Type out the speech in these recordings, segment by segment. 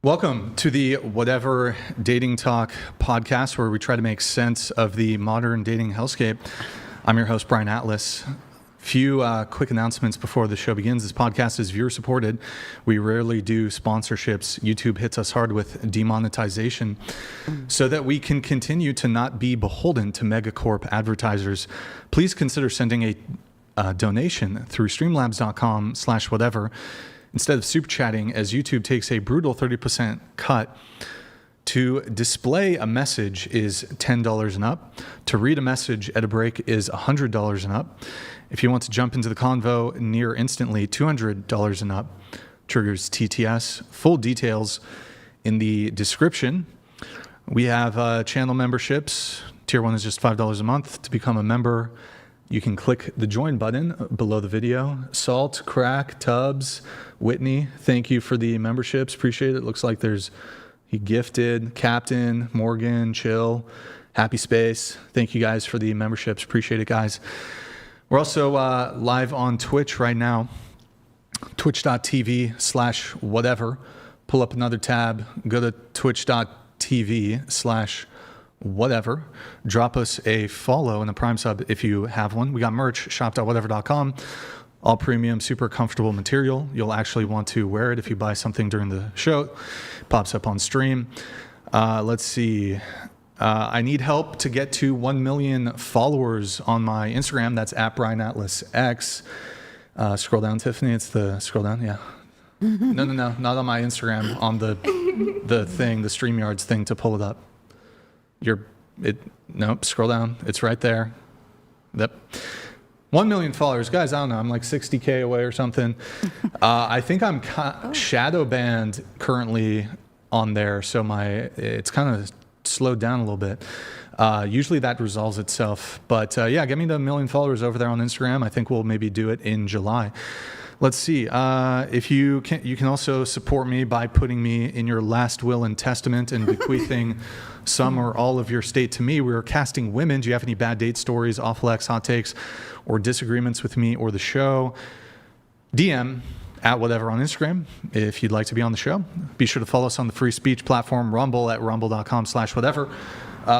Welcome to the Whatever Dating Talk podcast, where we try to make sense of the modern dating hellscape. I'm your host, Brian Atlas. Few quick announcements before the show begins. This podcast is viewer supported. We rarely do sponsorships. YouTube hits us hard with demonetization so that we can continue to not be beholden to megacorp advertisers. Please consider sending a donation through streamlabs.com/whatever instead of super chatting, as YouTube takes a brutal 30% cut. To display a message is $10 and up. To read a message at a break is $100 and up. If you want to jump into the convo near instantly, $200 and up. Triggers TTS. Full details in the description. We have channel memberships. Tier 1 is just $5 a month. To become a member, you can click the join button below the video. Salt, Crack, Tubbs, Whitney, thank you for the memberships. Appreciate it. Looks like he gifted, Captain, Morgan, Chill, Happy Space. Thank you guys for the memberships. Appreciate it, guys. We're also live on Twitch right now, twitch.tv/whatever. Pull up another tab, go to twitch.tv/whatever. Drop us a follow and a Prime sub if you have one. We got merch, shop.whatever.com. All premium, super comfortable material. You'll actually want to wear it if you buy something during the show. Pops up on stream. Let's see. I need help to get to 1 million followers on my Instagram. That's at BrianAtlasX. Scroll down, Tiffany. It's the scroll down. Yeah. No, not on my Instagram. On the thing, the StreamYards thing to pull it up. Nope. Scroll down. It's right there. Yep. 1 million followers. Guys, I don't know. I'm like 60K away or something. I think I'm shadow banned currently on there, so it's kind of slowed down a little bit. Usually that resolves itself. But yeah, get me to 1 million followers over there on Instagram. I think we'll maybe do it in July. Let's see. If you can also support me by putting me in your last will and testament and bequeathing some or all of your estate to me. We're casting women. Do you have any bad date stories, awful ex, hot takes, or disagreements with me or the show? DM at whatever on Instagram if you'd like to be on the show. Be sure to follow us on the free speech platform Rumble at rumble.com/whatever.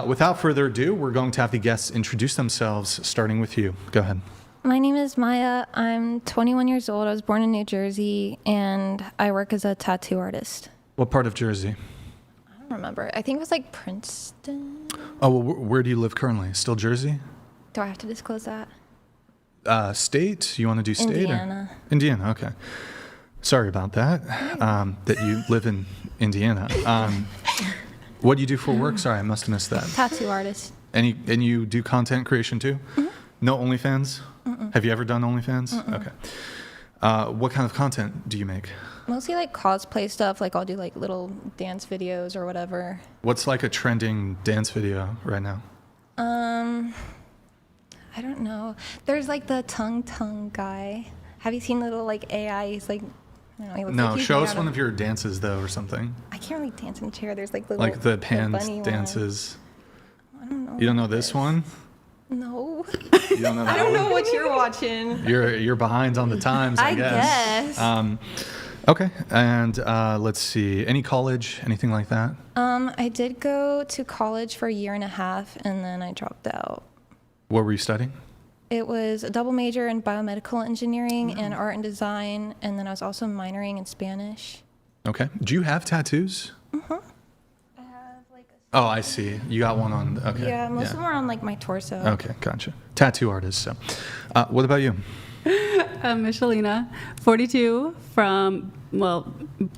Without further ado, we're going to have the guests introduce themselves, starting with you. Go ahead. My name is Maya. I'm 21 years old. I was born in New Jersey, and I work as a tattoo artist. What part of Jersey? I don't remember. I think it was like Princeton. Oh, well, where do you live currently? Still Jersey? Do I have to disclose that? State? You want to do state? Indiana. Indiana, okay. Sorry about that, that you live in Indiana. What do you do for work? Sorry, I must have missed that. Tattoo artist. And you do content creation too? Mm-hmm. No OnlyFans? Mm-mm. Have you ever done OnlyFans? Mm-mm. Okay. What kind of content do you make? Mostly like cosplay stuff. Like I'll do like little dance videos or whatever. What's like a trending dance video right now? I don't know. There's like the tongue guy. Have you seen the little like AI? He's like, I don't know. He looks like show us one of your dances though, or something. I can't really dance in the chair. There's like little like the pans bunny dances. I don't know. You don't know this one? No. You don't know that I don't one? know what you're watching. You're behind on the times, I guess. Okay, and let's see. Any college, anything like that? I did go to college for a year and a half, and then I dropped out. What were you studying? It was a double major in biomedical engineering and art and design, and then I was also minoring in Spanish. Okay. Do you have tattoos? Mm-hmm. I have like a... Oh, I see. You got one on... Okay. Yeah, most of them are on like my torso. Okay, gotcha. Tattoo artist, so. What about you? I'm Michelina, 42, from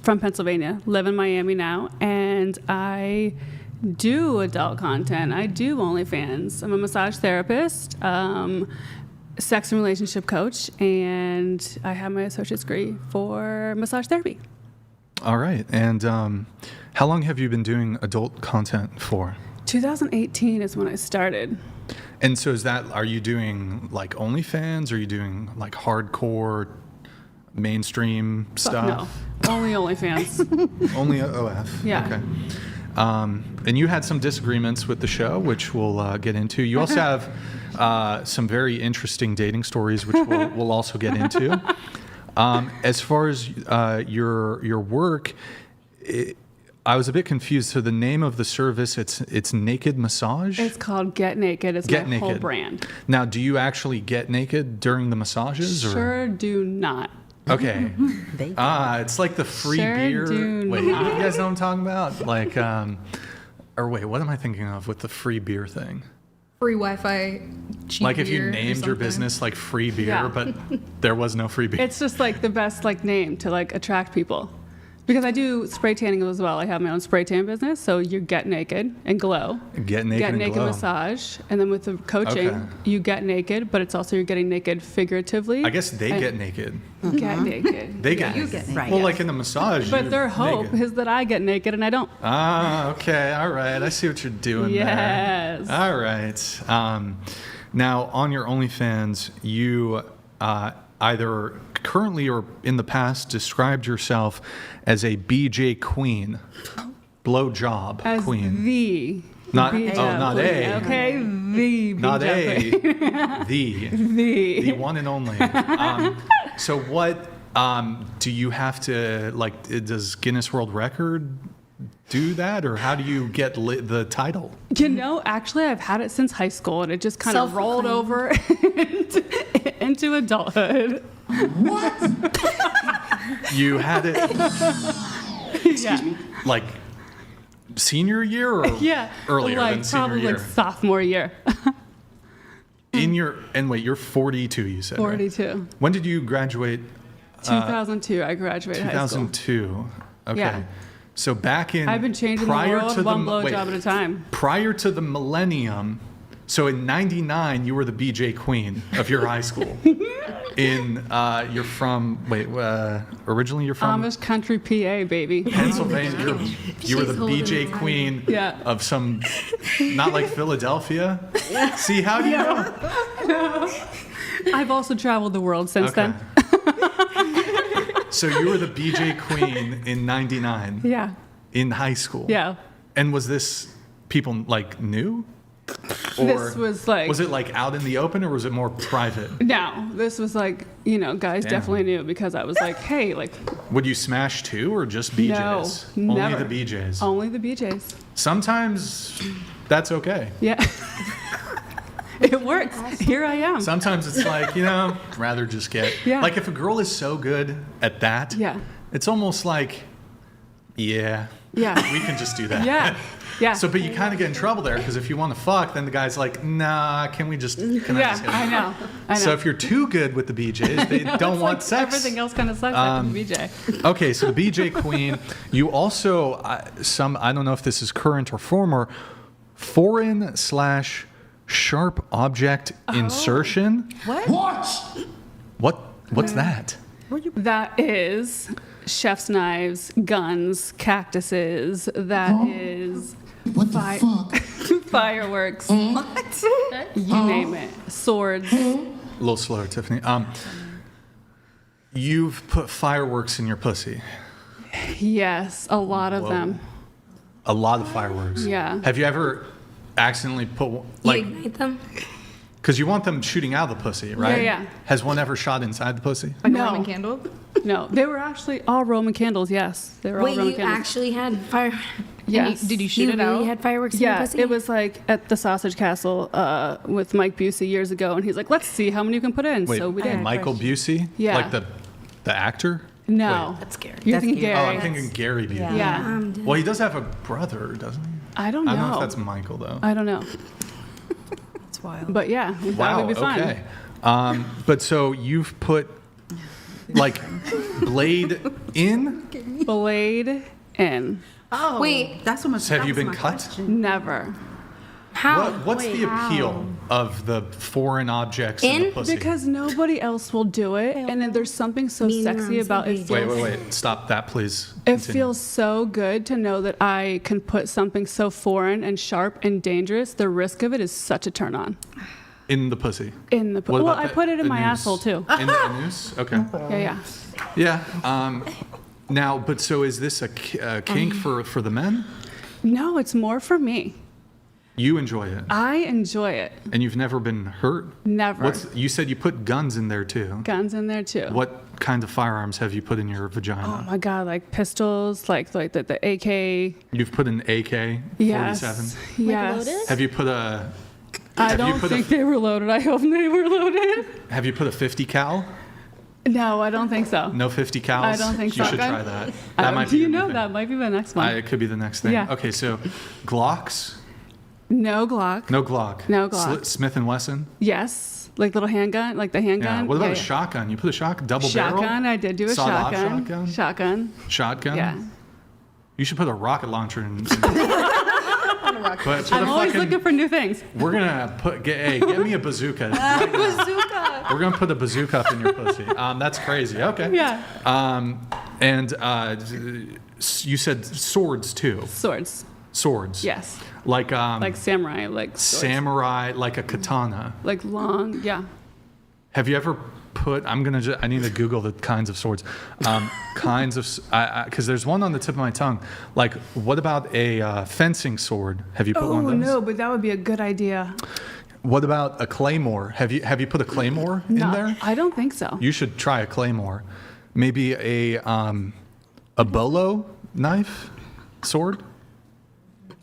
Pennsylvania, live in Miami now, and I do adult content. I do OnlyFans. I'm a massage therapist, sex and relationship coach, and I have my associate's degree for massage therapy. All right. And how long have you been doing adult content for? 2018 is when I started. And so are you doing like OnlyFans? Or are you doing like hardcore mainstream stuff? No, only OnlyFans. Only OF? Yeah. Okay. And you had some disagreements with the show, which we'll get into. You also have some very interesting dating stories, which we'll also get into. As far as your work, I was a bit confused. So the name of the service, it's Naked Massage? It's called Get Naked. It's Get my whole Naked. brand. Now, do you actually get naked during the massages? Or? Sure do not. Okay. It's like the free Sure beer. do Wait, you not. guys know what I'm talking about? Like, or wait, what am I thinking of with the free beer thing? Free Wi-Fi, cheap Like if you beer or named your something. business like free beer, Yeah. but there was no free beer. It's just like the best like name to like attract people. Because I do spray tanning as well. I have my own spray tan business. So you get naked and glow. Get naked Get and naked glow. massage. And then with the coaching, Okay. you get naked, but it's also you're getting naked figuratively. I guess they and get naked. Get naked. They get Yes. naked. get naked. Well, like in the massage. But you're their hope naked. is that I get naked and I don't. Okay. All right. I see what you're doing Yes. there. All right. Now, on your OnlyFans, you either currently or in the past described yourself as a BJ queen, blowjob As queen. the Not- BJ oh, not queen, a. Okay, the Not BJ queen. the one and only. So what do you have to, like, does Guinness World Record do that, or how do you get the title? You know, actually, I've had it since high school, and it just kind of rolled over into adulthood. You had it Yeah, like senior year or yeah, earlier like than senior probably year? like sophomore year. Wait, you're 42, you said, right? 42. When did you graduate? 2002, I graduated high school. 2002. Okay. Yeah. So back in I've been changing the prior world to one wait, blowjob at a time. Prior to the millennium, so in '99 you were the BJ queen of your high school. You're from originally you're from Amish country PA, baby. Pennsylvania. You were the She's holding BJ it tight. queen Yeah. of some, not like Philadelphia. See, how do you know? I've also traveled the world since Okay. then. So you were the BJ queen in '99 Yeah, in high school. yeah. And was this people like knew? Or This was like was it like out in the open or was it more private? No, this was like, guys Damn. definitely knew because I was like, hey, like, Would you smash two or just BJs? No, Only never. the BJs. only the BJs. Sometimes that's okay. Yeah. It works. Here I am. Sometimes it's like, rather just get. Yeah. Like if a girl is so good at that, Yeah. it's almost like, yeah, Yeah. we can just do that. Yeah. Yeah. So, but you kind of get in trouble there because if you want to fuck, then the guy's like, nah, can I just get I know. So if you're too good with the BJs, they don't It's want like sex. Everything else kind of sucks after the BJ. Okay, so the BJ Queen. You also I don't know if this is current or former, foreign/sharp object insertion. What's that? That is chef's knives, guns, cactuses. That is What the fuck? fireworks. You name it. Swords. A little slower, Tiffany. You've put fireworks in your pussy. Yes, a lot of Whoa. them. A lot of fireworks. Yeah. Have you ever accidentally put You like ignite them? because you want them shooting out of the pussy, right? Yeah. Has one ever shot inside the pussy? Like No. a Roman candle? No, they were actually all Roman candles. Yes, they were all Wait, Roman you candles. actually had fire? Yes. Did you shoot You it really out? had fireworks in your Yeah, pussy? it was like at the Sausage Castle with Mike Busey years ago, and he's like, "Let's see how many you can put in." Wait, So we did. Michael Busey? Yeah. Like the actor? No, Wait. That's scary. you're That's thinking scary. Oh, Gary. I'm thinking Gary Busey. Yeah, Well, he does have a brother, doesn't he? I don't know. I don't know if that's Michael though. I don't know, That's wild. but yeah, that Wow. would be fun. Okay. But so you've put like blade in? Blade in. Oh, Wait. that's what my. So have that you was been my cut? question. Never. How? What's the appeal of the foreign objects in the In? pussy? Because nobody else will do it, and then there's something so Me and sexy Mom's about it. baby. Wait. Stop that, please. It Continue. feels so good to know that I can put something so foreign and sharp and dangerous. The risk of it is such a turn on. in the pussy. In the What well, about I the- put it in the my noose? asshole too. In the noose? Okay. Yeah. Yeah. Now, but so is this a kink for the men? No, it's more for me. You enjoy it. I enjoy it. And you've never been hurt? Never. You said you put guns in there too. Guns in there too. What kind of firearms have you put in your vagina? Oh my God, like pistols, like the AK. You've put an AK-47? Yes. Yes. Lotus? Have you put a... I have you don't put think they were loaded. I hope they were loaded. Have you put a 50 cal? No, I don't think so. No 50 cals? I don't think you so. should try that. That might Do be you your new know thing. that might be the next one? It could be the next thing. Yeah. Okay, so Glocks? No Glock. No Glock. No Glock. Smith & Wesson? Yes. Like little handgun, like the handgun. Yeah. What about a shotgun? You put a shotgun? Double barrel? Shotgun, I did do a Sawed-off shotgun. shotgun? Shotgun. Shotgun? Yeah. You should put a rocket launcher in. But put I'm a always fucking- looking for new things. We're gonna get me a bazooka. Right now. Bazooka. We're gonna put a bazooka up in your pussy. That's crazy. Okay. Yeah. And you said swords too. Swords. Swords. Yes. Like Like samurai, like swords. samurai, like a katana. Like long, yeah. Have you ever put? I need to Google the kinds of swords. Kinds of, because there's one on the tip of my tongue. Like, what about a fencing sword? Have you put one Oh of those? no, but that would be a good idea. What about a claymore? Have you put a claymore in No, there? I don't think so. You should try a claymore. Maybe a bolo knife, sword.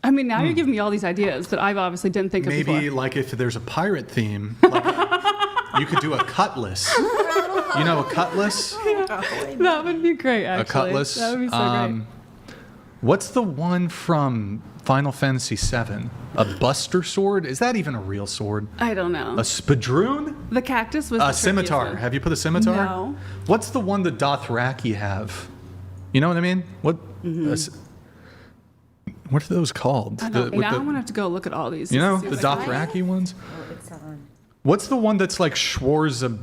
I mean, now you're giving me all these ideas that I obviously didn't think of Maybe before. like if there's a pirate theme, like you could do a cutlass. You know a cutlass? That would be great, actually. A cutlass. That would be so great. What's the one from Final Fantasy VII? A buster sword? Is that even a real sword? I don't know. A spadroon? The cactus was the A trickiest scimitar. one. Have you put a scimitar? No. What's the one the Dothraki have? You know what I mean? What? What are those called? I know. With Now I'm gonna have to go look at all these. you know, to see the what I can- Dothraki ones? What's the one that's like Schwarza?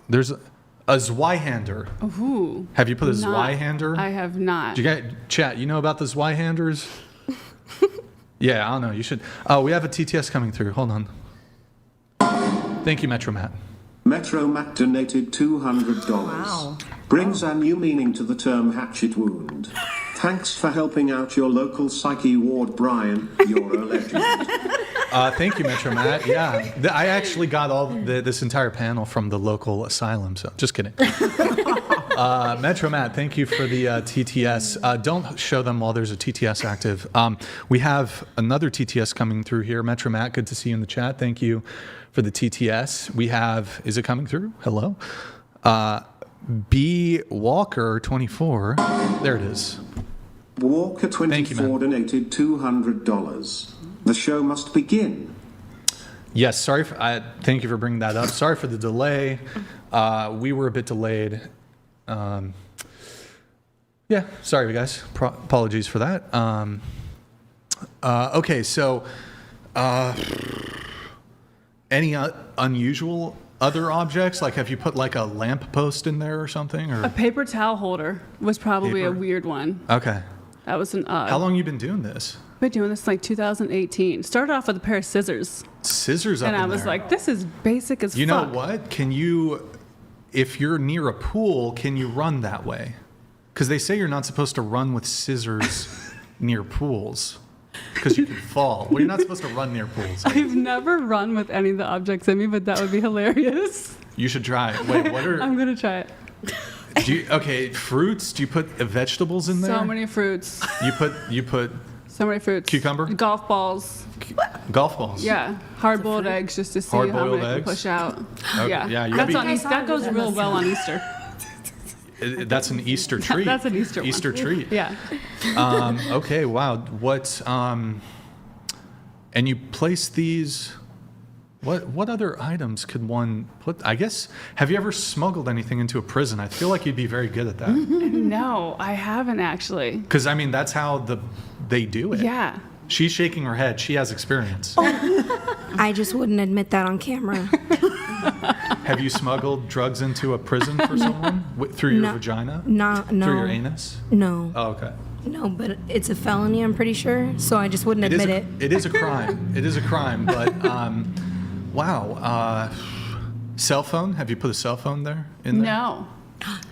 There's a Zweihander. Ooh. Have you put a Not- Zweihander? I have not. Did you get chat? You know about the Zweihanders? Yeah, I don't know. You should. Oh, we have a TTS coming through. Hold on. Thank you, Metromat. Metro Mac donated $200. Wow. Brings a new meaning to the term hatchet wound. Thanks for helping out your local psyche ward, Brian. You're a legend. Thank you, Metromat. Yeah, I actually got this entire panel from the local asylum. So just kidding. Metromat, thank you for the TTS. Don't show them while there's a TTS active. We have another TTS coming through here. Metromat, good to see you in the chat. Thank you for the TTS. We have, is it coming through? Hello? B Walker 24. There it is. Walker Thank you, 24 donated $200. The show must begin. Yes, sorry. Thank you for bringing that up. Sorry for the delay. We were a bit delayed. Yeah, sorry, guys. Apologies for that. Okay, so any unusual other objects? Like, have you put like a lamp post in there or something? A Or paper towel holder was probably a Paper? weird one. okay, That was an how long you been doing this? Been doing this like 2018. Started off with a pair of scissors, Scissors up and I in was there. like, "This is basic as You know fuck." what? Can you, if you're near a pool, can you run that way? Because they say you're not supposed to run with scissors near pools because you can fall. Well, you're not supposed to run near pools. I've never run with any of the objects in me, but that would be hilarious. You should try it. Wait, what are? I'm gonna try it. Okay, fruits? Do you put vegetables in there? So many fruits. You put So many fruits. Cucumber? Golf balls. golf balls. Yeah. Hard-boiled eggs just to see how Hard-boiled many I can eggs? push out. Okay, Yeah. yeah, you'll That's be- on Easter. That goes real well on Easter. That's an Easter treat. That's an Easter one. Easter treat. Yeah. Okay. Wow. What? And you place these. What other items could one put? I guess. Have you ever smuggled anything into a prison? I feel like you'd be very good at that. No, I haven't actually. Because I mean, that's how they do it. Yeah. She's shaking her head. She has experience. I just wouldn't admit that on camera. Have you smuggled drugs into a prison for someone through your No. vagina? No. Through your anus? No. Oh, okay. No, but it's a felony, I'm pretty sure. So I just wouldn't admit it. It is a crime. It is a crime. But wow. Cell phone? Have you put a cell phone there? In there? No.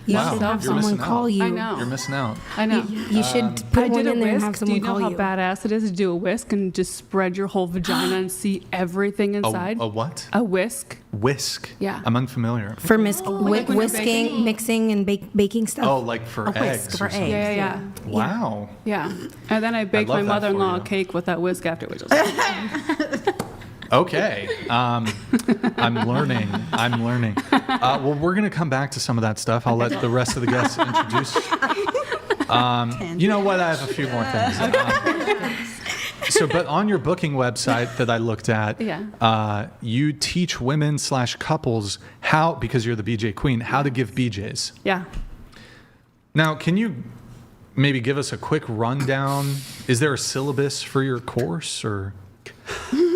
You Wow, should you're have someone missing call out. you. I know. You're missing out. I know. You should put I one did a in there and have whisk. Do someone you know call how you. badass it is to do a whisk and just spread your whole vagina and see everything inside? A what? A whisk. Whisk. Yeah. I'm unfamiliar. For like when you're whisking, baking? mixing, and baking stuff. Oh, like for A eggs. whisk or for something. eggs. Yeah. Wow. Yeah. And then I baked love my that for mother-in-law you. a cake with that whisk afterwards. Okay. I'm learning. Well, we're going to come back to some of that stuff. I'll let the rest of the guests introduce. You know what? I have a few more things. But on your booking website that I looked at, Yeah. You teach women / couples how, because you're the BJ queen, how to give BJs. Yeah. Now, can you maybe give us a quick rundown? Is there a syllabus for your course, or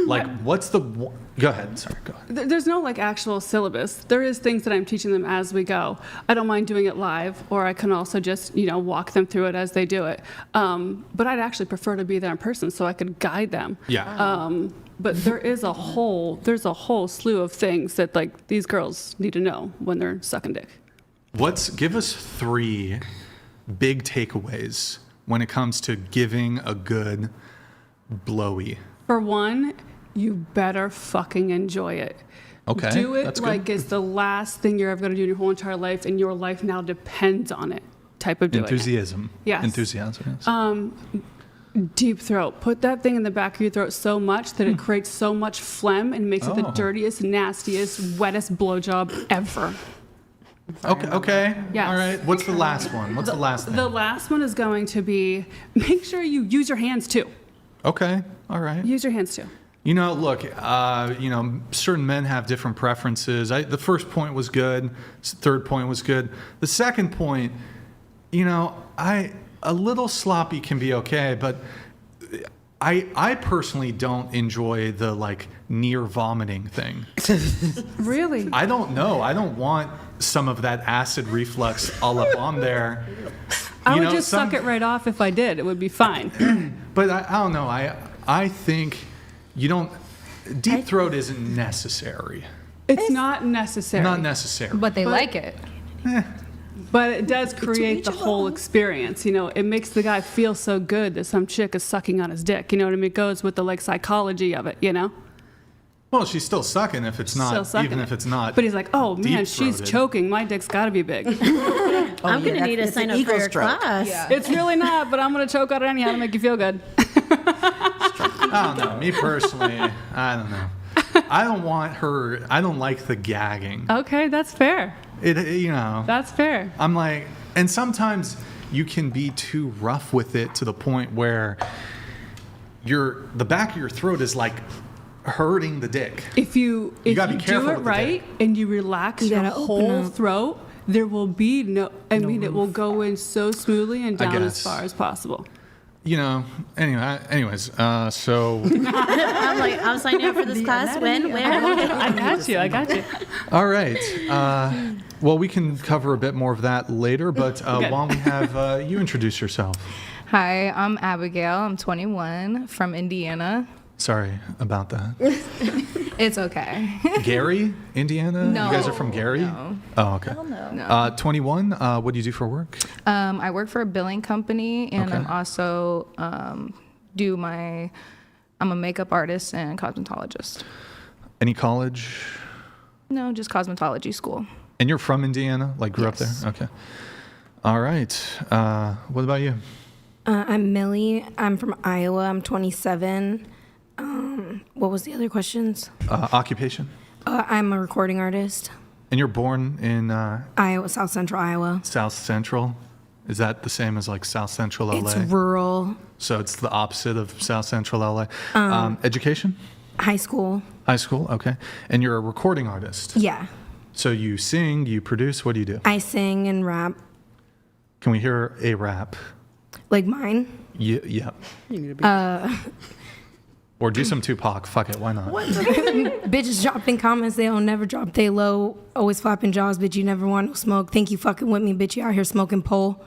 like what's the? Go ahead. Sorry. Go ahead. There's no like actual syllabus. There is things that I'm teaching them as we go. I don't mind doing it live, or I can also just walk them through it as they do it. But I'd actually prefer to be there in person so I could guide them. Yeah. But there's a whole slew of things that like these girls need to know when they're sucking dick. Give us 3 big takeaways when it comes to giving a good blowy. For one, you better fucking enjoy it. Okay, Do it that's good. like it's the last thing you're ever going to do in your whole entire life, and your life now depends on it. Type of doing it. Enthusiasm. Yes. Enthusiasm. Yes. Deep throat. Put that thing in the back of your throat so much that it creates so much phlegm and makes it the Oh. dirtiest, nastiest, wettest blowjob ever. Okay. Yes. All right. What's the last one? What's the last thing? The last one is going to be make sure you use your hands too. Okay. All right. Use your hands too. Look, certain men have different preferences. The first point was good. Third point was good. The second point, a little sloppy can be okay, but I personally don't enjoy the like near vomiting thing. Really? I don't know. I don't want some of that acid reflux all up on there. I would just suck it right off if I did. It would be fine. But I don't know. I think you don't. Deep throat isn't necessary. It's not necessary. Not necessary. But they like it. But it does create the whole experience. It makes the guy feel so good that some chick is sucking on his dick. You know what I mean? It goes with the like psychology of it. Well, she's still sucking if it's Still not, sucking even it. if it's not. But he's like, oh man, she's deep-throated. choking. My dick's got to be big. I'm going to need to it's sign an up for ego your stroke. class. Yeah. It's really not, but I'm going to choke on it anyhow to make you feel good. I don't know. Me personally, I don't know. I don't want her. I don't like the gagging. Okay, that's fair. That's fair. I'm like, and sometimes you can be too rough with it to the point where the back of your throat is like hurting the dick. If you gotta be careful do it with the right and you relax You your gotta open whole up. throat, there will be no. I mean, it will go in so smoothly and down as guess. far as possible. Anyways, so I'm like, I'm signing up for this class. When? Where? I got you. all right. Well, we can cover a bit more of that later, but Good. while we have you introduce yourself. Hi, I'm Abigail. I'm 21 from Indiana. Sorry about that. It's okay. Gary, Indiana? No. You guys are from Gary? No. Oh, okay. No. 21, what do you do for work? I work for a billing company, and Okay. I'm also I'm a makeup artist and cosmetologist. Any college? No, just cosmetology school. And you're from Indiana? Like grew up there? Yes. Okay. All right. What about you? I'm Millie. I'm from Iowa. I'm 27. What was the other questions? Occupation? I'm a recording artist. And you're born in Iowa, South Central Iowa. South Central? Is that the same as like South Central LA? It's rural. So it's the opposite of South Central LA. Education? High school. High school? Okay. And you're a recording artist? Yeah. So you sing, you produce, what do you do? I sing and rap. Can we hear a rap? Like mine? Yeah. Or do some Tupac. Fuck it, why not? Bitches dropping comments, they don't never drop they low. Always flapping jaws, bitch, you never want no smoke. Think you fucking with me, bitch, you out here smoking pole.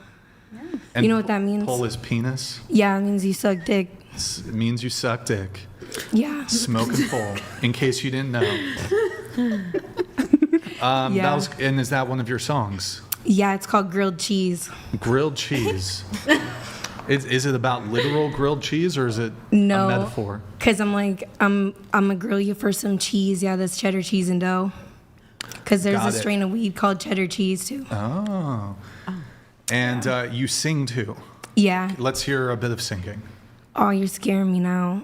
And You know what that means? Pole is penis. Yeah, it means you suck dick. It means you suck dick. Yeah. Smoking pole. In case you didn't know. Yeah. And is that one of your songs? Yeah, it's called grilled cheese. Grilled cheese. Is it about literal grilled cheese or is it No. a metaphor? Cause I'm like, I'm gonna grill you for some cheese. Yeah, that's cheddar cheese and dough. Cause there's Got a it. strain of weed called cheddar cheese too. Oh. And you sing too. Yeah. Let's hear a bit of singing. Oh, you're scaring me now.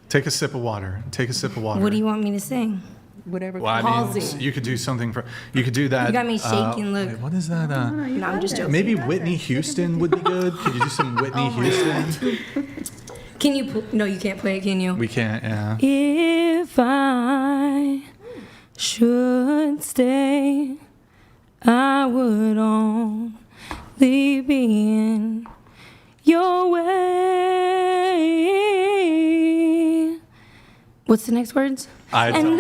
Take a sip of water. Take a sip of water. What do you want me to sing? Whatever. Well, I mean, you could do something for. You could do that. You got me shaking, look. Wait, what is that? No, I'm just joking. Maybe Whitney Houston would be good. Could you do some Whitney Houston? Can you? No, you can't play it, can you? We can't. Yeah. If I should stay, I would only be in your way. What's the next words? I don't.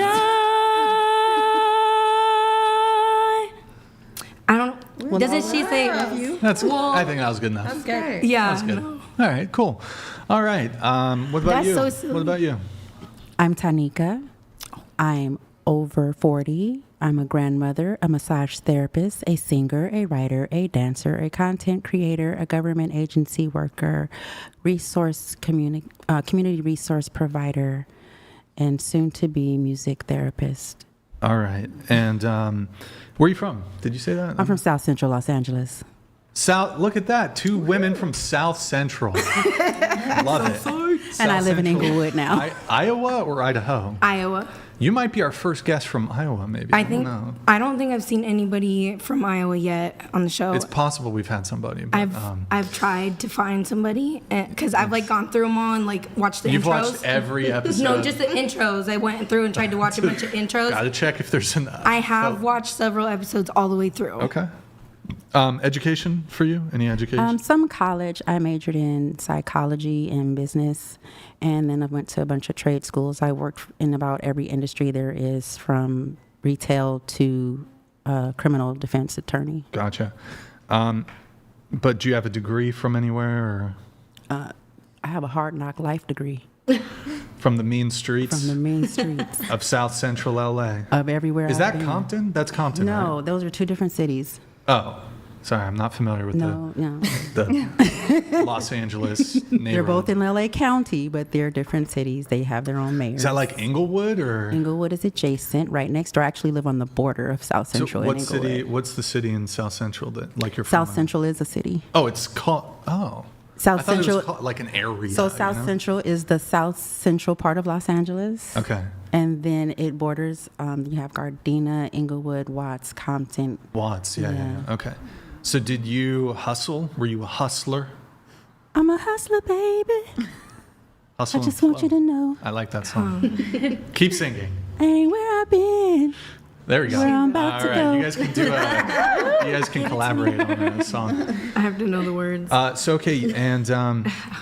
I don't. Doesn't she say? That's. I think that was good enough. That's great. Yeah. That's good. All right. Cool. All right. What about That's you? so silly. What about you? I'm Tanika. I'm over 40. I'm a grandmother, a massage therapist, a singer, a writer, a dancer, a content creator, a government agency worker, community resource provider, and soon to be music therapist. All right. And where are you from? Did you say that? I'm from South Central Los Angeles. South. Look at that. 2 women from South Central. Love it. And I live in Central. Inglewood now. Iowa or Idaho? Iowa. You might be our first guest from Iowa, maybe. I don't think. know. I don't think I've seen anybody from Iowa yet on the show. It's possible we've had somebody. But, I've tried to find somebody because I've like gone through them all and like watched the you've intros. watched every episode. No, just the intros. I went through and tried to watch a bunch of intros. Gotta check if there's an. I have watched several episodes all the way through. Okay. Education for you? Any education? Some college. I majored in psychology and business, and then I went to a bunch of trade schools. I worked in about every industry there is, from retail to criminal defense attorney. Gotcha. But do you have a degree from anywhere, or I have a hard knock life degree from the mean streets from the main streets of South Central LA? of everywhere. Is I've that been. Compton? That's Compton, No, right? those are two different cities. Oh, sorry, I'm not familiar with No. the Los Angeles neighborhood. They're both in LA County, but they're different cities. They have their own mayors. Is that like Inglewood or? Inglewood is adjacent, right next door. I actually live on the border of South So Central what and Inglewood. city? What's the city in South Central that like you're South from? Central is a city. Oh, it's called. Oh, South I thought it Central. was called like an area. So you South know? Central is the South Central part of Los Angeles. Okay. And then it borders. You have Gardena, Inglewood, Watts, Compton. Watts. Yeah. Okay. So did you hustle? Were you a hustler? I'm a hustler, baby. Hustle. I and just want flow. you to know. I like that song. Keep singing. Ain't where I've been. There we go. Where I'm about All to right, go. you guys can do you guys can collaborate on a song. I have to know the words. So okay, and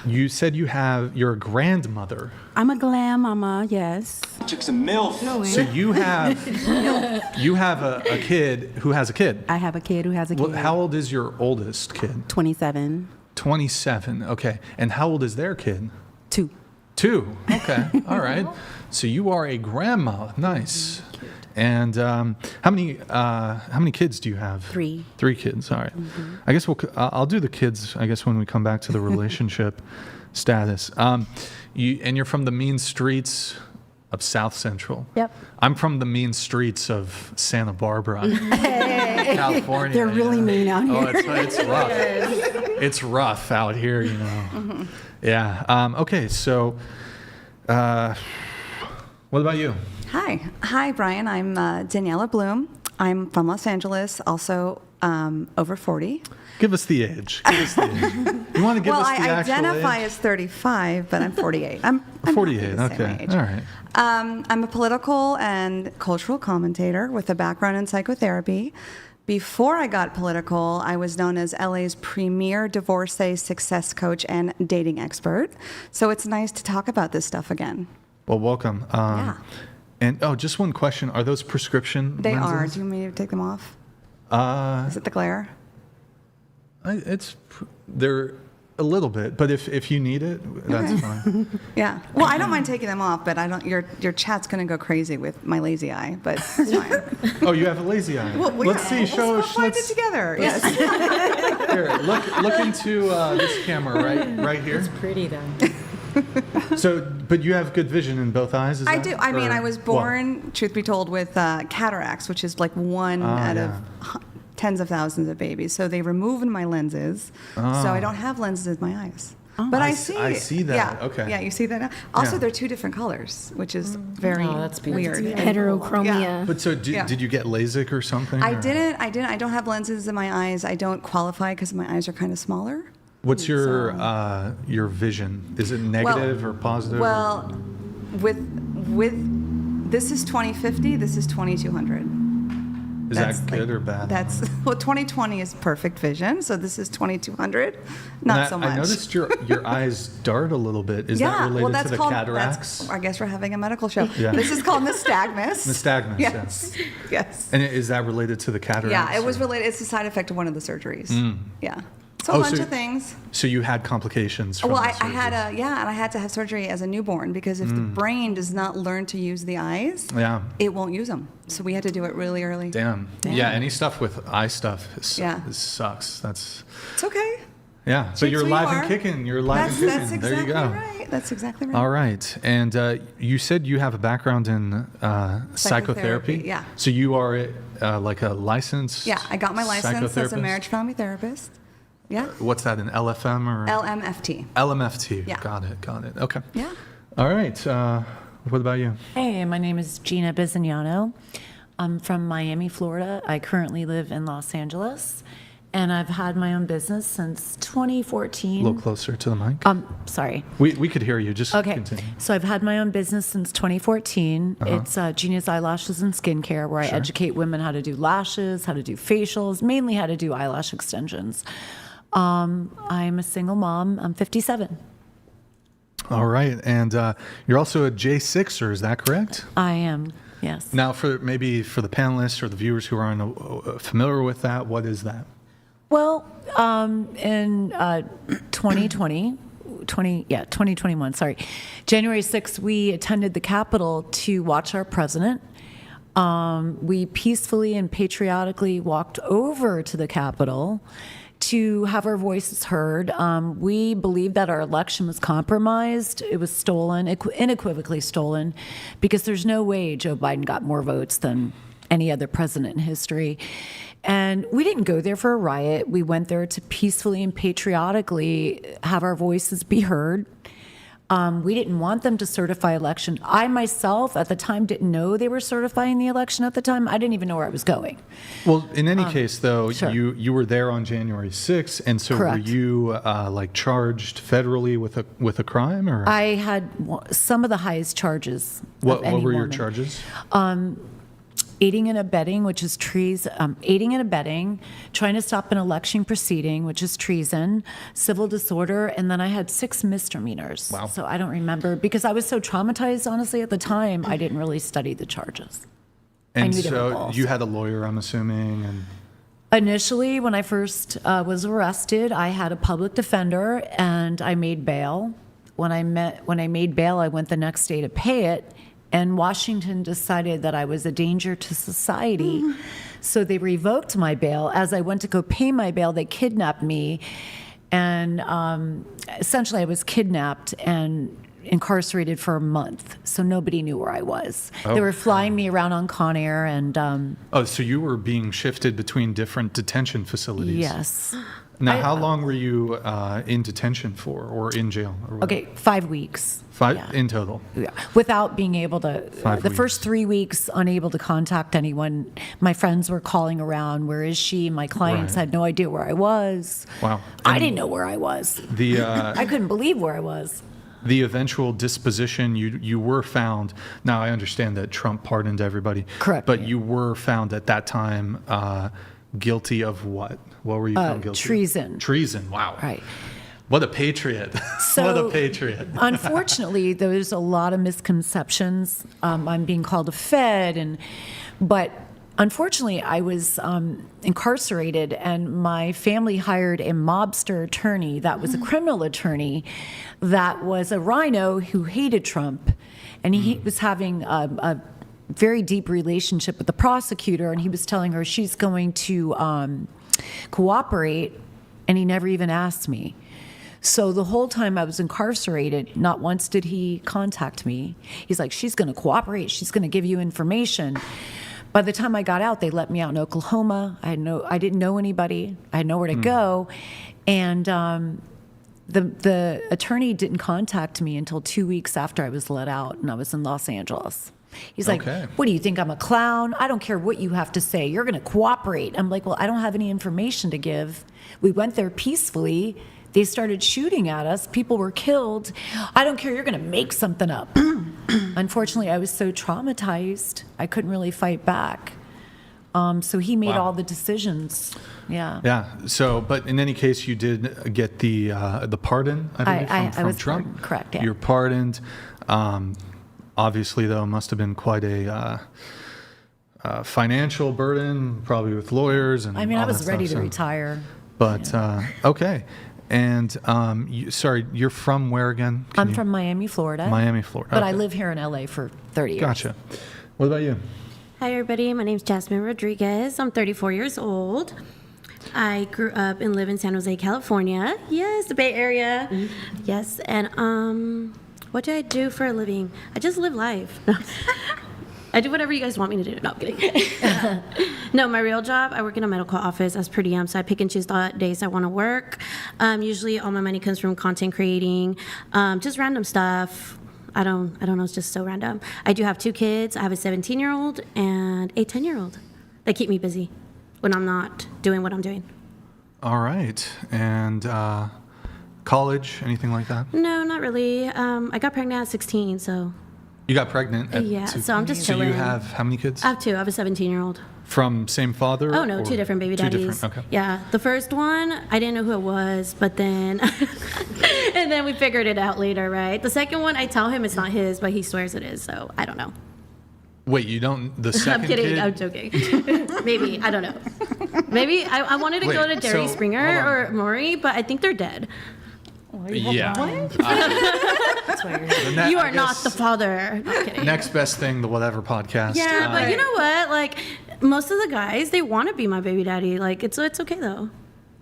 you said you're a grandmother. I'm a glam mama, yes. Took some MILF. No way. So you have a kid who has a kid. I have a kid who has a kid. How old is your oldest kid? 27. 27. Okay. And how old is their kid? 2. 2. Okay. All right. So you are a grandma. Nice. And how many kids do you have? 3. 3 kids. All right. I guess I'll do the kids. I guess when we come back to the relationship status. You're from the mean streets of South Central. Yep. I'm from the mean streets of Santa Barbara, California. They're really mean out here. Oh, it's rough. It's rough out here, you know. Yeah. Okay. So, what about you? Hi, Brian. I'm Daniela Bloom. I'm from Los Angeles, also over 40. Give us the age. You want to give us the I actual identify age? as 35, but I'm 48. I'm 48. happy the same Okay. age. All right. I'm a political and cultural commentator with a background in psychotherapy. Before I got political, I was known as LA's premier divorcee success coach and dating expert. So it's nice to talk about this stuff again. Well, welcome. Yeah. And just one question: are those prescription They lenses? are. Do you want me to take them off? Is it the glare? They're a little bit, but if you need it, that's fine. Yeah. Well, I don't mind taking them off, but I don't. Your chat's gonna go crazy with my lazy eye, but it's fine. Oh, you have a lazy eye. Well, let's see. We'll find it together. Yes. Here, look into this camera right here. It's pretty though. So, but you have good vision in both eyes. Is I that, do. I mean, or I was what? born, truth be told, with cataracts, which is like one out of tens of thousands of babies. So they removed my lenses, so I don't have lenses in my eyes. But I see that. Yeah, Okay. Yeah, you see that now. Also, Yeah. they're two different colors, which is very that's beautiful. weird. Heterochromia. Yeah. But so, did you get LASIK or something? I or- didn't. I don't have lenses in my eyes. I don't qualify because my eyes are kind of smaller. What's your vision? Is it negative or positive? Well, with this is 2050. This is 2200. Is that good or bad? That's 2020 is perfect vision. So this is 2200. Not so much. I noticed your eyes dart a little bit. Is that related to the cataracts? I guess we're having a medical show. Yeah. This is called nystagmus. Nystagmus. Yes. Yeah. Yes. And is that related to the cataracts? Yeah, it was or- related. It's a side effect of one of the surgeries. Yeah. So Oh, a bunch so- of things. So you had complications from Well, the I had surgeries. and I had to have surgery as a newborn because if the brain does not learn to use the eyes, Yeah. it won't use them. So we had to do it really early. Damn. Yeah, any stuff with eye stuff Yeah. sucks. That's It's okay. yeah. So It's you're who live you and are. kicking. You're live That's and kicking. exactly There you go. right. That's exactly right. All right. And you said you have a background in psychotherapy. Yeah. So you are like a licensed Yeah, I got my license as a psychotherapist? marriage family therapist. Yeah. What's that, an LFM or? LMFT. LMFT. Yeah. Got it. Okay. Yeah. All right. What about you? Hey, my name is Gina Bizignano. I'm from Miami, Florida. I currently live in Los Angeles, and I've had my own business since 2014. A little closer to the mic. Sorry. We could hear you. Just Okay. continue. So I've had my own business since 2014. Uh-huh. It's Gina's Eyelashes and Skincare, where I educate women how to do lashes, how to do facials, mainly how to do eyelash extensions. I'm a single mom. I'm 57. All right. And you're also a J6er, is that correct? I am, yes. Now, for the panelists or the viewers who aren't familiar with that, what is that? Well, in 2021, sorry, January 6th, we attended the Capitol to watch our president. We peacefully and patriotically walked over to the Capitol to have our voices heard. We believe that our election was compromised. It was stolen, unequivocally stolen, because there's no way Joe Biden got more votes than any other president in history. And we didn't go there for a riot. We went there to peacefully and patriotically have our voices be heard. We didn't want them to certify election. I myself, at the time, didn't know they were certifying the election at the time. I didn't even know where I was going. Well, in any case, though, sure. you were there on January 6th, and so Correct. were you like charged federally with a crime, or I had some of the highest charges. what of any were your woman. charges? Aiding and abetting, which is aiding and abetting, trying to stop an election proceeding, which is treason, civil disorder, and then I had 6 misdemeanors. Wow. So I don't remember, because I was so traumatized, honestly, at the time, I didn't really study the charges. And knew they were so false. you had a lawyer, I'm assuming, and Initially, when I first was arrested, I had a public defender, and I made bail. When I made bail, I went the next day to pay it, and Washington decided that I was a danger to society, so they revoked my bail. As I went to go pay my bail, they kidnapped me, and essentially I was kidnapped and incarcerated for a month, so nobody knew where I was. They were flying me around on Con Air, and so you were being shifted between different detention facilities. yes. Now, how long were you in detention for, or in jail? Or whatever? Okay, 5 weeks. 5 Yeah. in total. Yeah. Without being able to, 5 the first 3 weeks, unable to contact anyone. My friends were calling around, where is she? My clients Right. had no idea where I was. Wow. I And didn't know where I was. The I couldn't believe where I was. the eventual disposition, you were found. Now, I understand that Trump pardoned everybody. Correct, But yeah. you were found at that time guilty of what? What were you found guilty treason. of? Treason. Wow. Right. What a patriot. So, what a patriot. Unfortunately, there's a lot of misconceptions. I'm being called a Fed, but unfortunately, I was incarcerated, and my family hired a mobster attorney that was a criminal attorney that was a rhino who hated Trump. And he was having a very deep relationship with the prosecutor, and he was telling her she's going to cooperate, and he never even asked me. So the whole time I was incarcerated, not once did he contact me. He's like, she's going to cooperate. She's going to give you information. By the time I got out, they let me out in Oklahoma. I didn't know anybody. I had nowhere to go. And the attorney didn't contact me until 2 weeks after I was let out, and I was in Los Angeles. He's like, what do you think, I'm a clown? I don't care what you have to say. You're going to cooperate. I'm like, well, I don't have any information to give. We went there peacefully. They started shooting at us. People were killed. I don't care. You're going to make something up. Unfortunately, I was so traumatized, I couldn't really fight back. So he made all the decisions. Yeah. Yeah. So, but in any case, you did get the pardon, I believe, from was Trump. pardoned, correct, yeah. You're pardoned. Obviously, though, must have been quite a financial burden, probably with lawyers and. I mean, all I was that ready stuff, to retire. But okay. And sorry, you're from where again? I'm from Miami, Florida. Miami, Florida. But I live here in LA for 30 years. Gotcha. What about you? Hi, everybody. My name's Jasmine Rodriguez. I'm 34 years old. I grew up and live in San Jose, California. Yes, the Bay Area. Yes. And what do I do for a living? I just live life. I do whatever you guys want me to do. No, I'm kidding. No, my real job, I work in a medical office as per diem, so I pick and choose the days I want to work. Usually all my money comes from content creating, just random stuff. I don't know, it's just so random. I do have 2 kids. I have a 17-year-old and a 10-year-old that keep me busy when I'm not doing what I'm doing. All right. And college, anything like that? No, not really. I got pregnant at 16, so. You got pregnant at Yeah, so I'm just chilling. So you have how many kids? I have 2. I have a 17-year-old. From same father? Oh, no, 2 different baby daddies. 2 different, okay. Yeah, the first one, I didn't know who it was, but then, and then we figured it out later, right? The second one, I tell him it's not his, but he swears it is, so I don't know. Wait, you don't, the second I'm kidding, kid? I'm joking. Maybe, I don't know. Maybe, I wanted to go to Jerry Springer or Maury, but I think they're dead. Yeah. That's why you are not the father. No, I'm kidding. Next best thing, the whatever podcast. Yeah, but you know what? Like, most of the guys, they want to be my baby daddy. Like, it's okay though.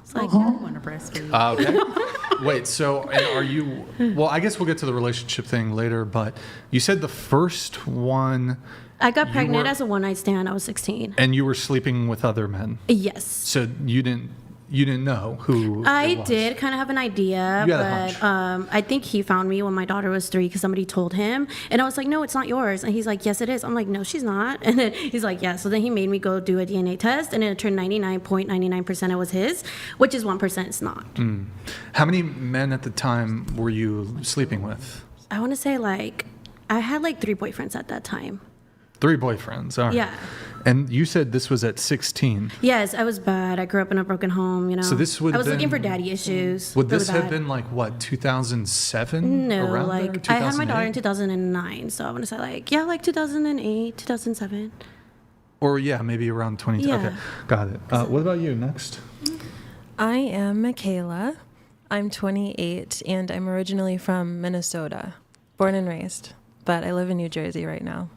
It's like, I want to breastfeed. Okay. Wait, so and are you? Well, I guess we'll get to the relationship thing later. But you said the first one. I got pregnant as a one-night stand. I was 16. And you were sleeping with other men. Yes. So you didn't know who I it was. did kind of have an idea, You had a but I think he found me when my daughter was 3 because somebody told him. And I was like, no, it's not yours. And he's like, yes, it is. I'm like, no, she's not. And then he's like, yeah. So then he made me go do a DNA test, and it turned 99.99% it was his, which is 1% it's not. How many men at the time were you sleeping with? I want to say I had 3 boyfriends at that time. 3 boyfriends. All right. Yeah. And you said this was at 16. Yes, I was bad. I grew up in a broken home, you know. So this would I was have looking been- for daddy issues. Would this really have bad. been what, 2007? No, Around there? I had my daughter in 2008? 2009, so I want to say 2008, 2007. Or yeah, maybe around 22. Yeah. Okay, got it. What about you next? I am Michaela. I'm 28 and I'm originally from Minnesota, born and raised, but I live in New Jersey right now.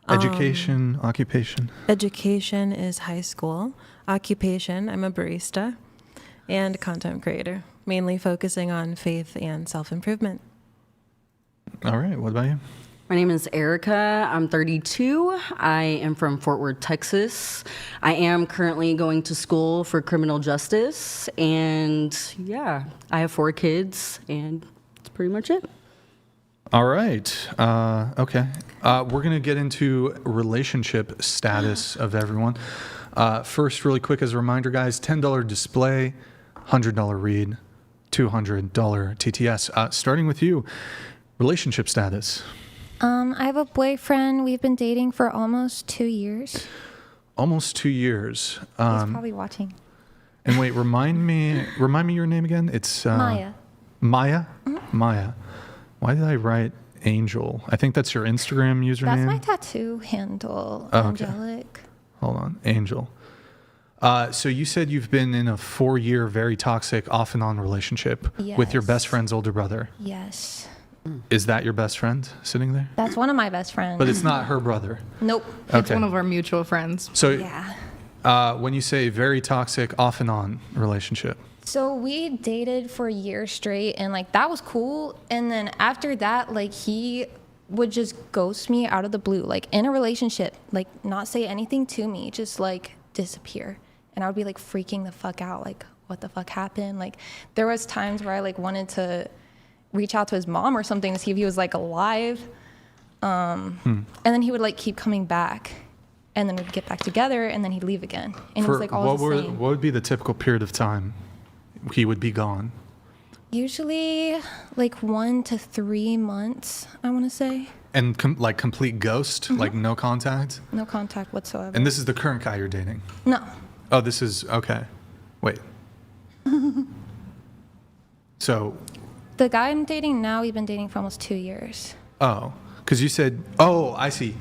Education, occupation? Education is high school. Occupation, I'm a barista and content creator, mainly focusing on faith and self-improvement. All right, what about you? My name is Erica. I'm 32. I am from Fort Worth, Texas. I am currently going to school for criminal justice. And yeah, I have 4 kids, and that's pretty much it. All right. Okay. We're going to get into relationship status of everyone. First, really quick as a reminder, guys, $10 display, $100 read, $200 TTS. Starting with you, relationship status. I have a boyfriend. We've been dating for almost 2 years. Almost 2 years. He's probably watching. And wait, remind me your name again. It's Maya. Maya? Mm-hmm. Maya. Why did I write Angel? I think that's your Instagram username. That's my tattoo handle, Oh, okay. Angelic. Hold on, Angel. So you said you've been in a 4-year, very toxic, off and on relationship with your best friend's older brother. Yes. Is that your best friend sitting there? That's one of my best friends. But it's not her brother. Nope. It's one of our mutual friends. So yeah. When you say very toxic, off and on relationship. So we dated for a year straight, and like that was cool. And then after that, like he would just ghost me out of the blue, like in a relationship, like not say anything to me, just like disappear. And I would be like freaking the fuck out, like what the fuck happened? Like there was times where I like wanted to reach out to his mom or something to see if he was like alive. And then he would like keep coming back, and then we'd get back together, and then he'd leave again. And it was like always the same. What would be the typical period of time he would be gone? Usually like 1 to 3 months, I want to say. And like complete ghost, like no contact? No contact whatsoever. And this is the current guy you're dating? No. Oh, this is, okay. Wait. So. The guy I'm dating now, we've been dating for almost 2 years. Oh, because you said, oh, I see.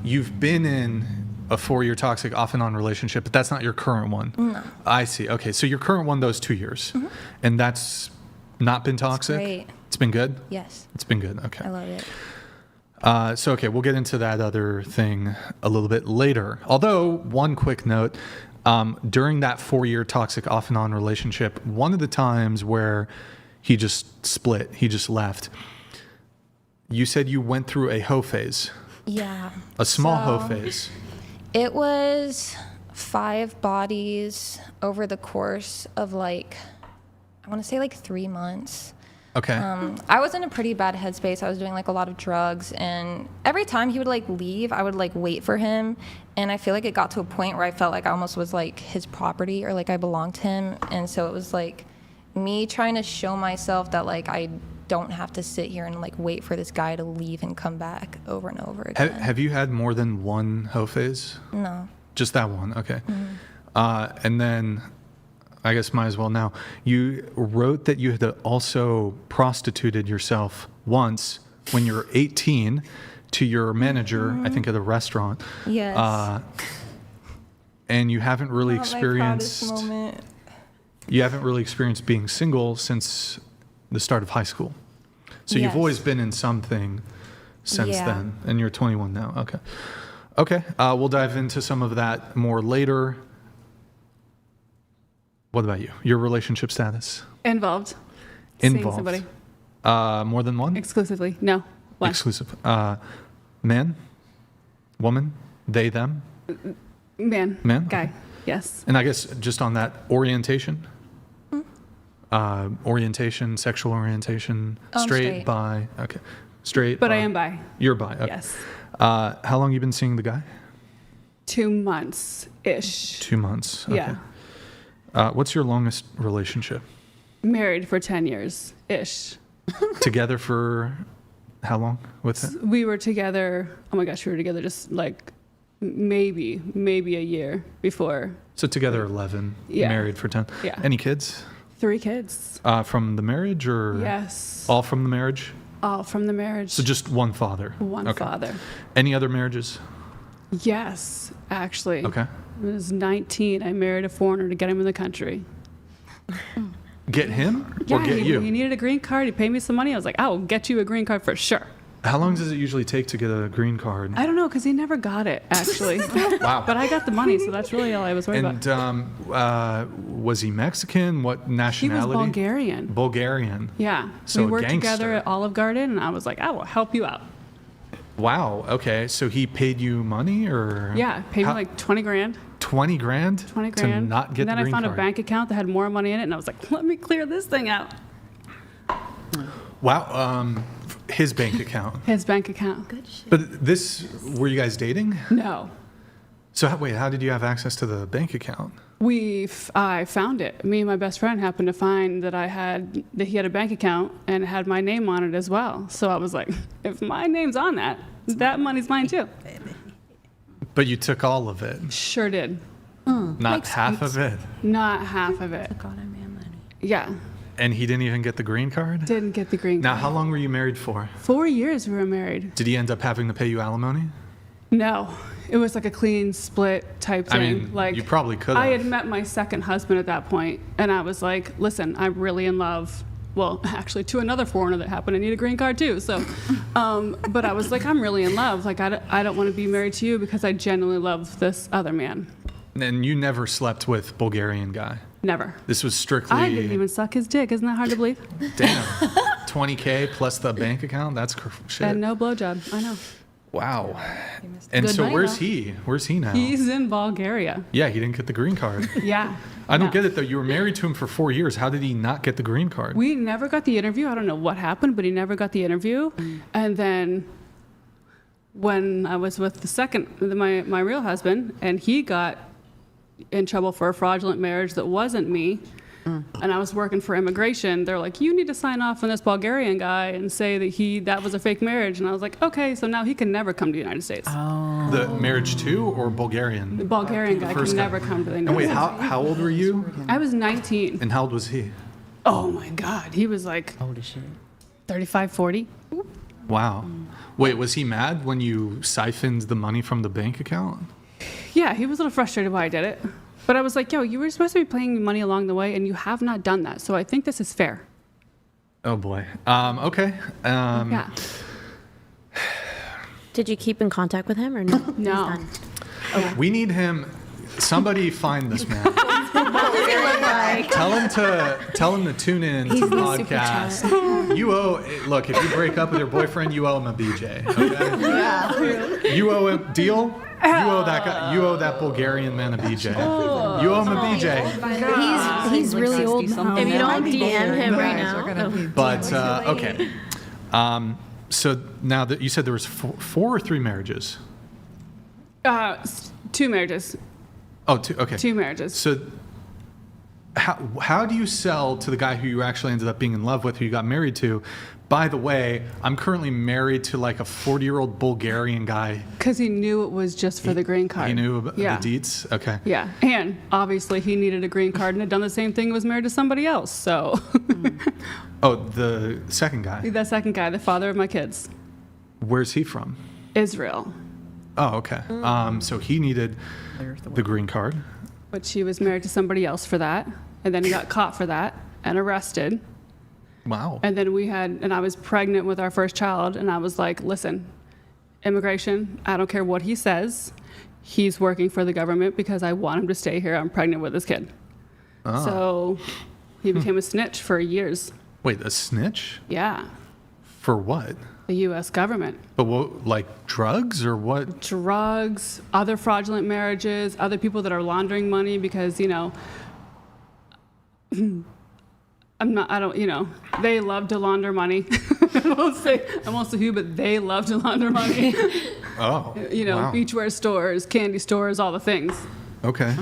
You've been in a 4-year toxic off and on relationship, but that's not your current one. No. I see. Okay, so your current one, those 2 years. And that's not been toxic? It's great. It's been good? Yes. It's been good, okay. I love it. So, okay, we'll get into that other thing a little bit later. Although, one quick note, during that 4-year toxic off and on relationship, one of the times where he just split, he just left, you said you went through a hoe phase. Yeah. A small hoe phase. It was 5 bodies over the course of like, I want to say like 3 months. Okay. I was in a pretty bad headspace. I was doing like a lot of drugs, and every time he would like leave, I would like wait for him. And I feel like it got to a point where I felt like I almost was like his property, or like I belonged to him. And so it was like me trying to show myself that like I don't have to sit here and like wait for this guy to leave and come back over and over again. Have you had more than one hoe phase? No. Just that one, okay. And then, I guess might as well now. You wrote that you had also prostituted yourself once when you were 18 to your manager, I think at a restaurant. Yes. And you haven't really Not experienced. my proudest moment. You haven't really experienced being single since the start of high school. So you've always been in something since then, and you're 21 now. Okay. Okay. We'll dive into some of that more later. What about you? Your relationship status? Involved. Involved. Seeing somebody. More than one? Exclusively. No. One. Exclusive. Man? Woman? They, them? Man. Man? Guy. Yes. And I guess just on that, orientation? Orientation, sexual orientation, straight, bi? Okay. Straight, But bi. I am bi. You're bi, okay. Yes. How long you been seeing the guy? 2 months-ish. 2 months. Okay. Yeah. What's your longest relationship? Married for 10 years-ish. Together for how long with it? We were together, oh my gosh, we were together just like maybe a year before. So together 11, Yeah. married for 10. Yeah. Any kids? 3 kids. From the marriage or? Yes. All from the marriage? All from the marriage. So just one father? One Okay. father. Any other marriages? Yes, actually. Okay. When I was 19, I married a foreigner to get him in the country. Get him Yeah, or get he you? needed a green card. He paid me some money. I was like, I will get you a green card for sure. How long does it usually take to get a green card? I don't know, because he never got it, actually. Wow. But I got the money, so that's really all I was worried about. And was he Mexican? What nationality? He was Bulgarian. Bulgarian. Yeah. So we worked gangster. together at Olive Garden, and I was like, I will help you out. Wow. Okay. So he paid you money or? Yeah, paid me like 20 grand. 20 grand? 20 To grand. not get and then the green I found card. a bank account that had more money in it, and I was like, let me clear this thing out. Wow. His bank account. His bank account. Good shit. But were you guys dating? No. So wait, how did you have access to the bank account? I found it. Me and my best friend happened to find that he had a bank account and it had my name on it as well. So I was like, if my name's on that, that money's mine too. But you took all of it. Sure did. Not half of it. Not half of it. Yeah. And he didn't even get the green card? Didn't get the green Now, card. how long were you married for? 4 years we were married. Did he end up having to pay you alimony? No, it was like a clean split type I thing. mean, like you probably could I have. had met my second husband at that point, and I was like, listen, I'm really in love. Well, actually, to another foreigner that happened to need a green card too. So, but I was like, I'm really in love. Like, I don't want to be married to you because I genuinely love this other man. And you never slept with Bulgarian guy. Never. This was strictly. I didn't even suck his dick. Isn't that hard to believe? Damn. $20K plus the bank account. That's shit. And no blowjob. I know. Wow. And Good so money, where's though. he? Where's he now? He's in Bulgaria. Yeah, he didn't get the green card. Yeah. I don't No. get it though. You were married to him for 4 years. How did he not get the green card? We never got the interview. I don't know what happened, but he never got the interview. And then when I was with my real husband, and he got in trouble for a fraudulent marriage that wasn't me, and I was working for immigration, they're like, you need to sign off on this Bulgarian guy and say that was a fake marriage. And I was like, okay, so now he can never come to the United States. The marriage to or Bulgarian? The Bulgarian guy can First guy. never come to the And United wait, States. how old were you? I was 19. And how old was he? Oh my God. He was like, Old as shit. 35, 40. Wow. Wait, was he mad when you siphoned the money from the bank account? Yeah, he was a little frustrated why I did it. But I was like, yo, you were supposed to be paying me money along the way, and you have not done that. So I think this is fair. Oh boy. Okay. Yeah. Did you keep in contact with him or no? No. We need him. Somebody find this man. Tell him to tune in to the podcast. You owe. Look, if you break up with your boyfriend, you owe him a BJ. Okay? Yeah. You owe him deal. You owe that guy. You owe that Bulgarian man a BJ. You owe him a BJ. He's really old now. If you don't DM him right now. But okay. So now that you said there was four or three marriages. 2 marriages. Oh, two. Okay. 2 marriages. So how do you sell to the guy who you actually ended up being in love with, who you got married to? By the way, I'm currently married to like a 40-year-old Bulgarian guy. Because he knew it was just for the green card. He knew about Yeah. the deets? Okay. Yeah. And obviously he needed a green card and had done the same thing, was married to somebody else. So Oh, the second guy. that second guy, the father of my kids, Where's he from? Israel. Oh, okay. So he needed the green card. But she was married to somebody else for that. And then he got caught for that and arrested. Wow. And then I was pregnant with our first child, and I was like, listen, immigration, I don't care what he says. He's working for the government because I want him to stay here. I'm pregnant with this kid. Oh. So he became a snitch for years. Wait, a snitch? Yeah, For what? the U.S. government. But what, like drugs or what? Drugs, other fraudulent marriages, other people that are laundering money because, they love to launder money. I won't say who, but they love to launder money. Oh. Wow. Beachwear stores, candy stores, all the things. Okay.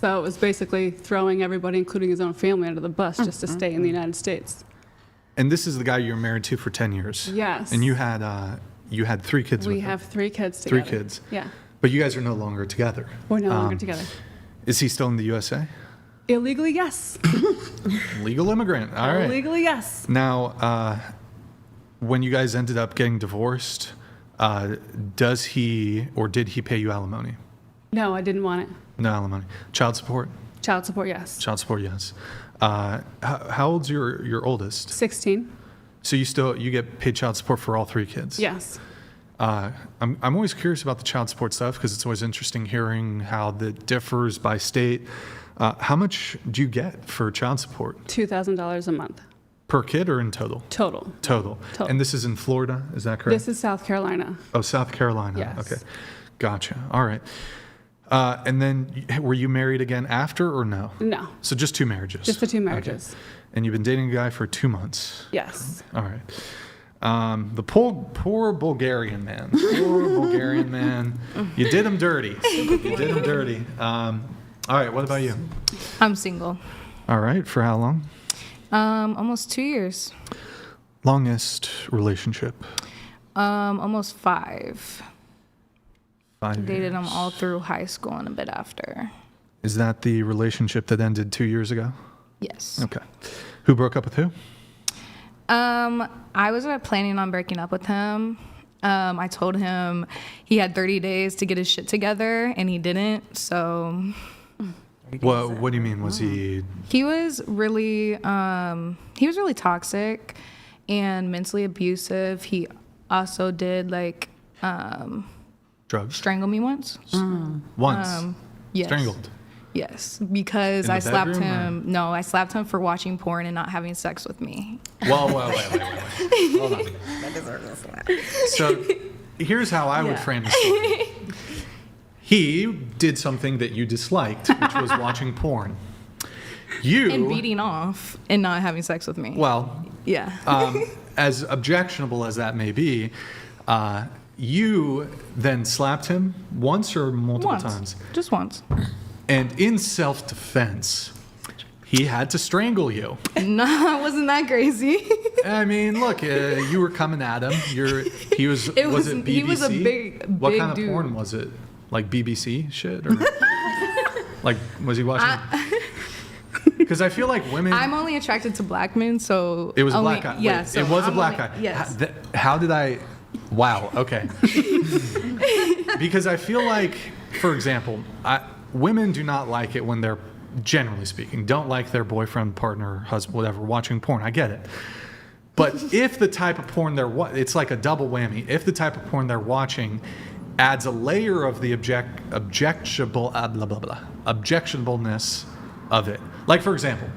So it was basically throwing everybody, including his own family, under the bus just to stay in the United States. And this is the guy you were married to for 10 years. Yes. And you had 3 kids with We him. have 3 kids 3 together. kids. Yeah. But you guys are no longer together. We're no longer together. Is he still in the USA? Illegally, yes. Legal immigrant. All right. Illegally, yes. Now, when you guys ended up getting divorced, does he or did he pay you alimony? No, I didn't want it. No alimony. Child support? Child support, yes. Child support, yes. How old's your oldest? 16. So you get paid child support for all 3 kids? Yes. I'm always curious about the child support stuff because it's always interesting hearing how that differs by state. How much do you get for child support? $2,000 a month. Per kid or in total? Total. Total. And this is in Florida, is that correct? This is South Carolina. Oh, South Carolina. Yes. Okay. Gotcha. All right. And then were you married again after or no? No. So just 2 marriages? Just the 2 marriages. Okay. And you've been dating a guy for 2 months? Yes. All right. The poor Bulgarian man. Poor Bulgarian man. You did him dirty. You did him dirty. All right. What about you? I'm single. All right. For how long? Almost 2 years. Longest relationship? Almost 5. 5 Dated years. him all through high school and a bit after. Is that the relationship that ended 2 years ago? Yes. Okay. Who broke up with who? I was planning on breaking up with him, I told him he had 30 days to get his shit together, and he didn't. So, What do you mean? Was he? he was really toxic and mentally abusive. He also did like Drugs? strangle me once. Once? Yes. Strangled? Yes, because In the I slapped bedroom, him. No, I slapped him for watching porn and not having sex with me. Well, wait. Hold on. That deserves a slap. So here's how I would frame the story. He did something that you disliked, which was watching porn. You... And beating off and not having sex with me. Well... Yeah. As objectionable as that may be, you then slapped him once or multiple times? Just once. And in self-defense, he had to strangle you. No, I wasn't that crazy. I mean, look, you were coming at him. He was. Was it BBC? He was a big What kind of dude. porn was it? Like BBC shit, or like was he watching? Because I feel like women. I'm only attracted to black men, so It was a only, black guy. Yeah, Wait, so it was a I'm black only- guy. Yes. How did I? Wow. Okay. Because I feel like, for example, women do not like it when they're, generally speaking, don't like their boyfriend, partner, husband, whatever, watching porn. I get it. But if the type of porn it's like a double whammy. If the type of porn they're watching adds a layer of the objectionableness of it. Like, for example,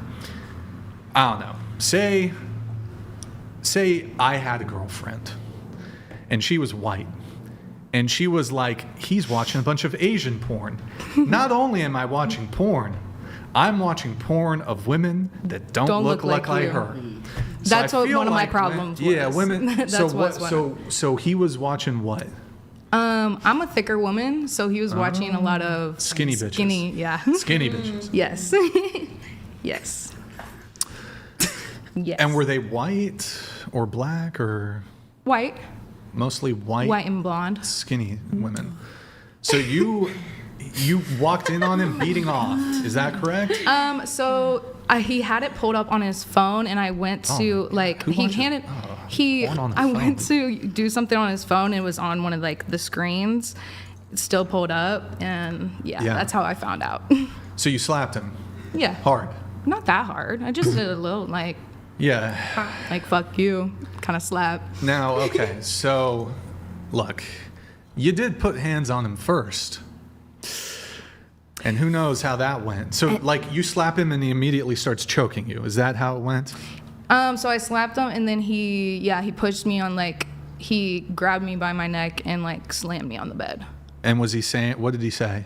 I don't know. Say I had a girlfriend and she was white. And she was like, he's watching a bunch of Asian porn. Not only am I watching porn, I'm watching porn of women that don't look like you. her. That's I what feel one of my like problems Yeah, was. women. That's so what's So he was watching what? I'm a thicker woman, so he was watching a lot of Skinny bitches. Yeah. Skinny bitches. Yes. Yes. Yes. And were they white or black or White. mostly white? White and blonde. Skinny women. So you walked in on him beating off. Is that correct? So he had it pulled up on his phone, and I went to who he watches- handed porn on the I phone? went to do something on his phone. And it was on one of like the screens, it's still pulled up, and yeah, that's how I found out. So you slapped him Yeah, hard. not that hard. I just did a little like fuck you kind of slap. Now, okay, so look, you did put hands on him first. And who knows how that went. So, like, you slap him and he immediately starts choking you. Is that how it went? So I slapped him, and then he pushed me on, like, he grabbed me by my neck and like slammed me on the bed. And was he saying, what did he say?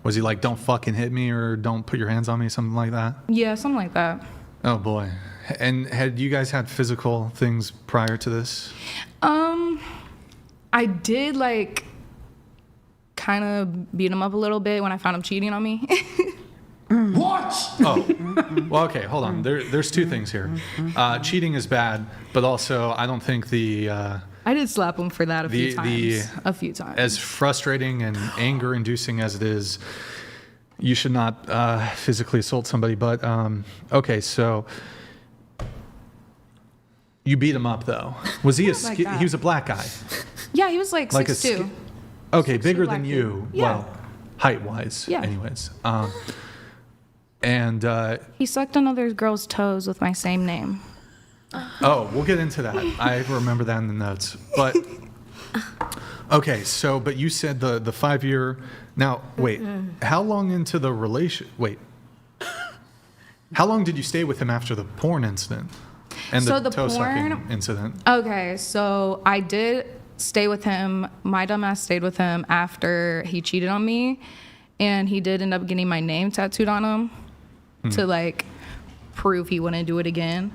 Was he like, don't fucking hit me or don't put your hands on me, something like that? Yeah, something like that. Oh boy. And had you guys had physical things prior to this? I did like kind of beat him up a little bit when I found him cheating on me. What? Oh, well, okay, hold on. There's two things here. Cheating is bad, but also I don't think I did slap him for that a few times. As frustrating and anger-inducing as it is, you should not physically assault somebody. But okay, so you beat him up though. Was he Like he that. was a black guy? Yeah, he was like 6'2". Okay, bigger black than dude. you. Yeah. Well, height-wise. Yeah. Anyways, and He sucked another girl's toes with my same name. oh, we'll get into that. I remember that in the notes. But okay, so but you said the 5-year. Now wait, how long into the relation? Wait, how long did you stay with him after the porn incident and So the the toe sucking porn- incident? Okay, so I did stay with him. My dumbass stayed with him after he cheated on me, and he did end up getting my name tattooed on him to like prove he wouldn't do it again.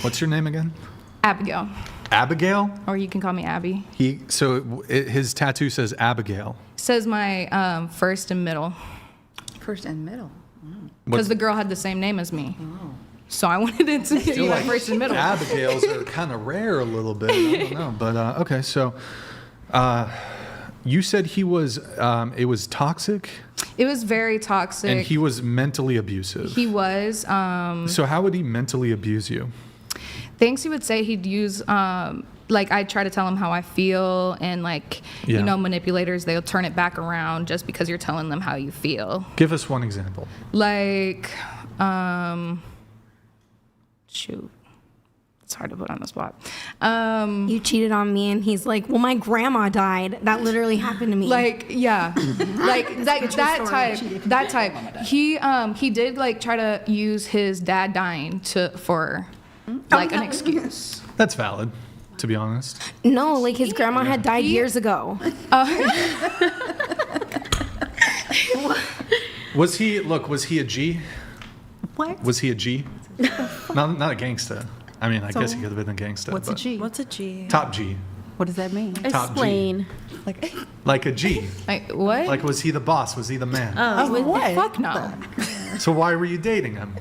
What's your name again? Abigail, Abigail. or you can call me Abby. His tattoo says Abigail. Says my first and middle, First and middle. because the girl had the same name as me. So I wanted it to be my first and middle. Abigails are kind of rare a little bit. I don't know, but okay. So, you said he was. It was toxic, It was very toxic. and he was mentally abusive. He was. So how would he mentally abuse you? things he would say, he'd use, like, I try to tell him how I feel, and, like, Yeah. you know, manipulators, they'll turn it back around just because you're telling them how you feel. Give us one example. Like, shoot. It's hard to put on the spot. You cheated on me, and he's like, well, my grandma died. That literally happened to me. Like, yeah, like that type. He did like try to use his dad dying for like an excuse. That's valid, to be honest. No, like his grandma had died years ago. Was he a G? What? Was he a G? not a gangsta. I mean, I guess he could have been a gangsta. What's a but G? What's a G? Top G. What does that mean? Top G. Explain. Like a G. Like, what? Like, was he the boss? Was he the man? What? Fuck no. So why were you dating him?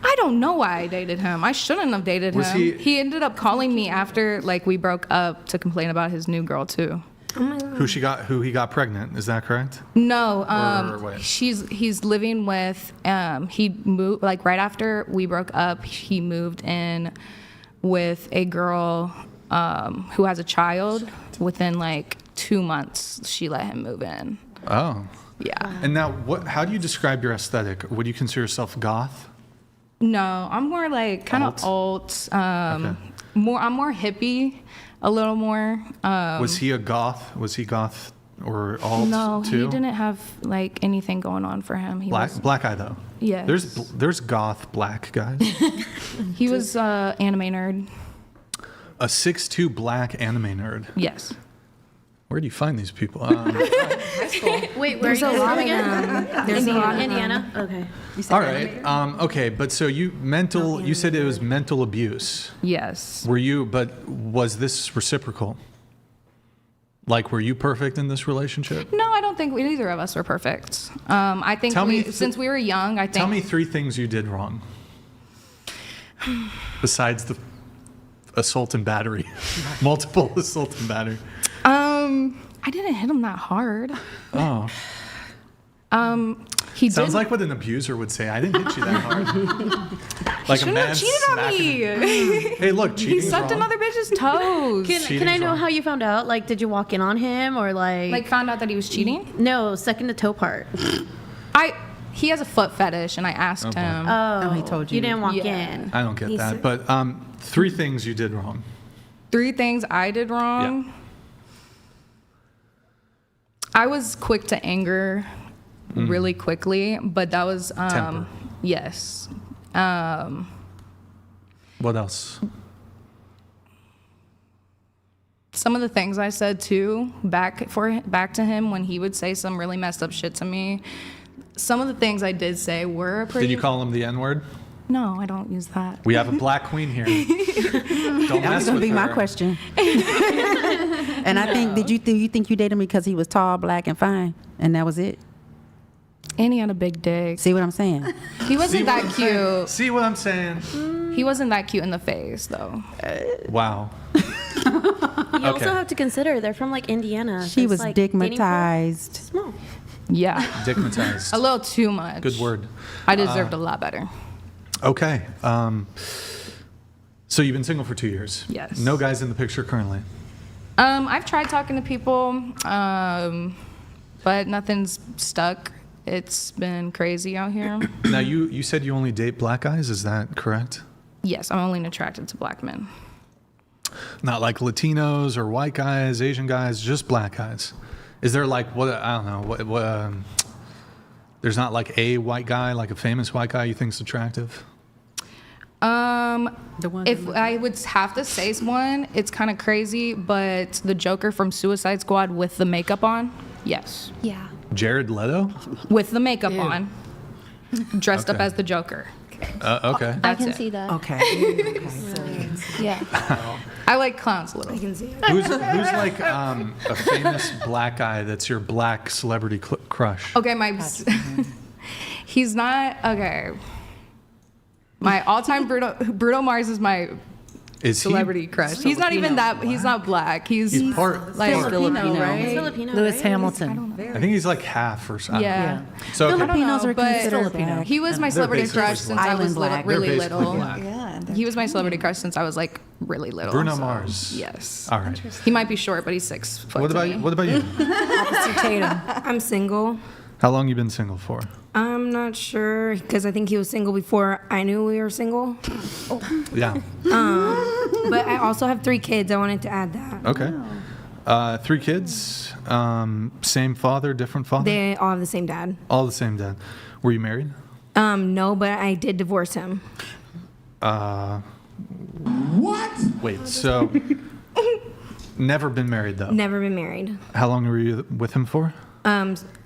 I don't know why I dated him. I shouldn't have dated Was him. He ended up calling me after like we broke up to complain about his new girl too. Who he got pregnant? Is that correct? No, Or what? he's living with he moved like right after we broke up. He moved in with a girl who has a child. Within like 2 months, she let him move in. Oh. Yeah. And now, how do you describe your aesthetic? Would you consider yourself goth? No, I'm more like kind of alt. I'm more hippie, a little more. Was he a goth? Was he goth or alt No, too? he didn't have like anything going on for him. He was Black eye though. Yes. There's goth black guys. he was anime nerd. A 6'2" black anime nerd. Yes. Where do you find these people? Wait, There's where a are you lot guys of from them. There's a lot of them. Indiana? Okay. All right. Okay, but so you said it was mental abuse. Yes. But was this reciprocal? Like, were you perfect in this relationship? No, I don't think either of us were perfect. I think since we were young, I think. Tell me 3 things you did wrong. Besides the assault and battery, multiple assault and battery. I didn't hit him that hard. Oh. He Sounds did. like what an abuser would say. I didn't hit you that hard. Like a shouldn't man have cheated on me. Hey, look, cheating. He sucked another bitch's toes. Can I know how you found out? Like, did you walk in on him or Like found out that he was cheating? No, sucking the toe part. He has a foot fetish, and I asked him. Oh, he told you. You didn't walk Yeah. in. I don't get that. But 3 things you did wrong. 3 things I did wrong. Yeah. I was quick to anger really quickly, but that was Temper. yes. What else? Some of the things I said too back to him when he would say some really messed up shit to me. Some of the things I did say were pretty. Did you call him the N-word? No, I don't use that. We have a black queen here. Don't That mess was gonna with be my her. question. And I think, do you think you dated him because he was tall, black, and fine, and that was it? And he had a big dick. See what I'm saying? He wasn't that cute. See what I'm saying? He wasn't that cute in the face though. Wow. You also have to consider they're from like Indiana. She so was it's, like, dating pool digmatized. Small. Yeah. Digmatized. A little too much. Good word. I deserved a lot better. Okay. So you've been single for 2 years. Yes. No guys in the picture currently. I've tried talking to people, but nothing's stuck. It's been crazy out here. Now you said you only date black guys. Is that correct? Yes, I'm only attracted to black men. Not like Latinos or white guys, Asian guys, just black guys. Is there like I don't know what there's not like a white guy, like a famous white guy you think's attractive? If I would have to say one, it's kind of crazy, but the Joker from Suicide Squad with the makeup on, yes. Yeah. Jared Leto? With the makeup on, dressed up Okay. as the Joker. Okay. I can it. see that. Okay. Yeah. I like clowns a little. I can see it. Who's like a famous black guy that's your black celebrity crush? Okay, he's not okay. My all-time Bruno Mars is my Is he? celebrity crush. He's not even that. He's not black. He's part like Filipino, right? Filipino, Lewis right? Hamilton. I think he's like half or something. Yeah. So okay. Filipinos are but considered black. he was my They're celebrity basically crush since I was Island black. They're really basically little. black. Yeah. He was my celebrity crush since I was like really little. Bruno so, Mars. Yes. All right. He might be short, but he's 6 foot. What about you? What about you? Officer Tatum. I'm single. How long you been single for? I'm not sure because I think he was single before I knew we were single. Yeah. But I also have 3 kids. I wanted to add that. Okay. 3 kids. Same father, different father. They all have the same dad. All the same dad. Were you married? No, but I did divorce him. What? Wait. So. Never been married though. Never been married. How long were you with him for?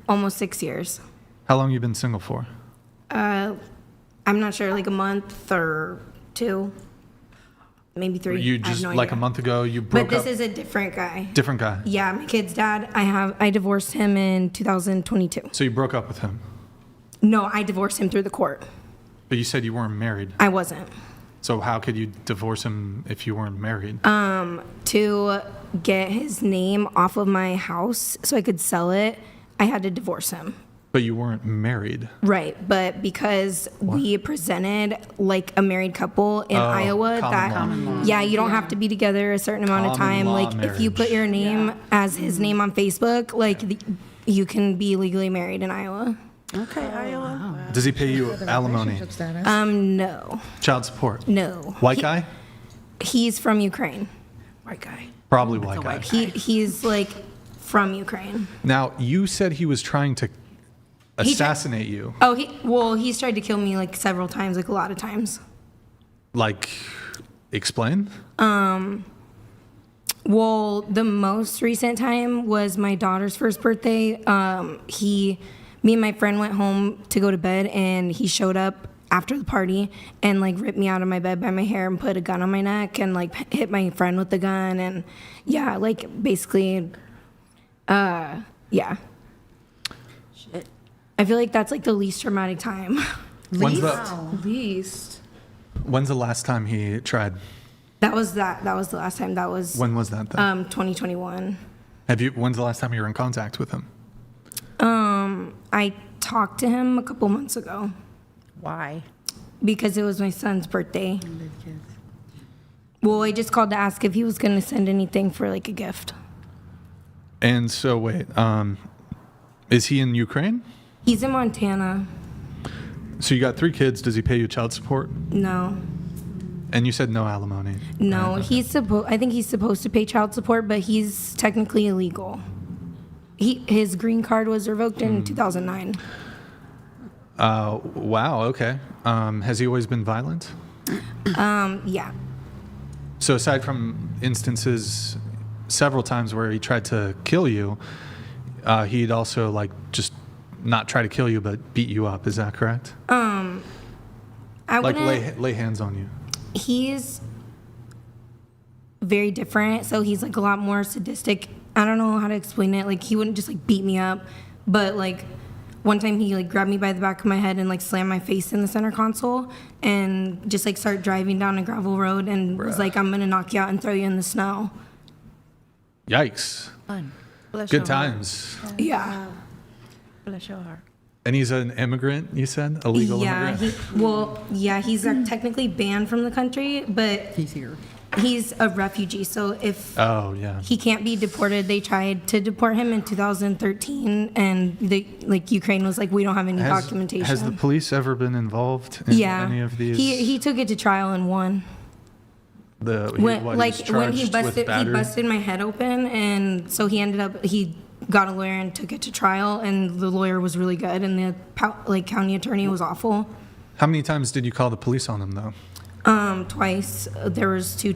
Almost 6 years. How long you been single for? I'm not sure, like a month or 2, maybe 3. You I have just no like idea. a month ago you broke But this up. is a different guy. Different guy. Yeah, my kid's dad. I divorced him in 2022. So you broke up with him, No, I divorced him through the court. but you said you weren't married. I wasn't. So how could you divorce him if you weren't married? To get his name off of my house so I could sell it, I had to divorce him. But you weren't married. Right, but because we presented like a married couple in Iowa, common law. yeah, you don't have to be together a certain amount of Common time. law Like if you put marriage. your name as his name on Facebook, like you can be legally married in Iowa. Okay, Iowa. Does he pay you alimony? No, Child support? no. White guy? He's from Ukraine. White guy. Probably white guy. He's like from Ukraine. Now, you said he was trying to assassinate you. Oh, he's tried to kill me like several times, like a lot of times. Like, explain? Well, the most recent time was my daughter's first birthday. Me and my friend went home to go to bed, and he showed up after the party and like ripped me out of my bed by my hair and put a gun on my neck and like hit my friend with the gun and yeah, like basically, yeah. Shit. I feel like that's like the least traumatic time. When's Least. the last time he tried? That was the last time. That was When was that then? 2021. When's the last time you were in contact with him? I talked to him a couple months ago Why? because it was my son's birthday. Well, I just called to ask if he was going to send anything for like a gift. And so, wait, is he in Ukraine? He's in Montana. So you got 3 kids. Does he pay you child support? No. And you said no alimony. No, Right, okay. I think he's supposed to pay child support, but he's technically illegal. His green card was revoked in 2009. Wow, okay. Has he always been violent? Yeah. So aside from instances several times where he tried to kill you, he'd also like just not try to kill you but beat you up. Is that correct? I Like wouldn't. lay hands on you. He's very different, so he's like a lot more sadistic. I don't know how to explain it. Like he wouldn't just like beat me up, but like one time he like grabbed me by the back of my head and like slammed my face in the center console and just like started driving down a gravel road and was like, "I'm gonna knock you out and throw you in the snow." Yikes. Fun. Good times. Yeah. Bless your heart. And he's an immigrant, you said? A legal immigrant? He's technically banned from the country, but He's here. he's a refugee. So if Oh, yeah. he can't be deported, they tried to deport him in 2013, and Ukraine was like, we don't have any documentation. Has the police ever been involved in any of these? He took it to trial and won. When he busted my head open, and so he got a lawyer and took it to trial, and the lawyer was really good, and the county attorney was awful. How many times did you call the police on him, though? Twice. There was 3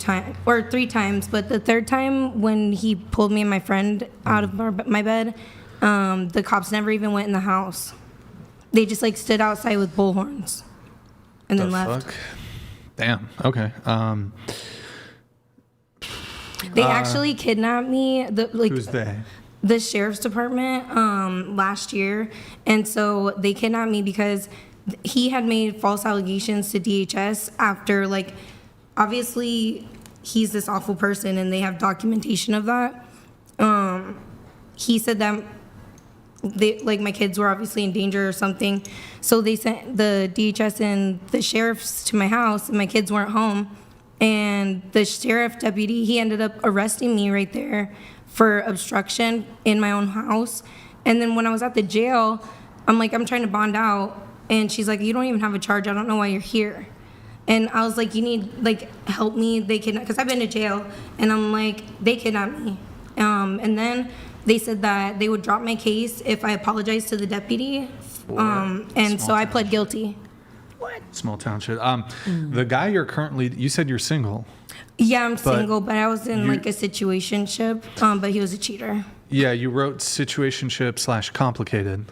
times, but the third time when he pulled me and my friend out of my bed, the cops never even went in the house. They just like stood outside with bullhorns and then left. Fuck? Damn. Okay. They actually kidnapped me. Who's they? The sheriff's department last year, and so they kidnapped me because he had made false allegations to DHS after obviously he's this awful person, and they have documentation of that. He said that my kids were obviously in danger or something, so they sent the DHS and the sheriffs to my house, and my kids weren't home. And the sheriff deputy, he ended up arresting me right there for obstruction in my own house. And then when I was at the jail, I'm like, I'm trying to bond out. And she's like, you don't even have a charge. I don't know why you're here. And I was like, you need, help me. They kidnapped, because I've been to jail. And I'm like, they kidnapped me. And then they said that they would drop my case if I apologized to the deputy. And so I pled guilty. Small town shit. The guy you're currently, you said you're single. Yeah, I'm single, but I was in a situationship, but he was a cheater. Yeah, you wrote situationship / complicated.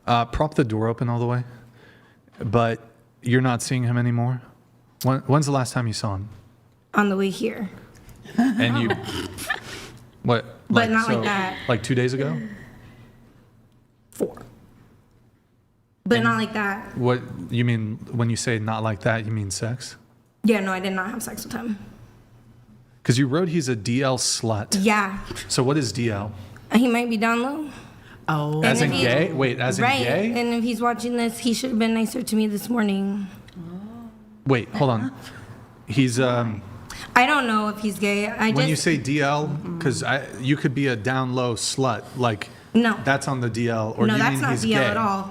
Prop the door open all the way. But you're not seeing him anymore? When's the last time you saw him? On the way here. And you, what? But not like that. Like 2 days ago? 4. But not like that. What, you mean, when you say not like that, you mean sex? Yeah, no, I did not have sex with him. Because you wrote he's a DL slut. Yeah. So what is DL? He might be down low. Oh. As in gay? Wait, as in right. gay? And if he's watching this, he should have been nicer to me this morning. Wait, hold on. He's, I don't know if he's gay. when you say DL, because you could be a down low slut, no, that's on the DL, or no, do you that's mean not he's DL gay? at all.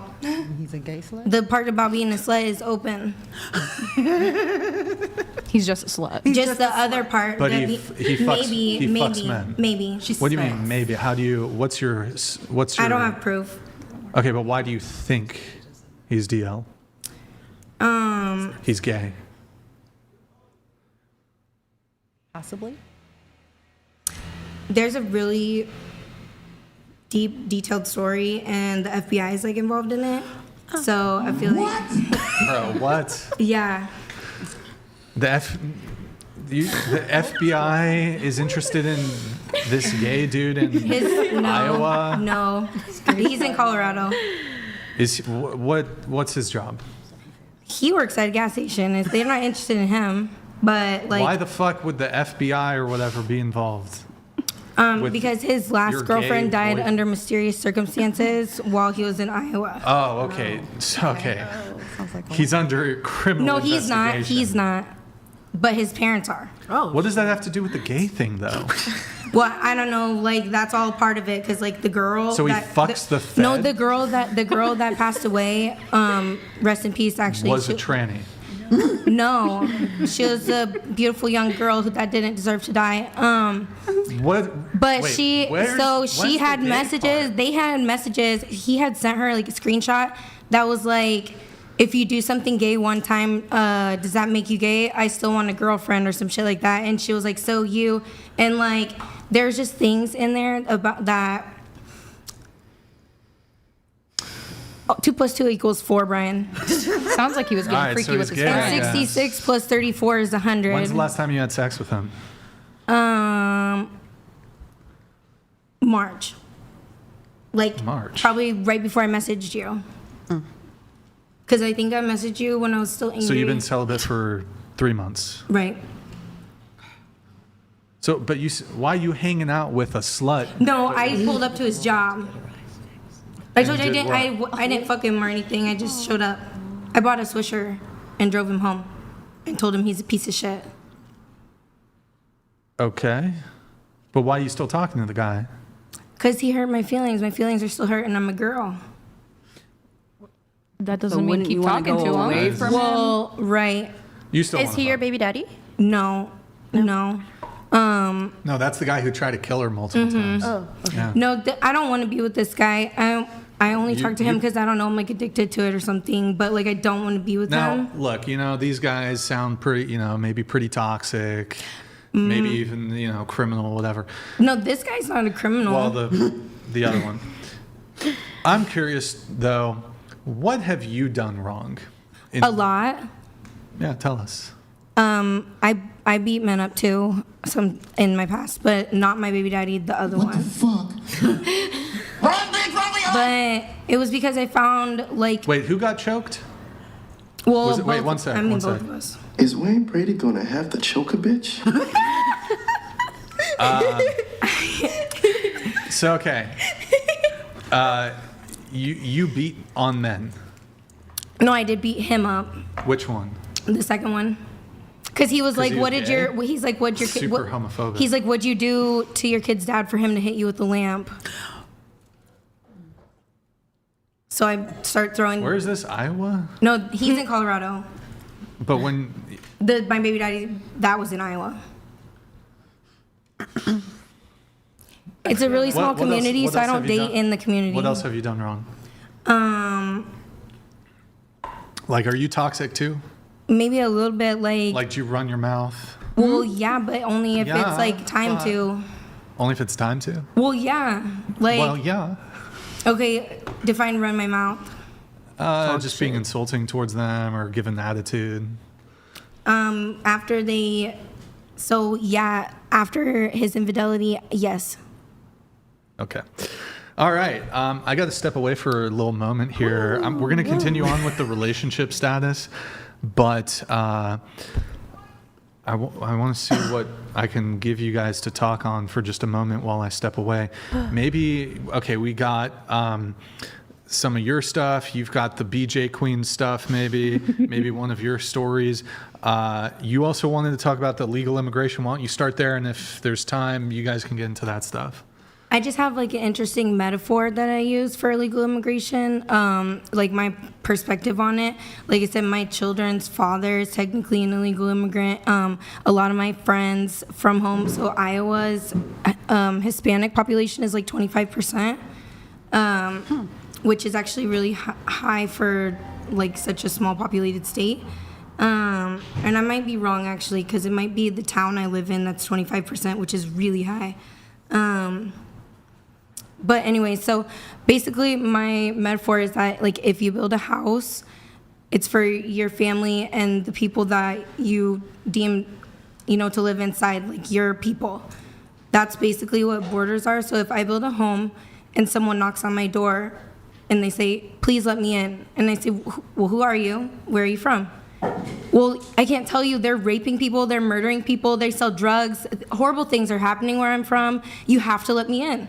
He's a gay slut? The part about being a slut is open. He's just a slut. Just the other part. But that he fucks men. Maybe. What do you mean maybe? How do you? What's your? I don't have proof. Okay, but why do you think he's DL? He's gay. Possibly. There's a really deep, detailed story, and the FBI is involved in it. So I feel Bro, what? Yeah. The FBI is interested in this gay dude in Iowa? No. He's in Colorado. What's his job? He works at a gas station. They're not interested in him, but why the fuck would the FBI or whatever be involved? Because his last girlfriend died under mysterious circumstances while he was in Iowa. Oh, okay. Okay. He's under criminal investigation. He's not. But his parents are. Oh. What does that have to do with the gay thing, though? Well, I don't know. That's all part of it. Because the girl. So he fucks the fed? No, the girl that passed away. Rest in peace. Actually, was a tranny. No, she was a beautiful young girl that didn't deserve to die. What? But wait, she had messages. They had messages. He had sent her a screenshot that was if you do something gay one time, does that make you gay? I still want a girlfriend or some shit like that. And she was like, so you, and there's just things in there about that. 2 + 2 = 4, Brian. Sounds like he was getting freaky with his gay, friends. 66 + 34 is 100. When's the last time you had sex with him? March. March. Probably right before I messaged you. Because I think I messaged you when I was still angry. So you've been celibate for 3 months. Right. So, but why are you hanging out with a slut? No, I pulled up to his job. I told you I didn't fuck him or anything. I just showed up. I bought a Swisher and drove him home and told him he's a piece of shit. Okay. But why are you still talking to the guy? Because he hurt my feelings. My feelings are still hurt, and I'm a girl. That doesn't mean keep talking to him. Well, right. You still Is he your baby daddy? No. No, that's the guy who tried to kill her multiple times. Oh, okay. Yeah. No, I don't want to be with this guy. I only talk to him because I don't know, I'm addicted to it or something, but I don't want to be with him. Now, look, these guys sound pretty, maybe pretty toxic, maybe even, criminal, whatever. No, this guy's not a criminal. Well, the other one. I'm curious, though, what have you done wrong? A lot. Yeah, tell us. I beat men up too, some in my past, but not my baby daddy, the other one. What the fuck? But it was because I found Wait, who got choked? Well, Wait, both- one sec. I mean, one both sec. of us. Is Wayne Brady gonna have to choke a bitch? So okay. You beat on men. No, I did beat him up. Which one? The second one. Because he was 'Cause like, he was what did gay? your, he's like, what'd your kid, Super homophobic. He's like, what'd you do to your kid's dad for him to hit you with the lamp? So I start throwing. Where is this? Iowa? No, he's in Colorado. But when My baby daddy, that was in Iowa. It's a really small What else- community, what so I else don't have you date done- in the community. What else have you done wrong? Like, are you toxic too? Maybe a little bit Like, do you run your mouth? well, yeah, but only if Yeah, it's like time but- to. Only if it's time to? Well, yeah. Like, Well, yeah. okay, define run my mouth. Just being insulting towards them or giving attitude. After his infidelity, yes. Okay. All right. I got to step away for a little moment here. We're going to continue on with the relationship status, but I want to see what I can give you guys to talk on for just a moment while I step away. Maybe, okay, we got some of your stuff. You've got the BJ Queen stuff, maybe one of your stories. You also wanted to talk about the legal immigration. Why don't you start there? And if there's time, you guys can get into that stuff. I just have like an interesting metaphor that I use for illegal immigration, like my perspective on it. Like I said, my children's father is technically an illegal immigrant. A lot of my friends from home, so Iowa's Hispanic population is like 25%, which is actually really high for like such a small populated state. And I might be wrong actually, because it might be the town I live in that's 25%, which is really high. But anyway, so basically my metaphor is that like if you build a house, it's for your family and the people that you deem, to live inside, like your people. That's basically what borders are. So if I build a home and someone knocks on my door and they say, please let me in. And I say, well, who are you? Where are you from? Well, I can't tell you. They're raping people. They're murdering people. They sell drugs. Horrible things are happening where I'm from. You have to let me in.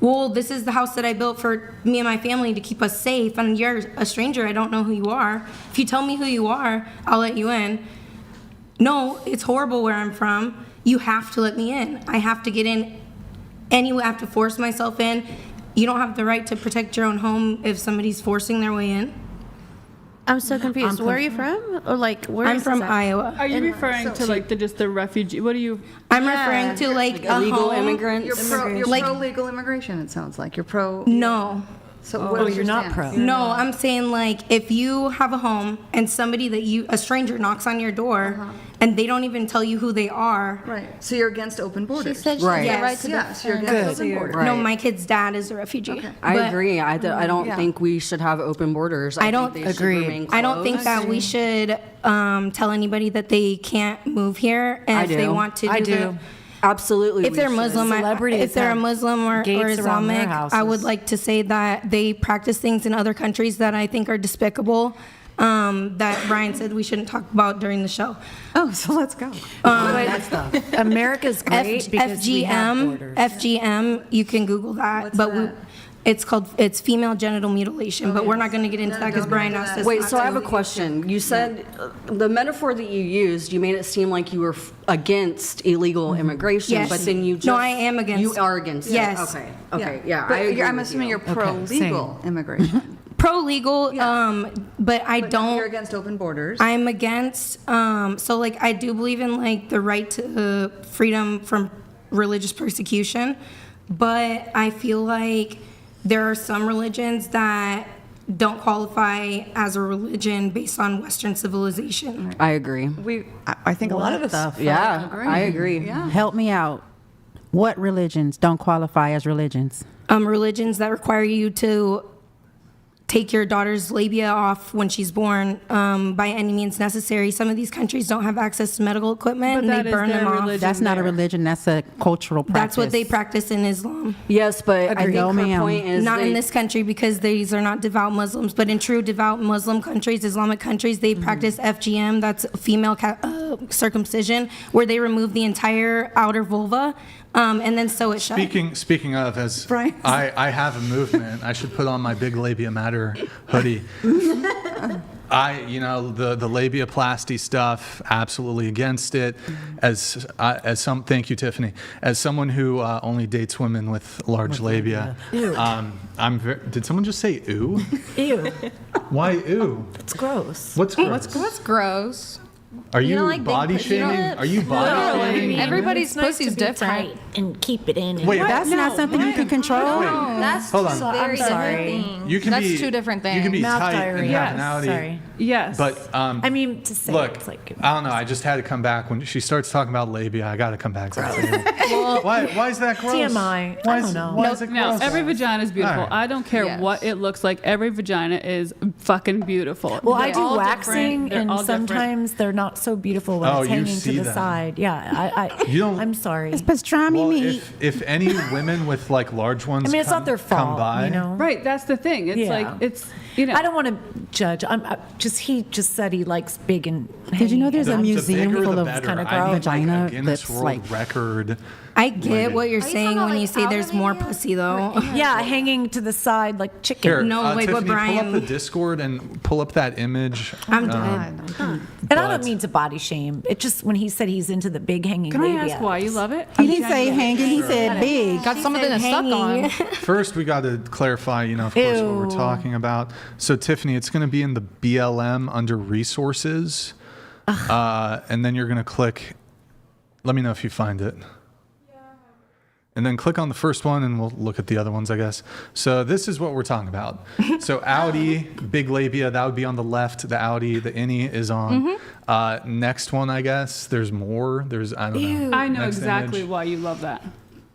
Well, this is the house that I built for me and my family to keep us safe, and you're a stranger. I don't know who you are. If you tell me who you are, I'll let you in. No, it's horrible where I'm from. You have to let me in. I have to get in anyway. I have to force myself in. You don't have the right to protect your own home if somebody's forcing their way in. I'm so confused. Where are you from? Or like, where I'm is from this at? Iowa. Are you referring to like just the refugee? What are you? I'm referring to like a illegal home. immigrants. You're Like- pro-legal immigration, it sounds like. You're pro... No. So what is you're your not stance? pro. No, I'm saying like if you have a home and somebody a stranger knocks on your door and they don't even tell you who they are. Right. So you're against open borders. She said she Right. has the right to Yes, you're defend. against open borders. Right. No, my kid's dad is a refugee. I But agree. I don't Yeah. think we should have open borders. I don't think they should agree. remain I don't think closed. that we should tell anybody that they can't move here, and I if they do. want to. I do do. the- Absolutely. If we they're should. Muslim, Celebrities if they're a have Muslim or gates around their Islamic, I would houses. like to say that they practice things in other countries that I think are despicable. That Brian said we shouldn't talk about during the show. Oh, so let's go. America's great because we have borders. FGM, you can Google that. What's but that? it's female genital mutilation, but we're not going to get into that because Brian asked us. Wait, not so I to. have a question. You said the metaphor that you used, you made it seem like you were against illegal immigration, Yes. but then you just... No, I am against You are against Yes. it. Okay, yeah. But I agree I'm with assuming you. you're pro-legal immigration. Pro-legal, but I But don't. You're against open borders. I'm against, so like I do believe in like the right to freedom from religious persecution, but I feel like there are some religions that don't qualify as a religion based on Western civilization. I agree. I think a lot of us. Yeah, I agree. Yeah. Help me out. What religions don't qualify as religions? Religions that require you to take your daughter's labia off when she's born by any means necessary. Some of these countries don't have access to medical equipment, and they burn them off. That's not a religion. That's a cultural practice. That's what they practice in Islam. Yes, but I think No, her ma'am. point is Not in this country because these are not devout Muslims, but in true devout Muslim countries, Islamic countries, they practice FGM, that's female circumcision, where they remove the entire outer vulva and then sew it shut. Speaking of, as Brian. I have a movement, I should put on my big labia matter hoodie. The labiaplasty stuff, absolutely against it. Thank you, Tiffany. As someone who only dates women with large labia, Ew. did someone just say ooh? Ew. Why ooh? It's gross. What's gross? What's gross? Are you don't like big body pussy, you shaming? don't- Are you body shaming? Everybody's pussy's different. And keep it in. Wait, That's not something you can control. That's Hold two on. very I'm different sorry. things. You can That's be, two different things. You can be Mouth tight diarrhea. and have an outie. Sorry. Yes. But I mean, to say look, it's like I don't know. I just had to come back when she starts talking about labia. I got to come back to that. Why is that gross? TMI. Why I is- don't know. Why is it No, gross? every vagina is beautiful. All right. I don't care Yes. what it looks like. Every vagina is fucking beautiful. Well, I They're do all waxing, different. They're and all different. sometimes they're not so beautiful when Oh, it's you hanging see to the that. side. Yeah, You don't- I'm sorry. It's pastrami Well, meat. if any women with like large ones I mean, it's come, not their come fault, by, you know. Right, that's the thing. It's Yeah. like it's you know. I don't want to judge. He just said he likes big and. Did you know there's a the museum bigger, full the of better. kinda I need, vagina like a Guinness that's World like record. I get what you're Are you saying talking about, when you like, say there's more outer pussy, though. Yeah, hanging to the side like chicken. Here, No, wait, Tiffany, but pull up Brian- the Discord and pull up that image. I'm done. And I don't mean to body shame. It just when he said he's into the big hanging Can I labia. ask why you love it? He didn't say hanging. He said big. Got something to suck on. First, we got to clarify, of course, what we're Ew. talking about. So, Tiffany, it's going to be in the BLM under resources. And then you're going to click, let me know if you find it. And then click on the first one and we'll look at the other ones, I guess. So this is what we're talking about. So outie, big labia, that would be on the left. The outie, the innie is on. Next one, I guess. There's more. I don't know. I know Next exactly image. why you love that.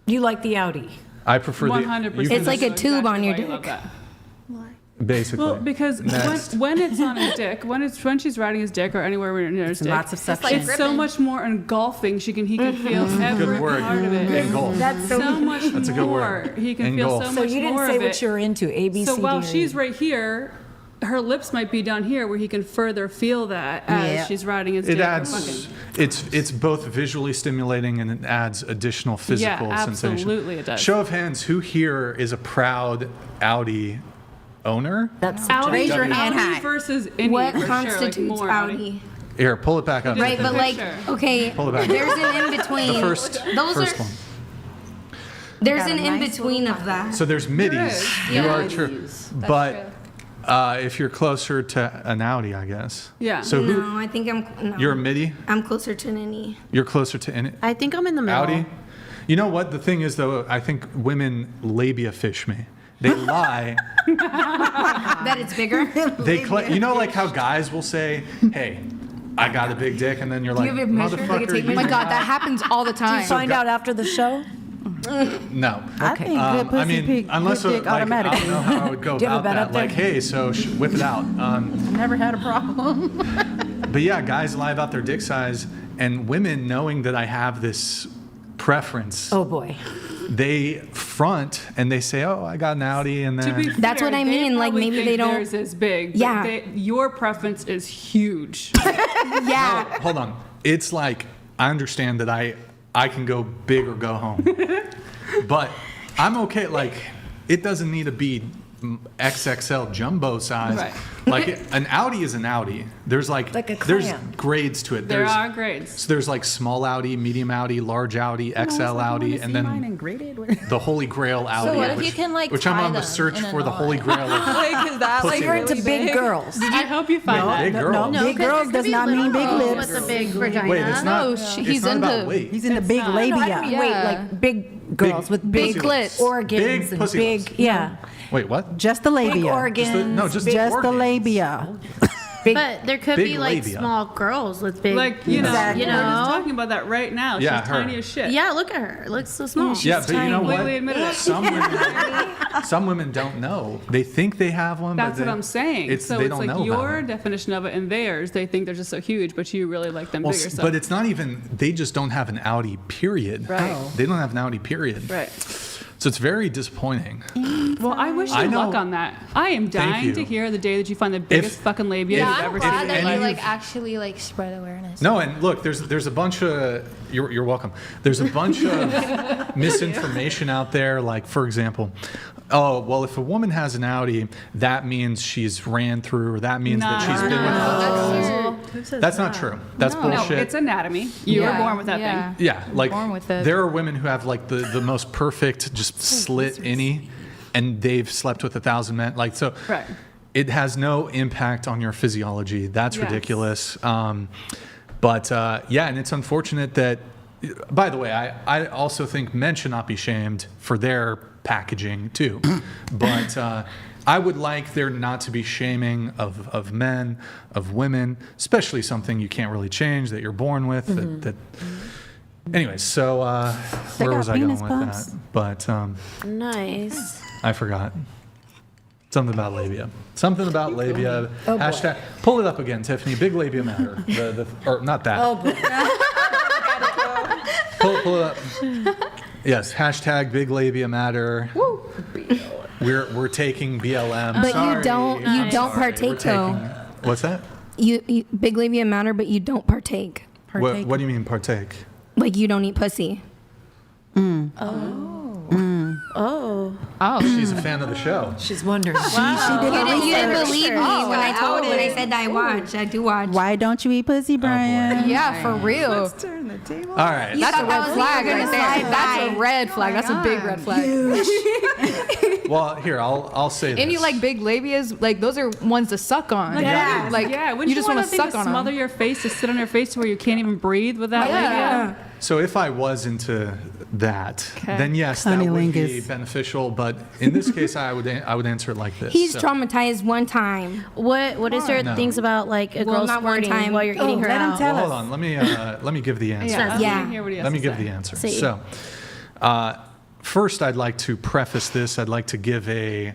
You like the Audi. I prefer 100%. you can It's like a just- tube on your why you love dick. that. basically. Well, because Next. when it's on his dick, when she's riding his dick or anywhere near his dick, lots of suction. it's so much more engulfing. He can feel every Good word. part of it. Engulf. That's so much That's a good more. word. He can Engulf. feel so So much you didn't more say of what it. you're into. A, B, So C, while D, or she's E. right here, her lips might be down here, where he can further feel that as Yeah. she's riding his It dick. or adds. fucking. It's both visually stimulating and it adds additional physical sensation. absolutely it does. Show of hands, who here is a proud Audi owner? That's Audi, Raise your hand Audi high. versus Indy What for constitutes sure, like more Audi? Here, pull it back up. Right, the but like, picture. okay, Pull it back. there's an in between. The first Those one. There's an in between of that. So there's middies. is. You Yeah. are true. But if you're closer to an Audi, I guess. Yeah. So who? No, I think no. You're a midi. I'm closer to Nini. You're closer to an I think I'm in the middle. Audi. You know what? The thing is, though, I think women labia fish me. They lie. That it's bigger. You know, like how guys will say, "Hey, I got a big dick," and then you're like, you have a measure? Like a "Motherfucker, tape you Oh my did God, not." that happens all the time. Find out after the show. No. I think good pussy I mean, pig, unless good dick like, I automatically. don't know how I would go Do you have about a bet that. up there? Like, hey, so whip it out. Never had a problem. But yeah, guys lie about their dick size, and women, knowing that I have this preference, Oh boy. they front and they say, "Oh, I got an Audi," and To then be That's fair, what I they mean, like, probably maybe think they don't- Theirs is big. But Yeah. your preference is huge. Yeah. hold on. It's like I understand that I can go big or go home, but I'm okay. Like it doesn't need to be XXL jumbo size. Right. Like an Audi is an Audi. There's Like a there's clam. grades to it. There There's are grades. So there's like small Audi, medium Audi, large Audi, XL Audi, and then the Holy Grail Audi. what if which, you can, like, which I'm tie on the them search in a for the knot? Holy Grail. Of So you're into big girls. I hope you find that. big girls. Big girls does not mean big lips. With the big vagina. Wait, it's not. No, it's he's not about into- weight. He's in the big No, I labia. mean, wait, Yeah. like big girls with big pussy lips. organs Big and pussy big, lips. yeah. Wait, what? Just the labia. Big organs. Just Just the organs. labia. But there could big be like labia. small girls with big, Like, you know, you we're just know. talking about that right now. Yeah, She's her. tiny as shit. Yeah, look at her. It looks so small. Yeah, but you know what? Completely admitted it. Some women don't know. They think they have one, That's but what I'm saying. It's, So they it's don't like know your about it. definition of it and theirs. They think they're just so huge, but you really like them Well, bigger. So. but it's not even. They just don't have an outie. Period. Right. They don't have an outie. Period. Right. So it's very disappointing. Well, I wish I you know. luck on that. I am dying you. to hear the day that you find the biggest fucking labia if- you've I'm ever glad seen. that any you of- like actually like spread awareness. No, and look, there's a bunch of you're welcome. There's a bunch of misinformation out there. Like, for example, oh well, if a woman has an outie, that means she's ran through, or that means that she's been with husbands. That's not true. That's No, bullshit. it's anatomy. You were born with that thing. Yeah, like born with it. there are women who have like the most perfect just slit innie, and they've slept with 1,000 men. Like so, Right. it has no impact on your physiology. That's Yes. ridiculous. But yeah, and it's unfortunate that. By the way, I also think men should not be shamed for their packaging too. But I would like there not to be shaming of men, of women, especially something you can't really change that you're born with. That anyways, so where got was I going penis with pumps. that? But Nice. I forgot. Something about labia. Something about labia. Oh, boy. Hashtag. Pull it up again, Tiffany. Big labia matter. Or not that. Oh, boy. Pull it up. Yes. Hashtag big labia matter. We're taking BLM. But Sorry. you don't I'm sorry. partake We're though. What's that? You big labia matter, but you don't partake. What do you mean partake? Like you don't eat pussy. Oh. Oh, She's a fan of the show. She's wondering. You didn't believe me when I said that I watch. I do watch. Why don't you eat pussy, Brian? yeah, for real. Turn the table. All right. That's a thought that red was flag you were right gonna there. slide That's by. a red flag. That's a big red flag. Well, here I'll say this. And you like big labias? Like those are ones to suck on. Yeah. Like Yeah. Wouldn't you just want to think suck on smother them. your face, to sit on your face to where you can't even breathe with that labia? So if I was into that, Okay. then yes, that would be Cunnilingus. beneficial. But in this case, I would answer it like this. He's So- traumatized one time. What is there No. things about like a Well, girl not one squirting time. while you're eating her let him out? tell Well, hold us. on. Let me give the answer. Yeah. Yeah. Let me hear what he has Let me to give say. the answer. See. So, first, I'd like to preface this. I'd like to give a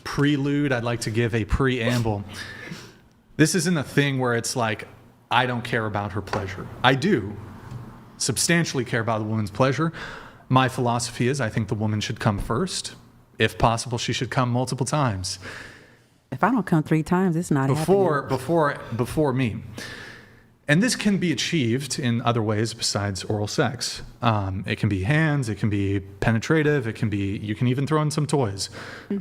prelude. I'd like to give a preamble. This isn't a thing where it's like, I don't care about her pleasure. I do substantially care about the woman's pleasure. My philosophy is I think the woman should come first. If possible, she should come multiple times. If I don't come 3 times, it's not happening. Before me. And this can be achieved in other ways besides oral sex. It can be hands, it can be penetrative, you can even throw in some toys.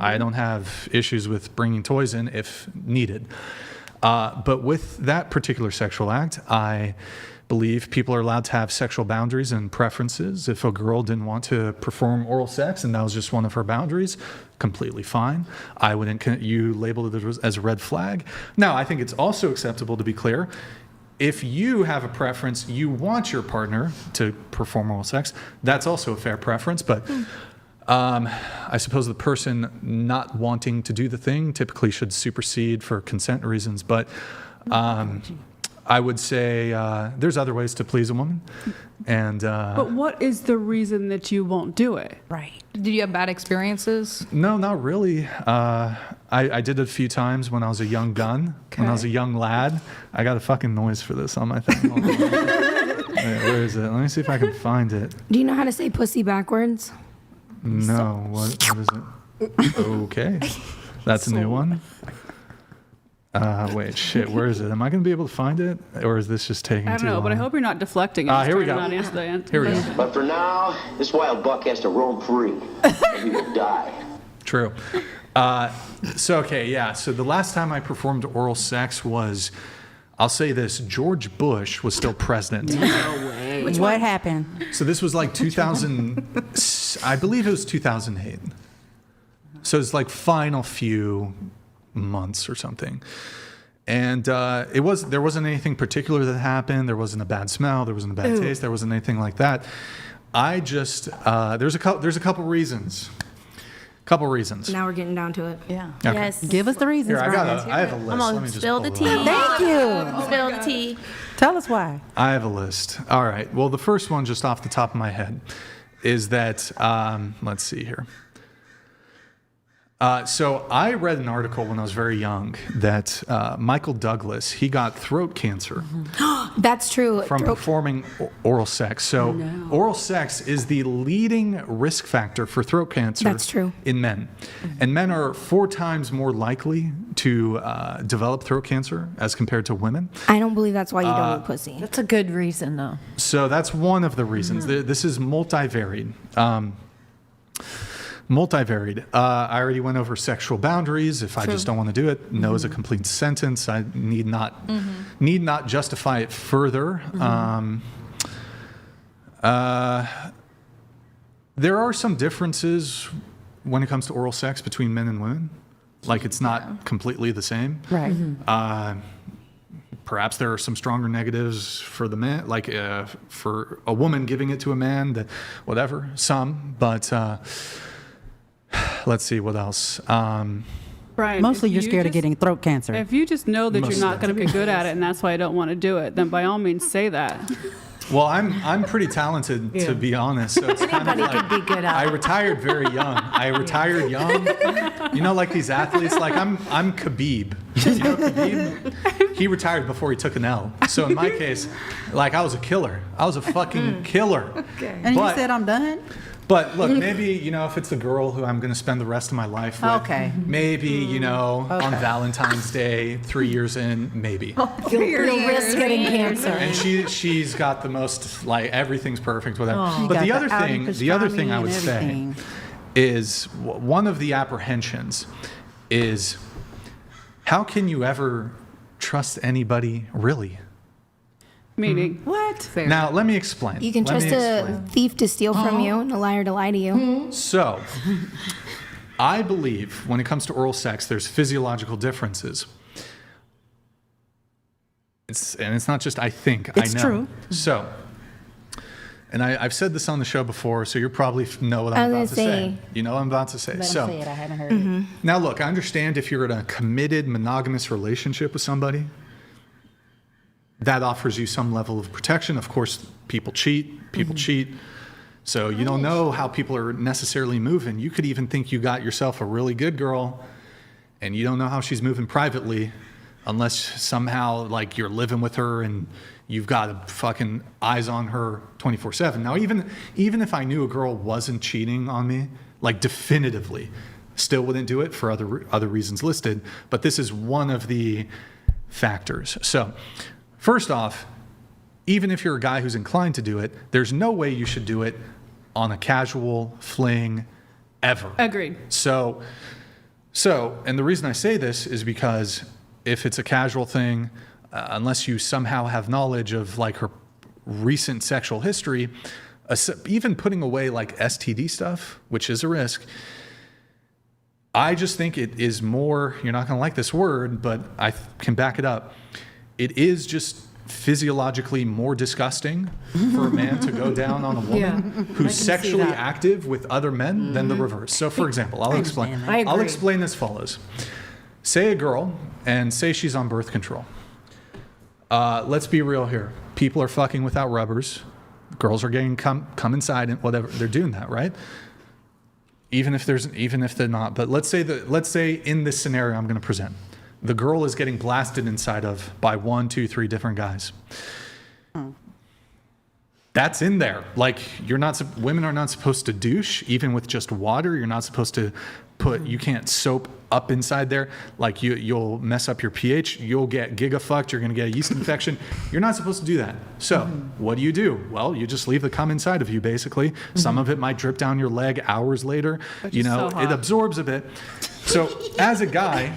I don't have issues with bringing toys in if needed. But with that particular sexual act, I believe people are allowed to have sexual boundaries and preferences. If a girl didn't want to perform oral sex and that was just one of her boundaries, completely fine. I wouldn't, you labeled it as a red flag. Now, I think it's also acceptable, to be clear, if you have a preference, you want your partner to perform oral sex, that's also a fair preference. But I suppose the person not wanting to do the thing typically should supersede for consent reasons. But I would say there's other ways to please a woman. And But what is the reason that you won't do it? Right. Did you have bad experiences? no, not really. I did it a few times when I was a young gun, when I was a young lad. I got a fucking noise for this on my thing. Hold on. Wait, where is it? Let me see if I can find it. Do you know how to say pussy backwards? No, what is it? Okay, that's a new one. Wait, shit, where is it? Am I going to be able to find it? Or is this just taking I don't too know, long? but I hope you're not deflecting. Here we go. Not answer the answer. Here we go. But for now, this wild buck has to roam free. Or he will die. True. So the last time I performed oral sex was, I'll say this, George Bush was still president. What happened? So this was like 2000, I believe it was 2008. So it's like final few months or something. And there wasn't anything particular that happened. There wasn't a bad smell. There wasn't a bad taste. There wasn't anything like that. I just, there's a couple reasons. Couple reasons. Now we're getting down to it. Yeah. Okay. Yes. Give us the reasons. Here, I Brian. have a list. I'm Let me gonna just spill the pull tea. it up. Thank you. Spill the tea. Tell us why. I have a list. All right. Well, the first one, just off the top of my head, is that, let's see here. So I read an article when I was very young that Michael Douglas, he got throat cancer That's true. from performing oral sex. So oral sex is the leading risk factor for throat cancer. That's true. In men. And men are 4 times more likely to develop throat cancer as compared to women. I don't believe that's why you don't eat pussy. That's a good reason, though. So that's one of the reasons. This is multivaried. Multivaried. I already went over sexual boundaries. If I just don't want to do it, no is a complete sentence. I need not justify it further. There are some differences when it comes to oral sex between men and women. Like, it's not completely the same. Right. Perhaps there are some stronger negatives for the man, like for a woman giving it to a man, that whatever, some, but let's see what else. Brian, Mostly if you're you scared of just- getting throat cancer. If you just know that Most you're not going to be good at it and that's why I don't want to do it, then by all means say that. Well, I'm pretty talented, to be honest. So it's kind of Anybody like, can be good at I it. retired very young. You know, like these athletes. Like I'm Khabib. You know Khabib? He retired before he took an L. So in my case, like, I was a killer. I was a fucking killer. And you said I'm done? But look, maybe, you know, if it's a girl who I'm going to spend the rest of my life with, Okay. maybe, you know, on Valentine's Day, 3 years in, maybe. You'll risk getting cancer. And she's got the most, like, everything's perfect, whatever. Oh. But Got the other Audi thing I pastrami would and say everything. is one of the apprehensions is, how can you ever trust anybody really? Meaning, What? Now, let me explain. You can Let trust me a explain. thief to steal from you and a liar to lie to you. So, I believe when it comes to oral sex, there's physiological differences. It's not just I think, It's I know. true. So, and I've said this on the show before, so you probably know what I I'm was about to gonna say. say. You know what I'm about to say. Let So, him say it. I haven't heard it. now look, I understand if you're in a committed monogamous relationship with somebody, that offers you some level of protection. Of course, people cheat. So you don't know how people are necessarily moving. You could even think you got yourself a really good girl, and you don't know how she's moving privately, unless somehow, like, you're living with her and you've got fucking eyes on her 24/7. Now, even if I knew a girl wasn't cheating on me, like, definitively, still wouldn't do it for other reasons listed. But this is one of the factors. So, first off, even if you're a guy who's inclined to do it, there's no way you should do it on a casual fling ever. agreed. So, and the reason I say this is because if it's a casual thing, unless you somehow have knowledge of, like, her recent sexual history, even putting away, like, STD stuff, which is a risk, I just think it is more, you're not going to like this word, but I can back it up. It is just physiologically more disgusting for a man to go down on a woman who's sexually active with other men than the reverse. So, for example, I'll explain. I agree. I'll explain as follows. Say a girl, and say she's on birth control. Let's be real here. People are fucking without rubbers. Girls are getting come inside and whatever. They're doing that, right? Even if they're not. But let's say in this scenario I'm going to present, the girl is getting blasted inside of by 1, 2, 3 different guys. That's in there. Like, women are not supposed to douche, even with just water. You're not supposed to you can't soap up inside there. Like, you'll mess up your pH. You'll get giga-fucked. You're going to get a yeast infection. You're not supposed to do that. So what do? Well, you just leave the cum inside of you, basically. Some of it might drip down your leg hours later. You know, so it hot. absorbs a bit. So as a guy,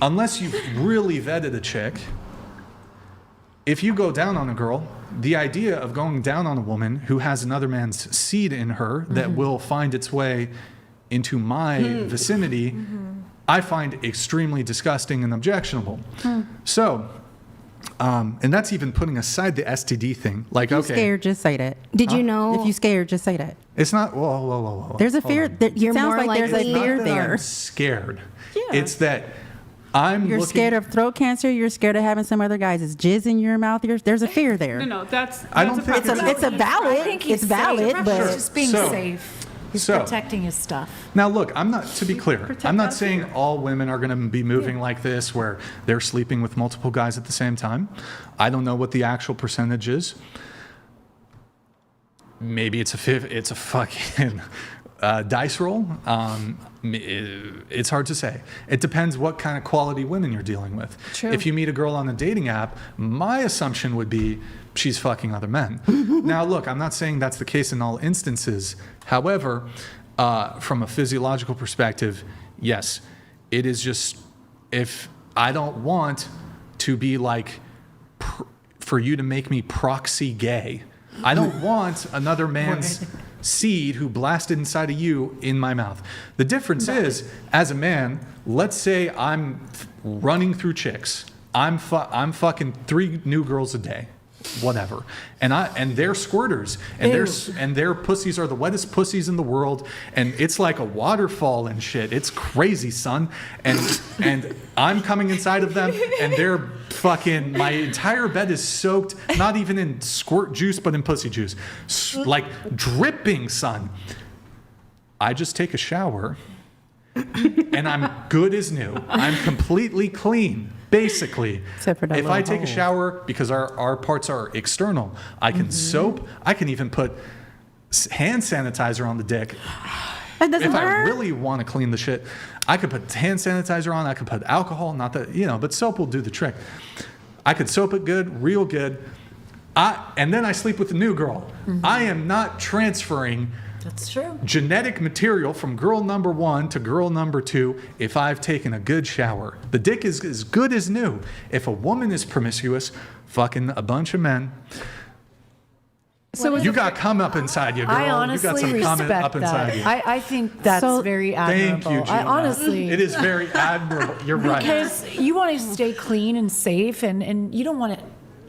unless you've really vetted a chick, if you go down on a girl, the idea of going down on a woman who has another man's seed in her that will find its way into my vicinity, I find extremely disgusting and objectionable. So And that's even putting aside the STD thing. Like, If you're okay, scared, just say that. Did you know? If you're scared, just say that. it's not. Whoa. There's a Hold fear. on. That You're sounds more like there's a likely- fear Not that there. I'm scared. It's that I'm You're looking, scared of throat cancer. You're scared of having some other guy's jizz in your mouth. There's a fear there. No, that's I don't a think problem. It's a valid. I think he's It's valid, safe. but He's just being So- safe. He's so- protecting his stuff. Now, look, I'm not, to be clear, I'm not us saying all women are going to be moving like this where they're sleeping with multiple guys at the same time. I don't know what the actual percentage is. Maybe it's a fucking dice roll. It's hard to say. It depends what kind of quality women you're dealing with. True. If you meet a girl on a dating app, my assumption would be she's fucking other men. Now, look, I'm not saying that's the case in all instances. However, from a physiological perspective, yes, it is just, if I don't want to be like, for you to make me proxy gay. I don't want another man's seed who blasted inside of you in my mouth. The difference is, as a man, let's say I'm running through chicks. I'm fucking 3 new girls a day, whatever, and they're squirters, and their pussies are the wettest pussies in the world, and it's like a waterfall and shit. It's crazy, son. And I'm coming inside of them, and they're fucking, my entire bed is soaked, not even in squirt juice, but in pussy juice, like dripping, son. I just take a shower, and I'm good as new. I'm completely clean. Basically, Except for that if I little take a hole. shower, because our parts are external, I can soap, I can even put hand sanitizer on the dick. That doesn't If I work. really want to clean the shit, I could put hand sanitizer on, I could put alcohol, not that, but soap will do the trick. I could soap it good, real good. And then I sleep with a new girl. I am not transferring That's true. genetic material from girl number 1 to girl number 2 if I've taken a good shower. The dick is as good as new. If a woman is promiscuous, fucking a bunch of men, So you got cum up inside you, girl. I honestly you got some cum respect up inside you. that. I think that's So- very Thank admirable. you, Gina. I honestly, It is very admirable. You're right. because you want to stay clean and safe, and you don't want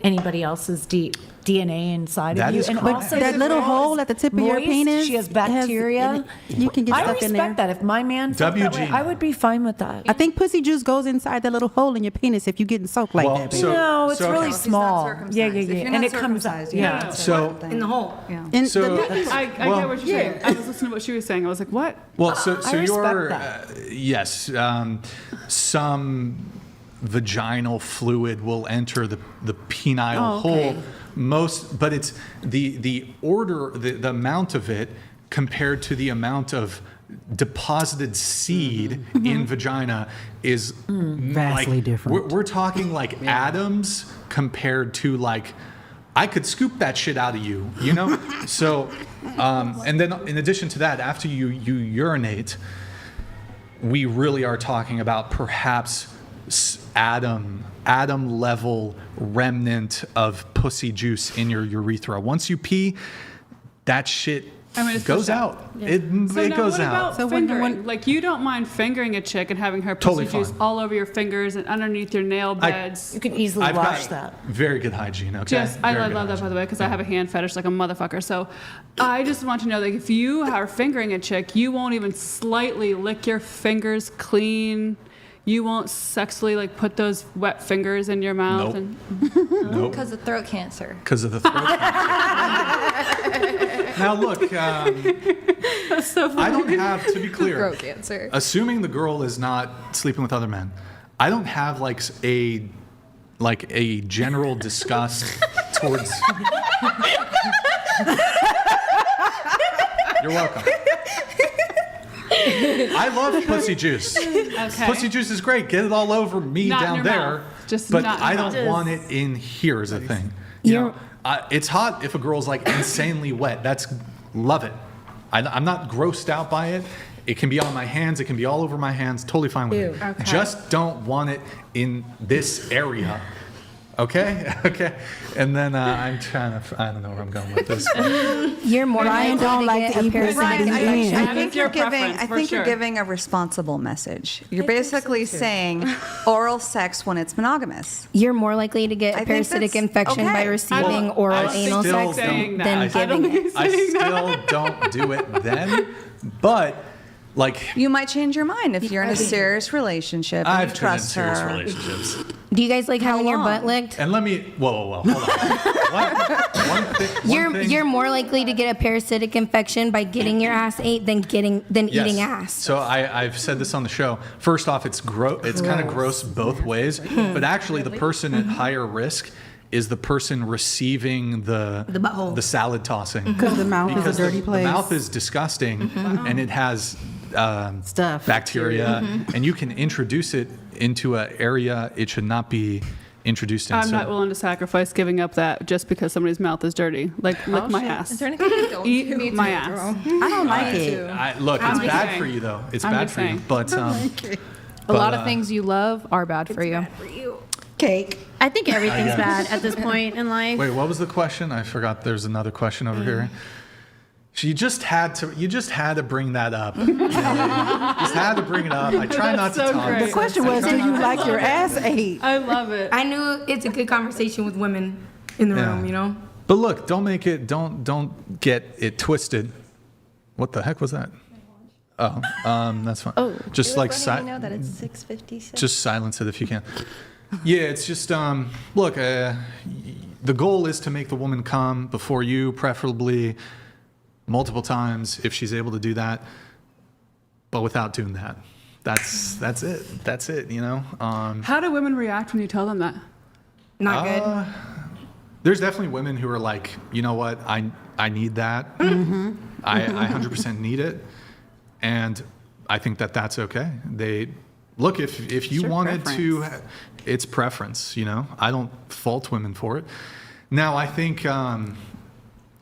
anybody else's DNA inside That of you. is And correct. also, That the little girl hole is at the tip of your moist, penis. She has has- bacteria. you can get I stuff in there. respect that. If my man felt that way, WG. I would be fine with that. I think pussy juice goes inside that little hole in your penis if you're getting soaked like Well, that. Baby. so- no, it's okay. really If he's small. Yeah, If you're and not it comes out. circumcised, Yeah. So, in the hole. And So- I get what you're saying. I was listening to what she was saying. I was like, what? well, so I respect you're, that. yes, some vaginal fluid will enter the penile hole. But it's the order, the amount of it compared to the amount of deposited seed in vagina is Vastly different. We're talking like atoms compared to like, I could scoop that shit out of you, So, and then in addition to that, after you urinate, we really are talking about perhaps atom level remnant of pussy juice in your urethra. Once you pee, that shit It's goes pushed out. Yeah. It Now, goes what out. about So when- fingering? Like, you don't mind fingering a chick and having her pussy Totally juice fine. all over your fingers and underneath your nail beds. You can easily I've wash got that. very good hygiene. Okay, Just, I Very good love that, by hygiene. the way, because I have a hand fetish like a motherfucker. So I just want to know, like, if you are fingering a chick, you won't even slightly lick your fingers clean. You won't sexually, like, put those wet fingers in your mouth. Nope. And Nope. Because of throat cancer. Because of the throat cancer. Now look, that's so funny. I don't have, to be clear, Throat cancer. assuming the girl is not sleeping with other men, I don't have like a general disgust towards. You're welcome. I love pussy juice. Okay. Pussy juice is great. Get it all over me Not in down your there. mouth. Just but not in I your don't mouth. want it in here is a thing. It's hot if a girl's like insanely wet. Love it. I'm not grossed out by it. It can be on my hands. It can be all over my hands. Totally fine with it. Okay. Just don't want it in this area. Okay. And then I'm trying to, I don't know where I'm going with this. You're more Ryan likely don't to like get to a eat parasitic personally. infection. I That think is you're your giving. preference, I for think you're sure. giving a responsible message. You're basically saying oral sex when it's monogamous. You're more likely to get I a think parasitic that's infection by okay. receiving Well, oral I anal still sex don't- than I giving it. I still don't do it then, but like You might change your mind if you're in a serious relationship and I've you been in trust serious her. relationships. Do you guys like having your long? butt licked? And let me, whoa, hold on. One thing. You're more likely to get a parasitic infection by getting your ass ate than Yes. eating ass. So I've said this on the show. First off, it's it's kind of gross both ways, but actually the person at higher risk is the person receiving the butthole. the salad tossing. Because the mouth is a dirty the place. mouth is disgusting and it has Stuff. bacteria, and you can introduce it into an area it should not be introduced in. I'm So- not willing to sacrifice giving up that just because somebody's mouth is dirty. Like, lick my ass. Is there anything you don't Eat do? my ass. I don't like it. Look, I'm it's just bad saying. for you though. It's I'm bad just for you, saying. but A lot of things you love are bad for you. Cake. I think everything's guess. bad at this point in life. Wait, what was the question? I forgot. There's another question over here. You just had to bring that up. You know, just had to bring it up. I try not to so talk. great. The question was, do you like your ass ate? I love it. I knew it's a good conversation with women in the Yeah. room, you know? But look, don't get it twisted. What the heck was that? Oh, that's fine. Oh, just like letting me know that it's 6:56. just silence it if you can. Yeah, it's just look. The goal is to make the woman come before you, preferably multiple times if she's able to do that, but without doing that. That's it. That's it. You know. How do women react when you tell them that? Not good. There's definitely women who are like, you know what, I need that. I 100% need it, and I think that that's okay. They look if you wanted to, it's preference. You know, I don't fault women for it. Now I think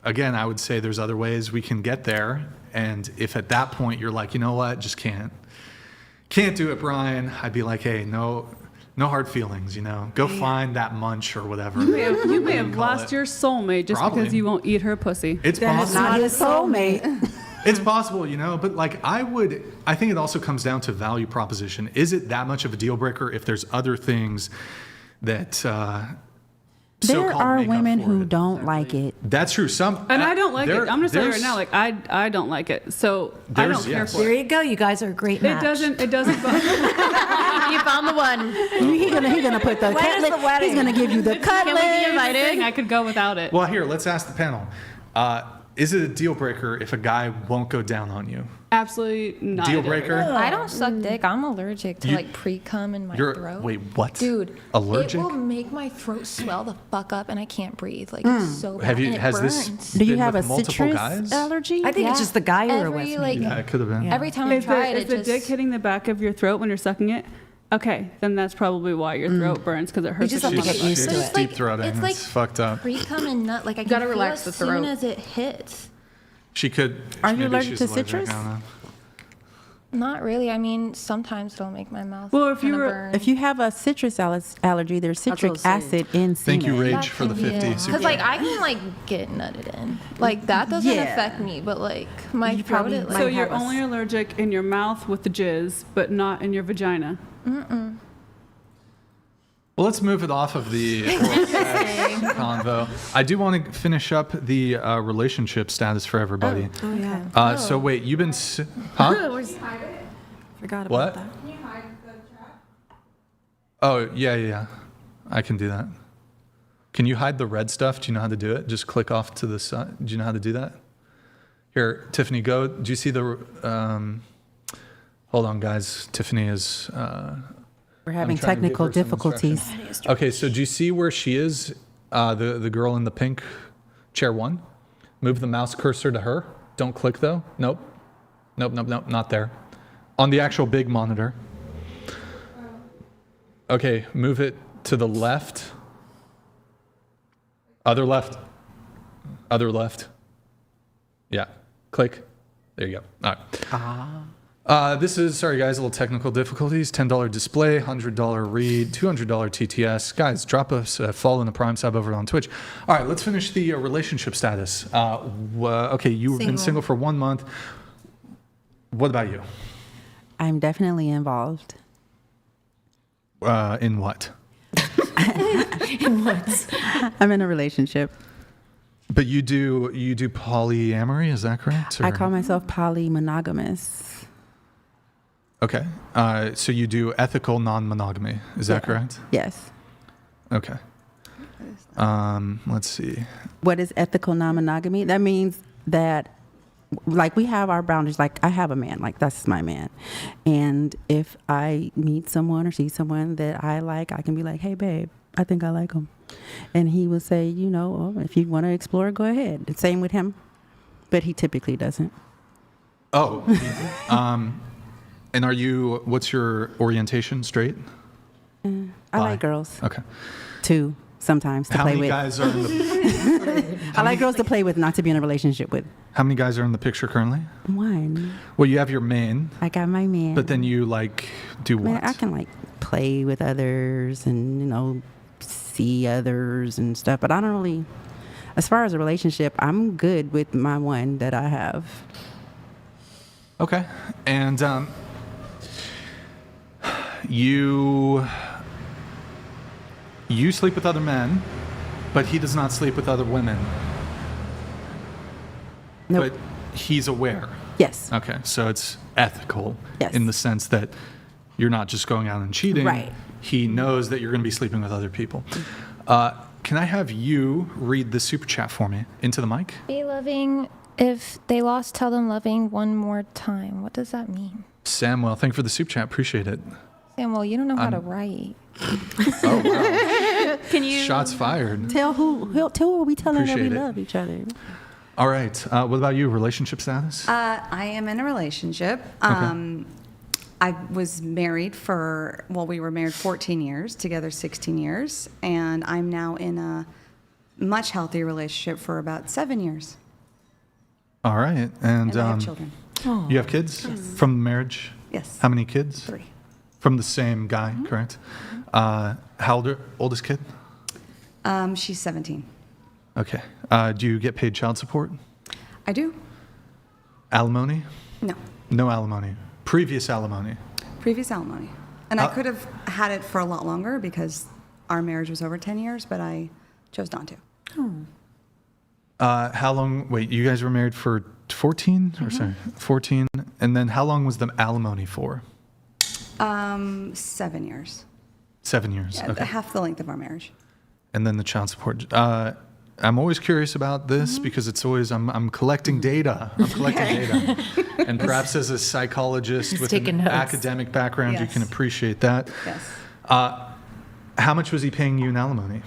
again, I would say there's other ways we can get there, and if at that point you're like, you know what, just can't do it, Brian, I'd be like, hey, no hard feelings, you know. Go find that munch or whatever. You may have lost your soulmate just Probably. because you won't eat her pussy. It's That's possible. not his soulmate. It's possible, you know, but like I think it also comes down to value proposition. Is it that much of a deal breaker if there's other things that There so-called are make up women for who it? don't like it. That's true. And I don't like it. I'm just telling you right there's- now, like I don't like it. So I don't care for There it. you go. You guys are a great It match. doesn't. You found the one. He gonna put the When is cutlet. the wedding? He's gonna give you the Can we be cutlet. invited? I could go without it. Well, here, let's ask the panel. Is it a deal breaker if a guy won't go down on you? Absolutely not. Deal breaker? I don't suck dick. I'm allergic to You- like pre-cum in my You're throat. wait, what? Dude, Allergic? it will make my throat swell the fuck up and I can't breathe. Like it's so bad. Have you? and it Has burns. this Do you been have a with multiple citrus guys? allergy? I think it's just the guy you were with. Every like Yeah, it could have been. every time I Is try it, the, it is the just dick hitting the back of your throat when you're sucking it? Okay, then that's probably why your throat burns because it hurts. just like have to a get motherfucker. used to But it. it's like- Deep throating. it's It's like fucked up. pre-cum and nut. Like I gotta can feel relax as the soon throat. as it hits. She could. Are you maybe allergic she's to allergic, citrus? I don't know. Not really. I mean, sometimes it'll make my mouth. Well, if you kinda were- burn. If you have a citrus allergy, there's citric what I was acid in semen. Thank you, Rage, That for the can be 50. it. Super Cause like I can like get nutted in, like that doesn't Yeah. affect me, but like my You throat, probably it might So like you're have a only allergic in your mouth with the jizz, but not in your vagina. Well, let's move it off of the oral sex convo. I do want to finish up the relationship status for everybody. Oh, yeah. So wait, you've been, huh? Forgot about What? that. Oh, yeah. I can do that. Can you hide the red stuff? Do you know how to do it? Just click off to the side. Do you know how to do that? Here, Tiffany, go. Do you see the, hold on, guys. Tiffany is, We're having I'm trying to give technical her some difficulties. instruction. Okay, so do you see where she is? The girl in the pink, chair 1. Move the mouse cursor to her. Don't click though. Nope, not there. On the actual big monitor. Okay, move it to the left. Other left. Yeah, click. There you go. All right. This is, sorry guys, a little technical difficulties. $10 display, $100 read, $200 TTS. Guys, drop us a follow in the Prime sub over on Twitch. All right, let's finish the relationship status. Okay, you've been single for 1 month. What about you? I'm definitely involved. In what? In what? I'm in a relationship. But you do polyamory, is that correct? Or? I call myself polymonogamous. Okay. So you do ethical non-monogamy. Is that correct? Yes. Okay. Let's see. What is ethical non-monogamy? That means that, like, we have our boundaries. Like, I have a man. Like, that's my man. And if I meet someone or see someone that I like, I can be like, hey, babe, I think I like him. And he will say, you know, if you want to explore, go ahead. The same with him. But he typically doesn't. Oh. And what's your orientation, straight? I like girls. Okay. Two, sometimes, to How play many with. guys are in the... I like girls to play with, not to be in a relationship with. How many guys are in the picture currently? One. Well, you have your main. I got my man. But then you, do what? Man, I can, play with others and, see others and stuff. But I don't really... As far as a relationship, I'm good with my one that I have. Okay. And you sleep with other men, but he does not sleep with other women. Nope. But he's aware. Yes. Okay. So it's ethical Yes. in the sense that you're not just going out and cheating. Right. He knows that you're going to be sleeping with other people. Can I have you read the super chat for me into the mic? Be loving. If they lost, tell them loving one more time. What does that mean? Samuel, thank you for the super chat. Appreciate it. Samuel, you don't know how to write. Oh, wow. Can you? Shots fired. Tell who we telling that we Appreciate it. love each other. All right. What about you? Relationship status? I am in a relationship. Okay. I was married we were married 14 years, together 16 years, and I'm now in a much healthier relationship for about 7 years. All right. And I have children. You have kids from the marriage? Yes. How many kids? 3. From the same guy, correct? How oldest kid? She's 17. Okay. Do you get paid child support? I do. Alimony? No. No alimony. Previous alimony? Previous alimony. And I could have had it for a lot longer because our marriage was over 10 years, but I chose not to. How long? Wait, you guys were married for 14? Or sorry, 14. And then how long was the alimony for? 7 years. 7 years. Yeah, Okay. half the length of our marriage. And then the child support. I'm always curious about this because it's always I'm collecting data. I'm collecting data, and perhaps as a psychologist with an academic background, you can appreciate that. Yes. How much was he paying you in alimony?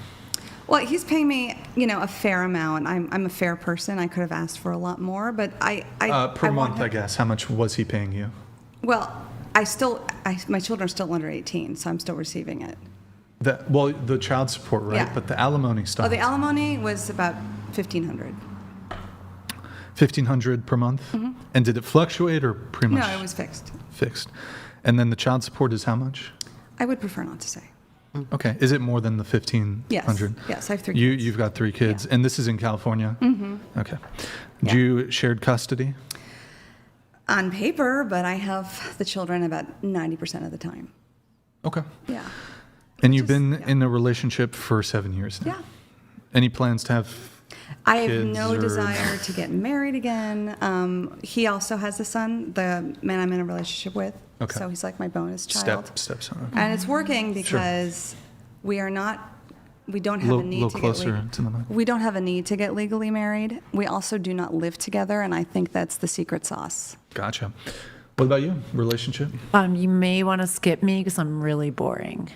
Well, he's paying me, a fair amount. I'm a fair person. I could have asked for a lot more, but Per month, I guess. How much was he paying you? Well, my children are still under 18, so I'm still receiving it. The child support, right? Yeah. But the alimony stuff. Oh, the alimony was about $1,500. $1,500 per month? And did it fluctuate or pretty much? No, it was fixed. Fixed. And then the child support is how much? I would prefer not to say. Okay. Is it more than the $1,500? Yes, I have 3 kids. You've got 3 kids, and this is in California? Okay. Yeah. Do you shared custody? On paper, but I have the children about 90% of the time. Okay. Yeah. And you've been in a relationship for 7 years now? Yeah. Any plans to have I have kids no or- desire to get married again. He also has a son, the man I'm in a relationship with. Okay. So he's like my bonus child. Stepson. Okay. And it's working because we don't have a need to get closer to the mic. We don't have a need to get legally married. We also do not live together, and I think that's the secret sauce. Gotcha. What about you? Relationship? You may want to skip me because I'm really boring.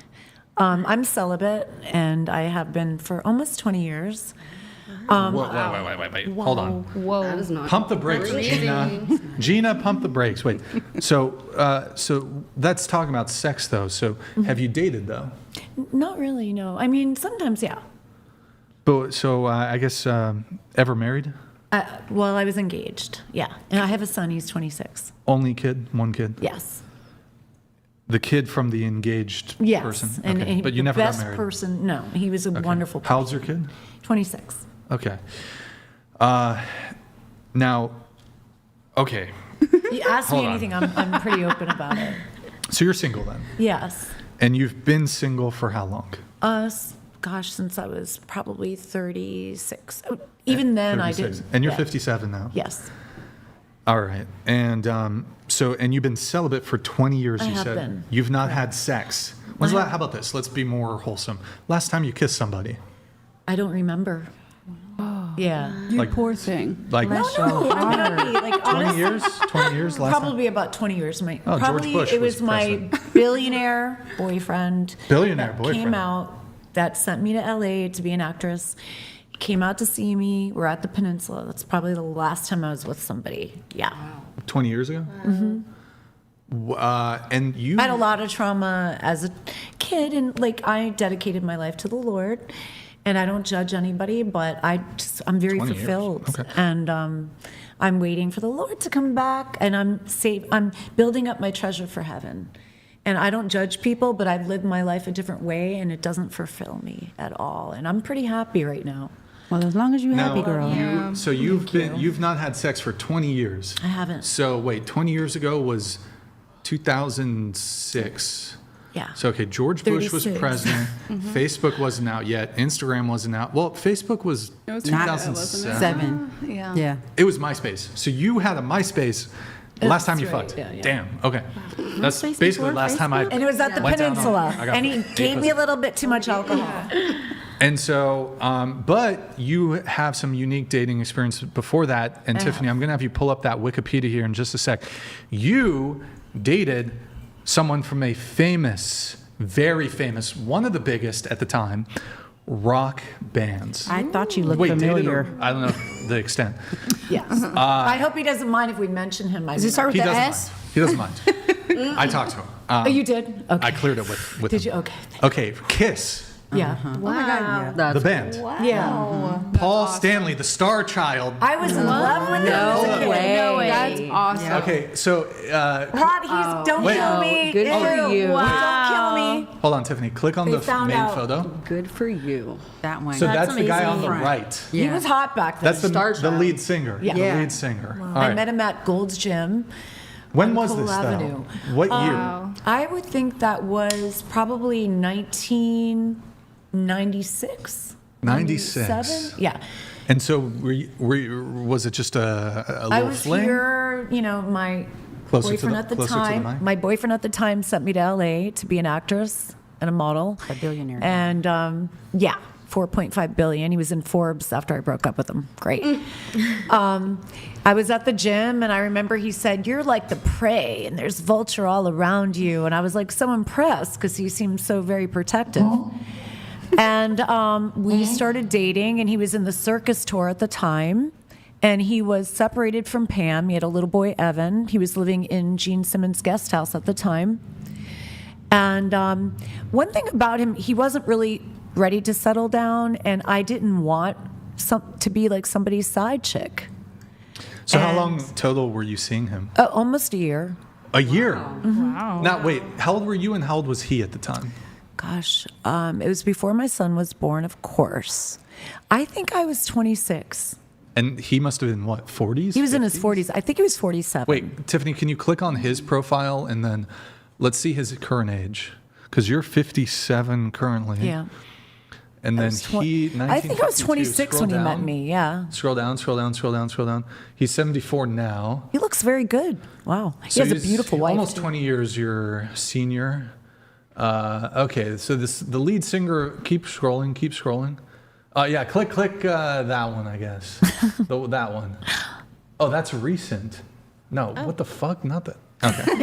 I'm celibate, and I have been for almost 20 years. Wait. Hold on. Whoa. That is not Pump the brakes, Gina. Gina, pump the brakes. Wait. So that's talking about sex, though. So have you dated, though? Not really, no. I mean, sometimes, yeah. But so I guess ever married? Well, I was engaged. Yeah. And I have a son. He's 26. Only kid? One kid? Yes. The kid from the engaged Yes. person? And, Okay. and But you the never best got married? person. No, he was a Okay. wonderful person. How old's your kid? 26. Okay. Now, okay. You ask me Hold on. anything, I'm pretty open about it. So you're single then? Yes. And you've been single for how long? Gosh, since I was probably 36. Even then, I 36. did. And you're yeah. 57 now? Yes. All right. And and you've been celibate for 20 years, I you have said. been. You've not had sex. How about this? Let's be more wholesome. Last time you kissed somebody? I don't remember. Yeah. You Like- poor thing. Like No, I'm happy. Like 20 honestly, years? 20 years last time? probably about 20 years. George Probably Bush it was was my president. billionaire boyfriend. Billionaire that boyfriend. came out that sent me to LA to be an actress. He came out to see me. We're at the Peninsula. That's probably the last time I was with somebody. Yeah. 20 years ago? Mm-hmm. And you... I had a lot of trauma as a kid, and like I dedicated my life to the Lord, and I don't judge anybody, but I'm very 20 years. fulfilled, Okay. and I'm waiting for the Lord to come back, and I'm building up my treasure for heaven, and I don't judge people, but I've lived my life a different way, and it doesn't fulfill me at all, and I'm pretty happy right now. Well, as long as you're Now, happy, girl. you've not had sex for 20 years. I haven't. So wait, 20 years ago was 2006. Yeah. So okay, George Bush was 36. president. Facebook wasn't out yet. Instagram wasn't out. Well, Facebook was It was 2007. Seven. Yeah. Yeah. It was MySpace. So you had a MySpace last time you right, fucked. yeah, yeah. Damn. Okay. That's MySpace basically before last time I And it was at the went down on- Peninsula, I got and he eight gave me pussy. a little bit too much alcohol. And so, but you have some unique dating experience before that. And Tiffany, I'm going to have you pull up that Wikipedia here in just a sec. You dated someone from a famous, very famous, one of the biggest at the time, rock bands. I thought you looked Wait, dated or, familiar. I don't know the extent. Yes. I hope he doesn't mind if we mention him. Does it start with He the doesn't S? mind. He doesn't mind. I talked to him. Oh, you did? Okay. I cleared it with Did him. you? Okay. Okay, Kiss, Yeah. Wow. the band. Yeah. Paul Stanley, the star child. I was in love with him as a kid. way. No way. That's awesome. Okay, so Rod, don't Wait. kill me. Good for Ew. you. Don't kill me. hold on, Tiffany. Click on They the found main out. photo. Good for you. That one. So that's the guy on amazing. the right. He was hot back then. That's the lead singer. Yeah. The Yeah. lead singer. All I right. met him at Gold's Gym. When on was Cole this Avenue. though? What year? I would think that was probably 1996. 96. 97? Yeah. And so was it just a little I was fling? here, my Closer to boyfriend the- at the closer to the time. mic? My boyfriend at the time sent me to LA to be an actress and a model. A billionaire. And yeah, 4.5 billion. He was in Forbes after I broke up with him. Great. I was at the gym and I remember he said, "You're like the prey and there's vulture all around you." And I was like so impressed because he seemed so very protective. And we started dating, and he was in the circus tour at the time. And he was separated from Pam. He had a little boy, Evan. He was living in Gene Simmons' guest house at the time. And one thing about him, he wasn't really ready to settle down, and I didn't want to be like somebody's side chick. So how long total were you seeing him? Almost a year. A year. Wow. Now wait, how old were you and how old was he at the time? Gosh, it was before my son was born, of course. I think I was 26. And he must have been what, 40s? He was in his 40s. I think he was 47. Wait, Tiffany, can you click on his profile and then let's see his current age? Because you're 57 currently. Yeah. And then he, I think I was 26 when he met me, yeah. Scroll down, scroll down, scroll down, scroll down. He's 74 now. He looks very good. Wow. He So has a he's beautiful wife. Almost too. 20 years your senior. Okay, so the lead singer, keep scrolling, keep scrolling. Yeah, click that one, I guess. That one. Oh, that's recent. No, what the fuck? Not that. Okay.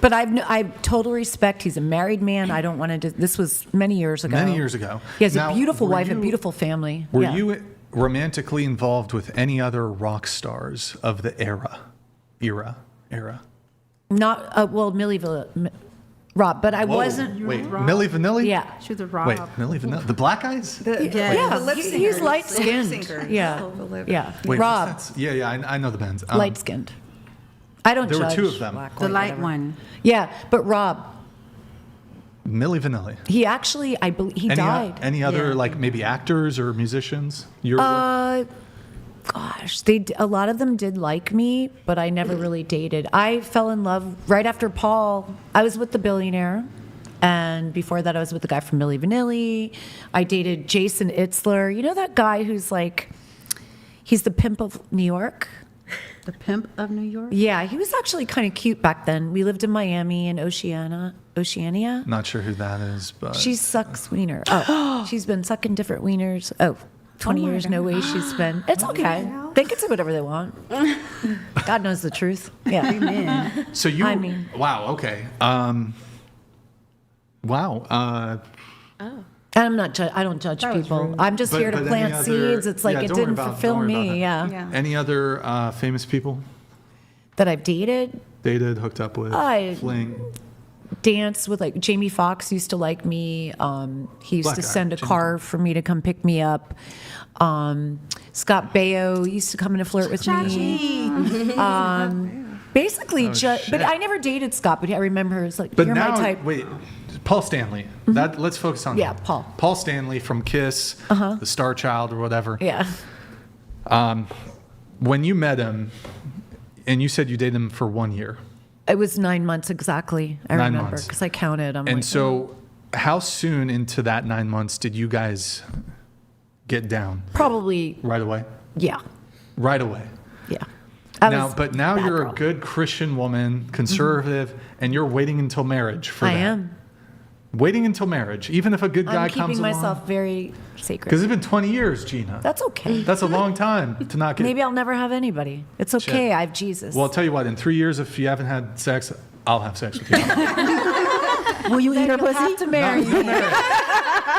But I total respect. He's a married man. I don't want to do. This was many years ago. Many years ago. He has Now, a beautiful were wife, a you- beautiful family. Were Yeah. you romantically involved with any other rock stars of the era? Not well, Millie. Rob, but I Whoa. wasn't. Wait, Milli Vanilli? Yeah. She was a Rob. Wait, Milli Vanilli? The black guys? He's light skinned. Yeah. Yeah. Wait, Rob, what's that? Yeah, I know the bands. light skinned. I don't There judge. were two of them. The light one. Yeah, but Rob, Milli Vanilli. he actually, I believe, he died. Any other, like, maybe actors or musicians? Gosh, a lot of them did like me, but I never really dated. I fell in love right after Paul. I was with the billionaire, and before that, I was with the guy from Milli Vanilli. I dated Jason Itzler. You know that guy who's like, he's the pimp of New York? The Pimp of New York? Yeah, he was actually kind of cute back then. We lived in Miami and Oceania. Not sure who that is, but She sucks wiener. Oh, she's been sucking different wieners. 20 years, no way she's been. It's okay. They can say whatever they want. God knows the truth. Yeah. Amen. So wow, okay. Wow. And I'm not. I don't judge people. I'm just here to but plant any other- seeds. It's like yeah, it don't worry didn't about- fulfill don't worry about me. that. Yeah. Any other famous people That I've dated, dated, hooked up with, fling? danced with, like Jamie Foxx used to like me. He used Black to guy, send a Jamie car for me to come pick me up. Scott Baio used to come in and flirt with me. Basically, but shit. I never dated Scott. But I remember it's like But you're now, my type. wait, Paul Stanley. Let's focus on Yeah, that. Paul. Paul Stanley from Kiss, the Star Child or whatever. Yeah. When you met him, and you said you dated him for 1 year. It was 9 months exactly. I 9 remember months. because I counted. I'm And like, so, how soon into that 9 months did you guys get down? probably Right away. yeah, Right away. yeah. But now bad you're girl. a good Christian woman, conservative, and you're waiting until marriage for I that. am. Waiting until marriage, even if a good guy I'm comes keeping along. myself very sacred. Because it's been 20 years, Gina. That's okay. That's a long time to not get. Maybe I'll never have anybody. It's okay. I have Jesus. Well, I'll tell you what. In 3 years, if you haven't had sex, I'll have sex with you. Will you eat her You'll pussy? have to marry No me. marriage.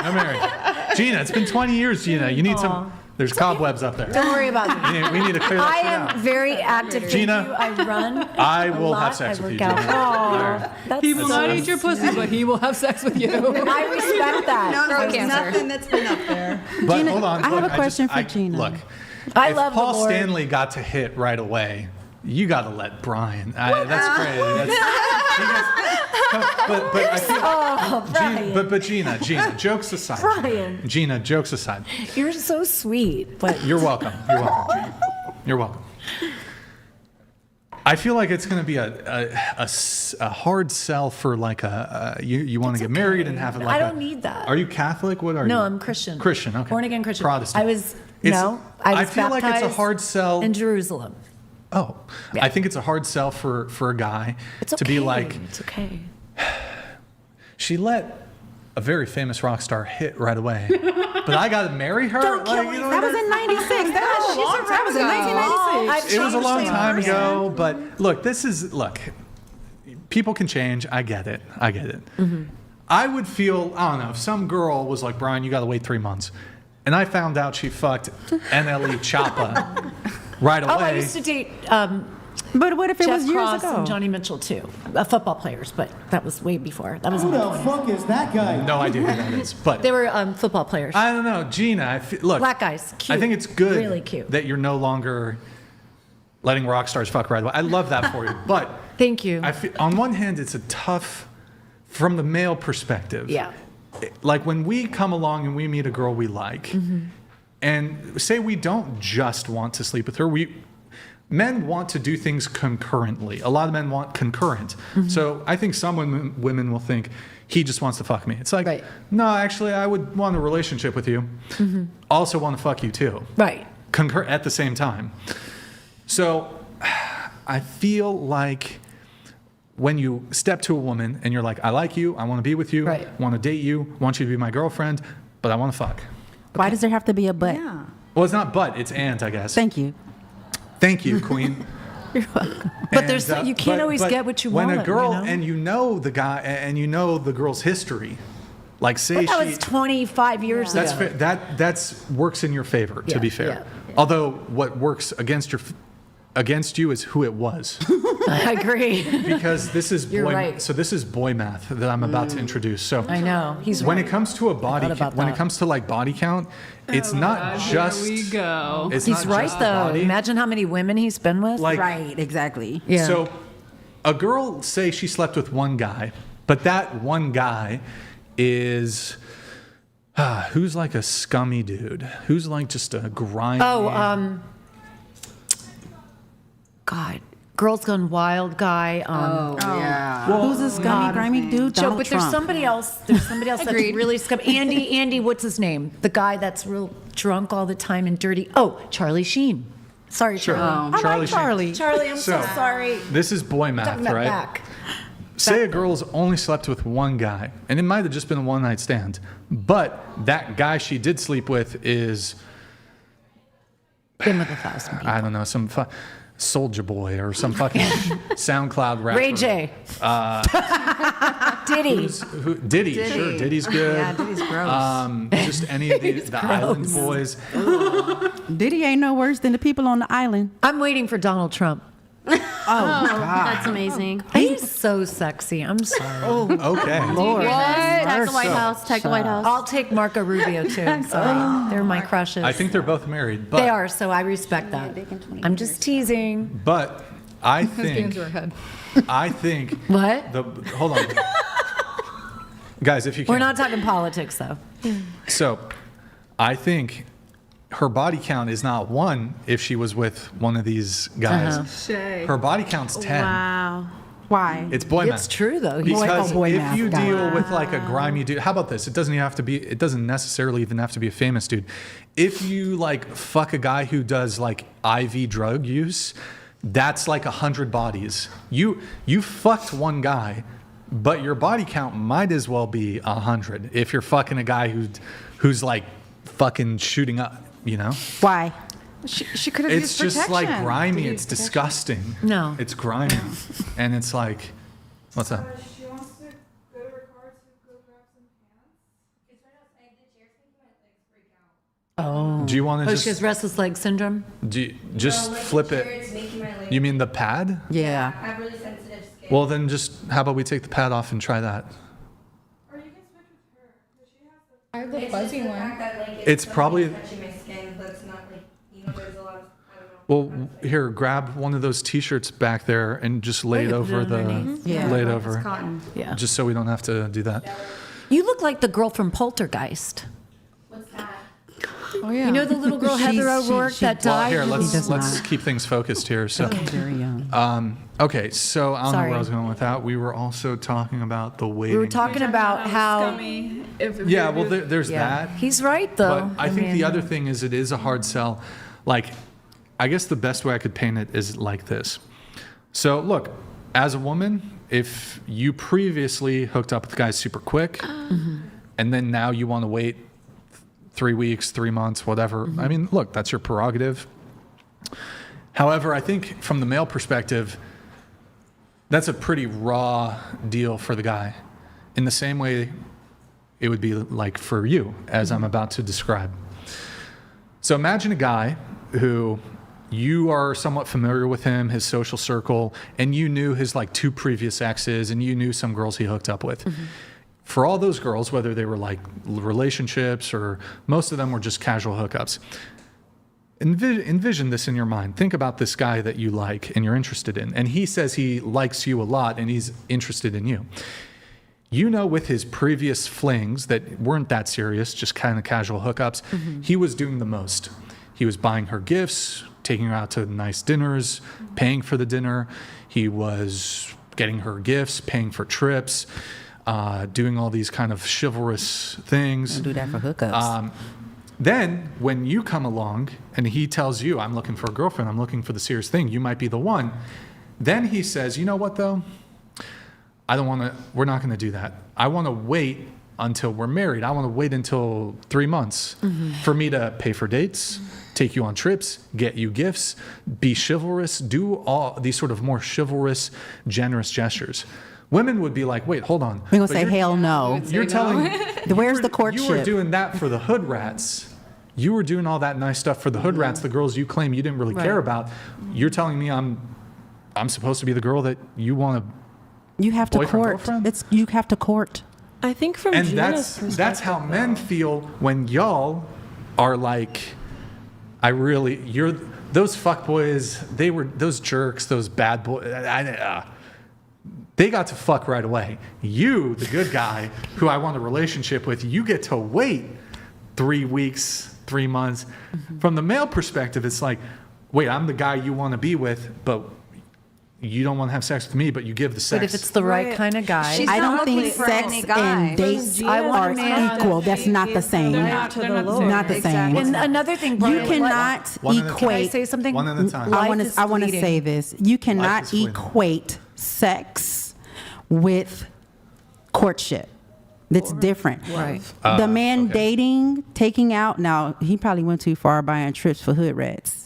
No marriage. Gina, it's been 20 years, Gina. You need some. There's cobwebs up there. Don't worry about me. We need to clear that I shit am out. very active. Gina, Thank you. I run. I a will lot. have sex I with you, work out. Gina. Aw, that's He will so not eat your pussy, but he will have sex with you. I respect that. There's nothing that's been up there. But Gina, hold on. I have look, a question for I- Gina. Look, I if love the Paul Lord. Stanley got to hit right away, you got to let Brian. That's crazy. But I feel. Oh, Brian. But Gina, jokes aside. Brian. Gina, jokes aside. You're so sweet, but You're welcome. You're welcome, Gina. You're welcome. I feel like it's going to be a hard sell for like you want to get married and have it like I don't need that. Are you Catholic? What are you? No, I'm Christian. Christian, okay. Born again Christian. Protestant. I was I I feel like it's a baptized hard sell. in Jerusalem. Oh, Yeah. I think it's a hard sell for a guy It's okay. to be like, it's okay. she let a very famous rock star hit right away, but I got to marry her. Don't kill me. That was in 96. That was in 1996. It was a long time ago, but look, people can change. I get it. Mm-hmm. I would feel, I don't know, if some girl was like, Brian, you got to wait 3 months, and I found out she fucked NLE Choppa right away. Oh, I used to date But what if it Jeff was years Cross ago? and Johnny Mitchell too, football players, but that was way before. That was Who in the my 20s. fuck is that guy? No idea who that is, but They were football players. I don't know, Gina. Look, Black guys, cute. I think it's good, Really cute. that you're no longer letting rock stars fuck right away. I love that for you, but Thank you. I feel, on one hand, it's a tough, from the male perspective. Yeah. Like when we come along and we meet a girl we like, and say we don't just want to sleep with her, men want to do things concurrently. A lot of men want concurrent. So I think some women will think, he just wants to fuck me. It's like, Right. no, actually, I would want a relationship with you. Also want to fuck you too. Right. Concur at the same time. So I feel like when you step to a woman and you're like, I like you, I want to be with you, Right. want to date you, want you to be my girlfriend, but I want to fuck. Why does there have to be a but? Yeah. Well, it's not but, it's and, I guess. Thank you. Thank you, Queen. But there's you can't always get what you when want. When a girl, you know? and you know the guy, and you know the girl's history, like say But that she... was 25 years That's ago. fair. That's works in your favor, to Yeah, be fair. yeah. Although what works against your against you is who it was. I agree. Because this is You're boy, right. so this is boy math that I'm about to introduce. So I know. He's when right. it comes to a body, about when it that. comes to like body count, it's not just. Here we go. It's He's not right just the though. body. Imagine how many women he's been with. Like, Right, exactly. yeah. So, a girl say she slept with one guy, but that one guy is. Who's like a scummy dude? Who's like just a grimy? God, Girls Gone Wild guy. Yeah. Well, Who's this scummy, grimy dude? Joe, Donald but Trump. there's somebody else. There's somebody else that's Agreed. really scummy. Andy, what's his name? The guy that's real drunk all the time and dirty. Oh, Charlie Sheen. Sorry, Sure. Charlie. I Charlie like Sheen. Charlie. Charlie, I'm so, So- sorry. This is boy math, Talking about right? back. Say a girl's only slept with one guy, and it might have just been a one-night stand, but that guy she did sleep with is, Been with 1,000 people. I don't know, some Soulja Boy or some fucking SoundCloud rapper. Ray J. Diddy. Diddy, sure, Diddy's good. Yeah, Diddy's gross. Just any of the Island Boys. Diddy ain't no worse than the people on the island. I'm waiting for Donald Trump. That's amazing. He's so sexy. I'm sorry. Okay. Lord. Tag the White House. Tag the White House. I'll take Marco Rubio too. Sorry. They're my crushes. I think they're both married, but they are, so I respect that. I'm just teasing. But I Getting think to her head. What? Hold on, guys, if you can. We're not talking politics though. So, I think her body count is not 1 if she was with one of these guys. Shay. Her body count's 10. Wow. Why? It's boy math. It's true though. Because boy if math, you got deal with like a grimy dude, how about this? It doesn't necessarily even have to be a famous dude. If you like fuck a guy who does like IV drug use, that's like 100 bodies. You fucked one guy, but your body count might as well be 100 if you're fucking a guy who's like fucking shooting up, you know? Why? She could have It's used just protection. like grimy. It's disgusting. No. It's grimy. And it's like, what's up? She wants to go to her car to go grab some pants. It's right outside the chair, making my legs break out. Oh. Do you want to she has restless leg syndrome? just flip it? It's making my legs. You mean the pad? Yeah. I have really sensitive skin. Well, then just how about we take the pad off and try that? Or you can switch with her. But she has the. I have the It's fuzzy just the one. fact that, like, It's something probably- touching my skin, but it's not like, you know, there's a lot of, I don't know. Well, here, grab one of those T-shirts back there and just lay it over the, Yeah. lay it It's over, cotton. Yeah. just so we don't have to do that. You look like the girl from Poltergeist. What's that? Oh, yeah. You know the little girl Heather O'Rourke that Well, died? here, let's does let's not. keep things focused here. So, Very young. okay, so I don't know Sorry. where I was going with that. We were also talking about the We waiting. were talking about how. Scummy. If Yeah, you're- well, there's Yeah. that. He's right though. But I think mean, the other thing is it is a hard sell. Like, I guess the best way I could paint it is like this. So, look, as a woman, if you previously hooked up with guys super quick, and then now you want to wait 3 weeks, 3 months, whatever, I mean, look, that's your prerogative. However, I think from the male perspective, that's a pretty raw deal for the guy. In the same way it would be like for you, as I'm about to describe. So imagine a guy who you are somewhat familiar with him, his social circle, and you knew his like 2 previous exes, and you knew some girls he hooked up with. For all those girls, whether they were like relationships or most of them were just casual hookups, envision this in your mind. Think about this guy that you like and you're interested in, and he says he likes you a lot and he's interested in you. You know, with his previous flings that weren't that serious, just kind of casual hookups, he was doing the most. He was buying her gifts, taking her out to nice dinners, paying for the dinner. He was getting her gifts, paying for trips, doing all these kind of chivalrous things. Don't do that for hookups. Then when you come along and he tells you, I'm looking for a girlfriend, I'm looking for the serious thing, you might be the one. Then he says, you know what though? We're not going to do that. I want to wait until we're married. I want to wait until 3 months for me to pay for dates, take you on trips, get you gifts, be chivalrous, do all these sort of more chivalrous, generous gestures. Women would be like, wait, hold on. We're going But to say you're- hell no. You're telling Where's the you were courtship? doing that for the hood rats, you were doing all that nice stuff for the hood rats, the girls you claim you didn't really care about. You're telling me I'm supposed to be the girl that you want to You have to boyfriend, court. girlfriend? You have to court. I think from And Gina's that's how perspective, men though. feel when y'all are like, those fuckboys, they were those jerks, those bad boys. They got to fuck right away. You, the good guy, who I want a relationship with, you get to wait 3 weeks, 3 months. From the male perspective, it's like, wait, I'm the guy you want to be with, but you don't want to have sex with me, but you give the sex. But if it's the right kind of guy, She's I not don't think looking for sex any guy. and dates I want are a man equal. That's not the same. They're not to the Lord. Not the same. And another thing, You Brian, cannot One at a time. Can I equate. say something? One at a time. Life I is want to fleeting. say this. You cannot is fleeting. equate sex with courtship. That's different. Right. The man okay. dating, taking out. Now he probably went too far buying trips for hood rats.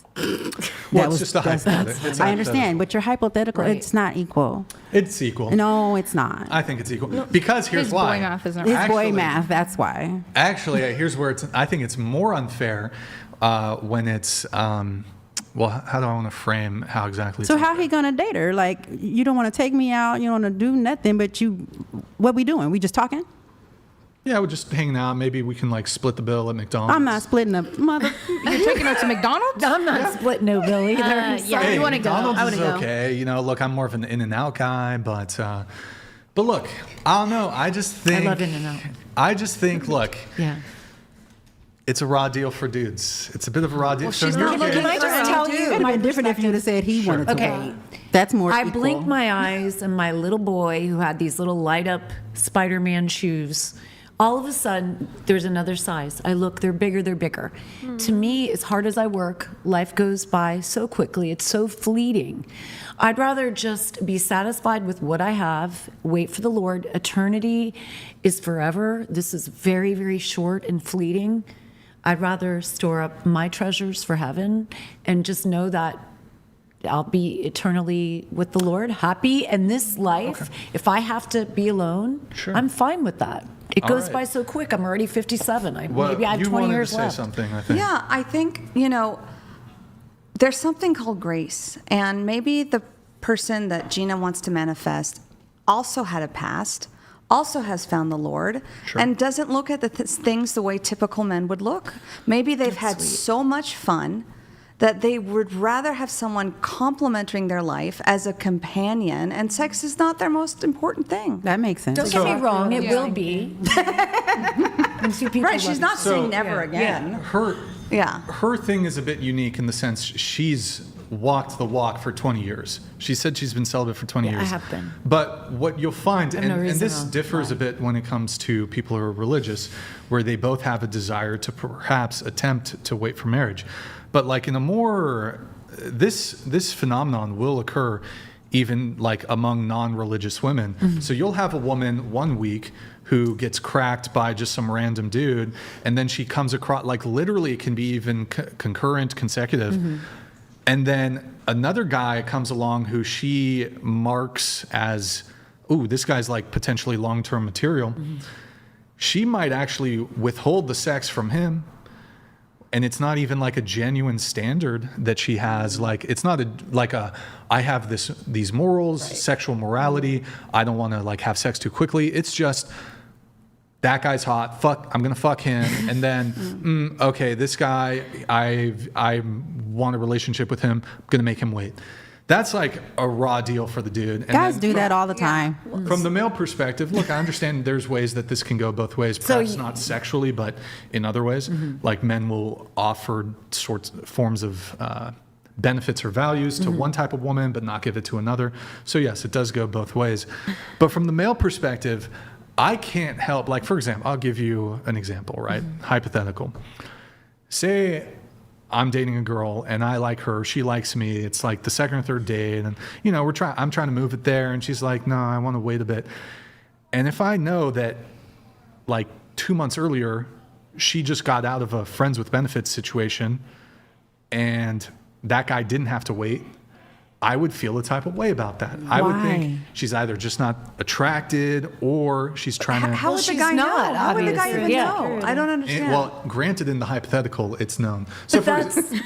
Well, it's just a hypothetical. It's I understand, but you're hypothetical. Right. It's not equal. It's equal. No, it's not. I think it's equal. Because here's His why. boy math isn't It's right. boy math. That's why. Actually, here's where I think it's more unfair when it's, well, how do I want to frame how exactly it's So how unfair? he gonna date her? Like, you don't want to take me out. You don't want to do nothing. But what we doing? We just talking? Yeah, we're just hanging out. Maybe we can like split the bill at McDonald's. I'm not splitting a mother. You're taking her to McDonald's? I'm not splitting no bill either. Yeah, Hey, you want to go. McDonald's I want is to go. okay. You know, look, I'm more of an In-N-Out guy, but look, I don't know. I just think love In-N-Out. I just think, look, Yeah. it's a raw deal for dudes. It's a bit of a raw deal. So she's in your not looking case- Can I just tell you? It would have been different if you'd have said he wanted to Okay. wait. That's more I equal. blinked my eyes, and my little boy, who had these little light up Spider-Man shoes, all of a sudden, there's another size. I look, they're bigger, they're bigger. To me, as hard as I work, life goes by so quickly. It's so fleeting. I'd rather just be satisfied with what I have, wait for the Lord. Eternity is forever. This is very, very short and fleeting. I'd rather store up my treasures for heaven and just know that I'll be eternally with the Lord, happy. And this life, if I have to be alone, Sure. I'm fine with that. It All goes right. by so quick. I'm already 57. Well, Maybe I have you 20 wanted years to say left. something, I think. Yeah, I think, there's something called grace. And maybe the person that Gina wants to manifest also had a past, also has found the Lord, Sure. and doesn't look at the things the way typical men would look. Maybe they've had so much fun that they would rather have someone complimenting their life as a companion, and sex is not their most important thing. That makes sense. Don't get me wrong, it will be. And two people Right, she's love not it. saying never again. Her thing is a bit unique in the sense she's walked the walk for 20 years. She said she's been celibate for 20 Yeah, I years. have been. But what you'll find, I have no and reason this to differs a bit when it comes to people who are religious, where they both have a desire to perhaps attempt to wait for marriage. But like in a more, this phenomenon will occur even like among non-religious women. Mm-hmm. So you'll have a woman one week who gets cracked by just some random dude, and then she comes across, like literally it can be even concurrent, consecutive. Mm-hmm. And then another guy comes along who she marks as, ooh, this guy's like potentially long-term material. She might actually withhold the sex from him. And it's not even like a genuine standard that she has. Like, it's not I have these morals, sexual morality. I don't want to like have sex too quickly. It's just, that guy's hot. I'm gonna fuck him, and then okay, this guy, I want a relationship with him. I'm gonna make him wait. That's like a raw deal for the dude. And Guys then do that all the time. From the male perspective, look, I understand there's ways that this can go both ways. Perhaps not sexually, but in other ways. Like men will offer forms of benefits or values to one type of woman, but not give it to another. So yes, it does go both ways. But from the male perspective, I can't help, like, for example, I'll give you an example, right? Hypothetical. Say I'm dating a girl and I like her, she likes me. It's like the second or third date, and I'm trying to move it there, and she's like, no, I want to wait a bit. And if I know that like 2 months earlier, she just got out of a friends with benefits situation and that guy didn't have to wait, I would feel a type of way about that. I would think she's either just not attracted or she's trying to. How would the guy know? How would the guy even know? I don't understand. Well, granted, in the hypothetical, it's known. So,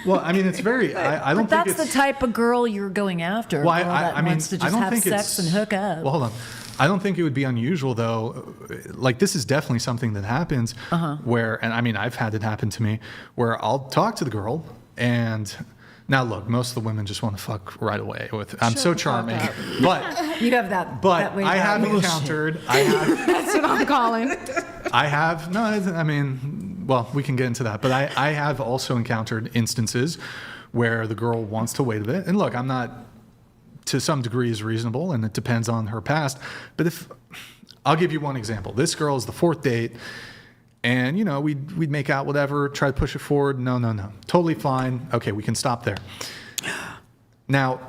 well, I mean, it's very. I don't But think that's the type of girl you're going after. Well, a girl that wants to just have sex and hook up. Well, hold on. I don't think it would be unusual, though. Like, this is definitely something that happens where, and I mean, I've had it happen to me, where I'll talk to the girl and. Now, look, most of the women just want to fuck right away. I'm so charming, but you have that. But I have encountered. That's what I'm calling. I have no. I mean, well, we can get into that, but I have also encountered instances where the girl wants to wait a bit. And look, I'm not, to some degree, is reasonable, and it depends on her past. But if I'll give you one example, this girl is the 4th date. And, you know, we'd make out, whatever, try to push it forward. No. Totally fine. Okay, we can stop there. Now,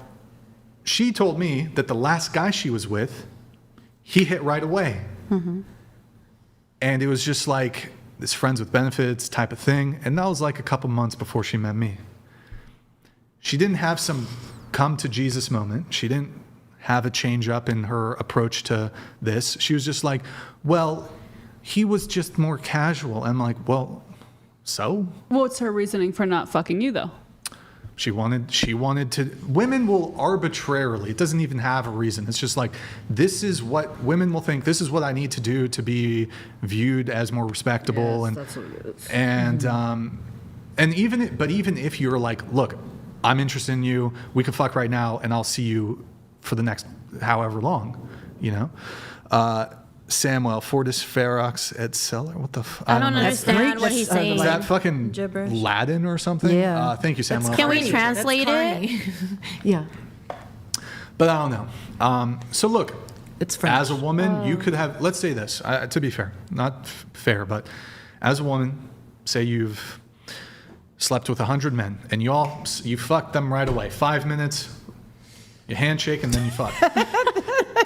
she told me that the last guy she was with, he hit right away. And it was just like this friends with benefits type of thing. And that was like a couple months before she met me. She didn't have some come to Jesus moment. She didn't have a change up in her approach to this. She was just like, well, he was just more casual. I'm like, well, so? What's her reasoning for not fucking you, though? She wanted to. Women will arbitrarily, it doesn't even have a reason. It's just like, this is what women will think, this is what I need to do to be viewed as more respectable. Yes, and that's what it is. And even if you're like, look, I'm interested in you, we can fuck right now, and I'll see you for the next however long, you know? Samuel, Fortis Ferox et Celer. What the I don't understand what he's saying. Is that fucking gibberish? Latin or something? Yeah. Thank you, Samuel. Can we translate it? Yeah. But I don't know. So look, It's French. as a woman, you could have, let's say this, to be fair, not fair, but as a woman, say you've slept with 100 men and you fuck them right away. 5 minutes, you handshake, and then you fuck.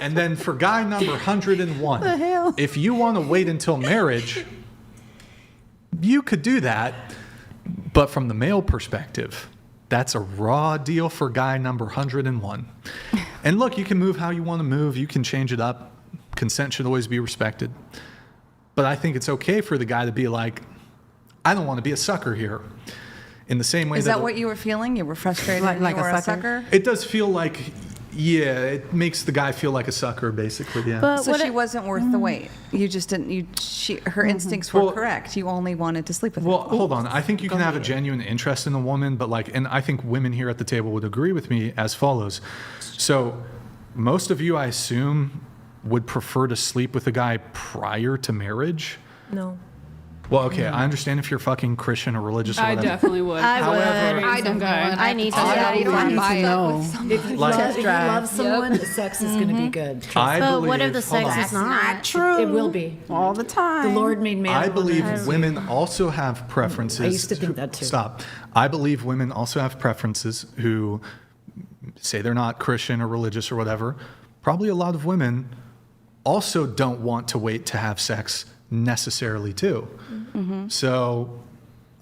And then for guy number 101, if you want to wait until marriage, you could do that. But from the male perspective, that's a raw deal for guy number 101. And look, you can move how you want to move. You can change it up. Consent should always be respected. But I think it's okay for the guy to be like, I don't want to be a sucker here. In the same way Is that what you were feeling? You were frustrated like you were a sucker? It does feel like, yeah, it makes the guy feel like a sucker, basically, yeah. But so she wasn't worth the wait. You just didn't, her instincts were correct. You only wanted to sleep with her. Well, hold on. I think you can have a genuine interest in a woman, but and I think women here at the table would agree with me as follows. So most of you, I assume, would prefer to sleep with a guy prior to marriage? No. Well, okay, I understand if you're fucking Christian or religious or I whatever. definitely would. I would. I definitely would. I need to know. If you Like- love someone, the sex is going to be good. I But believe, what if the hold sex on. is not? True. It will be. All the time. The Lord made man. I and woman. believe women also have preferences. I used to think that too. Stop. I believe women also have preferences who say they're not Christian or religious or whatever. Probably a lot of women also don't want to wait to have sex necessarily too. So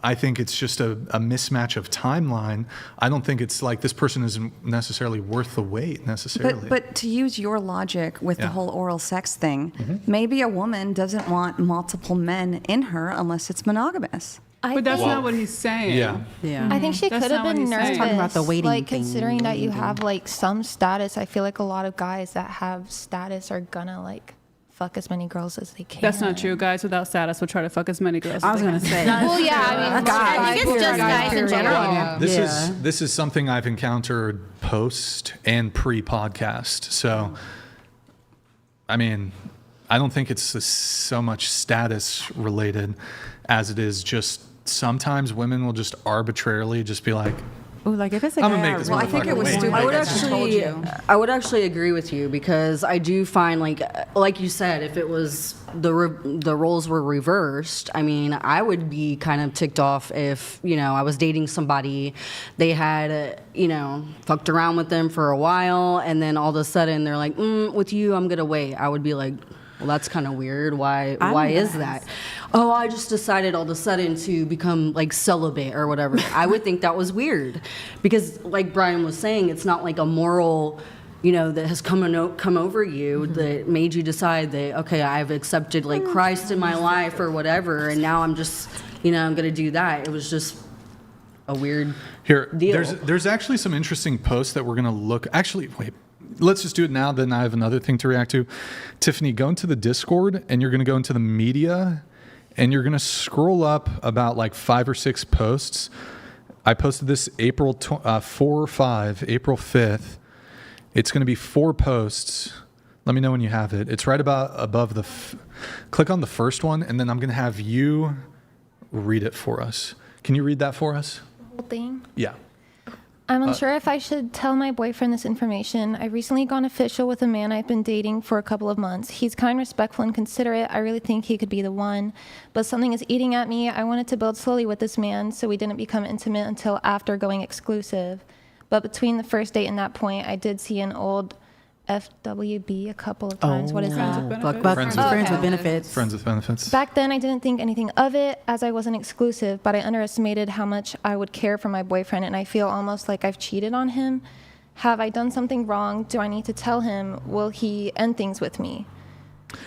I think it's just a mismatch of timeline. I don't think it's like this person isn't necessarily worth the wait necessarily. But to use your logic with the Yeah. whole oral sex thing, maybe a woman doesn't want multiple men in her unless it's monogamous. But that's not what he's saying. Yeah. I think she That's could have not what been he's saying. nervous. Talking about the waiting like thing, considering that you have like some status. I feel like a lot of guys that have status are gonna like fuck as many girls as they can. That's not true. Guys without status will try to fuck as many girls. I was going to say. Well, yeah, I mean, I think it's just guys in general. This is something I've encountered post and pre-podcast. So, I mean, I don't think it's so much status related as it is just sometimes women will just arbitrarily just be like, Ooh, like if it's a I'm guy gonna make I this really I think it was Wait. stupid. I would that she told you. actually agree with you because I do find like you said, if it was the roles were reversed, I mean, I would be kind of ticked off if I was dating somebody, they had fucked around with them for a while, and then all of a sudden they're like, with you, I'm gonna wait. I would be like, well, that's kind of weird. Why I'm is gonna that? Oh, I just decided all of a sudden to become like celibate or whatever. I would think that was weird because, like Brian was saying, it's not like a moral, that has come over you that made you decide that, okay, I've accepted like Christ in my life or whatever, and now I'm just, I'm going to do that. It was just a weird deal. There's actually some interesting posts that we're going to look. Actually, wait. Let's just do it now. Then I have another thing to react to. Tiffany, go into the Discord, and you're going to go into the media, and you're going to scroll up about like 5 or 6 posts. I posted this April 5th. It's going to be 4 posts. Let me know when you have it. It's right about above the. Click on the first one, and then I'm going to have you read it for us. Can you read that for us? Whole thing. Yeah. I'm unsure if I should tell my boyfriend this information. I've recently gone official with a man I've been dating for a couple of months. He's kind, respectful, and considerate. I really think he could be the one. But something is eating at me. I wanted to build slowly with this man, so we didn't become intimate until after going exclusive. But between the first date and that point, I did see an old FWB a couple of times. What is that? Friends with benefits. Friends with benefits. Back then, I didn't think anything of it as I wasn't exclusive, but I underestimated how much I would care for my boyfriend, and I feel almost like I've cheated on him. Have I done something wrong? Do I need to tell him? Will he end things with me?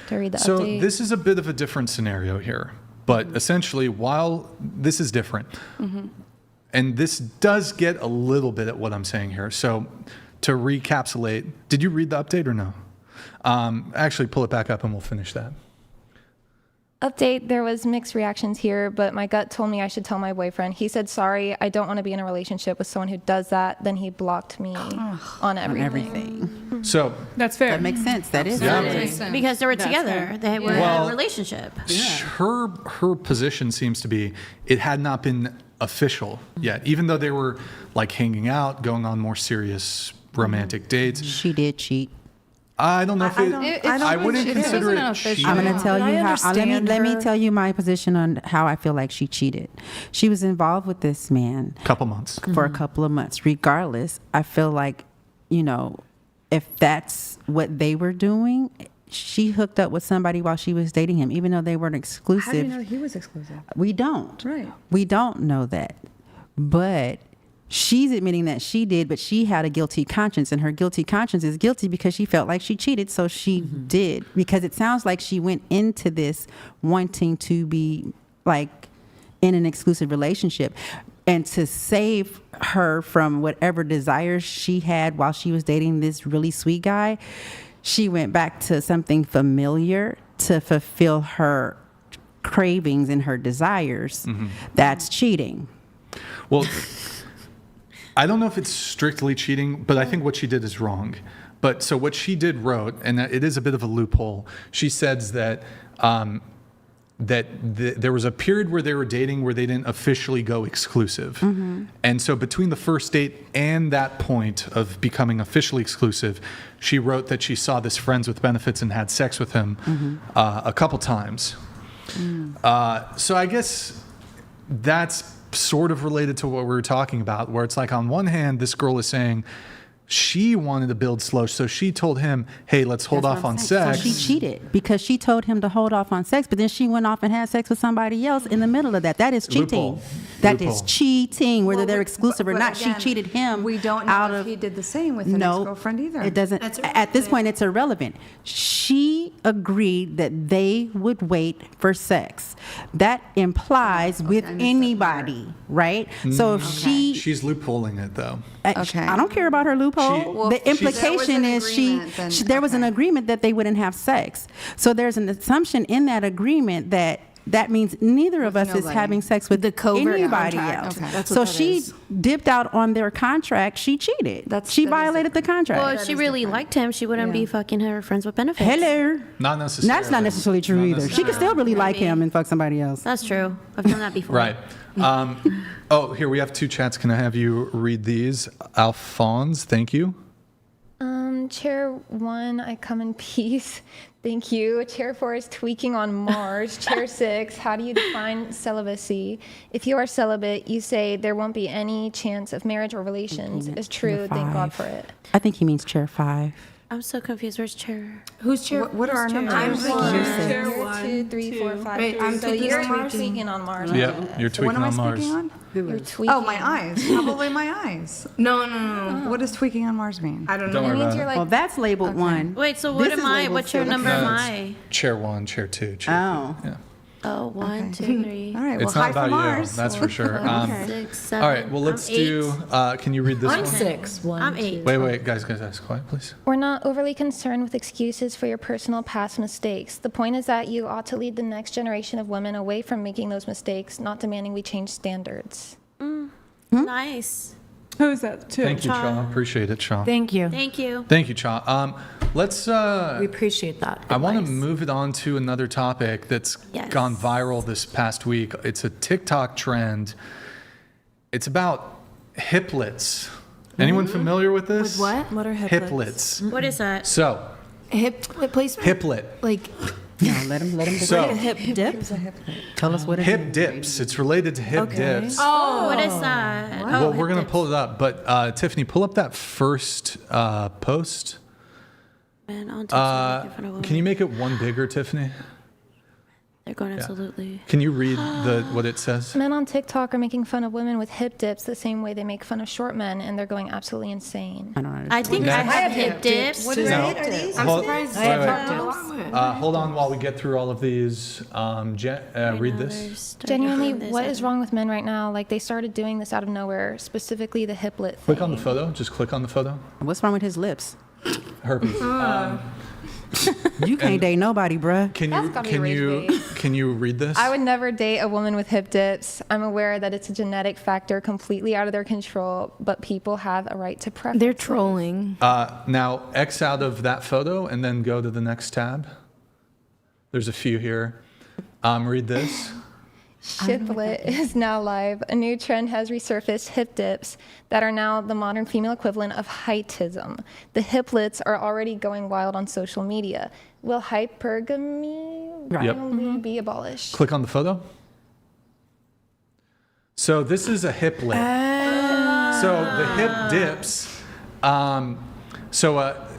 Do I read the update? This is a bit of a different scenario here, but essentially, while this is different, and this does get a little bit at what I'm saying here. So to recapsulate, did you read the update or no? Actually, pull it back up and we'll finish that. Update, there was mixed reactions here, but my gut told me I should tell my boyfriend. He said, sorry, I don't want to be in a relationship with someone who does that. Then he blocked me on everything. So that's fair. That makes sense. That is fair. Because they were together. They were in a relationship. Her position seems to be it had not been official yet, even though they were like hanging out, going on more serious romantic dates. She did cheat. I don't know if I wouldn't consider it cheating. I'm going to tell you how. Let me tell you my position on how I feel like she cheated. She was involved with this man couple months for a couple of months. Regardless, I feel like, if that's what they were doing, she hooked up with somebody while she was dating him, even though they weren't exclusive. How do you know he was exclusive? We don't. Right. We don't know that. But she's admitting that she did, but she had a guilty conscience, and her guilty conscience is guilty because she felt like she cheated, so she did. Because it sounds like she went into this wanting to be like in an exclusive relationship. And to save her from whatever desires she had while she was dating this really sweet guy, she went back to something familiar to fulfill her cravings and her desires. That's cheating. Well, I don't know if it's strictly cheating, but I think what she did is wrong. But so what she did wrote, and it is a bit of a loophole. She says that there was a period where they were dating where they didn't officially go exclusive. And so between the first date and that point of becoming officially exclusive, she wrote that she saw this friends with benefits and had sex with him a couple times. So I guess that's sort of related to what we were talking about, where it's like on one hand, this girl is saying she wanted to build slow, so she told him, hey, let's hold off on sex. So she cheated because she told him to hold off on sex, but then she went off and had sex with somebody else in the middle of that. That is cheating. Loophole. That is cheating, whether they're exclusive or not. Again, she cheated him. We don't know if he did the same with an ex-girlfriend either. It doesn't. At this point, it's irrelevant. She agreed that they would wait for sex. That implies with anybody, right? So if she's loopholing it though. I don't care about her loophole. The implication is there was an agreement that they wouldn't have sex. So there's an assumption in that agreement that means neither of us is having sex with anybody else. So she dipped out on their contract. She cheated. She violated the contract. Well, if she really liked him, she wouldn't be fucking her friends with benefits. Hello. Not necessarily. That's not necessarily true either. She could still really like him and fuck somebody else. That's true. I've done that before. Right. Here we have 2 chats. Can I have you read these? Alphonse, thank you. Chair 1, I come in peace. Thank you. Chair 4 is tweaking on Mars. Chair 6, how do you define celibacy? If you are celibate, you say there won't be any chance of marriage or relations. It's true. Thank God for it. I think he means chair 5. I'm so confused. Where's chair? Who's chair? What are our numbers? I'm Chair You're one, 2, 3, 4, 5. Wait, I'm so tweaking you're on Mars? tweaking on Mars. Yeah, you're tweaking What am I on Mars. speaking on? You're tweaking. Oh, my eyes. Probably my eyes. No. What does tweaking on Mars mean? I don't Don't know. worry It means about you're it. like Well, that's labeled 1. Wait, so what This am is I? labeled What's your 2. number No, am it's I? chair 1, chair 2, chair Oh. 3. Yeah. Oh, 1, 2, 3. All right, It's well, not hi about from Mars. you, that's for sure. 6, 7. All right, well, let's I'm do, 8. can you read this I'm one? 6. I'm 8. Wait, guys, quiet, please. We're not overly concerned with excuses for your personal past mistakes. The point is that you ought to lead the next generation of women away from making those mistakes, not demanding we change standards. Nice. Who is that to? Thank you, Cha. Appreciate it, Cha. Thank you. Thank you. Thank you, Cha. Let's, We appreciate that. I want to advice. move it on to another topic that's Yes. gone viral this past week. It's a TikTok trend. It's about hiplets. Anyone familiar with this? With what? What are Hiplets. What is that? So, Hip placement? hiplet. Like, No, let him So, a hip dip? tell us what it hip is. dips. It's related to hip Okay. dips. Oh, what is that? Well, we're going to pull it up. But Tiffany, pull up that first post. Man, on TikTok, making fun of women. Can you make it one bigger, Tiffany? They're going absolutely. Can you read what it says? Men on TikTok are making fun of women with hip dips the same way they make fun of short men, and they're going absolutely insane. I don't understand. I think I have hip dips. What is No. it? Are these? I'm Hold- surprised wait, wait. TikTok Hold on while we get through all of these. Read this. Genuinely, what is wrong with men right now? Like, they started doing this out of nowhere, specifically the hiplet thing. Click on the photo. Just click on the photo. What's wrong with his lips? Herpes. You can't date nobody, bruh. Can That's you gotta be rage bait. can you read this? I would never date a woman with hip dips. I'm aware that it's a genetic factor completely out of their control, but people have a right to preference. They're trolling. Now X out of that photo and then go to the next tab. There's a few here. Read this. Shiplet is now live. A new trend has resurfaced, hip dips, that are now the modern female equivalent of heightism. The hiplets are already going wild on social media. Will hypergamy Yep. finally be abolished? Click on the photo. So this is a hiplet. So the hip dips.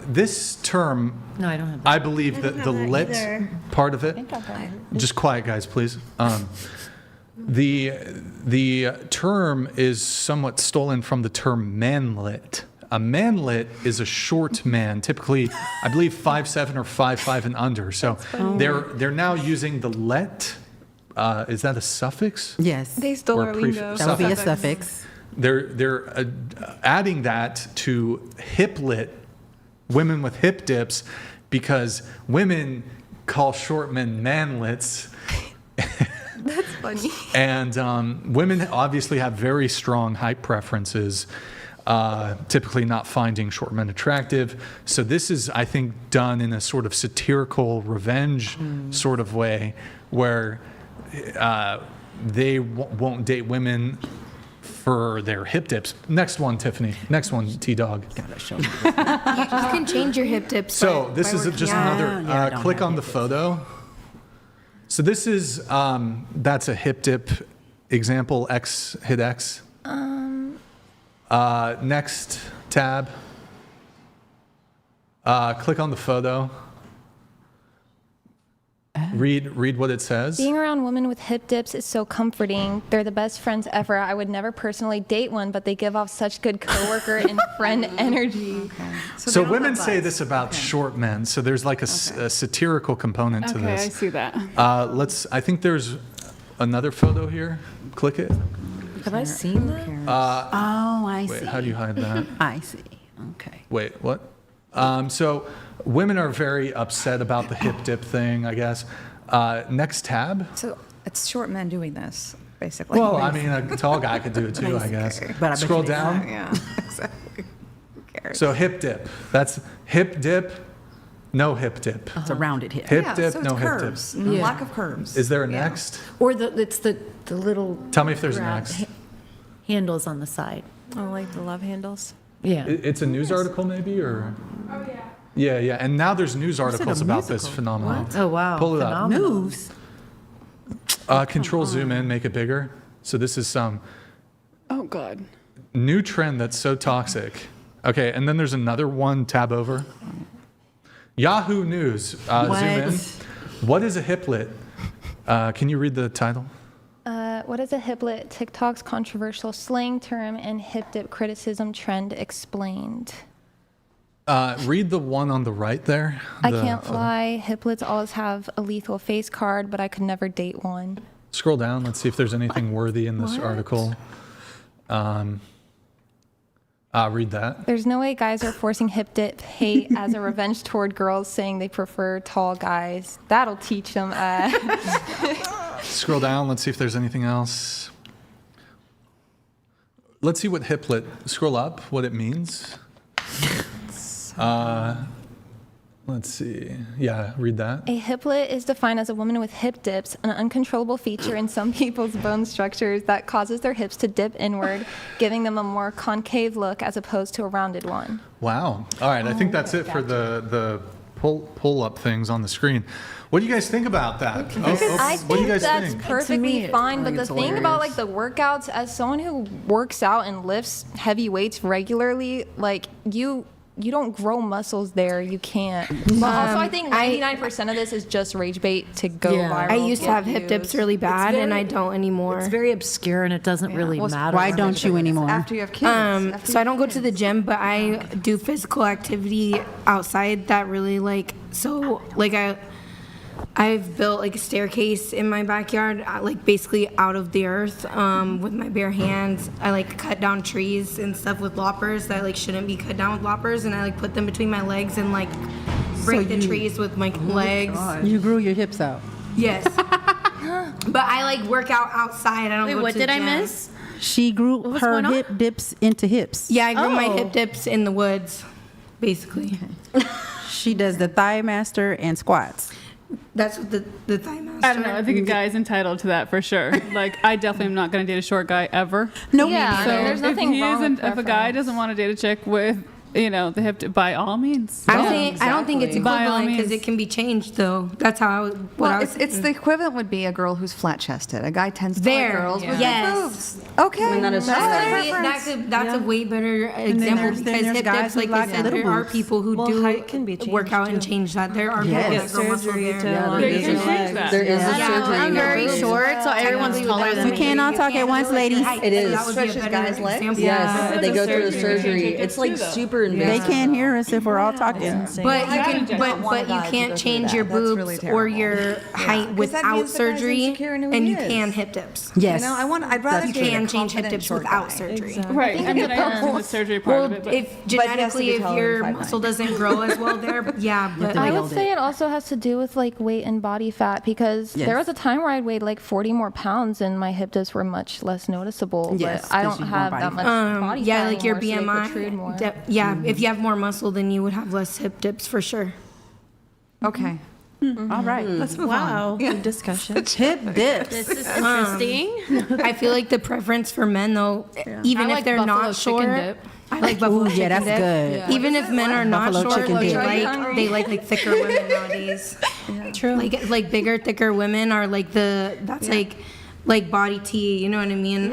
This term, No, I don't have I believe that the lit part of it. Just quiet, guys, please. The term is somewhat stolen from the term manlet. A manlet is a short man, typically, I believe 5'7" or 5'5" and under. So they're now using the let. Is that a suffix? Yes. They stole Or our pref- lingo. That would be a suffix. They're adding that to hiplet, women with hip dips, because women call short men manlets. That's funny. And women obviously have very strong height preferences, typically not finding short men attractive. So this is, I think, done in a sort of satirical revenge sort of way, where they won't date women for their hip dips. Next one, Tiffany. Next one, T-Dog. Gotta show me. You can change your hip dips. So by this is working just out. another, Yeah, I don't click have on the hip dips. photo. So this is, that's a hip dip example, X, hit X. Next tab. Click on the photo. Read what it says. Being around women with hip dips is so comforting. They're the best friends ever. I would never personally date one, but they give off such good coworker and friend energy. So women say this about short men. So there's like a satirical component to Okay, I this. see that. I think there's another photo here. Click it. Have I seen that? Oh, I Wait, see. how do you hide that? I see. Okay. Wait, what? So women are very upset about the hip dip thing, I guess. Next tab. So it's short men doing this, basically. Well, I mean, a tall guy could do it too, I guess. But I bet Scroll you they down. Yeah, exactly. Who cares? So hip dip. That's hip dip, no hip dip. It's a rounded hip. Hip Yeah, dip, so no it's hip dip. curves. Lack of curves. Is there a next? Or it's the little Tell me if there's a grab next. handles on the side. Oh, like the love handles? Yeah. It's a news article maybe, or? Oh, yeah. Yeah. And now there's news articles about this phenomenon. Oh, wow. Pull it up. Phenomenal. News. Control zoom in, make it bigger. So this is some Oh, God. new trend that's so toxic. Okay, and then there's another one tab over. Yahoo News. Zoom in. What is a hiplet? Can you read the title? What is a hiplet? TikTok's controversial slang term and hip dip criticism trend explained. Read the one on the right there. I can't lie. Hiplets always have a lethal face card, but I could never date one. Scroll down. Let's see if there's anything worthy in this article. Read that. There's no way guys are forcing hip dip hate as a revenge toward girls saying they prefer tall guys. That'll teach them. Scroll down. Let's see if there's anything else. Let's see what hiplet. Scroll up. What it means. Let's see. Yeah, read that. A hiplet is defined as a woman with hip dips, an uncontrollable feature in some people's bone structures that causes their hips to dip inward, giving them a more concave look as opposed to a rounded one. Wow. All right. I think that's it for the pull up things on the screen. What do you guys think about that? I what do you think guys that's think? perfectly fine, but the thing about like the workouts, as someone who works out and lifts heavy weights regularly, like you don't grow muscles there. You can't. But also, I think 99% of this is just rage bait to go viral. I used to have hip dips really bad, and I don't anymore. It's very obscure, and it doesn't really matter. Why don't you anymore? After you have kids. So I don't go to the gym, but I do physical activity outside that really I've built like a staircase in my backyard, like basically out of the earth, with my bare hands. I like cut down trees and stuff with loppers that like shouldn't be cut down with loppers, and I like put them between my legs and like break the trees with my legs. You grew your hips out. Yes. But I like work out outside. I don't go what to did the I gym. miss? She grew her hip dips into hips. Yeah, I grew my hip dips in the woods, basically. She does the thigh master and squats. That's what the thigh master. I don't know. I think a guy is entitled to that for sure. Like, I definitely am not going to date a short guy ever. No, yeah, So there's nothing wrong with if a guy doesn't want to date a chick with, the hip dip, by all means. I'm saying I don't think it's By all equivalent because means. it can be changed though. That's how I was It's the equivalent would be a girl who's flat chested. A guy tends to like girls with yes. big boobs. Okay. I mean, that is That's a way better example because there's hip guys dips, like who I like said, little there are boobs. people who height can be do work out and change that. There are people that grow muscle there. There is a surgery. I'm very short, so everyone's taller than We me. can't all talk at once, ladies. It is. That would be a Stretches better guys' legs? example. Yes, they go through a surgery. It's like super They invasive. can't hear us if we're all talking. But you can, but you can't change your boobs or your height without surgery, and you can hip dips. Yes. You know, I'd rather You date can a change hip confident dips short without guy. surgery. Right. I mean, I understand the surgery part of it. But If genetically, if your muscle doesn't grow as well there, yeah. But I would say it also has to do with like weight and body fat because there was a time where I weighed like 40 more pounds and my hip dips were much less noticeable. Yes, but I 'cause don't you have have more that body much body yeah, fat like your anymore, so they protrude more. BMI. If you have more muscle, then you would have less hip dips for sure. Okay. All right. Let's move on. Good discussion. Hip dips. This is interesting. I feel like the preference for men, though, even I if like they're buffalo not chicken short, dip. I like buffalo chicken that's dip. good. Even if men are not Buffalo short, chicken dip. they like thicker women nowadays. True. Like bigger, thicker women are like like body T. You know what I mean?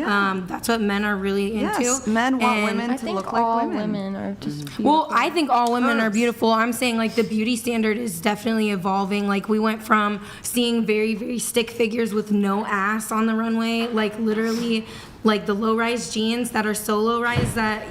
That's what men are really into. Yes, men want women I to think look all like women. women are just beautiful. Well, I think all women are beautiful. I'm saying like the beauty standard is definitely evolving. Like we went from seeing very, very stick figures with no ass on the runway, like literally like the low-rise jeans that are so low-rise that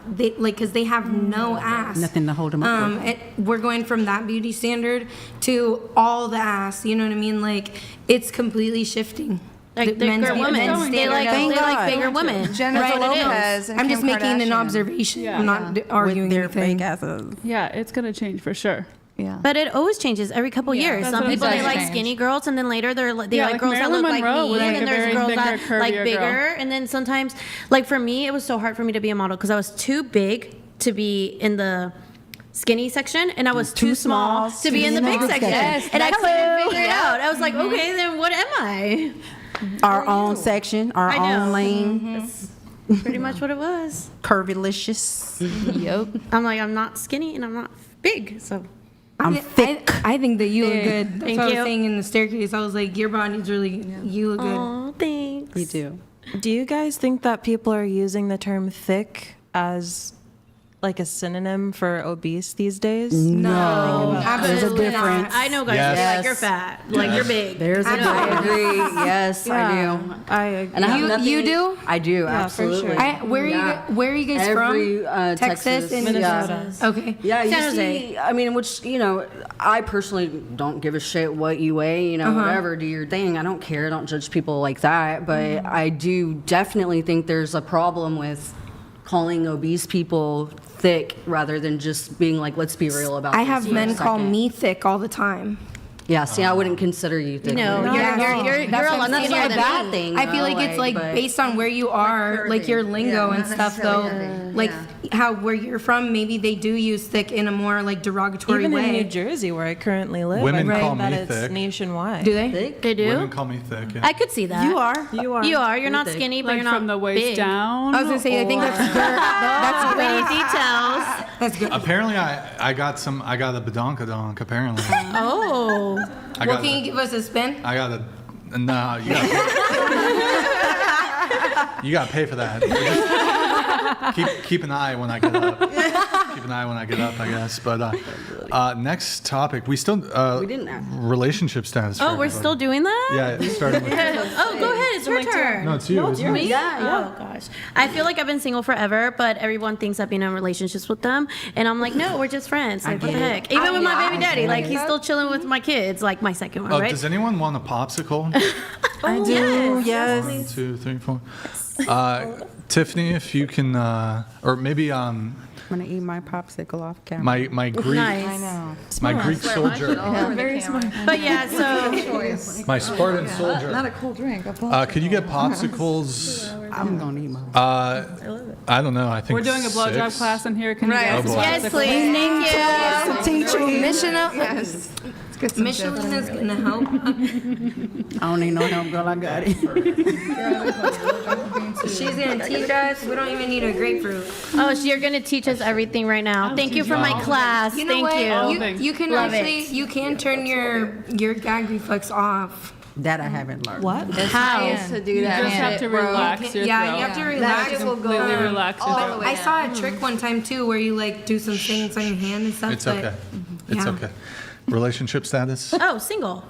they like because they have no ass. Nothing to hold them up with. We're going from that beauty standard to all the ass. You know what I mean? Like it's completely shifting. Like The men's bigger be- women. men's They standard like up. bigger women. Jennifer Lopez and I'm just Kim making an Kardashian. observation. Yeah. I'm not arguing With their anything. fake asses. yeah, it's going to change for sure. Yeah. But it always changes every couple years. that's Some what people I'm they saying. like skinny girls, and then later they Yeah, like like girls that Marilyn look like Monroe me, was, like, and a then there's very girls bigger, that like curvier bigger. girl. And then sometimes, like for me, it was so hard for me to be a model because I was too big to be in the skinny section, and I was too small to be in the big section. And I couldn't figure it out. I was like, okay, then what am I? Our own section, our I know. own lane. That's pretty much what it was. Curvilicious. Yep. I'm like, I'm not skinny and I'm not big, so. I'm thick. I think that you look good. That's Thank what I you. was saying in the staircase. I was like, your body's really, you look good. Oh, thanks. You do. Do you guys think that people are using the term thick as like a synonym for obese these days? No, there's a difference. I know guys Yes. say like you're fat, like you're big. There's a I agree. Yes, I do. I agree. And I have nothing, you do? I do, for absolutely. sure. Where are you guys Every, from? Texas and Minnesota. Okay. Yeah, you San Jose. see, I mean, which, I personally don't give a shit what you weigh, whatever, do your thing. I don't care. I don't judge people like that. But I do definitely think there's a problem with calling obese people thick rather than just being like, let's be real about I this have for a men call second. me thick all the time. Yeah, see, I wouldn't consider you thick. No, either. you're That's a what lot I'm saying. skinnier not a than bad me. thing. I feel like it's like but- based on where you are, like your lingo and stuff though. Like how where you're from, maybe they do use thick in a more like derogatory Even way. in New Jersey, where I currently live, Women I call think that me it's thick. nationwide. Do they? Thick? They do. Women call me thick. Yeah. I could see that. You are. You are. You're not thick. skinny, but Like you're not from the waist big. down. I was gonna say I think that's good. That's We need good. details. That's good. Apparently, I got a badonkadonk. Apparently, Oh. I Well, got can you give us a spin? I got a no. You got to pay for that. Keep an eye when I get up. Keep an eye when I get up, I guess. But next topic, we still We didn't ask. relationship status. for Oh, we're everybody. still doing that? Yeah, starting with. Oh, go ahead. It's your turn. No, it's you. isn't it? Me? Yeah. Oh gosh. I feel like I've been single forever, but everyone thinks I've been in relationships with them, and I'm like, no, we're just friends. Like, what the heck? Even with my baby daddy, like he's still chilling with my kids, like my second one, Oh, right? does anyone want a popsicle? I do. Yes. 1, 2, 3, 4. Tiffany, if you can, or maybe I'm gonna eat my popsicle off camera. my Greek, Nice. my Greek soldier, Very smart. But yeah, so my Spartan soldier. Not a cool drink. Could you get popsicles? I'm gonna eat mine. I don't know. I think We're doing a blowjob 6. class in here. Can you Oh, guys boy. yes, please. Thank you. Teaching. Yes. Michelin is gonna help. I don't need no help, girl. I got it. She's gonna teach us. We don't even need a grapefruit. Oh, so you're gonna teach us everything right now. Thank you for my class. You know Thank what? you. You can Love actually it. you can turn your gag reflex off. That I haven't learned. What? How? To do You that. just have to relax your Yeah, throat. you have to relax. That will go Completely relax your all throat. the way I saw a trick one time too, where you like do some things on your hand and stuff. It's but- okay. It's Yeah. okay. Relationship status? Oh, single.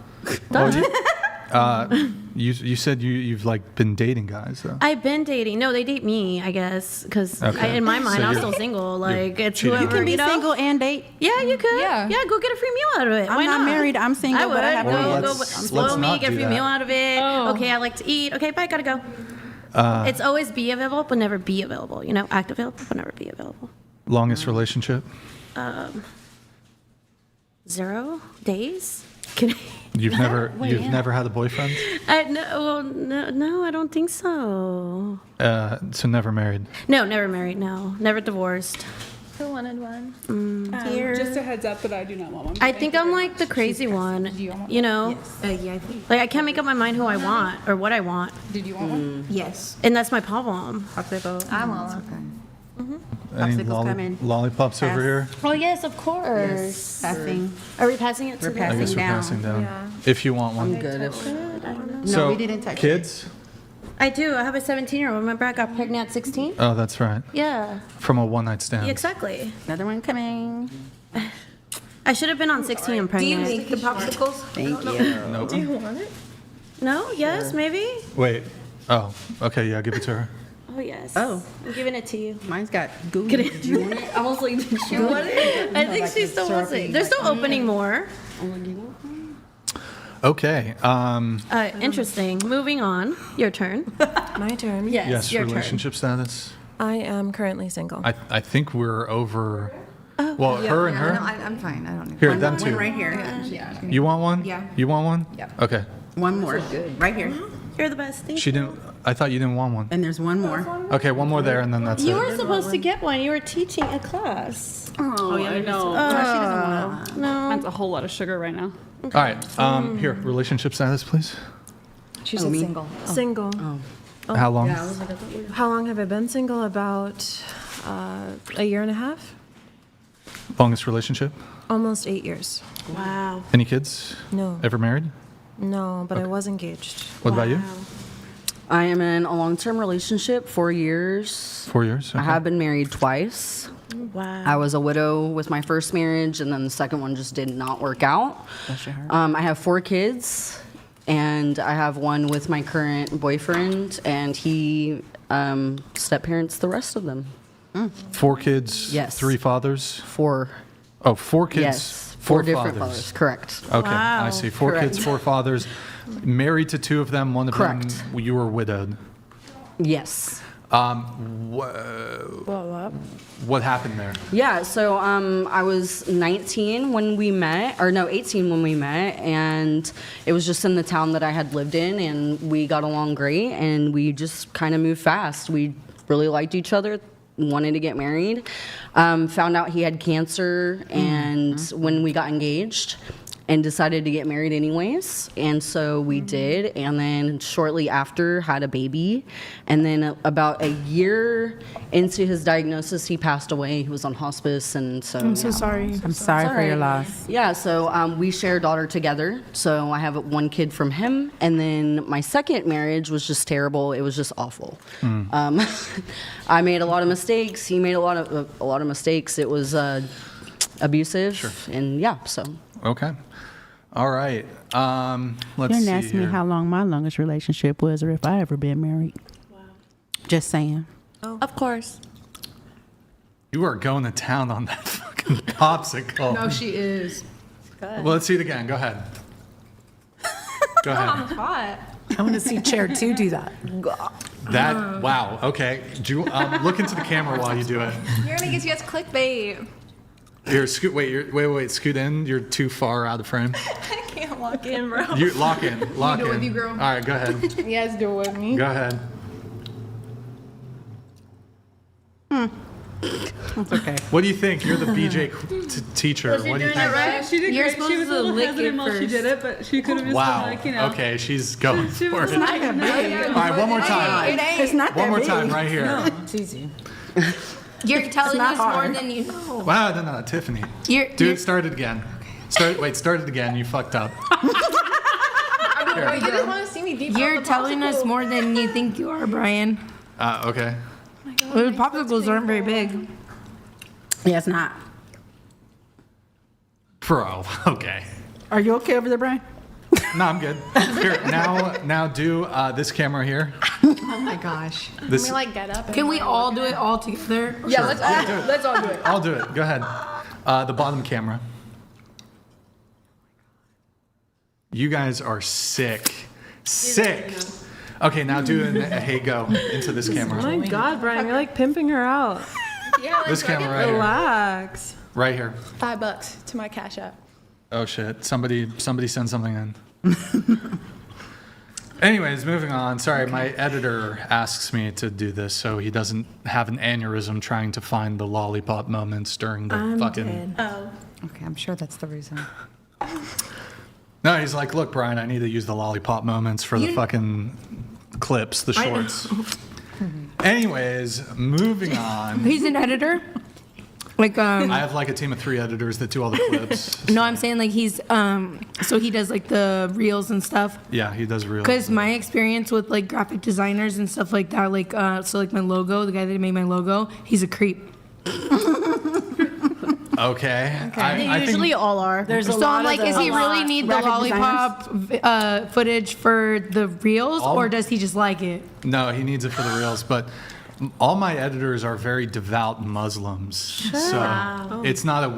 You said you've like been dating guys though. I've been dating. No, they date me, I guess, because Okay. in my mind, So I'm you're- still single. Like it's cheating. whoever. You can be know? single and date. Yeah, you could. Yeah. Yeah, go get a free meal out of it. I'm Why not married. I'm single, I would. but I have go, Well, go, let's spoil me, not get a do free that. meal out of it. Oh. Okay, I like to eat. Okay, bye, gotta go. It's always be available, but never be available. You know, act available, but never be available. Longest relationship? 0 days. Can You've never had a boyfriend? no, I don't think so. So never married. No, never married. No, never divorced. Who wanted one? Here. Just a heads up that I do not want one. I think I'm like the crazy one. You know, yeah, I think. like I can't make up my mind who I want or what I want, Did you want one? Yes. and that's my problem. Popsicle. I want one. Any Popsicles coming. lollipops over here? Oh yes, of course. Passing. Are we passing it to We're the I passing. guess we're down. passing down. If you want one. Good. If, Good, I don't know. So, we didn't touch it. kids? I do. I have a 17-year-old. Remember, I got pregnant at 16. Oh, that's right. Yeah, From a one-night stand. exactly. Another one coming. I should have been on 16 and Do you pregnant. make the popsicles? Thank you. Nope. Do you want it? No? Yes? Maybe? Wait. Oh, okay. Yeah, give it to her. Oh yes. Oh. I'm giving it to you. Mine's got goo. Do you want it? I was like, did you want it? I think she still wants it. They're still opening more. Okay. Interesting. Moving on. Your turn. My turn. Yes, your turn. relationship status. I am currently single. I think we're over. Well, her and her. No, I'm fine. I don't need Here, them two. One right here. You want one? Yeah. You want one? Yeah. Okay. One more. Right here. You're the best. Thank She didn't. I thought you didn't want one. And there's one more. Okay, one more there, and then that's You it. were supposed to get one. You were teaching a class. Oh, yeah, I know. No. That's a whole lot of sugar right now. All right. Here, relationship status, please. She said single. Single. How long? How long have I been single? About a year and a half. Longest relationship? Almost 8 years. Wow. Any kids? No. Ever married? No, but I was engaged. What about you? I am in a long-term relationship, 4 years. 4 years. I Okay. have been married twice. Wow. I was a widow with my first marriage, and then the second one just did not work out. I have 4 kids, and I have one with my current boyfriend, and he step-parents the rest of them. 4 kids, Yes. 3 fathers? 4. Oh, 4 kids, Yes, 4 4 different fathers. Correct. Okay, I see. 4 Correct. kids, 4 fathers. Married to 2 of them, one of Correct. them you were widowed. Yes. What happened there? Yeah, so I was 19 when we met, or no, 18 when we met, and it was just in the town that I had lived in, and we got along great, and we just kind of moved fast. We really liked each other, wanted to get married. Found out he had cancer, and when we got engaged, and decided to get married anyways, and so we did, and then shortly after had a baby, and then about a year into his diagnosis, he passed away. He was on hospice, and so I'm so sorry. I'm sorry for your loss. Yeah, so we share a daughter together. So I have 1 kid from him, and then my second marriage was just terrible. It was just awful. I made a lot of mistakes. He made a lot of mistakes. It was abusive, and yeah, so. Okay. All right. Let's You didn't see ask me here. how long my longest relationship was or if I ever been married. Wow. Just saying. Of course. You are going to town on that fucking popsicle. No, she is. Well, let's see it again. Go ahead. Go ahead. hot. I want to see Chair 2 do that. That, wow. Okay. Look into the camera while you do it. You're gonna get you guys clickbait. Here, wait, scoot in. You're too far out of frame. I can't walk in, bro. You lock in. Lock do it in. with you, girl. All right, go ahead. You guys do it with me. Go ahead. It's okay. What do you think? You're the BJ teacher. What do you think? Right? She did You're great. supposed She was to a little lick it hesitant while she first. did it, but she could have just Wow. been like, you know. Okay, she's going She for was it. like, All right, one more time. It's not One that more big. time, right here. It's easy. You're telling not us more hard. than you know. Wow, no, Tiffany. Start it again. Start it again. You fucked up. Wait, you just want to see me deep. You're telling us more than you think you are, Brian. Okay. Those popsicles aren't very big. Yeah, it's not. Bro, okay. Are you okay over there, Brian? No, I'm good. Here, now do this camera here. Oh my gosh. This, Can we like get up? Can we all do it all together? Yeah, Sure. let's all do it. I'll do it. Go ahead. The bottom camera. You guys are sick. Sick. Okay, now do a hey go into this Oh camera. my God, Brian, you're like pimping her out. Yeah, This camera right here. Relax. Right here. $5 to my Cash App. Oh shit! Somebody send something in. Anyways, moving on. Sorry, my editor asks me to do this so he doesn't have an aneurysm trying to find the lollipop moments during the fucking. Okay, I'm sure that's the reason. No, he's like, look, Brian, I need to use the lollipop moments for the fucking clips, the shorts. Anyways, moving on. He's an editor. Like I have like a team of 3 editors that do all the clips. No, I'm saying like he's so he does like the reels and stuff. Yeah, he does real. Because my experience with like graphic designers and stuff like that, like so like my logo, the guy that made my logo, he's a creep. Okay. I Usually think, all are. There's a So lot I'm like, of is those. he really need the Graphic lollipop footage for the reels, or does he just like it? no, he needs it for the reels, but all my editors are very devout Muslims. So it's not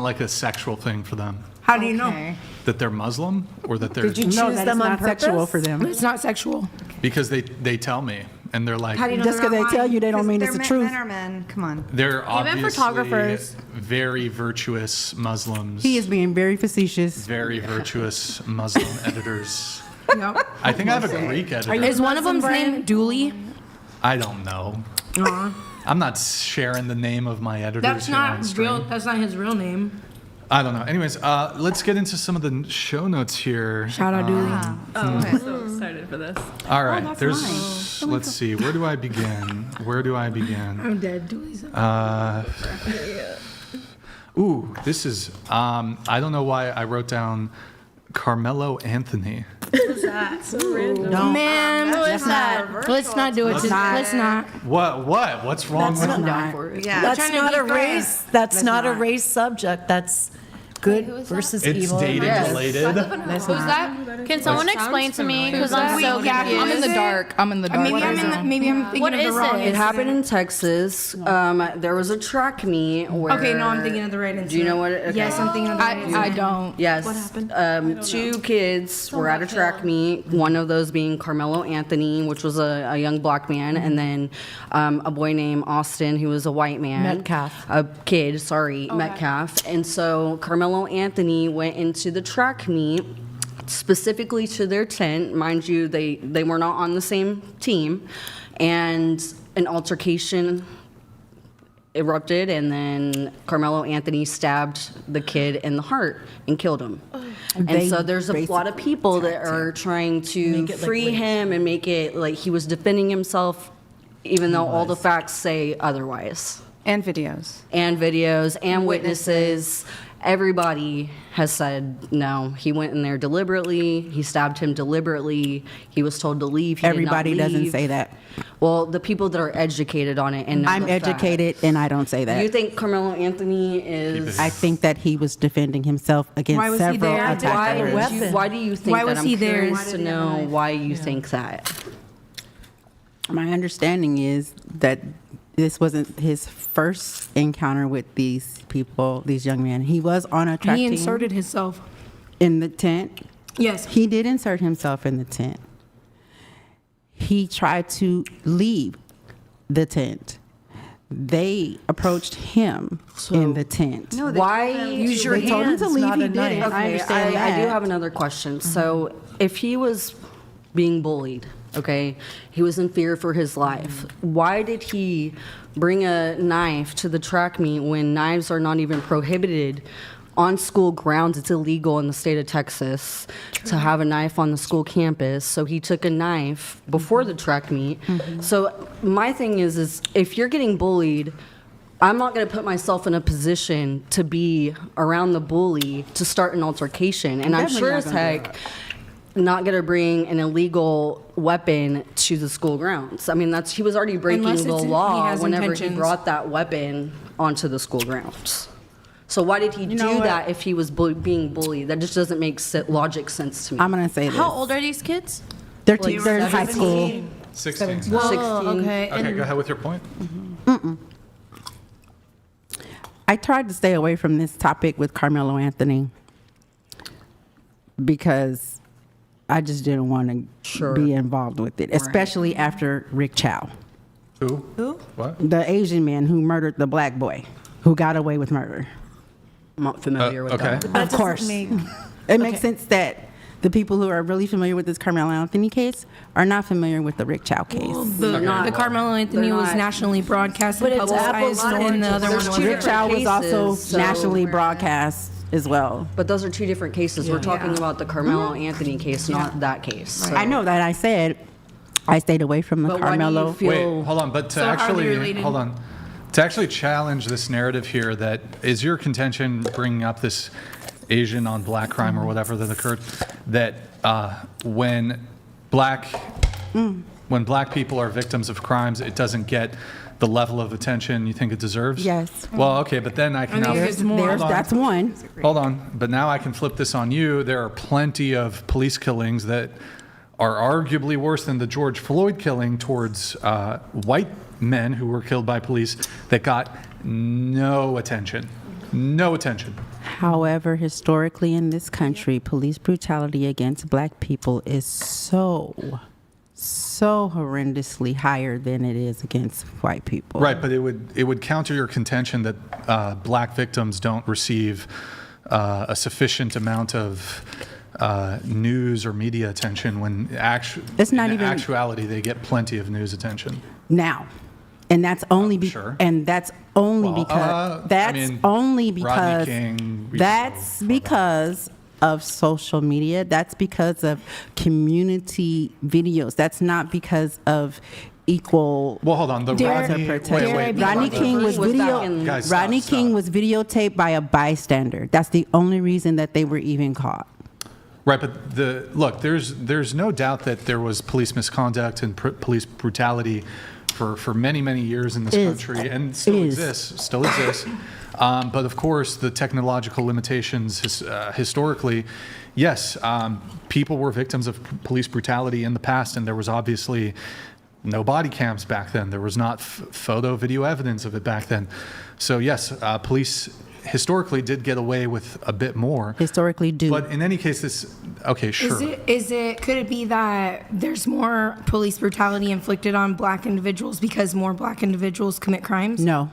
like a sexual thing for them. How do you know? That they're Muslim or that they're Did you choose No, that them is on not purpose? sexual for them. It's not sexual. because they tell me and they're like How do you know Just they're because not they tell lying? you, they don't mean it's the Men truth. are men. Come on. they're obviously photographers. very virtuous Muslims. He is being very facetious. very virtuous Muslim editors. Yep. I think I have a Greek editor. Is one of them's name Dooley? I don't know. I'm not sharing the name of my editors That's here on not stream. real. That's not his real name. I don't know. Anyways, let's get into some of the show notes here. Shout out Dooley. Oh, I'm so excited for this. All right, let's see. Where do I begin? I'm dead. Dooley's. Ooh, this is. I don't know why I wrote down Karmelo Anthony. Man, let's not do it. Let's not. What's wrong with that? Yeah. That's trying to not be a fair. race. That's not a race subject. That's good versus It's evil. dating related. Who's that? Can someone explain to me? Because I'm so confused. I'm in the dark. Maybe I'm thinking What of the is wrong. it? It happened in Texas. There was a track meet where. Okay, no, I'm thinking of the right incident. Do you know what? Okay. Yes, I'm thinking of the right incident. I don't. Yes. What happened? Two kids were at a track meet, one of those being Karmelo Anthony, which was a young black man, and then a boy named Austin, who was a white man. Metcalf. A kid, sorry, Metcalf. And so Karmelo Anthony went into the track meet, specifically to their tent. Mind you, they were not on the same team. And an altercation erupted, and then Karmelo Anthony stabbed the kid in the heart and killed him. And so there's a lot of people that are trying to free him and make it like he was defending himself, even though all the facts say otherwise. And videos. And witnesses. Everybody has said no. He went in there deliberately. He stabbed him deliberately. He was told to leave. He Everybody did not doesn't leave. say that. Well, the people that are educated on it and know I'm the educated facts. and I don't say that. You think Karmelo Anthony is? I think that he was defending himself against Why was he several there? attackers. Why do you think Why that? was I'm he there? curious to know why you think that. My understanding is that this wasn't his first encounter with these people, these young men. He was on a track He team inserted himself. in the tent. Yes. He did insert himself in the tent. He tried to leave the tent. They approached him in the tent. No, Why Use your They told him hands, to leave, not he a knife. didn't. I Okay, understand I do that. have another question. So, if he was being bullied, okay, he was in fear for his life, why did he bring a knife to the track meet when knives are not even prohibited on school grounds? It's illegal in the state of Texas to have a knife on the school campus. So he took a knife before the track meet. So my thing is if you're getting bullied, I'm not going to put myself in a position to be around the bully to start an altercation. And I'm Definitely sure not as gonna do heck not going to bring an illegal weapon to the school grounds. I mean, he was already breaking Unless the he law has whenever he intentions. brought that weapon onto the school grounds. So why did he know do what? that if he was being bullied? That just doesn't make logic sense to me. I'm going to say this. How old are these kids? They're, Like they're in high school. 16. Oh, okay. Okay, go ahead with your point. I tried to stay away from this topic with Karmelo Anthony because I just didn't want to be involved with it, especially after Rick Chow, Who? What? the Asian man who murdered the black boy, who got away with murder. I'm not familiar with okay. that. Of course. It makes sense that the people who are really familiar with this Karmelo Anthony case are not familiar with the Rick Chow case. The Karmelo Anthony was nationally broadcast and publicized, and the other one was Rick Chow was also so- nationally broadcast as well. But those are two different cases. We're talking about the Carmelo Anthony case, not that case. So. I know that. I said I stayed away from the But why do you Carmelo. feel- Wait, hold on. But to So are they actually, related? hold on. To actually challenge this narrative here, that is your contention bringing up this Asian on black crime or whatever that occurred, that when black people are victims of crimes, it doesn't get the level of attention you think it deserves? Yes. Well, okay, but then I can now That's one. Hold on, but now I can flip this on you. There are plenty of police killings that are arguably worse than the George Floyd killing towards white men who were killed by police that got no attention. No attention. However, historically in this country, police brutality against black people is so horrendously higher than it is against white people. Right, but it would counter your contention that black victims don't receive a sufficient amount of news or media attention when It's not in even- actuality they get plenty of news attention. Now, and that's only Sure. and that's only Well, because I mean, Rodney King, that's because of social media. That's because of community videos. That's not because of equal. Well, hold on. The Rodney, Rodney King was Guys, Rodney stop. King was videotaped by a bystander. That's the only reason that they were even caught. Right, but there's no doubt that there was police misconduct and police brutality for many, many years in this country, and still exists. But of course, the technological limitations historically, yes, people were victims of police brutality in the past, and there was obviously no body cams back then. There was not photo, video evidence of it back then. So yes, police historically did get away with a bit more. Historically do. But in any case, okay, sure. Could it be that there's more police brutality inflicted on black individuals because more black individuals commit crimes? No.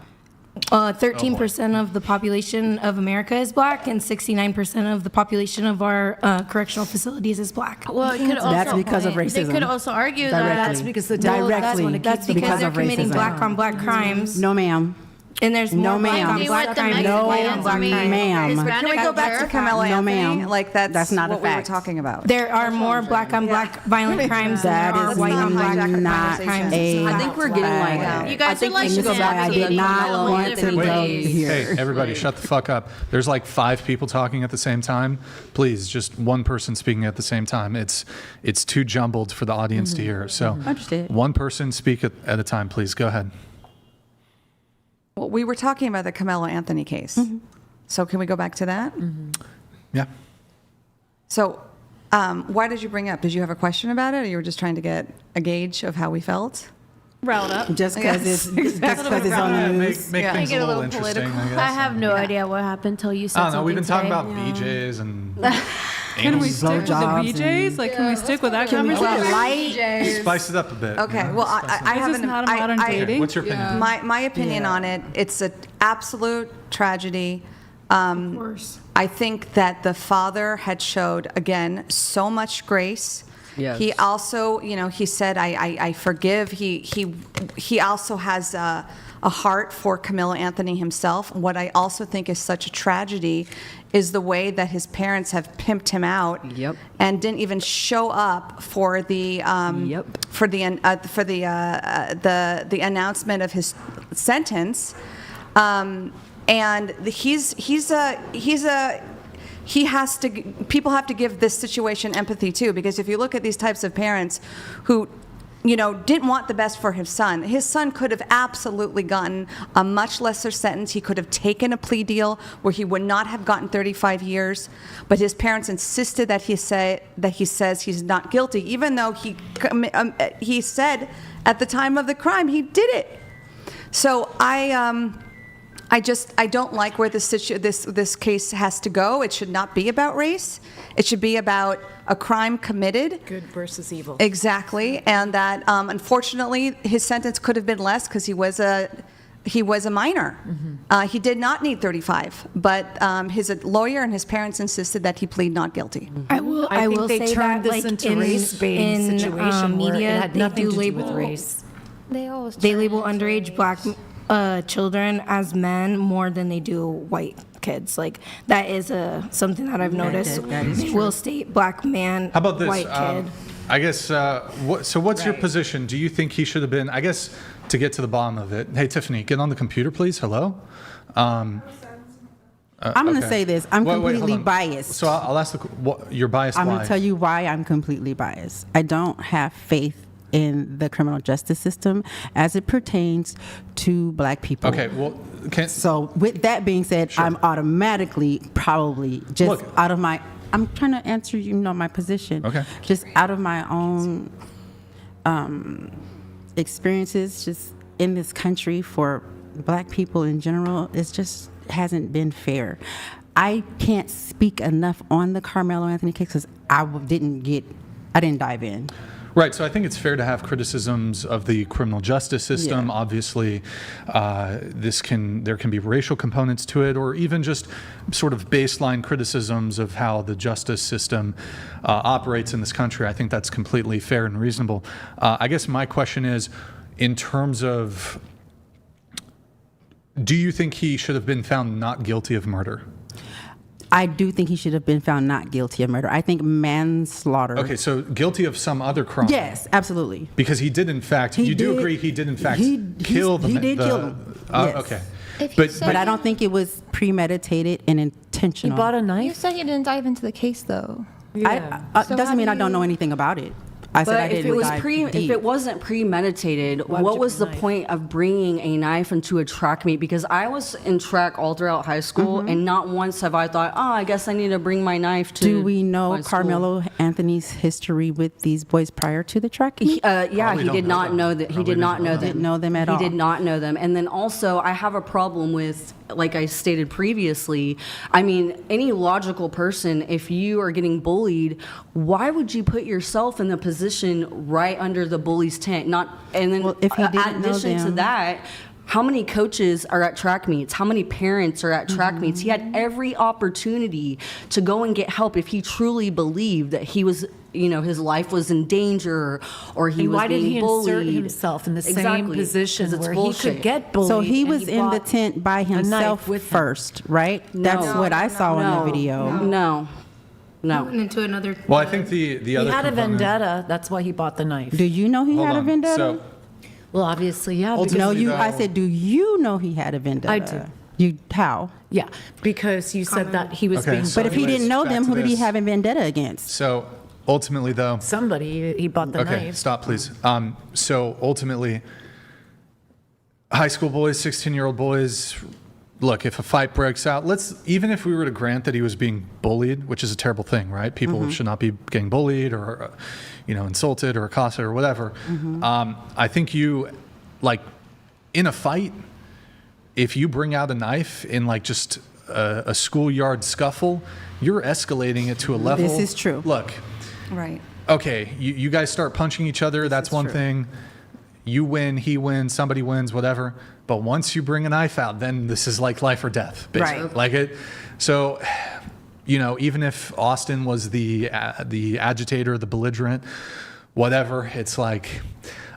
13% of the population of America is black, and 69% of the population of our correctional facilities is black. Well, it could also, that's because of racism. They could also argue Directly. that That's because the That's because they're committing black on black crimes. No, ma'am. And there's more black ma'am. on black crimes. No, Black crimes. ma'am. Can we go back to Karmelo No, Anthony? ma'am. Like that's not a what we were fact. talking about. There are more black on black violent crimes than That there are is white on black not crimes. a I think we're getting like You guys I think are like we should go back I to did the not Karmelo want to Anthony go days. here. Hey, everybody, shut the fuck up. There's like 5 people talking at the same time. Please, just one person speaking at the same time. It's too jumbled for the audience to hear. So, Understood. one person speak at a time, please. Go ahead. Well, we were talking about the Karmelo Anthony case. So can we go back to that? Yeah. So why did you bring up? Did you have a question about it, or you were just trying to get a gauge of how we felt? Riled up. Just because it's on the news. Make things a little interesting, I guess. I have no idea what happened until you said I don't know. something We've been talking today. about BJs and Can we anal stick with the blowjobs BJs? Like, can we stick with that Can we conversation? get light? Spice it up a bit. Okay. you know? Well, I Is have this an. not a modern Okay, dating? what's your opinion? My opinion on it. It's an absolute tragedy. Of course. I think that the father had showed, again, so much grace. Yes. He also, he said, I forgive. He also has a heart for Karmelo Anthony himself. What I also think is such a tragedy is the way that his parents have pimped him out and didn't even show up for the the announcement of his sentence. And people have to give this situation empathy too, because if you look at these types of parents who, didn't want the best for his son could have absolutely gotten a much lesser sentence. He could have taken a plea deal where he would not have gotten 35 years, but his parents insisted that he says he's not guilty, even though he said at the time of the crime he did it. So I don't like where this case has to go. It should not be about race. It should be about a crime committed. Good versus evil. Exactly, and that unfortunately his sentence could have been less because he was a minor. He did not need 35, but his lawyer and his parents insisted that he plead not guilty. I will think they say turned that, this like, into in race-baiting situation where media, it had they nothing do to do label with race. They label underage black children as men more than they do white kids. Like, that is something that I've noticed. That is They true. will state black man, How about this? white kid. I guess, what's your position? Do you think he should have been, I guess, to get to the bottom of it? Hey, Tiffany, get on the computer, please. Hello? I'm going to okay. say this. I'm Wait, hold completely on. biased. So I'll ask you're biased I'm why? going to tell you why I'm completely biased. I don't have faith in the criminal justice system as it pertains to black people. Okay, well, so with that being said, I'm automatically probably just out of my, I'm trying to answer, my position. Okay. Just out of my own experiences just in this country for black people in general, it just hasn't been fair. I can't speak enough on the Karmelo Anthony case because I didn't dive in. Right, so I think it's fair to have criticisms of the criminal justice system. Yeah. Obviously, there can be racial components to it, or even just sort of baseline criticisms of how the justice system operates in this country. I think that's completely fair and reasonable. I guess my question is, in terms of, do you think he should have been found not guilty of murder? I do think he should have been found not guilty of murder. I think manslaughter. Okay, so guilty of some other crime. Yes, absolutely. Because he did, in fact, He do did. agree he did, in fact, He kill the he man. did kill him. Yes. Okay. But I don't think it was premeditated and intentional. You said he didn't dive into the case, though. Doesn't mean I don't know anything about it. I said I But if didn't it was dive if deep. it wasn't premeditated, Why would what you was the bring a knife? point of bringing a knife into a track meet? Because I was in track all throughout high school, and not once have I thought, oh, I guess I need to bring my knife to. Do we know my school. Carmelo Anthony's history with these boys prior to the track meet? Yeah, he did not know that. He did not know them. Didn't know them at all. He did not know them. And then also, I have a problem with, like I stated previously, I mean, any logical person, if you are getting bullied, why would you put yourself in the position right under the bully's tent? And then, if he in didn't know addition to them- that, how many coaches are at track meets? How many parents are at track meets? He had every opportunity to go and get help if he truly believed that he was, his life was in danger or he And was why did being he bullied. insert himself in the same Exactly, position 'cause it's where bullshit. he could get bullied? So he and was in the bought tent by a knife himself with him? first, right? That's what I saw in the video. No. Went into another. Well, I think the He other had a component- vendetta. That's why he bought the knife. Do you know he Hold had a on. vendetta? So Well, obviously, yeah. because- No, ultimately, I though- said, do you know he had a vendetta? I do. You how? Yeah, because you said that he was Okay, being. so But if he anyways, didn't know back them, to who did he this. have a vendetta against? So ultimately, though, Somebody, he bought the okay, knife. stop, please. So ultimately, high school boys, 16-year-old boys. Look, if a fight breaks out, even if we were to grant that he was being bullied, which is a terrible thing, right? People should not be getting bullied or, insulted or accosted or whatever. I think in a fight, if you bring out a knife in just a schoolyard scuffle, you're escalating it to a level. This is true. Look, Right. okay, you guys start punching each other. That's one thing. You win, he wins, somebody wins, whatever. But once you bring a knife out, then this is like life or death, basically. Right. Like it. So, even if Austin was the agitator, the belligerent, whatever, it's like,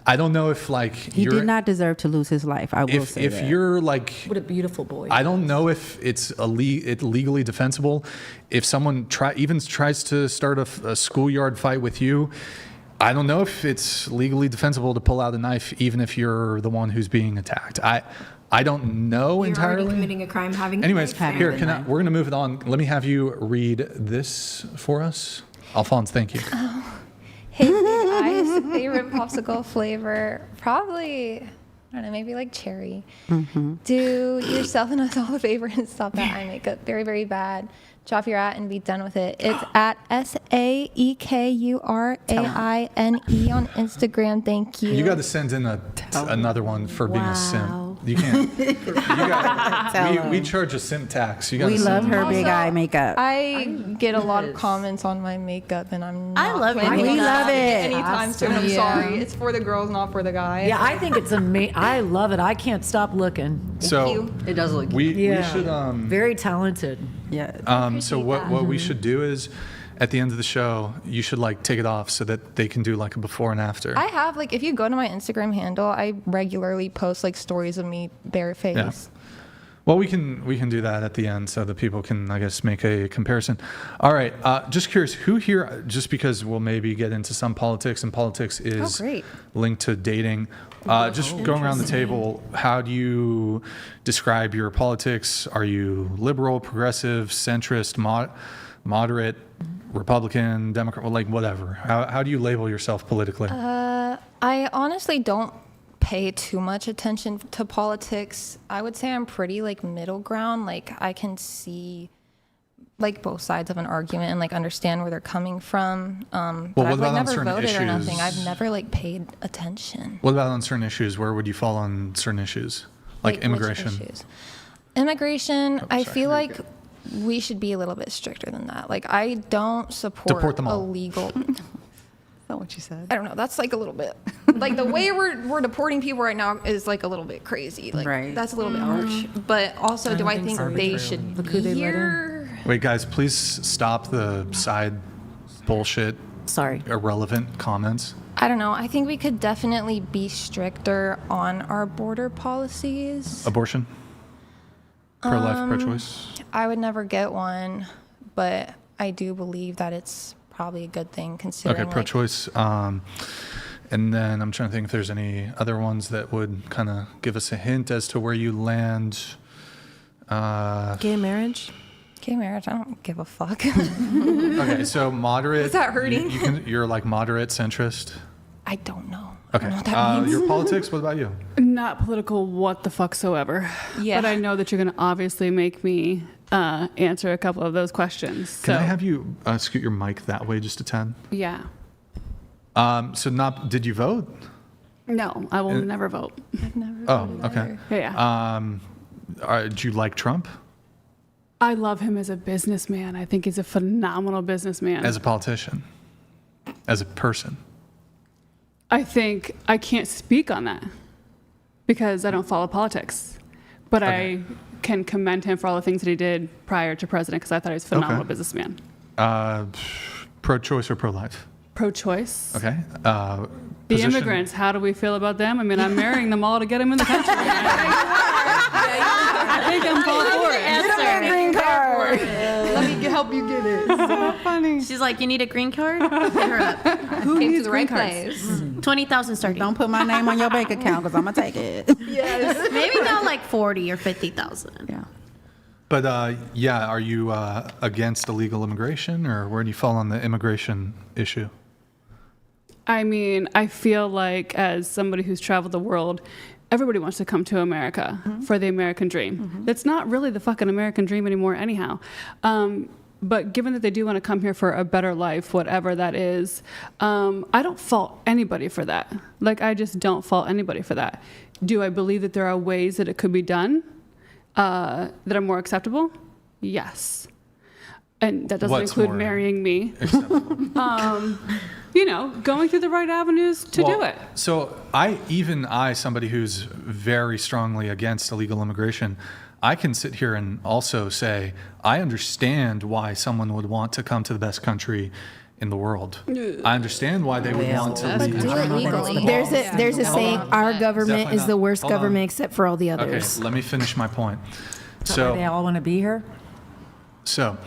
I don't know if He did not deserve to lose his life. I will say if that. you're What a beautiful boy. I don't know if it's legally defensible. If someone tries to start a schoolyard fight with you, I don't know if it's legally defensible to pull out a knife, even if you're the one who's being attacked. I don't know You're entirely. already committing a crime having. Anyways, knife here, there. we're going to move it on. Let me have you read this for us. Alphonse, thank you. Hey, I's favorite popsicle flavor, probably, I don't know, maybe like cherry. Do yourself and us all a favor and stop that eye makeup. Very, very bad. Drop your at and be done with it. It's at SAEKURAINE on Instagram. Thank you. You got to send in another one for being a simp. You can't. We charge a simp tax. You got. We love her big Also, eye makeup. I get a lot of comments on my makeup, and I'm not. I love your planning We on love stopping it. anytime soon. I'm Yeah. sorry. It's for the girls, not for the guys. Yeah, I think it's amazing. I love it. I can't stop looking. So It does look we Yeah. should Very talented. Yeah. So what we should do is, at the end of the show, you should take it off so that they can do a before and after. I have if you go to my Instagram handle, I regularly post stories of me barefaced. Yeah. Well, we can do that at the end so that people can, I guess, make a comparison. All right. Just curious, who here? Just because we'll maybe get into some politics, and politics is great. linked to dating. Just going around the table, how do you describe your politics? Are you liberal, progressive, centrist, moderate, Republican, Democrat, whatever? How do you label yourself politically? I honestly don't pay too much attention to politics. I would say I'm pretty middle ground. I can see both sides of an argument and understand where they're coming from. But what I've about on never certain voted or nothing. issues? I've never paid attention. What about on certain issues? Where would you fall on certain issues? Like which immigration? issues? Immigration, I sorry. feel like we should be a little bit stricter than that. I don't support Deport them all. illegal. That's not what you said. I don't know. That's a little bit the way we're deporting people right now is a little bit crazy. Right. That's a little bit harsh. But also, do I think they should Look who be they let here? Wait, guys, please stop the side bullshit, Sorry. irrelevant comments. I don't know. I think we could definitely be stricter on our border policies. Abortion? Pro-life, pro-choice? I would never get one, but I do believe that it's probably a good thing considering. Okay, pro-choice. And then I'm trying to think if there's any other ones that would kind of give us a hint as to where you land. Gay marriage. Gay marriage, I don't give a fuck. Okay, so moderate. Is that hurting? You're like moderate centrist. I don't know. Okay. I don't know what that means. Your politics. What about you? Not political what the fucksoever. Yeah. But I know that you're going to obviously make me answer a couple of those questions. Can so, I have you scoot your mic that way just a 10? Yeah. Did you vote? No, I will never vote. I've never Oh, voted okay. either. Yeah. Do you like Trump I love him as a businessman. I think he's a phenomenal businessman. as a politician? As a person? I think I can't speak on that because I don't follow politics. But I can commend him for all the things that he did prior to president because I thought he was a phenomenal businessman. Pro-choice or pro-life? Pro-choice. Okay. The Position? immigrants, how do we feel about them? I mean, I'm marrying them all to get them in the country. I think I'm all for it. Green card. Let me help you get it. So funny. She's like, you need a green card? Hit her up. Who Came needs to the right green place. cards? 20,000 starting. Don't put my name on your bank account because I'm going to take it. Yes. Maybe now like 40 or 50,000. Yeah. But are you against illegal immigration, or where do you fall on the immigration issue? I mean, I feel like as somebody who's traveled the world, everybody wants to come to America for the American dream. It's not really the fucking American dream anymore anyhow. But given that they do want to come here for a better life, whatever that is, I don't fault anybody for that. Like, I just don't fault anybody for that. Do I believe that there are ways that it could be done that are more acceptable? Yes. And that doesn't include marrying me. Going through the right avenues to do it. So I, somebody who's very strongly against illegal immigration, I can sit here and also say, I understand why someone would want to come to the best country in the world. I understand why they would want to leave. There's a saying, our government is the worst government except for all the others. Okay, let me finish my point. So they all want to be here? So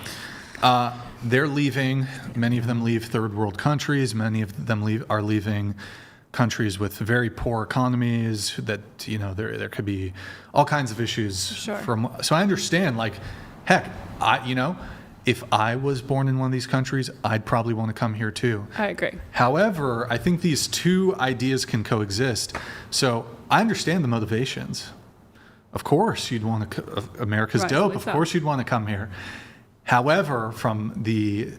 they're leaving. Many of them leave third world countries. Many of them are leaving countries with very poor economies that, there could be all kinds of issues. Sure. So I understand, like, heck, if I was born in one of these countries, I'd probably want to come here too. I agree. However, I think these two ideas can coexist. So I understand the motivations. Of course, you'd want to. America's dope. Of course, you'd want to come here. However, from the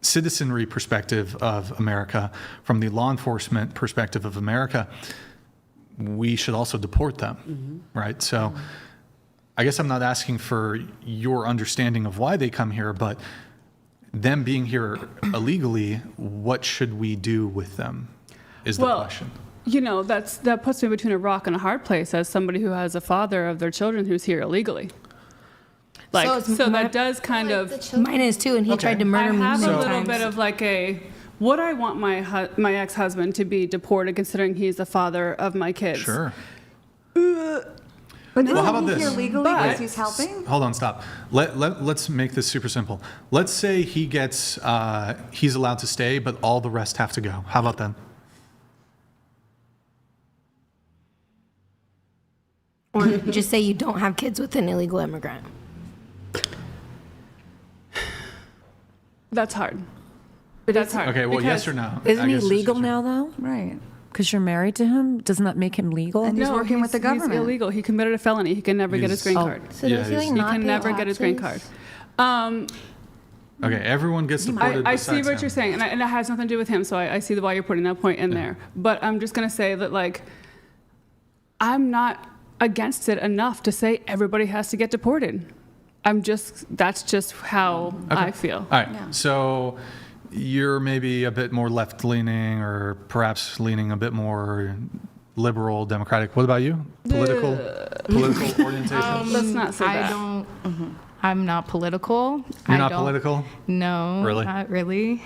citizenry perspective of America, from the law enforcement perspective of America, we should also deport them, right? So I guess I'm not asking for your understanding of why they come here, but them being here illegally, what should we do with them is the question. That puts me between a rock and a hard place as somebody who has a father of their children who's here illegally. So that does kind of... Mine is too, and he tried to murder me I have many a little times. bit of like would I want my ex-husband to be deported considering he's the father of my kids? Sure. But how about isn't he this? here legally because he's helping? Hold on, stop. Let's make this super simple. Let's say he gets, he's allowed to stay, but all the rest have to go. How about then? Or just say you don't have kids with an illegal immigrant. That's hard. That's hard. Okay, well, yes or no? Isn't he legal now, though? Right. Because you're married to him? Doesn't that make him legal? And he's working with the government. He's illegal. He committed a felony. He can never get his green card. So does he He not can pay never get his green card. taxes? Okay, everyone gets deported. I see what besides you're him. saying, and it has nothing to do with him, so I see why you're putting that point in there. But I'm just going to say that, like, I'm not against it enough to say everybody has to get deported. That's just how I feel. All right, so you're maybe a bit more left-leaning or perhaps leaning a bit more liberal, democratic. What about you? Political orientation? Let's not say that. I'm not political. You're not political? No, Really? not really.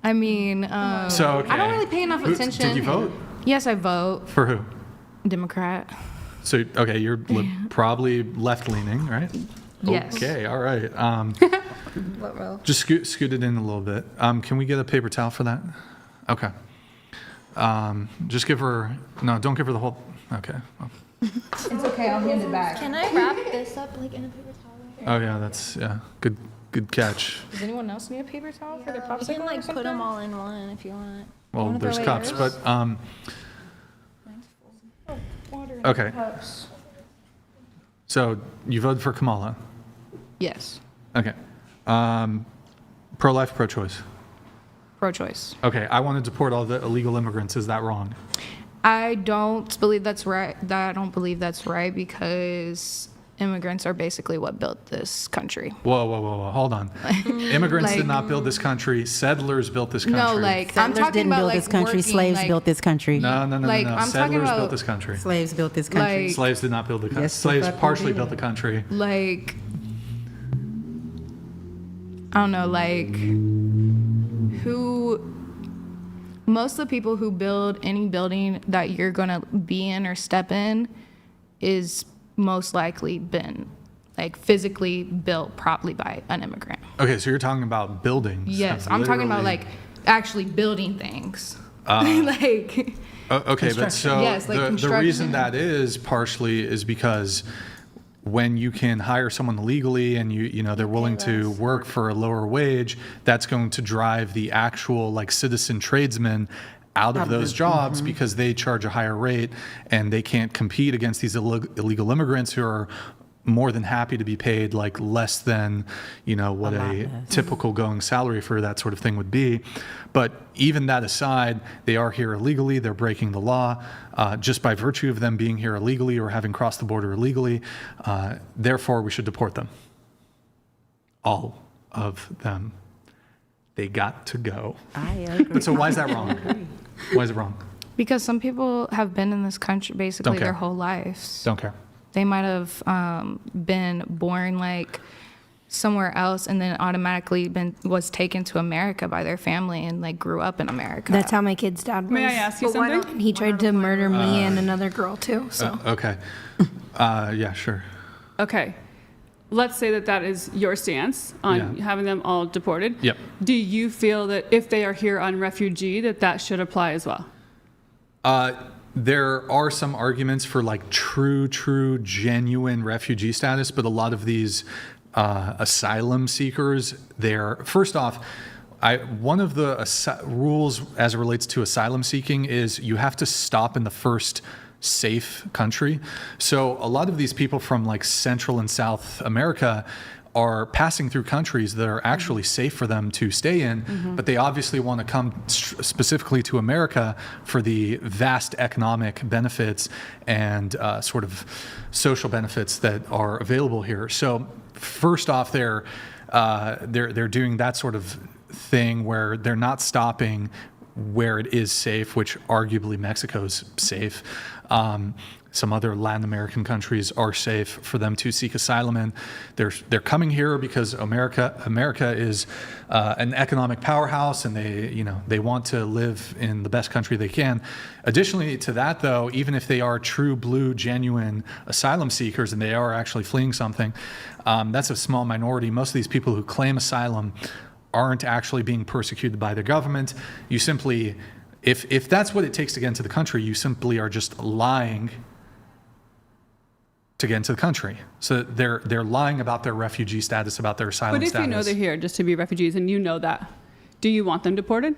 I mean, So, okay. I don't really pay enough attention. Did you vote? Yes, I vote. For who? Democrat. So, okay, you're probably left-leaning, right? Yes. Okay, all right. What row? Just scoot it in a little bit. Can we get a paper towel for that? Okay. Just give her, no, don't give her the whole, okay. Well. It's okay, I'll hand it back. Can I wrap this up like in a paper towel? Oh yeah, that's good catch. Does anyone else need a paper towel for their popsicle? You can like put them all in one if you want. Well, Wanna there's throw cups, yours? but Water in okay. cups. So you voted for Kamala. Yes. Okay. Pro-life, pro-choice. Pro-choice. Okay. I want to deport all the illegal immigrants. Is that wrong? I don't believe that's right. I don't believe that's right because immigrants are basically what built this country. Whoa. Hold on. Immigrants did not build this country. Settlers built this country. No, like I'm Settlers talking didn't about build like this country. working, Slaves like, built this country. No. Like, I'm talking Settlers about- built this country. Slaves built this country. Like- Slaves did not build the country. Yes, the Slaves fuck they partially did. built the country. Like I don't know, like most of the people who build any building that you're gonna be in or step in is most likely been like physically built probably by an immigrant. Okay, so you're talking about buildings. Yes, Have I'm talking about literally- like actually building things. Like Okay, but so Yes, like the reason construction. that is partially is because when you can hire someone legally and you know they're willing to work for a lower wage, that's going to drive the actual like citizen tradesmen out of those jobs because they charge a higher rate and they can't compete against these illegal immigrants who are more than happy to be paid like less than, you know, what a typical going salary for that sort of thing would be. But even that aside, they are here illegally. They're breaking the law just by virtue of them being here illegally or having crossed the border illegally. Therefore, we should deport them. All of them. They got to go. I agree. But so why is that wrong? Why is it wrong? because some people have been in this country basically Don't care. their whole lives. Don't care. They might have been born like somewhere else and then automatically was taken to America by their family and like grew up in America. That's how my kid's dad was. May I ask you But why something? don't- He tried to murder me and another girl too. So Okay. Yeah, sure. Okay. Let's say that is your stance on Yeah. having them all deported. Yep. Do you feel that if they are here on refugee, that should apply as well? There are some arguments for like true, genuine refugee status, but a lot of these asylum seekers, they're first off, one of the rules as it relates to asylum seeking is you have to stop in the first safe country. So a lot of these people from like Central and South America are passing through countries that are actually safe for them to stay in, but they obviously want to come specifically to America for the vast economic benefits and sort of social benefits that are available here. So first off, they're doing that sort of thing where they're not stopping where it is safe, which arguably Mexico's safe. Some other Latin American countries are safe for them to seek asylum in. They're coming here because America is an economic powerhouse, and they want to live in the best country they can. Additionally to that, though, even if they are true blue, genuine asylum seekers and they are actually fleeing something, that's a small minority. Most of these people who claim asylum aren't actually being persecuted by the government. You simply, if that's what it takes to get into the country, you simply are just lying to get into the country. So they're lying about their refugee status, about their asylum But if status. you know they're here just to be refugees and you know that, do you want them deported?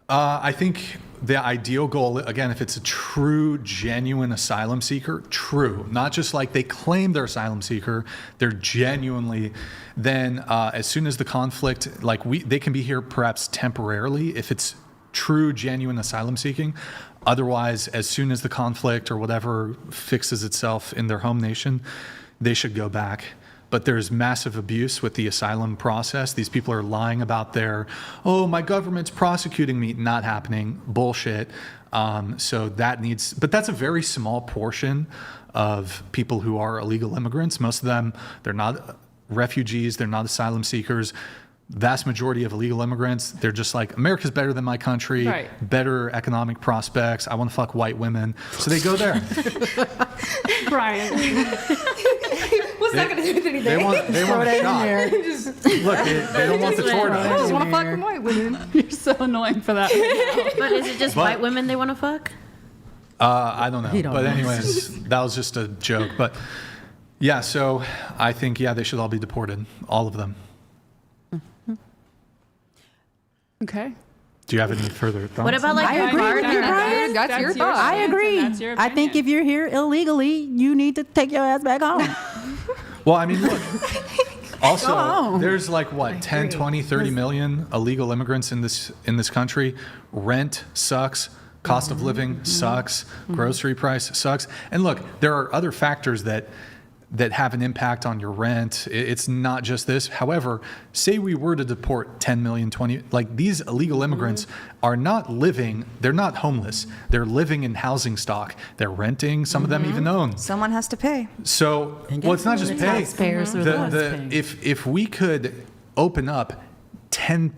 I think the ideal goal, again, if it's a true, genuine asylum seeker, not just like they claim they're asylum seeker, they're genuinely, then as soon as the conflict, they can be here perhaps temporarily if it's true, genuine asylum seeking. Otherwise, as soon as the conflict or whatever fixes itself in their home nation, they should go back. But there's massive abuse with the asylum process. These people are lying about my government's prosecuting me. Not happening. Bullshit. So but that's a very small portion of people who are illegal immigrants. Most of them, they're not refugees. They're not asylum seekers. Vast majority of illegal immigrants, they're just like, America's better than my country, Right. better economic prospects. I want to fuck white women. So they go there. Brian. what's that going to do with anything? They want a shot. Look, they don't want the tornado. I just want to fuck with white women. You're so annoying for that. But is it just white women they want to fuck? I don't know. He don't But know. anyways, that was just a joke. But Yeah, so I think, they should all be deported, all of them. Okay. Do you have any further thoughts? What about like I your agree with partner? you, Brian. That's your thought. I agree. That's your I think if you're here illegally, you need to take your ass back home. Well, I mean, look. Also, there's like what, 10, 20, 30 million illegal immigrants in this country. Rent sucks. Cost of living sucks. Grocery price sucks. And look, there are other factors that have an impact on your rent. It's not just this. However, say we were to deport 10 million, 20, like these illegal immigrants are not living, they're not homeless. They're living in housing stock. They're renting. Some of them even own. Someone has to pay. So, well, it's not just pay. If we could open up 10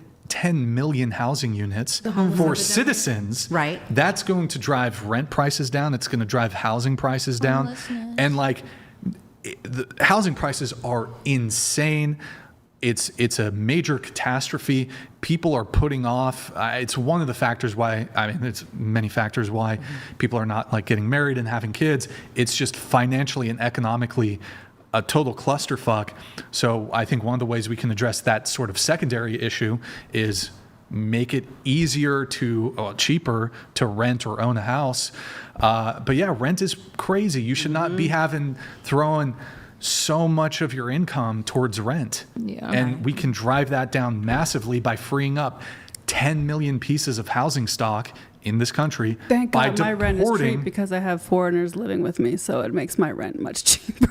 million housing units for citizens, right? That's going to drive rent prices down. It's going to drive housing prices down. And like, the housing prices are insane. It's a major catastrophe. People are putting off. It's one of the factors why. I mean, it's many factors why people are not like getting married and having kids. It's just financially and economically a total clusterfuck. So I think one of the ways we can address that sort of secondary issue is make it easier cheaper to rent or own a house. But yeah, rent is crazy. You should not be throwing so much of your income towards rent. Yeah. And we can drive that down massively by freeing up 10 million pieces of housing stock in this country. Thank by God my rent is cheap deporting. because I have foreigners living with me, so it makes my rent much cheaper.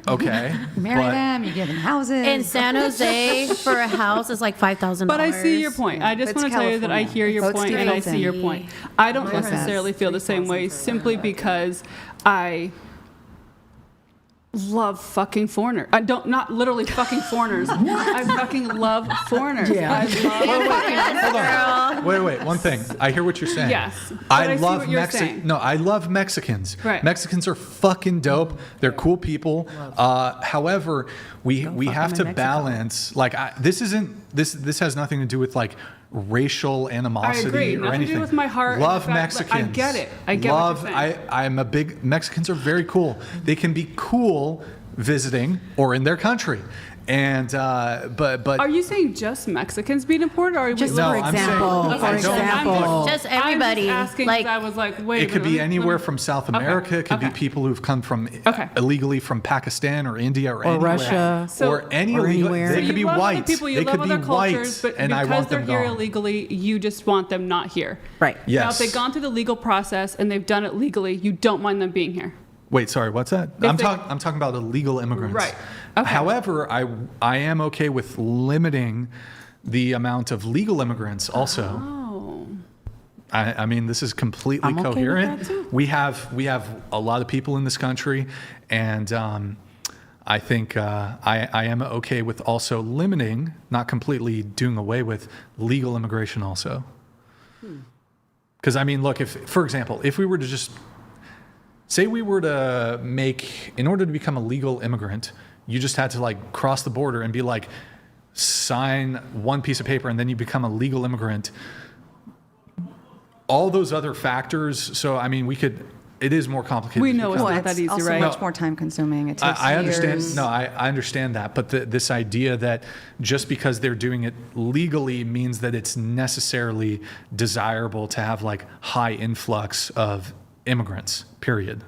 Okay. Marry them, you give them houses. In San Jose, for a house, is like $5,000. But I see your point. I just It's want to tell you that I California. hear your Votes point to and I Hilton. see your point. I don't necessarily feel the same way simply because I love fucking foreigners. I don't, not literally fucking foreigners. I fucking love foreigners. Yeah. I love Wait, one thing. I hear what you're saying. Yes, but I I see love what you're saying. No, I love Mexicans. Right. Mexicans are fucking dope. They're cool people. However, we have to balance, like, this has nothing to do with like racial animosity I agree. or Nothing to anything. do with my heart and Love the fact that- Mexicans. I get it. I get what you're saying. I'm a big, Mexicans are very cool. They can be cool visiting or in their country. And but Are you saying just Mexicans being imported, or Just No, for I'm example, saying- for I don't- example. Just everybody. I'm just asking, Like, 'cause I was like, wait. it could be anywhere from South America. It could be Okay. people who've come from Okay. illegally from Pakistan or India or Or anywhere. Russia. or any or illegal. anywhere. They So could you be love white. Other people, you they love could be other cultures, white, but and I because want they're them here gone. illegally, you just want them not here. Right. Yes. Now, if they've gone through the legal process and they've done it legally, you don't mind them being here. Wait, sorry, what's that? If I'm they- talking about illegal immigrants. Right. Okay. However, I am okay with limiting the amount of legal immigrants also. Oh. I mean, this is completely I'm okay with coherent. that too. We have a lot of people in this country, and I think I am okay with also limiting, not completely doing away with legal immigration also. Because I mean, look, for example, if we were to just say we were to make, in order to become a legal immigrant, you just had to like cross the border and be like, sign one piece of paper and then you become a legal immigrant. All those other factors. So, I mean, it is more complicated. We know it's Well, not that it's easy, also right? much more time consuming. It takes I understand. years. No, I understand that. But this idea that just because they're doing it legally means that it's necessarily desirable to have like high influx of immigrants, period.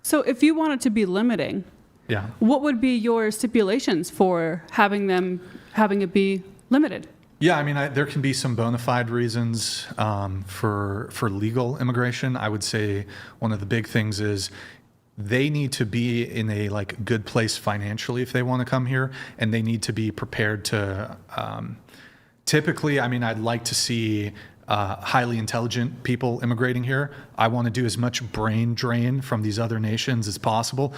So if you wanted to be limiting, Yeah. what would be your stipulations for having it be limited? Yeah, I mean, there can be some bona fide reasons for legal immigration. I would say one of the big things is they need to be in a like good place financially if they want to come here, and they need to be prepared to. Typically, I mean, I'd like to see highly intelligent people immigrating here. I want to do as much brain drain from these other nations as possible.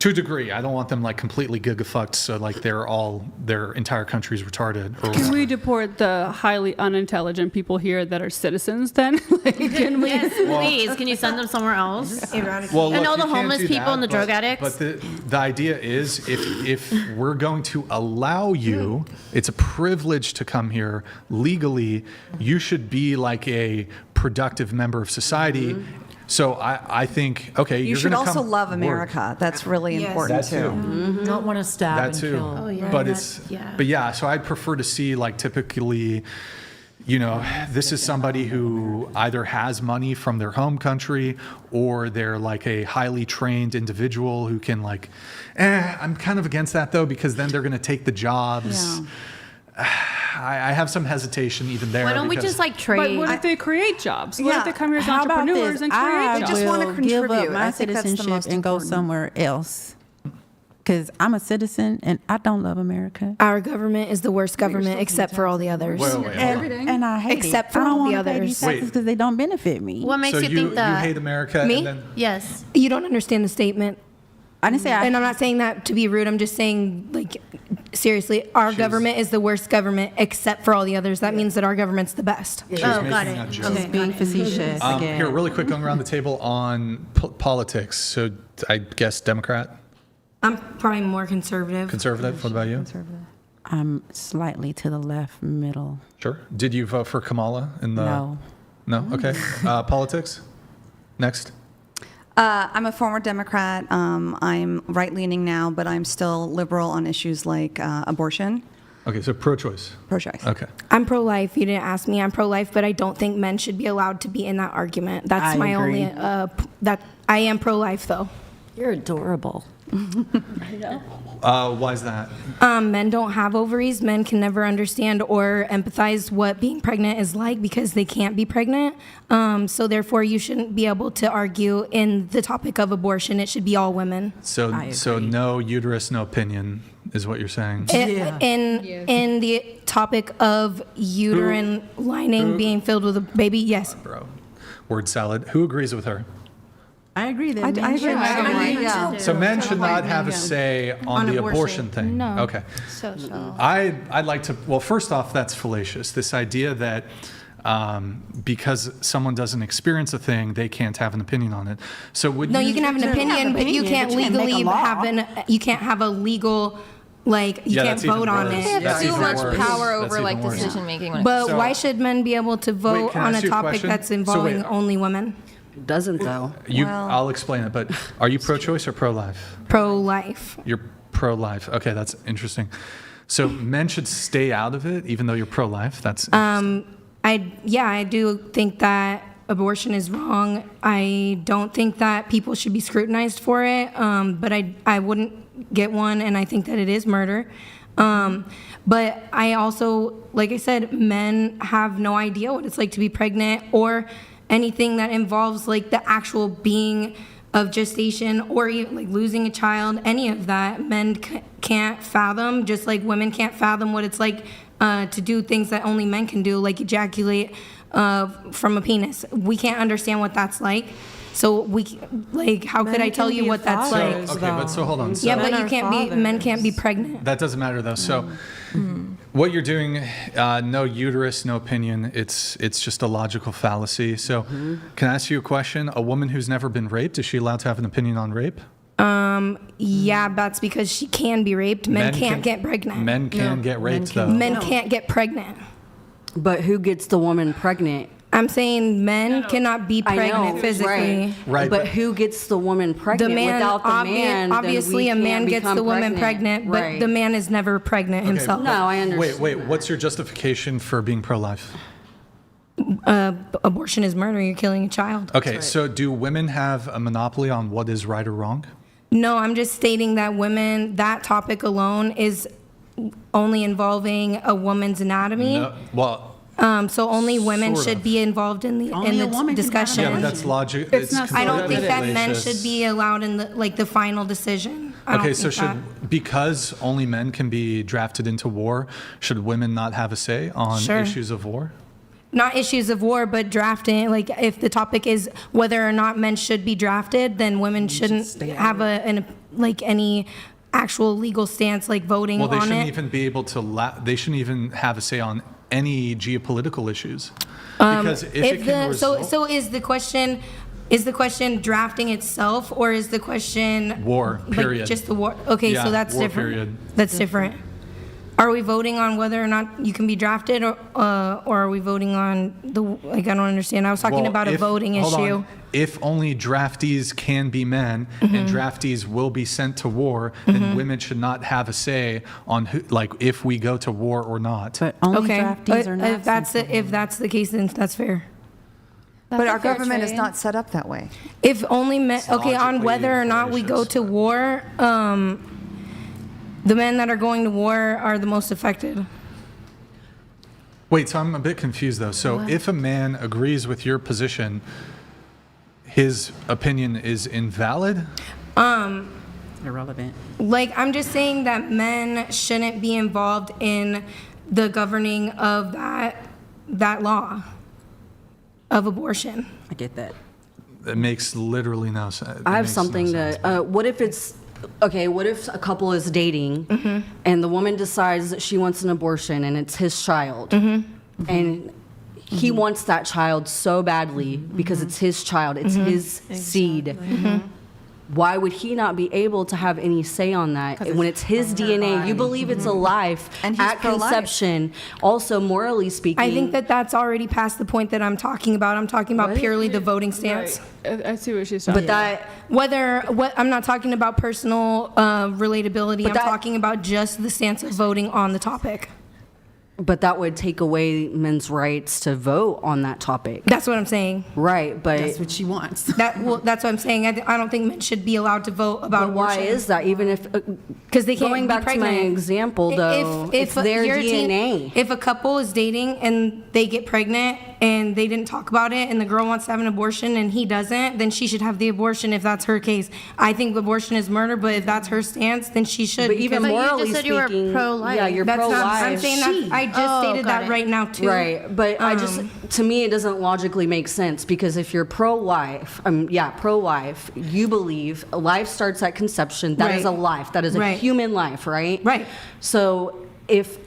To a degree, I don't want them like completely gigafucked, so like their entire country's retarded. Or Can we deport the highly unintelligent people here that are citizens then? Like, can we? yes, please. Can you send them somewhere else? Well, and look, all the you can't homeless do people that, and the drug addicts. But the idea is if we're going to allow you, it's a privilege to come here legally, you should be like a productive member of society. So I think, okay, You you're should going to also come love work. America. That's really important That too. too. Not want to stab That and too. kill. Oh, yeah. But That- yeah. so I'd prefer to see like typically, this is somebody who either has money from their home country or they're like a highly trained individual who can like, I'm kind of against that though, because then they're going to take the jobs. I have some hesitation even there. Why don't we because- just like But trade? what if they create jobs? What Yeah. if they come here as How about entrepreneurs this? and create I jobs? just wanna will give up contribute. my I think that's the citizenship most and go important. somewhere else. Because I'm a citizen and I don't love America. Our government is the worst government except for all the others. Wait, hold on. And I hate Except it. for I don't all the want to pay others. these taxes Wait. because they don't benefit me. What makes So you think that? you hate America Me? and then Yes. You don't understand the statement. I didn't say I. And I'm not saying that to be rude. I'm just saying, like, seriously, our government is the worst government except for all the others. That means that our government's the best. she's Oh, making got a it. joke. Okay, being facetious again. Here, really quick, going around the table on politics. So I guess Democrat, I'm probably more conservative. conservative. What about you? I'm slightly to the left middle. Sure. Did you vote for Kamala in the? No. No. Okay. Politics. Next. I'm a former Democrat. I'm right-leaning now, but I'm still liberal on issues like abortion, Okay. So pro-choice. pro-choice. Okay. I'm pro-life. You didn't ask me. I'm pro-life, but I don't think men should be allowed to be in that argument. That's I my agree. only. That I am pro-life though. You're adorable. Why is that? Men don't have ovaries. Men can never understand or empathize what being pregnant is like because they can't be pregnant. So therefore, you shouldn't be able to argue in the topic of abortion. It should be all women. So no uterus, no opinion is what you're saying. In the topic of uterine lining being filled with a baby, yes. Bro. Word salad. Who agrees with her? I agree that I men agree should with have that. rights. Yeah. So men should not have a say on the abortion thing. No. Okay. So. I'd like to. Well, first off, that's fallacious. This idea that because someone doesn't experience a thing, they can't have an opinion on it. So would No, you can have an opinion, but you can't legally you can't have a legal, like, you Yeah, can't that's even vote on worse. it. They have That's too even much worse. power That's over even like worse. decision making. But So- why should men be able to vote can I on ask a you a topic question? that's So involving wait. only women? Doesn't though. I'll explain it. But are you pro-choice or pro-life? Pro-life. You're pro-life. Okay, that's interesting. So men should stay out of it, even though you're pro-life. That's I do think that abortion is wrong. I don't think that people should be scrutinized for it, but I wouldn't get one, and I think that it is murder. But I also, like I said, men have no idea what it's like to be pregnant or anything that involves like the actual being of gestation or even, like losing a child, any of that. Men can't fathom, just like women can't fathom what it's like to do things that only men can do, like ejaculate from a penis. We can't understand what that's like. So how could I tell you what that's like? okay, but so hold on. So Yeah, but men can't be pregnant. that doesn't matter though. So what you're doing, no uterus, no opinion. It's just a logical fallacy. So can I ask you a question? A woman who's never been raped, is she allowed to have an opinion on rape? Yeah, that's because she can be raped. Men can't get pregnant. Men can get raped though. Men can't get pregnant. But who gets the woman pregnant? I'm saying men cannot be pregnant physically. Right. But who gets the woman pregnant? The man, Without the man, then obviously, we a man can't gets become the woman pregnant, but Right. the man is never pregnant Okay, himself. No, I understand. Wait. What's your justification for being pro-life? Abortion is murder. You're killing a child. Okay, so do women have a monopoly on what is right or wrong? No, I'm just stating that that topic alone is only involving a woman's anatomy. No, well, So only women Sort should of. be involved in the Only a woman can discussion. yeah, but that's logic. It's not- I don't think completely that men fallacious. should be allowed in the final decision. I don't Okay, so think that. because only men can be drafted into war, should women not have a say on Sure. issues of war? Not issues of war, but drafting. Like, if the topic is whether or not men should be drafted, then women shouldn't have any actual legal stance, like voting Well, they on shouldn't it. even be able to. They shouldn't even have a say on any geopolitical issues. Because if it can result, So is the question drafting itself, or is the question war, period. like just the war? Okay, Yeah, so that's war, different. period. That's different. Are we voting on whether or not you can be drafted, or are we voting on I don't understand. I was talking about a voting issue. If only draftees can be men and draftees will be sent to war, then women should not have a say on who, if we go to war or not. But only draftees are not. If that's the case, then that's fair. But our government is not set up that way. If only men, on whether or not we go to war, the men that are going to war are the most affected. Wait, so I'm a bit confused though. So if a man agrees with your position, his opinion is invalid? Irrelevant. I'm just saying that men shouldn't be involved in the governing of that law of abortion. I get that. It makes literally no sense. I have something what if a couple is dating and the woman decides that she wants an abortion and it's his child and he wants that child so badly because it's his child, it's his seed. Why would he not be able to have any say on that when it's his DNA? You believe it's a life And he's at conception. Also, morally speaking, I think that's already past the point that I'm talking about. I'm talking about purely the voting stance. Right. I see what she's talking But I'm not talking about personal relatability. I'm talking about just the stance of voting on the topic. But that would take away men's rights to vote on that topic. That's what I'm saying. Right, but That's what she wants. That's what I'm saying. I don't think men should be allowed to vote about but why abortion. is that? Even if because they can't going be back pregnant. to my example, though, it's their DNA. If a couple is dating and they get pregnant and they didn't talk about it, and the girl wants to have an abortion and he doesn't, then she should have the abortion if that's her case. I think abortion is murder, but if that's her stance, then she should. But even morally you just said you were speaking, pro-life. yeah, you're That's pro-life. not, I'm saying that I just stated that right now too. Right, but to me, it doesn't logically make sense because if you're pro-life, pro-life, you believe life starts at conception. That is a life. That is a human life, right? Right. So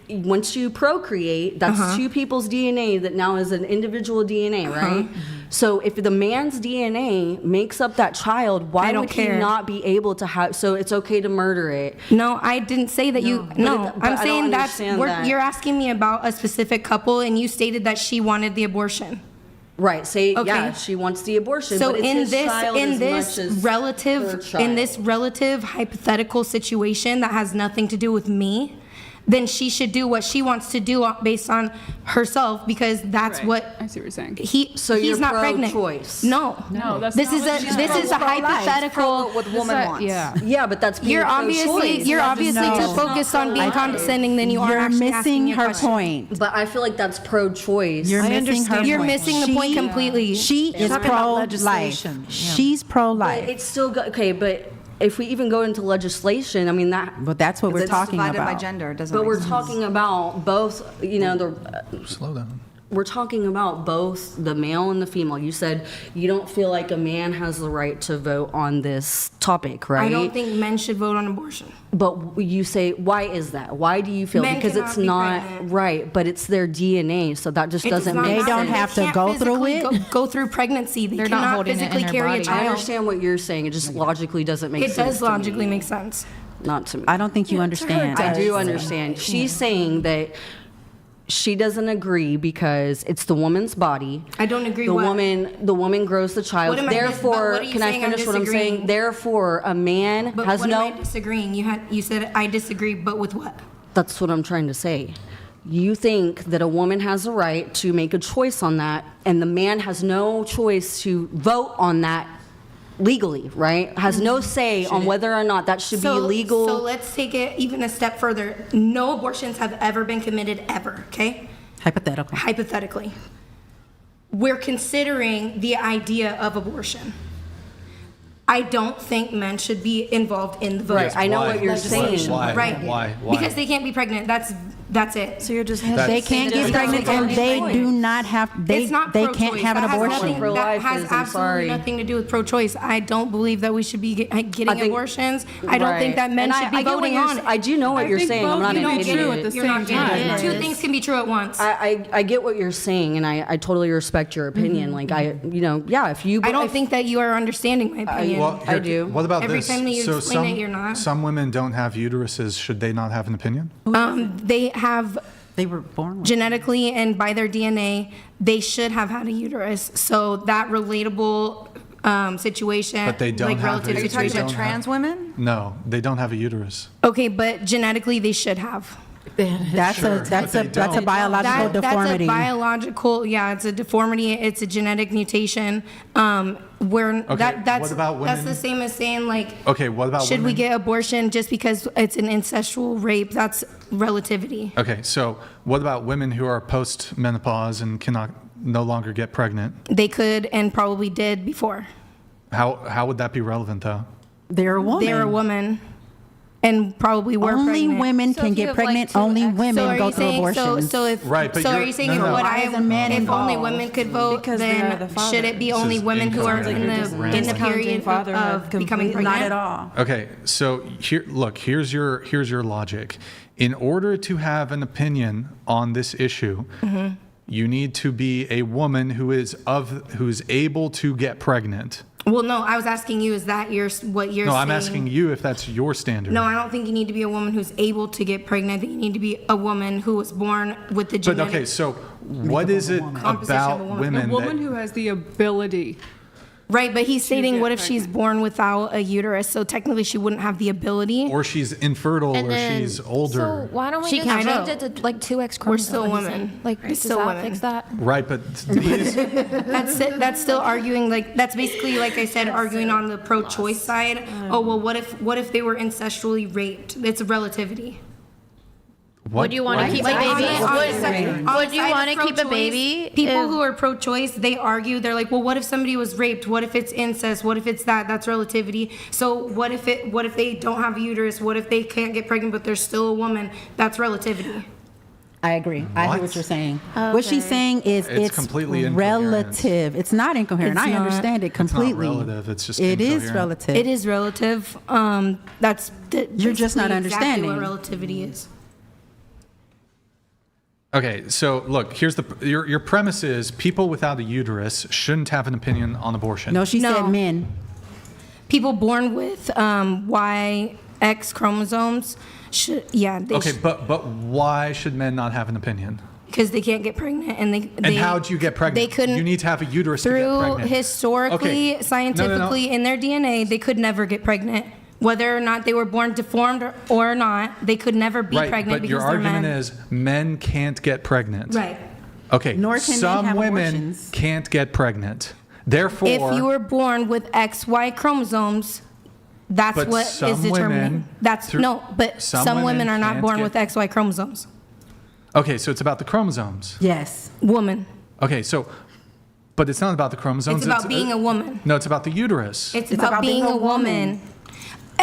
once you procreate, that's two people's DNA that now is an individual DNA, right? So if the man's DNA makes up that child, why would he not be able to have? So it's okay to murder it. No, I didn't say that you. No, I'm saying you're asking me about a specific couple, and you stated that she wanted the abortion. Right. Yeah, she wants the abortion. So but it's in this relative hypothetical situation that has nothing to do with me, then she should do what she wants to do based on herself, because that's what I see what you're saying. He's not pregnant. Pro-choice. No, that's this not is what a hypothetical. What the woman wants. Yeah, but that's being You're obviously too focused on being condescending than you are actually asking missing her point. But I feel like that's pro-choice. You're missing her point. You're missing the point completely. She is pro-life. She's pro-life. But it's still okay. But if we even go into legislation, I mean that. But that's what we're talking about. Divided by gender, doesn't. But we're talking about both. Slow down. We're talking about both the male and the female. You said you don't feel like a man has the right to vote on this topic, right? I don't think men should vote on abortion. But you say, why is that? Why do you feel? Men because cannot it's be not pregnant. right, but it's their DNA, so that just doesn't make sense. They don't have to go through it. Go through pregnancy. They're not cannot holding it in physically their carry a body. child. I understand what you're saying. It just logically doesn't make sense. It does logically make sense. Not to me. I don't think you understand. I do understand. She's saying that she doesn't agree because it's the woman's body. I don't agree. The woman grows the child. Therefore, can I finish what I'm saying? Therefore, a man but has what no. am I disagreeing? You said I disagree, but with what? That's what I'm trying to say. You think that a woman has a right to make a choice on that, and the man has no choice to vote on that legally, right? Has no say on whether or not that should be legal. So let's take it even a step further. No abortions have ever been committed ever, okay? Hypothetically. We're considering the idea of abortion. I don't think men should be involved in the vote. Right, I know what you're saying. Why? Right. Why? Because they can't be pregnant. That's That's it. So you're just They can't get pregnant, and they do not have. They It's not they pro-choice. can't have an That has abortion. nothing- That has absolutely nothing to do with pro-choice. I don't believe that we should be getting abortions. I don't think that men should be voting on it. I do know what you're saying. I'm not admitting it. You're not getting it. Two things can be true at once. I get what you're saying, and I totally respect your opinion. Like if you. I don't think that you are understanding my opinion. Well, I do. What about Every this? time that you so explain it, you're not. Some women don't have uteruses. Should they not have an opinion? They have. They were born with genetically and by their DNA, they should have had a uterus. So that relatable situation, But they don't like have relative it. Are you situation. talking about trans women? No, they don't have a uterus. Okay, but genetically they should have. That's a biological deformity. That's a biological, it's a deformity. It's a genetic mutation. Where that's what about women? That's the same as saying Okay, what about should women? we get abortion just because it's an incestual rape? That's relativity. Okay, so what about women who are post-menopause and cannot no longer get pregnant? They could and probably did before. How would that be relevant though? They're a woman. They're a woman. And probably were Only pregnant. women can get pregnant. Only women go through abortion. So if Right, but are you saying if only women could vote, then should it be only women who are in the period of becoming pregnant? Not at all. Okay, so here's your logic. In order to have an opinion on this issue, you need to be a woman who's able to get pregnant. Well, no, I was asking you, is that what you're saying? No, I'm asking you if that's your standard. No, I don't think you need to be a woman who's able to get pregnant. I think you need to be a woman who was born with the genetic. But okay, so what is it about women? A woman who has the ability. Right, but he's stating what if she's born without a uterus? So technically she wouldn't have the ability. Or she's infertile, or she's older. So why don't we just change it to like 2X chromosomes? We're still women. Like, does still that women. fix that? Right, but that's still arguing, like, that's basically, like I said, arguing on the pro-choice side. Oh, well, what if they were ancestrally raped? It's a relativity. Would you want to keep a baby? Would you want to keep a baby? People who are pro-choice, they argue. They're like, well, what if somebody was raped? What if it's incest? What if it's that? That's relativity. So what if they don't have a uterus? What if they can't get pregnant but they're still a woman? That's relativity. I agree. I hear what you're saying. Okay. What she's saying is it's completely incoherent. relative. It's not incoherent. It's I not. understand it completely. It's not relative. It's just It is incoherent. relative. It is relative. You're just not basically understanding. exactly what relativity is. Okay, so look, here's your premise is people without a uterus shouldn't have an opinion on abortion. No, she said men. People born with YX chromosomes should, Okay, but why should men not have an opinion? because they can't get pregnant And how do you get pregnant? They couldn't. You need to have a uterus to get Through pregnant. historically, Okay. scientifically, No. in their DNA, they could never get pregnant. Whether or not they were born deformed or not, they could never be Right, pregnant but your because they're argument men. is men can't get pregnant. Right. Okay, Nor can men some have women abortions. can't get pregnant. Therefore, If you were born with XY chromosomes, that's But what some is determining. women That's through- but some some women women are not can't born get- with XY chromosomes. okay, so it's about the chromosomes. Yes. Woman. Okay, but it's not about the chromosomes. It's about being a woman. No, it's about the uterus. It's about being a woman.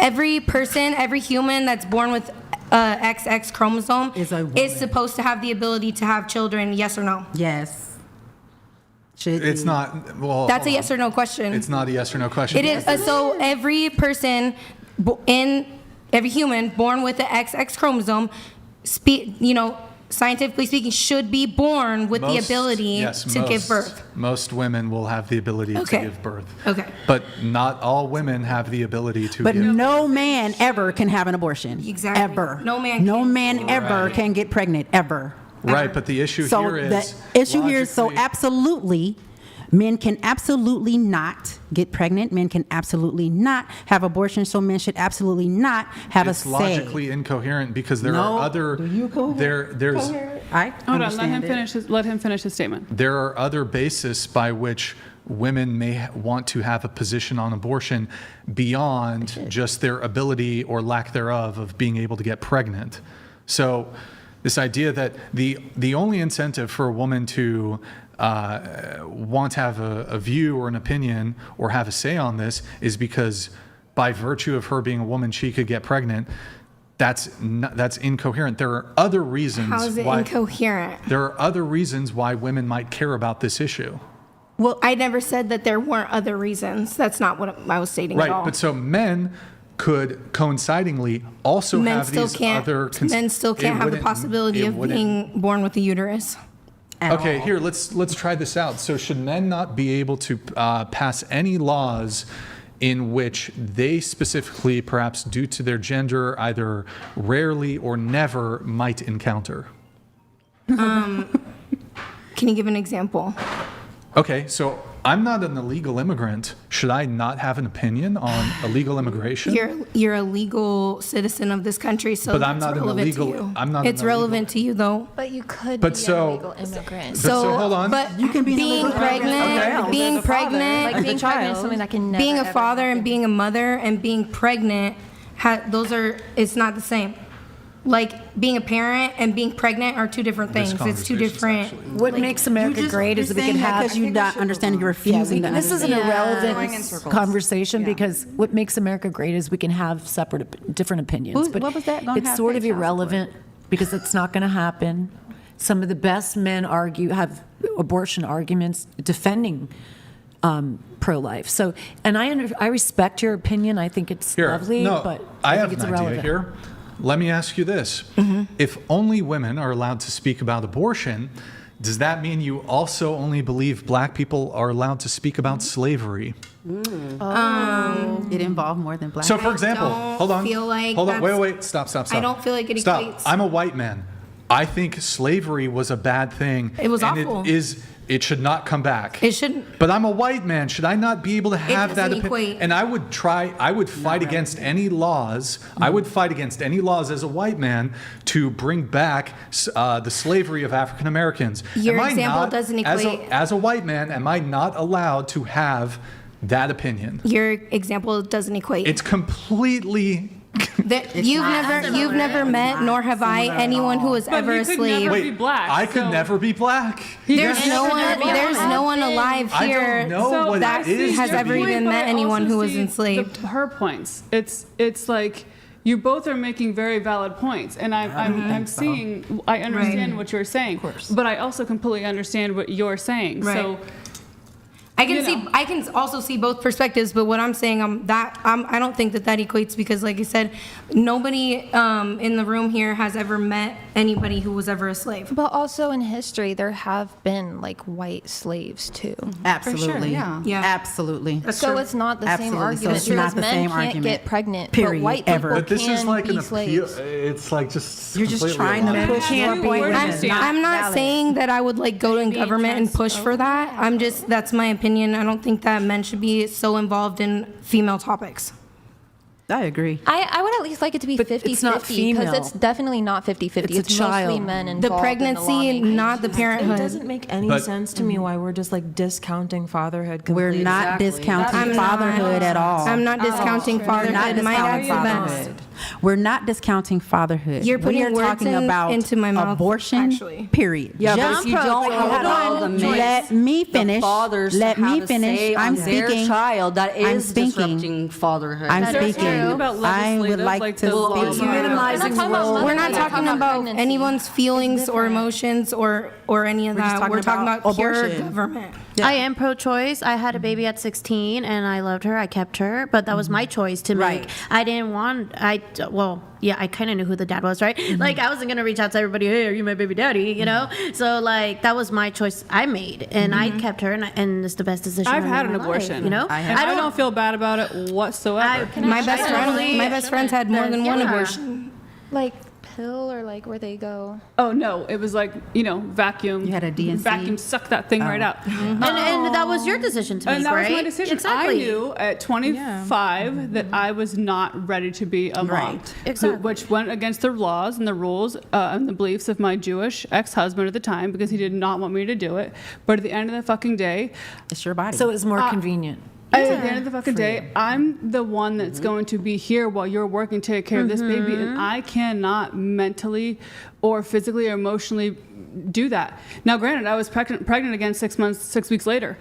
Every person, every human that's born with XX chromosome is supposed to have the ability to have children, yes or no? Yes. It's not. Well, That's a hold yes or no question. It's not a yes or no question. It is. So every person, every human born with the XX chromosome, scientifically speaking, should be born with the ability to give birth. Most women will have the ability Okay. to give birth. Okay. But not all women have the ability to But give no man ever can have an abortion. Exactly. Ever. No man No can. man ever Right. can get pregnant, ever. Right, but the issue So here the is issue here is so logically- absolutely, men can absolutely not get pregnant. Men can absolutely not have abortions. So men should absolutely not have it's a say. logically incoherent because there No. are other there's I Hold on, understand let him finish his statement. there are other bases by which women may want to have a position on abortion beyond just their ability or lack thereof of being able to get pregnant. So this idea that the only incentive for a woman to want to have a view or an opinion or have a say on this is because by virtue of her being a woman, she could get pregnant. that's incoherent. There are other reasons. How is it incoherent? There are other reasons why women might care about this issue. Well, I never said that there weren't other reasons. That's not what I was stating at all. Right, but so men could coincidingly also have these other... Men still can't have the possibility of being born with a uterus. Okay, here, let's try this out. So should men not be able to pass any laws in which they specifically, perhaps due to their gender, either rarely or never might encounter? Can you give an example? Okay, so I'm not an illegal immigrant. Should I not have an opinion on illegal immigration? You're a legal citizen of this country, so but I'm not an relevant illegal. to you. I'm not. It's relevant to you, though. But you could But be so- an illegal immigrant. So hold on. But You can be an being illegal pregnant, immigrant. being pregnant, Like being pregnant is something that can never, being a ever father happen. and being a mother and being pregnant, it's not the same. Like being a parent and being pregnant are two different things. It's two different. What makes America great is that we can have... because you not understanding, you're refusing to This is an understand. irrelevant conversation because what makes America great is we can have different opinions. Who- But what was that gonna it's have sort of child support? irrelevant because it's not going to happen. Some of the best men have abortion arguments defending pro-life. So, and I respect your opinion. I think it's lovely, but I think have it's an idea irrelevant. here. Let me ask you this. If only women are allowed to speak about abortion, does that mean you also only believe black people are allowed to speak about slavery? It involved more than black. So, for example, hold on. feel like Hold on. that's- Wait. Stop. I don't feel like it Stop. equates. I'm a white man. I think slavery was a bad thing. It was and awful. It should not come back. It shouldn't. But I'm a white man. Should I not be able to have that doesn't opinion? equate. And I would fight against any laws. I would fight against any laws as a white man to bring back the slavery of African Americans. Your Am I example not, doesn't as equate. as a white man, am I not allowed to have that opinion? Your example doesn't equate. It's completely... You've never met, nor have I, anyone who was But ever you a could slave. never Wait, be black, I could so- never be black. There's no one alive I here don't know what that it is has to ever be- even But met I anyone also who was see enslaved. her points. It's like you both are making very valid points, and I understand what you're saying, but I also completely understand what you're saying. Right. So I can also see both perspectives, but what I'm saying, I don't think that equates because, like I said, nobody in the room here has ever met anybody who was ever a slave. But also in history, there have been like white slaves too. Absolutely. Yeah. Absolutely. So it's not the same Absolutely. So argument it's because not the men same can't argument. get pregnant, Period. but white Ever. people But this can is like be an appeal. slaves. It's like just... You're just completely trying to illogical. push your point. I'm not saying that I would like go in government and push for that. That's my opinion. I don't think that men should be so involved in female topics. I agree. I would at least like it to be 50-50 it's not because female. it's definitely not 50-50. It's a It's child. mostly men involved. The pregnancy, in the not the It parenthood. doesn't make any But- sense to me why we're just like discounting fatherhood We're completely. not discounting fatherhood at all. I'm not discounting We're not fatherhood. My dad's discounting the fatherhood. best. We're not discounting fatherhood. You're We putting are words talking in- about into my mouth, abortion. actually. Period. Yeah, but Just if you don't allow the men, let me the finish. fathers Let to have me a finish. say I'm on their speaking. child, that I'm is speaking. disrupting fatherhood. I'm There's speaking. something about I would legislative, like like to the laws speak. are- Minimizing roles. We're not talking about pregnancy. anyone's feelings or emotions or any of We're just that. talking We're talking about about pure abortion. government. I am pro-choice. I had a baby at 16, and I loved her. I kept her, but that was my choice to make. Right. I didn't want. I kind of knew who the dad was, right? Mm-hmm. Like I wasn't gonna reach out to everybody. Hey, are you my baby daddy? You know. So like that was my choice. I made, and I kept her, and it's the best decision. I've I had made an in my life, abortion. you know. And I don't feel bad about it whatsoever. My best friends had more than one abortion. like pill or like where they go. Oh no, it was like vacuum. You had a DNC? Vacuum suck that thing right out. And that was your decision to make, And that right? was my decision. Exactly. I knew at 25 that I was not ready to be a mom. Right. Exactly. Which went against the laws and the rules and the beliefs of my Jewish ex-husband at the time because he did not want me to do it. But at the end of the fucking day, It's your body. So it's more convenient. at the end of the fucking day, I'm the one that's going to be here while you're working to take care of this baby, and I cannot mentally or physically or emotionally do that. Now, granted, I was pregnant again 6 weeks later.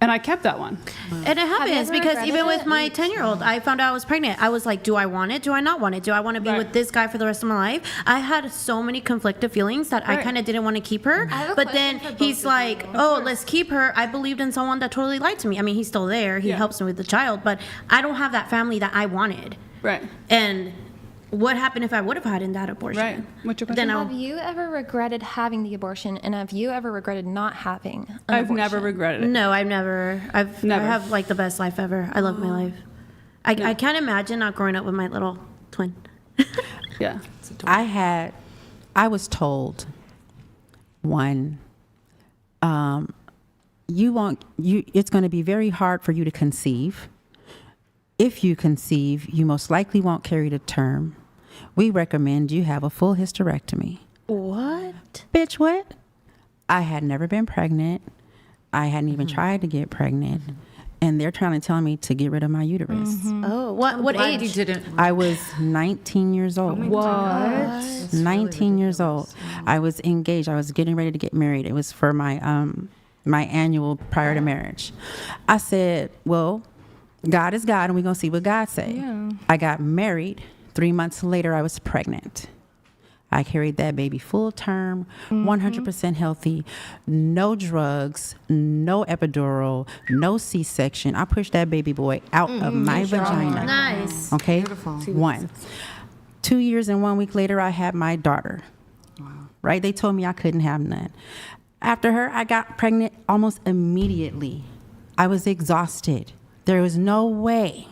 And I kept that one. And it happens because even with my 10-year-old, I found out I was pregnant. I was like, do I want it? Do I not want it? Do I want to be with this guy for the rest of my life? I had so many conflicted feelings that I kind of didn't want to keep her. But then he's like, oh, let's keep her. I believed in someone that totally lied to me. I mean, he's still there. He helps me with the child, but I don't have that family that I wanted. Right. And what happened if I would have had that abortion? Right. What's your question? Have you ever regretted having the abortion, and have you ever regretted not having an I've abortion? never regretted it. No, I've never. I have like the best life ever. I love my life. I can't imagine not growing up with my little twin. Yeah. I was told it's going to be very hard for you to conceive. If you conceive, you most likely won't carry to term. We recommend you have a full hysterectomy. What? Bitch, what? I had never been pregnant. I hadn't even tried to get pregnant. And they're trying to tell me to get rid of my uterus. Oh, what age? You didn't. I was 19 years old. What? 19 years old. I was engaged. I was getting ready to get married. It was for my annual prior to marriage. I said, well, God is God, and we're going to see what God say. Yeah. I got married. 3 months later, I was pregnant. I carried that baby full term, 100% healthy, no drugs, no epidural, no C-section. I pushed that baby boy out of my vagina. Nice. Okay? Beautiful. 1. 2 years and 1 week later, I had my daughter. Wow. Right? They told me I couldn't have none. After her, I got pregnant almost immediately. I was exhausted. There was no way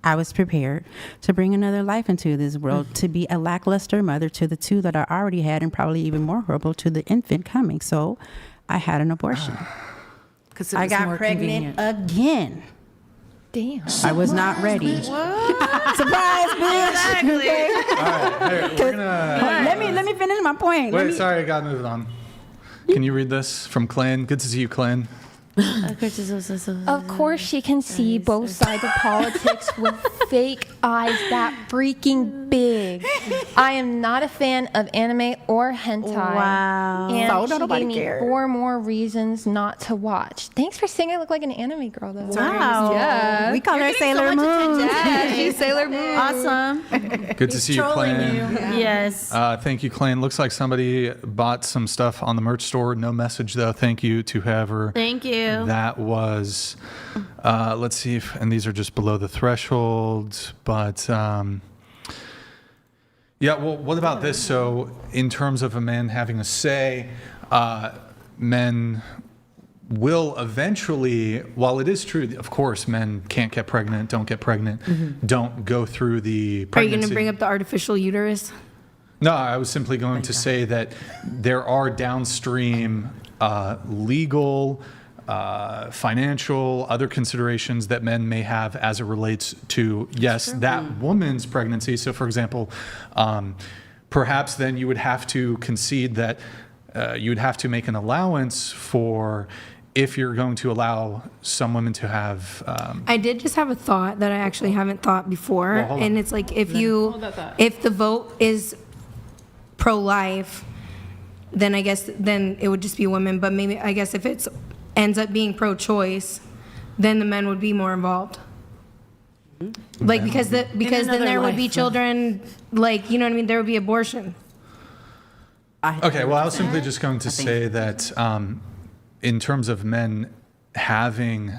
I was prepared to bring another life into this world, to be a lackluster mother to the 2 that I already had, and probably even more horrible to the infant coming. So I had an abortion. I got pregnant again. Damn. I was not ready. Surprise, bitch. Exactly. All right, hey, we're gonna. Let me finish my point. Wait, sorry, I gotta move on. Can you read this from Clan? Good to see you, Clan. Of course, she can see both sides of politics with fake eyes that freaking big. I am not a fan of anime or hentai. Wow. And So she don't gave nobody me care. 4 more reasons not to watch. Thanks for saying I look like an anime girl, though. Wow. Yeah. We call her Sailor Moon. Yeah, she's Sailor Moon. Awesome. Good to see you, Clan. Yes. Thank you, Clan. Looks like somebody bought some stuff on the merch store. No message, though. Thank you to whoever. Thank you. That was, let's see if, and these are just below the threshold, but yeah, well, what about this? So in terms of a man having a say, men will eventually, while it is true, of course, men can't get pregnant, don't get pregnant, don't go through the Are pregnancy. you going to bring up the artificial uterus? No, I was simply going to say that there are downstream legal, financial, other considerations that men may have as it relates to, yes, that woman's pregnancy. So, for example, perhaps then you would have to concede that you would have to make an allowance for if you're going to allow some women to have. I did just have a thought that I actually haven't thought before, Well, hold on. and it's like if the vote is pro-life, then I guess then it would just be women. But maybe I guess if it's ends up being pro-choice, then the men would be more involved. Like because then there would be children, like, you know what I mean, there would be abortion. Okay, well, I was simply just going to say that in terms of men having,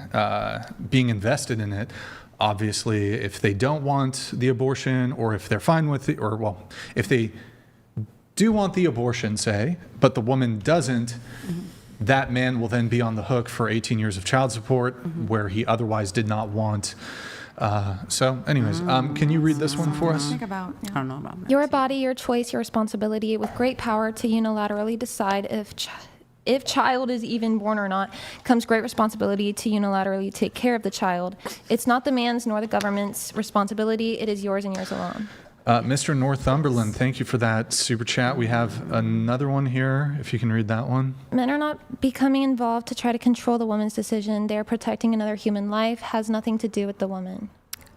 being invested in it, obviously, if they don't want the abortion, or if they're fine with it, or, well, if they do want the abortion, say, but the woman doesn't, that man will then be on the hook for 18 years of child support, where he otherwise did not want. So anyways, can you read this one for us? Think about. I don't know about that. Your body, your choice, your responsibility, with great power to unilaterally decide if child is even born or not, comes great responsibility to unilaterally take care of the child. It's not the man's nor the government's responsibility. It is yours and yours alone. Mr. Northumberland, thank you for that super chat. We have another one here, if you can read that one. Men are not becoming involved to try to control the woman's decision. They're protecting another human life, has nothing to do with the woman.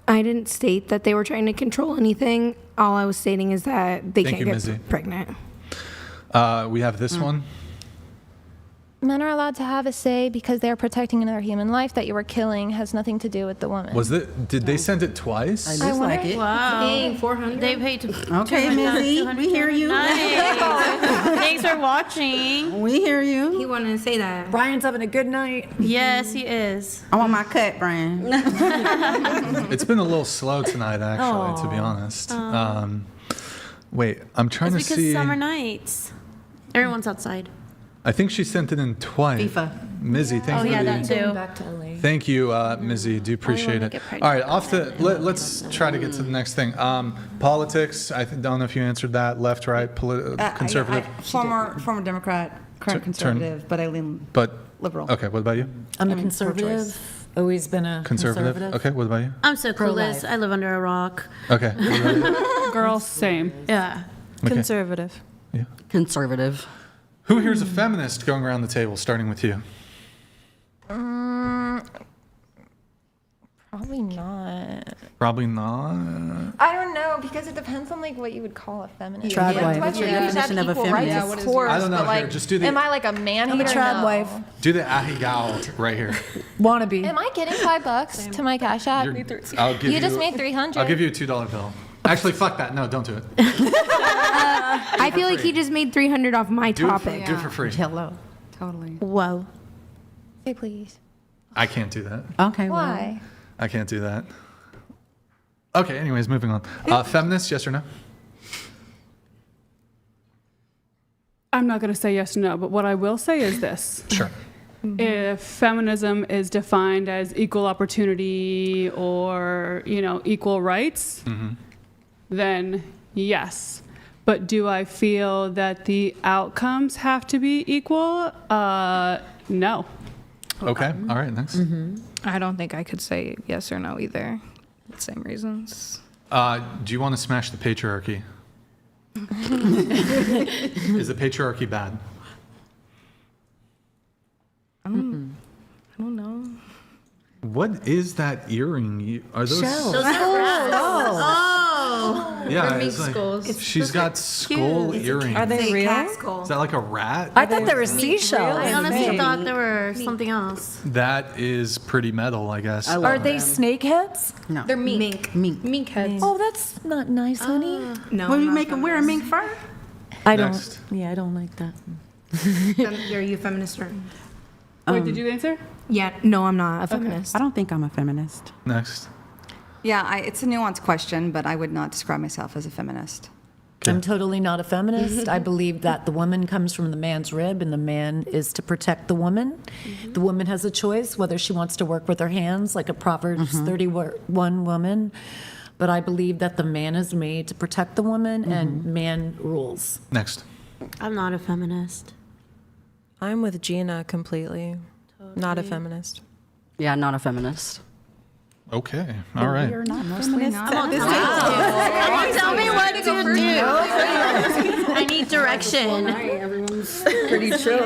I didn't state that they were trying to control anything. All I was stating is that they Thank can't you, get Mizzy. pregnant. We have this one. men are allowed to have a say because they're protecting another human life. That you were killing has nothing to do with the woman. Did they send it twice? I like it. Wow. Dang, 400. They paid Okay, Mizzy, we hear you. Nice. Thanks for watching. We hear you. He wanted to say that. Brian's having a good night. Yes, he is. I want my cut, Brian. It's been a little slow tonight, actually, to be honest. Wait, I'm trying It's to because see. summer nights. Everyone's outside. I think she sent it in twice. FIFA. Mizzy, thank Oh, you. yeah, that too. Back to LA. Thank you, Mizzy. Do appreciate it. All right, let's try to get to the next thing. Politics. I don't know if you answered that. Left, right, conservative. Former Democrat, current conservative, but I lean liberal. Okay, what about you? I'm a conservative. Always been a conservative. Okay, what about you? I'm so clueless. I live under a rock. Okay. What about you? Girl, same. Yeah. Okay. Conservative. Yeah. Conservative. Who here is a feminist going around the table, starting with you? Probably not. Probably not. I don't know because it depends on like what you would call a feminist. Trad Like, wife. do I What's feel your like you should have definition of a equal rights? feminist? Of course, I don't know. but, Here, like, just do the. am I like a man I'm a hater? trad No. wife. Do the ahigal right here. Wannabe. Am I getting $5 to my Cash App? I'll give You just made $300. I'll give you a $2 bill. Actually, fuck that. No, don't do it. I feel like he just made 300 off my Do topic. it for free. Hello. Totally. Whoa. Say please. I can't do that. Okay. Why? I can't do that. Okay, anyways, moving on. Feminists, yes or no? I'm not going to say yes or no, but what I will say is this. Sure. If feminism is defined as equal opportunity or, equal rights, then yes. But do I feel that the outcomes have to be equal? No. Okay. All right. Next. I don't think I could say yes or no either. Same reasons. Do you want to smash the patriarchy? Is the patriarchy bad? I don't know. What is that earring? Are those? Shells. Those are rats. Oh. Yeah, They're it's mink like, skulls. she's got skull earrings. Are they real? Is that like a rat? I thought they were seashells. I honestly thought they were something else. That is pretty metal, I guess. Are they snake heads? No. They're mink. Mink heads. Oh, that's not nice, honey. No. When you make them wear a mink fur? I don't. Next. Yeah, I don't like that. Are you a feminist or? Wait, did you answer? Yeah. No, I'm not a feminist. I don't think I'm a feminist. Next. Yeah, it's a nuanced question, but I would not describe myself as a feminist. I'm totally not a feminist. I believe that the woman comes from the man's rib and the man is to protect the woman. The woman has a choice whether she wants to work with her hands like a Proverbs 31 woman. But I believe that the man is made to protect the woman and man rules. Next. I'm not a feminist. I'm with Gina completely. Not a feminist. Yeah, not a feminist. Okay. All right. You're not Mostly feminist. not. Tell me what to do. I need direction. Everyone's pretty chill.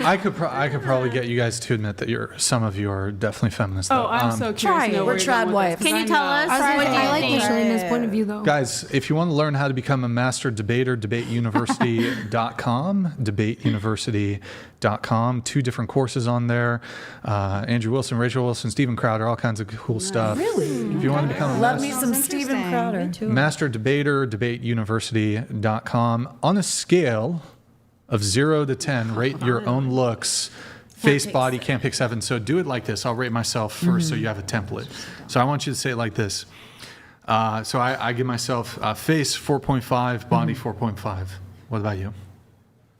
I could probably get you guys to admit that some of you are definitely feminists. Oh, though. I'm so curious. try to know it. where We're you're going trad with wives. this, 'cause Can you I tell know. us? What do you I like think? Michelina's point of view though. Guys, if you want to learn how to become a master debater, debateuniversity.com, debateuniversity.com. 2 different courses on there. Andrew Wilson, Rachel Wilson, Stephen Crowder, all kinds of cool stuff. Really? If you want to become a Love me some Stephen Crowder. master debater, debateuniversity.com. On a scale of 0 to 10, rate your own looks. Face, body, can't pick 7. So do it like this. I'll rate myself first so you have a template. So I want you to say it like this. So I give myself face 4.5, body 4.5. What about you?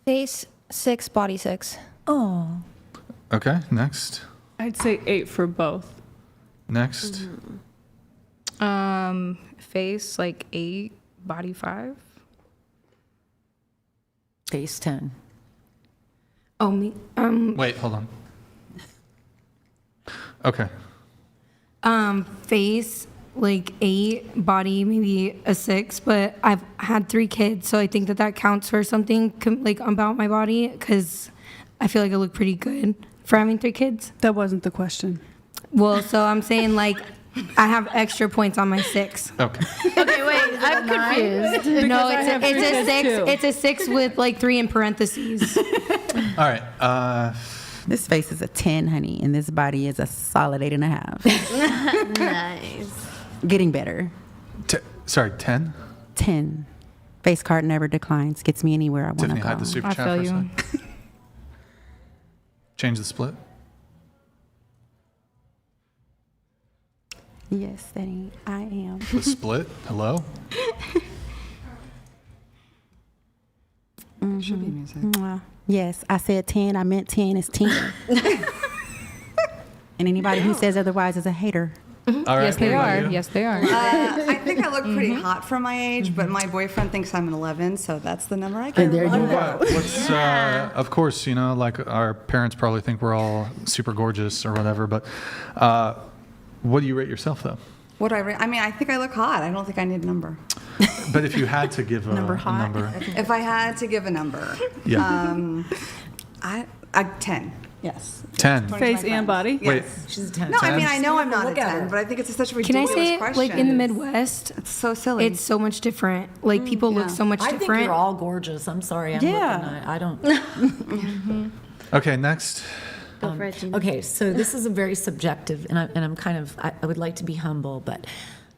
Face 6, body 6. Oh. Okay, next. I'd say 8 for both. Next. Face like 8, body 5. Face 10. Oh me. Wait, hold on. Okay. Face like 8, body maybe a 6, but I've had 3 kids, so I think that counts for something like about my body because I feel like I look pretty good for having 3 kids. That wasn't the question. Well, so I'm saying like I have extra points on my 6. Okay. Okay, wait. I'm confused. No, I have it's a 6. too. It's a 6 with like 3 in parentheses. All right. This face is a 10, honey, and this body is a solid 8.5. Nice. Getting better. Sorry, 10? 10. Face card never declines. Gets me anywhere I want to Tiffany, go. hide the super I chat feel for a you. sec. Change the split. Yes, Daddy, I am. The split. Hello. Should be music. Mwah. Yes, I said 10. I meant 10. It's 10. And anybody who says otherwise is a hater. All right. Yes, they what about are. you? Yes, they are. I think I look pretty hot for my age, but my boyfriend thinks I'm an 11, so that's the number I get. And there you go. What's of course, like our parents probably think we're all super gorgeous or whatever, but what do you rate yourself though? What do I rate? I mean, I think I look hot. I don't think I need a number. But if you had to give a number, If I had to give a number, yeah, I 10. Yes. 10. Face and body. Wait, She's a 10. No, I 10? mean I know I'm not a Look at 10, her. but I think it's such a Can I ridiculous say, question. like in the Midwest, It's so silly. it's so much different. Like people look so much I think different. you're all gorgeous. I'm sorry. I'm Yeah. looking. I don't. Okay, next. Go for it, Gina. Okay, so this is a very subjective, and I'm kind of, I would like to be humble, but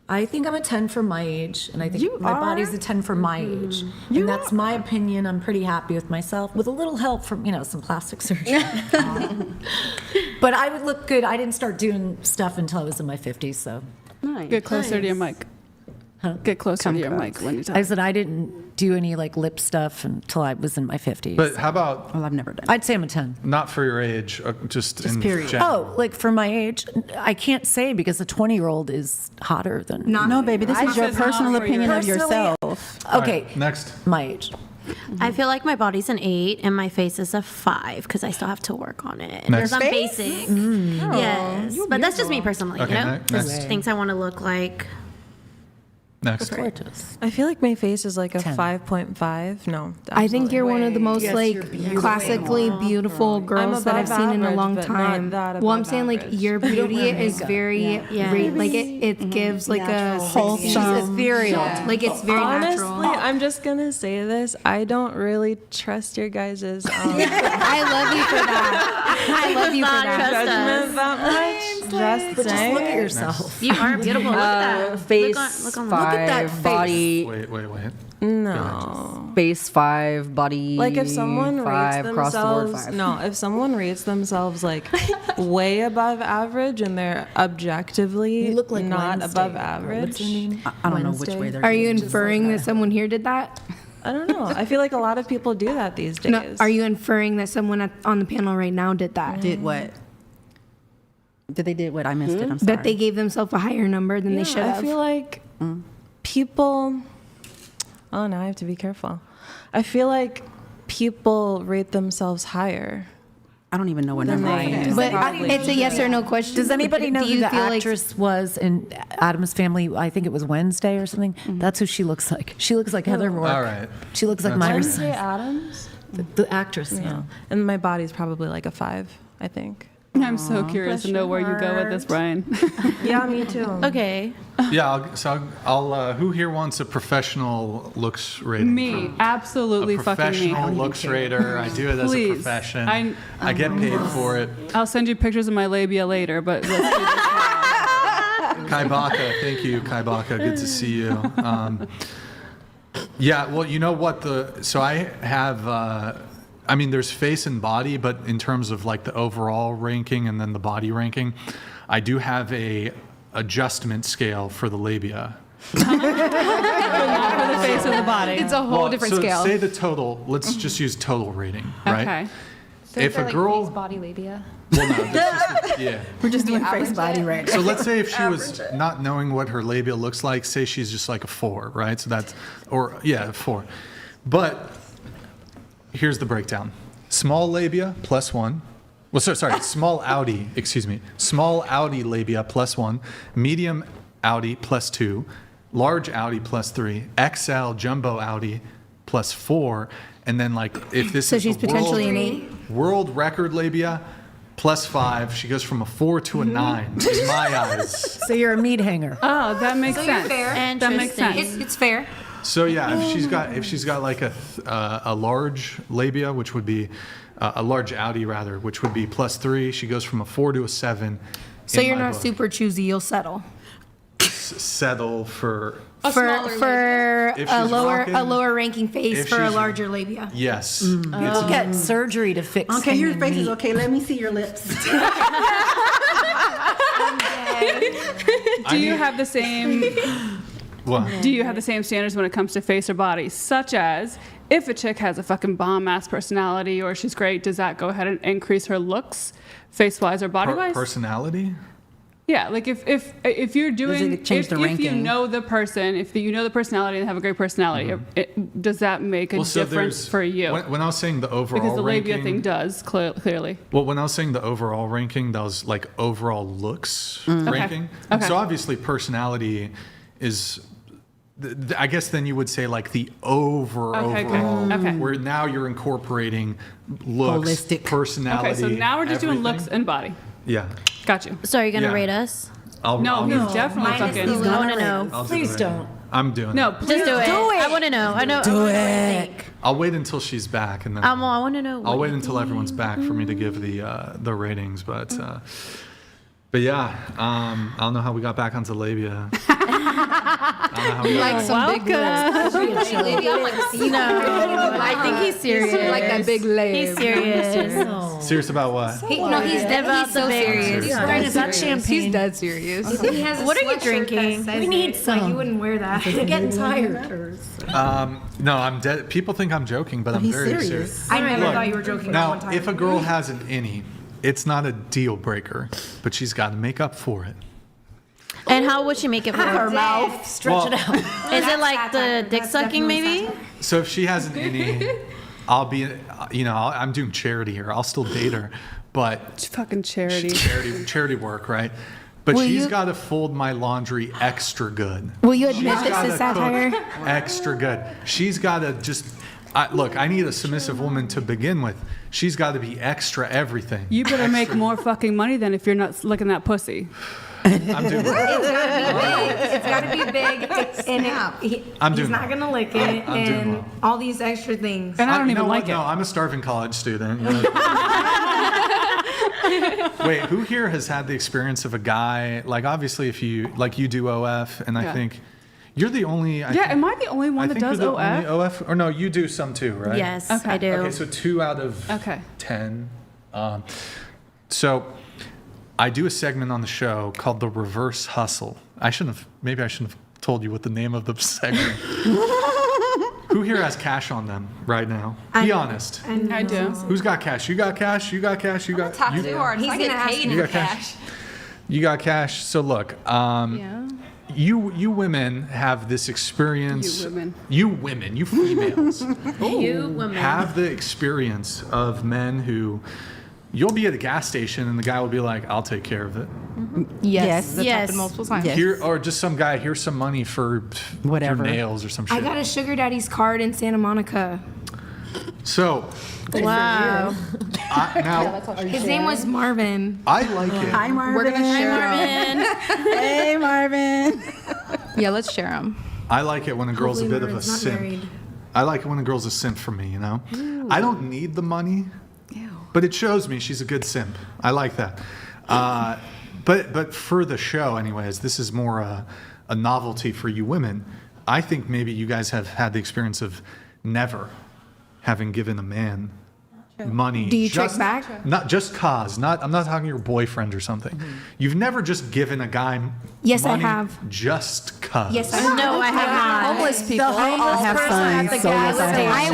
I think I'm a 10 for my age, and I think my body's a 10 for my age. And that's my opinion. I'm pretty happy with myself, with a little help from, some plastic surgery. But I would look good. I didn't start doing stuff until I was in my 50s, so. Nice. Get closer to your mic. Get closer to your mic when you talk. I said I didn't do any lip stuff until I was in my 50s. But how about Well, I've never done it. I'd say I'm a 10. not for your age, just in period. general? Oh, for my age, I can't say because a 20-year-old is hotter than. No, baby, this is your said not personal for your- opinion of Personally- yourself. All Okay, right, next. my age. I feel like my body's an 8 and my face is a 5 because I still have to work on it. Next. Because I'm basic. Yes. But that's just me personally, Okay, next. There's things I want to look like. Next. Gorgeous. I feel like my face is like a 10. 5.5. No. I think you're one of the way- most classically beautiful girls that I've seen in a average, long but not time. that Well, I'm above saying average. your beauty is very like it gives like a wholesome, ethereal. like it's very Honestly, natural. I'm just gonna say this. I don't really trust your guys' I love you for that. I love you for that. judgment that much. Just But just saying. look at yourself. You are beautiful. Look at that. Face Look on 5, at that face. body. Wait. No. Face 5, body. Like if someone 5, rates cross the board themselves, 5. no, if someone rates themselves like way above average and they're objectively You look like not Wednesday. above What's average, her name? I don't know which Wednesday? way they're Are you going. inferring that someone here did that? I don't know. I feel like a lot of people do that these days. No, are you inferring that someone on the panel right now did that? Did what? Did they did what? I missed it. I'm sorry. That they gave themselves a higher number than they should have. I feel like people. Oh, now I have to be careful. I feel like people rate themselves higher. I don't even know what Then number I they- am. But it's a yes or no question. Does anybody know Do who you the feel like- actress was in Addams Family? I think it was Wednesday or something. That's who she looks like. She looks like Heather Rourke. All right. She looks like That's Myra Wednesday Simpson. Adams? The actress, yeah. And my body's probably like a 5, I think. I'm so curious to know where you go with this, Brian. Yeah, me too. Okay. Yeah, I'll who here wants a professional looks rating? Me, absolutely A fucking me. professional looks rater. I do it as a Please. profession. I- I get paid for it. I'll send you pictures of my labia later, but let's do this. Kai Baka, thank you, Kai Baka. Good to see you. Yeah, well, you know what so I have. I mean, there's face and body, but in terms of like the overall ranking and then the body ranking, I do have a adjustment scale for the labia. But not for the face of the body. It's a whole different so scale. Say the total. Let's just use total rating, right? Okay. So if is that a girl- face, body labia. Well, no, yeah. We're just doing face body right. So let's say if she was not knowing what her labia looks like, say she's just like a 4, right? So that's, a 4. But here's the breakdown. Small labia, +1. Well, sorry, small Audi, excuse me. Small Audi labia, +1. Medium Audi, +2. Large Audi, +3. XL jumbo Audi, +4. And then like if this So is she's the potentially world, an 8? world record labia, +5. She goes from a 4 to a 9 in my eyes. So you're a meat hanger. Oh, that makes So you're sense. fair. That makes sense. It's fair. So yeah, if she's got like a large labia, which would be a large outie rather, which would be +3, she goes from a 4 to a 7. So in you're my not book. super choosy. You'll settle Settle for for If a she's lower rocking- ranking face if for a she's- larger labia. yes. You'll get surgery to fix. Okay, your hanging face is meat. okay. Let me see your lips. Do you have the same? What? Do you have the same standards when it comes to face or body? Such as, if a chick has a fucking bomb-ass personality or she's great, does that go ahead and increase her looks, face-wise or body-wise? Personality? Yeah, like if you're doing, it change if the you ranking? know the person, if you know the personality and have a great personality, does that make a difference there's- for you? When I was saying the overall Because the labia ranking, thing does clearly. well, when I was saying the overall ranking, that was like overall looks ranking. Okay. So obviously personality is, I guess then you would say like the overall, Okay. where now you're incorporating looks, Holistic. personality. Okay, so now we're just doing everything. looks and body. Yeah. Got you. So are you gonna Yeah. rate us? No, he's definitely fucking. I want to know. I'll do Please it. don't. I'm doing No, it. please Just do it. I want to know. I know. Do it. I'll wait until she's back and then I want to know. I'll wait until everyone's back for me to give the ratings, but yeah, I don't know how we got back onto labia. I don't know how we got Like some big lips. No, I think he's serious. Like that big leg. He's serious. serious about what? He's so serious. Is that champagne? He's dead serious. He has a What are you sweatshirt drinking? that says We need it. some. Like, you wouldn't wear that. I'm getting tired. No, I'm dead. People think I'm joking, but I'm he's very serious. I never Look, thought you were joking that one now, time. if a girl has an innie, it's not a deal breaker, but she's got to make up for it. And how would she make it for her Mouth, stretch it out. Is it like the dick sucking maybe? So if she has an innie, I'll be, I'm doing charity here. I'll still date her, but fucking charity. charity work, right? But Will she's you- got to fold my laundry extra good. Will you admit She's this gotta is satire? cook extra good. She's got to just. Look, I need a submissive woman to begin with. She's got to be extra everything. You better make more fucking money than if you're not licking that pussy. I'm doing well. It's got to be big, and I'm he's doing not well. gonna lick it, I'm doing and well. all these extra things. And I don't You even know like what? it. No, I'm a starving college student. Wait, who here has had the experience of a guy, like obviously if you do OF, and I Yeah. think you're the only. Am I the only one that does you're the OF? only OF? Or no, you do some too, right? Yes, Okay. I do. Okay, so 2 out of Okay. 10. So I do a segment on the show called The Reverse Hustle. Maybe I shouldn't have told you what the name of the segment. Who here has cash on them right now? Be honest. I do. Who's got cash? You got cash? You got cash? You got Top you, two artists. I get paid you in got cash? You got cash. So look, you women have this experience. You women, you females. You women. Have the experience of men who you'll be at a gas station and the guy will be like, I'll take care of it. Yes. That's Yes. happened multiple times. Yes. Here, or just some guy, here's some money for Whatever. your nails or some shit. I got a sugar daddy's card in Santa Monica. So, Wow. now, His name was Marvin. I like it. Hi, Marvin. We're gonna share 'em. Hey, Marvin. Yeah, let's share them. I like it when a girl's a bit of a Marvin's not simp. married. I like it when a girl's a simp for me, I don't need the money, but it shows me she's a good simp. I like that. But for the show, anyways, this is more a novelty for you women. I think maybe you guys have had the experience of never having given a man money. Do you trick back? Not just cause. I'm not talking your boyfriend or something. You've never just given a guy Yes, I money have. just cause. Yes, I have. No, I have not. Homeless people. I have sons, so yes, I have.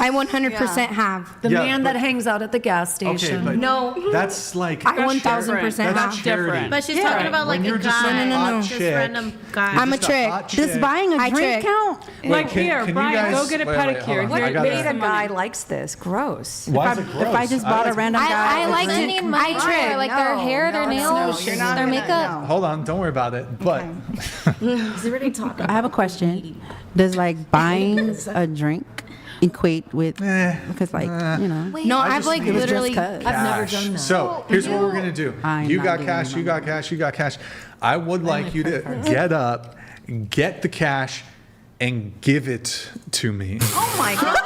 I 100% have. The Yeah, man but- that hangs out at the gas Okay, station. but No. that's like I 1000% that's have. charity. But she's Yeah. talking about like When you're a just a guy, hot just chick, random guy. I'm a just trick. hot Does chick. buying a I drink trick. count? Like can- here, can you Brian, guys- go get a wait, pedicure. hold on. Here, I gotta- here's Date a some guy money. likes this. Gross. Why is it gross? If I just bought a random guy I a like to drink, need money for like their hair, their nails, you're not their gonna- makeup. no. Hold on, don't worry about it. But I have a question. Does like buying a drink equate with because like you know. No, I've like it was just literally. 'cause. I've never done that. So here's what we're gonna do. I'm You not got giving cash. you You got cash. You got cash. I would like you to get up, get the cash, and give it to me. Oh my God.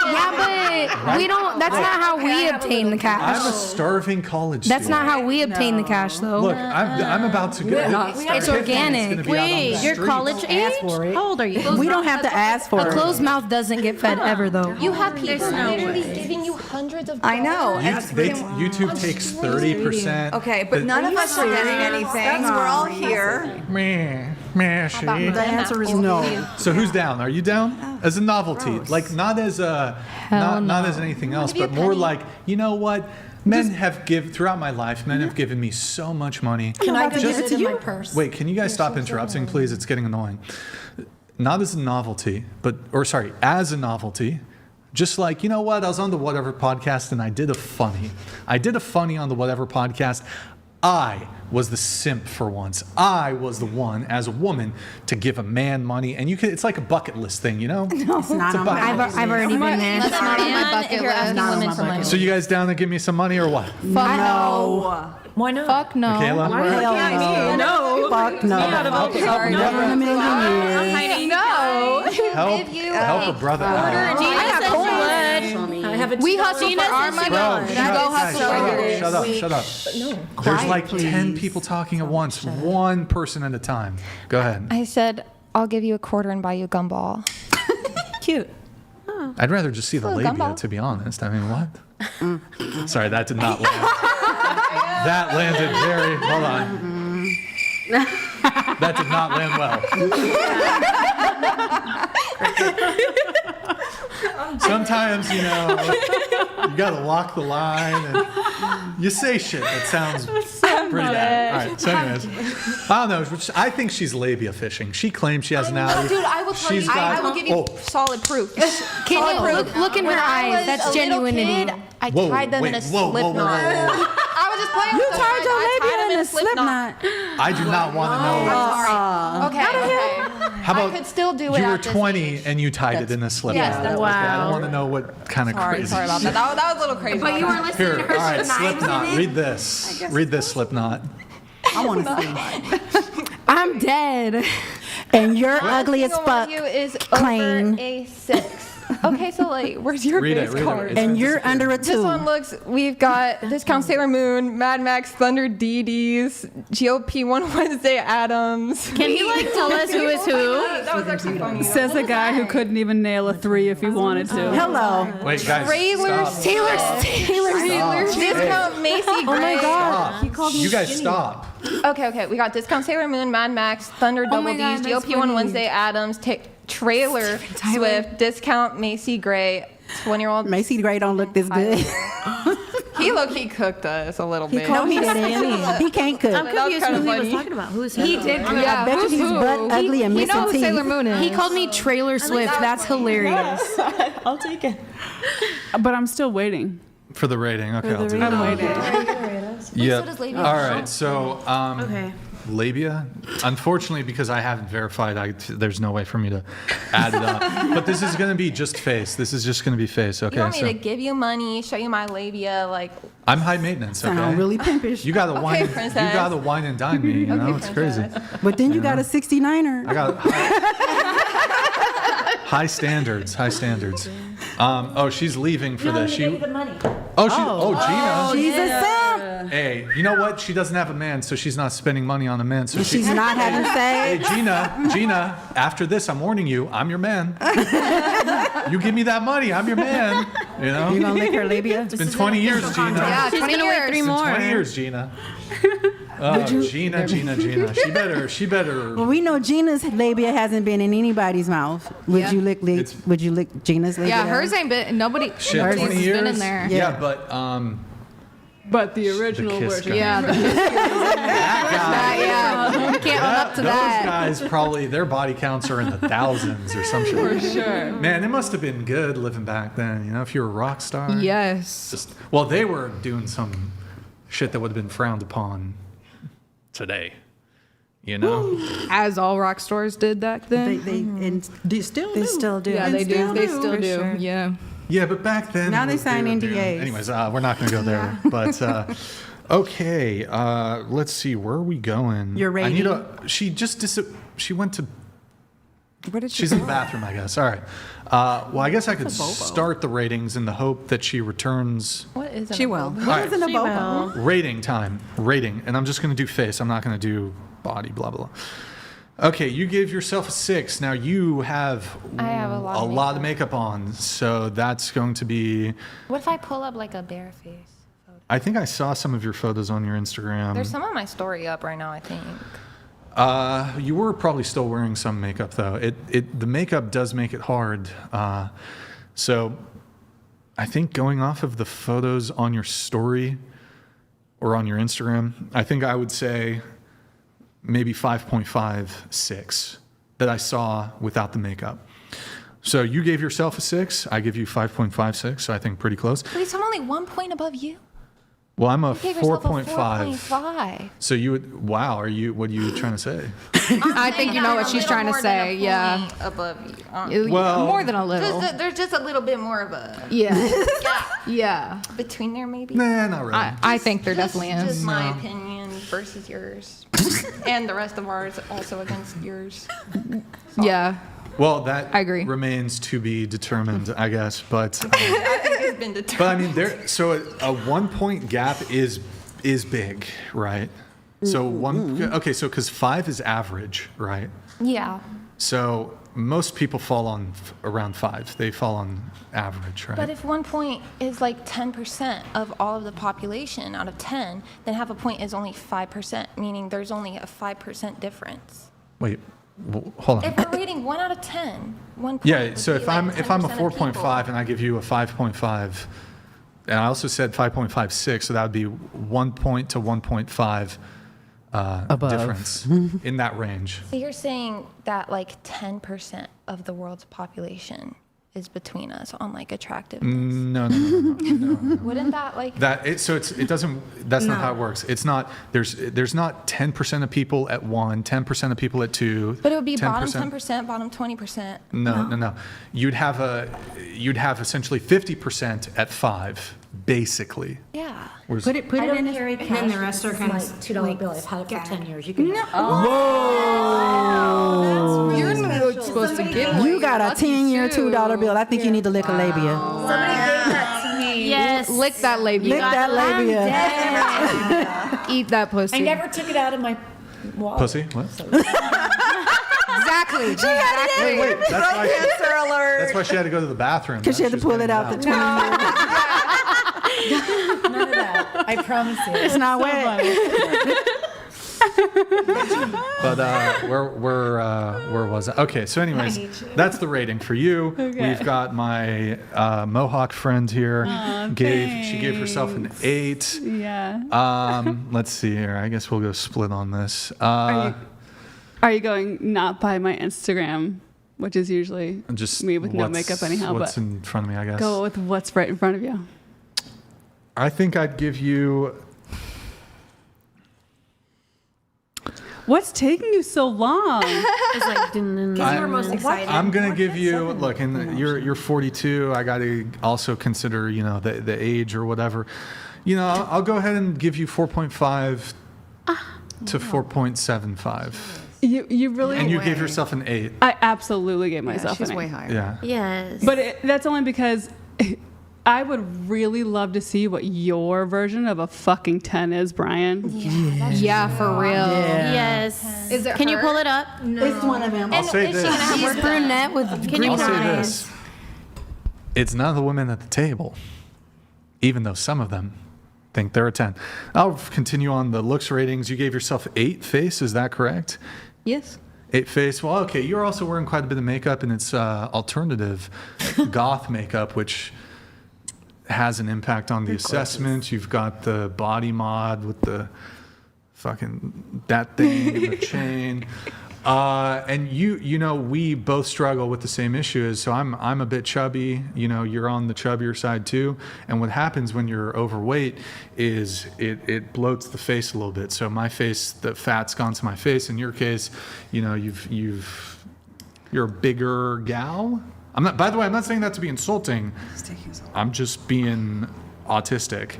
Yeah, but we don't. That's not how we obtain the cash. I'm a starving college That's student. not how we obtain the cash, though. Look, I'm about to go. It's organic. Wait, you're college age? How old are you? We don't have to ask for A it. closed mouth doesn't get fed ever, though. You have people no literally way. giving you hundreds of I know. dollars. YouTube takes 30%. Okay, but none of us are getting anything. We're all here. She. The answer is no. So who's down? Are you down? As a novelty, like not as a not as anything else, but more like, you know what? Men have throughout my life. Men have given me so much money. Can I Just- give it in my purse? Wait, can you guys stop interrupting, please? It's getting annoying. Not as a novelty, as a novelty. Just like, you know what? I was on the Whatever podcast and I did a funny. On the Whatever podcast. I was the simp for once. I was the one, as a woman, to give a man money. And it's like a bucket list thing, you know? No, it's not on my bucket I've already been there. That's not on my bucket list. Not on my bucket So you guys down to give me some money or what? No. Why not? Fuck no. Michaela? Hell no. Fuck no. Never in a million years. No. Help a brother out. I have a We hustle for our money. Bro, You go hustle for yours. shut up. There's like 10 people talking at once, one person at a time. Go ahead. I said, I'll give you a quarter and buy you a gumball. Cute. I'd rather just see the Little labia, gumball. to be honest. I mean, what? Sorry, that did not land. That landed very, hold on. That did not land well. Sometimes, you gotta walk the line and you say shit that sounds pretty bad. All right, so anyways, I don't know. I think she's labia fishing. She claims she has an allergy. Dude, I will tell you. I will give you solid proof. Can you look in her eyes? That's genuinity. I tied them in a slip knot. I was just playing with them. tied your I tied labia them in in a a slip slip knot. I do not want to know. Okay. How about I could still do it. you were at this 20 age. and you tied it in a slip Yes, knot? that's Okay, I don't want to know what kind of crazy. Sorry about that. That was a little crazy. But you were listening Here, to all her right, knives slip knot. in it? Read this. Read this slip knot. I want to see. I'm dead. And you're ugly as Single fuck. one of you is Clang. over a 6. Okay, so like, where's your Read it, base read it. card? It's- And you're under a This 2. one looks, we've got Discount Sailor Moon, Mad Max, Thunder DDs, GOP 1 Wednesday Adams. Can he like tell us who is who? That was actually funny. Says the guy who couldn't even nail a 3 if he wanted to. Hello. Wait, guys. Trailers, stop. Taylor, Discount Macy Gray. Oh my god. Stop. You guys stop. Okay. We got Discount Sailor Moon, Mad Max, Thunder Double my God, D's, that's GOP 1 funny. Wednesday Adams, Trailer Swift, Discount Macy Gray, 20-year-old. Macy Gray don't look this good. He low-key cooked us a little bit. No, he didn't. He can't cook. I'm That was confused kinda who he was funny. talking about. Who is He did. I bet you he's butt ugly and You missing know who teeth. Sailor Moon is. He called me Trailer Swift. That's hilarious. I'll take it. But I'm still waiting. For the rating. Okay, I'll do I'm it. waiting. Yep. does labia. All right, so Okay. labia. Unfortunately, because I haven't verified, there's no way for me to add it up. But this is going to be just face. This is just going to be face. Okay, You want me so to give you money, show you my labia, like, I'm high maintenance. Okay, Sound really pimpish. you got to wine. You princess. got to wine and dine me. You know, Okay, it's crazy. princess. But then you got a 69er. I got high standards. High standards. Oh, she's leaving for this. Gina. She's a simp. Hey, you know what? She doesn't have a man, so she's not spending money on a man. So She's not having Hey, sex. Gina, after this, I'm warning you, I'm your man. You give me that money, I'm your man. You know? You gonna lick her labia? It's been 20 years, Gina. yeah, She's 20 gonna wait years. 3 It's been more. 20 years, Gina. Gina. She better. Well, we know Gina's labia hasn't been in anybody's mouth. Would you lick Gina's labia? Yeah, hers ain't been. Nobody. Shit, Nobody's 20 years? been in there. Yeah, but But the original kiss version. guy. Yeah. Yeah. Can't own up to those that. guys probably, their body counts are in the thousands or some shit. For sure. Man, it must have been good living back then, you know, if you were a rock star. Yes. Well, they were doing some shit that would have been frowned upon today. You know? As all rock stars did back then. And they still do. They still do. Yeah, they do. They still For do. sure. Yeah. Yeah, but back then. Now they sign were doing- NDAs. Anyways, we're not going to go there. But okay, let's see. Where are we going? Your rating? She just she went to. Where did she She's in the bathroom, I guess. All right. Well, I guess I could start the ratings in the hope that she returns. What is it? She will. What is an abobo? Rating time. Rating. And I'm just going to do face. I'm not going to do body, blah, blah, blah. Okay, you gave yourself a 6. Now you have, I have a lot of makeup on. So that's going to be. What if I pull up like a bare face? I think I saw some of your photos on your Instagram. There's some of my story up right now, I think. You were probably still wearing some makeup though. The makeup does make it hard. So I think going off of the photos on your story or on your Instagram, I think I would say maybe 5.5, 6 that I saw without the makeup. So you gave yourself a 6. I give you 5.56. So I think pretty close. Wait, so I'm only 1 point above you? Well, I'm a You gave yourself a 4.5. 4.5. So you would, wow, what are you trying to say? I think you know what she's trying to say. Yeah. Above you. Well- More than a little. There's just a little bit more of a Yeah. gap Yeah. between there, maybe. Nah, not really. I think there definitely Just is. my opinion versus yours, and the rest of ours also against yours. Yeah. Well, that I agree. remains to be determined, I guess. But I think it's been determined. but I mean, so a 1 point gap is big, right? So okay, so because 5 is average, right? Yeah. So most people fall on around 5. They fall on average, right? But if 1 point is like 10% of all of the population out of 10, then half a point is only 5%, meaning there's only a 5% difference. Wait, hold on. If we're rating 1 out of 10, 1 point Yeah, would so be if like I'm a 10% of 4.5 people. and I give you a 5.5, and I also said 5.56, so that would be 1 point to 1.5 difference in that range. So you're saying that like 10% of the world's population is between us on like attractiveness? No. Wouldn't that like It doesn't. That's not how it works. It's not. There's not 10% of people at 1, 10% of people at 2. But it would be bottom 10%, bottom 20%. No. You'd have essentially 50% at 5, basically. Yeah. Whereas- Put it in his And then the rest are kind of $2 bill. I've had it for 10 years. You can. You're not supposed to give You got a 10-year $2 bill. I think you need to lick a labia. Somebody gave that to me. Yes. Lick that labia. Lick that labia. Eat that pussy. I never took it out of my wallet. Pussy? What? Exactly. Wait. Cancer alert. That's why she had to go to the bathroom. Because she had to pull it out the 20 None of that. I promise you. It's not wet. But where was I? Okay, so anyways, that's the rating for you. Okay. We've got my Mohawk friend here. She gave herself an 8. Yeah. Let's see here. I guess we'll go split on this. Are you going not by my Instagram, which is usually Just me with no makeup anyhow, What's but in front of me, I guess. go with what's right in front of you. I think I'd give you. What's taking you so long? It's like, because you were most excited. I'm gonna give you look, and you're 42. I got to also consider the age or whatever. I'll go ahead and give you 4.5 to 4.75. You really. And you gave yourself an 8. I absolutely gave myself she's an 8. way higher. Yeah. Yes. But that's only because I would really love to see what your version of a fucking 10 is, Brian. Yeah, for real. Yes. Is it Can you her? pull it up? It's one of them. I'll say this. She's brunette with green I'll say eyes. this. It's none of the women at the table, even though some of them think they're a 10. I'll continue on the looks ratings. You gave yourself 8 face, is that correct? Yes. 8 face. Well, okay, you're also wearing quite a bit of makeup, and it's alternative goth makeup, which has an impact on the assessment. You've got the body mod with the fucking that thing and the chain. And you know, we both struggle with the same issue. So I'm a bit chubby. You know, you're on the chubbier side too. And what happens when you're overweight is it bloats the face a little bit. So my face, the fat's gone to my face. In your case, you know, you're a bigger gal. I'm not. By the way, I'm not saying that to be insulting. I'm just being autistic.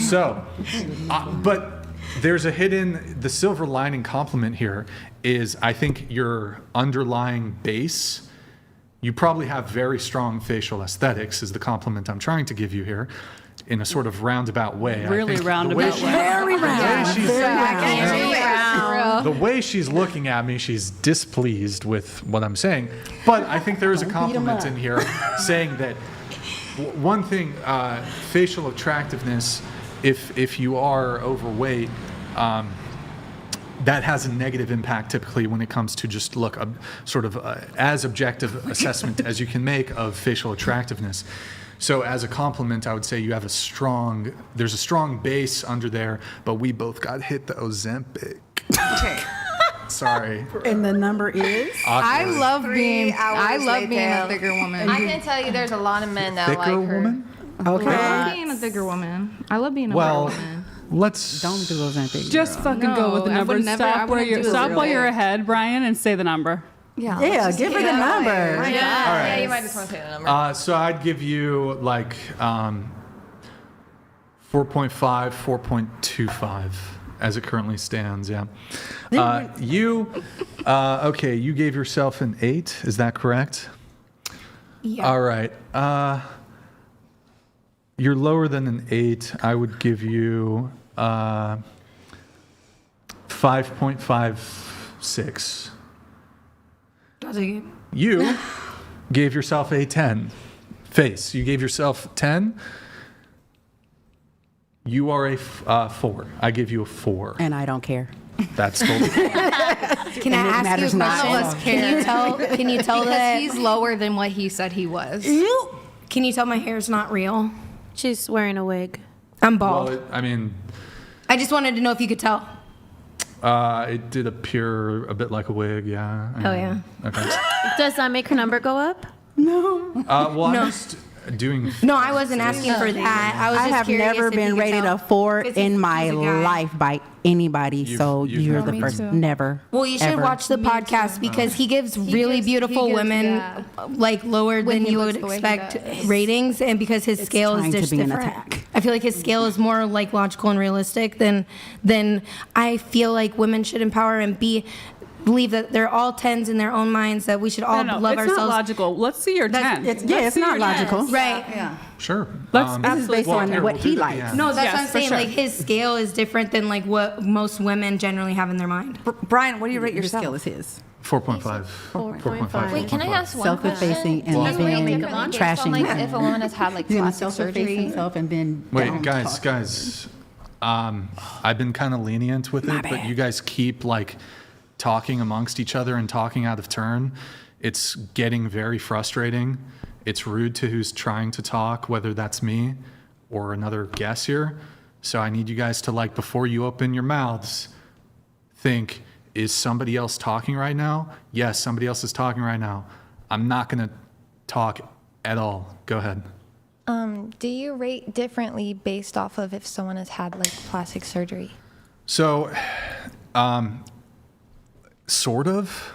So, but there's the silver lining compliment here is I think your underlying base, you probably have very strong facial aesthetics is the compliment I'm trying to give you here in a sort of roundabout way. Really roundabout way. Very round. The way she's looking at me, she's displeased with what I'm saying. But I think there is a compliment in here saying that one thing, facial attractiveness, if you are overweight, that has a negative impact typically when it comes to just sort of as objective assessment as you can make of facial attractiveness. So as a compliment, I would say you have there's a strong base under there, but we both got hit the Ozempic. Okay. Sorry. And the number is? I love being later. a bigger woman. I can tell you there's a lot of men that like Thicker her. woman? Okay. I love being a bigger woman. I love being a bigger woman. Let's don't do Ozempic. Just fucking go with the number. Stop while you're ahead, Brian, and say the number. Yeah, give her the number. All right. Yeah, you might just want to say the number. So I'd give you like 4.5, 4.25 as it currently stands. Yeah. Okay, you gave yourself an 8. Is that correct? Yeah. All right. You're lower than an 8. I would give you 5.56. You gave yourself a 10. Face. You gave yourself 10. You are a 4. I give you a 4. And I don't care. That's cool. Can I ask you a question? Can you tell because that he's lower than what he said he was. Can you tell my hair's not real? She's wearing a wig. I'm bald. Well, I mean, I just wanted to know if you could tell. it did appear a bit like a wig, yeah. Oh, yeah. Okay. Does that make her number go up? No. Well, I'm just doing... No, I wasn't asking for that. I was just have curious never if been you could rated tell. a 4 'Cause in he's my a guy. life by anybody, you're never the been. first. Never. Well, you should ever. watch the podcast because he gives really beautiful women like lower When than he you looks would the way he expect does. ratings, and because his scale is trying to just be an different. attack. I feel like his scale is more like logical and realistic than I feel like women should empower and believe that they're all 10s in their own minds, that we should all love it's ourselves. not logical. Let's see your 10. It's not logical. Right. Yeah. Sure. Let's This is based on what he likes. No, that's Yes, what I'm for saying. sure. Like his scale is different than like what most women generally have in their mind. Brian, what do you rate Your yourself? scale is his. 4.5. 4.5. Wait, can I ask one Self-effacing question? and Does then it make a difference on, trashing. like, if a woman has had like He's gonna plastic self-efface surgery? himself and then Wait, down guys. I've been kind of lenient with it, but you guys keep like talking amongst each other and talking out of turn. It's getting very frustrating. It's rude to who's trying to talk, whether that's me or another guest here. So I need you guys to, like, before you open your mouths, think, is somebody else talking right now? Yes, somebody else is talking right now. I'm not going to talk at all. Go ahead. Do you rate differently based off of if someone has had like plastic surgery? So, sort of.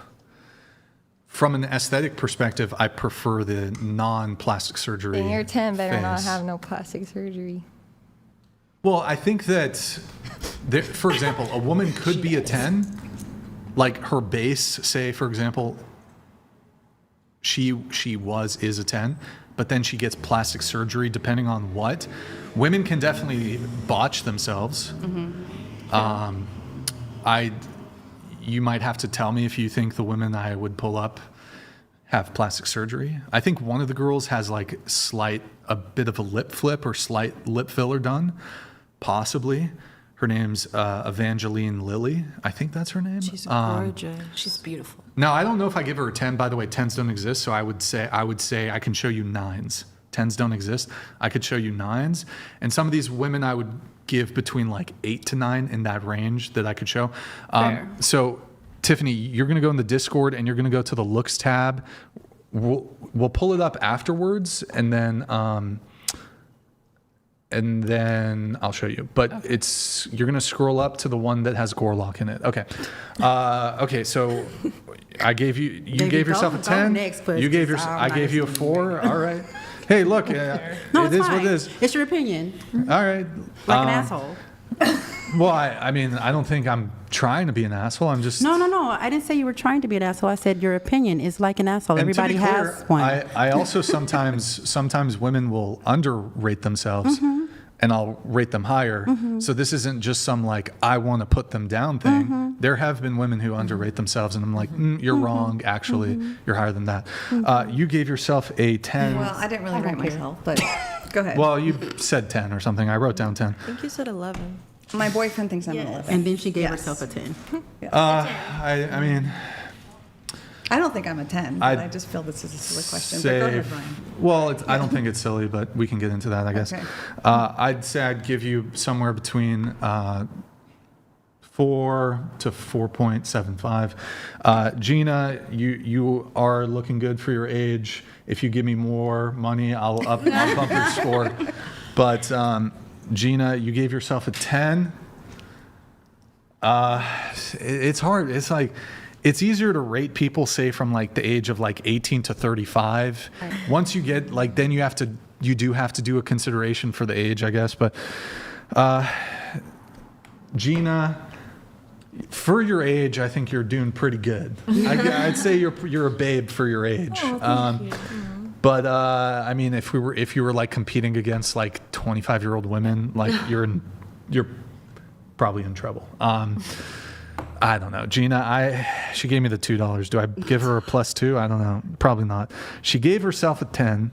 From an aesthetic perspective, I prefer the non-plastic surgery. Then your 10 better not phase. have no plastic surgery. Well, I think that, for example, a woman could be a 10. Like her base, say, for example, she is a 10, but then she gets plastic surgery depending on what. Women can definitely botch themselves. You might have to tell me if you think the women I would pull up have plastic surgery. I think one of the girls has like a bit of a lip flip or slight lip filler done, possibly. Her name's Evangeline Lilly. I think that's her name. She's gorgeous. She's beautiful. Now, I don't know if I give her a 10. By the way, 10s don't exist, so I would say I can show you 9s. 10s don't exist. I could show you 9s. And some of these women I would give between like 8 to 9 in that range that I could show. Fair. So Tiffany, you're going to go in the Discord and you're going to go to the looks tab. We'll pull it up afterwards, and then I'll show you. But you're going to scroll up to the one that has Gorlock in it. Okay. Okay. So I gave you gave yourself a 10. I gave you a 4. All right. Hey, look. No, it is what it is. It's your opinion. All right. Like an asshole. Well, I mean, I don't think I'm trying to be an asshole. I'm just. No. I didn't say you were trying to be an asshole. I said your opinion is like an asshole. And Everybody to be clear, has one. I also sometimes women will underrate themselves. And I'll rate them higher. So this isn't just some like I want to put them down thing. There have been women who underrate themselves, and I'm like, you're wrong. Actually, you're higher than that. You gave yourself a 10. Well, I didn't really rate myself, but go ahead. Well, you said 10 or something. I wrote down 10. I think you said 11. My boyfriend thinks I'm 11. And then she gave herself a 10. I mean, I don't think I'm a 10, but I just feel this is a silly question. But go ahead, Brian. Well, I don't think it's silly, but we can get into that, I guess. Okay. I'd say I'd give you somewhere between 4 to 4.75. Gina, you are looking good for your age. If you give me more money, I'll bump your score. But Gina, you gave yourself a 10. It's hard. It's like, it's easier to rate people, say, from like the age of like 18 to 35. Right. Once you get like, then you do have to do a consideration for the age, I guess. But Gina, for your age, I think you're doing pretty good. I'd say you're a babe for your age. Oh, thank you. But I mean, if you were like competing against like 25-year-old women, like you're probably in trouble. I don't know. Gina, she gave me the $2. Do I give her a +2? I don't know. Probably not. She gave herself a 10.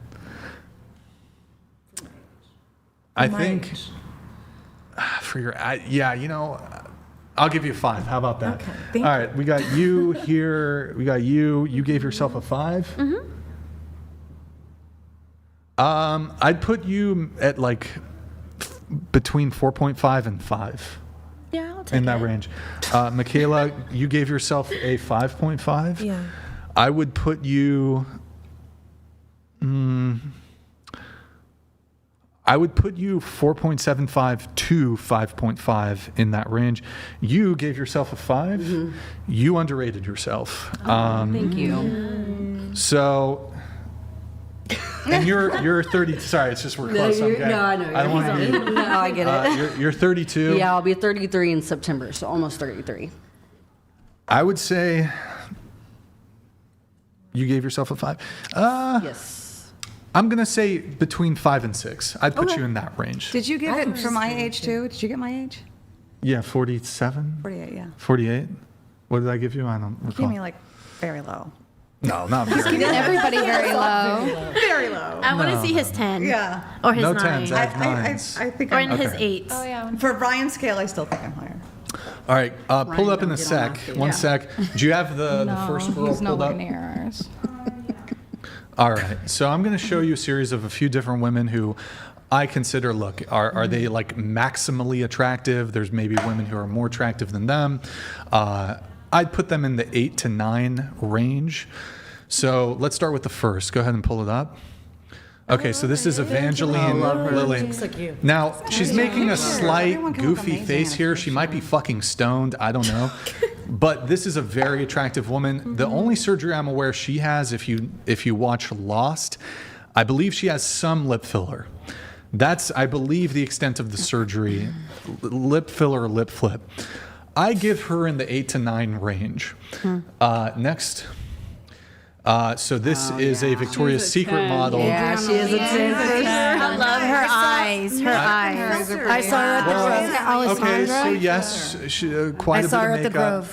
I think for your, I'll give you a 5. How about that? Okay. All right. We got you here. We got you. You gave yourself a 5. I'd put you at like between 4.5 and 5. Yeah, I'll take in that range. Michaela, you gave yourself a 5.5. Yeah. I would put you. I would put you 4.75 to 5.5 in that range. You gave yourself a 5. You underrated yourself. Thank you. So. And you're 30. Sorry, it's just we're close. No, Okay. I know. I don't want to be. No, I get it. You're 32. Yeah, I'll be 33 in September, so almost 33. I would say you gave yourself a 5. Yes. I'm gonna say between 5 and 6. I'd put you in that range. Did you give it for my age too? Did you get my age? Yeah, 47. 48, yeah. 48. What did I give you? I don't You recall. gave me like very low. No, not very. Giving everybody very low. Very low. I want to No. see his 10. Yeah. Or his No 9. 10s. I have 9s. I think Or I'm in his Okay. 8s. Oh yeah. For Brian's scale, I still think I'm higher. All right, pull it up in a don't get on sec. my feet. One Yeah. sec. Do you have the first girl he's not pulled up? looking at ours. All right. So I'm going to show you a series of a few different women who I consider, look, are they like maximally attractive? There's maybe women who are more attractive than them. I'd put them in the 8 to 9 range. So let's start with the first. Go ahead and pull it up. Okay, so this is Evangeline Lilly. Now, she's making a slight goofy face here. She might be fucking stoned. I don't know. But this is a very attractive woman. The only surgery I'm aware she has, if you watch Lost, I believe she has some lip filler. That's, I believe, the extent of the surgery. Lip filler, lip flip. I give her in the 8 to 9 range. Next. So this is a Victoria's Secret model. Yeah, she is a 10. I love her eyes. Her eyes. I saw her at the Grove. Okay, so yes, quite I a saw bit her of at the makeup.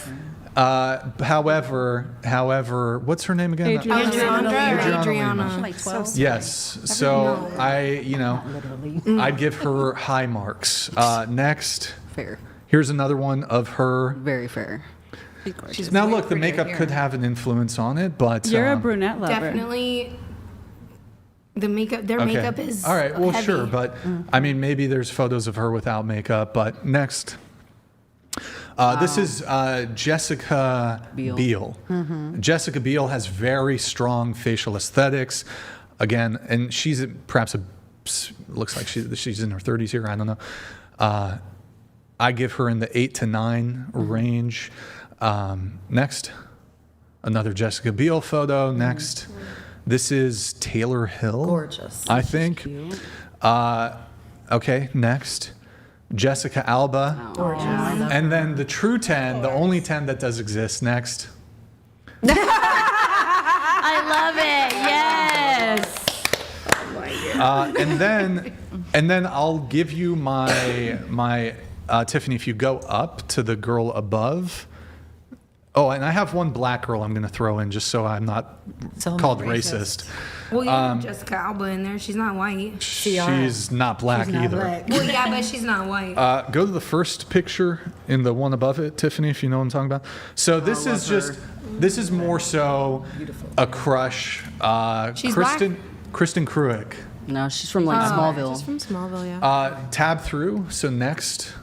Grove. However, what's her name again? Adriana. Yes. So I'd give her high marks. Next. Fair. Here's another one of her. Very fair. Now look, the makeup could have an influence on it, but You're a brunette lover. Definitely The makeup, their Okay. makeup is all right. Well, heavy. sure, but I mean, maybe there's photos of her without makeup. But next, this is Jessica Biel. Jessica Biel has very strong facial aesthetics. Again, and she's perhaps looks like she's in her 30s here. I don't know. I give her in the 8 to 9 range. Next, another Jessica Biel photo. Next. This is Taylor Hill. Gorgeous. I think. Okay, next. Jessica Alba. Gorgeous. And then the true 10, the only 10 that does exist. Next. I love it. Yes. And then I'll give you my Tiffany, if you go up to the girl above. Oh, and I have one black girl I'm going to throw in just so I'm not called racist. Well, you have Jessica Alba in there. She's not white. She's not black either. Well, yeah, but she's not white. Go to the first picture in the one above it, Tiffany, if you know what I'm talking about. So this is more so a crush. She's Kristen black? Kruick. No, she's from like Smallville. She's from Smallville, yeah. Tab through. So next.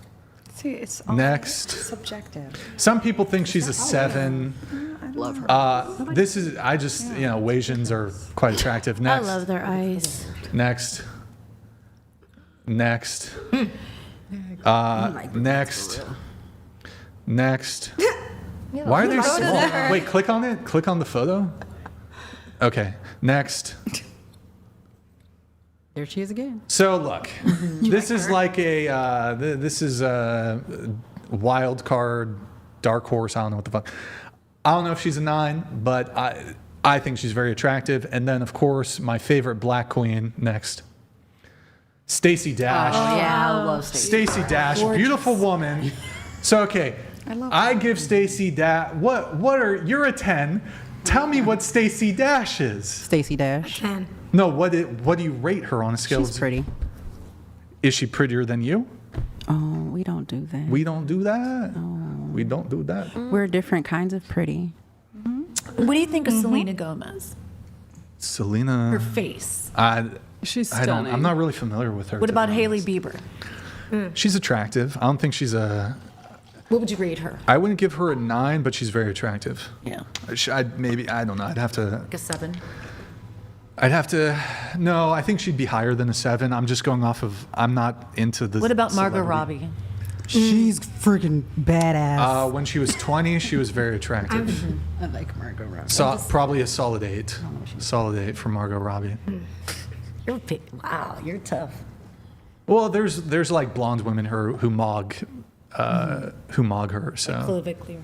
See, it's all Next. subjective. Some people think she's a 7. Love her. This is, Wasians are quite attractive. Next. I love their eyes. Next. Next. Next. Next. Why are they small? Wait, click on it. Click on the photo. Okay. Next. There she is again. So look, this is like this is a wild card, dark horse. I don't know what the fuck. I don't know if she's a 9, but I think she's very attractive. And then of course my favorite black queen. Next, Stacey Dash. Oh yeah, I love Stacey. Stacey Dash, beautiful woman. So okay, I give Stacey Dash. You're a 10. Tell me what Stacey Dash is. Stacey Dash. 10. No, what do you rate her on a scale? She's pretty. Is she prettier than you? Oh, we don't do that. We don't do that. We don't do that. We're different kinds of pretty. What do you think of Selena Gomez? Selena. Her face. She's I don't. stunning. I'm not really familiar with her. What to about be Hailey honest. Bieber? She's attractive. I don't think she's a. What would you rate her? I wouldn't give her a 9, but she's very attractive. Yeah. I don't know. I'd have to. Like a 7? No, I think she'd be higher than a 7. I'm just going off of, I'm not into the. What about Margot celebrity. Robbie? She's freaking badass. When she was 20, she was very attractive. I like Margot Robbie. Probably a solid 8. Solid 8 for Margot Robbie. Wow, you're tough. Well, there's like blonde women who mog her. So Chloe Clear.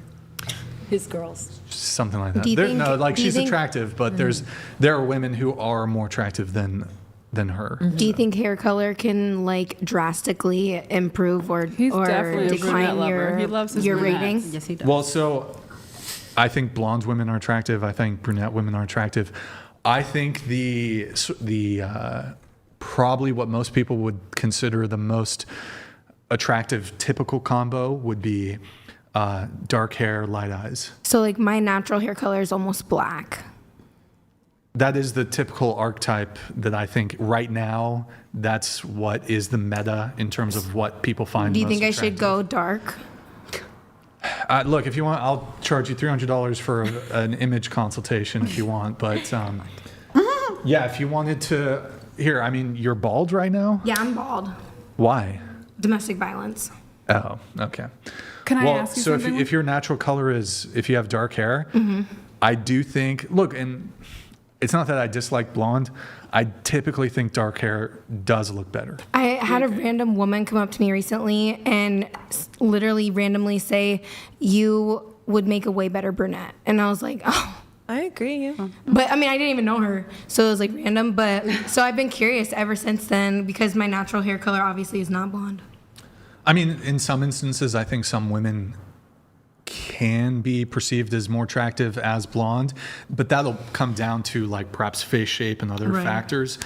His girls. something like that. Do you think- She's attractive, but there are women who are more attractive than her. Do you think hair color can like drastically improve or definitely a decline brunette lover. He loves his your brunettes. rating? Yes, he does. Well, so I think blonde women are attractive. I think brunette women are attractive. I think the probably what most people would consider the most attractive typical combo would be dark hair, light eyes. So like my natural hair color is almost black. That is the typical archetype that I think right now, that's what is the meta in terms of what people find Do you most think I should attractive. go dark? Look, if you want, I'll charge you $300 for an image consultation if you want. But yeah, if you wanted to, here, I mean, you're bald right now? Yeah, I'm bald. Why? Domestic violence. Oh, okay. Can I Well, ask you so something? if your natural color is, if you have dark hair, I do think, look, and it's not that I dislike blonde. I typically think dark hair does look better. I had a random woman come up to me recently and literally randomly say, "You would make a way better brunette." And I was like, "Oh." I agree. Yeah. But I mean, I didn't even know her, so it was like random. But so I've been curious ever since then because my natural hair color obviously is not blonde. I mean, in some instances, I think some women can be perceived as more attractive as blonde, but that'll come down to like perhaps face shape and other factors.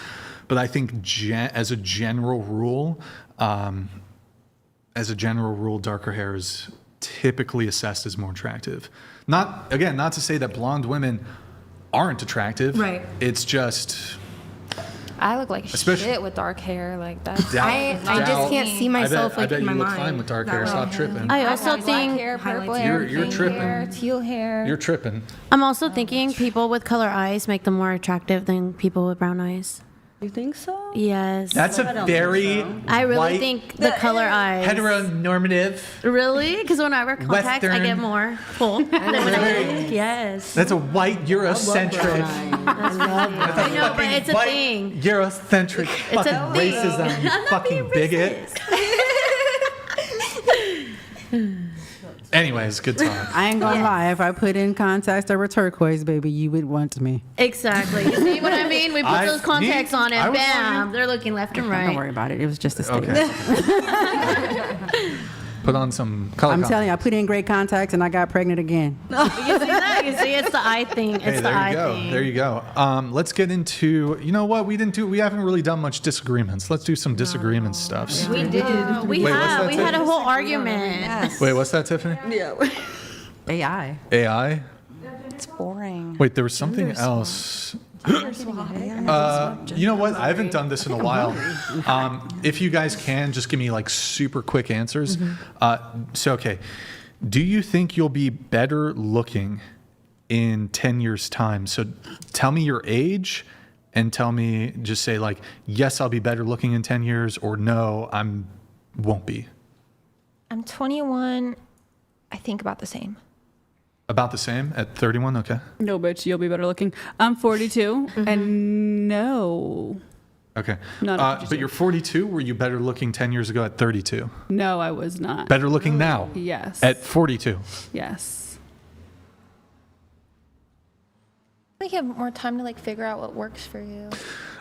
But I think as a general rule, darker hair is typically assessed as more attractive. Not to say that blonde women aren't attractive. Right. It's just I look like Especially- shit with dark hair. Like that's. I just can't see myself I bet in my you look mind. fine with dark hair. Stop tripping. I also Black think hair, purple hair, You're pink tripping. hair, teal hair. You're tripping. I'm also thinking people with color eyes make them more attractive than people with brown eyes. You think so? Yes. That's a very I really white, think the color eyes. heteronormative. Really? Because when I wear contacts, I Western. get more full. Yes. That's a white Eurocentric. I know, but it's a white thing. Eurocentric It's a fucking thing. racism, you fucking bigot. Anyways, good talk. I ain't gonna lie. If I put in contacts that were turquoise, baby, you would want me. Exactly. You see what I mean? We put those contacts on I and was bam, they're looking left and right. Don't worry about it. It was just a statement. Okay. Put on some color. I'm telling you, I put in great contacts and I got pregnant again. You see that? You see, it's the eye thing. It's Hey, the there eye you go. thing. There you go. Let's get into. You know what? We haven't really done much disagreements. Let's do some disagreement stuffs. We did. We Wait, what's have. that, We had a Tiffany? whole argument. Wait, what's that, Tiffany? Yeah. AI. AI. It's boring. Wait, there was something else. You know what? I haven't done this in a while. If you guys can, just give me like super quick answers. Okay. Do you think you'll be better looking in 10 years' time? So tell me your age and tell me, just say like, yes, I'll be better looking in 10 years, or no, won't be. I'm 21. I think about the same. About the same at 31? Okay. No, bitch, you'll be better looking. I'm 42, and no. Okay. Not but you're 42. Were you better looking 10 years ago at 32? No, I was not. Better looking now? Yes. At 42? Yes. I think you have more time to like figure out what works for you.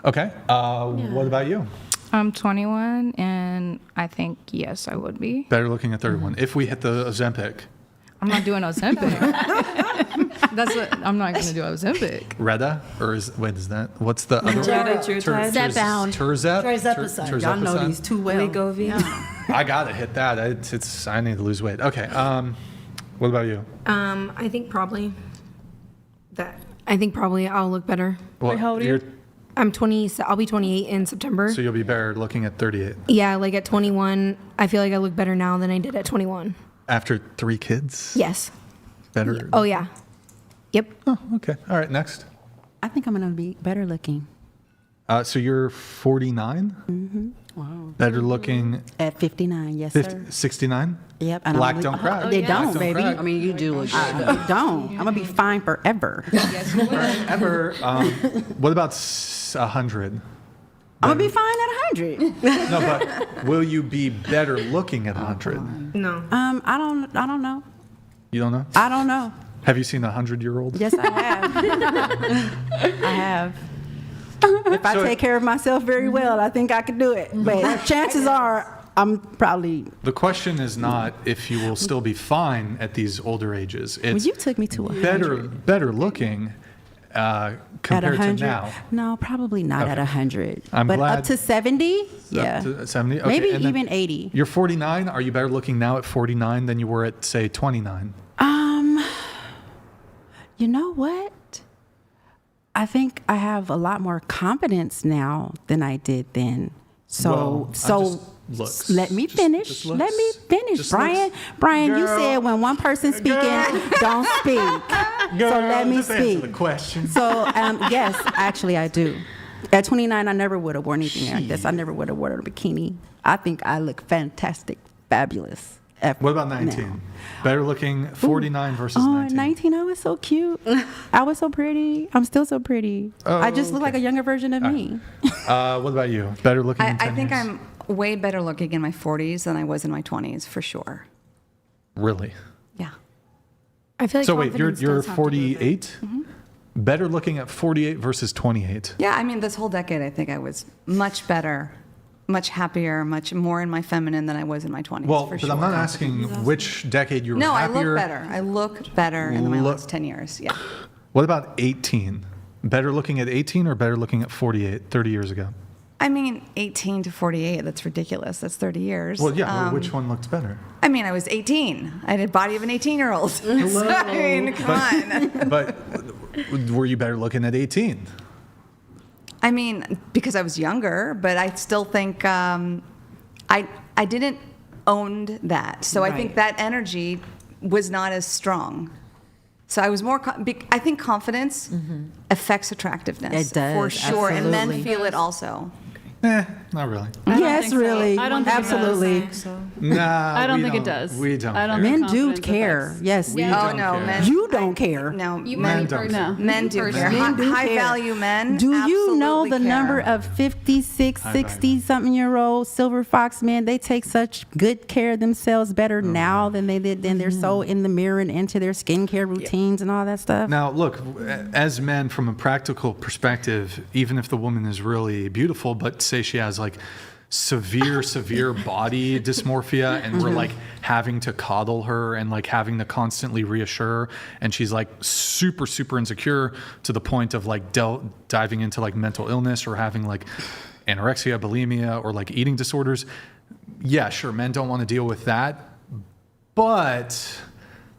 Okay. What about you? I'm 21, and I think, yes, I would be. Better looking at 31. If we hit the Ozempic. I'm not doing Ozempic. I'm not going to do Ozempic. Reda? Or is that? What's the other one? Zepbound. Tirzepatide. Y'all know these too well. I got to hit that. I need to lose weight. Okay. What about you? I think probably I'll look better. Well, how old are you? I'm 20. I'll be 28 in September. So you'll be better looking at 38. Yeah, like at 21, I feel like I look better now than I did at 21. After 3 kids? Yes. Better? Oh, yeah. Yep. Oh, okay. All right, next. I think I'm gonna be better looking. So you're 49? Mm-hmm. Wow. Better looking At 59, yes, sir. 69? Yep. and Black I'm don't crack. They Black don't, don't baby. crack. I mean, you do look good. I don't. I'm gonna be fine forever. Forever. What about 100? I'm gonna be fine at 100. No, but will you be better looking at 100? No. I don't know. You don't know? I don't know. Have you seen a 100-year-old? Yes, I have. I have. If I take care of myself very well, I think I could do it. But chances are, I'm probably. The question is not if you will still be fine at these older ages. It's Well, you took me to 100. better looking At compared to 100? now. No, probably not Okay. at 100. I'm but glad- up to 70? Yeah. Up to 70? Okay, Maybe and then even 80. You're 49. Are you better looking now at 49 than you were at, say, 29? You know what? I think I have a lot more confidence now than I did then. Well, So let me finish. just Let looks. me finish, Just Brian. looks. Brian, you Girl. said when one person's speaking, don't speak. So let me just answer speak. the question. So yes, actually I do. At 29, I never would have worn anything like this. I never would have worn a bikini. I think I look fantastic, fabulous. What about 19? Better looking 49 versus Oh, 19. 19, I was so cute. I was so pretty. I'm still so pretty. Oh, I just look like a younger version of me. What about you? Better looking in 10 I think years? I'm way better looking in my 40s than I was in my 20s, for sure. Really? Yeah. I feel like So wait, you're confidence does have to do with it. 48? Better looking at 48 versus 28. Yeah, I mean, this whole decade, I think I was much better, much happier, much more in my feminine than I was in my 20s. Well, for but sure. I'm not asking which decade you were No, happier. I look better. I look better in my Look- last 10 years. Yeah. What about 18? Better looking at 18 or better looking at 48, 30 years ago? I mean, 18 to 48, that's ridiculous. That's 30 years. Well, yeah, well, which one looked better? I mean, I was 18. I had a body of an 18-year-old. So, I mean, come on. But were you better looking at 18? I mean, because I was younger, but I still think I didn't own that. So I think that energy was not as strong. So I was more, I think confidence affects attractiveness. It does, for sure. absolutely. And men feel it also. Not really. Yes, really. I don't think Absolutely. It does. Nah, I don't we think it does. We don't. I don't care. think Men do confidence care. affects- Yes. We don't care. men. You don't care. No, You men might don't person. care. Men do care. Men do High care. value men. Do you know absolutely the care. number of 56, High 60 something year old silver fox men? They take such good care of themselves better now than they did then. They're so in the mirror and into their skincare routines and all that stuff. Now, look, as men, from a practical perspective, even if the woman is really beautiful, but say she has like severe body dysmorphia, and we're like having to coddle her and like having to constantly reassure her, and she's like super insecure to the point of like diving into like mental illness or having like anorexia, bulimia, or like eating disorders. Yeah, sure, men don't want to deal with that, but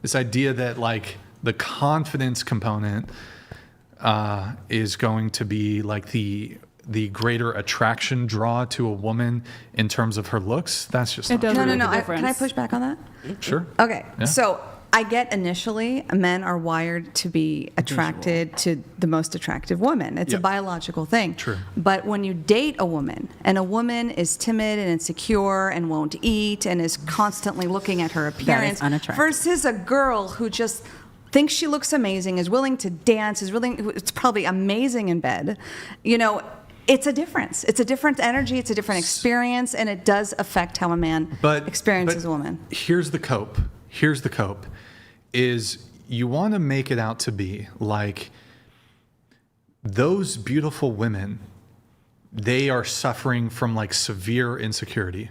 this idea that like the confidence component is going to be like the greater attraction draw to a woman in terms of her looks, that's just not does true. No. make a Can I push back on that? Sure. Okay. Yeah. So I get initially men are wired to be attracted to the most attractive woman. It's a Yep. biological thing. True. But when you date a woman and a woman is timid and insecure and won't eat and is constantly looking at her appearance unattractive. versus a girl who just thinks she looks amazing, is willing to dance, it's probably amazing in bed, you know, it's a difference. It's a different energy. It's a different experience, and it does affect how a man experiences a woman. Here's the cope. Is you want to make it out to be like those beautiful women, they are suffering from like severe insecurity.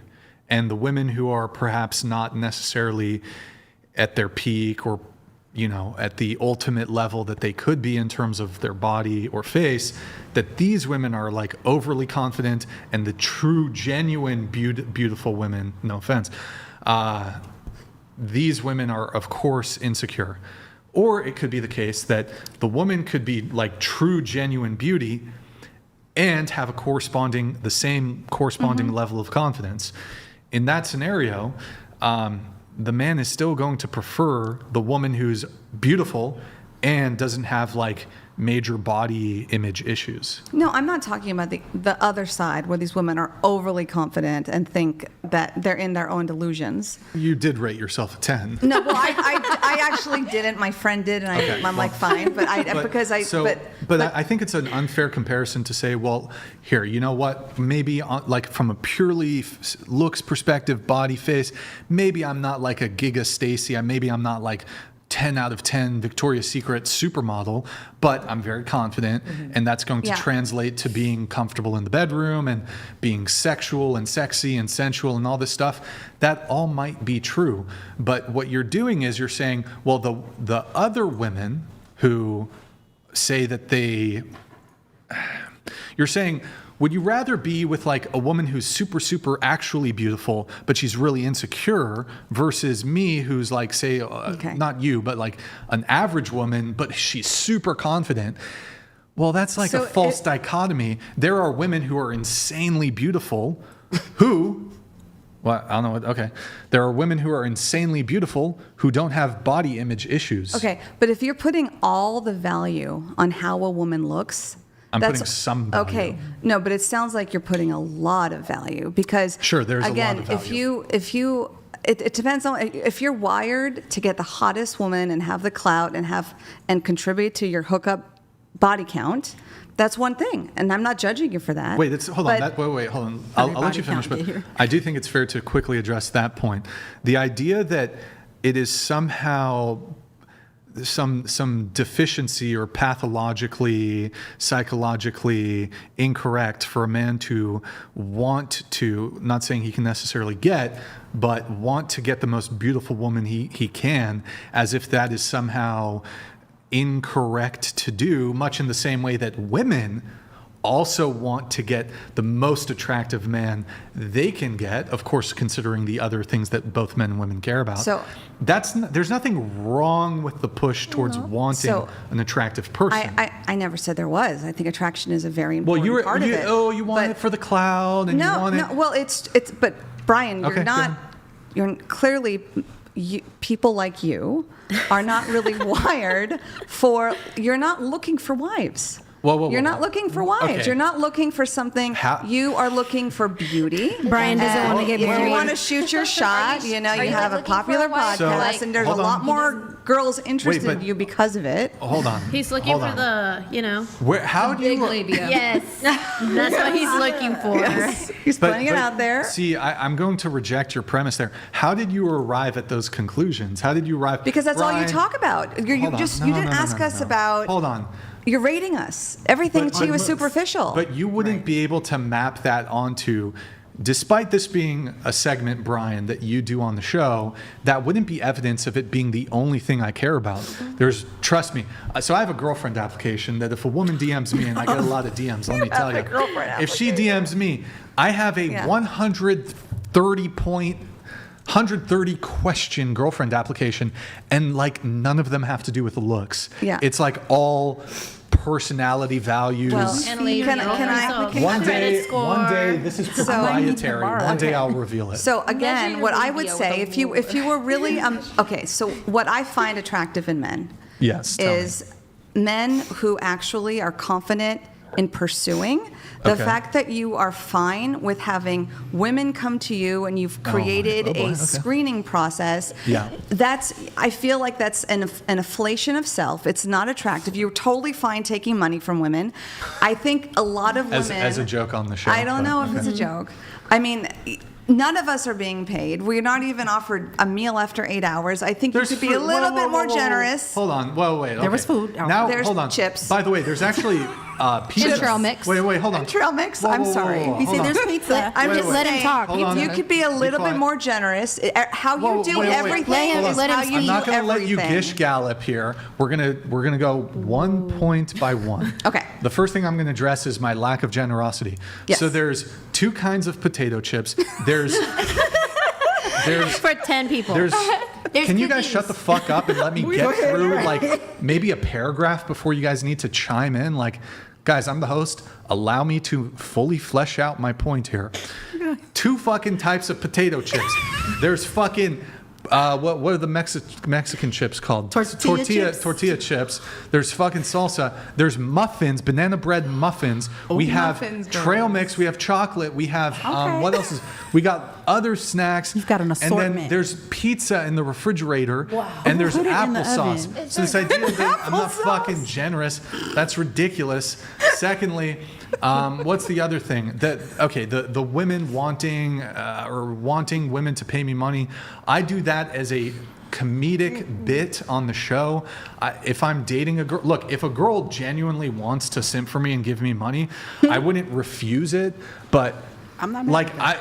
And the women who are perhaps not necessarily at their peak or, you know, at the ultimate level that they could be in terms of their body or face, that these women are like overly confident, and the true, genuine, beautiful women, no offense, these women are, of course, insecure. Or it could be the case that the woman could be like true, genuine beauty and have the same corresponding level of confidence. In that scenario, the man is still going to prefer the woman who's beautiful and doesn't have like major body image issues. No, I'm not talking about the other side where these women are overly confident and think that they're in their own delusions. You did rate yourself a 10. No, well, I actually didn't. My friend did, and I'm like, fine. But I think it's an unfair comparison to say, well, here, you know what? Maybe like from a purely looks perspective, body, face, maybe I'm not like a Giga Stacy. Maybe I'm not like 10 out of 10 Victoria's Secret supermodel, but I'm very confident, and that's going to translate to being comfortable in the bedroom and being sexual and sexy and sensual and all this stuff. That all might be true, but what you're doing is you're saying, well, the other women who say that you're saying, would you rather be with like a woman who's super actually beautiful, but she's really insecure, versus me who's like, say, not you, but like an average woman, but she's super confident? Well, that's like a false dichotomy. There are women who are insanely beautiful who, well, I don't know what, okay. There are women who are insanely beautiful who don't have body image issues. Okay, but if you're putting all the value on how a woman looks, I'm putting some value. Okay, no, but it sounds like you're putting a lot of value because sure, there's again, a lot of value. It depends on if you're wired to get the hottest woman and have the clout and contribute to your hookup body count. That's one thing, and I'm not judging you for that. Wait, hold on. I'll let you finish, but I do think it's fair to quickly address that point. The idea that it is somehow some deficiency or pathologically, psychologically incorrect for a man to want to, not saying he can necessarily get, but want to get the most beautiful woman he can, as if that is somehow incorrect to do, much in the same way that women also want to get the most attractive man they can get, of course, considering the other things that both men and women care about. So there's nothing wrong with the push towards wanting an attractive person. I never said there was. I think attraction is a very important part of it. Oh, you want it for the cloud, and you want it. Well, it's. But Brian, you're not. You're clearly. People like you are not really wired for. You're not looking for wives. You're not looking for wives. Okay. You're not looking for something. You are looking for beauty. Brian doesn't want to get married. If you want to shoot your shot, you have a popular podcast, and there's a lot more girls interested in you because of it. Hold on. He's looking for the, How do you? Yes, that's what he's looking for. Yes. He's putting it out there. See, I'm going to reject your premise there. How did you arrive at those conclusions? How did you arrive? Because that's all you talk about. You didn't ask us about. Hold on. You're rating us. Everything to you is superficial. But you wouldn't be able to map that onto, despite this being a segment, Brian, that you do on the show, that wouldn't be evidence of it being the only thing I care about. Trust me. So I have a girlfriend application that if a woman DMs me, and I get a lot of DMs, let me tell you. If she DMs me, I have a 130 question girlfriend application, and like none of them have to do with the looks. Yeah. It's like all personality values. One day, this is proprietary. One day I'll reveal it. So again, what I would say, if you were really okay, so what I find attractive in men, is men who actually are confident in pursuing. The fact that you are fine with having women come to you and you've created a screening process, I feel like that's an inflation of self. It's not attractive. You're totally fine taking money from women. I think a lot of women... As a joke on the show. I don't know if it's a joke. I mean... None of us are being paid. We're not even offered a meal after 8 hours. I think you could be a little bit more generous. Hold on. Wait. There was food. Now, there's hold on. chips. By the way, there's actually pizza. Trail mix. Wait, hold on. Trail mix? I'm sorry. You see, there's pizza. I'm just let him saying, talk. You could be a little bit more generous. How you do everything is how you I'm not do going to let you everything. gish gallop here. We're gonna go 1 point by one. Okay. The first thing I'm going to address is my lack of generosity. Yes. So there's two kinds of potato chips. There's for 10 people. Can you guys shut the fuck up and let me get through like maybe a paragraph before you guys need to chime in? Like, guys, I'm the host. Allow me to fully flesh out my point here. Two fucking types of potato chips. There's fucking what are the Mexican chips called? Tortilla chips. There's fucking salsa. There's muffins, banana bread muffins. We have trail mix. We have chocolate. We have what else we got other snacks. You've got an assortment. And then there's pizza in the refrigerator. Wow. And there's Put it in the applesauce. oven. So this idea that I'm not fucking generous, that's ridiculous. Secondly, what's the other thing? The women wanting women to pay me money. I do that as a comedic bit on the show. If I'm dating a girl, look, if a girl genuinely wants to simp for me and give me money, I wouldn't refuse it. But I'm not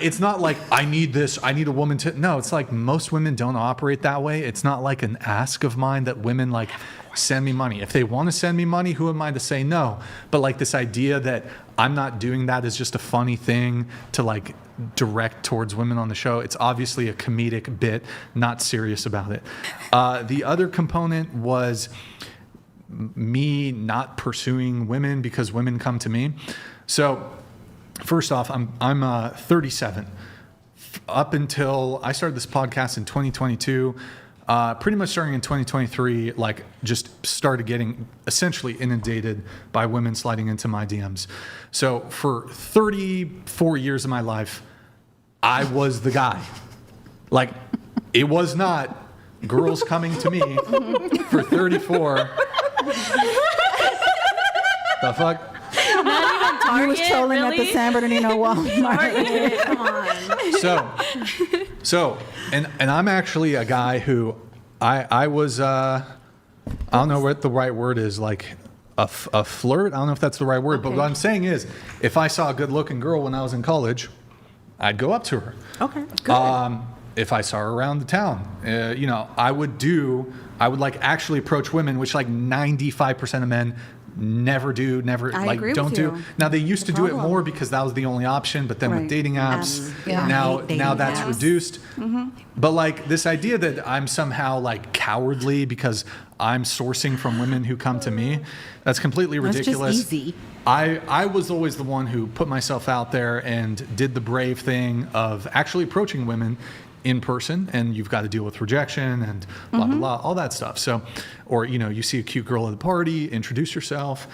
it's not like I need this. I need a woman to. No, it's like most women don't operate that way. It's not like an ask of mine that women like send me money. If they want to send me money, who am I to say no? But like this idea that I'm not doing that is just a funny thing to like direct towards women on the show. It's obviously a comedic bit, not serious about it. The other component was me not pursuing women because women come to me. So first off, I'm 37. Up until I started this podcast in 2022, pretty much starting in 2023, like just started getting essentially inundated by women sliding into my DMs. So for 34 years of my life, I was the guy. Like, it was not girls coming to me for 34. The fuck? Not even Target, you was trolling really? at the San Bernardino Walmart. Come on. So, and I'm actually a guy who I was I don't know what the right word is, like a flirt. I don't know if that's the right word, but what I'm saying is, if I saw a good-looking girl when I was in college, I'd go up to her. Okay, good. If I saw her around the town, I would like actually approach women, which like 95% of men never do, never I like agree don't with do. you. Now they used to do it problem. more because that was the only option, but then with Right. dating apps, Apps. Yeah. now Dating that's apps. reduced. But like this idea that I'm somehow like cowardly because I'm sourcing from women who come to me, that's completely That's just ridiculous. easy. I was always the one who put myself out there and did the brave thing of actually approaching women in person, and you've got to deal with rejection and blah, blah, blah, all that stuff. So, or, you see a cute girl at a party, introduce yourself.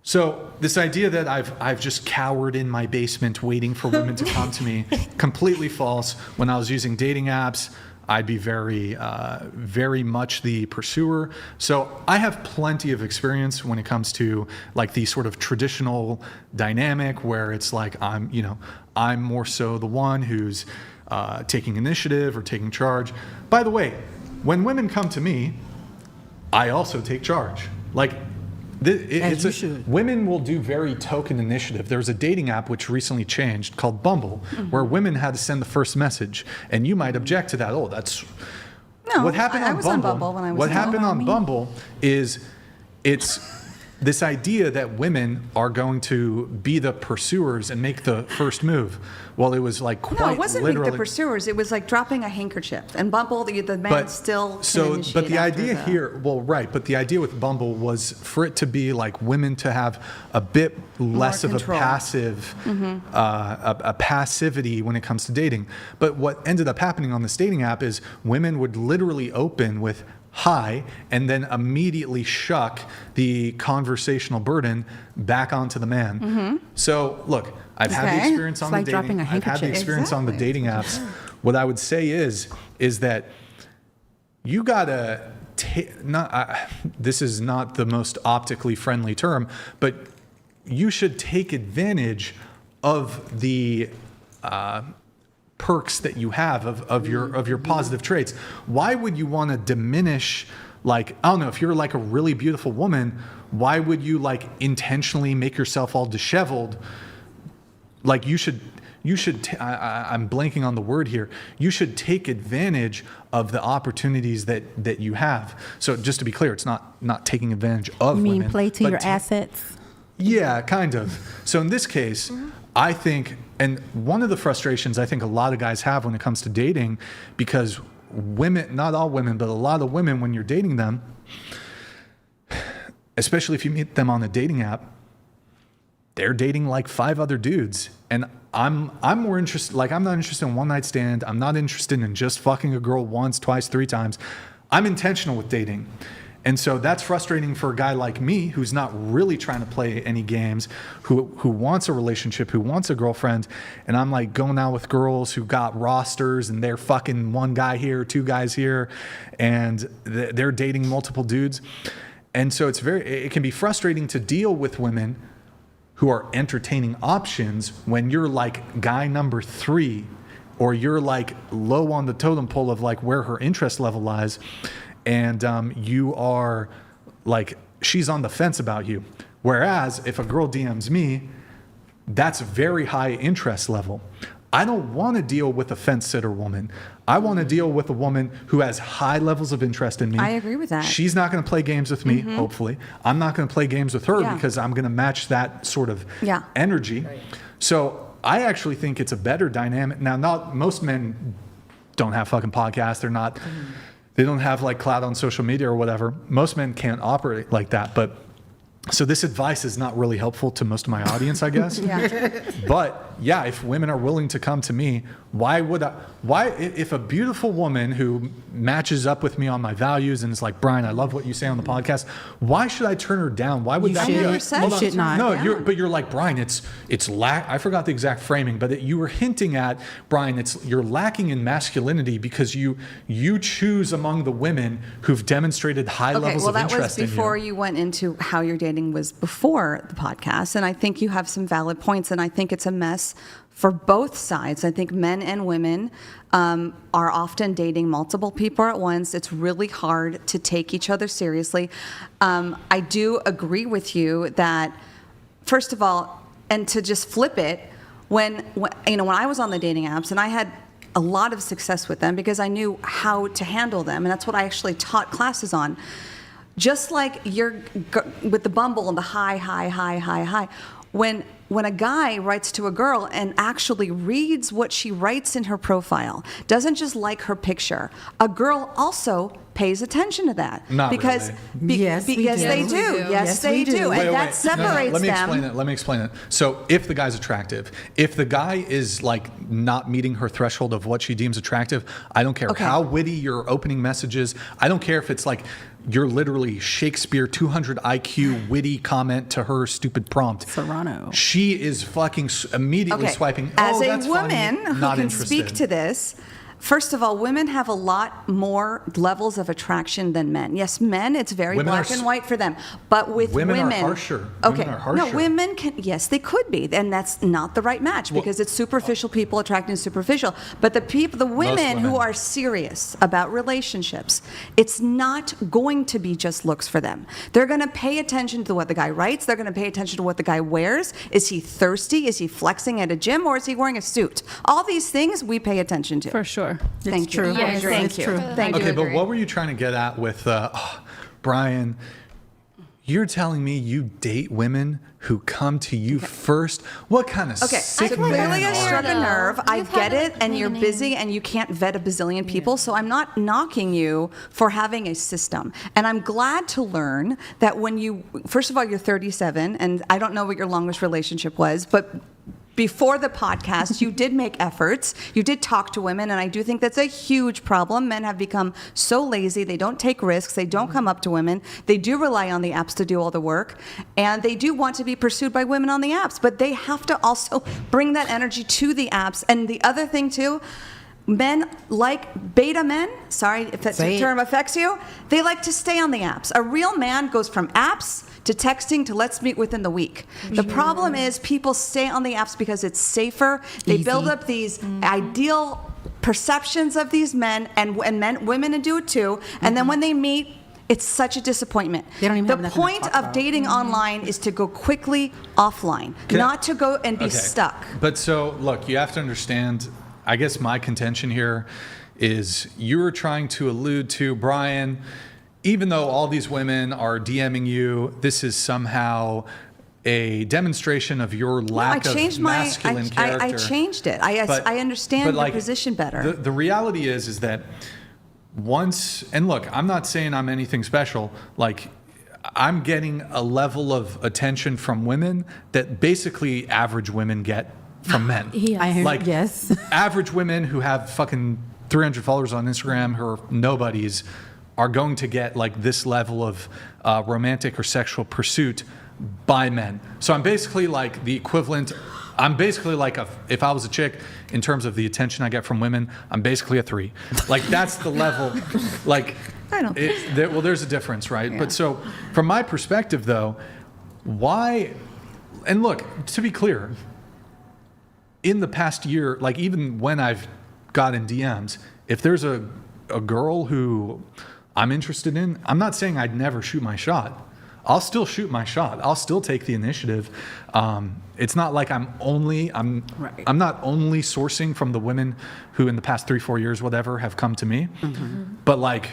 So this idea that I've just cowered in my basement waiting for women to come to me, completely false. When I was using dating apps, I'd be very, very much the pursuer. So I have plenty of experience when it comes to like the sort of traditional dynamic where it's like I'm more so the one who's taking initiative or taking charge. By the way, when women come to me, I also take charge. Like, women will do very token initiative. There's a dating app which recently changed called Bumble, where women had to send the first message, and you might object to that. Oh, that's what happened I was on Bumble when I was What young. happened on Bumble is it's this idea that women are going to be the pursuers and make the first move. Well, it was like quite No, it wasn't literally. make the pursuers. It was like dropping a handkerchief. And Bumble, the man still can initiate but the after idea here, well, right, but the idea with Bumble was for it to be like women to have a bit less of control. a passive, a passivity when it comes to dating. But what ended up happening on this dating app is women would literally open with hi, and then immediately shuck the conversational burden back onto the man. So look, I've had the experience on the dating. I've had the experience on the dating apps. What I would say is that you gotta this is not the most optically friendly term, but you should take advantage of the perks that you have of your positive traits. Why would you want to diminish, like, I don't know, if you're like a really beautiful woman, why would you like intentionally make yourself all disheveled? Like you should I'm blanking on the word here. You should take advantage of the opportunities that you have. So just to be clear, it's not taking advantage of You mean women, play to but your assets? Yeah, kind of. So in this case, I think, and one of the frustrations I think a lot of guys have when it comes to dating, because women, not all women, but a lot of women, when you're dating them, especially if you meet them on a dating app, they're dating like 5 other dudes. And I'm more interested, like I'm not interested in one night stand. I'm not interested in just fucking a girl once, twice, 3 times. I'm intentional with dating. And so that's frustrating for a guy like me who's not really trying to play any games, who wants a relationship, who wants a girlfriend. And I'm like going out with girls who got rosters and they're fucking 1 guy here, 2 guys here, and they're dating multiple dudes. And so it can be frustrating to deal with women who are entertaining options when you're like guy number 3, or you're like low on the totem pole of like where her interest level lies. And you are like, she's on the fence about you. Whereas if a girl DMs me, that's very high interest level. I don't want to deal with a fence sitter woman. I want to deal with a woman who has high levels of interest in me. I agree with that. She's not going to play games with me, hopefully. I'm not going to play games with her because I'm going to match that sort of energy. Right. So I actually think it's a better dynamic. Now, not most men don't have fucking podcasts. They're not... They don't have like clout on social media or whatever. Most men can't operate like that. But so this advice is not really helpful to most of my audience, I guess. But yeah, if women are willing to come to me, if a beautiful woman who matches up with me on my values and is like, Brian, I love what you say on the podcast, why should I turn her down? Why would that be? You should not. No, you're like, Brian, I forgot the exact framing, but you were hinting at, Brian, you're lacking in masculinity because you choose among the women who've demonstrated high levels of interest in you. That was before you went into how your dating was before the podcast, and I think you have some valid points, and I think it's a mess for both sides. I think men and women are often dating multiple people at once. It's really hard to take each other seriously. I do agree with you that, first of all, and to just flip it, when I was on the dating apps, and I had a lot of success with them because I knew how to handle them, and that's what I actually taught classes on. Just like you're with the Bumble and the high. When a guy writes to a girl and actually reads what she writes in her profile, doesn't just like her picture, a girl also pays attention to that. Not because really. yes, they do. Yes, they do. And that separates them. Let me explain it. So if the guy's attractive, if the guy is like not meeting her threshold of what she deems attractive, I don't care how witty your opening message is. I don't care if it's like you're literally Shakespeare 200 IQ witty comment to her stupid prompt. Serrano. She is fucking immediately swiping. As oh, a that's woman funny, who not can interested. speak to this, first of all, women have a lot more levels of attraction than men. Yes, men, it's very Women black are and white for them. But with women are harsher. Okay, Women are harsher. no, women can. Yes, they could be, and that's not the right match because it's superficial people attracting superficial. But the women who are serious about relationships, it's not going to be just looks for them. They're going to pay attention to what the guy writes. They're going to pay attention to what the guy wears. Is he thirsty? Is he flexing at a gym, or is he wearing a suit? All these things we pay attention to. For sure. Thank you. True. Yes, thank you. Thank Okay, you. but what were you trying to get at with Brian? You're telling me you date women who come to you first? What kind of sick so man clearly I are struck you? a nerve. I get it, and you're busy, and you can't vet a bazillion people, so I'm not knocking you for having a system. And I'm glad to learn that when you, first of all, you're 37, and I don't know what your longest relationship was, but before the podcast, you did make efforts. You did talk to women, and I do think that's a huge problem. Men have become so lazy. They don't take risks. They don't come up to women. They do rely on the apps to do all the work, and they do want to be pursued by women on the apps, but they have to also bring that energy to the apps. And the other thing, too, men like beta men, sorry if that term affects you, they like to stay on the apps. A real man goes from apps to texting to let's meet within the week. The problem is people stay on the apps because it's safer. They build up these ideal perceptions of these men, and women do it too. And then when they meet, it's such a disappointment. They don't even have the nothing to point talk of about. dating online is to go quickly offline, not to go and be stuck. But so, look, you have to understand, I guess my contention here is you're trying to allude to, Brian, even though all these women are DMing you, this is somehow a demonstration of your lack of masculine character. I changed it. I understand your position better. The reality is that once, and look, I'm not saying I'm anything special. Like, I'm getting a level of attention from women that basically average women get from men. Yes. Average women who have fucking 300 followers on Instagram who are nobodies are going to get like this level of romantic or sexual pursuit by men. So I'm basically like the equivalent. I'm basically like if I was a chick in terms of the attention I get from women, I'm basically a 3. Like that's the level. Like I don't. There's a difference, right? Yeah. But so from my perspective, though, why? And look, to be clear, in the past year, like even when I've gotten DMs, if there's a girl who I'm interested in, I'm not saying I'd never shoot my shot. I'll still shoot my shot. I'll still take the initiative. It's not like I'm not only sourcing from the women who in the past 3-4 years, whatever, have come to me, but like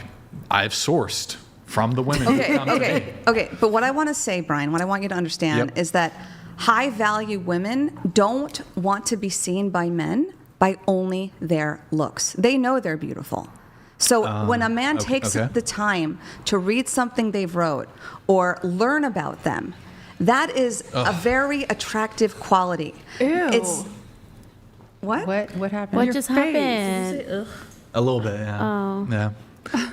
I've sourced from the women who come to me. Okay. But what I want to say, Brian, what I want you to understand is that high value women don't want to be seen by men by only their looks. They know they're beautiful. So when a man takes the time to read something they've wrote or learn about them, that is a very attractive quality. Ew. It's what? What happened? What just happened? A little bit, yeah. Oh. Yeah.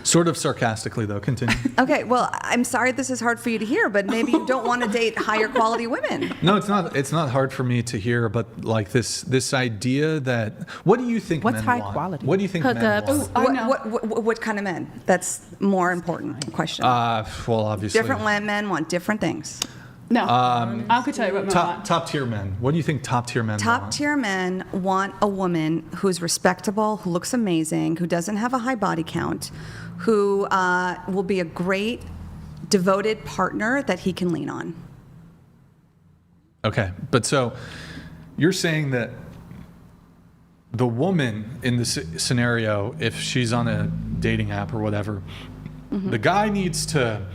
Sort of sarcastically, though. Continue. Okay, well, I'm sorry this is hard for you to hear, but maybe you don't want to date higher quality women. No, it's not. It's not hard for me to hear, but like this idea that what do you think What's men high want? quality? What do you think men want? What kind of men? That's more important question. Well, obviously. Different men want different things. No, I could tell you what men want. Top tier men. What do you think top tier men want? Top tier men want a woman who's respectable, who looks amazing, who doesn't have a high body count, who will be a great, devoted partner that he can lean on. Okay, but so you're saying that the woman in this scenario, if she's on a dating app or whatever, the guy needs to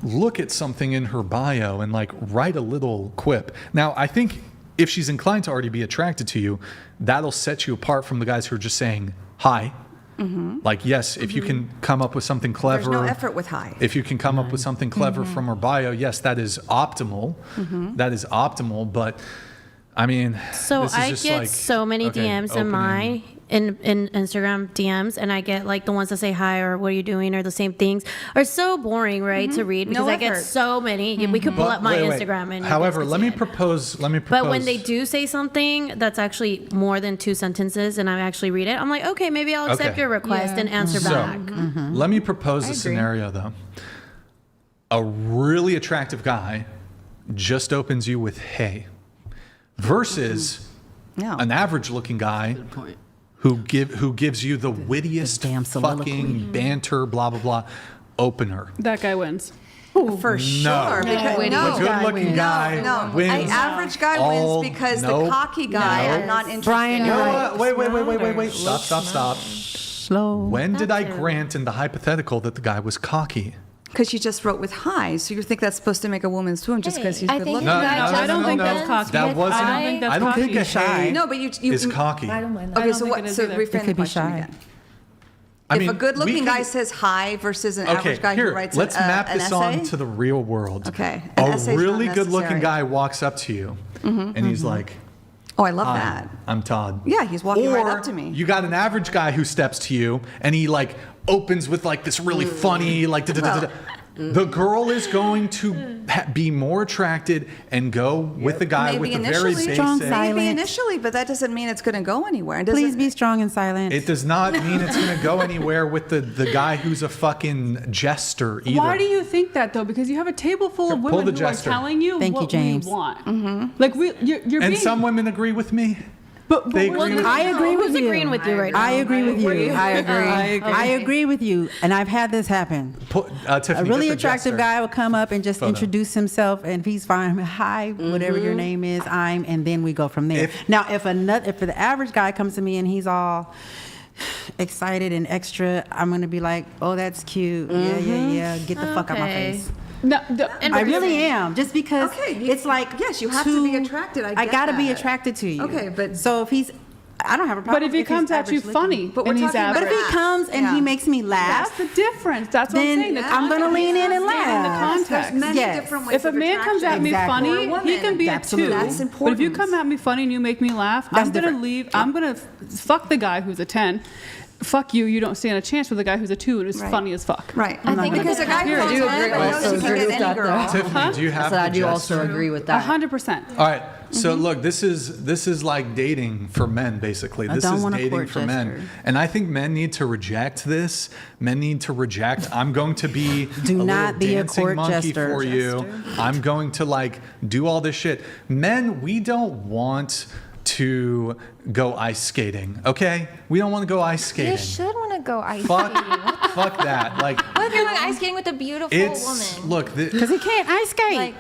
look at something in her bio and like write a little quip. Now, I think if she's inclined to already be attracted to you, that'll set you apart from the guys who are just saying hi. Like, yes, if you can come up with something clever. There's no effort with hi. If you can come up with something clever from her bio, yes, that is optimal. That is optimal. But I mean, So this is I just get like, so many okay, DMs in my in Instagram DMs, and I get like the ones that say hi or what are you doing or the same things are so boring, right, to read because No I get effort. so many. We could pull But up my wait. Instagram and. However, let me propose. But when they do say something that's actually more than 2 sentences and I actually read it, I'm like, okay, maybe I'll accept Okay. your request and answer So, back. let me propose a scenario though. A really attractive guy just opens you with "Hey," versus an average-looking guy who gives you the wittiest fucking banter, blah blah blah, opener. That guy wins. For sure. Because, the good-looking guy No, wins. an average guy all- wins because nope, the cocky guy, no. I'm not interested Brian, in. you're right. Wait. Stop. Slow. When did I grant in the hypothetical that the guy was cocky? Because you just wrote with hi, so you think that's supposed to make a woman swoon just because he's I good think looking. I don't think that's cocky. That wasn't. I don't think that's I don't cocky. think a hey No, but you is cocky. I don't mind that. Okay, I don't so think what? it is So either. reframe It the could be question shy. again. I If mean, a good-looking we guy could- says hi versus an Okay, average guy here, who writes let's map an this essay. on to the real world. Okay, an A essay's really not good-looking necessary. guy walks up to you, and he's like, Oh, I love "Hi, that. I'm Todd." Yeah, he's walking or right up to me. You got an average guy who steps to you, and he like opens with like this really funny like. Da-da-da-da. The girl is going to be more attracted and go with the guy with the very basic. Maybe initially, but that doesn't mean it's going to go anywhere. It Please doesn't- be strong and silent. It does not mean it's going to go anywhere with the guy who's a fucking jester either. Why do you think that though? Because you have a table full of Pull women the who jester. are telling you Thank you, what James. we want. Like you're And being. some women agree with me. But They agree with I agree with Who's you. agreeing with you right now? I agree with you. I agree. I agree with you. And I've had this happen. Tiffany, A really get the attractive jester guy will come up and just photo. introduce himself, and if he's fine, hi, whatever your name is, and then we go from there. Now, if the average guy comes to me and he's all excited and extra, I'm gonna be like, oh, that's cute. Yeah. Get the fuck out my face. No, I really am. Just because it's like, yes, you have to be attracted. I get gotta be that. attracted to you. Okay, but so if he's, I don't have a problem. But if he comes at you funny But and we're he's talking about average, But if he comes and he makes me laugh, that's the difference. That's what I'm then saying. The I'm gonna context lean in and is in laugh. the context. There's many different ways If a of man comes at me Exactly. funny, For a he can woman, be a absolutely. 2. That's But if you important. come at me funny and you make me laugh, That's I'm gonna different. leave. I'm gonna fuck the guy who's a 10. Fuck you. You don't stand a chance with the guy who's a 2 and who's Right. funny as fuck. Right. I think Because a guy who I do wants agree. men, I knows also he can agree get with any that, girl. Tiffany, do you have I the do also jester? agree with that. 100%. All right. So look, this is like dating for men, basically. I This don't is want a dating court for men, jester. and I think men need to reject this. Men need to reject. I'm going to be Do a not little be a dancing court monkey jester. for you. I'm going to like do all this shit. Men, we don't want to go ice skating. Okay, we don't want to go ice skating. You should want to go ice Fuck, skating. fuck that. Like What if you're going ice skating with a beautiful it's woman? look. because he can't ice skate. Like,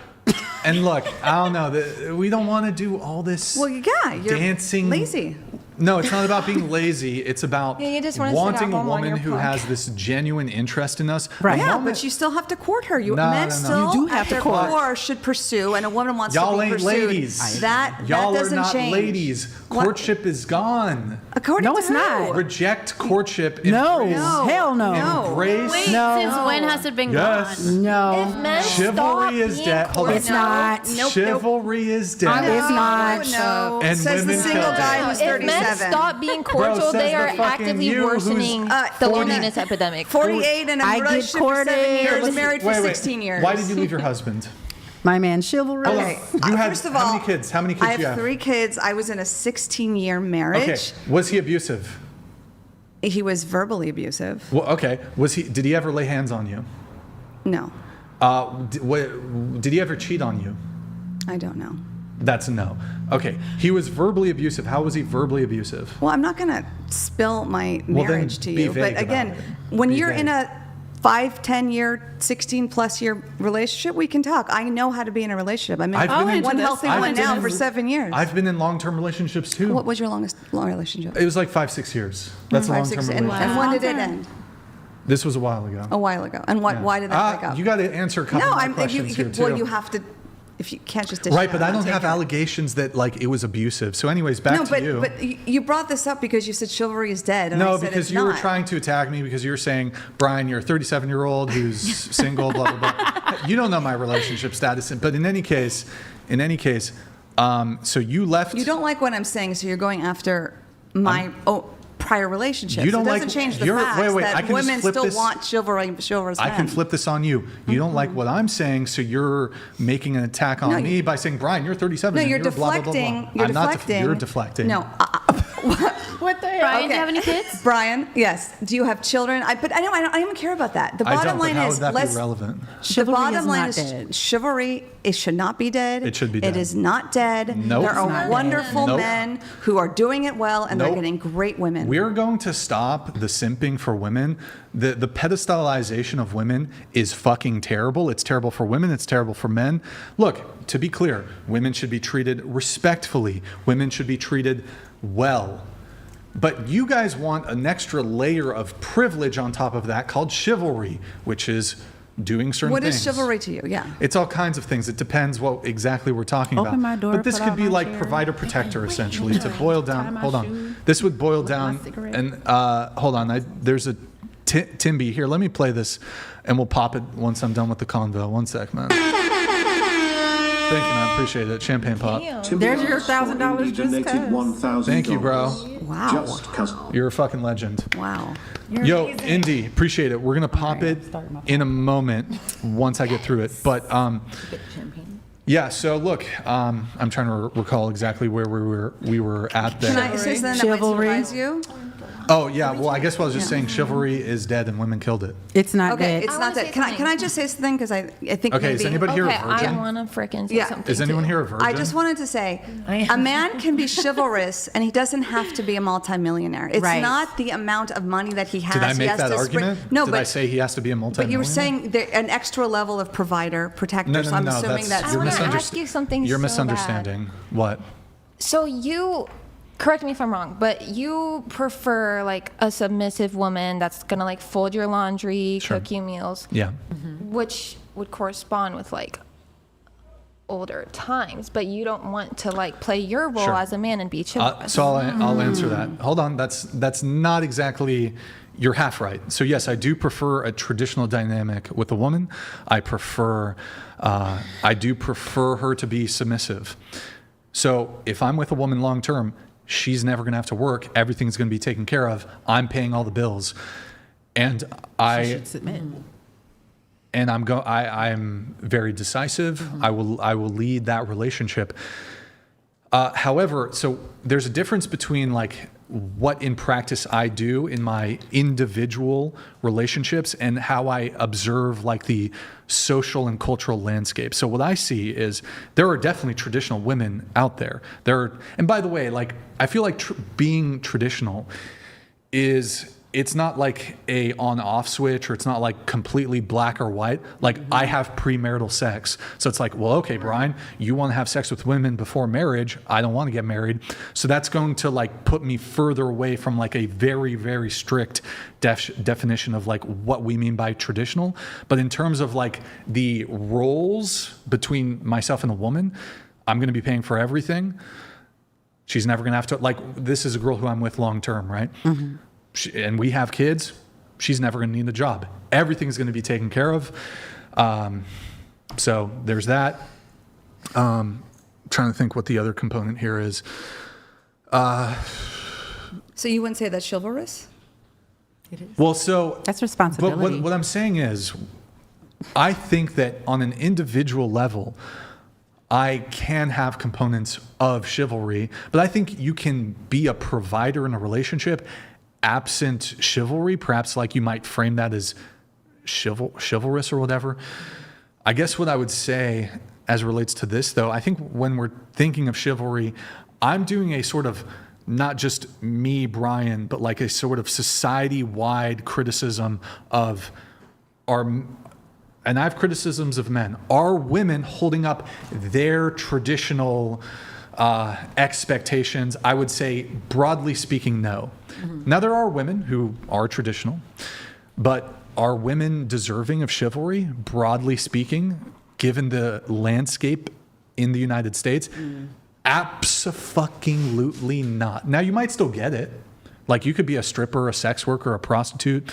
And look, I don't know. We don't want to do all this Well, yeah, you're dancing. lazy. No, it's not about being lazy. It's about Yeah, you just wanna sit wanting at a home on woman your who plug. has this genuine interest in us. Right. A Yeah, woman- but you still have to court her. No, Men no. still, You do have to after court. 4, should pursue, and a woman wants Y'all to be ain't pursued. ladies. That Y'all doesn't are not change. ladies. What- Courtship is gone. According No, to it's who? not. Reject courtship. No. Embrace, Hell no. embrace. Wait, No. since when has it been Yes. gone? No. if men Chivalry stop is being dead. Hold on. It's not. Chivalry is dead. It's not. No. And Says the women single killed guy it. who's If 37. men stop being cordial, says they the are fucking actively you who's, worsening the 40 loneliness epidemic. 48 and a I get relationship for 7 courted. years, married for Wait, 16 years. Why did you leave your husband? My man, chivalry. Hold on. Okay. You had First of how all, many kids? How many kids I do you have have? 3 kids. I was in a 16-year marriage. Okay. Was he abusive? He was verbally abusive. Well, okay. Did he ever lay hands on you? No, Did he ever cheat on you? I don't know. That's a no. Okay. He was verbally abusive. How was he verbally abusive? Well, I'm not going to spill my Well, then marriage to be you, vague but about again, it. when Be you're vague. in a 5, 10 year, 16 plus year relationship, we can talk. I know how to be in a relationship. I'm in I've been in- one healthy I've one been now in- for 7 years. I've been in long-term relationships too. What was your long relationship? It was like 5-6 years. That's a 5, long-term 6, relationship. and when did it end? This was a while ago. A while ago. And why did that break up? You got to answer a couple more questions here, too. Well, you have to, if you can't just dish it Right, out but I and don't take have it. allegations that like it was abusive. So anyways, back to you. But you brought this up because you said chivalry is dead. And I No, said because it's you were not. trying to attack me because you were saying, Brian, you're a 37-year-old who's single, blah, blah, blah. You don't know my relationship status. But in any case, so you left. You don't like what I'm saying, so you're going after my prior relationships. You don't it doesn't like- change the you're- fact wait, I that can just women flip still this. want chivalrous I men. can flip this on you. You don't like what I'm saying, so you're making an attack on No, me by saying, Brian, you're 37. No, and you're you're blah, blah, blah, deflecting. blah. You're I'm not deflecting. you're deflecting. No. What the hell? Brian, do you have any kids? Brian, yes. Do you have children? But I don't even care about that. The I bottom don't, but line how is, would that be relevant? The bottom line not is dead. chivalry. It should not be dead. It should be It dead. is not dead. Nope. There It's are not dead. wonderful Nope. men who are doing it well, and they're Nope. getting great women. We're going to stop the simping for women. The pedestalization of women is fucking terrible. It's terrible for women. It's terrible for men. Look, to be clear, women should be treated respectfully. Women should be treated well. But you guys want an extra layer of privilege on top of that called chivalry, which is doing certain What things. is chivalry to you? Yeah. It's all kinds of things. It depends what exactly we're talking Open about. my door, but this put could out be my like chair. provider protector essentially to boil down. my Hold on. shoe, This would boil my down. cigarette. And hold on. There's a Timby here. Let me play this, and we'll pop it once I'm done with the convo. One sec, man. Thank you, man. Appreciate it. Champagne Pop. There's your $1,000 just donated cuz. $1,000. Thank you, bro. Wow. Just 'cause. You're a fucking legend. Wow. Yo, Indy, appreciate it. We're gonna pop it in a moment once I get through it. But yeah. So look, I'm trying to recall exactly where we were at there. Can I say something that might surprise you? Oh yeah. Well, I guess what I was just saying, chivalry is dead and women killed it. It's not Okay, dead. it's not that. Can I just say something? Because I think Okay, maybe. is anybody here a Okay, I virgin? want to frickin' say Yeah. something. Is anyone too. here a virgin? I just wanted to say, a man can be chivalrous, and he doesn't have to be a multimillionaire. It's Right. not the amount of money that he has. Did I He make has that to argument? No, Did but I say he has to be a multi-millionaire? But you were saying an extra level of provider, protector. No, so no, I'm no. assuming That's, that's. I wanna ask you something You're so misunderstanding. What? So you, correct me if I'm wrong, but you prefer like a submissive woman that's gonna like fold your laundry, Sure. cook you meals, Yeah. which would correspond with like older times, but you don't want to like play your role Sure. as a man and be chivalrous. So I'll answer that. Hold on. That's not exactly. You're half right. So yes, I do prefer a traditional dynamic with a woman. I do prefer her to be submissive. So if I'm with a woman long term, she's never going to have to work. Everything's going to be taken care of. I'm paying all the bills, and She should submit. and I'm very decisive. I will lead that relationship. However, so there's a difference between like what in practice I do in my individual relationships and how I observe like the social and cultural landscape. So what I see is there are definitely traditional women out there. And by the way, like I feel like being traditional it's not like a on-off switch, or it's not like completely black or white. Like I have premarital sex. So it's like, well, okay, Brian, you want to have sex with women before marriage. I don't want to get married. So that's going to like put me further away from like a very, very strict definition of like what we mean by traditional. But in terms of like the roles between myself and a woman, I'm going to be paying for everything. She's never going to have to, like, this is a girl who I'm with long term, right? Mm-hmm. And we have kids. She's never going to need a job. Everything's going to be taken care of. So there's that. Trying to think what the other component here is. So you wouldn't say that's chivalrous? It is. Well, so that's responsibility. But what I'm saying is, I think that on an individual level, I can have components of chivalry, but I think you can be a provider in a relationship absent chivalry. Perhaps like you might frame that as chivalrous or whatever. I guess what I would say as it relates to this, though, I think when we're thinking of chivalry, I'm doing a sort of not just me, Brian, but like a sort of society-wide criticism of and I have criticisms of men. Are women holding up their traditional expectations? I would say, broadly speaking, no. Mm-hmm. Now, there are women who are traditional, but are women deserving of chivalry, broadly speaking, given the landscape in the United States? Abso-fucking-lutely not. Now, you might still get it. Like, you could be a stripper, a sex worker, a prostitute,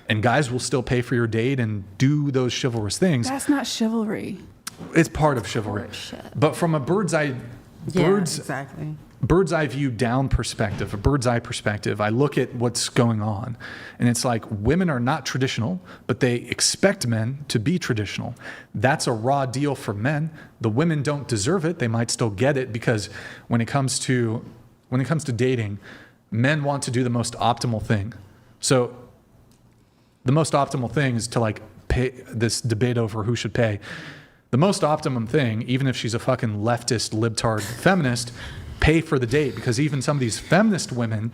and guys will still pay for your date and do those chivalrous things. That's not chivalry. It's part of chivalry. But from a bird's eye view down perspective, a bird's eye perspective, I look at what's going on. And it's like, women are not traditional, but they expect men to be traditional. That's a raw deal for men. The women don't deserve it. They might still get it, because when it comes to dating, men want to do the most optimal thing. So the most optimal thing is to like pay this debate over who should pay. The most optimum thing, even if she's a fucking leftist, libtard feminist, pay for the date, because even some of these feminist women,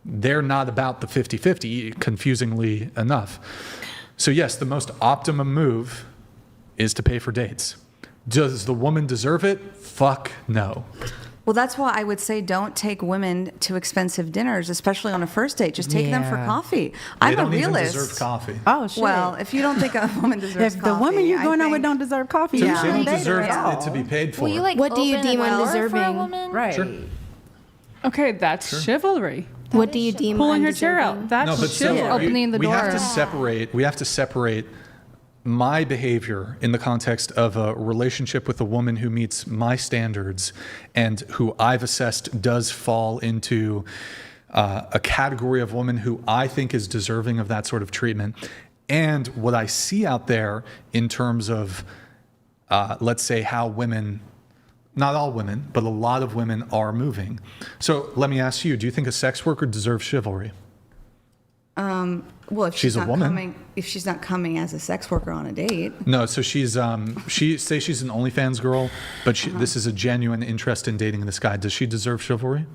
they're not about the 50-50, confusingly enough. So yes, the most optimum move is to pay for dates. Does the woman deserve it? Fuck no. Well, that's why I would say don't take women to expensive dinners, especially on a first date. Just take them for coffee. I'm a realist. They don't even deserve coffee. Oh, shit. Well, if you don't think a woman deserves if coffee, the woman you're going on with don't deserve coffee, They don't deserve it to be paid for. Well, you like What do you open deem a door undeserving? for a woman? right. Sure. Okay, that's chivalry. What do you deem Pulling her undeserving? chair out. That's No, but chivalry. so Opening the we have door. to separate my behavior in the context of a relationship with a woman who meets my standards and who I've assessed does fall into a category of woman who I think is deserving of that sort of treatment, and what I see out there in terms of, let's say, how women, not all women, but a lot of women are moving. So let me ask you, do you think a sex worker deserves chivalry? Well, if She's a not woman. if she's not coming as a sex worker on a date. No, so she's she's an OnlyFans girl, but this is a genuine interest in dating this guy. Does she deserve chivalry?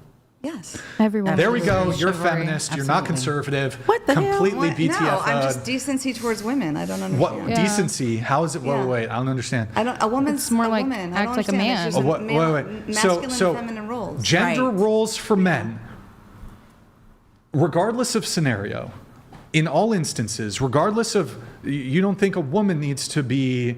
Yes. Everyone. There we go. deserves You're chivalry. feminist. You're not conservative. What the hell? Completely What? BTF. No, I'm just decency towards women. I don't understand. What decency? How is it? Yeah. Wait. I don't understand. A woman's more a like woman. I act don't like a understand. man. It's just Wait. masculine So and feminine roles. gender Right. roles for men, regardless of scenario, in all instances, regardless of, you don't think a woman needs to be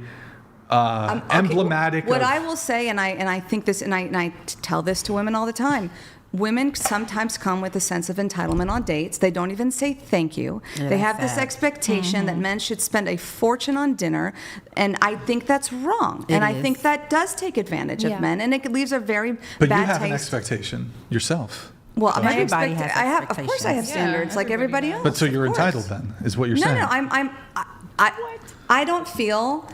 Okay, emblematic. What of, I will say, and I think this, and I tell this to women all the time. Women sometimes come with a sense of entitlement on dates. They don't even say thank you. Yeah, they have that's this sad. expectation that men should spend a fortune on dinner, and I think that's wrong. It and I is. think that does take advantage Yeah. of men, and it leaves a very but bad you have taste. an expectation yourself. Well, my Everybody has I have, of course, I have expectations. standards like everybody else. But so you're of course. entitled then, is what you're No, saying. no, I don't feel.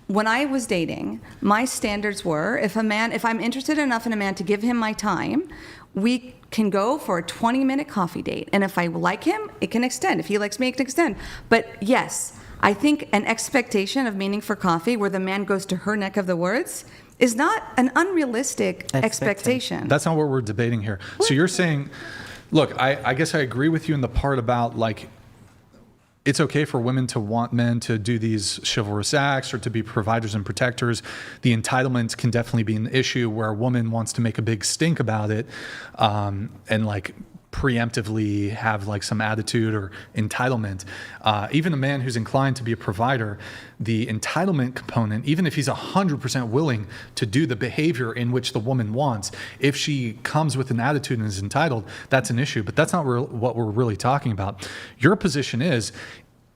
When I was dating, my standards were if I'm interested enough in a man to give him my time, we can go for a 20-minute coffee date. And if I like him, it can extend. If he likes me, it can extend. But yes, I think an expectation of meeting for coffee where the man goes to her neck of the woods is not an unrealistic expectation. That's not what we're debating here. So you're saying, look, I guess I agree with you in the part about like, it's okay for women to want men to do these chivalrous acts or to be providers and protectors. The entitlement can definitely be an issue where a woman wants to make a big stink about it and like preemptively have like some attitude or entitlement. Even a man who's inclined to be a provider, the entitlement component, even if he's 100% willing to do the behavior in which the woman wants, if she comes with an attitude and is entitled, that's an issue. But that's not what we're really talking about. Your position is,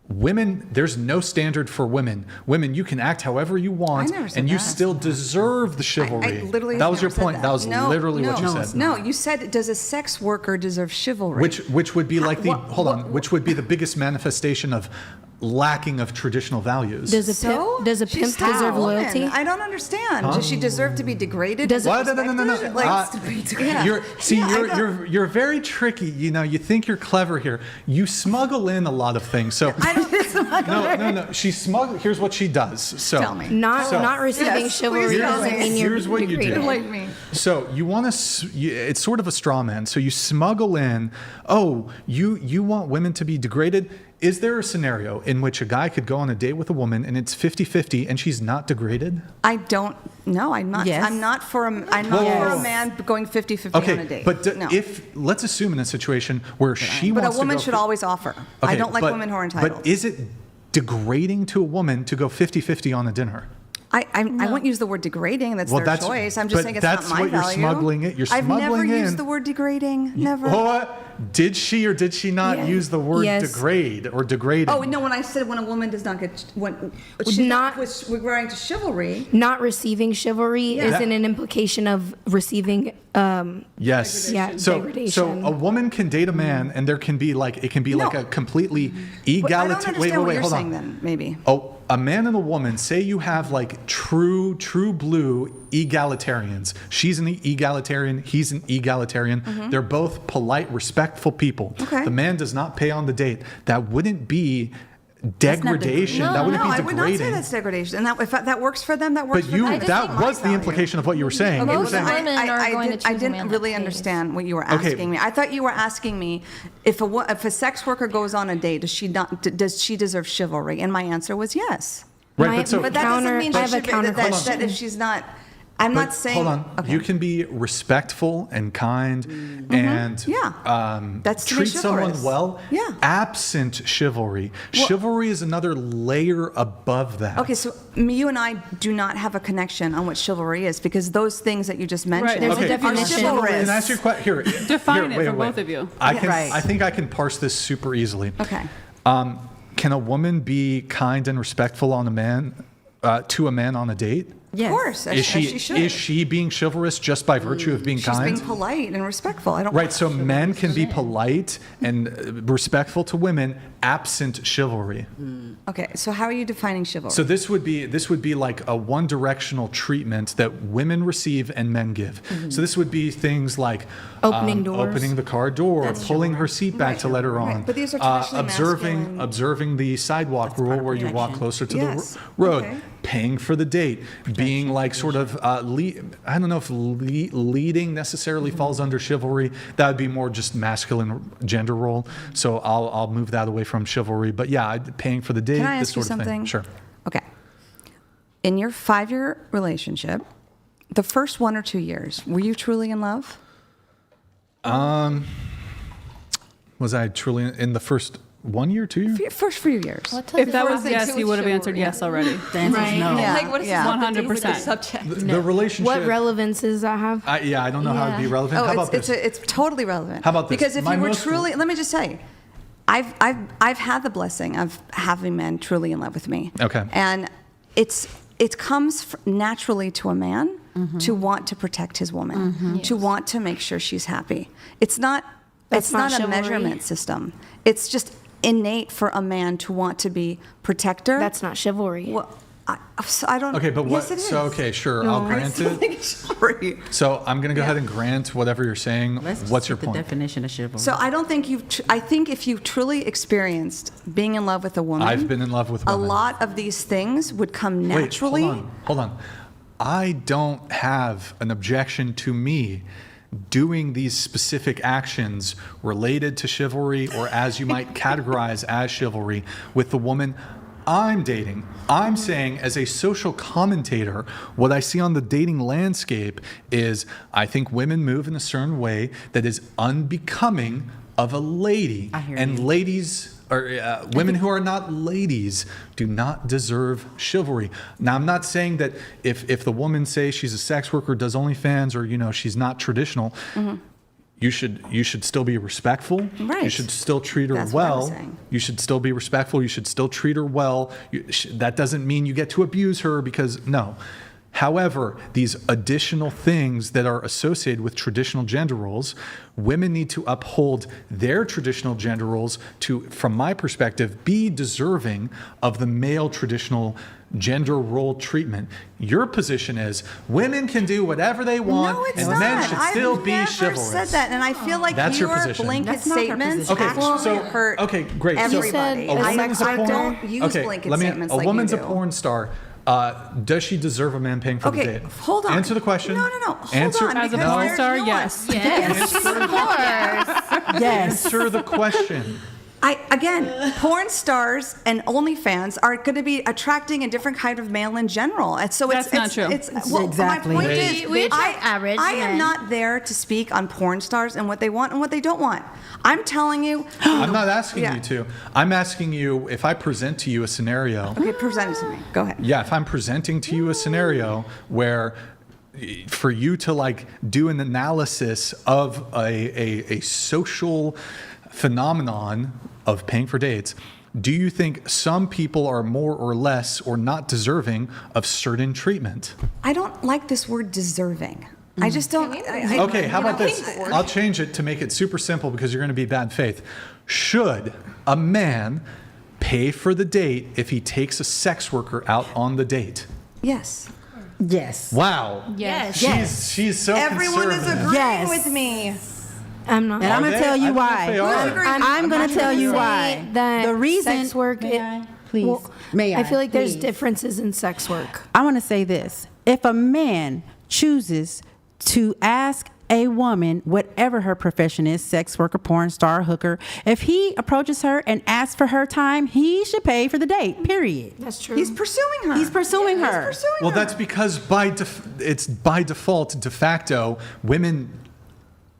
women, there's no standard for women. Women, you can act however you want, and you still deserve the chivalry. I literally that was your never said point. That was literally what you said. No, you said, does a sex worker deserve chivalry? Which would be like which would be the biggest manifestation of lacking of traditional values. Does a pimp She's deserve a woman. loyalty? I don't understand. Does she deserve to be degraded? Does it- What? No. Like, yeah. You're very tricky. You know, you think you're clever here. You smuggle in a lot of things. So no. She smuggle. Here's what she does. So Tell me. Not receiving chivalry doesn't mean you're here's what you do. degraded. Like me. So you want to, it's sort of a straw man. So you smuggle in, oh, you want women to be degraded. is there a scenario in which a guy could go on a date with a woman and it's 50-50 and she's not degraded? I don't know. I'm not. Yes. I'm not for a man going 50-50 Okay, on a date. but no. let's assume in a situation where she But wants a woman to go should always offer. I don't like women who are entitled. But is it degrading to a woman to go 50-50 on a dinner? I won't use the word degrading. That's their choice. I'm just saying it's not my value. That's what you're smuggling it. You're I've never smuggling in. used the word degrading. Never. What? Did she or did she not use the word degrade or degrading? Oh no! When I said when a woman does not get when she's Not- not regarding to chivalry. Not receiving chivalry isn't an implication of receiving. Yes. Yeah, So degradation. a woman can date a man, and there can be like a completely I don't egalitarian. understand what you're hold saying on. then. Maybe. Oh, a man and a woman. Say you have like true blue egalitarians. She's an egalitarian. He's an egalitarian. They're both polite, respectful people. Okay. The man does not pay on the date. That wouldn't be degradation. That wouldn't be I degrading. would not say that's degradation. And that, if that works for them, that works But for them. that was the implication of what you were saying. You were Most saying, women are going to choose I a man didn't that really pays. understand what you were Okay. asking me. I thought you were asking me if a sex worker goes on a date, does she deserve chivalry? And my answer was yes. Right, But that doesn't mean I have a that if she's not. I'm not saying. Hold on. Okay. You can be respectful and kind and That's to be treat someone chivalrous. well. Yeah. Absent chivalry. Chivalry is another layer above that. Okay, so you and I do not have a connection on what chivalry is because those things that you just mentioned there's a are definition. chivalrous. Can I ask you a question? Here. Define here, it for both of you. I think I can parse this super easily. Okay. Can a woman be kind and respectful on a man to a man on a date? Of course, as she should. Is she being chivalrous just by virtue of being She's kind? being polite and respectful. I don't. Right, so men can be polite and respectful to women absent chivalry. Okay, so how are you defining chivalry? So this would be like a one-directional treatment that women receive and men give. So this would be things like Opening doors. opening the car door, pulling her seat back to let her on, Right, but these are traditionally observing the sidewalk rule where you walk closer to the road. Okay. Paying for the date, being like sort of, I don't know if leading necessarily falls under chivalry. That would be more just masculine gender role. So I'll move that away from chivalry. But yeah, paying for the date, Can I this ask you sort of thing. something? Sure. Okay. In your 5-year relationship, the first 1 or 2 years, were you truly in love? Was I truly in the first 1 year, 2 years? First few years. If that was yes, you would have answered yes already. The answer is no. Yeah. Like, what is Yeah. 100%. The relationship. What relevance does that have? I don't know how it'd be relevant. Oh, How about this? it's totally relevant. How about this? Because if My you were most- truly, let me just say, I've had the blessing of having men truly in love with me. Okay. And it comes naturally to a man to want to protect his woman, to want to make sure she's happy. It's not That's not a chivalry. measurement system. It's just innate for a man to want to be protector. That's not chivalry. Well, I don't. Okay, but yes, what? it is. So okay, sure, I'll grant it. Sorry. So I'm gonna go ahead and grant whatever you're saying. Let's just What's your get point? the definition of chivalry. So I don't think I think if you truly experienced being in love with a woman, I've been in love with a women. lot of these things would come naturally. Wait, hold on. I don't have an objection to me doing these specific actions related to chivalry or as you might categorize as chivalry with the woman I'm dating. I'm saying as a social commentator, what I see on the dating landscape is I think women move in a certain way that is unbecoming of a lady. I hear and you. ladies or women who are not ladies do not deserve chivalry. Now, I'm not saying that if the woman says she's a sex worker, does OnlyFans, or she's not traditional, you should still be respectful. Right. You should still treat her That's what I was well. saying. You should still be respectful. You should still treat her well. That doesn't mean you get to abuse her because no. However, these additional things that are associated with traditional gender roles, women need to uphold their traditional gender roles to, from my perspective, be deserving of the male traditional gender role treatment. Your position is women can do whatever they want, No, it's and not. men should still I've be never chivalrous. said that, and I feel like That's your your position. blanket That's not her statements position. actually hurt Okay, great. everybody. So, a woman's a I porn. don't use blanket statements a like woman's you a do. porn star. Does she deserve a man paying for the Okay, date? hold on. Answer the question. No. Hold Answer, on. As a because porn there's star, nuance. yes. Yes, of course. yes. Answer the question. Again, porn stars and OnlyFans are going to be attracting a different kind of male in general. And so That's not true. Exactly. My point is, We attract average I am men. not there to speak on porn stars and what they want and what they don't want. I'm telling you. I'm not asking Yeah. you to. I'm asking you if I present to you a scenario. Okay, present it to me. Go ahead. Yeah, if I'm presenting to you a scenario where for you to like do an analysis of a social phenomenon of paying for dates, do you think some people are more or less or not deserving of certain treatment? I don't like this word deserving. I just don't. Okay, how about this? I'll change it to make it super simple because you're going to be bad faith. Should a man pay for the date if he takes a sex worker out on the date? Yes. Yes. Wow. Yes. She's so Everyone is conservative. agreeing Yes. with me. I'm not. And I'm Are going to they? tell I you don't know if why. they are. I'm going to tell you say why. That The reason. sex work. Please. May I feel like there's Please. differences in sex work. I want to say this. If a man chooses to ask a woman, whatever her profession is, sex worker, porn star, hooker, if he approaches her and asks for her time, he should pay for the date, period. That's true. He's pursuing her. He's pursuing her. Well, that's because it's by default, de facto, women,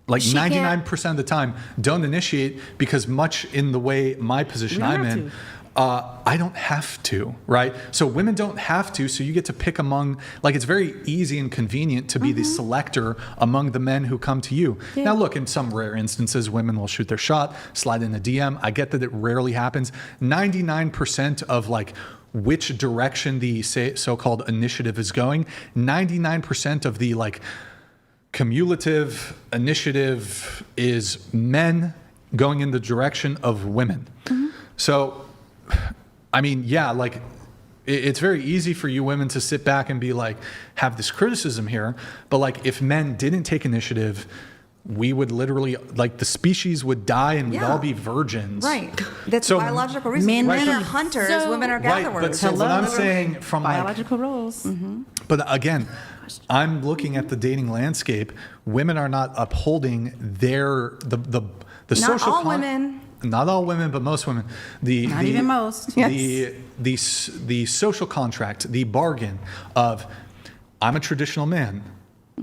like She 99% of the time, don't initiate because much in the way my position You don't I'm have in, I don't have to, right? So women don't have to, so you get to pick among, like it's very easy and convenient to be the selector among the men who come to you. Yeah. Now look, in some rare instances, women will shoot their shot, slide in a DM. I get that it rarely happens. 99% of like which direction the so-called initiative is going, 99% of the like cumulative initiative is men going in the direction of women. So, I mean, yeah, like it's very easy for you women to sit back and be like, have this criticism here. But like, if men didn't take initiative, we would literally, like, the species would die and we'd Yeah. all be virgins. Right. That's So- biological reason. Men Men are lead. hunters, So- women are Right, gatherers. but so what I'm saying from like, Biological roles. but again, I'm looking at the dating landscape. Women are not upholding the Not social. all women. Not all women, but most women. Not even most. The social contract, the bargain of, I'm a traditional man.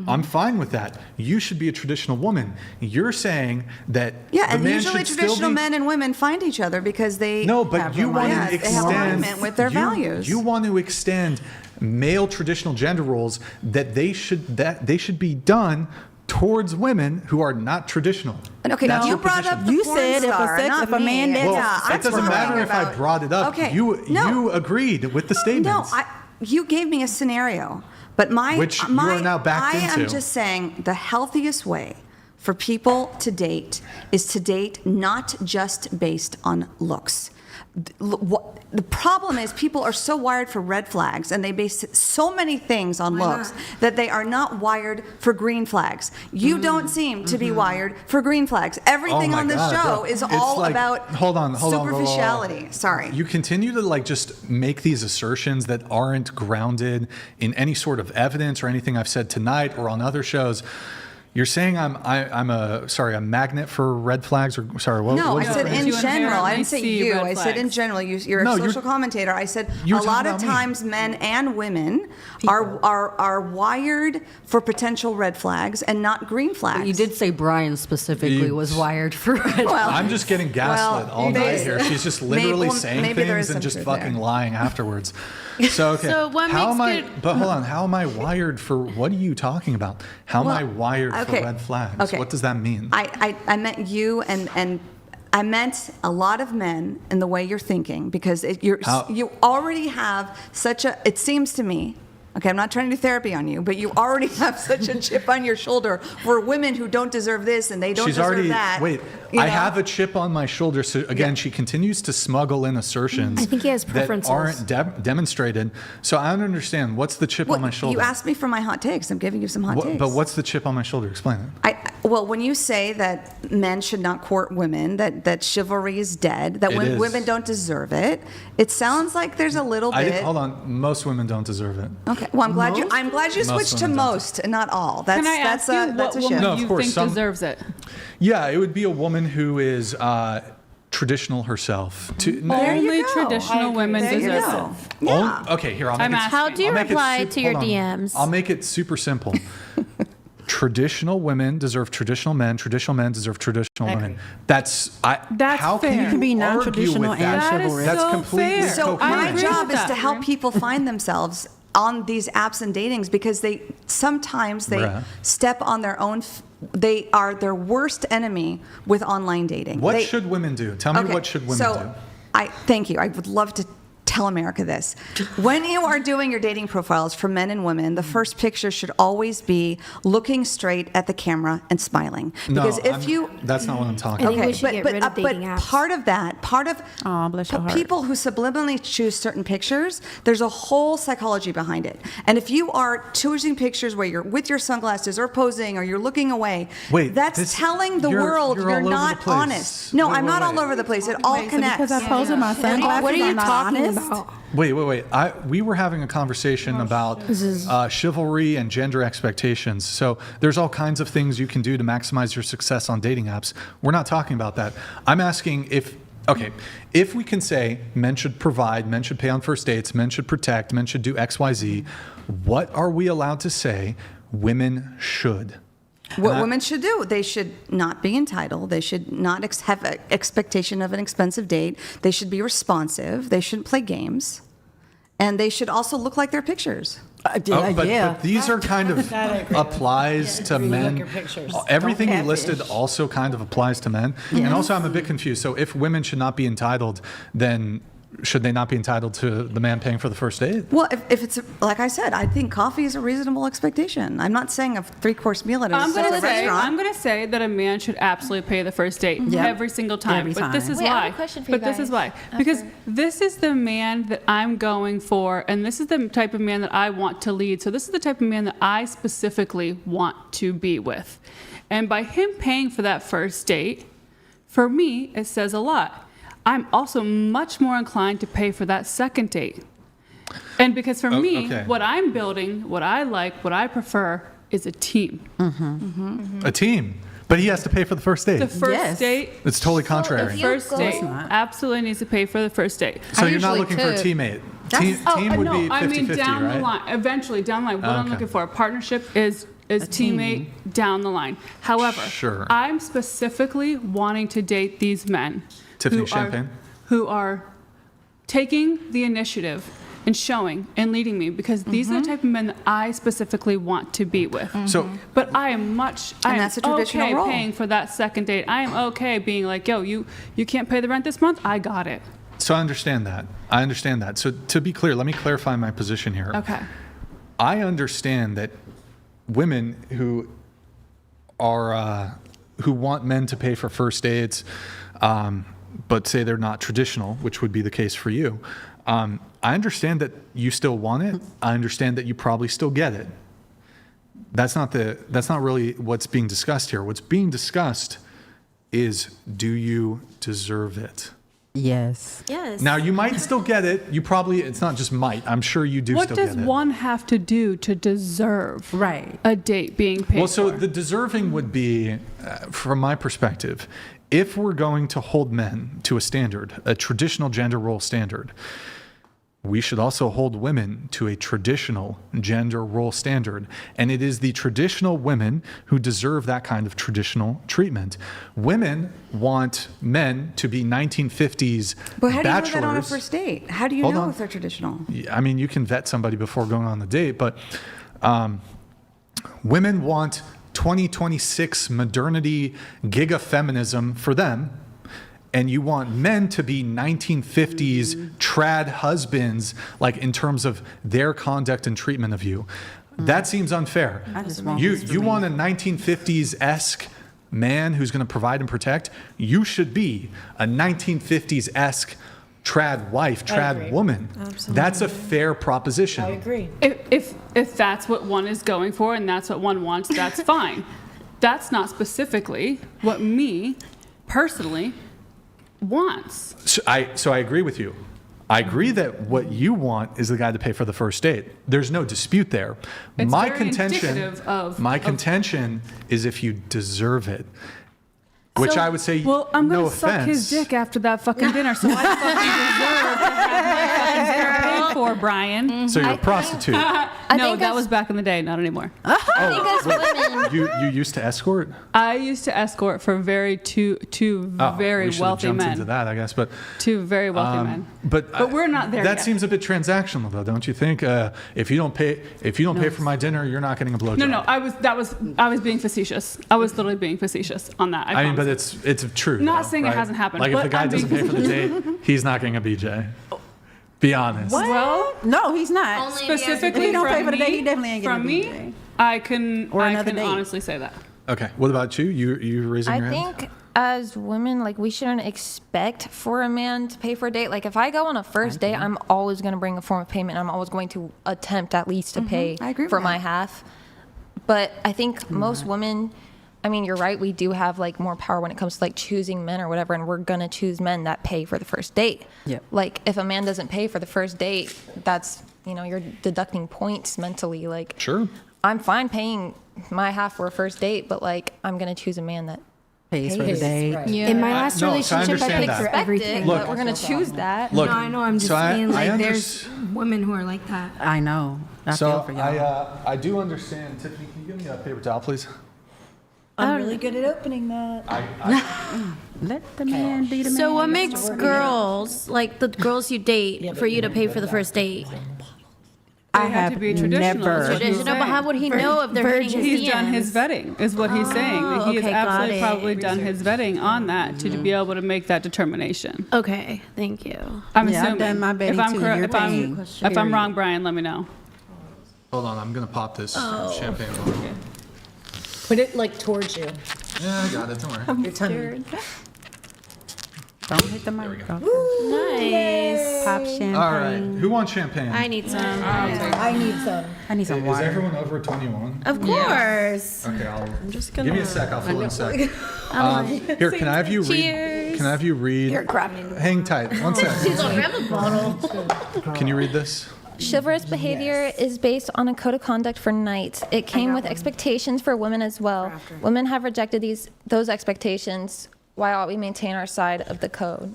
I'm fine with that. You should be a traditional woman. You're saying that Yeah, the and man usually should still traditional be, men and women find each other because they No, but have you want alignment. to They have extend alignment with their values. You want to extend male traditional gender roles that they should be done towards women who are not traditional. And okay, That's you your brought position. up the You porn said if a star, sex- not if a man me. that- Well, Yeah, I'm it doesn't talking matter if I about- brought it up. Okay, You agreed with the statements. No, you gave me a scenario, but Which you are now backed I am into. just saying the healthiest way for people to date is to date not just based on looks. The problem is people are so wired for red flags and they base so many things on looks that they are not wired for green flags. You don't seem to be wired for green flags. Everything Oh my on this God, show bro. is It's all like- about hold on. superficiality. Sorry. You continue to like just make these assertions that aren't grounded in any sort of evidence or anything I've said tonight or on other shows. You're saying I'm a magnet for red flags or sorry what? No, what I was said that? in You general. I didn't say inherently see you. red I said in flags. general. You're No, a you're- social commentator. I said you a were lot talking of about me. times men and women are wired for potential red flags and not green flags. But you did say Brian specifically was wired for red. Well, I'm just getting gaslit all night here. She's just literally saying maybe there things is and some just truth fucking there. lying afterwards. So okay, So what how makes am I? good- But hold on, how am I wired for? What are you talking about? How am I wired for red flags? Okay. What does that mean? I meant you and I meant a lot of men in the way you're thinking because you already have such a. It seems to me. Okay, I'm not trying to do therapy on you, but you already have such a chip on your shoulder for women who don't deserve this and they don't She's deserve already that. wait. you I know? have a chip on my shoulder. So again, she continues to smuggle in assertions. I think he has that preferences. aren't demonstrated. So I don't understand. What's the chip on my shoulder? You asked me for my hot takes. I'm giving you some hot takes. But what's the chip on my shoulder? Explain it. Well, when you say that men should not court women, that chivalry is dead, that It is. women don't deserve it, it sounds like there's a little bit. Hold on. Most women don't deserve it. Okay. Well, I'm glad you Most switched to women don't. most and not all. That's Can I that's ask you that's what a shift. woman No, of you course, think some- deserves it? Yeah, it would be a woman who is traditional herself to Only traditional women There you deserve go. it. Yeah. Okay, here, I'll make I'm it. asking. How do you I'll make it reply to your hold on. DMs? I'll make it super simple. Traditional women deserve traditional men. Traditional men deserve traditional women. That's how fair. can You you can be argue non-traditional with and that? chivalrous. That's so completely fair. So I my agree job with is to that. help people find themselves on these apps and datings because they sometimes Bruh. step on their own. They are their worst enemy with online dating. What They- should women do? Tell me Okay, what should women do? so thank you. I would love to tell America this. When you are doing your dating profiles for men and women, the first picture should always be looking straight at the camera and smiling. Because that's not what I'm talking I think about. we should get rid of dating apps. part of bless your heart. people who subliminally choose certain pictures, there's a whole psychology behind it. And if you are choosing pictures where you're with your sunglasses or posing or you're looking away, Wait, that's telling the world you're you're all over not the place. honest. No, Wait, I'm wait, not wait. all over the place. It all connects. Because I pose with my sunglasses, What are you I'm not talking honest. about? Wait. We were having a conversation about chivalry and gender expectations. So there's all kinds of things you can do to maximize your success on dating apps. We're not talking about that. I'm asking if we can say men should provide, men should pay on first dates, men should protect, men should do X, Y, Z, what are we allowed to say women should? What women should do, they should not be entitled. They should not have an expectation of an expensive date. They should be responsive. They shouldn't play games. And they should also look like their pictures. But these are kind of applies to men. Everything you listed also kind of applies to men. And also I'm a bit confused. So if women should not be entitled, then should they not be entitled to the man paying for the first date? Well, if it's, like I said, I think coffee is a reasonable expectation. I'm not saying a 3-course meal at a restaurant. I'm going to say that a man should absolutely pay the first date every single time. Every But time. this is Wait, I why. have a question for you This is guys. why. Because this is the man that I'm going for, and this is the type of man that I want to lead. So this is the type of man that I specifically want to be with. And by him paying for that first date, for me, it says a lot. I'm also much more inclined to pay for that second date. And because for me, what I'm building, what I like, what I prefer is a team. A team. But he has to pay for the first date. The first date. It's totally contrary. The first date absolutely needs to pay for the first date. So you're not looking for a teammate. Team would be 50-50, I mean down right? the line. Eventually, down the line, what I'm looking for, a partnership is teammate down the line. However, I'm specifically wanting to date these men Tiffany Champagne? Who are taking the initiative and showing and leading me, because these are the type of men that I specifically want to be with. But I am that's a traditional okay role. paying for that second date. I am okay being like, yo, you can't pay the rent this month? I got it. So I understand that. So to be clear, let me clarify my position here. Okay. I understand that women who are who want men to pay for first dates, but say they're not traditional, which would be the case for you. I understand that you still want it. I understand that you probably still get it. That's not really what's being discussed here. What's being discussed is, do you deserve it? Yes. Yes. Now, you might still get it. It's not just might. I'm sure you do What still does get it. one have to do to deserve a date being paid Well, so for? the deserving would be, from my perspective, if we're going to hold men to a standard, a traditional gender role standard, we should also hold women to a traditional gender role standard. And it is the traditional women who deserve that kind of traditional treatment. Women want men to be 1950s But how do you know bachelors. that on a first date? How do you Hold know on. if they're traditional? I mean, you can vet somebody before going on the date, but women want 2026 modernity, gigafeminism for them. And you want men to be 1950s trad husbands, like in terms of their conduct and treatment of you. That seems unfair. I just want You want a 1950s-esque man who's going to provide and protect. You should be a 1950s-esque trad wife, trad woman. Absolutely. That's a fair proposition. I agree. If that's what one is going for and that's what one wants, that's fine. That's not specifically what me personally wants. So I agree with you. I agree that what you want is the guy to pay for the first date. There's no dispute there. It's My very contention indicative of is if you deserve it. Which I would say, well, I'm gonna no suck his offense. dick after that fucking dinner, so I fucking deserve to have my fucking dinner paid for, Brian. So you're a prostitute. No, that was back in the day, not anymore. I think as women, You used to escort? I used to escort for two very we should have wealthy jumped men. into that, I guess. But Two very wealthy men. But we're not there That yet. seems a bit transactional, though, don't you think? If you don't pay for my dinner, you're not getting a blowjob. No, I was being facetious. I was literally being facetious on that. I mean, but promise. it's true. Not though, saying it right? hasn't happened, Like if but the guy I'm doesn't pay being- for the date, he's not getting a BJ. Be honest. What? Well, no, he's not. Only if he has a specifically If he don't from pay for the me, day, he definitely ain't from getting a me, BJ. I can another date. honestly say that. Okay. What about you? You raising I your hand? think as women, like we shouldn't expect for a man to pay for a date. Like if I go on a first date, I'm always going to bring a form of payment. I'm always going to attempt at least to pay I agree with for that. my half. But I think most women, I mean, you're right. We do have like more power when it comes to like choosing men or whatever, and we're gonna choose men that pay for the first date. Yep. Like if a man doesn't pay for the first date, that's you're deducting points mentally. Like Sure. I'm fine paying my half for a first date, but like I'm gonna choose a man that Pays for the day. In my last no, so I relationship, I understand paid that. for expect everything. it, but we're gonna choose that. Look, no, I know. I'm just so saying, I like, there's women who are like that. I know. I So feel for y'all. I do understand. Tiffany, can you give me a paper towel, please? I'm really good at opening that. Let the man be the man. So what makes girls, like the girls you date, for you to pay for the first date? I They have to have be traditional, never. is what he's Traditional, but how would he know if they're hitting his He's done DMs? his vetting, is what he's saying. That he has okay, got absolutely it. probably done his vetting on that to be able to make that determination. Okay, thank you. I'm Yeah, I've assuming. done my vetting if I'm too. correct, You're paying. if I'm wrong, Brian, let me know. Hold on, I'm gonna pop this champagne. Put it like towards you. Yeah, I got it. Don't worry. Your tummy. Don't hit the microphone. Nice. Pop champagne. All right. Who wants champagne? I need some. I need some. I need some Is water. everyone over 21? Of course. Okay, I'm just give me a sec. I'll fill in a sec. Here, can I have you read? Cheers. Can I have you read? You're crapping. Hang tight. One sec. She's a rebel bottle. Can you read this? Chivalrous behavior is based on a code of conduct for knights. It came with expectations for women as well. Women have rejected those expectations. Why ought we maintain our side of the code?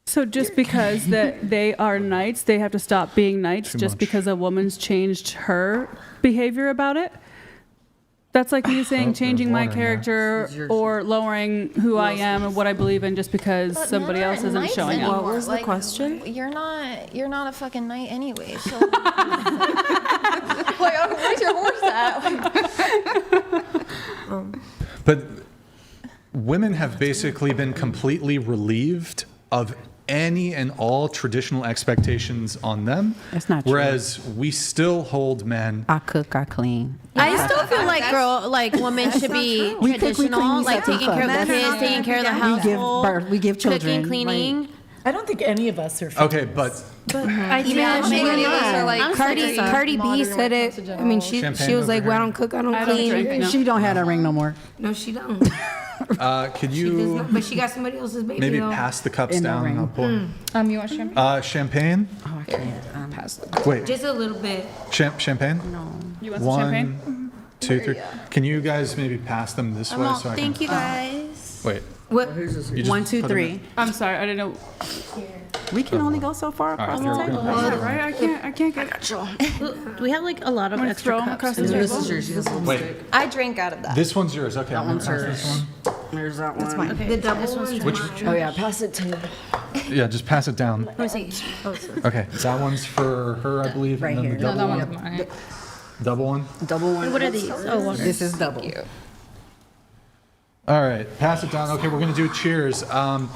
So just because that they are knights, they have to stop being knights Too just much. because a woman's changed her behavior about it? That's like me saying Oh, changing my there's water in character or lowering who I am and what I believe in just because But somebody men else aren't isn't knights showing anymore. up. What was the Like, question? You're not a fucking knight anyway. So like, where's your horse at? But women have basically been completely relieved of any and all traditional expectations on them. That's not true. Whereas we still hold men. I cook, I clean. I still feel like women should be We cook, we clean, traditional, we like set taking care of the Men are kids, not taking care of the gonna We give household, birth, we give children. cooking, cleaning. I don't think any of us are. Okay, but I think Yeah, many maybe of us not. are like I'm Cardi sorry. Cardi B said it. I mean, she Champagne was like, over "Well, I here. don't cook, I don't I don't clean." drink, no. She don't have that ring no more. No, she don't. could She does you not, but she got somebody else's baby maybe though. pass the cups In the down and I'll ring. pour? you want champagne? Champagne? Oh, I can't. Pass. Wait, Just a little bit. champagne? No. You want some champagne? 1, 2, 3. Can you guys maybe pass them this way so I Thank can? you guys. Wait. What? You just 1, 2, put them in. 3. I'm sorry, I didn't know. We can only go so far across All right, the here, table. we're gonna- Right? I can't get. Do we have like a lot of I'm gonna extra throw 'em cups? across in the there? table. Wait, I drink out of that. this one's yours. Okay, I'm gonna one's pass this one. There's that one. The double one. Which? Oh yeah, pass it to. Yeah, just pass it down. Let me see. Oh, sorry. Okay, that one's for her, I believe, Right and then here. the double that one. one's mine. Double one. Double one. What are these? Oh, water. This is double. All right, pass it down. Okay, we're gonna do cheers. To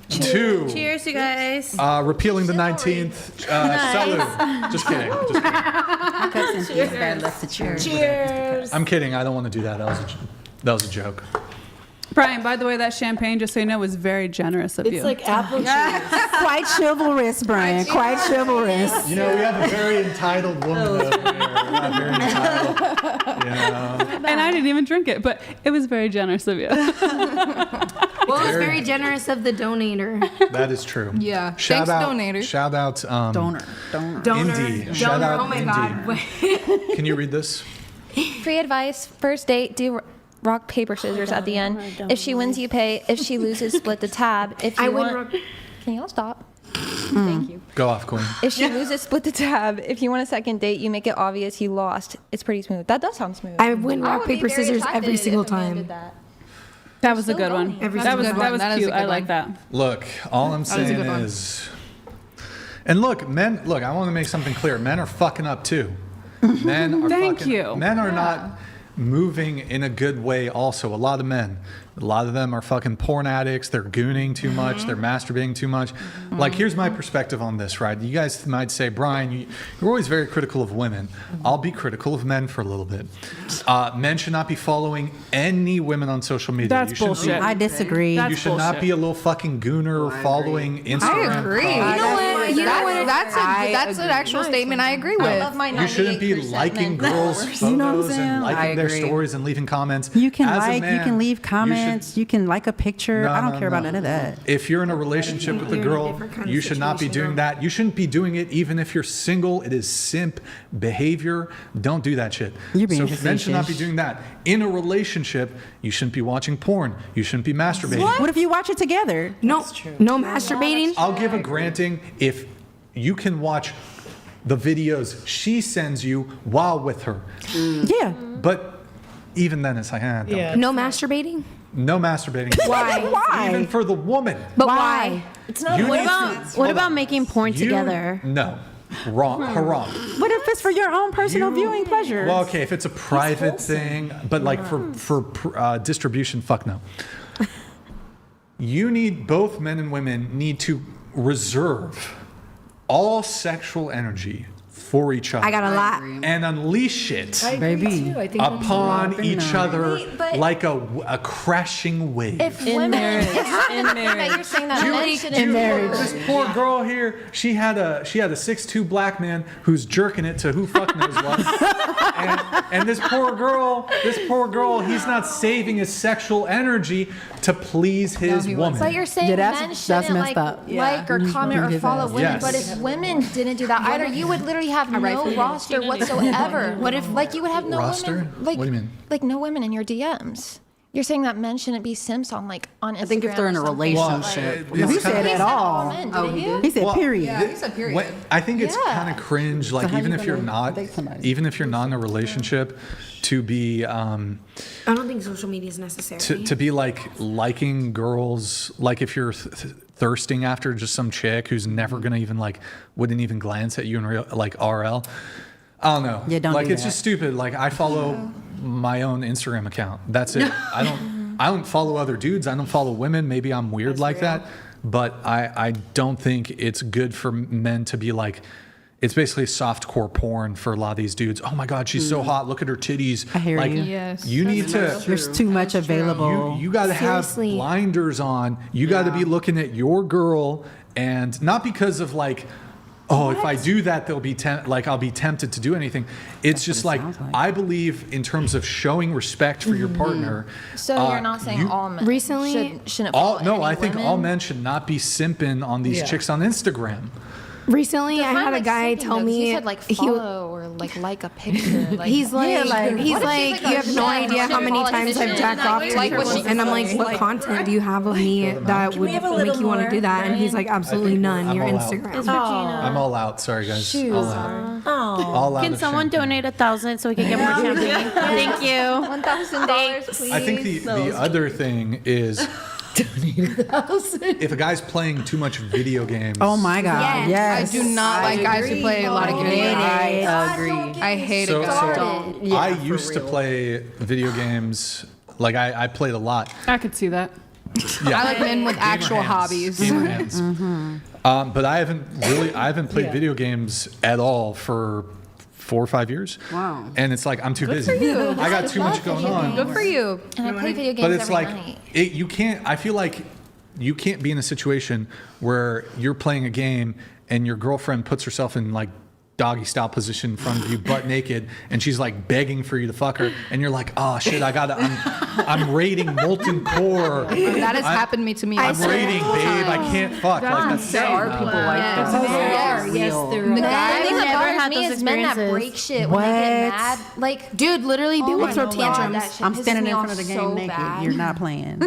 Cheers, you guys. repealing the 19th. Salud. Just kidding. Just kidding. My cup's empty. It's bad left to cheers. Cheers. I'm kidding. I don't want to do that. That was a joke. Brian, by the way, that champagne, just so you know, was very generous of you. It's like apple juice. Quite chivalrous, Brian. Quite chivalrous. You know, we have a very entitled woman over here. We're not very entitled. You know. And I didn't even drink it, but it was very generous of you. Well, it's very generous of the donator. That is true. Yeah. Shout Thanks, out, donator. Shout out. Donor. Indy. Shout Donor. out Oh my Indy. God. Wait. Can you read this? Free advice, first date, do rock, paper, scissors at the end. If she wins, you pay. If she loses, split the tab. If you want, can you all stop? Thank you. Go off, Queen. If she loses, split the tab. If you want a second date, you make it obvious he lost. It's pretty smooth. That does sound smooth. I win rock, paper, scissors every single time. That was a good one. That was cute. I like that. Look, all I'm saying is, and look, men. Look, I want to make something clear. Men are fucking up too. Men are Men are not moving in a good way. Also, a lot of men. A lot of them are fucking porn addicts. They're gooning too much. They're masturbating too much. Like, here's my perspective on this, right? You guys might say, Brian, you're always very critical of women. I'll be critical of men for a little bit. Men should not be following any women on social media. That's bullshit. I disagree. You should not be a little fucking gooner following Instagram. I agree. You know what? That's an actual statement I agree with. I love my You shouldn't be liking girls' photos and liking their stories and leaving comments. You can As a like, man, you can leave comments, you can like a picture. I don't care about none of that. If you're in a relationship with a girl, you should not be doing that. You shouldn't be doing it even if you're single. It is simp behavior. Don't do that shit. You're being so men should not be doing that. In a relationship, you shouldn't be watching porn. You shouldn't be masturbating. What if you watch it together? No, no masturbating. I'll give a granting if you can watch the videos she sends you while with her. Yeah. But even then, it's like, No masturbating. no masturbating. Why? Even for the woman. But why? It's not. What about making porn together? No. Wrong. Haram. What if it's for your own personal viewing pleasure? Well, okay, if it's a private thing, but like for distribution, fuck no. You need, both men and women need to reserve all sexual energy for each other. I got a lot. And unleash it Baby. upon each other like a crashing wave. If women, you're saying that men shouldn't. This poor girl here, she had a 6'2" black man who's jerking it to who fuck knows what. and this poor girl, he's not saving his sexual energy to please his woman. But you're saying men shouldn't like or comment or follow women. Yes. But if women didn't do that either, you would literally have no roster whatsoever. What if you would have no roster? women? Like, what do you mean? Like no women in your DMs. You're saying that men shouldn't be simps on Instagram. I think if they're in a relationship. He said at all. He said period. Yeah, he said period. I think it's kind of cringe. Like even if you're not in a relationship, to be. I don't think social media is necessary. To be like liking girls, like if you're thirsting after just some chick who's never gonna even wouldn't even glance at you in real RL. I don't know. Yeah, don't like do it's that. just stupid. Like I follow my own Instagram account. That's it. I don't follow other dudes. I don't follow women. Maybe I'm weird that. But I don't think it's good for men to be like. It's basically softcore porn for a lot of these dudes. Oh my God, she's so hot. Look at her titties. I hear you. Yes. You need to. There's too much available. You got to have blinders on. You got to be looking at your girl, and not because of if I do that, they'll be I'll be tempted to do anything. It's just I believe in terms of showing respect for your partner. So you're not saying all men shouldn't follow I think women? all men should not be simping on these chicks on Instagram. Recently, I had a guy tell me he said follow or like a picture. He's like, you have no idea how many times I've jacked off to you. And I'm like, what content do you have of me that would make you want to do that? And he's like, absolutely none. Your Instagram. I'm all out. Sorry, guys. All out. All out. Can someone donate 1,000 so we can get more champagne? Thank you. $1,000, please. I think the other thing is. If a guy's playing too much video games. Oh my God. Yes. I do not like guys who play a lot of video games. I agree. I hate it. I used to play video games. Like I played a lot. I could see that. Yeah. I like men with actual hobbies. Gamer hands. But I haven't played video games at all for 4 or 5 years. Wow. And it's like I'm too busy. for you. I got too much going on. Good for you. And I play video games But it's every night. you can't. I feel like you can't be in a situation where you're playing a game and your girlfriend puts herself in doggy style position in front of you, butt naked, and she's begging for you to fuck her, and you're like, oh shit, I'm raiding molten core. That has happened to me. I'm raiding, babe. I can't fuck. There are people like that. Yes, there are. The guy They never had me those is men that experiences. break shit when they get What? mad. Like, Dude, literally, they oh will my throw God, tantrums. that shit I'm pisses standing me in off front of the game so naked. bad. You're not playing.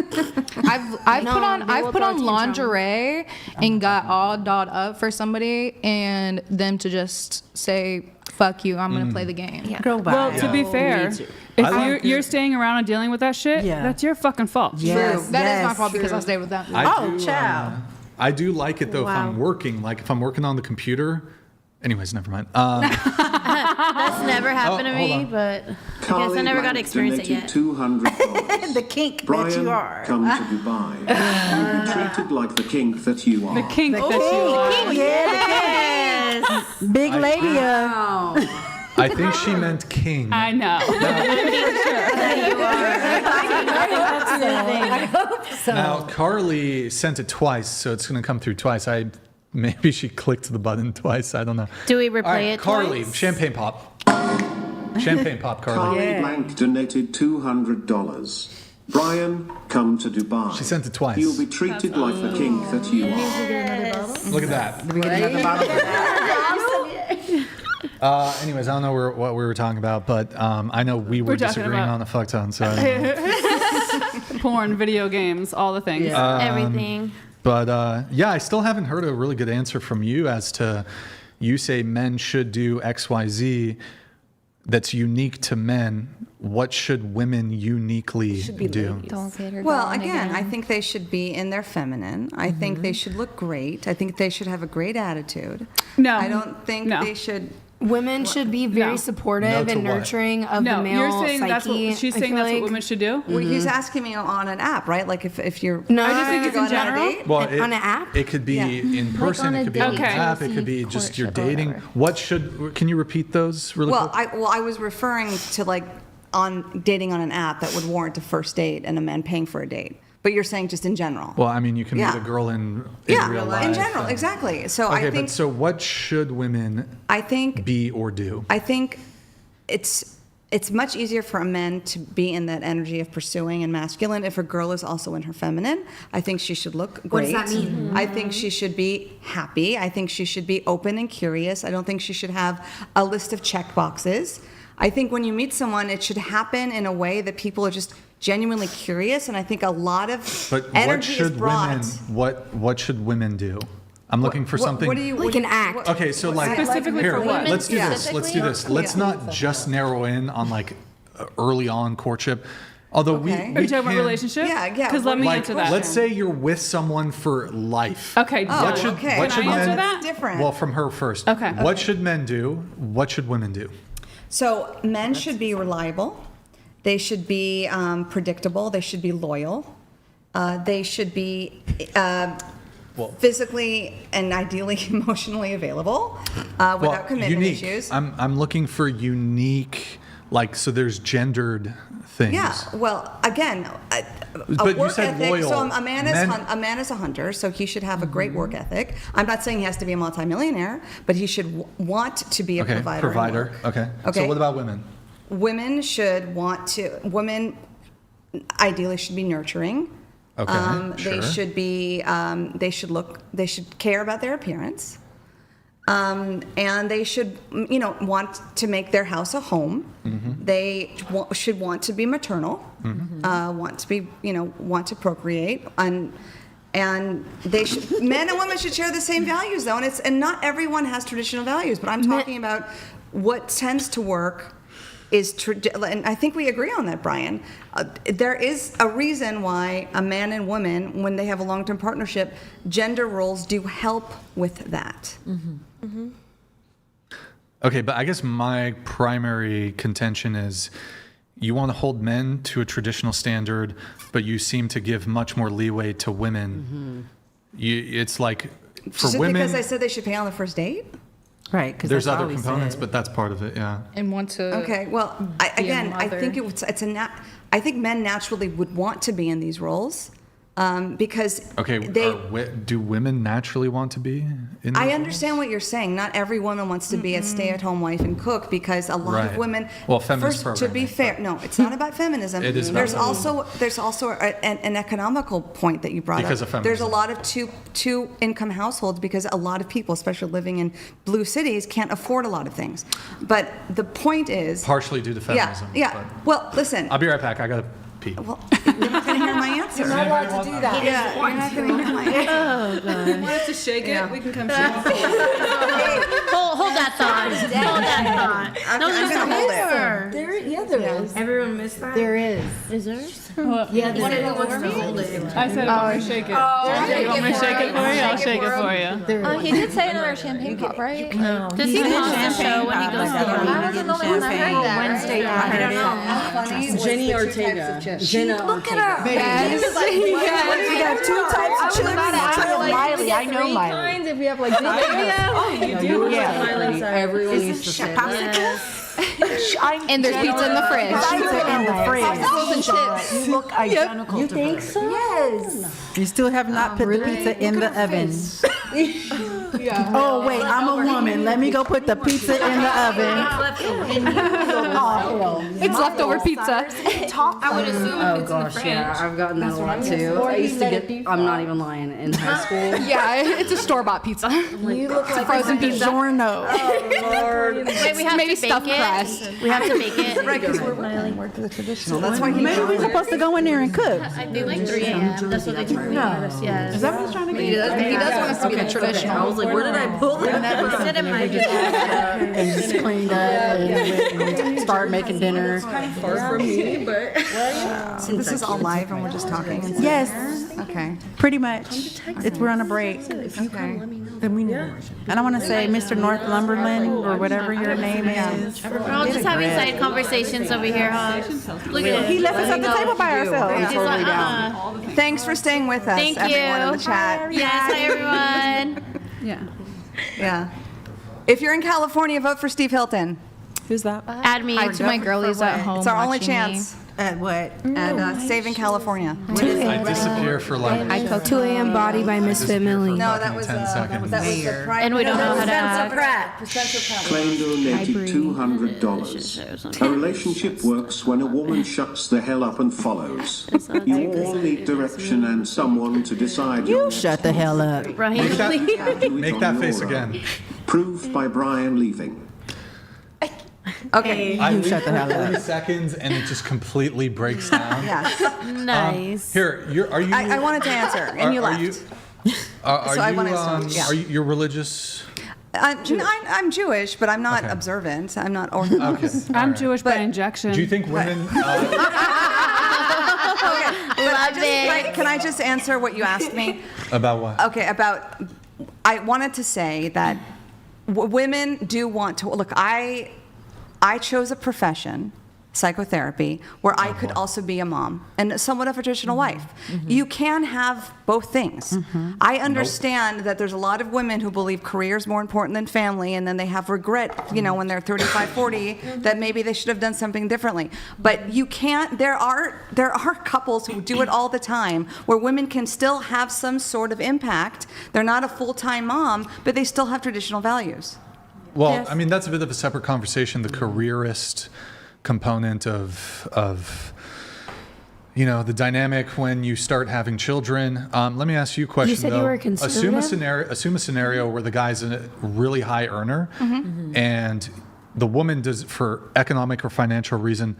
I've put on they I've will put throw on a tantrum. lingerie and got all dolled up for somebody, and them to just say "fuck you," I'm gonna play the game. Yeah. Go by. Well, to be fair, if you're staying around and dealing with that shit, Yeah. that's your fucking fault. Yes, True. That is my yes, fault because I true. stayed with them. Child. I do like it though if I'm working. Like if I'm working on the computer. Anyways, never mind. That's never happened to hold me, on. but I guess Carly I never got to Blank experience it donated yet. $200. The kink Brian, that you are. come to Dubai. You'll be treated like the kink that you are. The kink that you are. Yeah, the kink. Big lady. I think she meant king. I know. I hope so. Now Carly sent it twice, so it's going to come through twice. Maybe she clicked the button twice. I don't know. Do we All replay right, it Carly, twice? champagne pop. Champagne pop, Carly. Carly Blank donated $200. Brian, come to Dubai. She sent it twice. You'll be treated like the kink that you are. Look at that. We get another bottle. Anyways, I don't know what we were talking about, but I know we were We're talking disagreeing about- on a fuck ton. So, I don't know. Porn, video games, all the things. Everything. But yeah, I still haven't heard a really good answer from you as to you say men should do X, Y, Z. That's unique to men. What should women uniquely do? Don't get her Well, going again, I think they should be in their feminine. I think Mm-hmm. they should look great. I think they should have a great attitude. No. I don't think No. they should. Women should be very No. supportive No to and what? nurturing of No, the male you're saying psyche. that's what she's I saying. feel That's what like- women should do. Well, he's asking me on an app, right? Like if you're. No, I just think you're it's in going on a general. date? Well, on an app? It could be in person. on It a could be on an date. app. It could be just you're dating. What should? Can you repeat those really Well, quick? I was referring to like on dating on an app that would warrant a first date and a man paying for a date. But you're saying just in general. Well, I mean, you can Yeah. meet a girl in Yeah, real life. in general, and- exactly. So Okay, I think but so what should women I think be or do? I think it's much easier for a man to be in that energy of pursuing and masculine if a girl is also in her feminine. I think she should look great. What does that mean? I think she should be happy. I think she should be open and curious. I don't think she should have a list of check boxes. I think when you meet someone, it should happen in a way that people are just genuinely curious, and I think a lot of But what energy is should brought. women? What should women do? I'm looking for something. What do you, Like what do an you- act. what- Okay, so like Specifically here, for what? let's do Yeah. this. Let's do this. Let's not just narrow in on like early on courtship. Although Okay. we Are you talking about can- relationship? Yeah, yeah. Because let me like, answer that. let's say you're with someone for life. Okay, Oh, What should, okay. what Can should I answer men? that? Different. Well, from her first. Okay. What should men do? What should women do? So men should be reliable. They should be predictable. They should be loyal. They should be physically and ideally emotionally available without commitment unique. issues. I'm looking for unique. Like, so there's gendered things. Yeah. Well, again, a But you work said ethic. loyal. So a man is Men- a man is a hunter, so he should have a great work ethic. I'm not saying he has to be a multimillionaire, but he should want to be a Okay. provider. at work. Okay. Okay. So what about women? Women should want to. Women ideally should be nurturing. Okay. They sure. should be. They should look. They should care about their appearance, and they should, want to make their house a home. Mm-hmm. They should want to be maternal, want to be, want to procreate, and they should. Men and women should share the same values, though, and not everyone has traditional values. But I'm talking about what tends to work. And I think we agree on that, Brian. There is a reason why a man and woman, when they have a long-term partnership, gender roles do help with that. Okay, but I guess my primary contention is you want to hold men to a traditional standard, but you seem to give much more leeway to women. It's like for Just women, because I said they should pay on the first date? Right, because there's other components, but that's part of it. Yeah. And want to. Okay. Well, I be a think mother. I think men naturally would want to be in these roles, Because Okay, do women naturally want to be in I those understand what you're saying. Not every woman wants to be a stay-at-home wife and cook, because a lot of Right. women. Well, feminist first, to be programming, fair, no, it's not about feminism. It is about there's also an economical point that you brought Because up. of There's a feminism. lot of two income households, because a lot of people, especially living in blue cities, can't afford a lot of things. But the point is, partially due to feminism. Yeah. but- Well, listen. I'll be right back. I gotta pee. Well, you're not going to hear my answer. You're not allowed to do that. Yeah, you're not going to hear my answer. Oh, God. You want us to shake it? We can come shake it. Hold that thought. Hold that thought. No, I'm going to hold it. There is. Everyone missed that? There is. Is there? Yeah, What there wants is. to hold it? I said, I want to shake it. You want me to shake it for you? I'll shake it for you. He did say another champagne pop, right? No. Does he pause the show when he goes to the I wasn't the only one that heard that. Wednesday, I don't know. Jenny Ortega. Jenna Look at her. Yes. We got two types of children. Miley. I know Miley. If we have like You do? Yeah. Everyone used to say that. And there's pizza in the fridge. Pizza in the fridge. You look identical You to think her. so? Yes. You still have not put the pizza in the oven. Oh, wait, I'm a woman. Let me go put the pizza in the oven. It's leftover pizza. I would assume Oh gosh, yeah, I've gotten that a lot too. I used to get, I'm not even lying, in high school. Yeah, it's a store-bought pizza. You look like Frozen pizza. Giorno. Wait, we have Maybe to bake stuffed it. crust. We have to bake it. Right, because we're the traditional. That's why Maybe we're supposed to go in there and cook. I think like 3 a.m. That's what they told me. Yes. Is that what he's trying to He get? does want us to be the traditional. I was like, where did I pull that from? Sit in my And just cleaned up and start making dinner. Far from me, but This is all live and we're just talking. Yes, Okay. pretty much. We're on a break. Okay. Then we know. And I want to say Mr. Northumberland, or whatever your name is. We're all just having side conversations over here, huh? Look at He it. left us at the table by ourselves. He's like, Thanks for staying with us, Thank everyone in you. the chat. Yes, hi everyone. Yeah. Yeah. If you're in California, vote for Steve Hilton. Who's that? Add me. Hi to my girlies at home. It's our only watching me. chance At what? at Saving California. I disappear for like 2 a.m. Body by Misfit Millie. No, that was 10 seconds. that was the private. And we don't know how to Spencer act. Pratt. Spencer Pratt. Claim donated $200. A relationship works when a woman shuts the hell up and follows. You all need direction and someone to decide your You shut the hell up. Right. Make that face again. Proved by Brian leaving. Okay. I leave shut the for hell up. 30 seconds and it just completely breaks down. Yes. Nice. Here, are you? I wanted to answer, and you left. Are So I you? wanted to- yeah. Are you? You're religious? I'm Jewish, but I'm not Okay. observant. I'm not orthodox. Okay. I'm All right. Jewish by injection. Do you think women? Can I just answer what you asked me? About what? Okay, I wanted to say that women do want to look. I chose a profession, psychotherapy, where I could also be a mom and somewhat of a traditional wife. You can have both things. I understand that there's a lot of women who believe career is more important than family, and then they have regret, when they're 35, 40, that maybe they should have done something differently. But you can't. There are couples who do it all the time, where women can still have some sort of impact. They're not a full-time mom, but they still have traditional values. Well, Yes. I mean, that's a bit of a separate conversation. The careerist component of the dynamic when you start having children. Let me ask you a question. You said though. you were conservative? Assume a scenario where the guy's a really high earner, and the woman does, for economic or financial reason,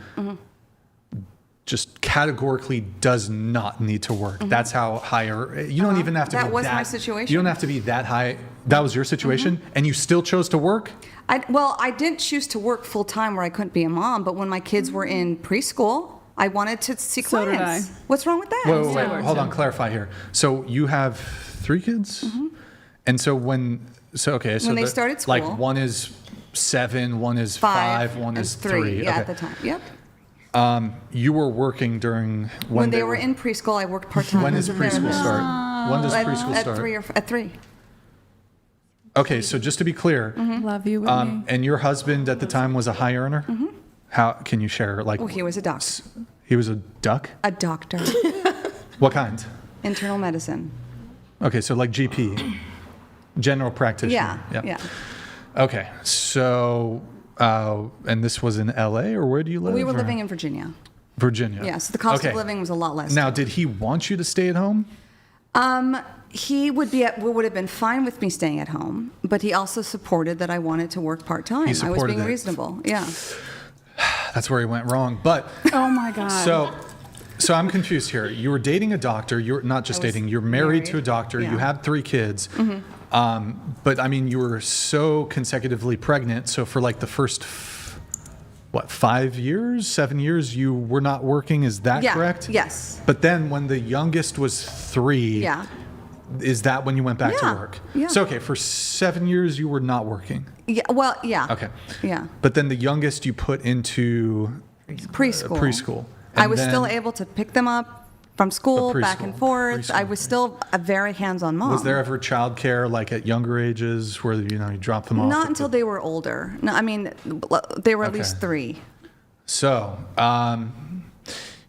just categorically does not need to work. That's how higher. You don't even have to. That be was my situation. You don't have to be that high. That was your situation, and you still chose to work. I didn't choose to work full time where I couldn't be a mom, but when my kids were in preschool, I wanted to see So did clients. I. What's wrong with that? Wait, hold on, clarify here. So you have 3 kids? And so when they started school. like one is 7, one is 5, one and is 3. Yeah, Okay. at the time. Yep. You were working during When they were in preschool, I worked part time. When does preschool start? When does preschool start? At 3. Okay, so just to be clear, Love you, Whitney. and your husband at the time was a high earner? How can you share? Like, Oh, he was a doctor. he was a duck? A doctor. What kind? Internal medicine. Okay, so like GP, general practitioner. Yeah. Okay, so, and this was in LA, or where do you live? We were or? living in Virginia. Virginia. Yeah, so the cost of Okay. living was a lot less. Now, did he want you to stay at home? He would have been fine with me staying at home, but he also supported that I wanted to work part-time. I was supported being it. reasonable. Yeah. That's where he went wrong. But Oh my God. so I'm confused here. You were dating a doctor. You're not just dating. You're married to a doctor. Yeah. You had 3 kids. But I mean, you were so consecutively pregnant. So for like the first, 5 years, 7 years, you were not working. Is that correct? Yes. But then when the youngest was 3, Yeah. is that when you went back to Yeah. work? Yeah. So, okay, for 7 years, you were not working. Yeah. Well, yeah. Okay. Yeah. But then the youngest you put into Preschool. preschool. I And was still then- able to pick them up from school, back and preschool. forth. I was still a very hands-on mom. Was there ever childcare like at younger ages where you drop them off? Not until they were older. No, I mean, they were at least 3. So,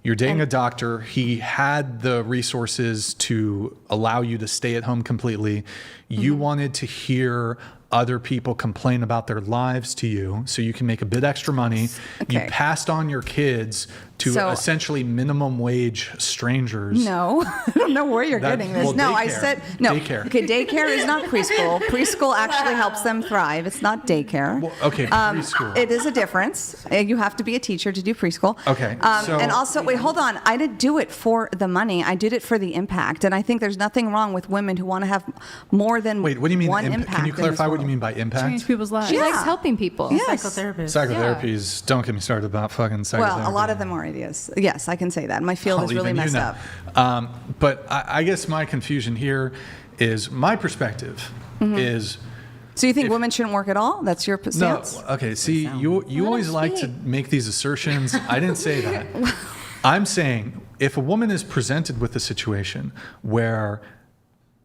you're dating a doctor. He had the resources to allow you to stay at home completely. You wanted to hear other people complain about their lives to you so you can make a bit extra money. You Okay. passed on your kids to So- essentially minimum wage strangers. No, I don't know where you're getting this. well, No, I daycare. said no. Daycare. Okay, daycare is not preschool. Preschool actually helps them thrive. It's not daycare. Well, okay, preschool. It is a difference. You have to be a teacher to do preschool. Okay, so- and also, wait, hold on. I didn't do it for the money. I did it for the impact. And I think there's nothing wrong with women who want to have more than Wait, what do you mean? one impact. Can you in clarify this what you world. mean by impact? Change people's lives. She Yeah. likes helping people. Yes. Psychotherapies. Don't get me started about fucking psychotherapy. Well, a lot of them are idiots. Yes, I can say that. My field is I'll really even you messed know. up. But I guess my confusion here is my perspective is So you think women shouldn't work at all? That's your stance? no. Okay, see, you always like to make these assertions. I didn't say that. I'm saying if a woman is presented with a situation where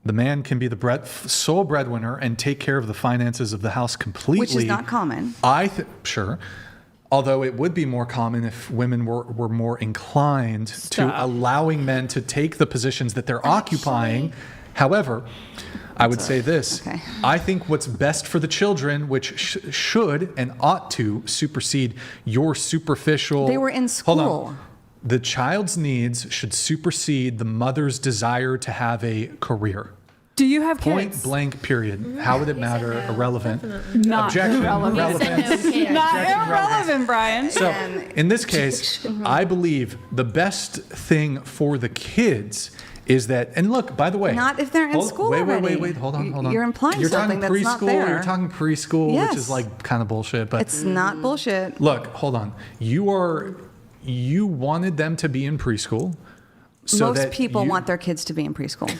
the man can be the sole breadwinner and take care of the finances of the house completely, Which is not common. Sure. Although it would be more common if women were more inclined to allowing men to take the positions that they're occupying. However, I would say this. Okay. I think what's best for the children, which should and ought to supersede your superficial... They were in school. Hold on. The child's needs should supersede the mother's desire to have a career. Do you have Point kids? blank, period. How would it matter? Irrelevant. Not Objection. irrelevant. Relevant. Not irrelevant, Brian. So, in this case, I believe the best thing for the kids is that, and look, by the way, Not if they're in school wait, already. wait, hold on. You're implying something talking that's preschool. not there. You're talking preschool, which Yes. is like kind of bullshit. But It's not bullshit. look, hold on. You wanted them to be in preschool. So Most that people you- want their kids to be in preschool.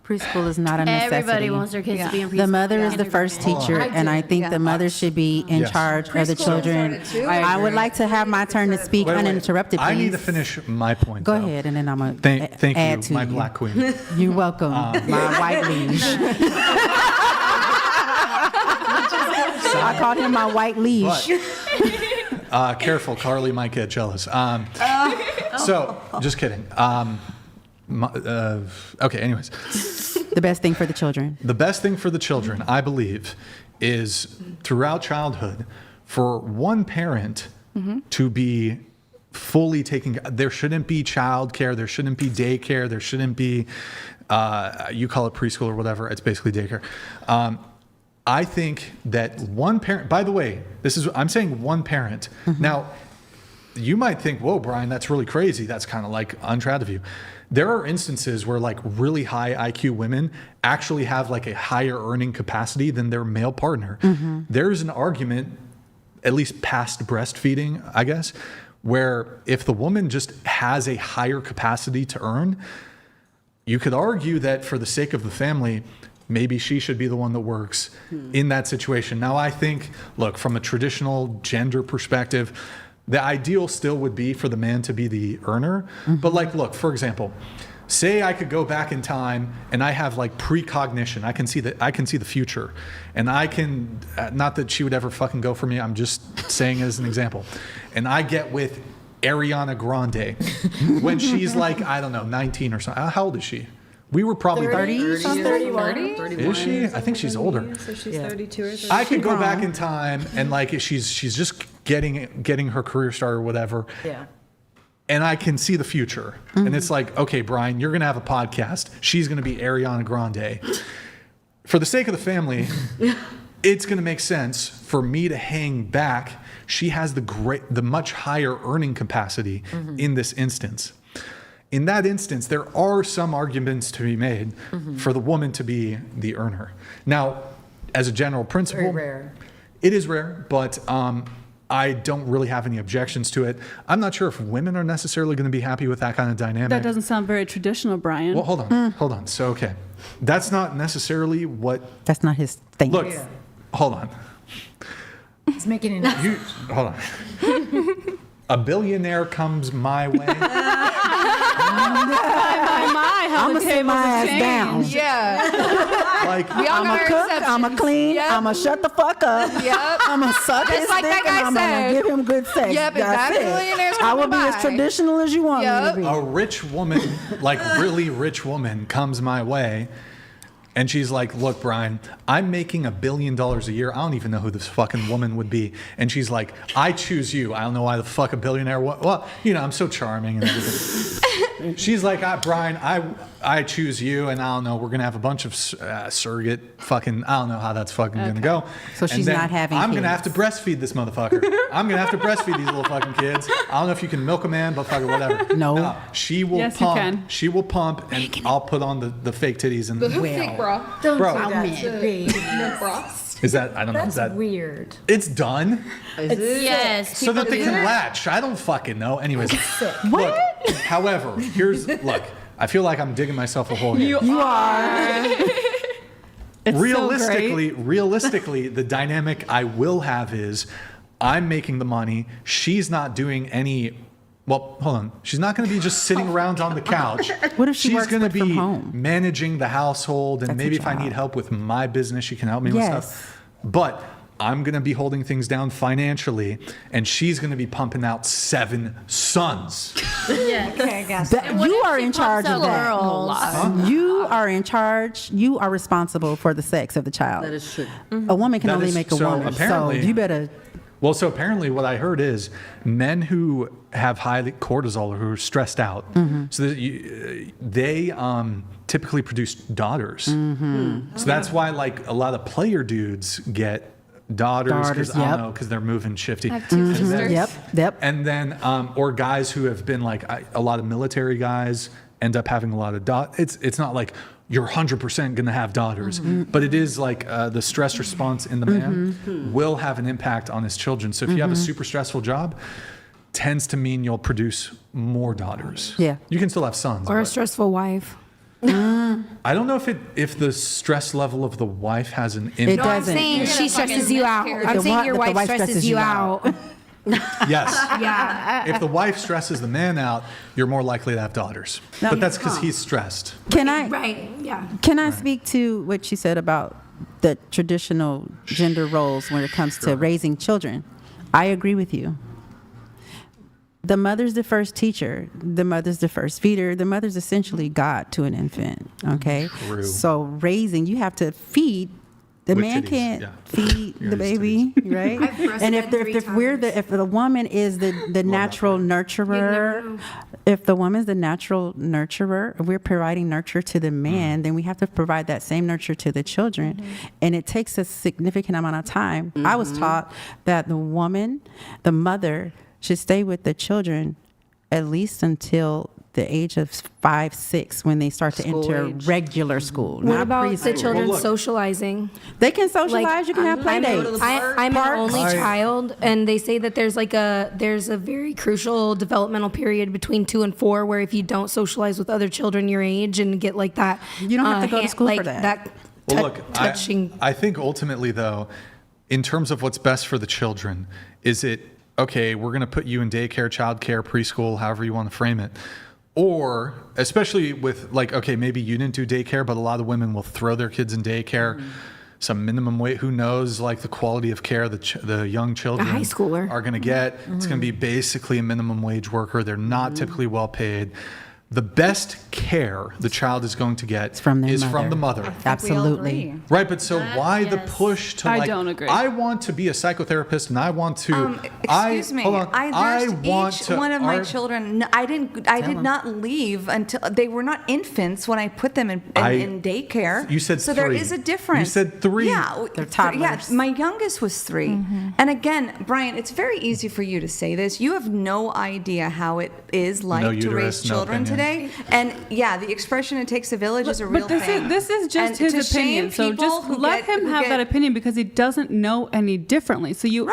Preschool is not a necessity. Everybody wants their kids to be in preschool. The mother is the Yeah. first teacher, and I think the mother should be in Yes. charge of the Preschool children. started too. I would like to have my turn to speak Wait. uninterrupted, please. I need to finish my point. Go though. ahead, and then I'm going Thank to add you, to my you. black queen. You're welcome, my white liege. I called him my white liege. Careful, Carly might get jealous. So, just kidding. Okay, anyways. The best thing for the children. The best thing for the children, I believe, is throughout childhood for one parent to be fully taking. There shouldn't be childcare. There shouldn't be daycare. There shouldn't be. You call it preschool or whatever. It's basically daycare. I think that one parent. By the way, I'm saying one parent. Now, you might think, "Whoa, Brian, that's really crazy. That's kind of like untrad of you." There are instances where like really high IQ women actually have like a higher earning capacity than their male partner. There's an argument, at least past breastfeeding, I guess, where if the woman just has a higher capacity to earn, you could argue that for the sake of the family, maybe she should be the one that works in that situation. Now, I think, look, from a traditional gender perspective, the ideal still would be for the man to be the earner. But like, look, for example, say I could go back in time and I have like precognition. I can see the future, and I can, not that she would ever fucking go for me. I'm just saying as an example. And I get with Ariana Grande when she's like, I don't know, 19 or something. How old is she? We were probably 30. She's 31. Is she? I think she's older. So she's 32 or 33. I could go back in time and like she's just getting her career started or whatever. Yeah. And I can see the future. And it's like, okay, Brian, you're going to have a podcast. She's going to be Ariana Grande. For the sake of the family, it's going to make sense for me to hang back. She has the much higher earning capacity in this instance. In that instance, there are some arguments to be made for the woman to be the earner. Now, as a general principle, Very rare. it is rare, but I don't really have any objections to it. I'm not sure if women are necessarily going to be happy with that kind of dynamic. That doesn't sound very traditional, Brian. Well, hold on. So, okay, that's not necessarily what. That's not his thing. Look, hold on. He's making it. Hold on. A billionaire comes my way. My, how I'm the gonna sit tables my have ass down. changed. Yeah. Like, We all I'm got a our cook, exceptions. I'm a clean, Yep. I'm a shut the fuck up. Yep. I'm a suck Just his like dick that guy and I'm said. gonna give him good sex. Yep, if That's that it. billionaire's I will be coming as by. traditional as you want me Yep. to be. a rich woman, like really rich woman, comes my way. And she's like, look, Brian, I'm making $1 billion a year. I don't even know who this fucking woman would be. And she's like, I choose you. I don't know why the fuck a billionaire. Well, you know, I'm so charming and everything. She's like, Brian, I choose you. And I don't know, we're going to have a bunch of surrogate fucking, I don't know how that's fucking going to go. So she's And then not having I'm going to have kids. to breastfeed this motherfucker. I'm going to have to breastfeed these little fucking kids. I don't know if you can milk a man, but fucking whatever. No. She will Yes, you pump. can. She will pump and I'll put on the fake titties and Fake bra. Don't Bro. do that to No bra. Is that, I don't know, is that Weird. it's done? Yes. So that they people do can latch. I don't fucking know. Anyways, What? look, however, look, I feel like I'm digging myself a hole here. You are. It's Realistically, the dynamic I will have is I'm making the money. She's not doing any. Well, hold on. She's not going to be just sitting around on the couch. What if she She's works going to from be home? managing the household, and That's a maybe if I job. need help with my business, she can help me with Yes. stuff. But I'm going to be holding things down financially, and she's going to be pumping out 7 sons. Yes. Okay, I guess. You are in charge of that. Girls. You are in charge. You are responsible for the sex of the child. That is true. A woman can That only is- make a so woman. apparently- So you better. Well, so apparently what I heard is men who have high cortisol or who are stressed out, so that they typically produce daughters. So that's why like a lot of player dudes get daughters because Daughters, I yep. don't know because they're moving shifty. I have 2 sisters. Yep. And then or guys who have been like a lot of military guys end up having a lot of it's not like you're 100% going to have daughters, but it is like the stress response in the man will have an impact on his children. So if you have a super stressful job, tends to mean you'll produce more daughters. Yeah. You can still have sons. Or a but stressful wife. I don't know if the stress level of the wife has an impact. It No, I'm doesn't. saying she stresses you out. I'm The saying one- your if the wife wife stresses you out. Yes. Yeah. If the wife stresses the man out, you're more likely to have daughters. But that's because he's stressed. Can I? Right. Yeah. Can I speak to what you said about the traditional gender roles when it comes to raising children? I agree with you. The mother's the first teacher. The mother's the first feeder. The mother's essentially God to an infant. Okay. True. So raising, you have to feed. The With man titties, can't yeah. feed the baby, right? And if the woman is the natural nurturer, if the woman's the natural nurturer, if we're providing nurture to the man, then we have to provide that same nurture to the children. And it takes a significant amount of time. I was taught that the woman, the mother, should stay with the children at least until the age of 5, 6, when they start to School enter age. regular school. What not about the preschool. children Well, look. socializing? They can socialize. You can have play I'm dates. I'm an Parks. only child, and they say that there's a very crucial developmental period between 2 and 4 where if you don't socialize with other children your age and get like that, You don't have to go to school for like that. Well, look, touching. I think ultimately, though, in terms of what's best for the children, is it, okay, we're going to put you in daycare, childcare, preschool, however you want to frame it. Or, especially with, like, okay, maybe you didn't do daycare, but a lot of women will throw their kids in daycare. some minimum wage. Who knows, like, the quality of care the young children high schooler are going to get. It's going to be basically a minimum wage worker. They're not typically well paid. The best care the child is going to get from the mother. Absolutely. Right, but so why the push to I don't agree. I want to be a psychotherapist and I want to Excuse me. hold on. I nursed want each to one of my children. No, I did not leave until they were not infants when I put them in daycare. You said so 3. there is a difference. You said 3. Yeah, they're toddlers. Yeah, my youngest was 3. And again, Brian, it's very easy for you to say this. You have no idea how it is like No to uterus, raise no children opinion. today. And yeah, the expression "it takes a village" is a real thing. This is just And his to shame opinion. So people just who let him have that opinion because he doesn't know any differently. So you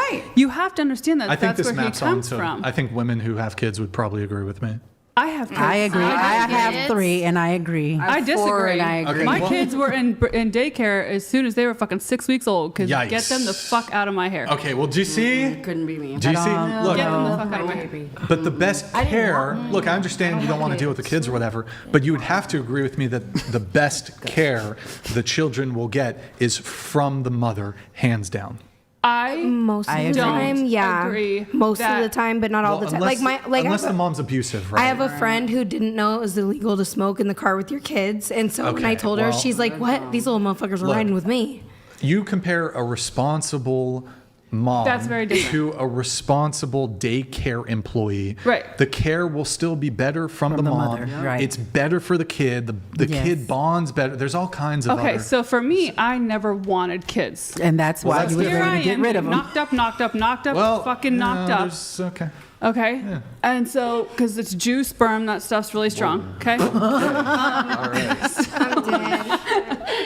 have to understand that I think that's this where he maps comes onto. from. I think women who have kids would probably agree with me. I have kids. I agree. I have 3, and I agree. I disagree. And I agree. Okay, My well- kids were in daycare as soon as they were fucking 6 weeks old. Because Yikes. get them the fuck out of my hair. Okay, well, do you see? Couldn't be me. Do you see? Look, Get them the fuck out of my hair. but the best care. Look, I understand you don't want to deal with the kids or whatever, but you would have to agree with me that the best care the children will get is from the mother, hands down. Most of the time, yeah. agree Most of that- the time, but not all the time. Unless the mom's abusive, right? I have a friend who didn't know it was illegal to smoke in the car with your kids, and so when I Okay, told her, well, she's like, "What? These little motherfuckers are look, riding with me." You compare a responsible mom That's very different. to a responsible daycare employee. Right. The care will still be better from the mom. mother, right. It's better for the kid. The Yes. kid bonds better. There's all kinds of Okay, other. so for me, I never wanted kids. And that's why that's you were Here I ready to get am, rid of them. knocked up, well, fucking knocked no, up. there's- Okay. Okay? And so, because it's Jew sperm, that stuff's really strong. Okay? All right.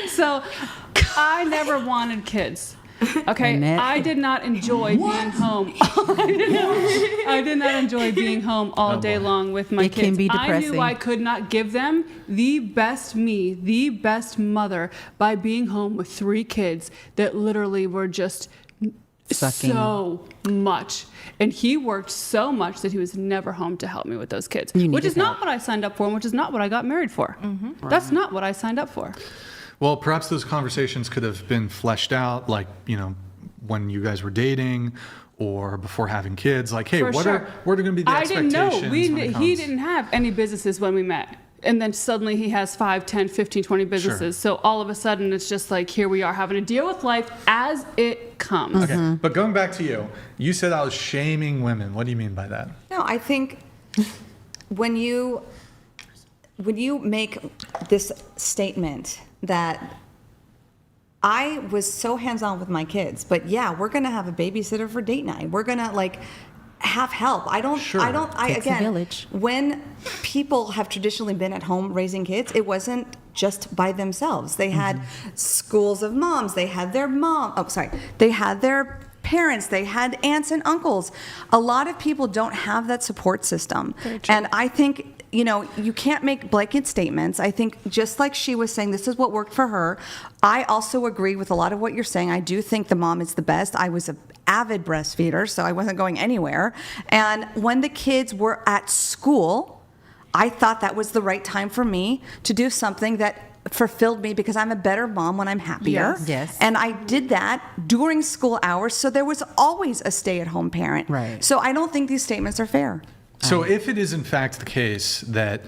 So, I never wanted kids. Okay, Annette. I did not enjoy being home. I did not enjoy being home all day long with my It kids. can be I knew depressing. I could not give them the best me, the best mother by being home with 3 kids that literally were just Sucking. so much. And he worked so much that he was never home to help me with those kids, You which needed is not help. what I signed up for and which is not what I got married for. That's not what I signed up for. Well, perhaps those conversations could have been fleshed out, like, when you guys were dating or before having kids. Like, hey, For what sure. are going to be the I didn't expectations? know. when it He comes- didn't have any businesses when we met. And then suddenly he has 5, 10, 15, 20 businesses. So all of a sudden it's just like, here we are having to deal with life as it comes. Okay, but going back to you, you said I was shaming women. What do you mean by that? No, I think when you make this statement that I was so hands-on with my kids, but yeah, we're gonna have a babysitter for date night. We're gonna have help. Takes a village. When people have traditionally been at home raising kids, it wasn't just by themselves. They had schools of moms. They had their they had their parents. They had aunts and uncles. A lot of people don't have that support system. And I think, you can't make blanket statements. I think just like she was saying, this is what worked for her. I also agree with a lot of what you're saying. I do think the mom is the best. I was an avid breastfeeder, so I wasn't going anywhere. And when the kids were at school, I thought that was the right time for me to do something that fulfilled me because I'm a better mom when I'm happier. Yes. And I did that during school hours, so there was always a stay-at-home parent. Right. So I don't think these statements are fair. So if it is in fact the case that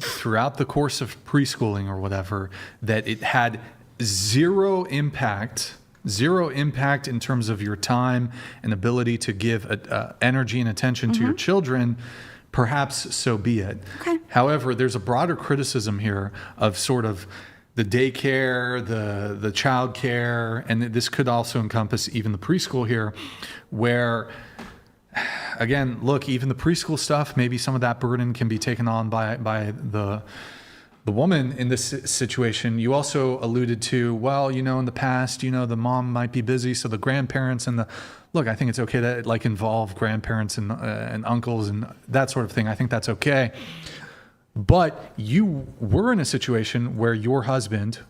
throughout the course of preschooling or whatever, that it had zero impact in terms of your time and ability to give energy and attention to your children, perhaps so be it. Okay. However, there's a broader criticism here of sort of the daycare, the child care, and this could also encompass even the preschool here, where, again, look, even the preschool stuff, maybe some of that burden can be taken on by the woman in this situation. You also alluded to, well, in the past, the mom might be busy, so the grandparents and look, I think it's okay to involve grandparents and uncles and that sort of thing. I think that's okay. But you were in a situation where your husband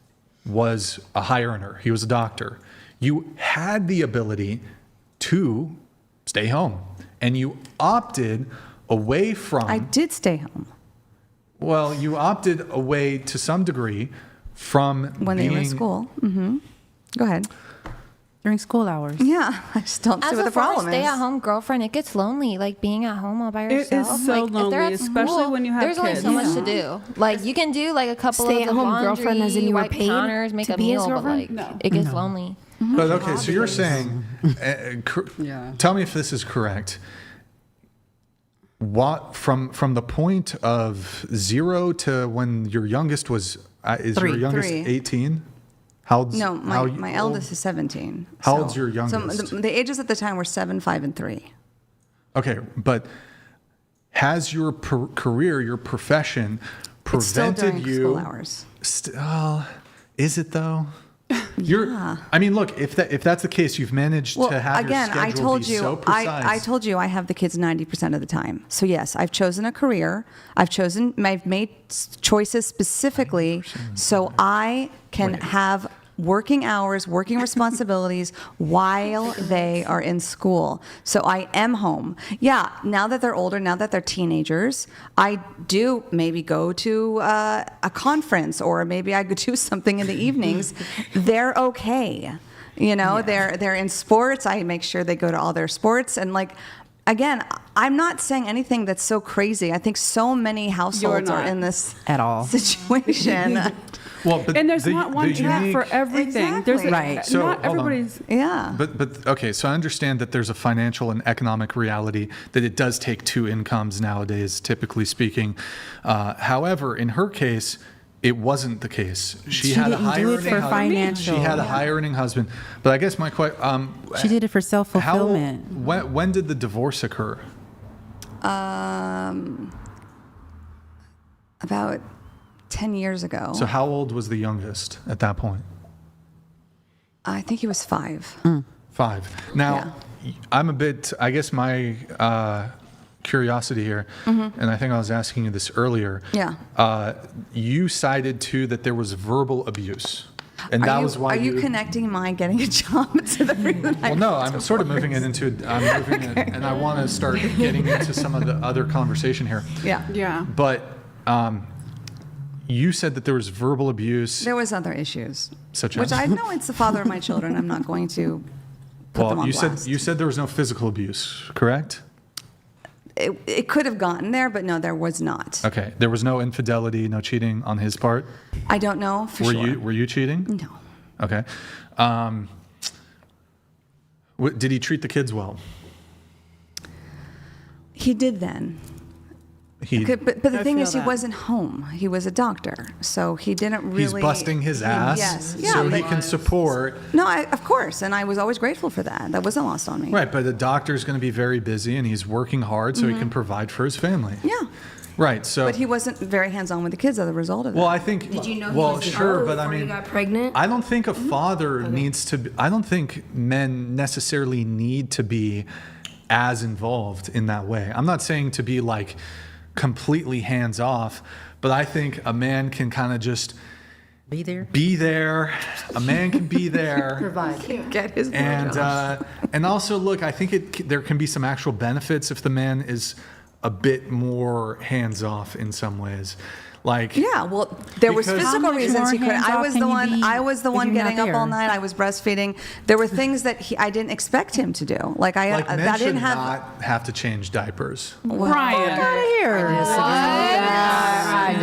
was a high earner. He was a doctor. You had the ability to stay home, and you opted away from. I did stay home. Well, you opted away to some degree from When they were in school. Mm-hmm. Go ahead. During school hours. Yeah, I just don't see As what a the problem is. stay-at-home girlfriend, it gets lonely, like being at home all by yourself. It is so like, if they're lonely, at especially school, when you have there's only kids. so much to do. Like you can do like a couple of the Stay-at-home laundry, girlfriend as in you were wipe paid counters, make to a be his meal, but girlfriend? like it gets lonely. But okay, so you're saying, tell me if this is correct. What from the point of 0 to when your youngest was is your youngest 18? No, my eldest is 17. How old's your youngest? So the ages at the time were 7, 5, and 3. Okay, but has your career, your profession, It's still prevented during you? school hours. Is it though? Yeah. I mean, look, if that's the case, you've managed to have again, your schedule I told be you, so precise. I told you I have the kids 90% of the time. So yes, I've chosen a career. I've made choices specifically so I can have working hours, working responsibilities while they are in school. So I am home. Yeah, now that they're older, now that they're teenagers, I do maybe go to a conference or maybe I go do something in the evenings. They're okay. You know, they're in sports. I make sure they go to all their sports. And like, again, I'm not saying anything that's so crazy. I think so many households are in this at all situation. Well, but and there's not one track for everything. Exactly. There's So, not hold on. everybody's. Yeah. But okay, so I understand that there's a financial and economic reality that it does take 2 incomes nowadays, typically speaking. However, in her case, it wasn't the case. She had a didn't high do it earning for husband. financial. She had a high earning husband. But I guess my question, She did it for self-fulfillment. when did the divorce occur? About 10 years ago. So how old was the youngest at that point? I think he was 5. 5. Now, I'm a bit, I guess my curiosity here, and I think I was asking you this earlier. Yeah. You cited too that there was verbal abuse. And that was why Are you connecting my getting a job to the reason? Well, no, I'm sort of moving it into, and I want to start getting into some of the other conversation here. Yeah. Yeah. But you said that there was verbal abuse. There was other issues. Such which as? I know it's the father of my children. I'm not going to put them on blast. you said there was no physical abuse, correct? It could have gotten there, but no, there was not. Okay, there was no infidelity, no cheating on his part. I don't know for sure. Were you cheating? No. Okay. Did he treat the kids well? He did then. But the thing is, he wasn't home. He was a doctor, so he didn't really. He's busting his ass, so he can support. No, of course, and I was always grateful for that. That wasn't lost on me. Right, but the doctor's going to be very busy, and he's working hard so he can provide for his family. Yeah. Right. So. But he wasn't very hands-on with the kids as a result of that. Well, I think. Did you know he Well, was sure, but I before mean, you got pregnant? I don't think a father needs to. I don't think men necessarily need to be as involved in that way. I'm not saying to be like completely hands off, but I think a man can kind of just be there. A man can be there. Provide. Get his and also look, I think there can be some actual benefits if the man is a bit more hands off in some ways. Like well, there was because- physical reasons he couldn't. I was the one if you're getting not up all there? night. I was breastfeeding. There were things that I didn't expect him to do. Like men I should didn't have. not have to change diapers. Brian. Here.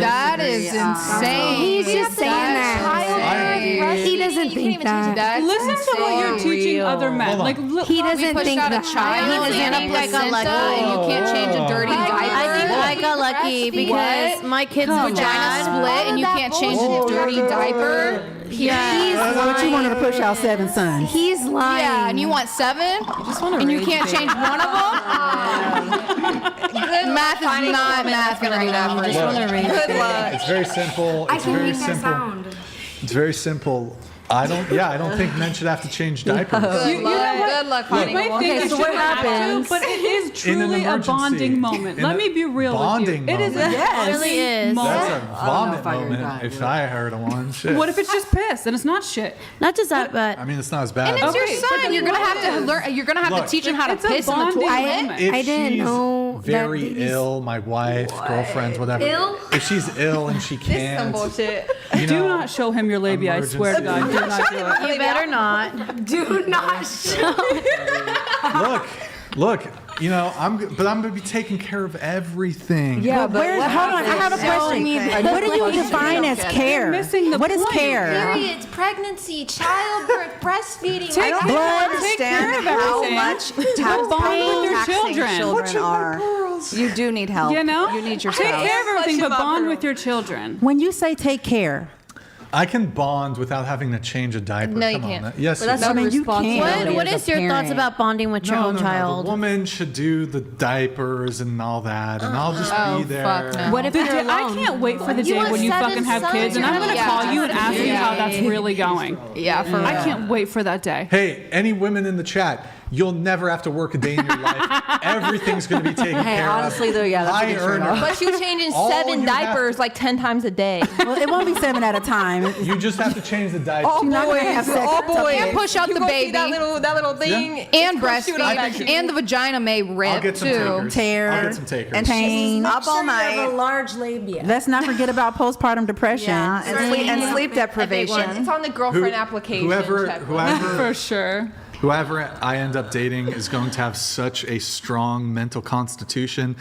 That is insane. He's just saying that. He doesn't think that. Listen to what you're teaching other men. Hold on. Like, look, He doesn't Push think out that. a child He and doesn't a placenta, and you can't change a dirty diaper. I think I got lucky because my kid's Vagina dad. split and you can't change a dirty diaper. But you wanted to push out 7 sons. He's lying. Yeah, and you want 7, and you can't change one of them. Math is not math gonna do that for you. Good luck. It's very simple. I It's can very make that simple. sound. It's very simple. I don't think men should have to change diapers. You know what? Good luck You finding might a woman. think so you what shouldn't have happens? to, but it is In an truly a emergency. bonding moment. In Let a me be real with you. bonding It is a moment. It really is. moment. That's a vomit moment if I heard of one. Shit. What if it's just piss and it's not shit? Not just that, but I mean, it's not as bad. And it's Okay, your but son. then You're gonna what have to is? learn. You're gonna have Look, to teach him how to it's a piss in the bonding toilet. moment. If I didn't she's- know very ill, my wife, girlfriends, whatever. Ill? If she's ill and she can't, bullshit. you Do know, not show him your labia. I swear to God, do not do it. You better not. Do not show. look, you know, I'm going to be taking care of everything. Yeah, but hold on. I have a question. What do you define as care? What is care? Periods, pregnancy, childbirth, breastfeeding. I don't blood, understand how much taxing children are. You do need help. You know? You need your Take spouse. care of everything, but bond with your children. When you say take care, I can bond without having to change a diaper. No, you Come on. can't. Yes, But that's you not can. a responsibility. What as is a your parent. thoughts about bonding with your own child? The woman should do the diapers and all that, and I'll just be there. fuck no. What if you're alone? I can't wait for the You day want when you 7 fucking have kids, and I'm sons? gonna Yeah. call you and ask you how that's really going. Yeah, for I can't wait for that day. Hey, any women in the chat, you'll never have to work a day in your life. Everything's going to be taken Hey, care honestly, of. though, yeah, that's a High good earner. trade-off. But you changing All 7 you have diapers like 10 times a day. well, it won't be 7 at a time. You just have to change the diaper. She's not gonna have sex. And push out the baby. That little thing. Yeah. And I think breastfeed. And the vagina may I'll rip get some too. takers. Tear. I'll get some takers. And Pain. she's up all You have night. a large labia. Let's not forget about postpartum depression. Yeah, and sleep deprivation. It's on the Who- girlfriend application. whoever For sure. Whoever I end up dating is going to have such a strong mental constitution,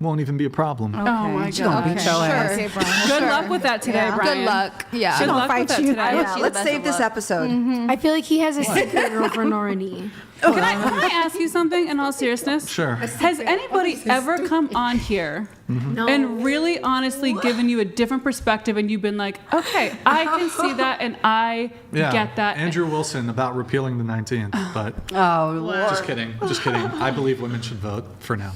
won't even be a problem. Oh my She's gonna God. beat your ass. Okay, Brian. Good luck with that today, Yeah. Brian. Good luck. Yeah. Good luck fight with that you. today. Yeah, let's save this episode. I feel like he has a secret girlfriend already. Can I ask you something in all seriousness? Sure. Has anybody ever come on here and really honestly given you a different perspective and you've been like, okay, I can see that and I Yeah. get that. Andrew Wilson about repealing the 19th, but Oh, Lord. just kidding. Just kidding. I believe women should vote for now.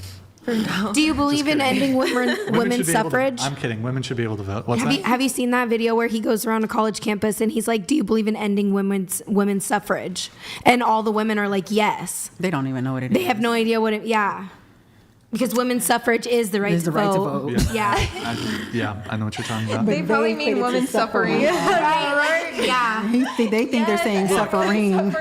Do you believe in ending Women should women's be able to- suffrage? I'm kidding. Women should be able to vote. What's that? Have you seen that video where he goes around a college campus and he's like, "Do you believe in ending women's suffrage?" And all the women are like, "Yes." They don't even know what it is. They have no idea what it. Yeah, because women's suffrage is the right, Is to, the right to vote. vote. Yeah. I know what you're talking about. They probably mean women's suffering. Right. Yeah. They think they're saying suffering.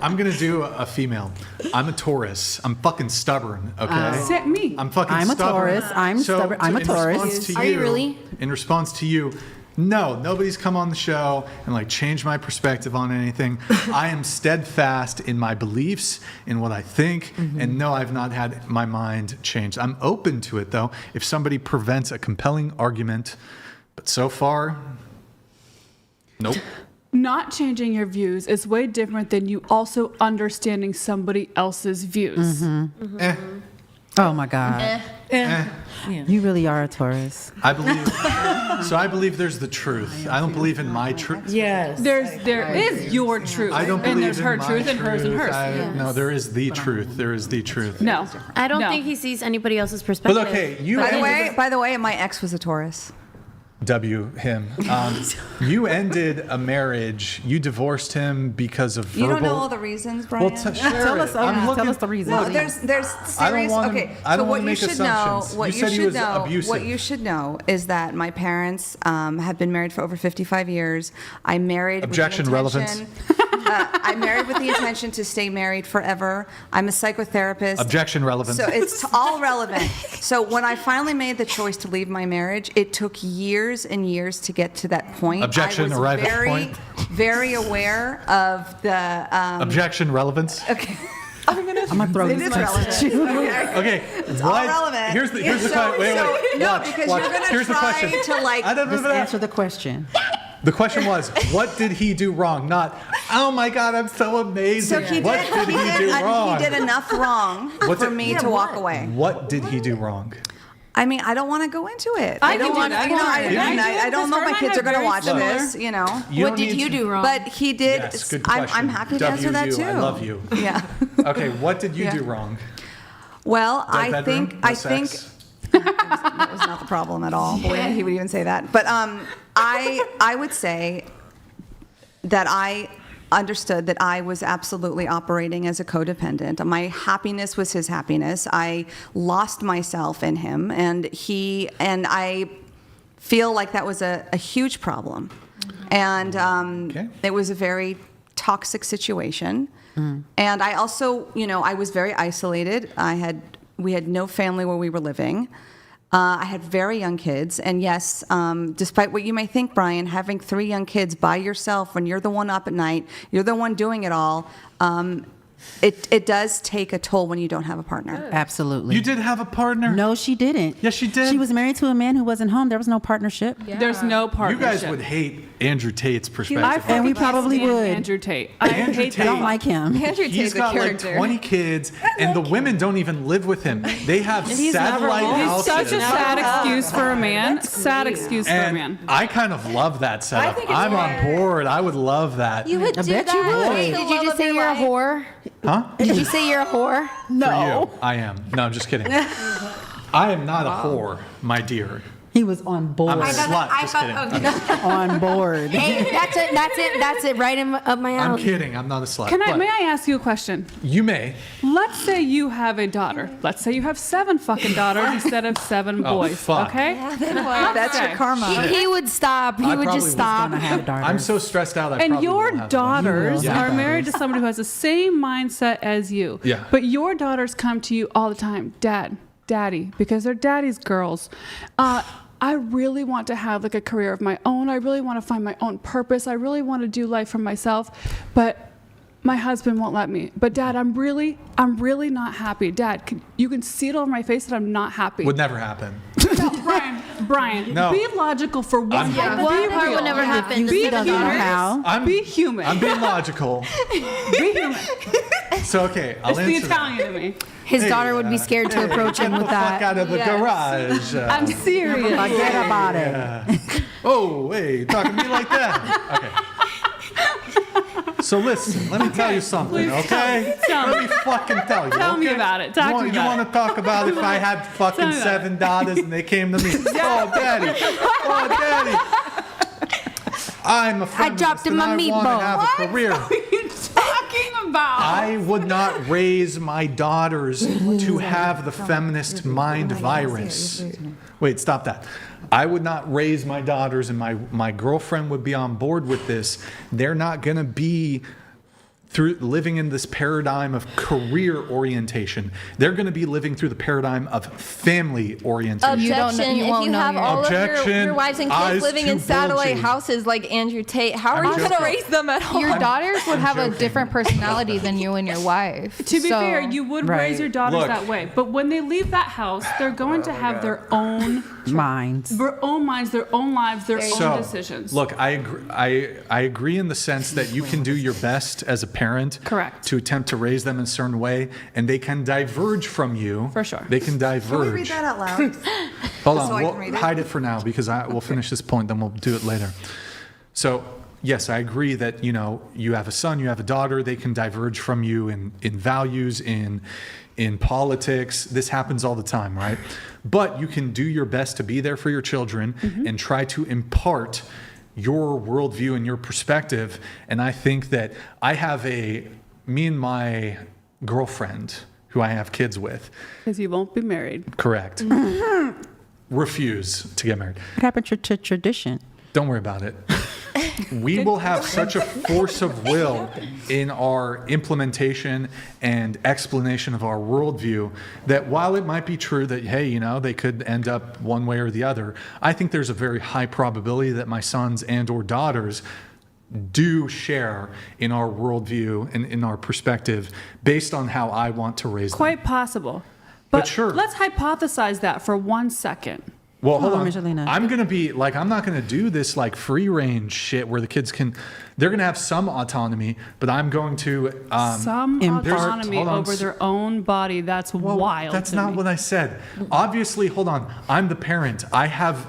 I'm gonna do a female. I'm a Taurus. I'm fucking stubborn. Okay. Set me. I'm fucking I'm a stubborn. Taurus. I'm stubborn. I'm a in Taurus. response to Are you really? In response to you, no, nobody's come on the show and like changed my perspective on anything. I am steadfast in my beliefs, in what I think, and no, I've not had my mind changed. I'm open to it though, if somebody prevents a compelling argument, but so far, nope. Not changing your views is way different than you also understanding somebody else's views. Oh my God. You really are a Taurus. I believe there's the truth. I don't believe in my truth. Yes. There is your truth, I don't believe and there's in her my truth and hers and hers. No, there is the truth. There is the truth. No, I don't No. think he sees anybody else's perspective. But okay, you By the way, my ex was a Taurus. him. You ended a marriage. You divorced him because of verbal. You don't know all the reasons, Brian. Well, share Tell it. us, I'm looking- tell us the reasons. No, there's I don't serious. wanna- Okay, I so don't what wanna you make should know, assumptions. what You said he was abusive. what you should know is that my parents have been married for over 55 years. I married. Objection, with the relevance. intention- I married with the intention to stay married forever. I'm a psychotherapist. Objection, relevant. So it's all relevant. So when I finally made the choice to leave my marriage, it took years and years to get to that point. Objection, I was arrive at very, point. very aware of the. Objection, relevance. Okay. I'm gonna throw It this is text at relevant. you. Okay, It's what? all relevant. Here's the question. So, Wait. no, Watch, because watch. you're gonna Here's the try question. to like. Just answer the question. The question was, what did he do wrong? Not, oh my God, I'm so amazing. So he what did. did he do wrong? He did enough wrong What's for it- me to walk away. What did he do wrong? I mean, I don't want to go into it. I don't can do want. that. You know, Yeah. I don't know if my kids are going to watch this. You know. You don't need to- But he did. Yes, good I'm question. happy to answer that WU, too. I love you. Yeah. Okay, what did you Yeah. do wrong? Well, Dead I bedroom? think. No I think. sex? That was not the problem at all. Believe me, he would even say that. But I would say that I understood that I was absolutely operating as a codependent. My happiness was his happiness. I lost myself in him, and I feel like that was a huge problem. And it was a very toxic situation. And I also, I was very isolated. I had We had no family where we were living. I had very young kids. And yes, despite what you may think, Brian, having 3 young kids by yourself when you're the one up at night, you're the one doing it all, it does take a toll when you don't have a partner. Absolutely. You did have a partner? No, she didn't. Yes, she did. She was married to a man who wasn't home. There was no partnership. There's no partnership. You guys would hate Andrew Tate's perspective. And we probably would. Andrew Tate. I Andrew hate Tate, don't like him. He's got like 20 kids, and the women don't even live with him. They have satellite houses. He's such a sad excuse for a man. Sad excuse for a man. I kind of love that setup. I'm on board. I would love that. You would do bet that. you would. Wait, did you just say you're a whore? Huh? Did you say you're a whore? For you, I am. No, I'm just kidding. I am not a whore, my dear. He was on board. I'm a slut. Just kidding. On board. Hey, that's it, right up my alley. I'm kidding. I'm not a slut. May I ask you a question? You may. Let's say you have a daughter. Let's say you have 7 fucking daughters instead of 7 boys. Fuck. Okay? That's your karma. He would stop. He would just stop. I'm so stressed out. And your daughters Yeah. are married to somebody who has the same mindset as you. Yeah. But your daughters come to you all the time, Dad, Daddy, because they're daddy's girls. I really want to have like a career of my own. I really want to find my own purpose. I really want to do life for myself, but my husband won't let me. But Dad, I'm really not happy. Dad, you can see it over my face that I'm not happy. Would never happen. No, Brian, No. be logical for one second. What part would never happen? Be Doesn't human. matter. Be human. I'm being logical. Be human. So, okay, I'll It's the answer that. Italian to me. His daughter would be scared to approach him Get with the fuck that. out of the garage. I'm serious. Forget about it. Oh, hey, talking to me like that. Okay. So listen, let me tell you something, okay? Tell me. Let me fucking tell you. Tell me okay? about it. Talk to me You about want to talk about if I had fucking Tell me about 7 daughters and they came to me? Oh, daddy. Oh, daddy. I'm a feminist dropped in and my I want to meatball. have a career. What are you talking about? I would not raise my daughters to have the feminist mind virus. Wait, stop that. I would not raise my daughters, and my girlfriend would be on board with this. They're not going to be through living in this paradigm of career orientation. They're going to be living through the paradigm of family orientation. Objection. If you have all of your wives and eyes kids living in too satellite bulgy. houses like Andrew Tate, how are you going to joking. raise them at home? Your daughters would have a joking. different personality than you and your wife. To be fair, you would raise Right. your daughters Look. that way. But when they leave that house, they're going to have their own Minds. their own minds, their own lives, their own decisions. Look, I agree in the sense that you can do your best as a parent. Correct. To attempt to raise them in a certain way, and they can diverge from you. For sure. They can diverge. Can we read that out loud? Hold So on, I we'll can read it? hide it for now because we'll finish this point, then we'll do it later. So, yes, I agree that, you have a son, you have a daughter, they can diverge from you in values, in politics. This happens all the time, right? But you can do your best to be there for your children and try to impart your worldview and your perspective. And I think that me and my girlfriend, who I have kids with. Because you won't be married. Correct. Refuse to get married. What happened to tradition? Don't worry about it. We will have such a force of will in our implementation and explanation of our worldview that while it might be true that, hey, they could end up one way or the other, I think there's a very high probability that my sons and or daughters do share in our worldview and in our perspective based on how I want to raise them. Quite possible. But sure. Let's hypothesize that for 1 second. Well, hold on. Angelina. I'm going to be I'm not going to do this free range shit where the kids they're going to have some autonomy, but I'm going to Some autonomy hold on. over their own body. That's wild. That's to not me. what I said. Obviously, hold on. I'm the parent. I have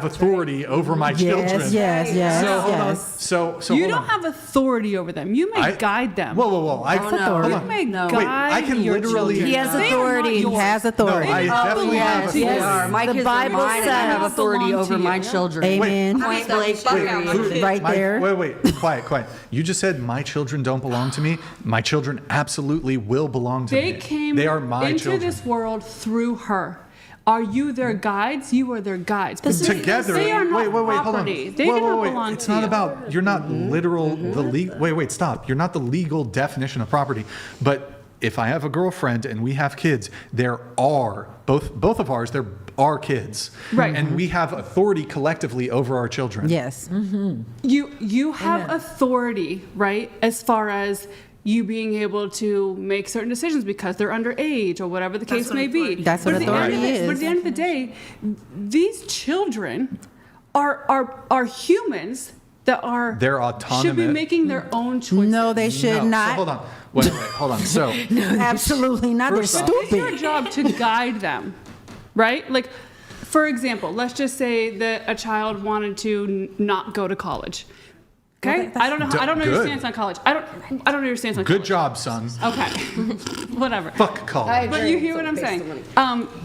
authority over my children. Yes. So hold on. So You hold don't on. have authority over them. You may guide them. Whoa. You may guide Wait, I can your literally. children. He has They are not authority. yours. He has authority. No, I definitely have authority. Yes, my The kids Bible are mine, and I have says authority belong to over my you. children. Amen. Point blank, period. Right there. Wait. Quiet. You just said my children don't belong to me. My children absolutely will belong to They me. came They are my into children. this world through her. Are you their guides? You are their guides. But Together. they are not wait, hold on. property. They do not belong It's to not you. about. You're not literal. Wait. Stop. You're not the legal definition of property, but if I have a girlfriend and we have kids, there are both of ours. There are kids, right? And we have authority collectively over our children. Yes. You have authority, right? As far as you being able to make certain decisions because they're underage or whatever the case may be. That's what authority is. But at the end of the day, these children are humans that are They're autonomous. should be making their own choices. No, they should not. So hold on. Wait, hold on. So absolutely not. They're stupid. It's your job to guide them, right? Like, for example, let's just say that a child wanted to not go to college. Okay, I don't know your stance on college. I don't know your stance on college. Good job, son. Okay, whatever. Fuck college. But you hear what I'm saying.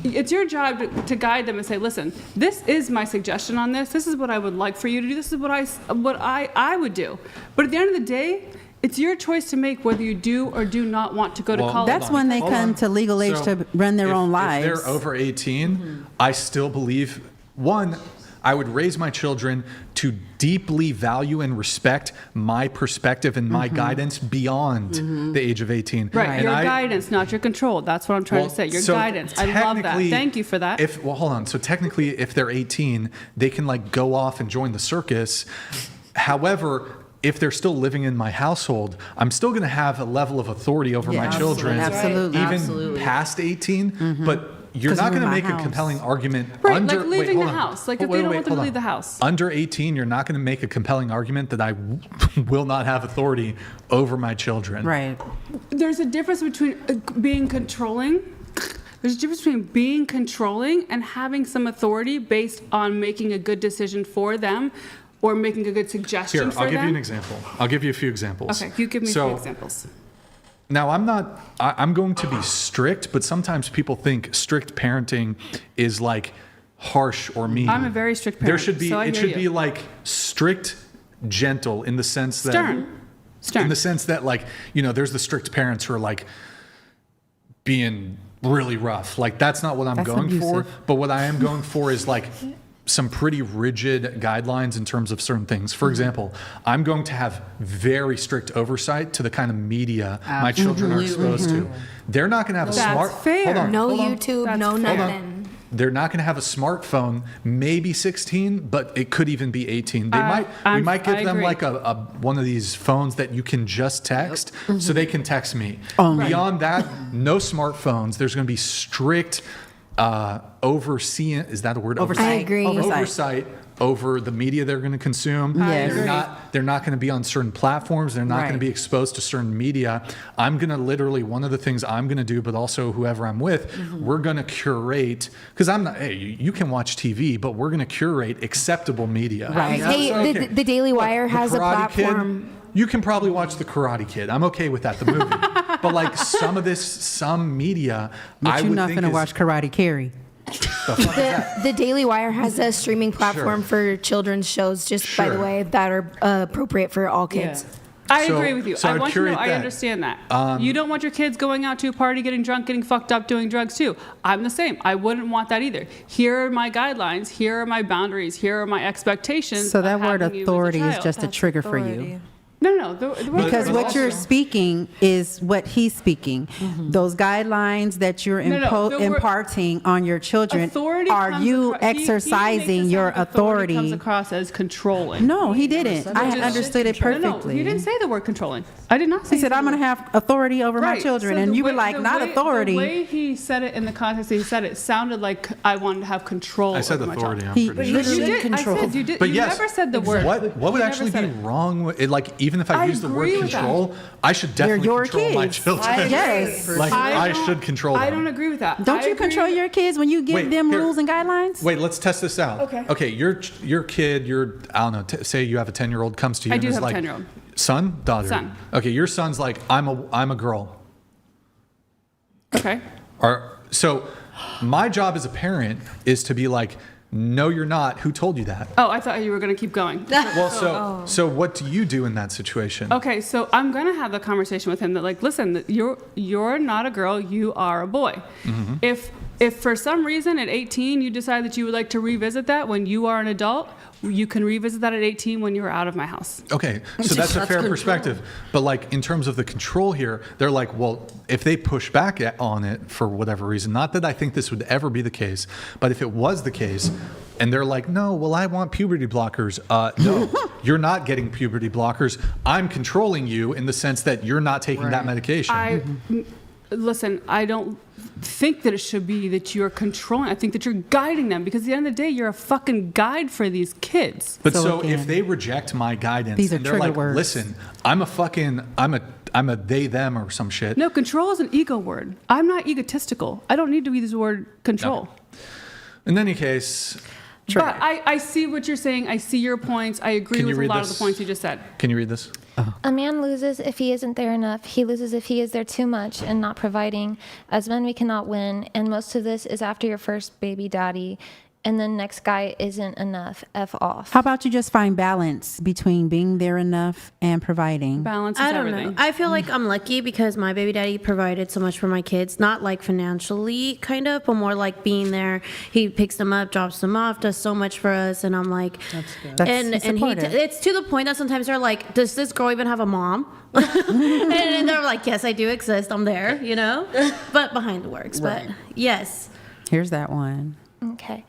It's your job to guide them and say, listen, this is my suggestion on this. This is what I would like for you to do. This is what I would do. But at the end of the day, it's your choice to make whether you do or do not want to go to college. That's when they come to legal age to run their own lives. If they're over 18, I still believe, one, I would raise my children to deeply value and respect my perspective and my guidance beyond the age of 18. Right, And your guidance, not your control. That's what I'm trying to say. Your guidance. I love that. Thank you for that. Hold on. So technically, if they're 18, they can like go off and join the circus. However, if they're still living in my household, I'm still going to have a level of authority over my children, even past 18. But you're not going to make a compelling argument. Right, like leaving the house. Like if they don't want them to leave the house. Under 18, you're not going to make a compelling argument that I will not have authority over my children. Right. There's a difference between being controlling. There's a difference between being controlling and having some authority based on making a good decision for them or making a good suggestion for them. Here, I'll give you an example. I'll give you a few examples. Okay, you give me a few examples. Now, I'm going to be strict, but sometimes people think strict parenting is like harsh or mean. I'm a very strict parent. It should be like strict, gentle in the sense that Stern. In the sense that like, there's the strict parents who are like being really rough. Like that's not what I'm going for, but what I am going for is like some pretty rigid guidelines in terms of certain things. For example, I'm going to have very strict oversight to the kind of media my children are exposed to. They're not going to have a fair. No YouTube, no nothing. They're not going to have a smartphone, maybe 16, but it could even be 18. We might give them like a one of these phones that you can just text, so they can text me. Beyond that, no smartphones. There's going to be strict overseeing, is that a word? Oversight. I agree. Oversight over the media they're going to consume. Yes. They're not going to be on certain platforms. They're not going to be exposed to certain media. I'm going to literally, one of the things I'm going to do, but also whoever I'm with, we're going to curate, because I'm not, hey, you can watch TV, but we're going to curate acceptable media. Right. Hey, the Daily Wire has a platform. You can probably watch The Karate Kid. I'm okay with that, the movie. But like some media, but I you're would not think going to watch Karate Carry. The Daily Wire has a streaming platform for children's shows, just by the way, that are appropriate for all kids. Yeah. I agree with you. So I want you to know, I that. understand that. You don't want your kids going out to a party, getting drunk, getting fucked up, doing drugs too. I'm the same. I wouldn't want that either. Here are my guidelines. Here are my boundaries. Here are my expectations. So that word authority is just a trigger for you. No. Because what you're speaking is what he's speaking. Those guidelines that you're imparting on your children, are you exercising your authority? Comes across as controlling. No, he didn't. I understood it perfectly. No, he didn't say the word controlling. I did not say. He said, I'm going to have authority over my children. So and you were like, not authority. The way he said it in the context that he said it sounded like I wanted to have control. I said over authority. My I'm child. pretty sure. You did control. I said you did. But you yes, never said the word. What would actually be wrong with it? Like, even if I use the word control, I should definitely control my children. Yes. Like, I should control them. I don't agree with that. Don't you control your kids when you give them rules and guidelines? Wait, let's test this out. Okay, your kid, I don't know, say you have a 10-year-old comes to you I and do is have a like, 10-year-old. Son? Daughter? Son. Okay, your son's like, I'm a girl. Okay. So my job as a parent is to be like, no, you're not. Who told you that? Oh, I thought you were going to keep going. Well, so what do you do in that situation? Okay, so I'm going to have the conversation with him that like, listen, you're not a girl, you are a boy. If If for some reason at 18 you decide that you would like to revisit that when you are an adult, you can revisit that at 18 when you're out of my house. Okay, so that's a fair perspective. But like in terms of the control here, they're like, well, if they push back on it for whatever reason, not that I think this would ever be the case, but if it was the case, and they're like, no, well, I want puberty blockers. No, you're not getting puberty blockers. I'm controlling you in the sense that you're not taking that medication. Listen, I don't think that it should be that you're controlling. I think that you're guiding them, because at the end of the day, you're a fucking guide for these kids. But so if they reject my guidance and they're like, listen, I'm a they, them or some shit. No, control is an ego word. I'm not egotistical. I don't need to use the word control. Okay. In any case... But I see what you're saying. I see your points. I agree with a lot of the points you just said. Can you read this? A man loses if he isn't there enough. He loses if he is there too much and not providing. As men, we cannot win. And most of this is after your first baby daddy. And the next guy isn't enough. F off. How about you just find balance between being there enough and providing? Balance is I don't everything. know. I feel like I'm lucky because my baby daddy provided so much for my kids. Not like financially, kind of, but more like being there. He picks them up, drops them off, does so much for us, and I'm like, that's good. And it's to the point that sometimes they're like, does this girl even have a mom? And they're like, yes, I do exist. I'm there, you know, but behind the works. Right. But yes. Here's that one. Okay.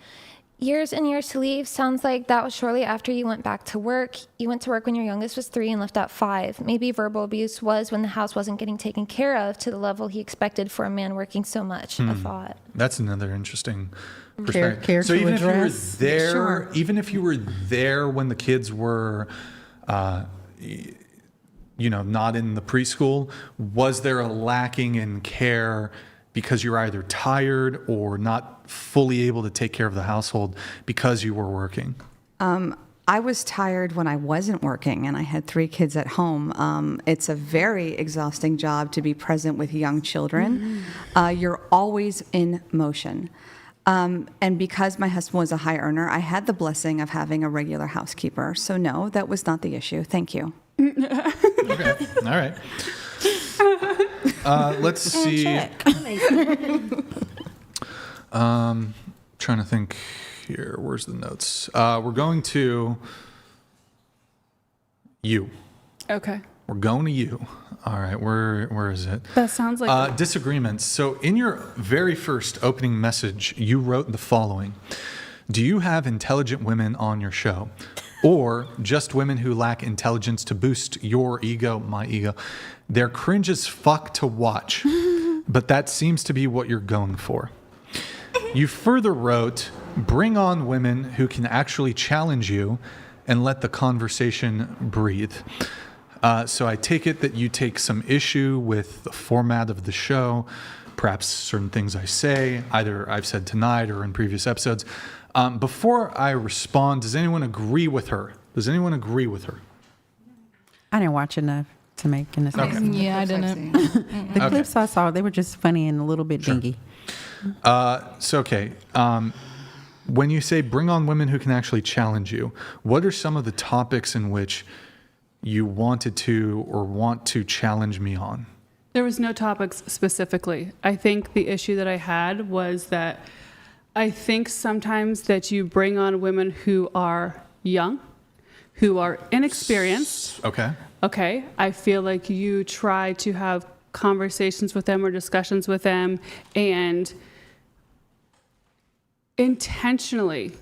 Years and years to leave sounds like that was shortly after you went back to work. You went to work when your youngest was 3 and left at 5. Maybe verbal abuse was when the house wasn't getting taken care of to the level he expected for a man working so much. A thought. That's another interesting perspective. Care so to even address? if you were there, Sure. even if you were there when the kids were, not in the preschool, was there a lacking in care because you're either tired or not fully able to take care of the household because you were working? I was tired when I wasn't working and I had 3 kids at home. It's a very exhausting job to be present with young children. You're always in motion. And because my husband was a high earner, I had the blessing of having a regular housekeeper. So no, that was not the issue. Thank you. Okay, all right. Let's see. Trying to think here. Where's the notes? We're going to you. Okay. We're going to you. All right. Where is it? That sounds like disagreements. So in your very first opening message, you wrote the following: do you have intelligent women on your show? Or just women who lack intelligence to boost your ego, my ego? They're cringe as fuck to watch, but that seems to be what you're going for. You further wrote, bring on women who can actually challenge you and let the conversation breathe. So I take it that you take some issue with the format of the show, perhaps certain things I say, either I've said tonight or in previous episodes. Before I respond, does anyone agree with her? Does anyone agree with her? I didn't watch enough to make an assessment. Okay. Yeah, I didn't. The clips I saw, they were just funny and a little bit dingy. Okay. When you say bring on women who can actually challenge you, what are some of the topics in which you wanted to or want to challenge me on? There was no topics specifically. I think the issue that I had was that I think sometimes that you bring on women who are young, who are inexperienced. Okay. Okay. I feel like you try to have conversations with them or discussions with them and intentionally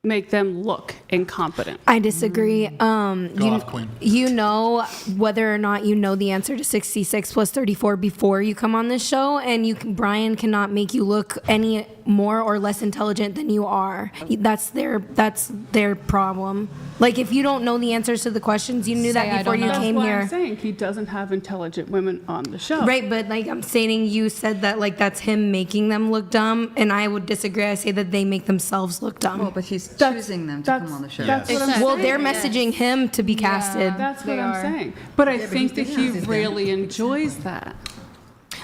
make them look incompetent. I disagree. Go off, Queen. You know whether or not you know the answer to 66 plus 34 before you come on this show, and Brian cannot make you look any more or less intelligent than you are. That's their problem. Like, if you don't know the answers to the questions, you knew that before you came here. That's why I'm saying he doesn't have intelligent women on the show. Right, but like I'm saying, you said that like that's him making them look dumb, and I would disagree. I say that they make themselves look dumb. Well, but he's choosing them to come on the show. That's what I'm saying. Well, they're messaging him to be casted. That's what I'm saying. But I think that he really enjoys that.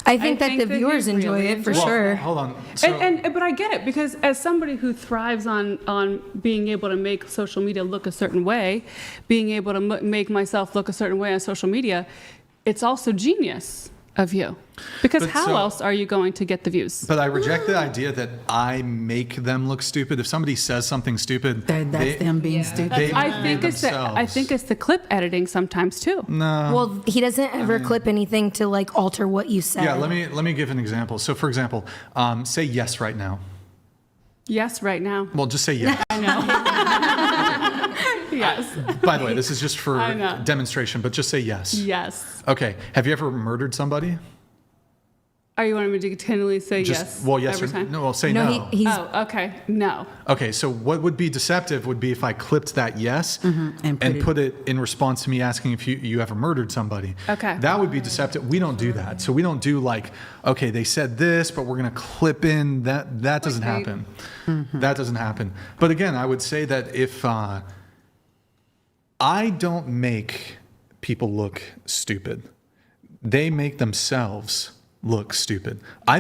I think that the viewers enjoy it for sure. Hold on. But I get it, because as somebody who thrives on being able to make social media look a certain way, being able to make myself look a certain way on social media, it's also genius. of you. Because But how so- else are you going to get the views? But I reject the idea that I make them look stupid. If somebody says something stupid, That's them being stupid. They I think it's the clip editing sometimes too. No. Well, he doesn't ever clip anything to like alter what you said. Yeah, let me give an example. So, for example, say yes right now. Yes, right now. Well, just say yes. I know. Yes. By the way, this is just for I know. demonstration, but just say yes. Yes. Okay. Have you ever murdered somebody? Are you wanting me to continually say yes? Well, yes every or time? no. Well, say no. Oh, okay. No. Okay, so what would be deceptive would be if I clipped that yes and put it in response to me asking if you ever murdered somebody. Okay. That would be deceptive. We don't do that. So we don't do like, okay, they said this, but we're going to clip in that. That doesn't happen. That doesn't happen. But again, I would say that if I don't make people look stupid, they make themselves look stupid. I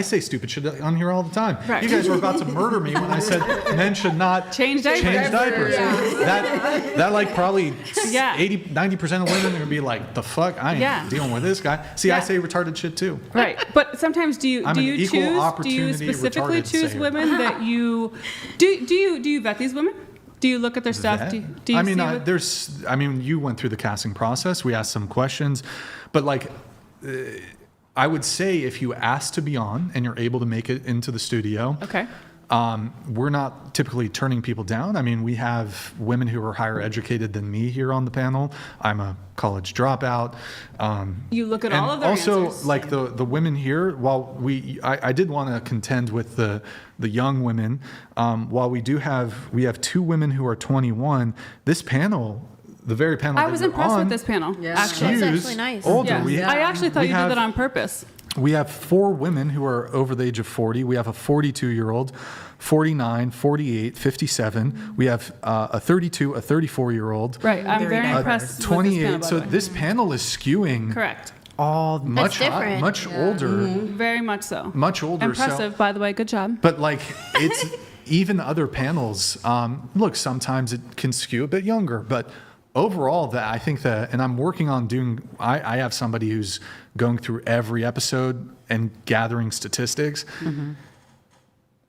say stupid shit on here all the time. Right. You guys were about to murder me when I said men should not change diapers. Yeah. That like probably Yeah. 80-90% of women are gonna be like, the fuck, I ain't dealing with this guy. See, I Yeah. say retarded shit too. Right, but sometimes do you I'm an equal choose? Do you opportunity specifically retarded choose sayer. women that you do you vet these women? Do you look at their stuff? Do you I mean, see what- you went through the casting process. We asked some questions, but like, I would say if you ask to be on and you're able to make it into the studio, okay. We're not typically turning people down. I mean, we have women who are higher educated than me here on the panel. I'm a college dropout. You look at and all of their also, answers. like the women here, while I did want to contend with the young women. While we have two women who are 21. This panel, the very panel I that was you're impressed on, with this panel. Actually, skews It's actually nice. older. Yeah. I actually thought we you have- did that on purpose. We have 4 women who are over the age of 40. We have a 42-year-old, 49, 48, 57. We have a 32, a 34-year-old. Right. I'm very impressed 28. with this panel, by So the way. this panel is skewing Correct. all much different. much older, Very much so. much older. Impressive, by the way. Good job. But like it's even other panels. Look, sometimes it can skew a bit younger, but overall, I think that, and I'm working on doing. I have somebody who's going through every episode and gathering statistics.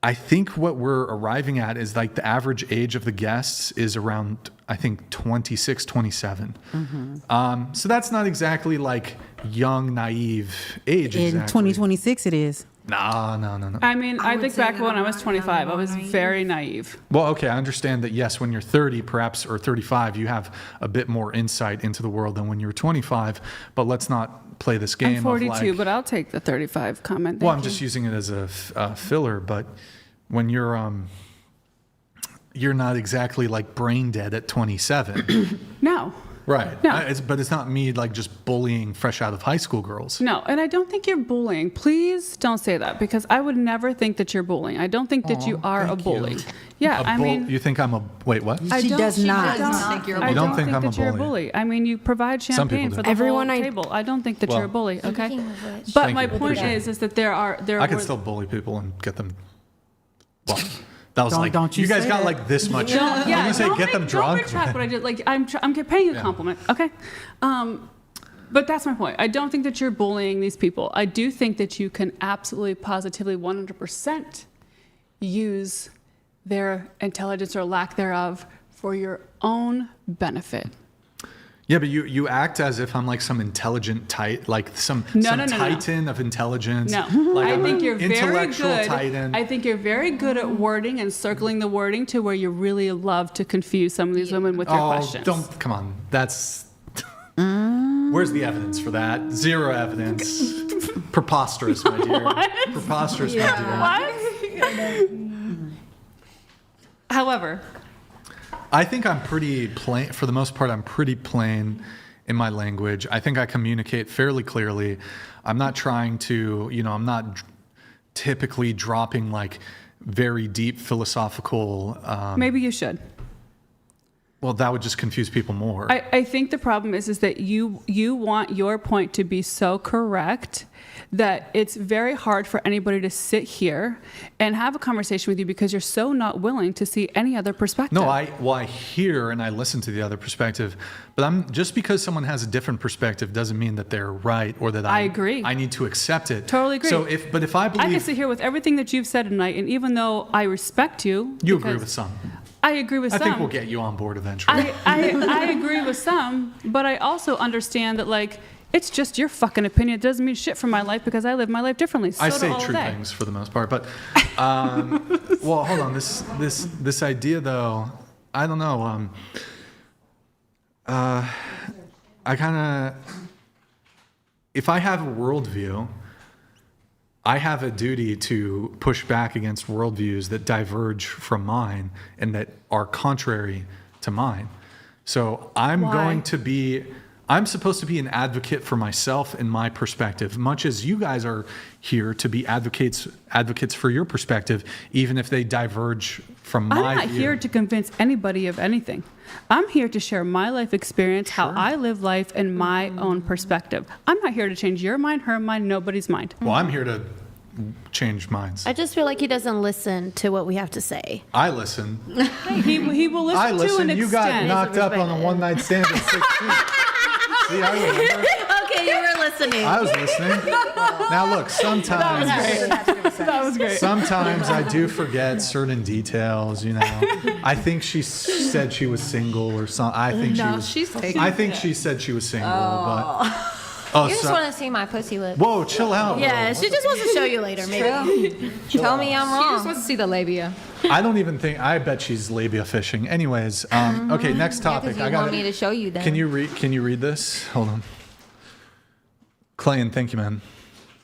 I think what we're arriving at is like the average age of the guests is around, I think, 26, 27. So that's not exactly like young, naive age. In exactly. 2026, it is. No. I mean, I think back when I was 25, I was very naive. Well, okay, I understand that, yes, when you're 30 perhaps or 35, you have a bit more insight into the world than when you're 25, but let's not play this game I'm 42, of like, but I'll take the 35 comment. well, Thank I'm you. just using it as a filler, but when you're not exactly like brain dead at 27. No. Right. No. But it's not me like just bullying fresh out of high school girls. No, and I don't think you're bullying. Please don't say that, because I would never think that you're bullying. I don't think that you are a bully. Yeah, I mean, you think I'm a, wait, what? I don't does not. think you're a You bully. don't think I'm a that you're a bully? bully. I mean, you provide Some people champagne do. for the Everyone whole I- table. I don't think that Well- you're a bully. Okay, Speaking of which. but Thank my you. point is that there I can were- still bully people and get them. Well, that was like don't you you guys say got that. like this much. Don't, I'm yeah, gonna say don't get them Don't drunk. retract what I did. Like I'm paying you a compliment. Okay, but that's my point. I don't think that you're bullying these people. I do think that you can absolutely, positively, 100% use their intelligence or lack thereof for your own benefit. Yeah, but you act as if I'm like some intelligent like some No. titan of intelligence. No, Like I I'm think an you're very intellectual good. titan. I think you're very good at wording and circling the wording to where you really love to confuse some of these women with your questions. Don't come on. That's where's the evidence for that? Zero evidence. Preposterous, my dear. Preposterous, my dear. What? However, I think I'm pretty plain. For the most part, I'm pretty plain in my language. I think I communicate fairly clearly. I'm not trying to, I'm not typically dropping like very deep philosophical. maybe you should. Well, that would just confuse people more. I think the problem is that you want your point to be so correct that it's very hard for anybody to sit here and have a conversation with you because you're so not willing to see any other perspective. No, I hear and I listen to the other perspective, but just because someone has a different perspective doesn't mean that they're right or that I agree. I need to accept it. Totally agree. So if I believe I can sit here with everything that you've said tonight, and even though I respect you, you agree with some. I agree with some. I think we'll get you on board eventually. I agree with some, but I also understand that like it's just your fucking opinion. It doesn't mean shit for my life because I live my life differently. So I say do all true day. things for the most part, but well, hold on. This idea though, I don't know. I kind of, if I have a worldview, I have a duty to push back against worldviews that diverge from mine and that are contrary to mine. So I'm I'm supposed to be an advocate for myself and my perspective, much as you guys are here to be advocates for your perspective, even if they diverge from my view. I'm not here to convince anybody of anything. I'm here to share my life experience, how I live life, and my own perspective. I'm not here to change your mind, her mind, nobody's mind. Well, I'm here to change minds. I just feel like he doesn't listen to what we have to say. I listen. He will listen I to listen. an You extent. got knocked up on a one-night stand at 16. See, I remember. Okay, you were listening. I was listening. Now look, sometimes That was great. Sometimes I do forget certain details, you know. I think she said she was single or something. I think she said she was single, but you just want to see my pussy lips. whoa, chill out. Yeah, she just wants to show you later, maybe. Tell me I'm wrong. She just wants to see the labia. I don't even think. I bet she's labia fishing. Anyways, okay, next topic. You want me to show you then. Can you read this? Hold on. Clayton, thank you, man.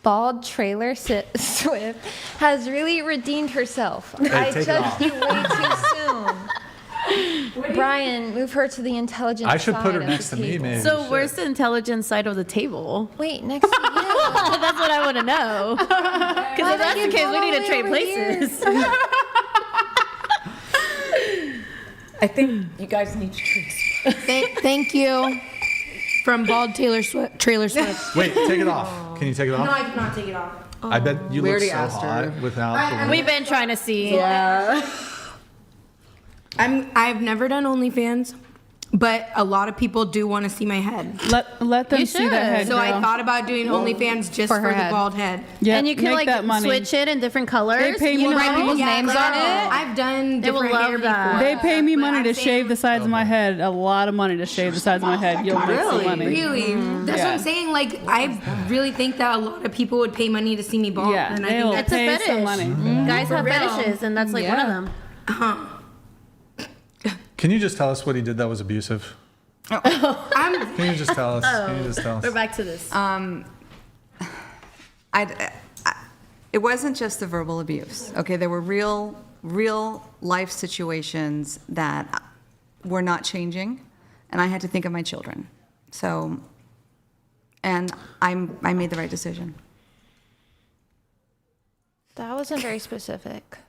Bald Trailer Swift has really redeemed herself. I take it judged you way too soon. Brian, move her to the intelligent I should side put her of next the to me, table. maybe. So where's the intelligent side of the table? Wait, next to you. That's what I want to know. Because if that's the case, we need to trade places. I think you guys need to trace. Thank you. From Bald Trailer Swift. Wait, take it off. Can you take it off? No, I did not take it off. I bet you look so hot without the We've been trying to see. Yeah. I've never done OnlyFans, but a lot of people do want to see my head. Let them see that head. So I thought about doing OnlyFans just for the head. bald head. Yeah, and you can make like that money. switch it in different colors. They pay you me write money. people's names on it. I've done They will different love hair that. before. They pay me But money I'm to saying- shave the sides of my head. A lot of money to shave the sides of my head. You'll make some money. Really? That's what I'm saying. Like, I really think that a lot of people would pay money to see me bald. Yeah, and I they'll think It's a pay fetish. some money. Guys have For real. fetishes, and that's like one of them. Can you just tell us what he did that was abusive? Can you just tell us? Can you just tell us? We're back to this. It wasn't just the verbal abuse. Okay, there were real life situations that were not changing, and I had to think of my children. So, and I made the right decision. That wasn't very specific.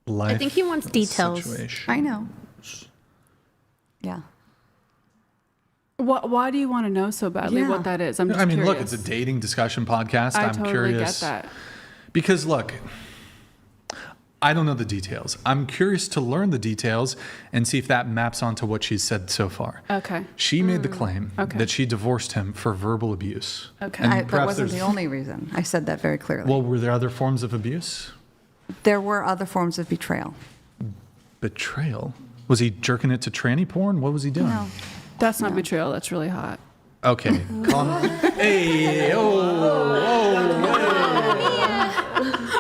Life I think he wants details. situation. I know. Yeah. Why do you want to know so badly what that is? I'm just I mean, curious. look, it's a dating discussion podcast. I I'm totally curious. get that. Because look, I don't know the details. I'm curious to learn the details and see if that maps onto what she's said so far. Okay. She made the claim Okay. that she divorced him for verbal abuse. Okay. And That perhaps wasn't the there's- only reason. I said that very clearly. Well, were there other forms of abuse? There were other forms of betrayal. Betrayal? Was he jerking it to tranny porn? What was he doing? No. That's not betrayal. That's really hot. Okay. Hey,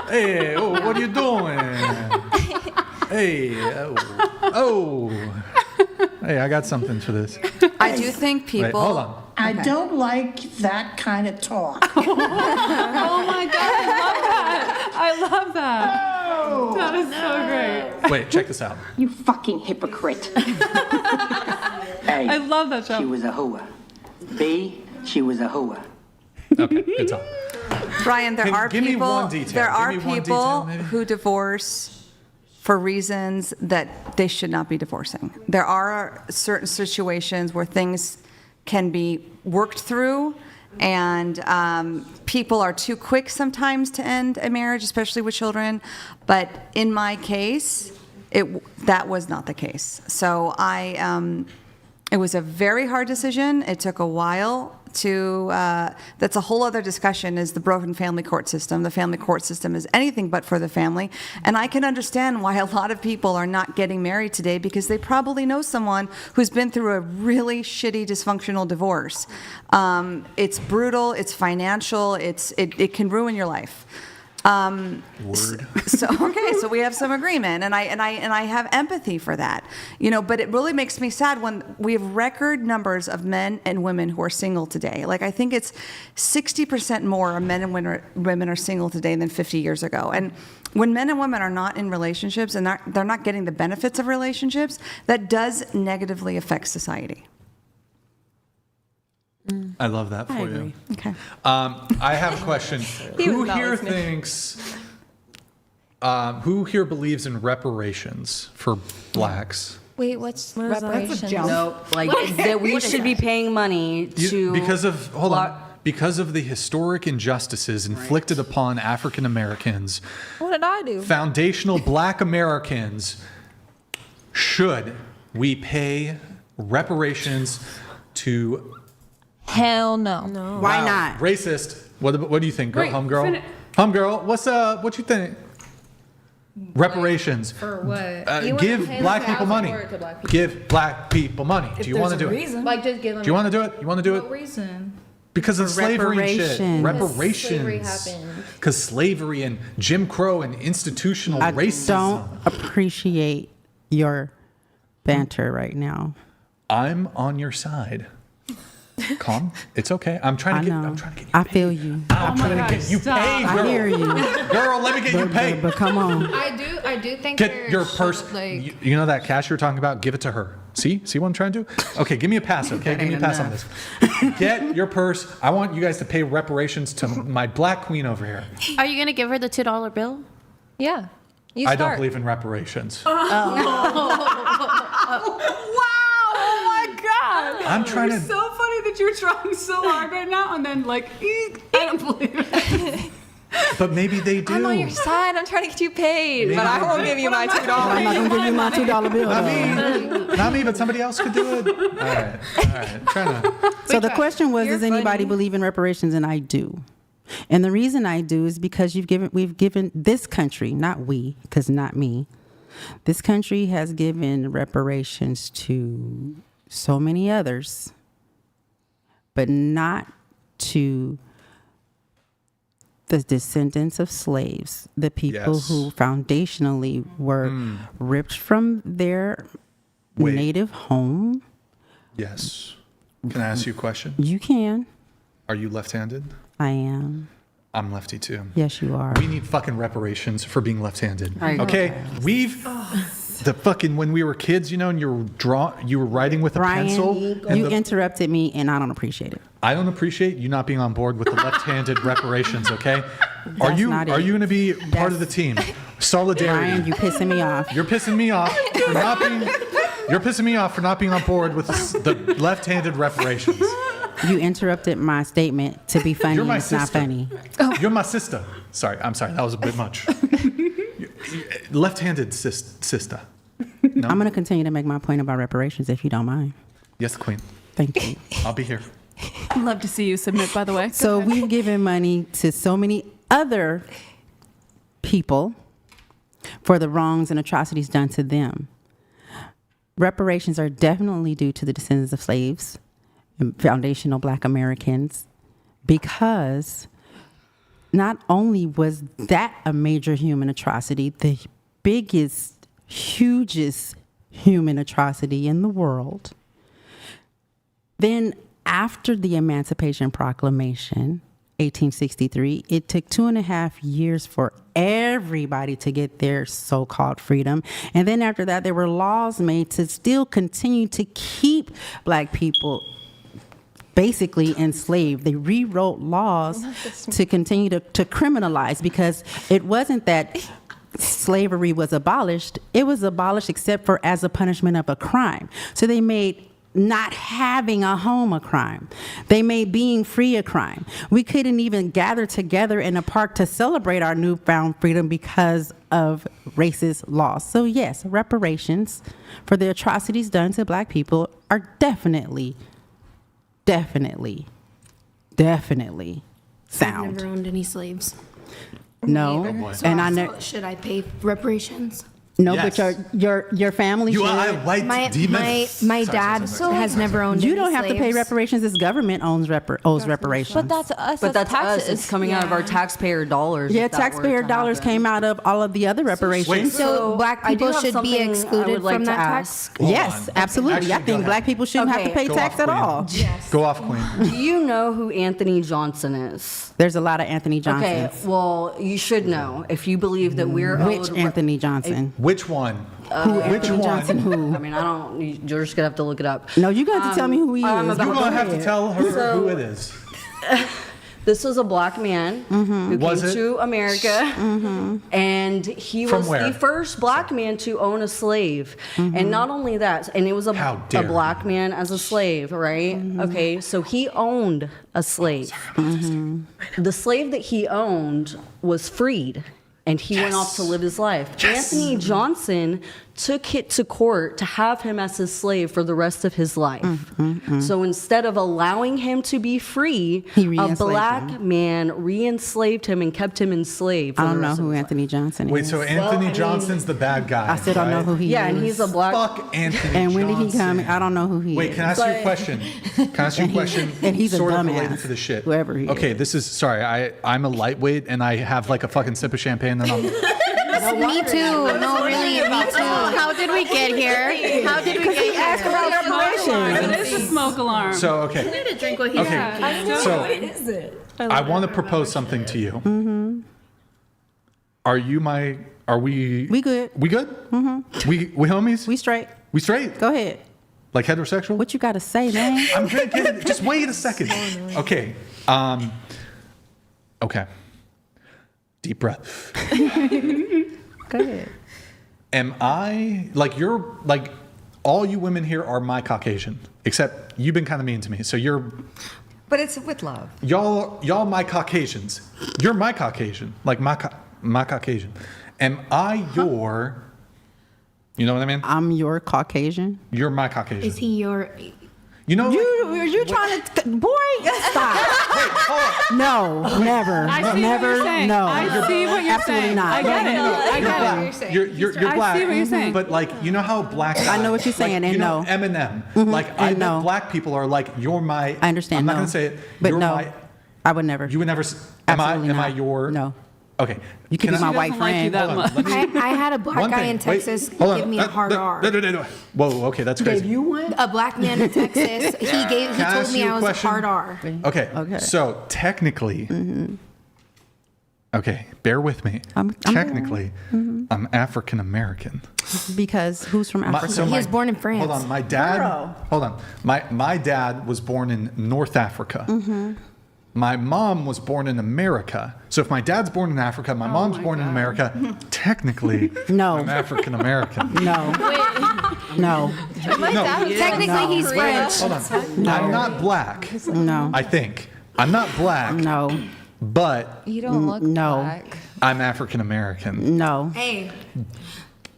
hey, what are you doing? Hey, hey, I got something for this. I do think people. Wait, hold on. I don't like that kind of talk. Oh my God, I love that. That is so great. Wait, check this out. You fucking hypocrite. Hey, I love that show. she was a hooer. B, she was a hooer. Okay, good talk. Brian, there are Give me people. one detail. There Give are me one people detail, maybe. who divorce for reasons that they should not be divorcing. There are certain situations where things can be worked through, and people are too quick sometimes to end a marriage, especially with children. But in my case, that was not the case. So it was a very hard decision. It took a while to, that's a whole other discussion, is the broken family court system. The family court system is anything but for the family. And I can understand why a lot of people are not getting married today, because they probably know someone who's been through a really shitty, dysfunctional divorce. It's brutal, it's financial, it can ruin your life. Word. So we have some agreement, and I have empathy for that, but it really makes me sad when we have record numbers of men and women who are single today. Like, I think it's 60% more of men and women are single today than 50 years ago. And when men and women are not in relationships and they're not getting the benefits of relationships, that does negatively affect society. I love that for you. Okay. I have a question. Who here thinks, who here believes in reparations for blacks? Wait, what's That's a reparations? jump. No, like that we should be paying money to Because of the historic injustices inflicted upon African Americans, What did I do? foundational black Americans, should we pay reparations to... Hell no. Why Wow, not? Racist. What do you think, girl? Wait, Homegirl? Homegirl, what you think? Reparations. For what? Give black people money. Give black people money. Do you want to do it? Like, just give them. Do you want to do it? You want to do What it? reason? Because of slavery and shit. Reparations. Slavery Reparations. happened. Because slavery and Jim Crow and institutional I racism. don't appreciate your banter right now. I'm on your side. Calm. It's okay. I'm trying to get you I feel you. I'm trying to get you paid, I girl. hear you. Girl, let me get you paid. But come on. I do think Get your there's, purse. like- You know that cash you're talking about? Give it to her. See what I'm trying to do? Okay, give me a pass, okay? Give me a pass on this. Get your purse. I want you guys to pay reparations to my black queen over here. Are you gonna give her the $2 bill? Yeah. You I don't start. believe in reparations. Oh my God! I'm trying to. It's so funny that you're trying so hard right now, and then like, I don't believe it. But maybe they do. I'm on your side. I'm trying to get you paid, Maybe but I they won't do. give you my $2. I'm not going to give you my $2 bill. Not me, but somebody else could do it. All right. Trying to. So the question was, does anybody believe in reparations? And I do. And the reason I do is because we've given this country, not we, because not me, this country has given reparations to so many others, but not to the descendants of slaves, the people who foundationally were ripped from their native home. Yes. Can I ask you a question? You can. Are you left-handed? I am. I'm lefty too. Yes, you are. We need fucking reparations for being left-handed. I agree. Okay, the fucking when we were kids, and you were writing with a Brian, pencil. you interrupted me, and I don't appreciate it. I don't appreciate you not being on board with the left-handed reparations. Okay, are you not it. going to be part of the team? Solidarity. Brian, you pissing me off. You're pissing me off for not being. You're pissing me off for not being on board with the left-handed reparations. You interrupted my statement to be funny. You're my and it's not sister. funny. You're my sister. I'm sorry. That was a bit much. Left-handed sister. No? I'm going to continue to make my point about reparations if you don't mind. Yes, Queen. Thank you. I'll be here. I'd love to see you submit, by the way. So we've given money to so many other people for the wrongs and atrocities done to them. Reparations are definitely due to the descendants of slaves and foundational Black Americans, because not only was that a major human atrocity, the biggest, hugest human atrocity in the world, then after the Emancipation Proclamation, 1863, it took 2.5 years for everybody to get their so-called freedom. And then after that, there were laws made to still continue to keep Black people basically enslaved. They rewrote laws to continue to criminalize, because it wasn't that slavery was abolished, it was abolished except for as a punishment of a crime. So they made not having a home a crime. They made being free a crime. We couldn't even gather together in a park to celebrate our newfound freedom because of racist laws. So yes, reparations for the atrocities done to black people are definitely sound. I've never owned any slaves. No, So and I also, never. should I pay reparations? No, Yes. but your family. You should. are a white demon. My dad has never owned. You any don't have to pay slaves. reparations. This government owes reparations. But that's us. But that's taxes. us. It's coming out of our taxpayer dollars. Yeah, if that were taxpayer to dollars happen. came out of all of the other reparations. So black I do people have should be something I excluded would like from to that ask. tax. Yes, absolutely. Actually, I go think ahead. black people shouldn't have to Okay. pay Go tax off, at Queen. all. Go off, Queen. Do you know who Anthony Johnson is? There's a lot of Anthony Okay, Johnsons. well, you should know if you believe that we're Which owed Anthony Johnson? Which one? Who Which Anthony one? Johnson? Who? I mean, I don't. You're just gonna have to look it up. No, you got to tell me who he is. You're Go gonna have to ahead. tell her So- who it is. This was a black man who Was came it? to America, and he From was where? the first black man to own a slave. And not only that, and it was How a dare black man as a slave, right? Okay, so he owned a slave. The slave that he owned was freed. And he went off to live his life. Anthony Johnson took it to court to have him as his slave for the rest of his life. So instead of allowing him to be free, He a re-enslaved black him. man re-enslaved him and kept him enslaved. For I the don't know rest of who his Anthony Johnson is. Wait, so Anthony Johnson's the bad guy. I still don't know right? who he is. Yeah, and he's a black. Fuck Anthony And when did he Johnson. come? I don't know who he Wait, is. can I ask you a question? Can I ask you a question? and he's a sort of dumbass, related to the shit. whoever he Okay, is. this is sorry. I'm a lightweight and I have like a fucking sip of champagne and I'm. Me too. No, really, me too. How did we get here? How did we get here? Ask about reparations. It is a smoke alarm. So okay. I need to drink what he Okay. has. So is it? I want to propose something to you. Are you my? Are we? We good. We good? We homies? We straight. We straight? Go ahead. Like heterosexual? What you got to say, man? I'm drinking. Just wait a second. Okay. Okay. Deep breath. Go ahead. Am I like you're like all you women here are my Caucasian, except you've been kind of mean to me. So you're But it's with love. y'all my Caucasians. You're my Caucasian, like my Caucasian. Am I your? You know what I mean? I'm your Caucasian. You're my Caucasian. Is he your? You know? You trying to? Boy, stop. No, never, I see never. what you're saying. No, I see what you're absolutely saying. not. I get it. I get it. You're I black. see what you're saying. But like you know how black guys, I know what you're saying, like, and you know no. Eminem. Like I and know no. black people are like you're my. I understand. I'm not no. gonna say it. But you're no, my. I would never. You would never. Am I? Absolutely Am I not. your? No. Okay. You can be my She white doesn't like you friend. that Hold much. on, let me- I had a black One guy thing. in Wait, Texas hold on. give me a hard R. Whoa. Okay, that's crazy. You won. A black man in Texas. He Can I told ask me you a I was a question? hard R. Okay. Okay. So technically. Okay, bear with me. I'm technically, I'm African American. Because who's from Africa? He was born in France. Hold on, my dad. Girl. Hold on, my dad was born in North Africa. My mom was born in America. So if my dad's born in Africa, my mom's born in America. Technically, No. I'm African American. No. No. Technically, he's French. Hold on, I'm not black. No. I think I'm not black. No. But You don't look No. black. I'm African American. No. Hey,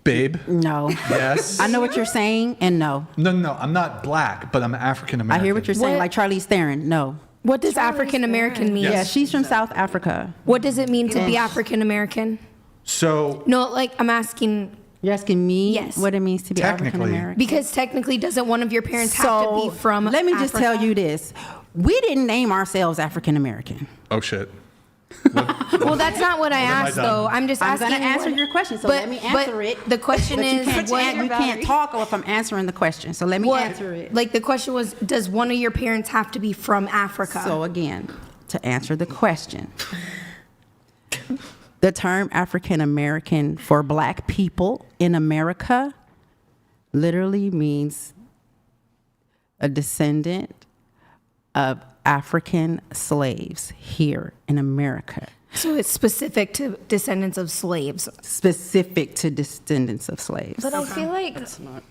Babe. No. Yes. I know what you're saying, and no. No. I'm not black, but I'm African I American. hear what you're saying, What? like Charlize Theron. No. what does African American mean? Yes. Yeah, she's from South Africa. What does it mean to be African American? So No, like I'm asking You're asking me Yes. what it means to be Technically. African American. because technically, doesn't one of your parents have to be from? let me just Africa? tell you this: we didn't name ourselves African American. oh shit. Well, that's not what I have I asked, done? though. I'm just I'm asking. going to answer your question, so let me answer it. The question But is, you can't talk if I'm answering the question. So let me answer it. Like the question was, does one of your parents have to be from Africa? So again, to answer the question, the term African American for black people in America literally means a descendant of African slaves here in America. So it's specific to descendants of slaves. Specific to descendants of slaves. But I feel like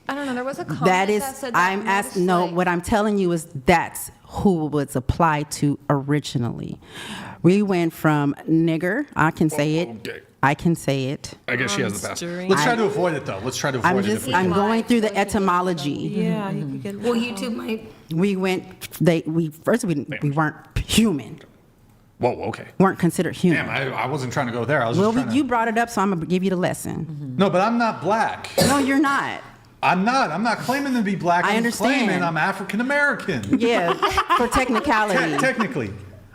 I don't know. There was a comment That is, that said that I'm asking. No, what I'm telling you is that's who it was applied to originally. We went from nigger. I can say it. Okay. I can say it. I guess she has the best. Let's try to avoid it, though. Let's try to avoid it. I'm going through the etymology. Yeah, you could get. Well, YouTube might. We weren't human. Whoa, okay. Weren't considered human. Damn, I wasn't trying to go there. I was Well, just trying to... you brought it up, so I'm gonna give you the lesson. No, but I'm not black. No, you're not. I'm not claiming to be black. I understand. I'm claiming I'm African American. Yeah, for technicality. Technically.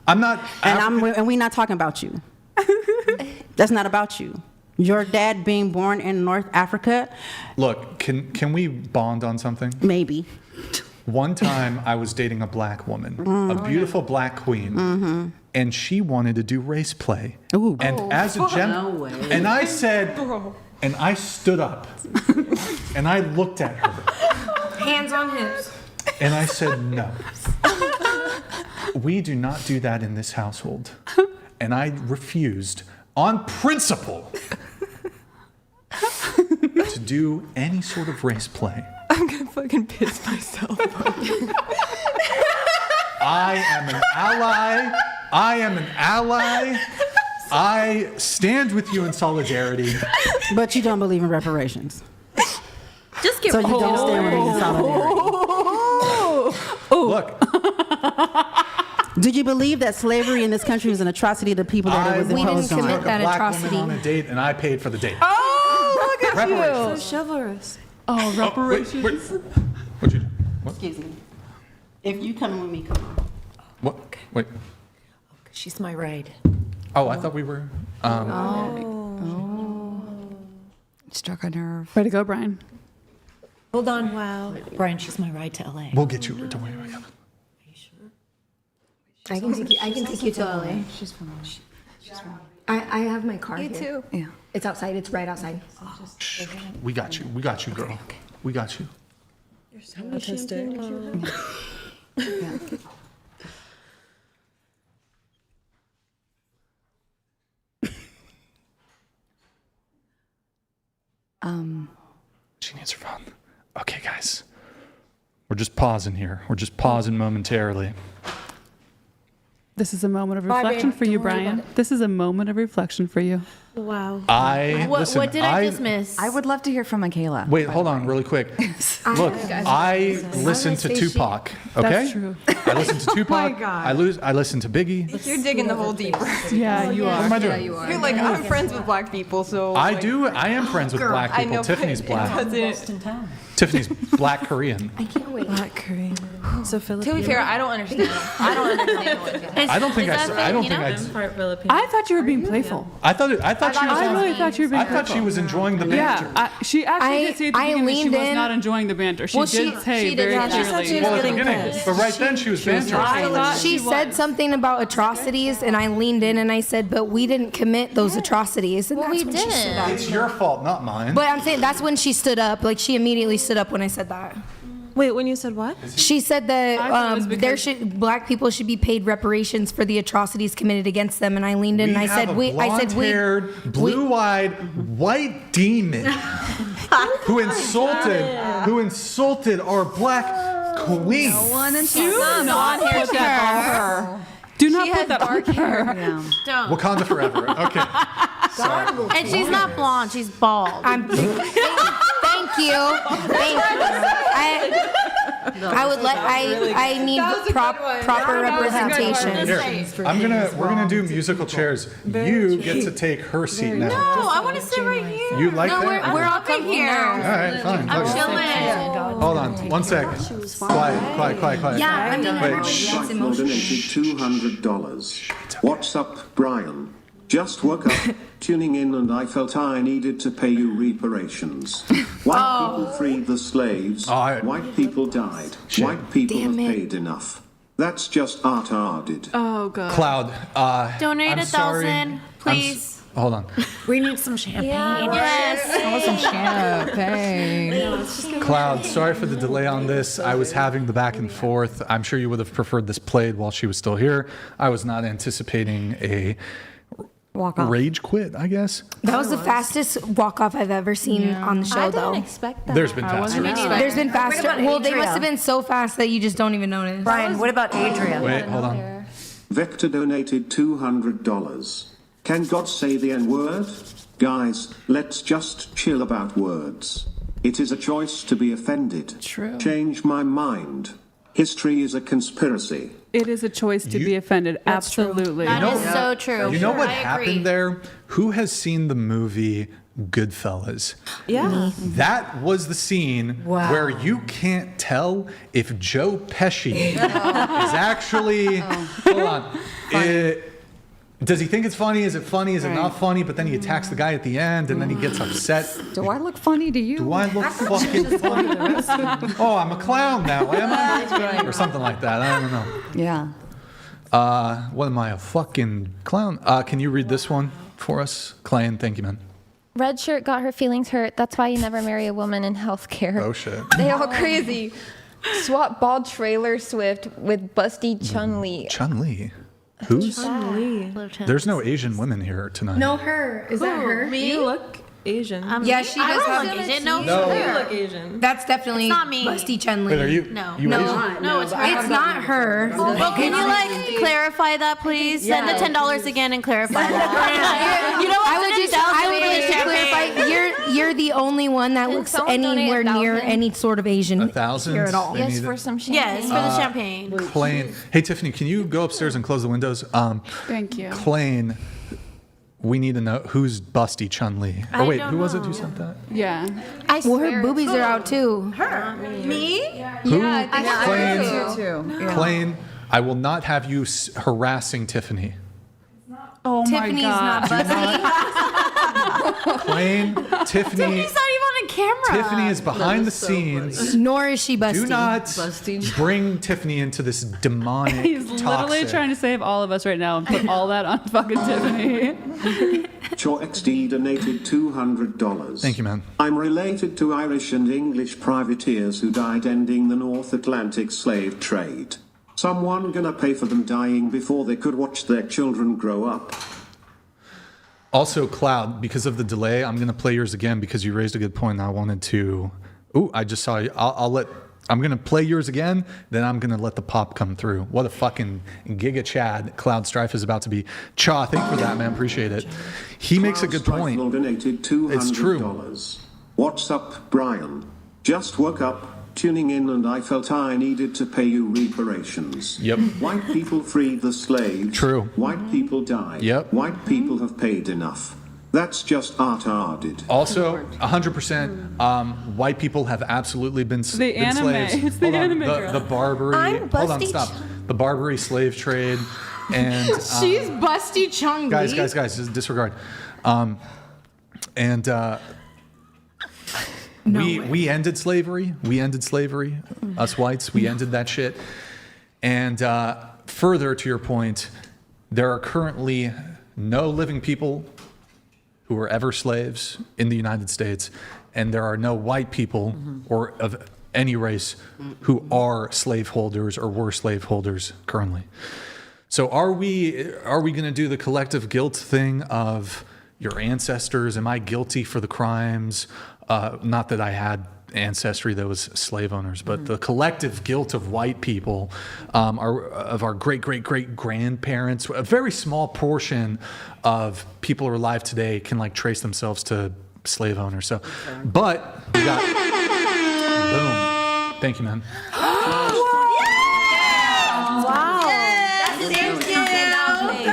I'm not... And we're not talking about you. That's not about you. Your dad being born in North Africa. Look, can we bond on something? Maybe. One time I was dating a black woman, a beautiful black queen, and she wanted to do race play. Ooh. And as a and I said, and I stood up, and I looked at her, Hands on hips. and I said, no. We do not do that in this household. And I refused, on principle, to do any sort of race play. I'm gonna fucking piss myself. I am an ally. I am an ally. I stand with you in solidarity. But you don't believe in reparations. Just get So you don't stand with me in solidarity. Look. Did you believe that slavery in this country was an atrocity to people that it was imposed on? We didn't commit that a black atrocity. woman on a date, and I paid for the date. Oh, look at Reparations. you. So chivalrous. Oh, reparations. What'd you do? What? Excuse me. If you coming with me, come on. What? Wait. She's my ride. Oh, I thought we were. Struck a nerve. Way to go, Brian. Hold on. Wow. Brian, she's my ride to LA. We'll get you. Don't worry about it. I can take you to LA. She's from. I have my car You here. too. Yeah. It's outside. It's right outside. Shh. We got you. We got you, girl. We got you. You're so autistic. She needs her phone. Okay, guys. We're just pausing here. We're just pausing momentarily. This is a moment of Bye, reflection babe. for you, Don't worry Brian. about it. This is a moment of reflection for you. Wow. Listen, What did I just miss? I would love to hear from Michaela. Wait, hold on, really quick. Look, I listened to Tupac. Okay, That's true. I listened to Tupac. I listened to Biggie. You're digging the hole deeper. Yeah, you What are. am I doing? You're like, I'm friends with black people, so. I like, do. I am friends with black I people. know, Tiffany's but black. it wasn't- Tiffany's black Korean. I can't wait. Black Korean. So To Filipino. be fair, I don't understand. I don't understand what it is. I don't think I don't think I'm part Filipino. I thought you were being playful. I thought she was. I really thought you were being I thought she playful. was enjoying the banter. Yeah, she actually did say at the beginning that she leaned was in. not enjoying the banter. She Well, did say she did very not. She clearly. said she Well, at the getting beginning, pissed. but right then she was bantering. She said something about atrocities, and I leaned in and I said, "But we didn't commit those atrocities." And Well, that's we when she stood didn't. up. It's your fault, not mine. But I'm saying that's when she stood up. Like she immediately stood up when I said that. Wait, when you said what? She said I thought it was that black people should be paid reparations for the atrocities committed against them, and I leaned in and I said, we. Blonde-haired, blue-eyed, white demon who insulted our black queen. Not put that on her. Do not put that on her. Don't. Wakanda forever. Okay. Sorry. And she's not blonde. She's bald. Thank you. I need proper representation. Here, we're gonna do musical chairs. You get to take her seat now. No, I want to sit right here. You like no, that? we're all comfy here. All right, fine. I'm Okay. chilling. Hold on, 1 second. Quiet. Yeah, I mean, Wait, Shite donated $200. What's up, Brian? Just woke up, tuning in, and I felt I needed to pay you reparations. White people freed the slaves. White people died. White people have paid enough. That's just art-arded. Oh, God. Cloud, Donate I'm 1,000, please. Hold on. We need some champagne. Yes. Some champagne. Cloud, sorry for the delay on this. I was having the back and forth. I'm sure you would have preferred this played while she was still here. I was not anticipating walk off. Rage quit, I guess. That was the fastest walk off I've ever seen on the show, I though. didn't expect that. There's been faster. There's been faster. Well, they must have been so fast that you just don't even notice. Brian, what about Adria? Wait, hold on. Vector donated $200. Can God say the N-word? Guys, let's just chill about words. It is a choice to be offended. True. Change my mind. History is a conspiracy. It is a choice to be offended. Absolutely. That is so true. You know what I agree. happened there? Who has seen the movie Goodfellas? Yeah. That was the scene where you can't tell if Joe Pesci is actually. Hold on. Does he think it's funny? Is it funny? Is it not funny? But then he attacks the guy at the end, and then he gets upset. Do I look funny to you? Do I look fucking funny? Oh, I'm a clown now, am I? Or something like that. I don't know. Yeah. What am I, a fucking clown? Can you read this one for us? Clayton, thank you, man. Red shirt got her feelings hurt. That's why you never marry a woman in healthcare. Oh, shit. They all crazy. Swap bald trailer Swift with busty Chun-Li. Chun-Li? Who's? There's no Asian women here tonight. No, her. Is that her? Me? You look Asian. Yeah, she does I have look Asian. No, You look Asian. That's definitely It's not me. Busty Chun-Li. Wait, are you? No. You Asian? No, it's her. It's not her. Well, can you like clarify that, please? Send the $10 again and clarify that. You know what? I would just clarify. You're the only one that looks someone donate anywhere near 1,000? any sort of Asian 1,000? here at all. They Yes, need for it. some champagne. Yes, for the champagne. Clayton. Hey, Tiffany, can you go upstairs and close the windows? Thank you. Clayton, we need to know who's Busty Chun-Li. I Oh, wait, don't who was it know. who sent that? Yeah. I Well, swear her boobies are out too. Me? Who? I Clayton. Too. Yeah. Clayton, I will not have you harassing Tiffany. Oh Tiffany's my not God. busty. Clayton, Tiffany. Tiffany's not even on camera. Tiffany is behind the scenes. Nor is she busty. Do not bring Tiffany into this demonic, He's literally toxic. trying to save all of us right now and put all that on fucking Tiffany. Chor XD donated $200. Thank you, man. I'm related to Irish and English privateers who died ending the North Atlantic slave trade. Someone gonna pay for them dying before they could watch their children grow up. Also, Cloud, because of the delay, I'm going to play yours again because you raised a good point. I wanted to. Ooh, I just saw you. I'm going to play yours again, then I'm going to let the pop come through. What a fucking Giga Chad Cloud Strife is about to be. Cha, thank you for that, man. Appreciate it. He makes a good point. Donated $200. It's true. What's up, Brian? Just woke up, tuning in, and I felt I needed to pay you reparations. Yep. White people freed the slaves. True. White people died. Yep. White people have paid enough. That's just art-arded. Also, 100%, white people have absolutely been slaves. It's the anime girl. The Barbary. I'm Hold on, Busty stop. The Barbary slave trade. And She's Busty Chun-Li. guys, just disregard. We ended slavery. Us whites, we ended that shit. And further to your point, there are currently no living people who were ever slaves in the United States, and there are no white people or of any race who are slaveholders or were slaveholders currently. So are we going to do the collective guilt thing of your ancestors? Am I guilty for the crimes? Not that I had ancestry that was slave owners, but the collective guilt of white people, of our great grandparents. A very small portion of people who are alive today can like trace themselves to slave owners. So, but we got boom. Thank you, man.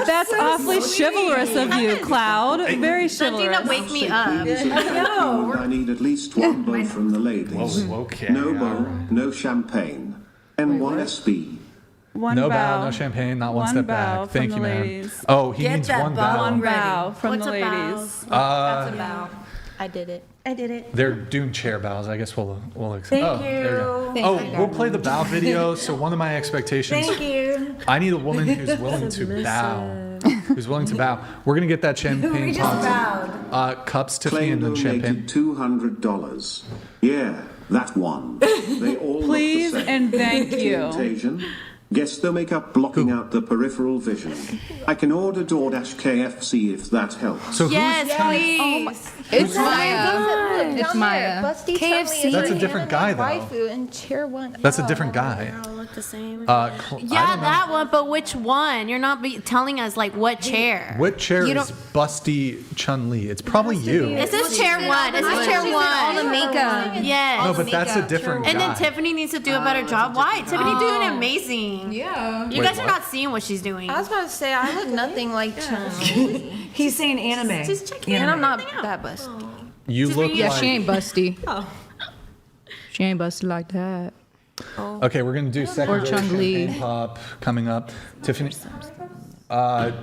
That's awfully chivalrous of you, Cloud. Very chivalrous. Dina, wake me up. I need at least one bow from the ladies. Whoa, okay. No bow, no champagne. NYSB. No bow, no champagne, not one step back. Thank you, man. Ladies. Oh, he means one bow. One bow from What's the a bow? ladies. That's a bow. I did it. They're doing chair bows. I guess we'll accept. Thank oh, there you. we go. We'll play the bow video. So one of my expectations. Thank you. I need a woman who's willing to bow. Who's willing to bow? We're gonna get that champagne pop. Cups, Tiffany, and then champagne. $200. Yeah, that one. They all Please look the same. and thank you. Asian. Guess the makeup blocking out the peripheral vision. I can order DoorDash KFC if that helps. So Yes, please. It's Maya. It's Maya. Busty KFC. That's a different guy, though. Waifu and chair one. That's a different guy. They all look the same. Yeah, that one, but which one? You're not telling us like what chair. What chair is Busty Chun-Li? It's probably you. This is chair one. This is chair one. All the makeup. Yes. No, but that's a different guy. And then Tiffany needs to do a better job. Why? Tiffany doing amazing. Yeah. You Wait, guys are what? not seeing what she's doing. I was about to say I look nothing like Chun. He's saying anime. Just checking And I'm not everything out. that busty. You look Yeah, like... she ain't busty. She ain't busty like that. Okay, we're going to do second champagne pop coming up. Tiffany,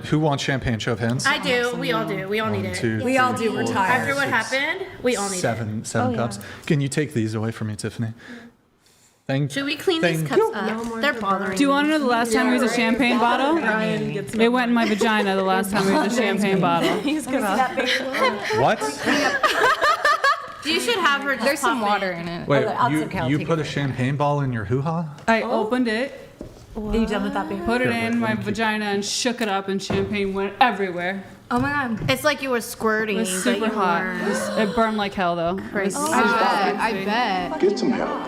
who wants champagne? Show of hands. I do. We all do. We all need it. 2, We all do. We're tired. After what happened, we all need it. Seven cups. Can you take these away from me, Tiffany? Should we clean these cups up? They're bothering Do you me. want to know the last time we used a champagne bottle? It went in my vagina the last time we used a champagne bottle. What? You should have her just There's some pop water in it. Wait, you put a champagne ball in your hoo-ha? I opened it, Are you done with that, baby? put it in my vagina, and shook it up, and champagne went everywhere. Oh my god. It's like you were squirting. It was but super you hot. weren't. It burned like hell, though. It was super I crazy. bet. Get some help.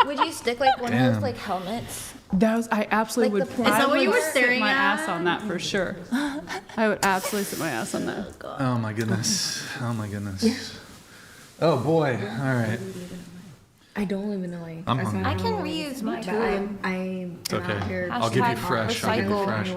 Would you stick like one of Damn. those like helmets? I absolutely Like would. the point- Is that what you were sit staring my at? ass on that for sure. I would absolutely sit my ass on that. Oh my goodness. Oh my goodness. Oh boy. All right. I don't even know. Like, I'm hungry. I can reuse my bag. It's okay. I'll give you fresh. I'll give you fresh.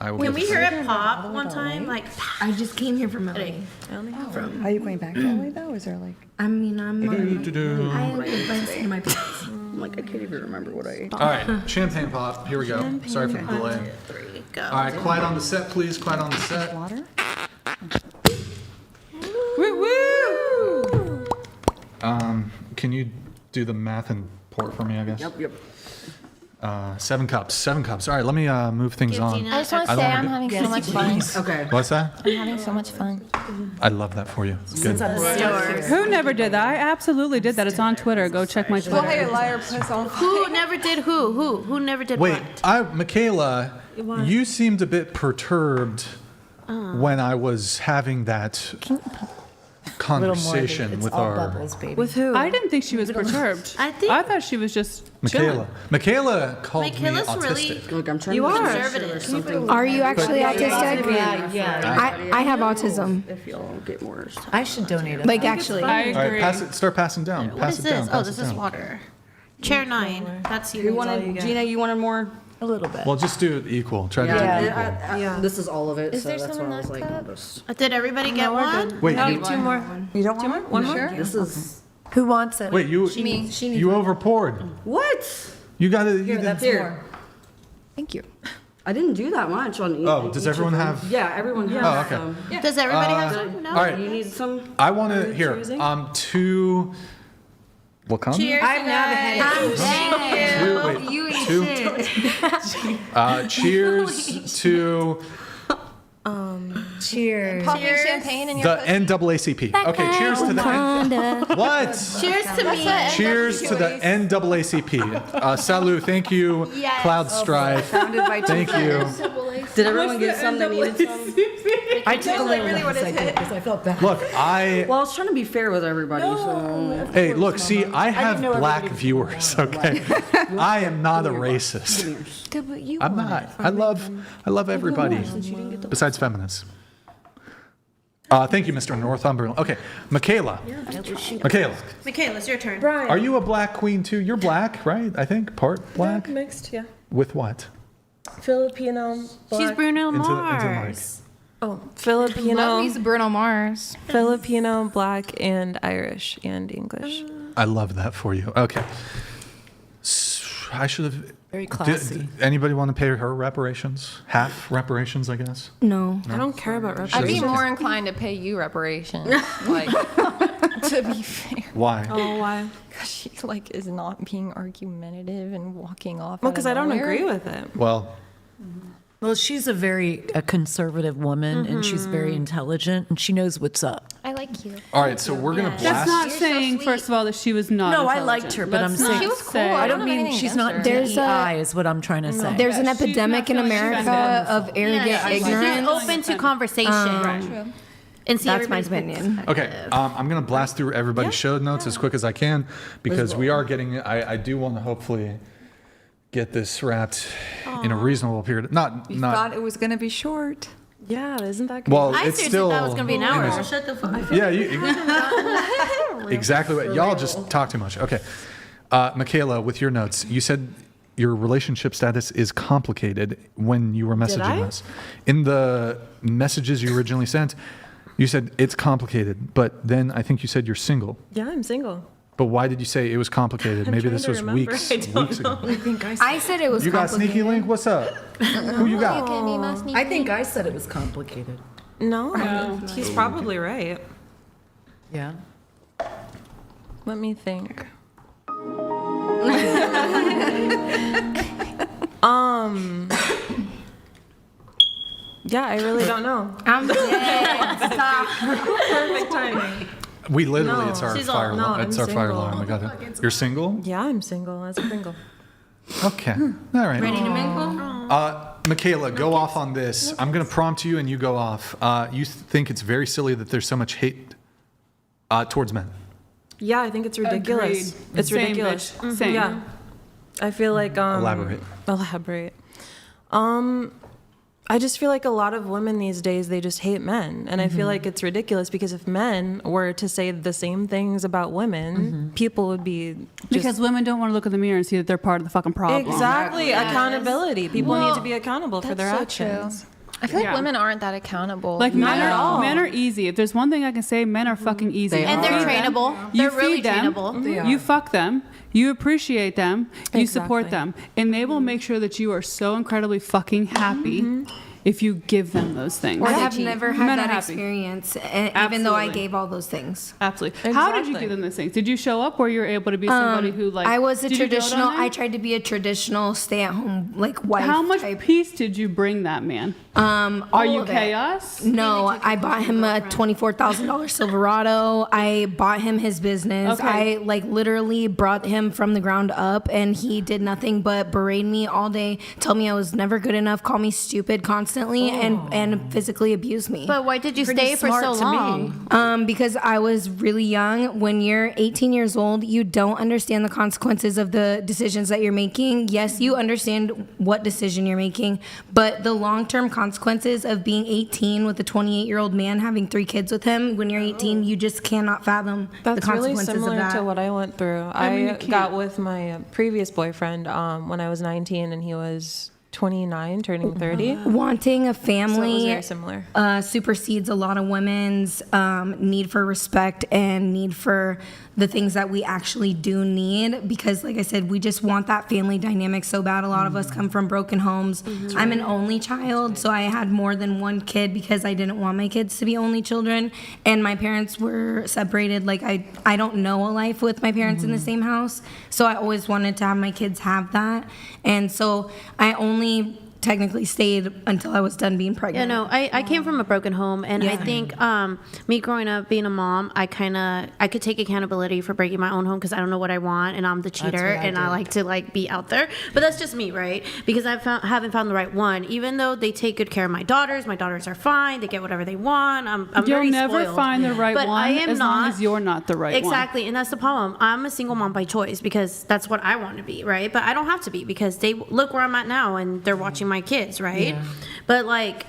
I will Can give we you hear fresh. it pop one time? Like, I just came here from LA. Are you going back to LA though? Is there like? I mean, I'm. I Do-do-do. have advice in my pants. I'm like, I can't even remember what I. All right, champagne pop. Here we go. Sorry for the delay. go. All right, quiet on the set, please. Quiet on the set. Water? Woo woo! Can you do the math and pour for me? I guess. Yep. 7 cups. 7 cups. All right, let me move things on. I just want to I say don't I'm wanna having so much fun. Okay. What's that? I'm having so much fun. I love that for you. Good. Who never did that? I absolutely did that. It's on Twitter. Go check my Twitter. Who never did who? Who never did Wait, what? Michaela, you seemed a bit perturbed when I was having that conversation with our With who? I didn't think she was perturbed. I thought she was just Michaela. Michaela called Michaela's me really autistic. Look, I'm trying You to are. conservative. Are you actually autistic? Yeah. I have autism. If y'all get worse. I should donate it. Like actually. I All agree. right, start passing down. What Pass is it down. this? Oh, pass this it is down. water. Chair 9. That's you. Who wanted? Gina, you wanted more? A little bit. Well, just do it equal. Try to do it equal. This is all of it. Is so there that's some in why I was that like, cup? I'll just- Did everybody get one? Wait, No, you, 2 more. You don't want One more? This is Who wants it? wait, you over poured. what? You got to. That's more. Thank you. I didn't do that much on. Oh, does each of everyone them. have? Yeah, everyone has. Oh, okay. some. Does everybody have some? No. All right. You need some. I want to here. choosing? 2. What comes? Cheers, I'm now the guys. headache. Thank you. Wait, 2. Cheers to Cheers. Popping Cheers. champagne in your the pussy. NAACP. Okay, cheers to the. What? Cheers to me. Cheers to the NAACP. Salut, thank you, Yes. Cloud Strife. Thank you. Did everyone get some that needed some? I took a little because I felt bad. Look, Well, I was trying to be fair with everybody. So. hey, look, see, I have black viewers, okay? I am not a racist. I'm not. I love everybody, besides feminists. Thank you, Mr. Northumberland. Okay, Michaela. Michaela, Michaela, it's your turn. are you a black queen too? You're black, right? I think part black. Mixed, yeah. With what? Filipino. She's Bruno Into the Mars. Oh, Filipino. He's Bruno Mars. Filipino, black, and Irish, and English. I love that for you. Okay. I should have. Very classy. Anybody want to pay her reparations? Half reparations, I guess. No. I don't care about I'd be reparations. more inclined to pay you reparations. Like, to be fair. Why? Oh, why? Because she like is not being argumentative and walking off. Well, because I don't agree with it. Well, Well, she's a very conservative woman, and she's very intelligent, and she knows what's up. I like like you. All right, so we're gonna That's blast. not saying, first of all, that she was not. No, I intelligent. liked her, but I'm Let's saying not She was cool. say- I I don't don't have mean anything she's against not her. There's DEI is what I'm trying to say. There's an Yeah, she's epidemic in not- she's America not of arrogant She's ignorance. open to conversation. And see That's my everybody's opinion. Okay, I'm gonna blast through everybody's show notes as quick as I can because we are getting. I do want to hopefully get this wrapped in a reasonable period. Not. Thought it was going to be short. Yeah, isn't that good? Well, I it's seriously still. thought it was going to be an hour. Anyways. Shut the fuck. Yeah, exactly. What y'all just talk too much. Okay, Michaela, with your notes, you said your relationship status is complicated when you were messaging us. In the messages you originally sent, you said it's complicated, but then I think you said you're single. Yeah, I'm single. But why did you say it was complicated? I'm Maybe trying this to was remember. weeks I don't ago. know. I said it was You got complicated. Sneaky Link? What's up? Who you got? I think I said it was complicated. No, he's probably right. Yeah. Let me think. Yeah, I really don't know. I'm dead. Stop. Perfect timing. We literally, No. it's our She's fire all- no, alarm. It's our I'm fire single. alarm. I got it. You're single? Yeah, I'm single. As a single. Okay. All right. Ready to mingle? Michaela, go off on this. I'm going to prompt you and you go off. You think it's very silly that there's so much hate towards men. Yeah, I think it's ridiculous. Agreed. It's Same, ridiculous. bitch. Same. Yeah. I feel like Elaborate. Elaborate. I just feel like a lot of women these days, they just hate men. And I feel like it's ridiculous because if men were to say the same things about women, people would be just... Because women don't want to look in the mirror and see that they're part of the fucking problem. Exactly. Accountability. People need to be accountable for their That's so actions. true. I feel like Yeah. women aren't that accountable. Like Not at all. men are easy. If there's one thing I can say, men are fucking easy. And they're You feed them, trainable. You They're really feed them, trainable. You fuck them. You appreciate them. You support Exactly. them. And they will make sure that you are so incredibly fucking happy if you give them those things. I have never had Men are that happy. experience, even though I Absolutely. gave all those things. Absolutely. How did you Exactly. give them those things? Did you show up where you were able to be somebody who like I was a did you dote on traditional. them? I tried to be a traditional stay-at-home wife. How much type. peace did you bring that man? All Are you of it. chaos? No, I bought him a $24,000 Silverado. I bought him his business. Okay. I literally brought him from the ground up, and he did nothing but berate me all day, tell me I was never good enough, call me stupid constantly, and physically abuse me. But why did you stay for so long? Because I was really young. When you're 18 years old, you don't understand the consequences of the decisions that you're making. Yes, you understand what decision you're making, but the long-term consequences of being 18 with a 28-year-old man having 3 kids with him, when you're 18, you just cannot fathom the That's really consequences similar of that. to what I went through. mean, you I can't. got with my previous boyfriend when I was 19 and he was 29, turning 30. Wanting a So it was family very similar. supersedes a lot of women's need for respect and need for the things that we actually do need, because like I said, we just want that family dynamic so bad. A lot of us come from broken homes. I'm an only child, so I had more than one kid because I didn't want my kids to be only children, and my parents were separated. Like I don't know a life with my parents in the same house, so I always wanted to have my kids have that, and so I only technically stayed until I was done being Yeah, pregnant. no, I came from a broken home, and I think me growing up being a mom, I could take accountability for breaking my own home because I don't know what I want, and I'm the cheater, and I like to be out there. But that's just me, right? Because haven't found the right one. Even though they take good care of my daughters are fine. They get whatever they want. I'm You'll very never spoiled. find the right but one I am as not, long as you're not the right one. Exactly, and that's the problem. I'm a single mom by choice because that's what I want to be, right? But I don't have to be because they look where I'm at now, and they're watching my kids, right? But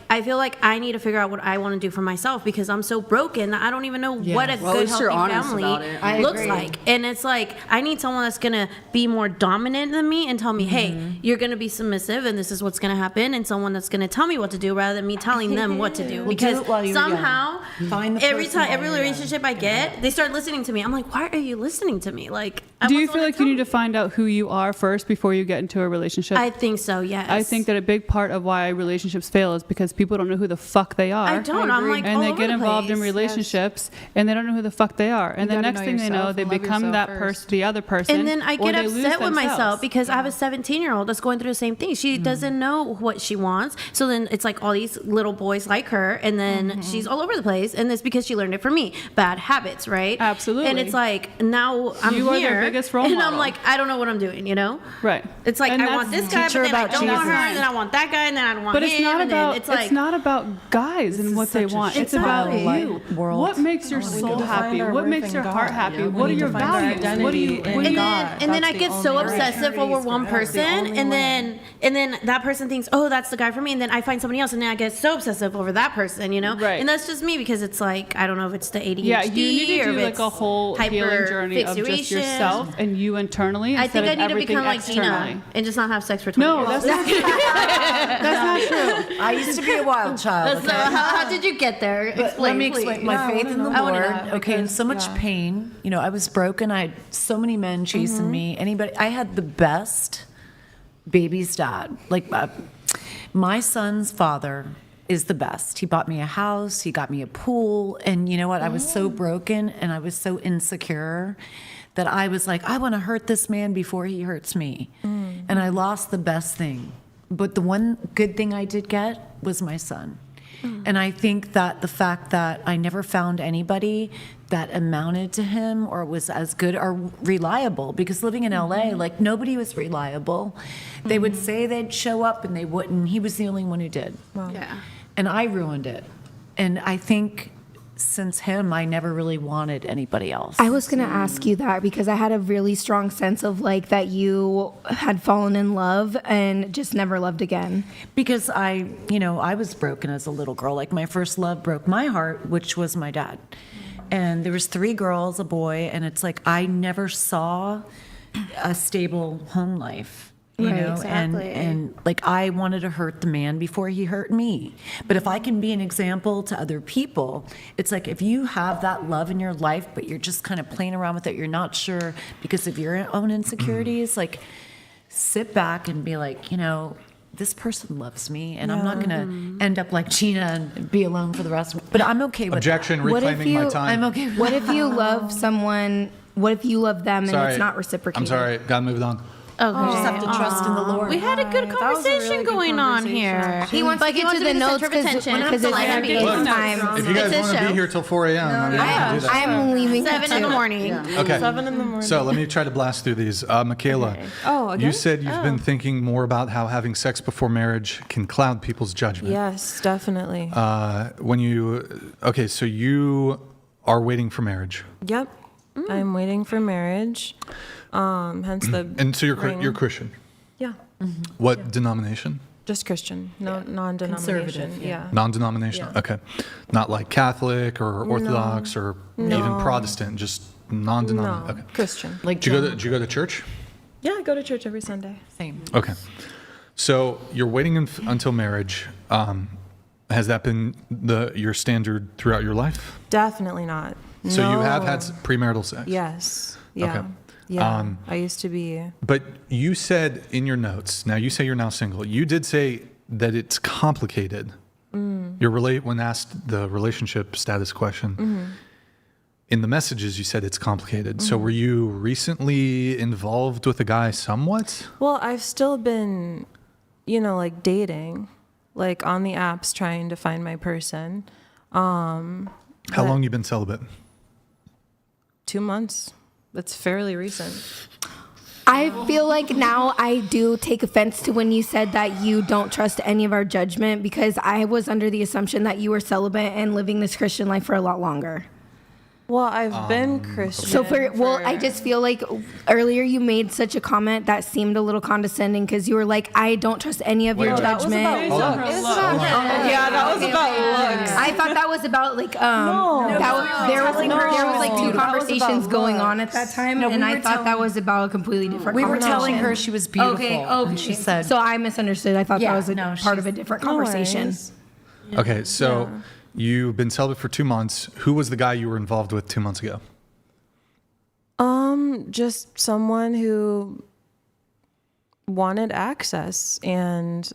I feel like I need to figure out what I want to do for myself because I'm so broken that I don't even know what a Well, at good, least you're healthy honest family about it. looks like. And it's I need someone that's gonna be more dominant than me and tell me, hey, you're gonna be submissive and this is what's gonna happen, and someone that's gonna tell me what to do rather than me telling them what to do. Well, Because do it while you're somehow Find the every person time, while every you're young. relationship I get, they start listening to me. I'm like, why are you listening to me? I Do you want feel someone like you need to find out who you are first before you get into a relationship? I think so, yes. I think that big part of why relationships fail is because people don't know who the fuck they are. I don't. I'm like and all they over get the involved in place. relationships and they don't know who the fuck they are. And the next thing they know, they become that person, the other person. And then I or get they lose upset with myself themselves. because I have a 17-year-old that's going through the same thing. She doesn't know what she wants. So then it's like all these little boys like her, and then she's all over the place. And it's because she learned it from me. Bad habits, right? Absolutely. And it's like now I'm You are here, their biggest role and I'm model. like, I don't know what I'm doing, you know? Right. It's like And I want that's this guy, teach her but then I about don't want her, Jesus. and then I want that guy, and then I don't want But him. it's not and then about it's like not about guys and what they want. It's about you. What makes your soul happy? What makes your heart happy? What are your values? What do you? And then I get so obsessive over one person, and then that person thinks, oh, that's the guy for me, and then I find somebody else, and then I get so obsessive over that person, you know? Right. And that's just me because it's like I don't know if it's the ADHD Yeah, you need to or do if like it's a whole healing journey of just hyperfixation. yourself and you internally. I Instead think I of need to everything become like externally. Gina and just not have sex for 20 No, years. that's not true. That's not true. I used to be a wild child. So how did you get there? But let me explain please. my faith in the I wanna Lord. know. Okay, and so much pain. You know, I was broken. I had so many men chasing me. I had the best baby's dad. Like my son's father is the best. He bought me a house. He got me a pool. And you know what? I was so broken and I was so insecure that I was like, I want to hurt this man before he hurts me. And I lost the best thing. But the one good thing I did get was my son. And I think that the fact that I never found anybody that amounted to him or was as good or reliable, because living in LA, like nobody was reliable. They would say they'd show up and they wouldn't. He was the only one who did. Wow. Yeah. And I ruined it. And I think since him, I never really wanted anybody else. I was going to ask you that because I had a really strong sense of like that you had fallen in love and just never loved again. Because I was broken as a little girl. Like my first love broke my heart, which was my dad. And there was 3 girls, a boy, and it's like I never saw a stable home life. You know, exactly. and like I wanted to hurt the man before he hurt me. But if I can be an example to other people, it's like if you have that love in your life, but you're just kind of playing around with it, you're not sure because of your own insecurities, like sit back and be like, you know, this person loves me and I'm not going to end up like Gina and be alone for the rest of it. But I'm okay with Objection, that. reclaiming my time. I'm okay with What if you love someone, what if you love them and Sorry. it's not reciprocated? I'm sorry. Gotta move it on. Okay. You just have to trust in the Lord. We had a good conversation going on here. He wants to get to the notes because it's going to be his time. If you guys want to be here till 4 a.m., I mean, you can do that. I'm leaving 7 in the morning. Okay. 7 in the morning. So let me try to blast through these. Michaela, Oh, again? you said you've been thinking more about how having sex before marriage can cloud people's judgment. Yes, definitely. So you are waiting for marriage. Yep. I'm waiting for marriage. Hence the And so ring. you're Christian. Yeah. What denomination? Just Christian, no non-denomination. Conservative, Yeah. Non-denominational. Yeah. Okay. Not like Catholic or Orthodox or even Protestant, just non-denominational. No, Okay. Christian. Like Did you go to church? Yeah, I go to church every Sunday. Same. Okay. So you're waiting until marriage. Has that been your standard throughout your life? Definitely not. So you have No. had premarital sex? Yes. Yeah. Okay. Yeah. I used to be. But you said in your notes, now you say you're now single. You did say that it's complicated. When asked the relationship status question, in the messages you said it's complicated. So were you recently involved with a guy somewhat? Well, I've still been, like dating, like on the apps trying to find my person. How long you been celibate? 2 months. That's fairly recent. I feel like now I do take offense to when you said that you don't trust any of our judgment because I was under the assumption that you were celibate and living this Christian life for a lot longer. Well, I've been Christian. So I just feel like earlier you made such a comment that seemed a little condescending because you were like, I don't trust any of your judgment. Yeah, that was about looks. I thought that was about like there was like two conversations going on at that time, and I thought that was about a completely different. We were conversation. telling her she was beautiful. Okay. And she said, So I misunderstood. I thought Yeah, that was no, part of a different conversation. Okay, so you've been celibate for 2 months. Who was the guy you were involved with 2 months ago? Just someone who wanted access, and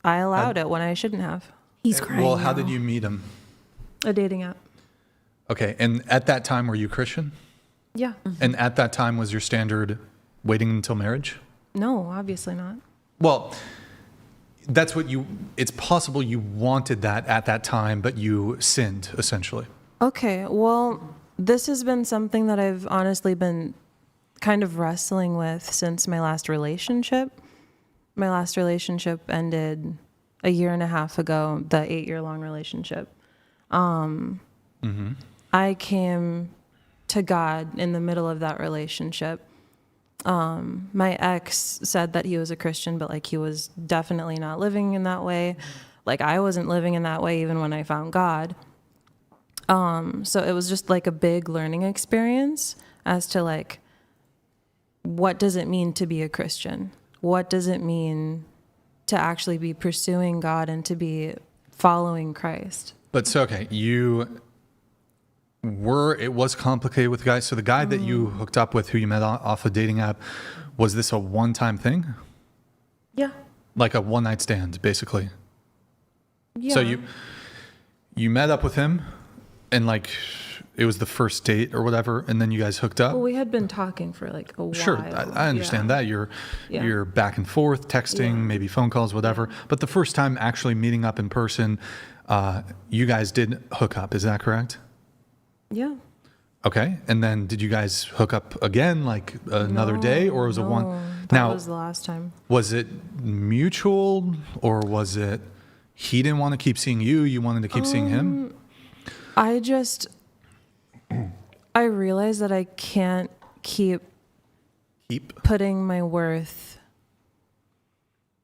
I allowed it when I shouldn't have. He's crying. Well, how did you meet him? A dating app. Okay, and at that time, were you Christian? Yeah. And at that time, was your standard waiting until marriage? No, obviously not. Well, that's what it's possible you wanted that at that time, but you sinned, essentially. Okay, well, this has been something that I've honestly been kind of wrestling with since my last relationship. My last relationship ended a year and a half ago, the 8-year-long relationship. I came to God in the middle of that relationship. My ex said that he was a Christian, but like he was definitely not living in that way. Like I wasn't living in that way even when I found God. So it was just like a big learning experience as to like, what does it mean to be a Christian? What does it mean to actually be pursuing God and to be following Christ? But so, okay, it was complicated with the guy. So the guy that you hooked up with, who you met off a dating app, was this a one-time thing? Yeah. Like a one-night stand, basically? Yeah. So you met up with him, and like it was the first date or whatever, and then you guys hooked up? Well, we had been talking for like a while. Sure, I understand that. You're back and forth, texting, maybe phone calls, whatever. But the first time actually meeting up in person, you guys did hook up. Is that correct? Yeah. Okay. And then did you guys hook up again, like another day, or was it one? That was the last time. Was it mutual, or was it he didn't want to keep seeing you, you wanted to keep seeing him? I realized that I can't keep putting my worth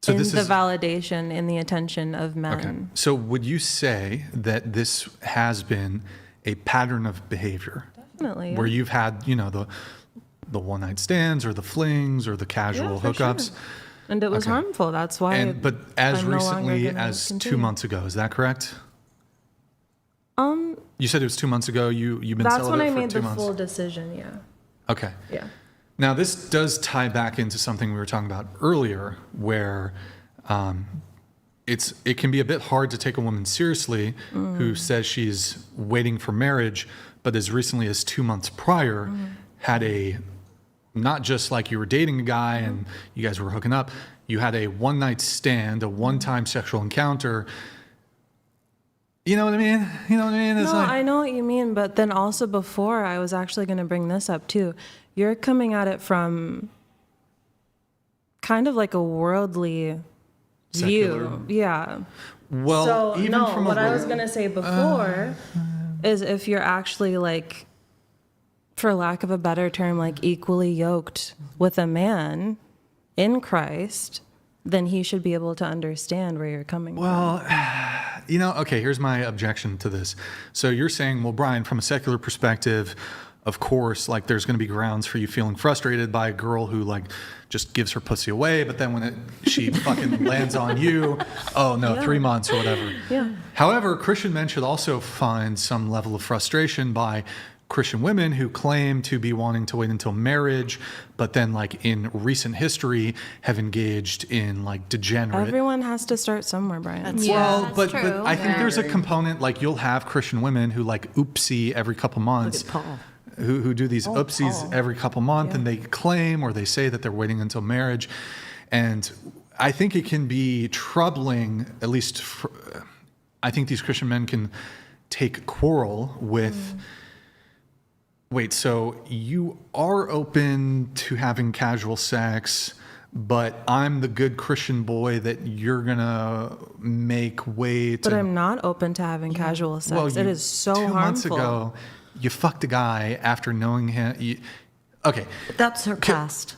in the validation, in the attention of men. Okay. So would you say that this has been a pattern of behavior? Definitely. Where you've had, the one-night stands or the flings or the casual hookups. Sure. And it was harmful. That's why. But as I'm no longer recently gonna as continue. 2 months ago, is that correct? You said it was 2 months ago. You've been That's celibate when I for made 2 the months. full decision. Yeah. Okay. Yeah. Now this does tie back into something we were talking about earlier, where it can be a bit hard to take a woman seriously who says she's waiting for marriage, but as recently as 2 months prior had not just like you were dating a guy and you guys were hooking up, you had a one-night stand, a one-time sexual encounter. You know what I mean? It's No, I know what you mean, but then also before, I was actually going to bring this up too. You're coming at it from kind of like a worldly view. Yeah. Well, so, even no, from what I was going to say before is if you're actually like, for lack of a better term, like equally yoked with a man in Christ, then he should be able to understand where you're coming from. Okay, here's my objection to this. So you're saying, well, Brian, from a secular perspective, of course, like there's going to be grounds for you feeling frustrated by a girl who like just gives her pussy away, but then when she fucking lands on you, 3 months or whatever. Yeah. However, Christian men should also find some level of frustration by Christian women who claim to be wanting to wait until marriage, but then like in recent history have engaged in like degenerate. Everyone has to start somewhere, Brian. But I think there's a component, like you'll have Christian women who like oopsie every couple months. Look at Paul. Who do these oopsies every couple months, and they claim or they say that they're waiting until marriage. And I think it can be troubling, at least I think these Christian men can take quarrel with, wait, so you are open to having casual sex, but I'm the good Christian boy that you're going to make way to... But I'm not open to having casual sex. Well, it is so 2 harmful. months ago, you fucked a guy after knowing him. Okay. That's her past.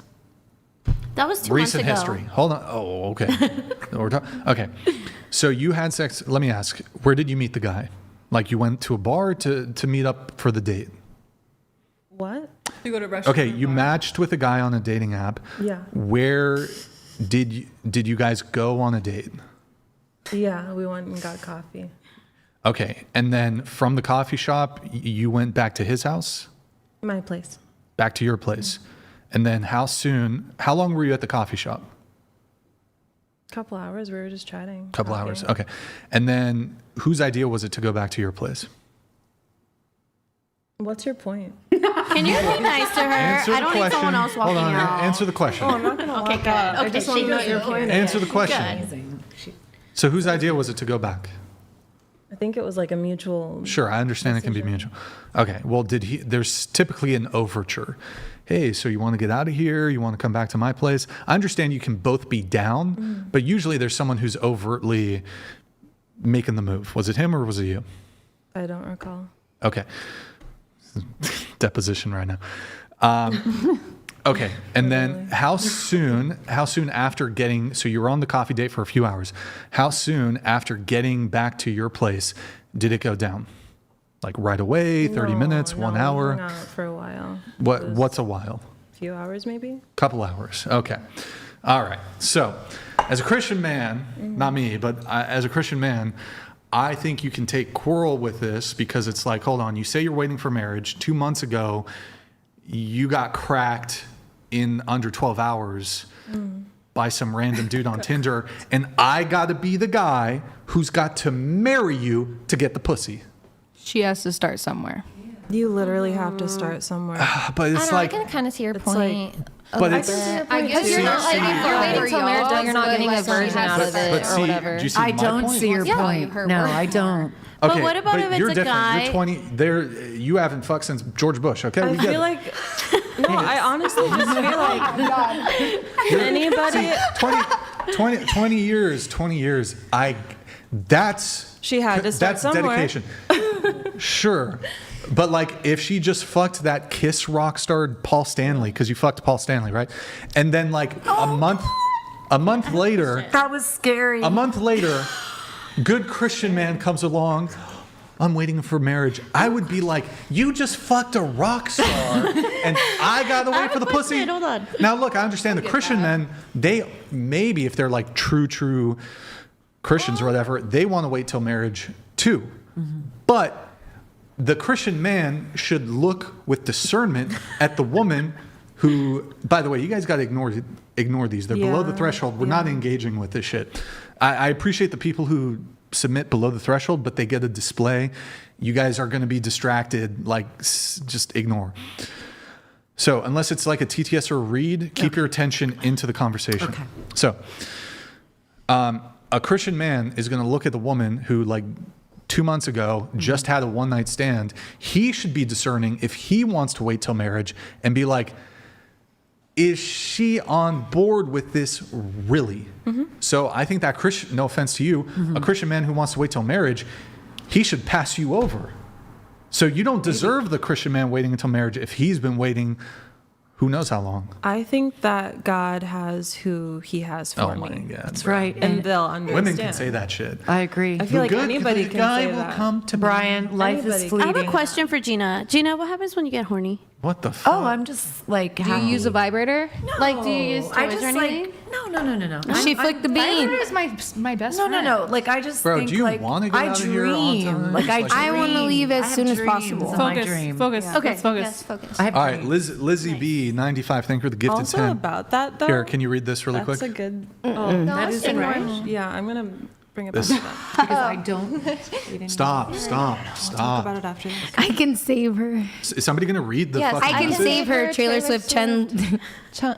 That was 2 months Recent ago. history. Hold on. Oh, okay. Okay. So you had sex. Let me ask, where did you meet the guy? Like you went to a bar to meet up for the date? What? You go to a restaurant. Okay, you matched with a guy on a dating app. Yeah. Where did you guys go on a date? Yeah, we went and got coffee. Okay, and then from the coffee shop, you went back to his house? My place. Back to your place. And then how long were you at the coffee shop? Couple hours. We were just chatting. Couple talking. hours. Okay. And then whose idea was it to go back to your place? What's your point? Can you be nice to her? Answer I the don't need someone question. else walking Hold on. out. Answer the question. Oh, I'm not gonna walk good. up. I Okay, just want to know what your point is. Answer the question. So whose idea was it to go back? I think it was like a mutual. Sure, I understand it can be mutual. Okay, well, there's typically an overture. Hey, so you want to get out of here? You want to come back to my place? I understand you can both be down, but usually there's someone who's overtly making the move. Was it him or was it you? I don't recall. Okay. Deposition right now. Okay, and then how soon after getting, so you were on the coffee date for a few hours, how soon after getting back to your place did it go down? Like right away, 30 minutes, 1 hour? We hung out for a while. What's a while? A few hours maybe. Couple hours. Okay. All right. So, as a Christian man, not me, but as a Christian man, I think you can take quarrel with this because it's like, hold on, you say you're waiting for marriage. 2 months ago, you got cracked in under 12 hours by some random dude on Tinder, and I got to be the guy who's got to marry you to get the pussy. She has to start somewhere. You literally have to start somewhere. But it's I can kind of see your point. But it's, I guess you're not like if you're waiting till marriage, you're not getting a version out of it or whatever. do you see I my don't point? see your point. No, I don't. Okay, But what about if it's you're a different. guy? You're 20. You haven't fucked since George Bush. Okay, we I get feel it. like no. I honestly just feel like anybody. See, 20 years. 20 years. That's She had to start that's somewhere. dedication. Sure. But like if she just fucked that Kiss rock star Paul Stanley, because you fucked Paul Stanley, right? And then like a month later, That was scary. a month later, good Christian man comes along. I'm waiting for marriage. I would be like, you just fucked a rock star, and I gotta wait for the pussy. Hold on. Now look, I understand the Christian men. They maybe if they're like true Christians or whatever, they want to wait till marriage too. But the Christian man should look with discernment at the woman who, by the way, you guys got to ignore these. They're below the threshold. We're not engaging with this shit. I appreciate the people who submit below the threshold, but they get a display. You guys are going to be distracted. Like, just ignore. So unless it's like a TTS or a read, keep your attention into the conversation. Okay. So a Christian man is going to look at the woman who, like, 2 months ago just had a one-night stand. He should be discerning if he wants to wait till marriage and be like, is she on board with this really? So I think that Christian, no offense to you, a Christian man who wants to wait till marriage, he should pass you over. So you don't deserve the Christian man waiting until marriage if he's been waiting who knows how long. I think that God has who He has for me. My God. That's right. And they'll understand. Women can say that shit. I agree. I feel like Good, anybody the can guy say will that. come to Brian, life Anybody. is I have fleeting. a question for Gina. Gina, what happens when you get horny? What the fuck? Oh, I'm just like, Do you use a vibrator? Like, do you use toys I just or anything? like, no. She flicked the bean. Vibrator is my best No, friend. no. Like, I just Bro, think, do you like, wanna get I out of here on dream. time? Like, I Like- dream. I wanna leave as I have soon as dreams possible. in my Focus. dream. Focus. Okay. Focus. Yes, focus. I have All right, dreams. Lizzie B, 95. Thank you for the gifted Also 10. about that though. Here, can you read this really That's quick? a good. That is right. Yeah, I'm gonna bring it back This- to that. Because I don't. Stop. Talk about it after this. I can save her. Is somebody going to read the Yes, fucking I can message? save her. Taylor Swift.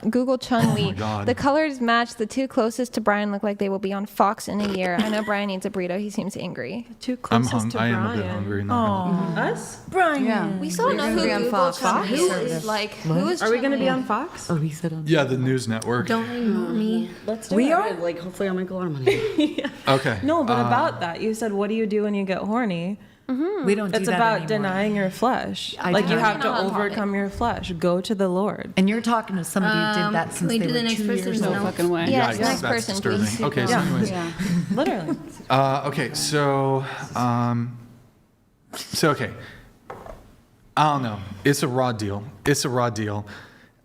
Google Chun-Li. God. The colors match. The two closest to Brian look like they will be on Fox in a year. I know Brian needs a burrito. He seems angry. Too I'm closest to I Brian. am a bit hungry. Not gonna- Us? Brian. We still don't know who be on Google Fox. Chun-Li is. Like, who is Are we gonna be Chun-Li? on Fox? Oh, he said on. Yeah, the news network. Don't ignore me. Let's do We it. are? Like, hopefully I'll make a lot of money. Okay. No, but about that, you said, "What do you do when you get horny?" We don't do It's that about anymore. denying your flesh. I Like you deny. have to overcome your flesh. Go to the Lord. And you're talking to somebody who did that since we they do were the next 2 person? years old. No. Fucking way. Yes, Yikes, next that's person, disturbing. please. Okay, so anyways. Literally. Okay, so okay. I don't know. It's a raw deal.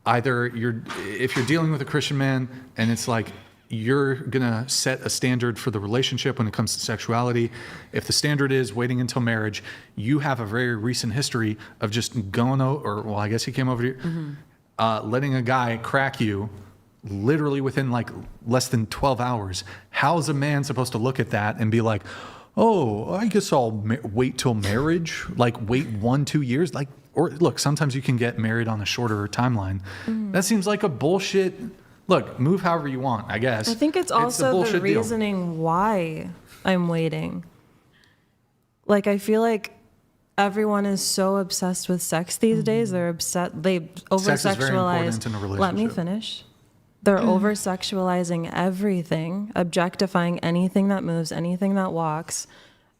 Either if you're dealing with a Christian man and it's like you're gonna set a standard for the relationship when it comes to sexuality. If the standard is waiting until marriage, you have a very recent history of just going over, or well, I guess he came over to you, letting a guy crack you literally within like less than 12 hours. How is a man supposed to look at that and be like, oh, I guess I'll wait till marriage, like wait 1-2 years? Like, or look, sometimes you can get married on a shorter timeline. That seems like a bullshit. Look, move however you want, I guess. I think it's a also the bullshit deal. reasoning why I'm waiting. Like, I feel like everyone is so obsessed with sex these days. They're they Sex is very important in a over-sexualize. relationship. Let me finish. They're over-sexualizing everything, objectifying anything that moves, anything that walks.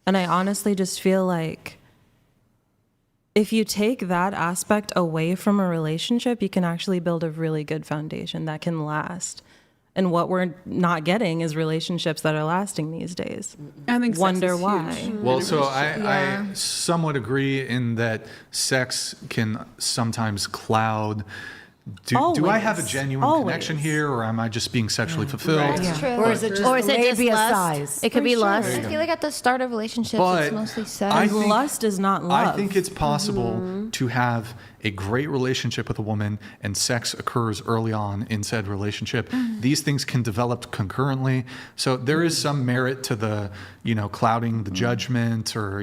And I honestly just feel like if you take that aspect away from a relationship, you can actually build a really good foundation that can last. And what we're not getting is relationships that are lasting these days. I think sex wonder is why. huge. Well, so I somewhat agree in that sex can sometimes cloud. Do I have a genuine connection here, or am I just being sexually fulfilled? That's true. Or is it just labia lust? size? It could be lust. I feel like at the start of relationships, But it's mostly sex. I think- Lust is not love. I think it's possible to have a great relationship with a woman and sex occurs early on in said relationship. These things can develop concurrently. So there is some merit to the, clouding the judgment, or,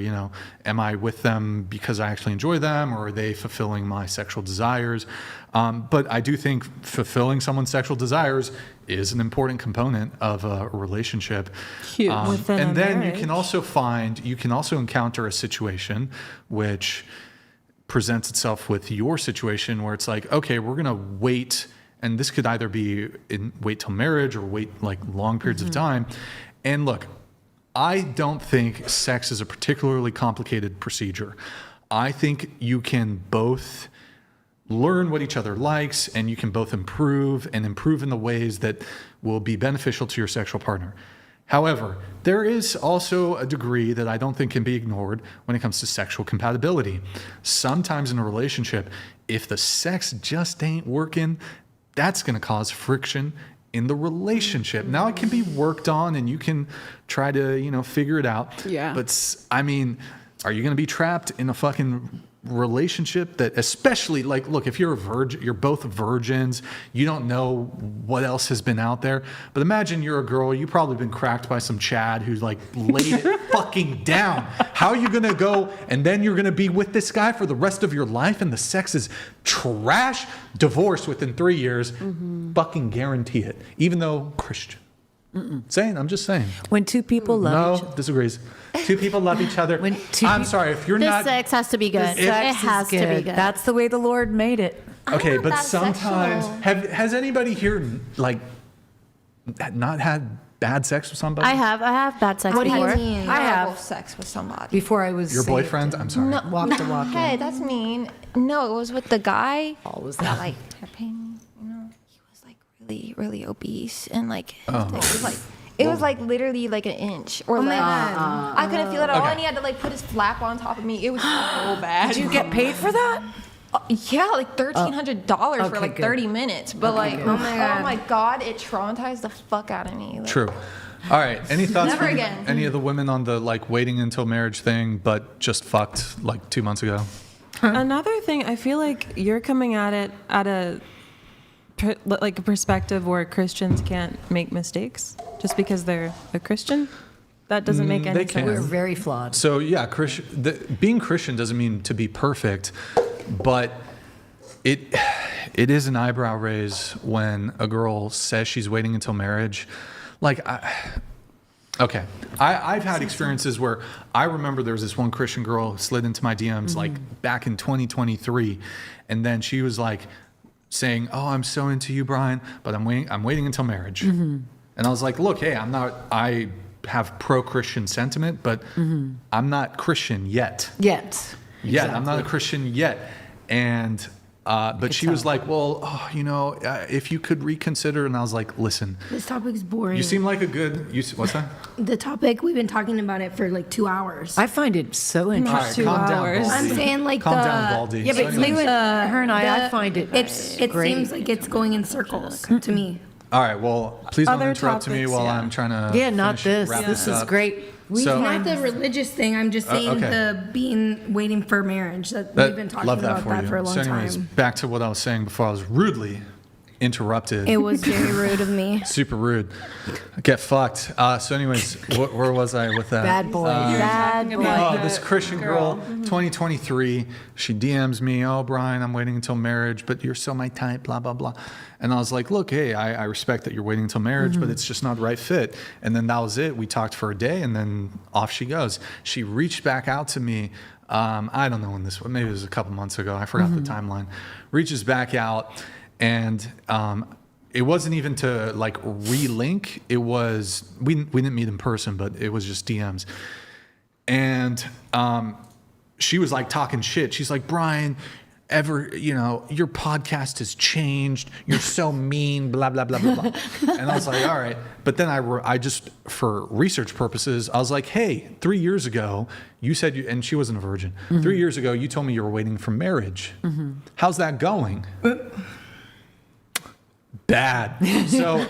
am I with them because I actually enjoy them, or are they fulfilling my sexual desires? But I do think fulfilling someone's sexual desires is an important component of a relationship. Huge. Within and a then marriage. you can also encounter a situation which presents itself with your situation where it's like, okay, we're going to wait. And this could either be wait till marriage or wait like long periods of time. And look, I don't think sex is a particularly complicated procedure. I think you can both learn what each other likes, and you can both improve in the ways that will be beneficial to your sexual partner. However, there is also a degree that I don't think can be ignored when it comes to sexual compatibility. Sometimes in a relationship, if the sex just ain't working, that's going to cause friction in the relationship. Now it can be worked on and you can try to, figure it out. Yeah. But I mean, are you going to be trapped in a fucking relationship that, especially like, look, if you're a virgin, you're both virgins, you don't know what else has been out there. But imagine you're a girl, you've probably been cracked by some Chad who's like laid it fucking down. How are you going to go and then you're going to be with this guy for the rest of your life and the sex is trash? Divorce within 3 years. Fucking guarantee it. Even though Christian. I'm just saying. When two people love each No, disagrees. Two people love each other. I'm sorry, if you're This not... sex has to be good. The sex It has is to be good. good. That's the way the Lord made it. Okay, not but that sometimes... sexual. Has anybody here, like, not had bad sex with somebody? I have bad sex What do before. you mean? I have. Horrible sex with somebody. Before I was Your saved. boyfriend? I'm sorry. No, Walk to walk in. Hey, that's mean. No, it was with the guy Always that that. like pain. He was like really, really obese, and like Oh. it was like literally like an inch or less. I couldn't feel it at all, Okay. and he had to like put his flap on top of me. It was so bad. Did you get paid for that? Yeah, like $1,300 for okay, like good. 30 minutes. But like, good. oh my god, it traumatized the fuck out of me. Like, True. All right. Any thoughts Never from again. any of the women on the, like, waiting until marriage thing, but just fucked, like, 2 months ago? Another thing, I feel like you're coming at it at a perspective where Christians can't make mistakes just because they're a Christian. That doesn't make any They can. sense. We're very flawed. So, yeah, being Christian doesn't mean to be perfect, but it is an eyebrow raise when a girl says she's waiting until marriage. Like, I've had experiences where I remember there was this one Christian girl who slid into my DMs like back in 2023, and then she was like saying, "Oh, I'm so into you, Brian, but I'm waiting until marriage." And I was like, "Look, hey, I have pro-Christian sentiment, but I'm not Christian yet. I'm not a Christian yet." And but she was like, "Well, if you could reconsider," and I was like, "Listen, This topic's boring. you seem like a good. What's that?" The topic, we've been talking about it for like 2 hours. I find it so interesting. All right, calm down, hours. Baldy. I'm saying like Calm down, Baldy. Yeah, but So anyways- her and I find it it great. seems like it's going in circles to me. All right, well, please don't Other interrupt me topics, while yeah. I'm trying to. Yeah, not this. wrap This is up. great. So- Not the religious thing. I'm just saying okay. the waiting for marriage. That we've been talking love that about for that you. for a long So anyways, time. back to what I was saying before I was rudely interrupted. It was very rude of me. Super rude. Get fucked. So anyways, where was I with that? Bad boy. Bad boy. Oh, this Christian girl, 2023, she DMs me, oh, Brian, I'm waiting until marriage, but you're still my type, blah, blah, blah. And I was like, look, hey, I respect that you're waiting until marriage, but it's just not the right fit. And then that was it. We talked for a day, and then off she goes. She reached back out to me. I don't know when this was. Maybe it was a couple months ago. I forgot the timeline. Reaches back out, and it wasn't even to like relink. It was we didn't meet in person, but it was just DMs. And she was like talking shit. She's like, Brian, your podcast has changed. You're so mean, blah, blah, blah, blah, blah. And I was like, all right. But then I just, for research purposes, I was like, hey, 3 years ago, you said and she wasn't a virgin. 3 years ago, you told me you were waiting for marriage. How's that going? Bad. So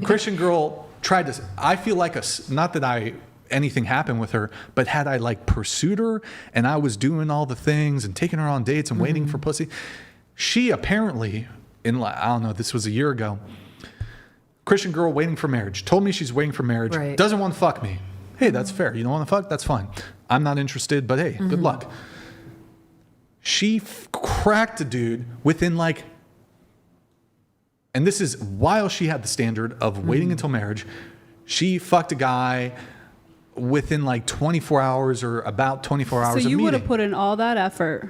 Christian girl tried to, I feel like not that anything happened with her, but had I like pursued her and I was doing all the things and taking her on dates and waiting for pussy, she apparently, I don't know, this was a year ago, Christian girl waiting for marriage, told me she's waiting for marriage, doesn't want to fuck me. Hey, that's fair. You don't want to fuck? That's fine. I'm not interested, but hey, good luck. She cracked a dude within like, and this is while she had the standard of waiting until marriage, she fucked a guy within like 24 hours or about 24 hours of meeting. So you would have put in all that effort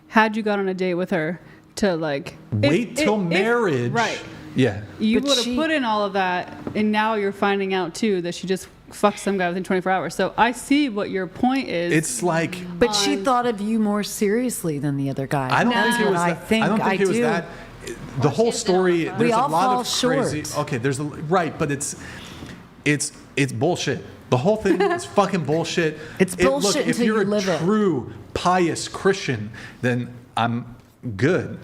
had you got on a date with her to like... Wait till marriage. Right. Yeah. You would have put in all of that, and now you're finding out too that she just fucked some guy within 24 hours. So I see what your point is. It's like... But she thought of you more seriously than the other guy. I don't think it was that. I don't think it was that. The whole story, there's a lot of crazy... Okay, right, but it's bullshit. The whole thing is fucking bullshit. It's bullshit look, if you're a true pious Christian, then I'm good.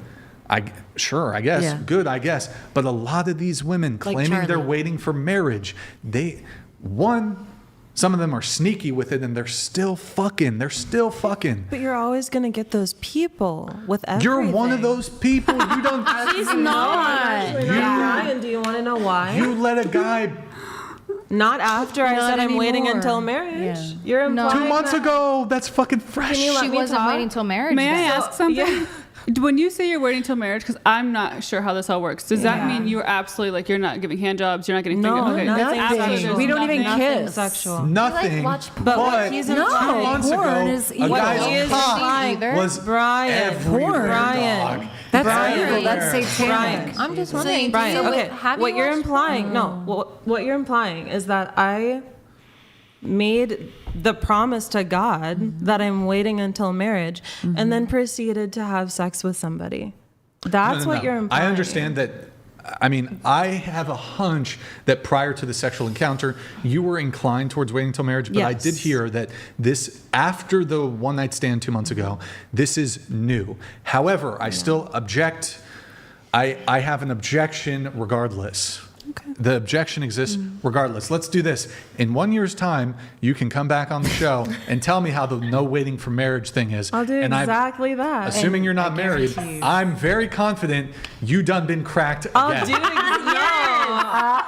I guess. Yeah. Good, I guess. But a lot of these women claiming they're waiting for marriage, some of them are sneaky with it and they're still fucking. But you're always going to get those people with everything. You're one of those people. You don't. He's not. Brian, do you want to know why? You let a guy... Not after I said I'm waiting until marriage. Yeah. You're implying 2 months ago. That's fucking fresh. She wasn't waiting till marriage. May I ask something? Yeah. When you say you're waiting till marriage, because I'm not sure how this all works, does that mean you're absolutely like you're not giving handjobs, you're not getting nothing. We don't even kiss. Sexual. Nothing. But what he's implying, 2 months ago, a guy's cock was Brian. Brian. That's evil. That's satanic. I'm just wondering, Brian. Okay, what you're implying? No, what you're implying is that I made the promise to God that I'm waiting until marriage, and then proceeded to have sex with somebody. That's what you're implying. I understand that. I mean, I have a hunch that prior to the sexual encounter, you were inclined towards waiting until marriage, but I did hear that this, after the one night stand 2 months ago, this is new. However, I still object. I have an objection regardless. Okay. The objection exists regardless. Let's do this. In 1 year's time, you can come back on the show and tell me how the no waiting for marriage thing is. I'll do exactly that. Assuming you're not married, I'm very confident you done been cracked again. I'll do it.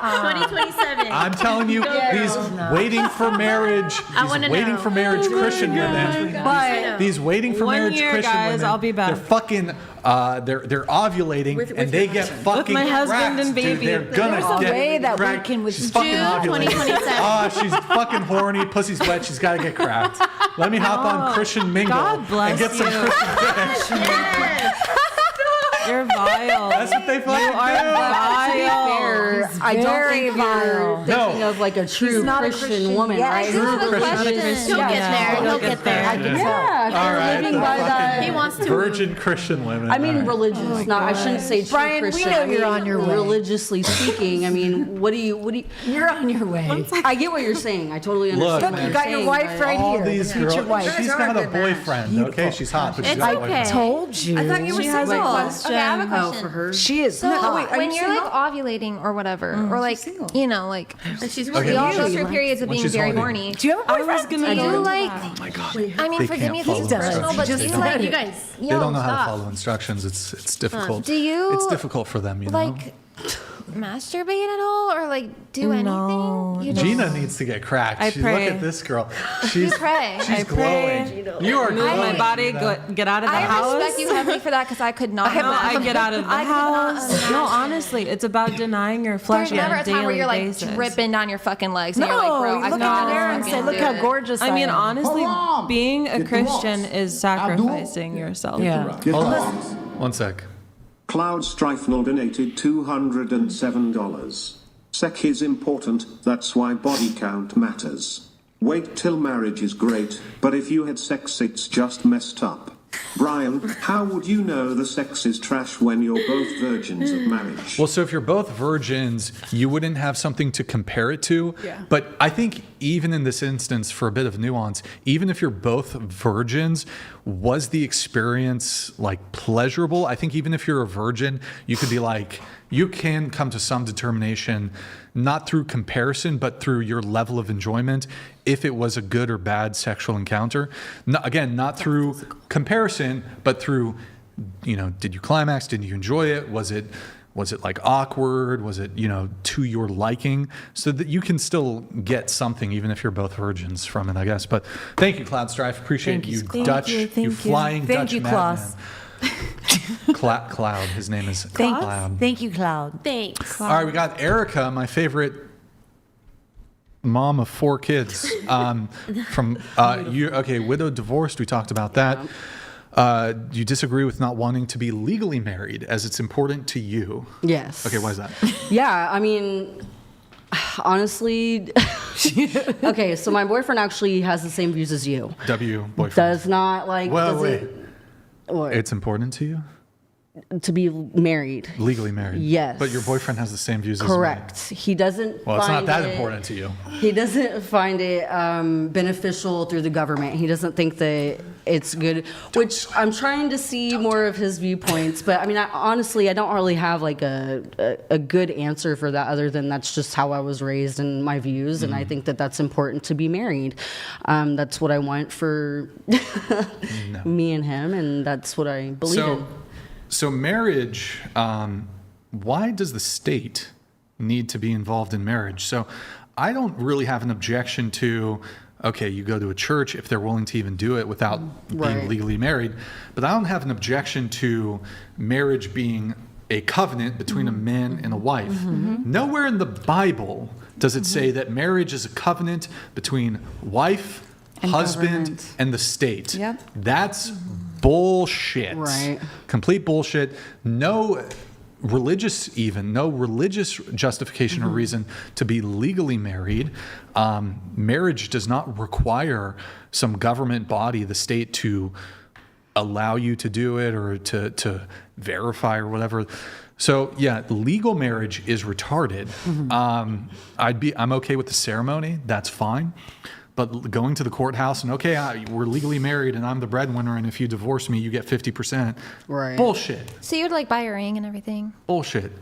2027. I'm telling you, these waiting for marriage, Christian women, these waiting for marriage Christian women, I'll be back. They're fucking, they're ovulating and they get fucking with my husband and baby. Dude, they're gonna get cracked. She's fucking ovulating. She's fucking horny. Pussy's wet. She's got to get cracked. Let me hop on Christian Mingle and get some Christian dick. You're vile. That's what they fucking do. Vile. I don't think you're thinking of like a true Christian woman, right? True Christian. He'll get there. He'll get there. I can tell. All right. Living by that. He wants to. Virgin Christian women. I mean, religious. Not. I shouldn't say true Brian, Christian. we know you're on your way. Religiously speaking, I mean, what do you? You're on your way. I get what you're saying. I totally understand. Look, you got your wife right all here. These girls, she's got a boyfriend. Okay, she's hot, but she's got a boyfriend. I told you. I thought you were single. Okay, I have a question. Oh, for her? She is. So No, wait, are when you you're single? like ovulating or whatever, or like you know, like she's Okay, we all when go she's- through periods of when being she's very horny. horny. Do you have a boyfriend? I was gonna Do go you into like? that. Oh my God. I mean, They forgive can't me if this is follow personal, but do instructions. you They like? You guys. They don't know how to stop. follow instructions. It's difficult. Do you It's difficult for them, you know. like masturbate at all, or like do anything? No, You just- Gina needs to get cracked. I Look pray. at this girl. She's pray. She's I glowing. pray. You are Move glowing. my body, Gina. get out of the I house. respect you heavily for that because I could not. No, I get out of the I could not house. imagine. No, honestly, it's about denying your flesh There's on never a a time daily where you're like basis. dripping down your fucking legs. And No, you're like, bro, I look in could the not mirror and fucking say, "Look do how it." gorgeous I I mean, am." honestly, being a Get Christian lost. is sacrificing yourself. Yeah. Get Hold lost. on. One sec. Cloud Strifenal donated $207. Sex is important, that's why body count matters. Wait till marriage is great, but if you had sex it's just messed up. Brian, how would you know the sex is trash when you're both virgins of marriage? Well, so if you're both virgins, you wouldn't have something to compare it to. Yeah. But I think even in this instance, for a bit of nuance, even if you're both virgins, was the experience like pleasurable? I think even if you're a virgin, you could be like, you can come to some determination, not through comparison, but through your level of enjoyment, if it was a good or bad sexual encounter. No, again, not through comparison, but through, you know, did you climax? Did you enjoy it? Was it like awkward? Was it, you know, to your liking? So that you can still get something, even if you're both virgins from it, I guess. But thank you, Cloud Strife. Appreciate you, Dutch, you flying Thank Dutch you, madman. Klaus. Cloud. His name is Thank, Cloud. thank you, Cloud. Thanks. All right, we got Erica, my favorite mom of 4 kids. From widowed, divorced. We talked about that. You disagree with not wanting to be legally married as it's important to you. Yes. Okay, why is that? Yeah, I mean, honestly, okay, so my boyfriend actually has the same views as you. Boyfriend. Does not like. Well, doesn't- What? It's important to you? To be married. Legally married. Yes. But your boyfriend has the same views as Correct. He doesn't. Well, it's not find that it- important to you. He doesn't find it beneficial through the government. He doesn't think that it's good, which I'm trying to see more of his viewpoints. But I mean, honestly, I don't really have like a good answer for that other than that's just how I was raised and my views. And I think that that's important to be married. That's what I want for me and him. And that's what I believe in. So marriage, why does the state need to be involved in marriage? So I don't really have an objection to, okay, you go to a church if they're willing to even do it without being Right. legally married. But I don't have an objection to marriage being a covenant between a man and a wife. Nowhere in the Bible does it say that marriage is a covenant between wife, And husband, government. and the state. Yep. That's bullshit. Right. Complete bullshit. No religious justification or reason to be legally married. Marriage does not require some government body, the state, to allow you to do it or to verify or whatever. So yeah, legal marriage is retarded. I'm okay with the ceremony. That's fine. But going to the courthouse and, okay, we're legally married and I'm the breadwinner, and if you divorce me, you get 50%. Right. Bullshit. So you'd like buy a ring and everything? Bullshit.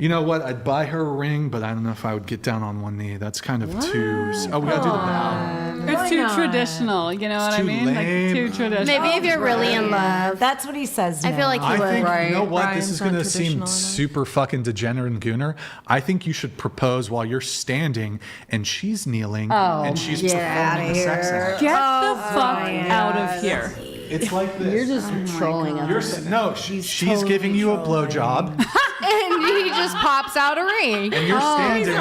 You know what? I'd buy her a ring, but I don't know if I would get down on one knee. That's kind of too... Oh, we got to do the bow. It's too traditional, you know what I too mean? lame. Like too traditional. Maybe if you're really in love. That's what he says. I feel like he I would. think, you know what? Brian's This is not going to seem traditional enough. super fucking degenerate and gooner. I think you should propose while you're standing and she's kneeling and she's performing the sex act. Get the fuck out of here. It's like this. You're just trolling us. She's giving you a blowjob And he just pops out a ring. and you're standing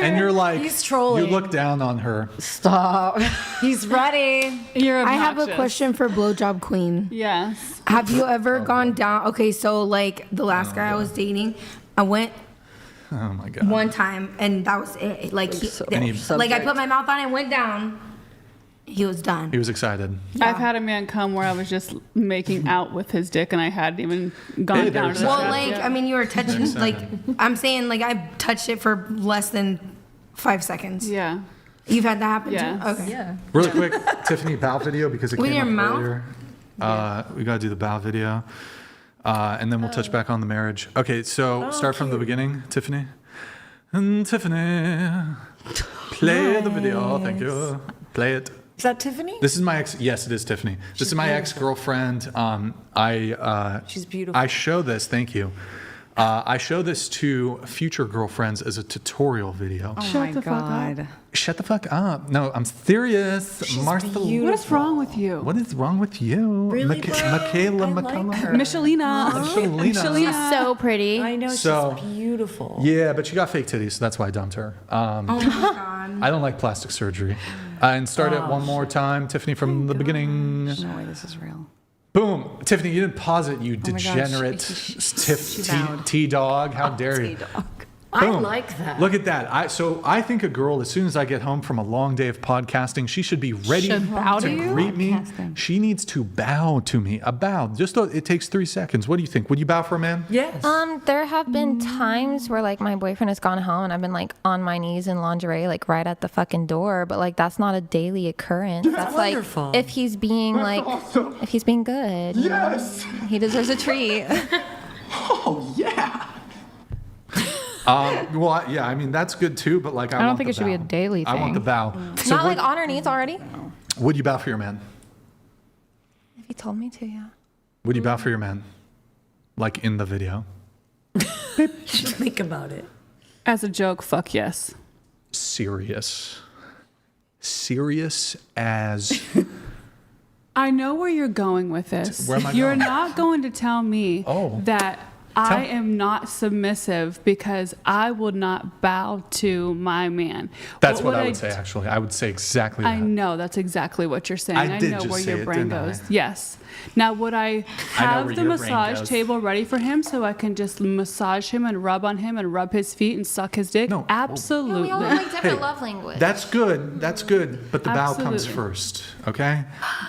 and you're like, He's trolling. you look down on her. Stop. He's ready. You're I obnoxious. have a question for Blowjob Queen. Yes. Have you ever gone down? Okay, so like the last guy I was dating, I went Oh my God. one time and that was it. Like, And he- like I put my mouth on it and went down. He was done. He was excited. I've had a man come where I was just making out with his dick and I hadn't even gone Hey, down to there's the Well, step like yet. I mean, you were touching. Very Like excited. I'm saying, like I touched it for less than 5 seconds. Yeah. You've had that happen Yes. too. Okay. Yeah. Really quick, Tiffany, bow video because it With came your up mouth? earlier. We got to do the bow video. And then we'll touch back on the marriage. Okay, so start from the beginning, Tiffany. And Tiffany, play the video. Thank you. Play it. Is that Tiffany? This is my ex. Yes, it is Tiffany. This is my ex-girlfriend. She's beautiful. I show this. Thank you. I show this to future girlfriends as a tutorial video. Oh my God. Shut the fuck up. No, I'm serious. Martha. What is wrong with you? What is wrong with you? Really, Michaela. Michelina. Michelina. She's so pretty. I know, So- she's beautiful. Yeah, but she got fake titties, so that's why I dumped her. Oh my God. I don't like plastic surgery. And start it one more time, Tiffany, from the beginning. No way, this is real. Boom. Tiffany, you didn't pause it, you Oh my gosh. degenerate She bowed. T-dog. How dare you? I Boom. like that. Look at that. I think a girl, as soon as I get home from a long day of podcasting, she should be ready Should bow to to you? greet me. Podcasting. She needs to bow to me. A bow. Just it takes 3 seconds. What do you think? Would you bow for a man? Yes. There have been times where like my boyfriend has gone home and I've been like on my knees in lingerie, like right at the fucking door, but like that's not a daily occurrence. That's wonderful. like if he's being like, if he's being good. you know, he deserves a treat. Oh, yeah. Well, yeah, I mean, that's good too, but like, I don't want think the it should be bow. a daily I want thing. the bow. So Not like on our knees already. would you bow for your man? If he told me to, yeah. Would you bow for your man? Like in the video? Think about it. As a joke, fuck yes. Serious. Serious as... I know where you're going with this. Where am I You're going? not going to tell me that I am not submissive because I will not bow to my man. That's what I would say, actually. I would say exactly that. I know that's exactly what you're saying. I did know just where say your it, brain didn't I? goes. Yes. Now, would I have where the your brain massage goes. table ready for him so I can just massage him and rub on him and rub his feet and suck his dick? No. Absolutely. We all have like different love language. That's good. That's good. But the bow comes Absolutely. first, okay?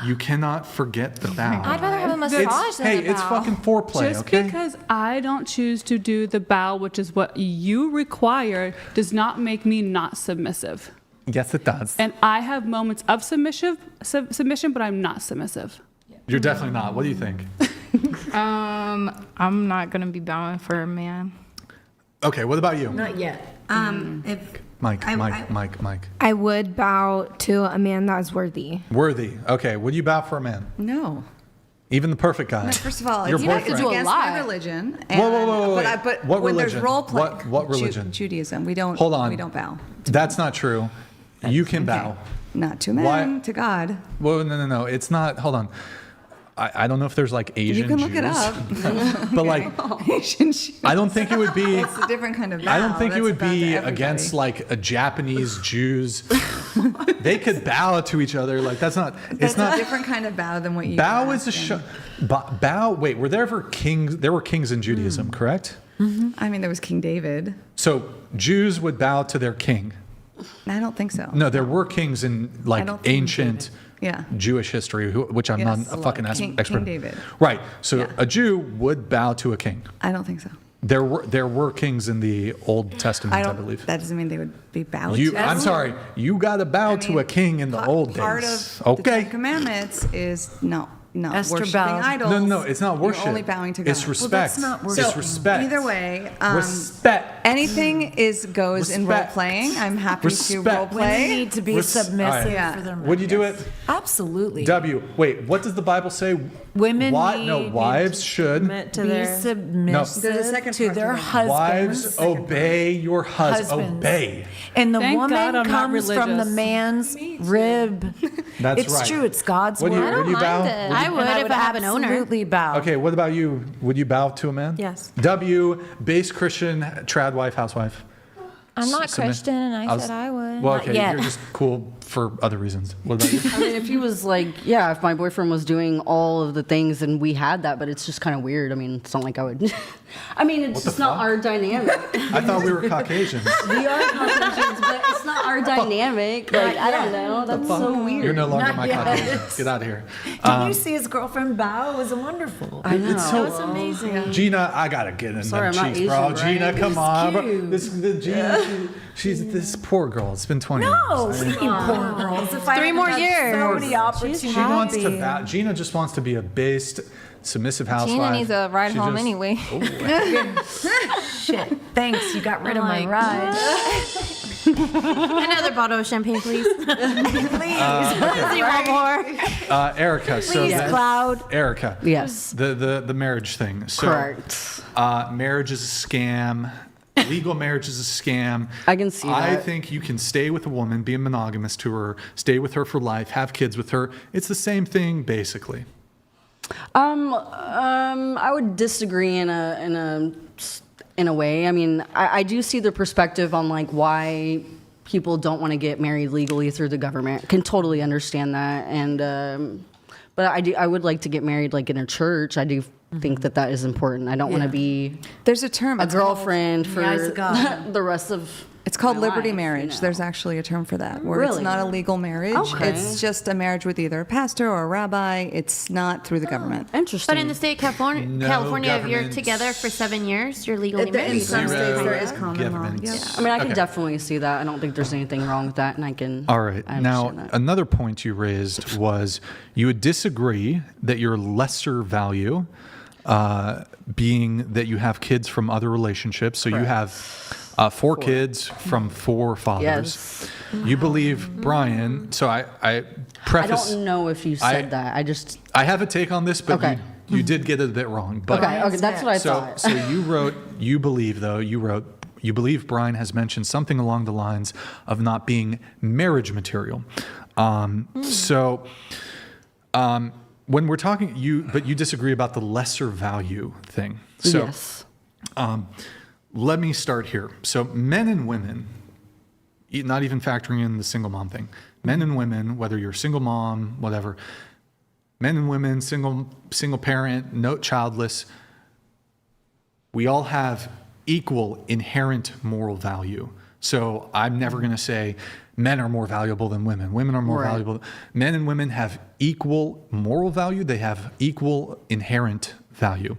You cannot forget the bow. I'd rather have a massage than a bow. It's fucking foreplay, Just okay? because I don't choose to do the bow, which is what you require, does not make me not submissive. Yes, it does. And I have moments of submission, but I'm not submissive. You're definitely not. What do you think? I'm not gonna be bowing for a man. Okay, what about you? Not yet. If Mike. I would bow to a man that is worthy. Worthy. Okay, would you bow for a man? No. Even the perfect guy. No, first of all, your it's boyfriend. against my religion. And, Whoa. But What when religion? there's role play, What religion? Judaism. We don't. Hold on. We don't bow. That's not true. You can bow. Not to men, Why- to God. Well, no. It's not. Hold on. I don't know if there's like Asian You can look Jews, it up. but like Asian Jews. I don't think it would be. It's a different kind of bow. I don't think it That's would about be to everybody. against like a Japanese Jews. They could bow to each other. Like that's not. That's It's not. a different kind of bow than what you. Bow were is a asking. bow. Wait, were there ever kings? There were kings in Judaism, correct? I mean, there was King David. So Jews would bow to their king. I don't think so. No, there were kings in like don't think ancient Yeah. Jewish history, which I'm Yes, not a fucking King expert. David. Right. So a Jew would bow to a king. I don't think so. There were kings in the Old Testament, I believe. That doesn't mean they would be bowed You, to. I'm sorry. You got to bow to a king in the old Part days. of the Okay. Ten Commandments is no Esther worshiping bowed. idols. No, it's not worship. You're only bowing to God. It's respect. that's not It's worship. respect. Either way, Respect. anything goes in role Respect. playing. I'm happy to Respect. role Women play. need to be submissive Yeah. for their men. Would you do it? Absolutely. W. Wait, what does the Bible say? Women wives should. To be their submissive There's a second to part to their that. husbands. Wives, obey your husband. Husbands. Obey. And the Thank woman God I'm not comes from the religious. man's rib. That's It's right. true. It's God's Would you, word. would you bow? mind it. Would you- I would And if I have an owner. absolutely bow. Okay, what about you? Would you bow to a man? Yes. W, base Christian, trad wife, housewife. I'm not Submit- Christian, and I was- said I would. Well, Not okay, yet. you're just cool for other reasons. What about you? I mean, if he was like, yeah, if my boyfriend was doing all of the things and we had that, but it's just kind of weird. I mean, it's not like I would. I mean, it's What the just not fuck? our dynamic. I thought we were Caucasians. We are Caucasians, but it's not our dynamic. Like, I don't know. That's so weird. You're no longer Not my yet. Caucasian. Get out of here. Did you see his girlfriend bow? It was wonderful. I know. It's so- That was amazing. Gina, I gotta get in Sorry, them I'm not cheeks, bro. Asian, right? Gina, come on, bro. cute. The Gina, She's this poor girl. It's been 20 No, years. we need poor girls. If I 3 more had years. So many opportunities. She wants to. Gina just wants to be a based, submissive housewife. Gina needs a ride She home just- anyway. Shit. Thanks. You got rid of my ride. Another bottle of champagne, please. Please. Zero more. Erica. So Please, Cloud. Erica. Yes. The marriage thing. So, Correct. Marriage is a scam. Legal marriage is a scam. I can see I that. think you can stay with a woman, be monogamous to her, stay with her for life, have kids with her. It's the same thing, basically. I would disagree in a way. I mean, I do see the perspective on like why people don't want to get married legally through the government. Can totally understand that, and but I would like to get married like in a church. I do think that is important. I don't want to be There's a term. a it's girlfriend In the eyes of for God. the rest of. It's called my liberty life, marriage. you know. There's actually a term for that, where it's Really? not a legal marriage. Okay. It's just a marriage with either a pastor or a rabbi. It's not through the government. Interesting. But in the state of California, No if you're government. together for 7 years, you're legally In married. some Zero states there is common law. government. Yeah. I mean, I can Okay. definitely see that. I don't think there's anything wrong with that, and I can. All right. I Now, understand that. another point you raised was you would disagree that your lesser value, being that you have kids from other relationships. So you have 4 kids from 4 fathers. Yes. You believe Brian. So I preface. I don't know if you said that. I have a take on this, but Okay. you did get it a bit wrong. But Okay, that's what I thought. So you wrote, you believe Brian has mentioned something along the lines of not being marriage material. When we're talking, you disagree about the lesser value thing. So, Yes. let me start here. So men and women, not even factoring in the single mom thing, men and women, whether you're a single mom, whatever, men and women, single parent, no childless, we all have equal inherent moral value. So I'm never going to say men are more valuable than women. Women are more Right. valuable. Men and women have equal moral value. They have equal inherent value.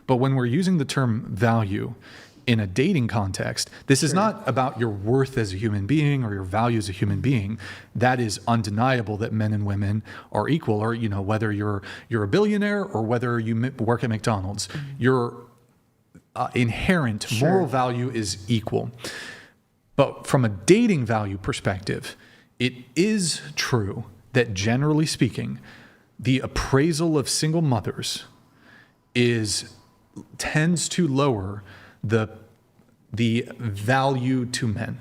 But when we're using the term value in a dating context, this is not about your worth as a human being or your value as a human being. That is undeniable that men and women are equal, or whether you're a billionaire or whether you work at McDonald's, your inherent moral value is equal. But from a dating value perspective, it is true that generally speaking, the appraisal of single mothers tends to lower the value to men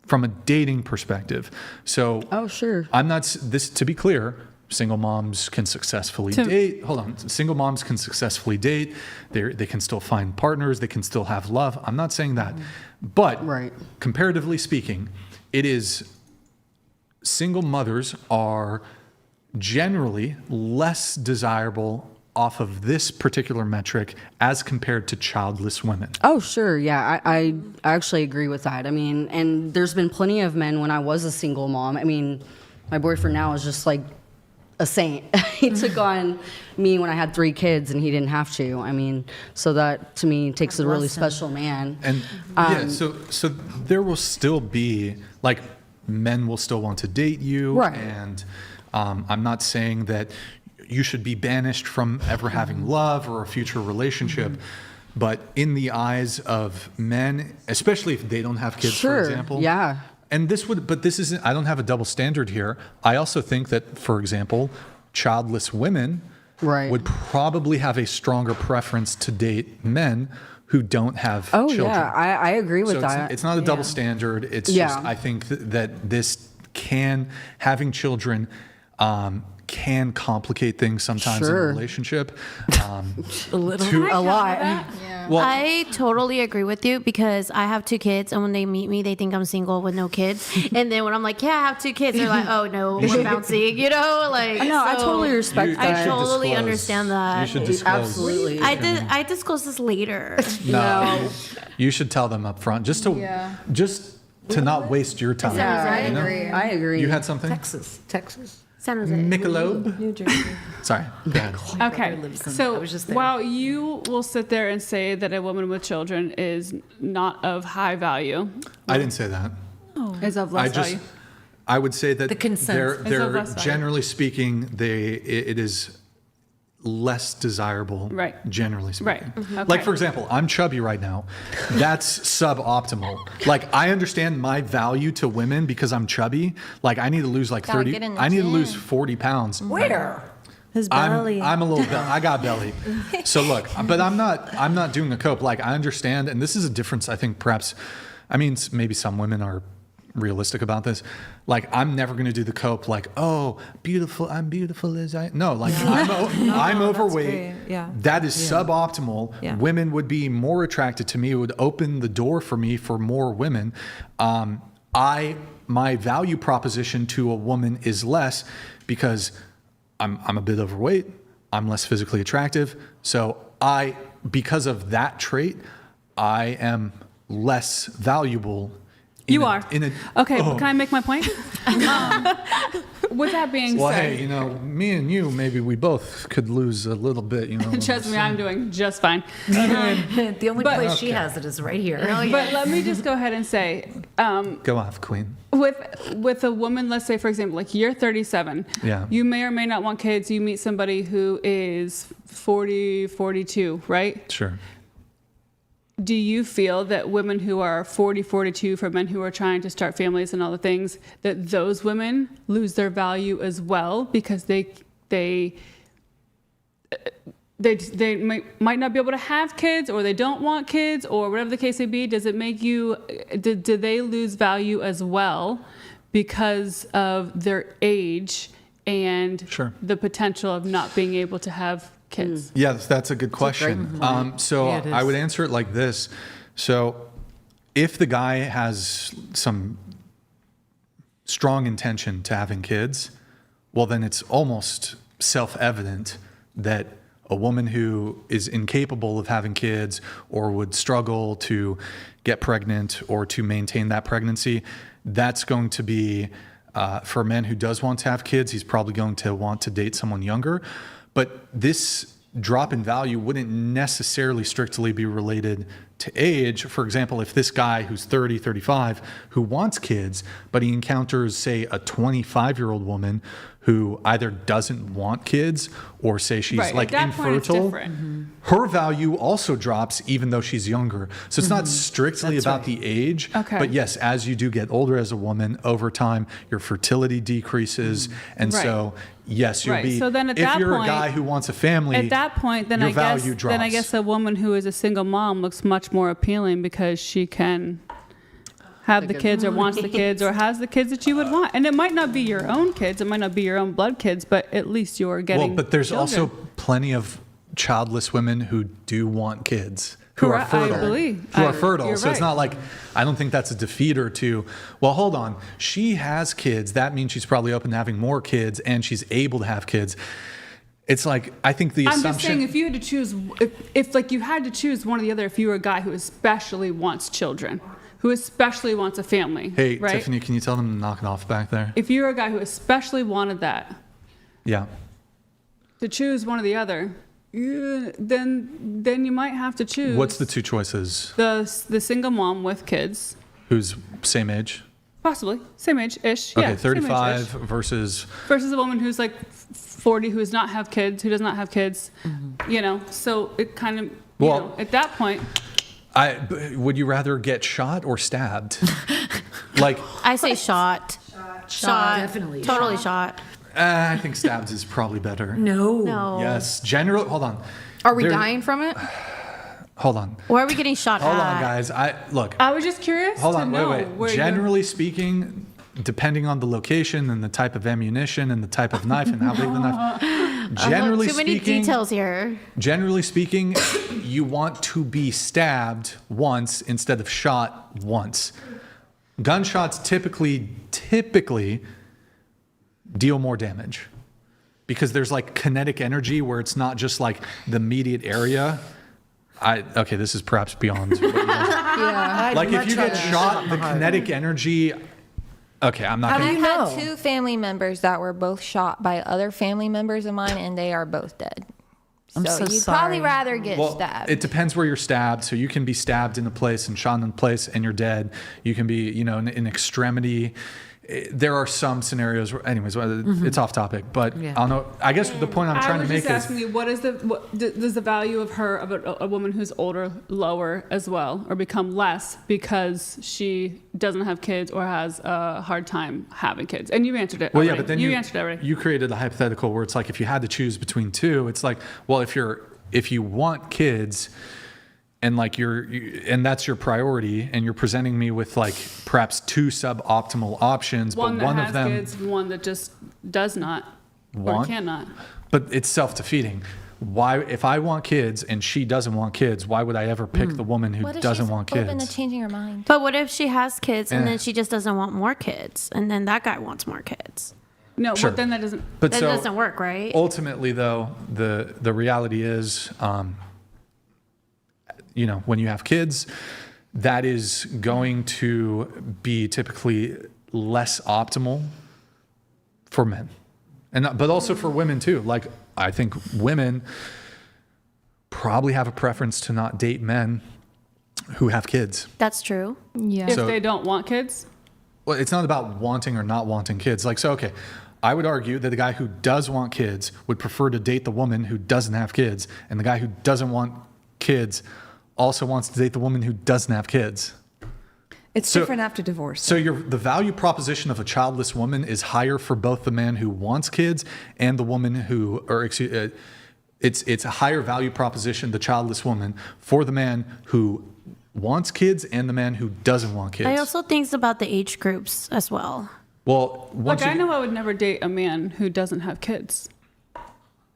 from a dating perspective. So, sure. I'm not this to be clear. Single moms can successfully date. Hold on. Single moms can successfully date. They can still find partners. They can still have love. I'm not saying that. But comparatively speaking, it is single mothers are generally less desirable off of this particular metric as compared to childless women. Oh, sure. Yeah, I actually agree with that. I mean, and there's been plenty of men when I was a single mom. I mean, my boyfriend now is just like a saint. He took on me when I had 3 kids and he didn't have to. I mean, so that to me takes a really special man. And so there will still be, like, men will still want to date you. Right. And I'm not saying that you should be banished from ever having love or a future relationship. But in the eyes of men, especially if they don't have kids, for example. Yeah. And this isn't, I don't have a double standard here. I also think that, for example, childless women would probably have a stronger preference to date men who don't have children. Yeah, I agree with So that. it's not a double standard. It's just, I think that having children can complicate things sometimes in a relationship. A lot. Well, I totally agree with you because I have 2 kids, and when they meet me, they think I'm single with no kids. And then when I'm like, yeah, I have 2 kids, they're like, oh no, we're bouncing, Like, no, I totally respect that. I totally understand that. You should disclose. Absolutely. I disclose this later. No, you should tell them up front, just to not waste your time. Yeah, you know? I agree. You had something? Texas. San Jose. Michelob? New Jersey. Sorry. Go ahead. Okay, so while you will sit there and say that a woman with children is not of high value, I didn't say that. is of less value. I would say that The consensus. Is of they're less value. generally speaking, it is less desirable. Right. Generally speaking. Right. Okay. Like, for example, I'm chubby right now. That's suboptimal. Like, I understand my value to women because I'm chubby. Like, I need to lose like Gotta 30. get in the I need to gym. lose 40 pounds. Where? His belly. I'm a little I got belly. So look, but I'm not doing a cope. Like, I understand, and this is a difference. I think perhaps, I mean, maybe some women are realistic about this. Like, I'm never going to do the cope. Like, oh, beautiful. I'm beautiful as I. No, like I'm overweight. great. Yeah. That is suboptimal. Yeah. Women would be more attracted to me. It would open the door for me for more women. My value proposition to a woman is less because I'm a bit overweight. I'm less physically attractive. So because of that trait, I am less valuable. You are. Okay, Oh. but can I make my point? With that being Well, said, hey, me and you, maybe we both could lose a little bit, trust me, I'm doing just fine. The only But- place she has it is right here. But let me just go ahead and say, Go off, queen. with a woman, let's say, for example, like you're 37. Yeah. You may or may not want kids. You meet somebody who is 40, 42, right? Sure. Do you feel that women who are 40, 42, for men who are trying to start families and all the things, that those women lose their value as well because they might not be able to have kids, or they don't want kids, or whatever the case may be? Does it make you, do they lose value as well because of their age and Sure. the potential of not being able to have kids? Yes, that's a good question. So Yeah, it I is. would answer it like this. So if the guy has some strong intention to having kids, well, then it's almost self-evident that a woman who is incapable of having kids or would struggle to get pregnant or to maintain that pregnancy, that's going to be, for a man who does want to have kids, he's probably going to want to date someone younger. But this drop in value wouldn't necessarily strictly be related to age. For example, if this guy who's 30, 35, who wants kids, but he encounters, say, a 25-year-old woman who either doesn't want kids or say she's Right, like at that point, it's infertile, different. her value also drops even though she's younger. So it's not strictly That's about right. the age, Okay. but yes, as you do get older as a woman, over time, your fertility decreases. And Right. so, yes, you'll Right. be, So then at if that you're point- a guy who wants a family, At that point, then your I guess value drops. a woman who is a single mom looks much more appealing because she can have the kids or wants the kids or has the kids that you would want. And it might not be your own kids, it might not be your own blood kids, but at least you're getting well, but there's children. also plenty of childless women who do want kids. Who are Correct. fertile. I believe. Who are fertile. You're So it's right. not like, I don't think that's a defeater to, well, hold on. She has kids. That means she's probably open to having more kids and she's able to have kids. It's like, I think the I'm assumption. just saying, if you had to choose, if like you had to choose one or the other, if you were a guy who especially wants children, who especially wants a family, Hey, right? Tiffany, can you tell them to knock it off back there? If you're a guy who especially wanted that, Yeah. to choose one or the other, then you might have to choose. What's the two choices? the single mom with kids, Who's same age? possibly same age-ish. Okay, Yeah, 35 same age-ish. versus. versus a woman who's like 40 who does not have kids, So it kind of, Well- at that point, Would you rather get shot or stabbed? Like, I say shot. Shot. Definitely. Totally shot. I think stabbed is probably better. No. No. Yes, hold on. Are we There- dying from it? Hold on. Where are we getting shot Hold at? on, guys. Look. I was just curious Hold to on, know wait. where Generally speaking, depending on the location and the type of ammunition and the type of knife and how big the knife. Generally Too many speaking, details here. generally speaking, you want to be stabbed once instead of shot once. Gunshots typically deal more damage because there's like kinetic energy where it's not just like the immediate area. Okay, this is perhaps beyond what you guys. Yeah. Like if you get shot, the kinetic energy Okay, I'm not I've going to... had 2 family members that were both shot by other family members of mine, and they are both dead. I'm so you'd sorry. probably rather get Well, stabbed. it depends where you're stabbed. So you can be stabbed in a place and shot in a place and you're dead. You can be, you know, in extremity. There are some scenarios where, anyways, it's off topic, but I don't know. I guess the point I'm trying to make is... I was just asking you, does the value of her, of a woman who's older, lower as well, or become less because she doesn't have kids or has a hard time having kids? And you answered it already. Yeah, but then you answered it already. You created a hypothetical where it's like, if you had to choose between 2, it's like, well, if you want kids and like and that's your priority, and you're presenting me with like perhaps 2 suboptimal options, One but one that of has them kids, one that just does not or cannot. But it's self-defeating. Why, if I want kids and she doesn't want kids, why would I ever pick the woman who doesn't want kids? Open to changing her mind. But what if she has kids and then she just doesn't want more kids, and then that guy wants more kids? No, Sure. but then that doesn't. But that so, doesn't work, right? Ultimately, though, the reality is, you know, when you have kids, that is going to be typically less optimal for men, but also for women too. Like, I think women probably have a preference to not date men who have kids. That's true. Yeah. If they don't want kids? Well, it's not about wanting or not wanting kids. Like, so, okay, I would argue that the guy who does want kids would prefer to date the woman who doesn't have kids, and the guy who doesn't want kids also wants to date the woman who doesn't have kids. It's different after divorce. So the value proposition of a childless woman is higher for both the man who wants kids and the woman who, it's a higher value proposition, the childless woman, for the man who wants kids and the man who doesn't want kids. I also think it's about the age groups as well. Well, I know I would never date a man who doesn't have kids.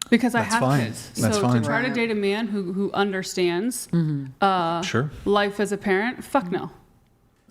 Because I have kids. That's so fine. To try to date a man who understands life as a parent, fuck no.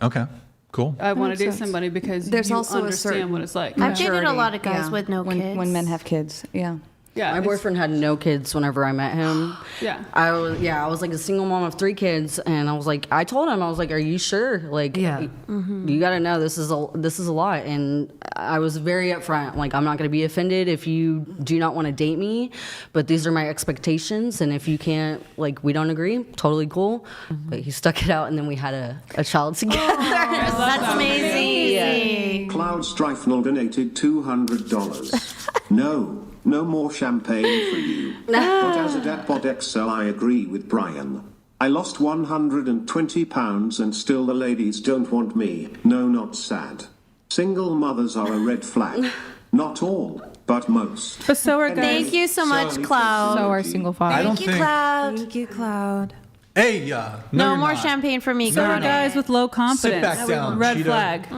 Okay, cool. I want to date somebody because There's you also understand what it's like. I've dated a lot of guys with no kids. When men have kids, yeah. Yeah, my boyfriend had no kids whenever I met him. Yeah. I was like a single mom of 3 kids, and I told him, I was like, are you sure? Like, you gotta know this is a lot. And I was very upfront, like, I'm not gonna be offended if you do not want to date me, but these are my expectations, and if you can't, like, we don't agree, totally cool. But he stuck it out, and then we had a child together. That's amazing. Yeah. Cloud Strifenal donated $200. No more champagne for you. But as a Dad XL, I agree with Brian. I lost 120 pounds and still the ladies don't want me. No, not sad. Single mothers are a red flag. Not all, but most. But so are guys. Thank you so much, Cloud. So are single fathers. Thank you, Cloud. Hey, no you're more not. champagne for me. So are guys with low confidence. Sit back down, Red Cheetah. flag.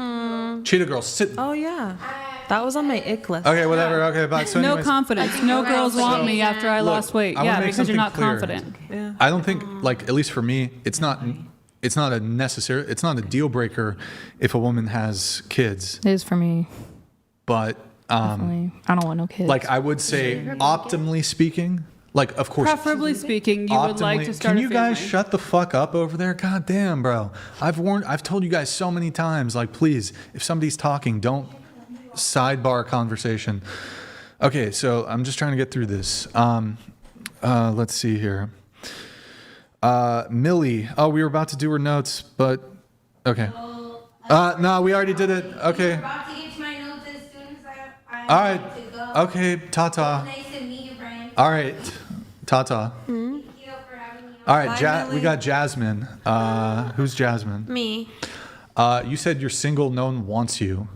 Cheetah girl, sit. Oh yeah, that was on my ick list. Okay, whatever. Okay, bye. So No anyways, confidence. No girls want me after I lost weight. I wanna Yeah, make because you're something not clear. confident. Yeah. I don't think, like, at least for me, it's not a deal breaker if a woman has kids. It is for me. But Definitely. I don't want no kids. like, I would say, optimally speaking, like, of course, Preferably speaking, you would like to start Can a you family. guys shut the fuck up over there? God damn, bro. I've told you guys so many times, like, please, if somebody's talking, don't sidebar conversation. Okay, so I'm just trying to get through this. Let's see here. Millie. Oh, we were about to do her notes, but okay. No, we already did it. Okay. All right. Okay, Tata. All right, Tata. All right, we got Jasmine. Who's Jasmine? Me. You said you're single, no one wants you.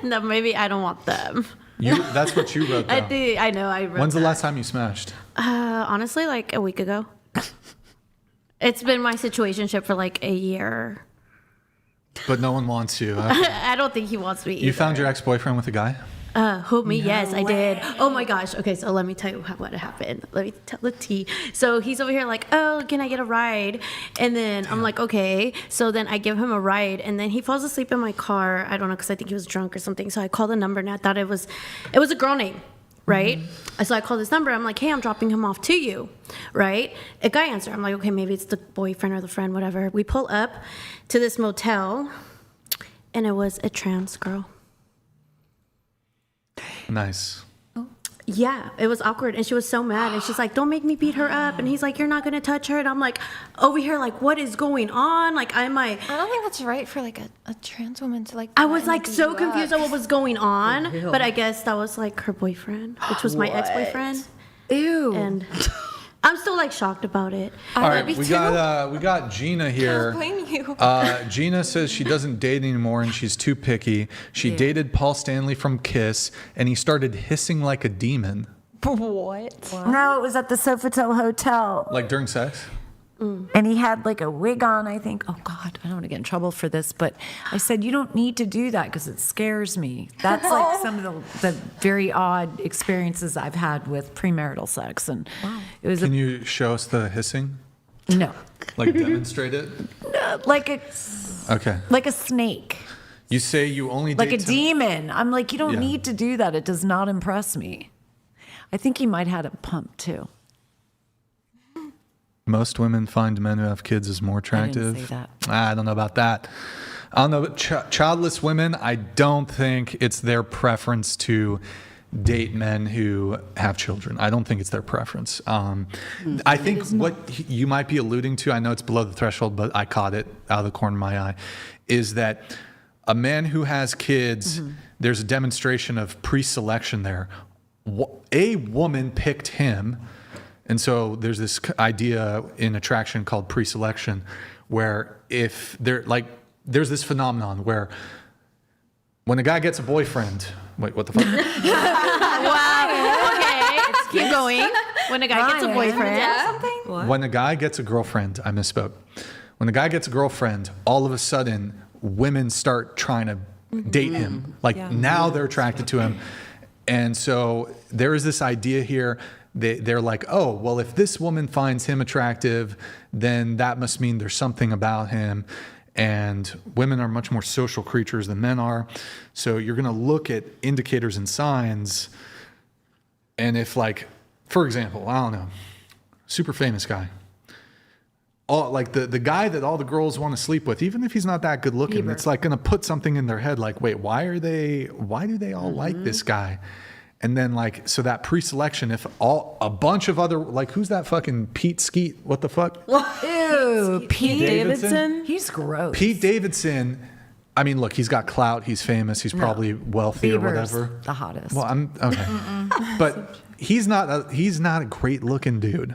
No, maybe I don't want them. That's what you wrote down. I know. I wrote. When's the last time you smashed? Honestly, like a week ago. It's been my situationship for like a year. But no one wants you. Okay. I don't think he wants me. You found your ex-boyfriend with a guy? Who, me? Yes, I did. Oh my gosh. Okay, so let me tell you what happened. Let me tell the tea. So he's over here like, oh, can I get a ride? And then I'm like, okay. So then I give him a ride, and then he falls asleep in my car. I don't know, because I think he was drunk or something. So I called the number, and I thought it was a girl name, right? So I called this number. I'm like, hey, I'm dropping him off to you, right? A guy answered. I'm like, okay, maybe it's the boyfriend or the friend, whatever. We pull up to this motel. and it was a trans girl. Nice. Yeah, it was awkward, and she was so mad, and she's like, "Don't make me beat her up," and he's like, "You're not gonna touch her," and I'm like, over here, like, what is going on? Like, I don't think that's right for like a trans woman to like. I was like so confused on what was going on, but I guess that was like her boyfriend, which was my ex-boyfriend. Ew. And I'm still like shocked about it. All right, we got Gina here. I don't blame you. Gina says she doesn't date anymore and she's too picky. She dated Paul Stanley from Kiss, and he started hissing like a demon. What? No, it was at the Sofitel Hotel. Like during sex? And he had like a wig on, I think. Oh God, I don't want to get in trouble for this, but I said, you don't need to do that because it scares me. That's like some of the very odd experiences I've had with premarital sex. And it was Can you show us the hissing? No. Like demonstrate it? like a Okay. like a snake. You say you only Like date a demon. I'm like, you don't Yeah. need to do that. It does not impress me. I think he might have had a pump too. Most women find men who have kids is more attractive. I didn't say that. I don't know about that. I don't know, but childless women, I don't think it's their preference to date men who have children. I don't think it's their preference. I think what you might be alluding to, I know it's below the threshold, but I caught it out of the corner of my eye, is that a man who has kids, there's a demonstration of pre-selection there. A woman picked him. And so there's this idea in attraction called pre-selection, where if there's this phenomenon where when a guy gets a boyfriend, wait, what the fuck? Wow. Okay. Keep going. When a guy gets a boyfriend. When a guy gets a girlfriend, I misspoke. When a guy gets a girlfriend, all of a sudden women start trying to date him. Now they're attracted to him. And so there is this idea here. They're like, oh, well, if this woman finds him attractive, then that must mean there's something about him. And women are much more social creatures than men are. So you're going to look at indicators and signs. And if, like, for example, I don't know, super famous guy, the guy that all the girls want to sleep with, even if he's not that good looking, it's like going to put something in their head like, wait, why do they all like this guy? And then so that pre-selection, if a bunch of other, who's that fucking Pete Skeet? What the fuck? Ew, Pete Davidson? He's gross. Pete Davidson, I mean, look, he's got clout. He's famous. He's probably wealthy or whatever. The hottest. Well, I'm okay. But he's not a great looking dude.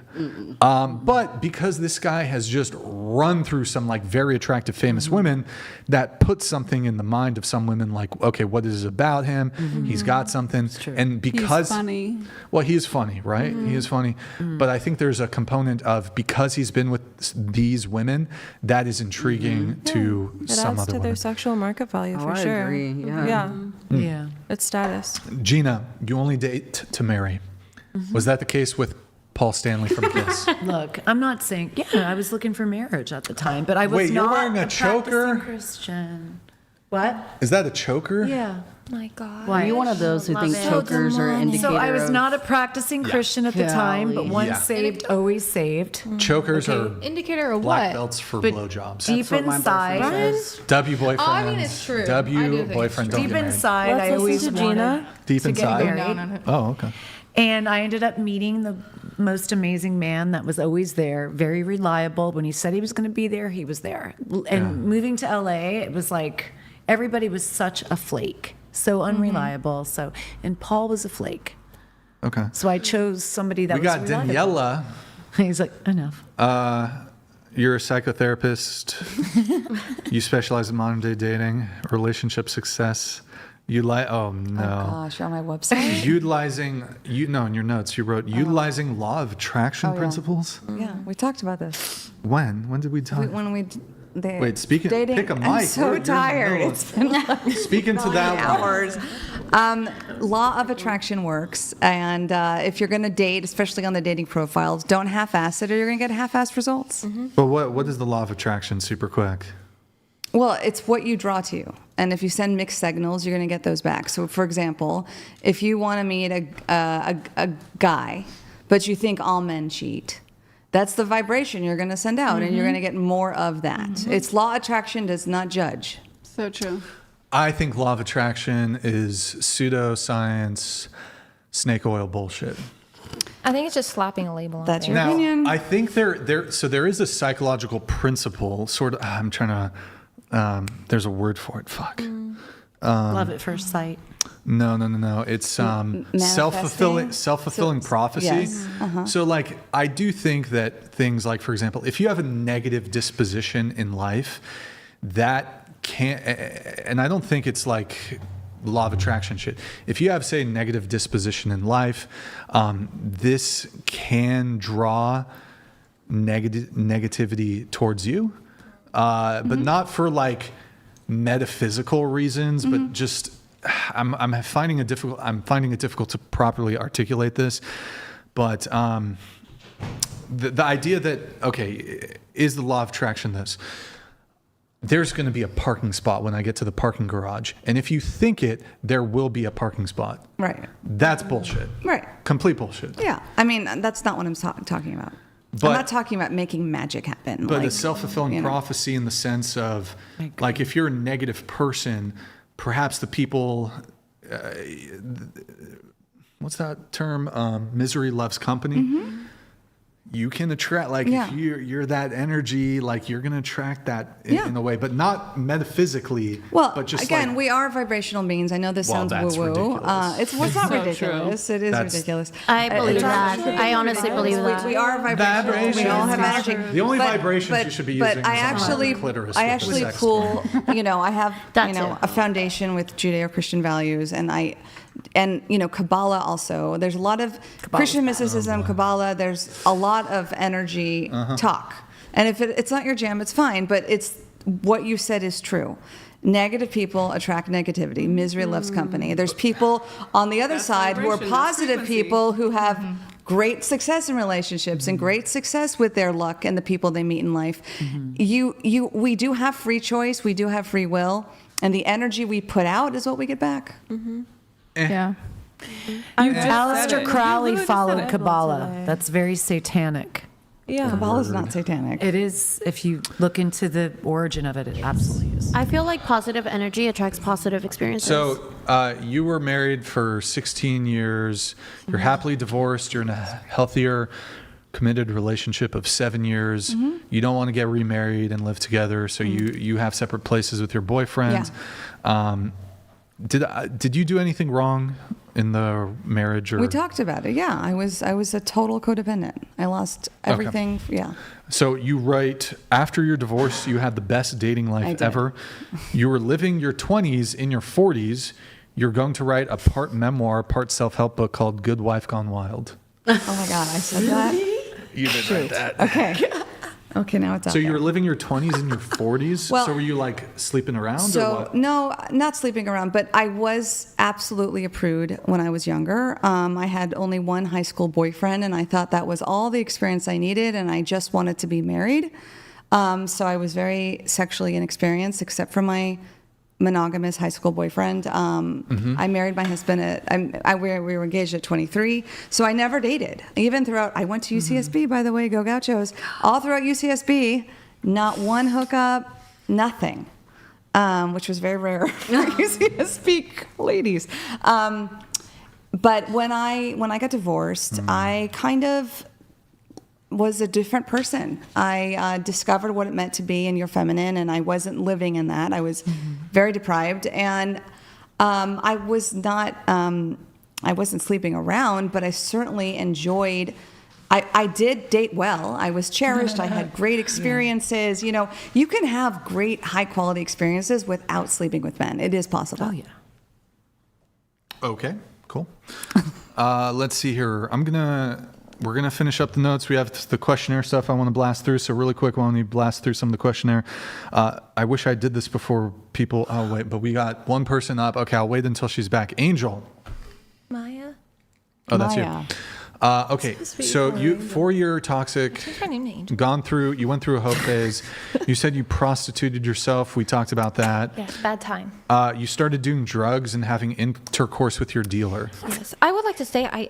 But because this guy has just run through some very attractive famous women, that puts something in the mind of some women okay, what is it about him? He's got something. And because he's funny. Well, he is funny, right? He is funny. But I think there's a component of because he's been with these women, that is intriguing to It some adds other to women. their sexual market value for I sure. agree. Yeah. It's status. Gina, you only date to marry. Was that the case with Paul Stanley from Kiss? Look, I'm not saying, I was looking for marriage at the time, but I was Wait, you're not wearing a choker? practicing Christian. What? Is that a choker? Yeah. My God. Are you one of those who think chokers are indicator So I was of- not a practicing Christian at the time, but once Yeah. saved, always saved. Chokers are Indicator of black what? belts for But blowjobs. deep inside, W boyfriend. Oh, I mean, it's true. I do W think it's boyfriend. true. Don't deep get married. inside, I always wanted Deep to get inside. married. No. Oh, okay. And I ended up meeting the most amazing man that was always there, very reliable. When he said he was going to be there, he was there. And moving to LA, it was like everybody was such a flake, so unreliable. So, and Paul was a flake. Okay. So I chose somebody that We was got reliable. Daniela. He's like, enough. You're a psychotherapist. You specialize in modern day dating, relationship success. Oh no. Oh gosh, on my website. Utilizing, in your notes you wrote utilizing law of attraction principles. Yeah, we talked about this. When did we talk? Wait, speaking. Dating, Pick a mic. I'm so You're in the tired. middle It's been Speaking to that hours. Law of attraction works, and if you're going to date, especially on the dating profiles, don't half-ass it, or you're going to get half-assed results. But what is the law of attraction? Super quick. Well, it's what you draw to. And if you send mixed signals, you're going to get those back. So, for example, if you want to meet a guy, but you think all men cheat, that's the vibration you're going to send out, and you're going to get more of that. It's law of attraction does not judge. So true. I think law of attraction is pseudoscience, snake oil bullshit. I think it's just slapping a label on That's it. your opinion. I think there is a psychological principle, sort of. I'm trying to. There's a word for it. Fuck. Love at first sight. No. It's self-fulfilling prophecy. Yes. So, like, I do think that things like, for example, if you have a negative disposition in life, that can't. And I don't think it's like law of attraction shit. If you have, say, negative disposition in life, this can draw negativity towards you, but not for like metaphysical reasons, but just I'm finding it difficult to properly articulate this. But the idea that, okay, is the law of attraction this? There's going to be a parking spot when I get to the parking garage. And if you think it, there will be a parking spot. Right. That's bullshit. Right. Complete bullshit. Yeah. I mean, that's not what I'm talking about. I'm not talking about making magic happen. But a self-fulfilling prophecy in the sense of, like, if you're a negative person, perhaps the people, what's that term? Misery loves company. Mm-hmm. You can attract, like, if you're that energy, like, you're going to attract that in a way, but not metaphysically. Well, but just again, like, we are vibrational beings. I know this sounds woo-woo. It's not So ridiculous. true. It is ridiculous. I believe that. I honestly believe that. We are vibrational. We all have energy. The only vibrations you should be using is clitoris. I actually pull, I have, a foundation with Judeo-Christian values, and Kabbalah also. There's a lot of Christian mysticism, Kabbalah. There's a lot of energy talk. And if it's not your jam, it's fine. But it's what you said is true. Negative people attract negativity. Misery loves company. There's people on the other side who are positive people who have great success in relationships and great success with their luck and the people they meet in life. We do have free choice. We do have free will. And the energy we put out is what we get back. Yeah. Aleister Crowley followed Kabbalah. That's very satanic. Yeah. Kabbalah is not satanic. It is. If you look into the origin of it, it absolutely is. I feel like positive energy attracts positive experiences. So you were married for 16 years. You're happily divorced. You're in a healthier, committed relationship of 7 years. You don't want to get remarried and live together, so you have separate places with your boyfriend. Did you do anything wrong in the marriage? Or? We talked about it. Yeah, I was a total codependent. I lost everything. Okay. Yeah. So you write, after your divorce, you had the best dating life ever. You were living your 20s in your 40s. You're going to write a part memoir, part self-help book called Good Wife Gone Wild. Oh my God, I said that? You did write that. Okay. Okay, now it's out So there. you were living your 20s in your 40s? Well, so were you like sleeping around or what? No, not sleeping around, but I was absolutely a prude when I was younger. I had only one high school boyfriend, and I thought that was all the experience I needed, and I just wanted to be married. So I was very sexually inexperienced, except for my monogamous high school boyfriend. I married my husband we were engaged at 23, so I never dated. Even throughout, I went to UCSB, by the way, go Gauchos. All throughout UCSB, not one hookup, nothing, which was very rare for UCSB ladies. But when I got divorced, I kind of was a different person. I discovered what it meant to be in your feminine, and I wasn't living in that. I was very deprived, and I wasn't sleeping around, but I certainly enjoyed. I did date well. I was cherished. I had great experiences. You know, you can have great high quality experiences without sleeping with men. It is possible. Oh yeah. Okay, cool. Let's see here. We're gonna finish up the notes. We have the questionnaire stuff I want to blast through. So really quick, why don't we blast through some of the questionnaire? I wish I did this before people. Oh wait, but we got one person up. Okay, I'll wait until she's back. Angel. Maya. Oh, that's Maya. you. Okay, so you 4-year toxic. Gone through. You went through a hope phase. You said you prostituted yourself. We talked about that. Yes, bad time. You started doing drugs and having intercourse with your dealer. Yes, I would like to say I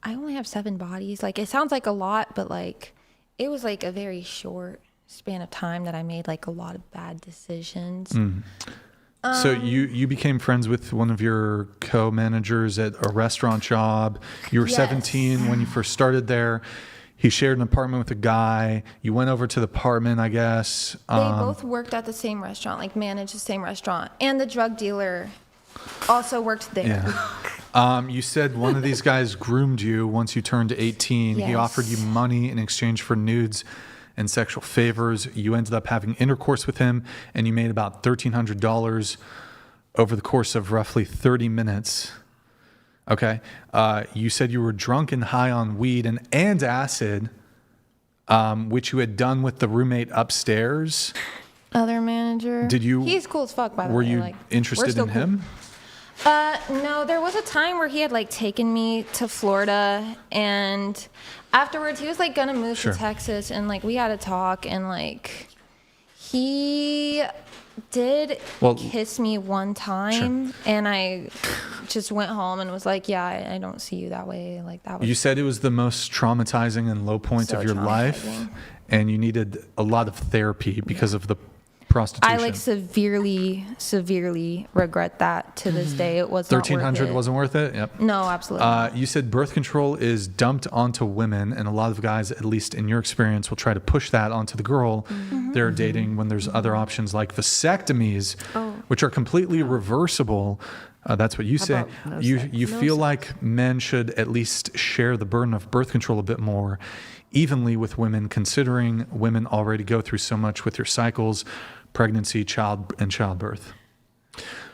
only have 7 bodies. Like, it sounds like a lot, but like, it was like a very short span of time that I made like a lot of bad decisions. So you became friends with one of your co-managers at a restaurant job. You were 17 when you first started there. He shared an apartment with a guy. You went over to the apartment, I guess. They both worked at the same restaurant, like managed the same restaurant. And the drug dealer also worked there. Yeah. You said one of these guys groomed you once you turned 18. He offered you money in exchange for nudes and sexual favors. You ended up having intercourse with him, and you made about $1,300 over the course of roughly 30 minutes. Okay. You said you were drunk and high on weed and acid, which you had done with the roommate upstairs. Other manager. Did you? He's cool as fuck, by the way. Were you like, interested in him? No, there was a time where he had like taken me to Florida, and afterwards he was like gonna move to Texas, and like we had a talk, and like he did kiss me one time, and I just went home and was like, yeah, I don't see you that way. Like that was. You said it was the most traumatizing and low point of your life, and you needed a lot of therapy because of the prostitution. I like severely regret that to this day. It was not worth it. $1,300 wasn't worth it? Yep. No, absolutely. You said birth control is dumped onto women, and a lot of guys, at least in your experience, will try to push that onto the girl they're dating when there's other options like vasectomies, which are completely reversible. That's what you say. You feel like men should at least share the burden of birth control a bit more evenly with women, considering women already go through so much with your cycles, pregnancy, childbirth.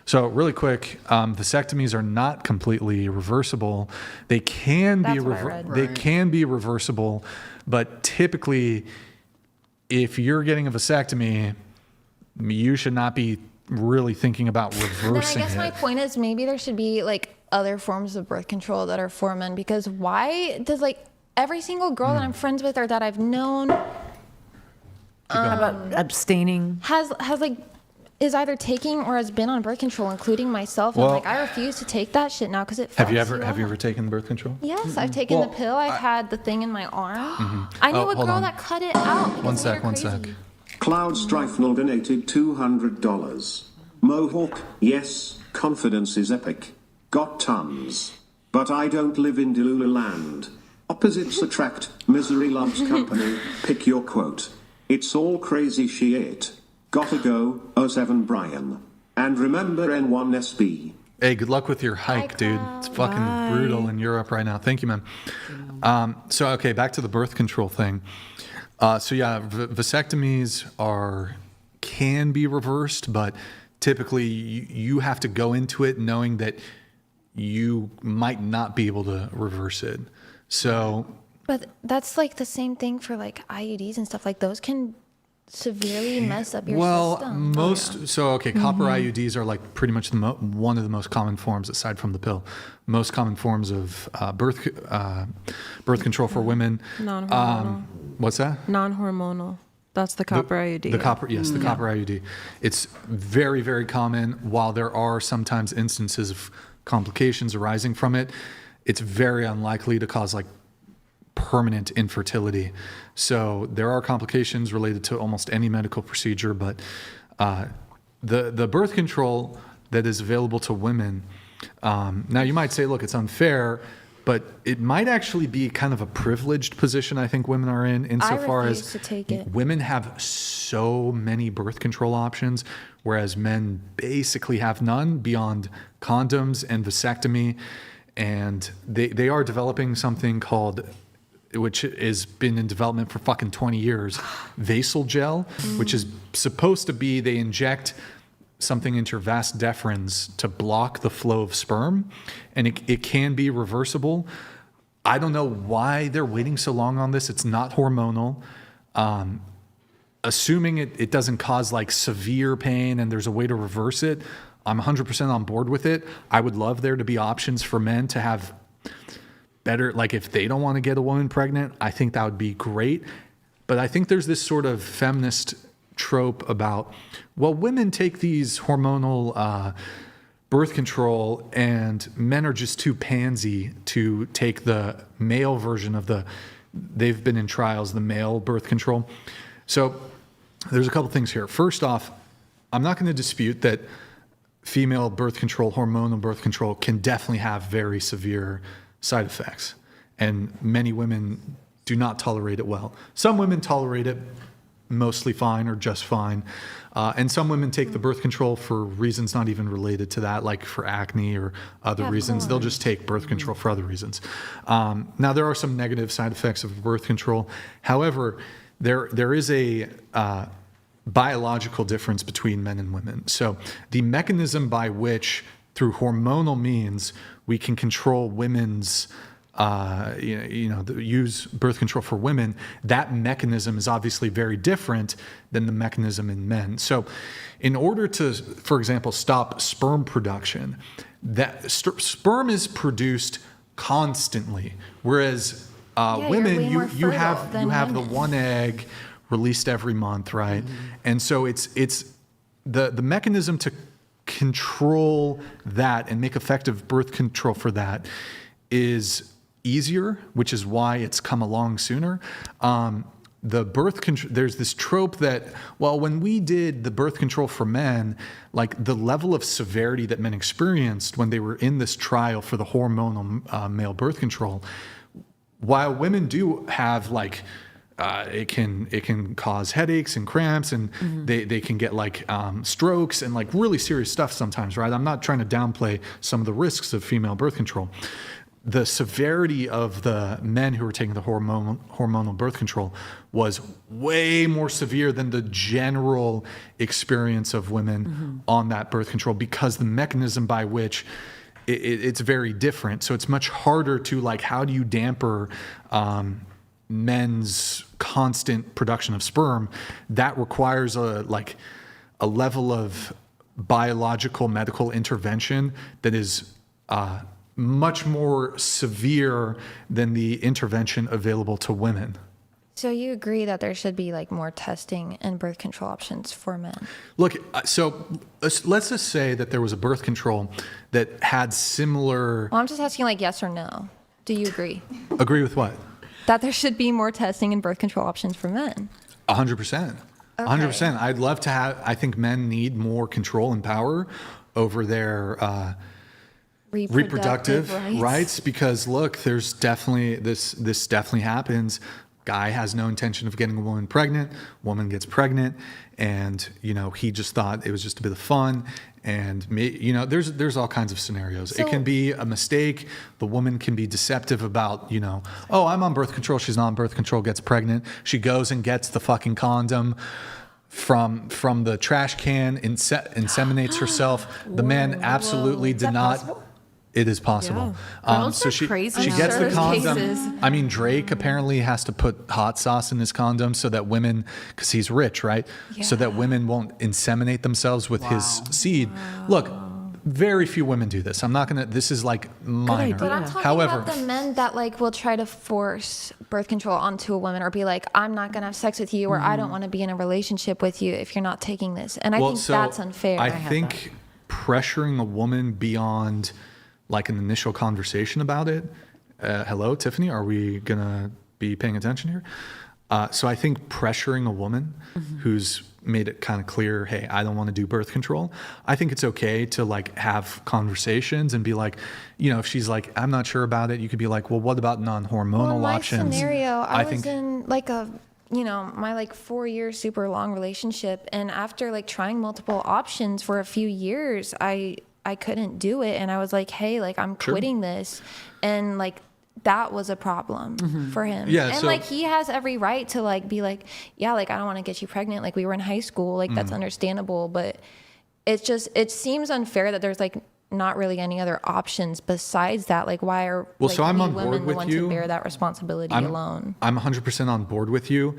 So really quick, vasectomies are not completely reversible. They can be reversible, but typically, if you're getting a vasectomy, you should not be really thinking about reversing it. Then I guess my point is maybe there should be like other forms of birth control that are for men, because why does like every single girl that I'm friends with or that I've known How about abstaining? has like is either taking or has been on birth control, including myself. And Well, like I refuse to take that shit now because it. Have you fucks ever taken birth control? Yes, I've taken the pill. I've had the thing in my arm. I knew a hold girl on. that cut it out. One because it made her sec. crazy. Cloud Strifenal donated $200. Mohawk, yes, confidence is epic. Got tons. But I don't live in Delula land. Opposites attract, misery loves company, pick your quote. It's all crazy shit. Gotta go, 07 Brian. And remember N1SB. Hey, good luck with your hike, dude. It's fucking brutal in Europe right now. Thank you, man. Okay, back to the birth control thing. Vasectomies can be reversed, but typically you have to go into it knowing that you might not be able to reverse it. So, But that's like the same thing for like IUDs and stuff. Like those can severely mess up your system. Copper IUDs are like pretty much one of the most common forms, aside from the pill, most common forms of birth control for women. Non-hormonal. What's that? Non-hormonal. That's the copper IUD. The copper IUD. It's very, very common. While there are sometimes instances of complications arising from it, it's very unlikely to cause like permanent infertility. So there are complications related to almost any medical procedure, but the birth control that is available to women, now you might say, look, it's unfair, but it might actually be kind of a privileged position I think women are in insofar I as refuse to take it. women have so many birth control options, whereas men basically have none beyond condoms and vasectomy. And they are developing something called, which has been in development for fucking 20 years, Vasal gel, which is supposed to be, they inject something into your vas deferens to block the flow of sperm, and it can be reversible. I don't know why they're waiting so long on this. It's not hormonal. Assuming it doesn't cause like severe pain and there's a way to reverse it, I'm 100% on board with it. I would love there to be options for men to have better, like if they don't want to get a woman pregnant, I think that would be great. But I think there's this sort of feminist trope about, well, women take these hormonal birth control and men are just too pansy to take the male version of they've been in trials, the male birth control. So there's a couple things here. First off, I'm not going to dispute that female birth control, hormonal birth control, can definitely have very severe side effects. And many women do not tolerate it well. Some women tolerate it mostly fine or just fine. And some women take the birth control for reasons not even related to that, like for acne or other reasons. They'll just take birth control for other reasons. Now, there are some negative side effects of birth control. However, there is a biological difference between men and women. So the mechanism by which, through hormonal means, we can control women's use birth control for women, that mechanism is obviously very different than the mechanism in men. So in order to, for example, stop sperm production, that sperm is produced constantly, whereas women, you have the one egg released every month, right? And so it's the mechanism to control that and make effective birth control for that is easier, which is why it's come along sooner. The birth control, there's this trope that, well, when we did the birth control for men, like the level of severity that men experienced when they were in this trial for the hormonal male birth control, while women do have like, it can cause headaches and cramps, and they can get like strokes and like really serious stuff sometimes, right? I'm not trying to downplay some of the risks of female birth control. The severity of the men who were taking the hormonal birth control was way more severe than the general experience of women on that birth control, because the mechanism by which it's very different. So it's much harder to like, how do you damper men's constant production of sperm? That requires a level of biological medical intervention that is much more severe than the intervention available to women. So you agree that there should be like more testing and birth control options for men? Look, so let's just say that there was a birth control that had similar... Well, I'm just asking like yes or no. Do you agree? Agree with what? That there should be more testing and birth control options for men? 100%. 100%. I'd love to have... I think men need more control and power over their... reproductive rights, because look, there's definitely this definitely happens. Guy has no intention of getting a woman pregnant, woman gets pregnant, and he just thought it was just a bit of fun, and there's all kinds of scenarios. So, it can be a mistake. The woman can be deceptive about, oh, I'm on birth control, she's not on birth control, gets pregnant, she goes and gets the fucking condom from the trash can, inseminates herself. The man absolutely did not. Possible? It is possible. Yeah. So she gets the condom. Cases. I mean, Drake apparently has to put hot sauce in his condom so that women, because he's rich, right? Yeah. So that women won't inseminate themselves with his seed. Look, very few women do this. I'm not gonna. This is like minor. But I'm talking about the men that like will try to force birth control onto a woman, or be like, I'm not gonna have sex with you, or I don't want to be in a relationship with you if you're not taking this. And I think that's unfair. I think pressuring a woman beyond like an initial conversation about it. Hello, Tiffany, are we gonna be paying attention here? So I think pressuring a woman who's made it kind of clear, hey, I don't want to do birth control. I think it's okay to like have conversations and be like, if she's like, I'm not sure about it, you could be like, well, what about non-hormonal options? In my scenario, I was in like my like 4-year super long relationship, and after like trying multiple options for a few years, I couldn't do it, and I was like, hey, like I'm quitting this, and like that was a problem for him. Yeah, and like he has every right to like be like, yeah, like I don't want to get you pregnant, like we were in high school, like that's understandable, but it seems unfair that there's like not really any other options besides that. Like why are so I'm on women board the with ones you. to bear that responsibility alone? I'm 100% on board with you.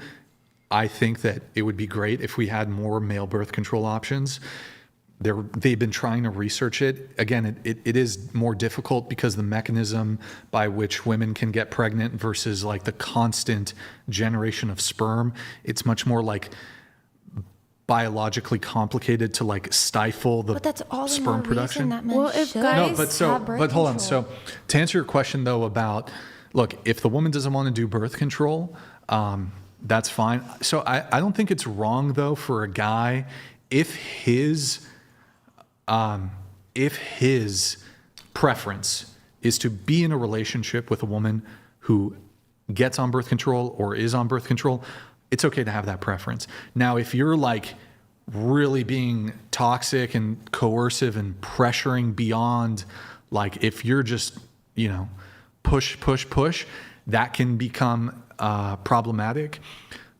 I think that it would be great if we had more male birth control options. They've been trying to research it. Again, it is more difficult because the mechanism by which women can get pregnant versus like the constant generation of sperm, it's much more like biologically complicated to like stifle the sperm production. But hold on. So to answer your question though about, look, if the woman doesn't want to do birth control, that's fine. So I don't think it's wrong though for a guy if his if his preference is to be in a relationship with a woman who gets on birth control or is on birth control, it's okay to have that preference. Now, if you're like really being toxic and coercive and pressuring beyond, like if you're just, push, that can become problematic.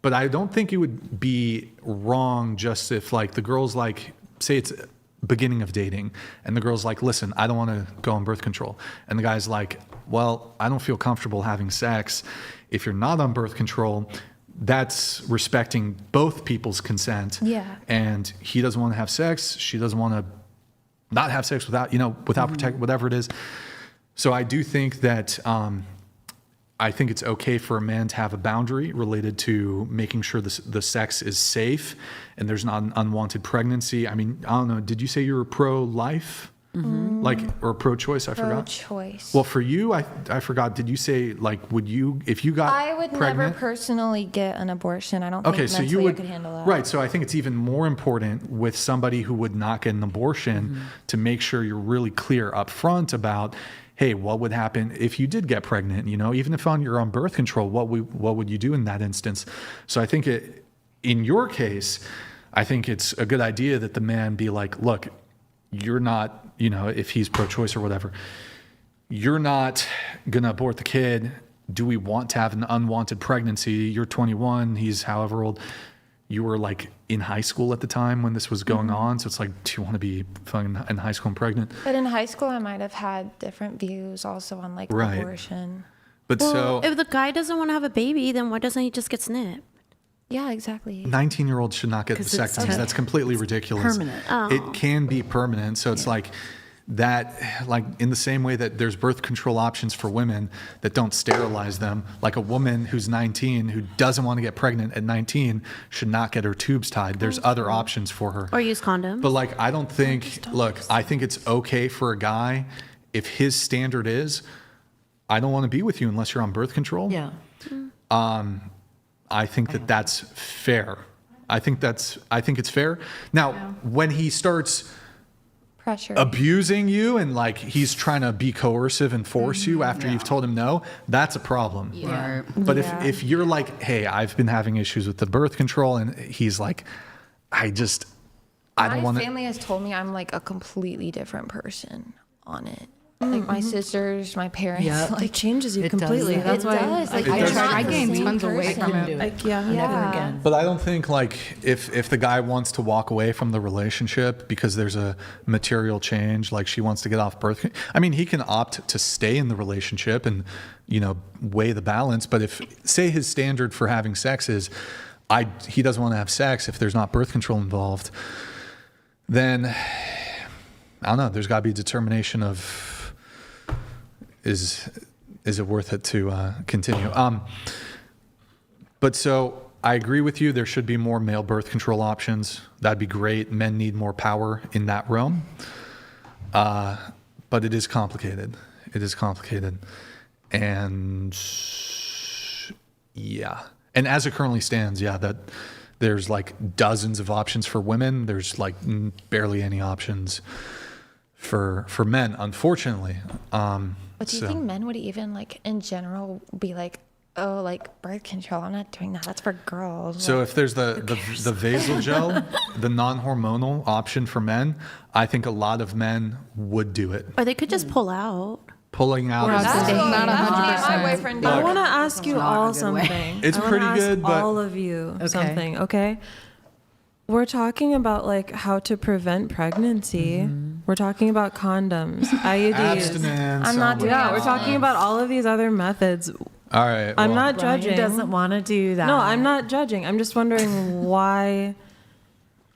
But I don't think it would be wrong just if like the girl's like, say it's beginning of dating and the girl's like, listen, I don't want to go on birth control. And the guy's like, well, I don't feel comfortable having sex. If you're not on birth control, that's respecting both people's consent. Yeah. And he doesn't want to have sex. She doesn't want to not have sex without protect, whatever it is. So I do think that, I think it's okay for a man to have a boundary related to making sure the sex is safe and there's not an unwanted pregnancy. I mean, I don't know. Did you say you were pro-life? Mm-hmm. Like, or pro-choice? I forgot. Pro-choice. Well, for you, I forgot. Did you say, like, would you, if you got I would pregnant? never personally get an abortion. I don't think Okay, so mentally you would, I could handle that. right. So I think it's even more important with somebody who would not get an abortion to make sure you're really clear up front about, hey, what would happen if you did get pregnant? Even if you're on birth control, what would you do in that instance? So I think in your case, I think it's a good idea that the man be like, look, you're not, if he's pro-choice or whatever, you're not going to abort the kid. Do we want to have an unwanted pregnancy? You're 21, he's however old. You were like in high school at the time when this was going on. So it's like, do you want to be fucking in high school and pregnant? But in high school, I might have had different views also on like Right. abortion. But Well, if the guy doesn't want to have a baby, then why doesn't he just get snipped? Yeah, exactly. 19-year-olds should not get 'Cause it's vasectomies. That's completely ridiculous. permanent. Oh. It can be permanent. So it's like that, like in the same way that there's birth control options for women that don't sterilize them, like a woman who's 19 who doesn't want to get pregnant at 19 should not get her tubes tied. There's other options for her. Or use condoms. But like, I don't think, look, I think it's okay for a guy if his standard is, I don't want to be with you unless you're on birth control. Yeah. I think that's fair. I think it's fair. Now, when he starts pressure abusing you and like he's trying to be coercive and force you after you've told him no, that's a problem. Yeah. But Yeah. if you're like, hey, I've been having issues with the birth control, and he's like, I don't want My to. family has told me I'm like a completely different person on it. Like my sisters, my parents, Yep. like It changes you It completely. does. That's it why does. Like, It does. I gained tons of weight from it. Like, yeah. Never again. But I don't think like if the guy wants to walk away from the relationship because there's a material change, like she wants to get off birth, I mean, he can opt to stay in the relationship and weigh the balance. But if say his standard for having sex is he doesn't want to have sex if there's not birth control involved, then I don't know. There's got to be a determination of is it worth it to continue. But so I agree with you. There should be more male birth control options. That'd be great. Men need more power in that realm. But it is complicated. It is complicated. And yeah. And as it currently stands, that there's like dozens of options for women. There's like barely any options for men, unfortunately. But do you think men would even like in general be like, oh, like birth control? I'm not doing that. That's for girls. So Like, if there's the vasal gel, the non-hormonal option for men, I think a lot of men would do it. Or they could just pull out. Pulling out is That's not 100%. My boyfriend I Look, want to ask you all something. It's I wanna pretty ask good, but- all of you Okay. something. Okay. We're talking about like how to prevent pregnancy. We're talking about condoms, IUDs. Abstinence. I'm not doing Yeah, we're talking about all of these other methods. All right. I'm well, not Brian judging. doesn't want to do that. No, I'm not judging. I'm just wondering why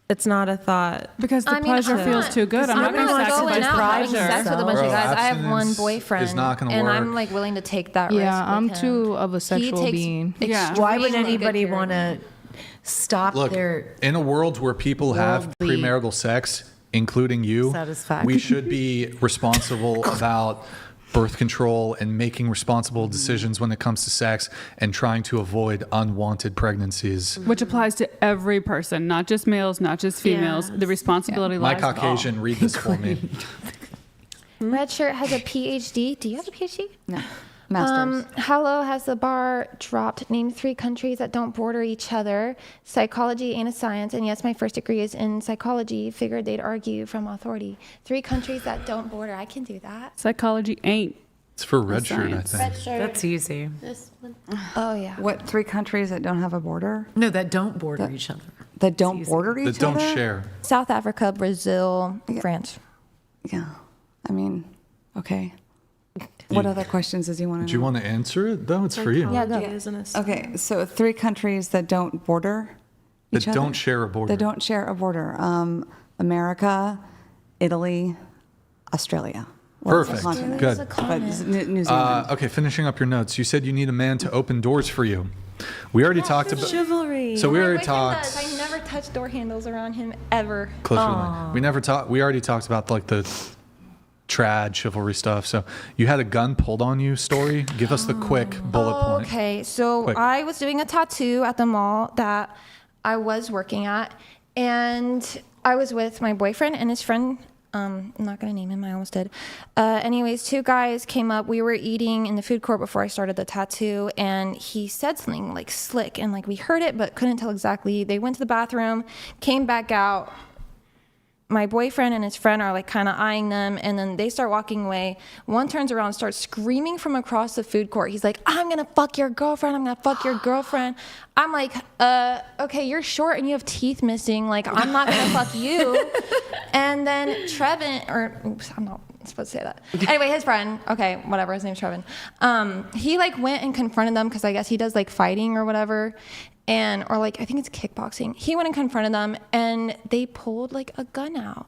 it's not a thought. Because the I mean, pleasure I'm feels not- too good. I'm not going to going sacrifice out having pleasure. sex with a bunch Bro, of guys. I have one abstinence boyfriend, is not gonna and work. I'm like willing to take that risk. Yeah, I'm with him. too of a He sexual takes being. Yeah. Why would extremely good anybody care of want to stop Look, their in a world where people have worldly premarital sex, including you, satisfaction? we should be responsible about birth control and making responsible decisions when it comes to sex and trying to avoid unwanted pregnancies. Which applies to every person, not just males, not just females. The responsibility My lies with all. Caucasian, read this for me. Red Shirt has a PhD. Do you have a PhD? No. Masters. Hello has the bar dropped. Name 3 countries that don't border each other. Psychology ain't a science. And yes, my first degree is in psychology. Figured they'd argue from authority. 3 countries that don't border. I can do that. Psychology ain't. It's for Red Shirt, I science. think. Red Shirt. That's easy. This one. Oh, yeah. What 3 countries that don't have a border? No, that don't border each other. That don't border each That other? don't share. South Africa, Brazil, France. Yeah. I mean, okay. What other questions does he want to know? Do you want to answer it, though? It's for you. Yeah, go. Okay, so 3 countries that don't border each That other? don't share a border. That don't share a border. America, Italy, Australia. Well, it's a Perfect. continent. Good. But New Zealand. Okay, finishing up your notes. You said you need a man to open doors for you. We already talked about Chivalry. So we My already boyfriend talked. does. I never touch door handles around him ever. Closer to the mic. We never talked. We already talked about like the trad chivalry stuff. So you had a gun pulled on you story. Give us the quick bullet point. Okay, so Quick. I was doing a tattoo at the mall that I was working at, and I was with my boyfriend and his friend. I'm not gonna name him. I almost did. Anyways, 2 guys came up. We were eating in the food court before I started the tattoo, and he said something like slick, and like we heard it but couldn't tell exactly. They went to the bathroom, came back out. My boyfriend and his friend are like kind of eyeing them, and then they start walking away. One turns around and starts screaming from across the food court. He's like, "I'm gonna fuck your girlfriend. I'm gonna fuck your girlfriend." I'm like, okay, you're short and you have teeth missing. Like, I'm not gonna fuck you. And then Trevin, or oops, I'm not supposed to say that. Anyway, his friend, okay, whatever, his name's Trevin. He like went and confronted them because I guess he does like fighting or whatever. Or like, I think it's kickboxing. He went and confronted them, and they pulled like a gun out.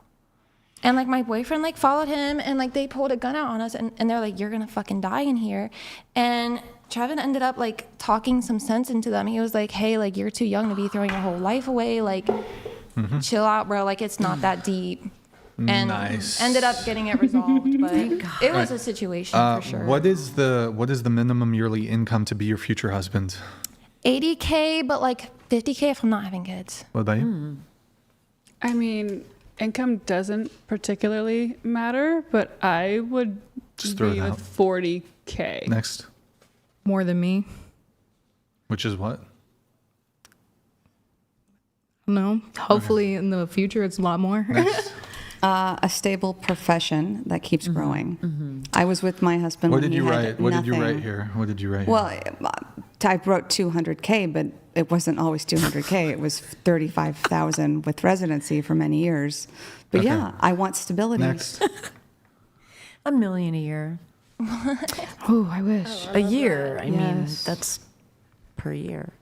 And like my boyfriend like followed him, and like they pulled a gun out on us, and they're like, "You're gonna fucking die in here." And Trevin ended up like talking some sense into them. He was like, "Hey, like you're too young to be throwing your whole life away. Like, chill out, bro. Like it's not that deep." And Nice. ended up getting it resolved, but it was a situation for sure. What is the minimum yearly income to be your future husband? 80K, but like 50K if I'm not having kids. What about you? I mean, income doesn't particularly matter, but I would Just throw be it with out. 40K. Next, More than me. which is what? No. Hopefully in the future it's a lot more. Next. A stable profession that keeps growing. I was with my husband. What when did he you had write? What did you nothing. write here? What did you write? Well, I wrote 200K, but it wasn't always 200K. It was 35,000 with residency for many years. But Okay. yeah, I want stability. Next. $1 million a year. Oh, I wish. A year. I mean, Yes. that's per year.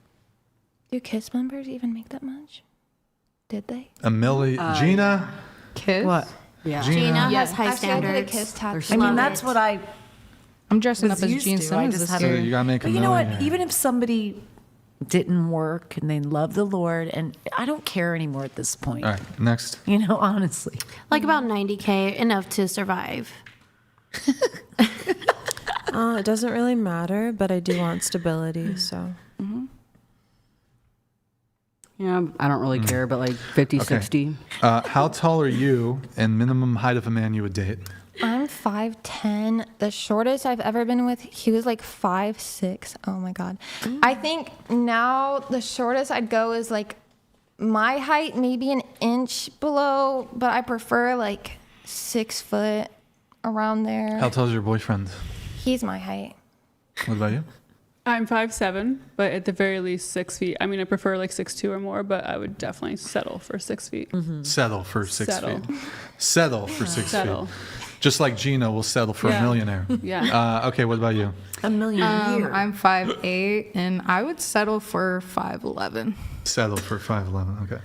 Do KISS members even make that much? Did they? A million. Gina. Kiss? What? Yeah. Gina has high Actually, I did a standards. KISS tattoo. I mean, that's what I I'm dressing was up as used Gene to. I Simmons just this had So year. you gotta make a But you know million. what? Even if somebody didn't work and they love the Lord, and I don't care anymore at this point. All right. Next. You know, honestly. Like about 90K, enough to survive. It doesn't really matter, but I do want stability, so. Yeah, I don't really care, but like 50, Okay. 60. How tall are you, and minimum height of a man you would date? I'm 5'10". The shortest I've ever been with, he was like 5'6". Oh my God. I think now the shortest I'd go is like my height, maybe an inch below, but I prefer like 6 foot around there. How tall is your boyfriend? He's my height. What about you? I'm 5'7", but at the very least 6 feet. I mean, I prefer like 6'2" or more, but I would definitely settle for 6 feet. Settle for 6 Settle. feet. Settle for 6 Settle. feet. Just like Gina will settle for a Yeah. millionaire. Yeah. Okay, what about you? $1 million a year. I'm 5'8", and I would settle for 5'11". Settle for 5'11". Okay.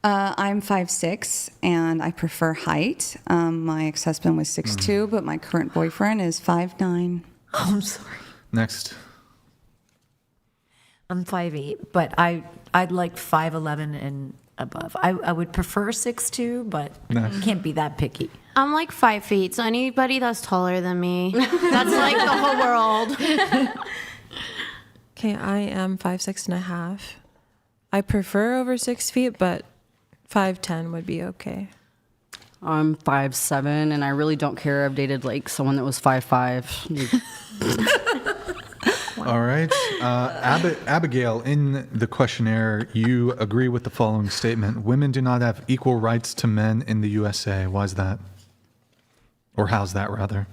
I'm 5'6", and I prefer height. My ex-husband was 6'2", but my current boyfriend is 5'9". Oh, I'm sorry. Next. I'm 5'8", but I'd like 5'11" and above. I would prefer 6'2", but Nice. you can't be that picky. I'm like 5 feet, so anybody that's taller than me, that's like the whole world. Okay, I am 5'6.5". I prefer over 6 feet, but 5'10" would be okay. I'm 5'7", and I really don't care. I've dated like someone that was 5'5". All right. Abigail, in the questionnaire, you agree with the following statement. Women do not have equal rights to men in the USA. Why is that? Or how's that, rather?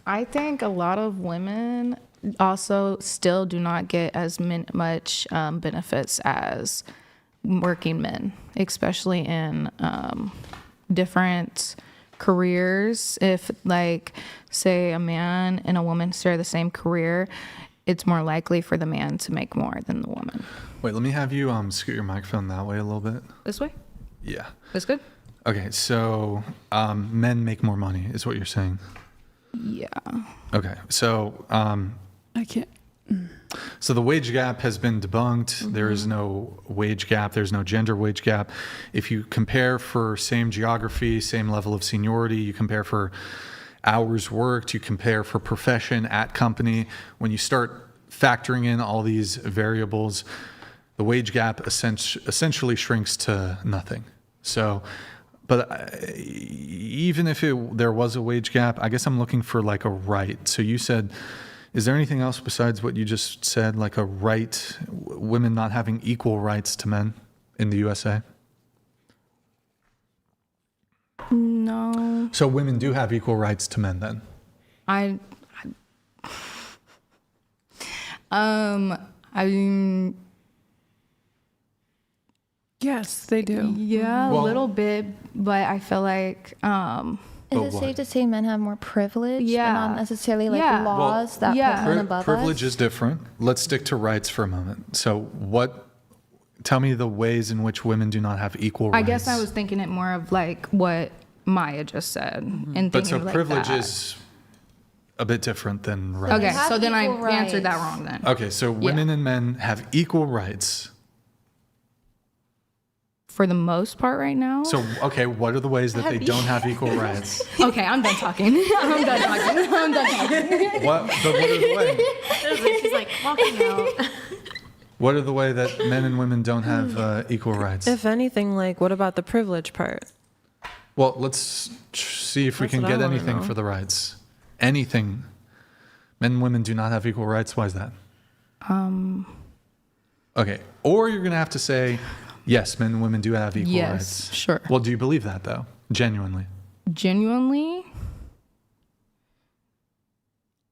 I think a lot of women also still do not get as much benefits as working men, especially in different careers. If, like, say a man and a woman share the same career, it's more likely for the man to make more than the woman. Wait, let me have you scoot your microphone that way a little bit. This way? Yeah. That's good? Okay, so men make more money, is what you're saying. Yeah. Okay, so I can't. So the wage gap has been debunked. There is no wage gap. There's no gender wage gap. If you compare for same geography, same level of seniority, you compare for hours worked, you compare for profession at company, when you start factoring in all these variables, the wage gap essentially shrinks to nothing. So, but even if there was a wage gap, I guess I'm looking for like a right. So you said, is there anything else besides what you just said, like a right, women not having equal rights to men in the USA? No. So women do have equal rights to men then? Yes, they do. Yeah, Well- a little bit, but I feel like is it safe to say men have more privilege? Yeah. But not necessarily like Yeah. laws that put men above Privilege us. is different. Let's stick to rights for a moment. So tell me the ways in which women do not have equal rights. I guess I was thinking it more of like what Maya just said. And But so thinking like privilege that. is a bit different than rights. Okay, so then I equal answered that rights. wrong then. Okay, so women and men have equal rights. For the most part right now. So, okay, what are the ways that they don't have equal rights? Okay, I'm done talking. I'm done talking. But what are the ways? She's like walking out. What are the way that men and women don't have equal rights? If anything, like, what about the privilege part? Well, let's see if we That's can what I get wanna anything know. for the rights. Anything. Men and women do not have equal rights. Why is that? Okay, or you're going to have to say, yes, men and women do have equal Yes, rights. sure. Well, do you believe that, though? Genuinely? Genuinely,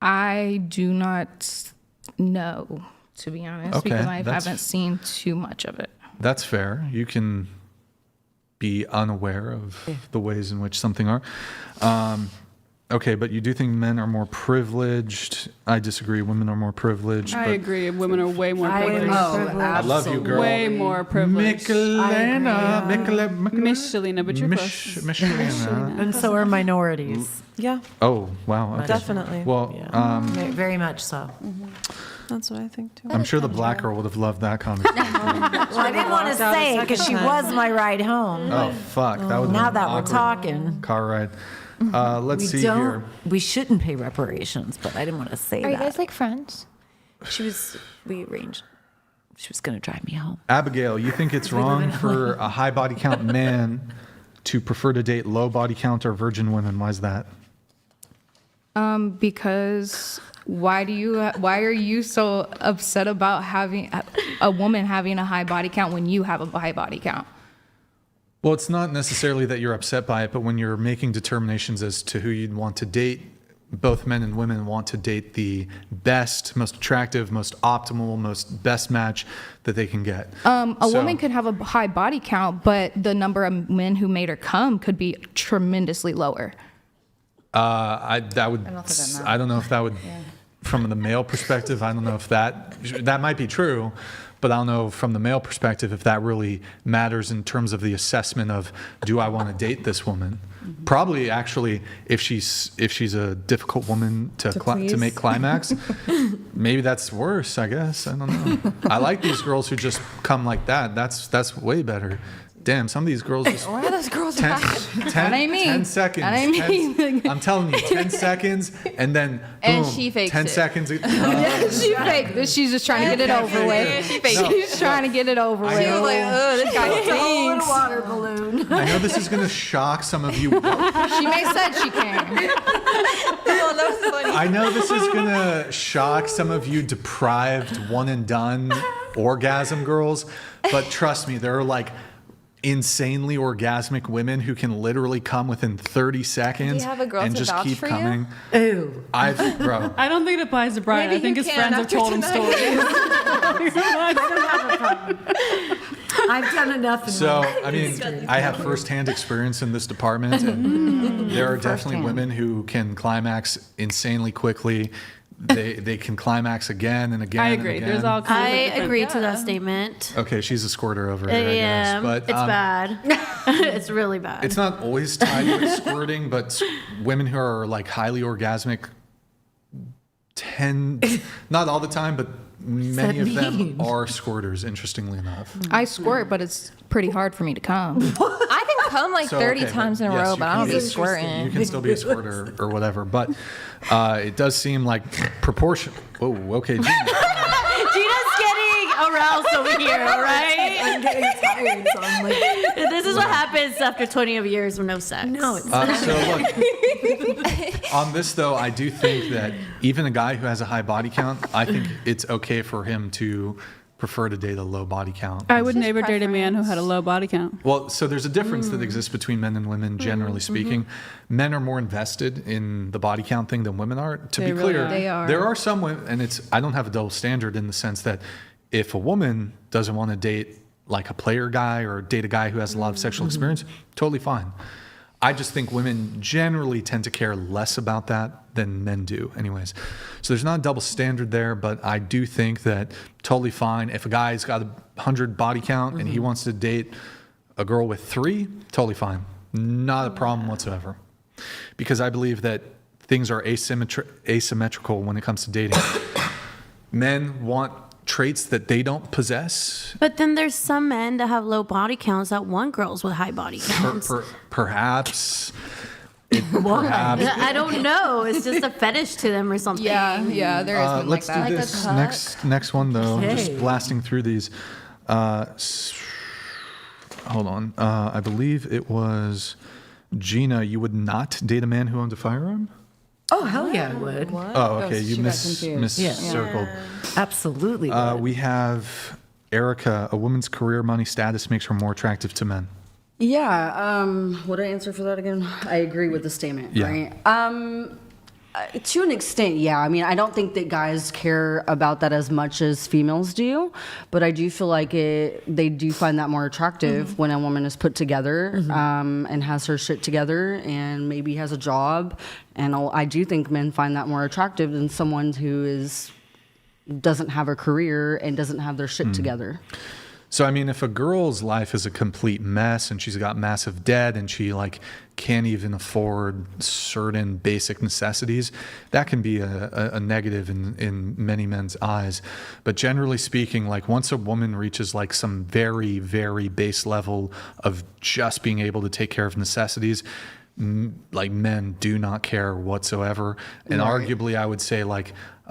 I do not know, to be honest, Okay, because I that's- haven't seen too much of it. That's fair. You can be unaware of the ways in which something are. Okay, but you do think men are more privileged. I disagree. Women are more privileged. I but agree. Women are way more privileged. I love you, girl. Way more privileged. Michelena. Michelena, but you're close. Michelena. And so are minorities. Yeah, Oh, wow. Okay. definitely. Well, Very much so. That's what I think too. I'm sure the black girl would have loved that conversation. Well, I didn't want to Walked out a say it because she second was my ride home. Oh, fuck. That would Now that we're talking. Car ride. Let's see we here. We shouldn't pay reparations, but I didn't want to say Are you that. guys like friends? We arranged. She was going to drive me home. Abigail, you think it's wrong for a high body count man to prefer to date low body count or virgin women? Why is that? Because why are you so upset about having a woman having a high body count when you have a high body count? Well, it's not necessarily that you're upset by it, but when you're making determinations as to who you'd want to date, both men and women want to date the best, most attractive, most optimal, most best match that they can get. A woman could have a high body count, but the number of men who made her come could be tremendously lower. I don't know if that would from the male perspective, I don't know if that might be true, but I don't know from the male perspective if that really matters in terms of the assessment of, do I want to date this woman? Probably, actually, if she's a difficult woman to make climax, maybe that's worse. I guess, I don't know. I like these girls who just come like that. That's way better. Damn, some of these girls just. Why are those girls 10, bad? 10, That ain't me. 10 seconds. That ain't me. I'm telling you, 10 seconds, and then boom, And she fakes 10 it. seconds. Yeah, she faked it. She's just trying to get it over with. She's trying to get it over with. She was like, "Oh, this guy stinks." Water balloon. I know this is going to shock some of you. She may said she can. Oh, that's funny. I know this is going to shock some of you deprived, one and done orgasm girls, but trust me, there are like insanely orgasmic women who can literally come within 30 seconds have a girl and to just vouch keep for you? coming. Ooh. Bro. I don't think it applies to Brian. Maybe I think you his can friends have after told him tonight. stories. I've done enough. In So, my I mean, I have firsthand experience in this department, and there are definitely women who can climax insanely quickly. They can climax again and again. I and agree. again. There's all kinds I of different- agree to that statement. Okay, she's a squirter over here, I Yeah, guess. But, it's bad. It's really bad. It's not always tied with squirting, but women who are like highly orgasmic not all the time, but many of them are squirters, interestingly enough. I squirt, but it's pretty hard for me to come. I can come like 30 times in a row, but I don't be squirting. You can still be a squirter or whatever, but it does seem like proportion. Whoa, okay. Gina. Gina's getting aroused over here, all right? I'm getting tired, so I'm like. This is what happens after 20 years of no sex. No, it's So look, on this though, I do think that even a guy who has a high body count, I think it's okay for him to prefer to date a low body count. I would never date a man who had a low body count. Well, so there's a difference that exists between men and women, generally speaking. Men are more invested in the body count thing than women are. To They be really clear, are. They are. there are some women, and I don't have a double standard in the sense that if a woman doesn't want to date like a player guy or date a guy who has a lot of sexual experience, totally fine. I just think women generally tend to care less about that than men do anyways. So there's not a double standard there, but I do think that totally fine. If a guy's got a 100 body count and he wants to date a girl with 3, totally fine. Not a problem whatsoever. Because I believe that things are asymmetrical when it comes to dating. Men want traits that they don't possess. But then there's some men that have low body counts that want girls with high body counts. Perhaps. I don't know. It's just a fetish to them or something. Yeah, there is one Let's like that. do this next one though. I'm just blasting through these. Hold on. I believe it was Gina. You would not date a man who owned a firearm? Oh, hell yeah, I would. Oh, okay. You miscircled. Absolutely. We have Erica. A woman's career, money, status makes her more attractive to men. Yeah. What did I answer for that again? I agree with the statement. Yeah. Right. To an extent, yeah. I mean, I don't think that guys care about that as much as females do, but I do feel like they do find that more attractive when a woman is put together and has her shit together and maybe has a job. And I do think men find that more attractive than someone who doesn't have a career and doesn't have their shit together. So, I mean, if a girl's life is a complete mess and she's got massive debt and she can't even afford certain basic necessities, that can be a negative in many men's eyes. But generally speaking, once a woman reaches some very, very base level of just being able to take care of necessities, men do not care whatsoever. And arguably, I would say a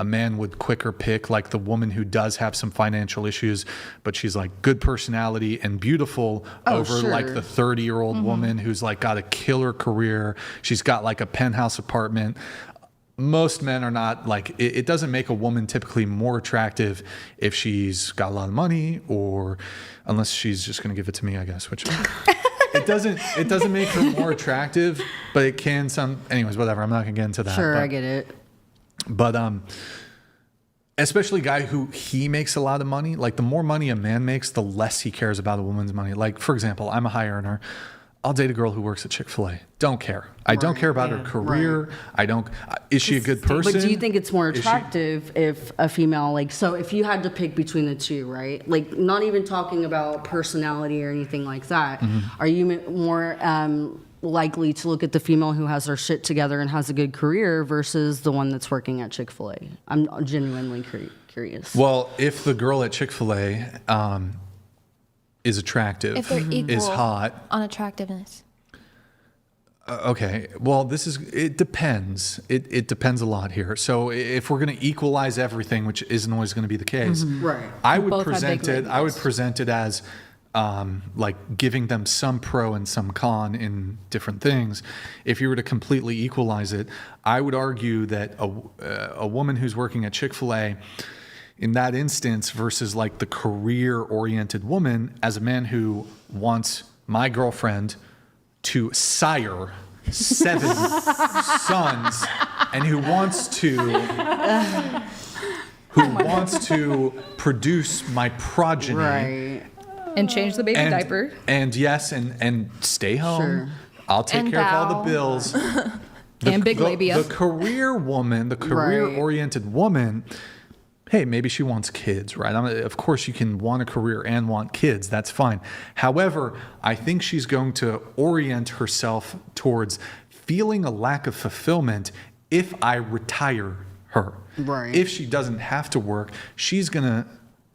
man would quicker pick the woman who does have some financial issues, but she's good personality and beautiful over the 30-year-old woman who's got a killer career. She's got a penthouse apartment. Most men are not it doesn't make a woman typically more attractive if she's got a lot of money, or unless she's just going to give it to me, I guess, which it doesn't make her more attractive, but it can anyways, whatever. I'm not going to get into that. Sure, I get it. But especially a guy who he makes a lot of money, the more money a man makes, the less he cares about a woman's money. For example, I'm a high earner. I'll date a girl who works at Chick-fil-A. Don't care. I don't care about her career. Right. I don't. Is she a good person? But do you think it's more attractive if a female, like, so if you had to pick between the two, right? Like, not even talking about personality or anything like that. Are you more likely to look at the female who has her shit together and has a good career versus the one that's working at Chick-fil-A? I'm genuinely curious. Well, if the girl at Chick-fil-A is attractive, If they're equal is hot. on attractiveness. Okay. Well, it depends. It depends a lot here. So if we're going to equalize everything, which isn't always going to be the case, Right. I would present it as like giving them some pro and some con in different things. If you were to completely equalize it, I would argue that a woman who's working at Chick-fil-A in that instance versus like the career-oriented woman, as a man who wants my girlfriend to sire 7 sons and who wants to produce my progeny. Right. And change the baby diaper. And yes, and stay home. Sure. I'll take And care of all bow. the bills. And big labia. The career woman, the career-oriented woman, hey, maybe she wants kids, right? Of course, you can want a career and want kids. That's fine. However, I think she's going to orient herself towards feeling a lack of fulfillment if I retire her. Right. If she doesn't have to work, she's going to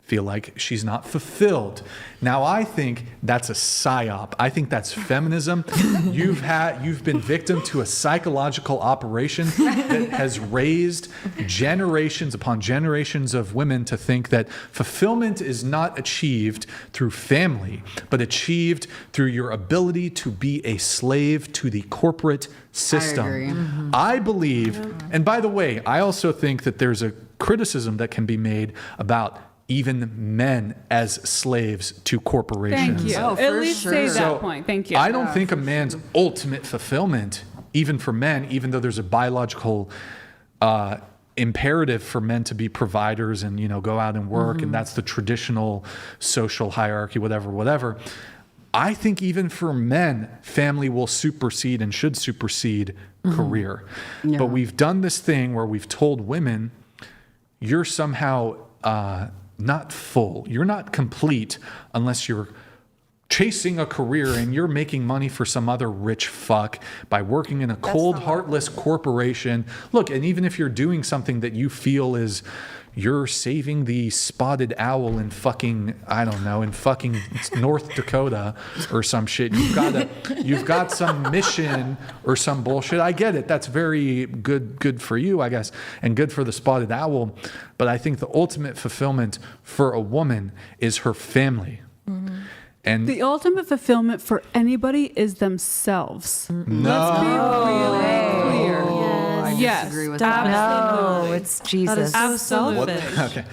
feel like she's not fulfilled. Now, I think that's a psyop. I think that's feminism. You've been victim to a psychological operation that has raised generations upon generations of women to think that fulfillment is not achieved through family, but achieved through your ability to be a slave to the corporate system. I agree. I believe, and by the way, I also think that there's a criticism that can be made about even men as slaves to corporations. Thank you. Oh, At for least sure. say So, that point. Thank you. I don't think a man's ultimate fulfillment, even for men, even though there's a biological imperative for men to be providers and, you know, go out and work, and that's the traditional social hierarchy, whatever. I think even for men, family will supersede and should supersede career. Yeah. But we've done this thing where we've told women, you're somehow not full. You're not complete unless you're chasing a career and you're making money for some other rich fuck by working in a cold, heartless corporation. Look, and even if you're doing something that you feel is you're saving the spotted owl in fucking, I don't know, in fucking North Dakota or some shit. You've got some mission or some bullshit. I get it. That's very good for you, I guess, and good for the spotted owl. But I think the ultimate fulfillment for a woman is her family. And The ultimate fulfillment for anybody is themselves. Let's be really clear. Yes, disagree with absolutely. that. No, it's That Jesus. is so selfish. okay.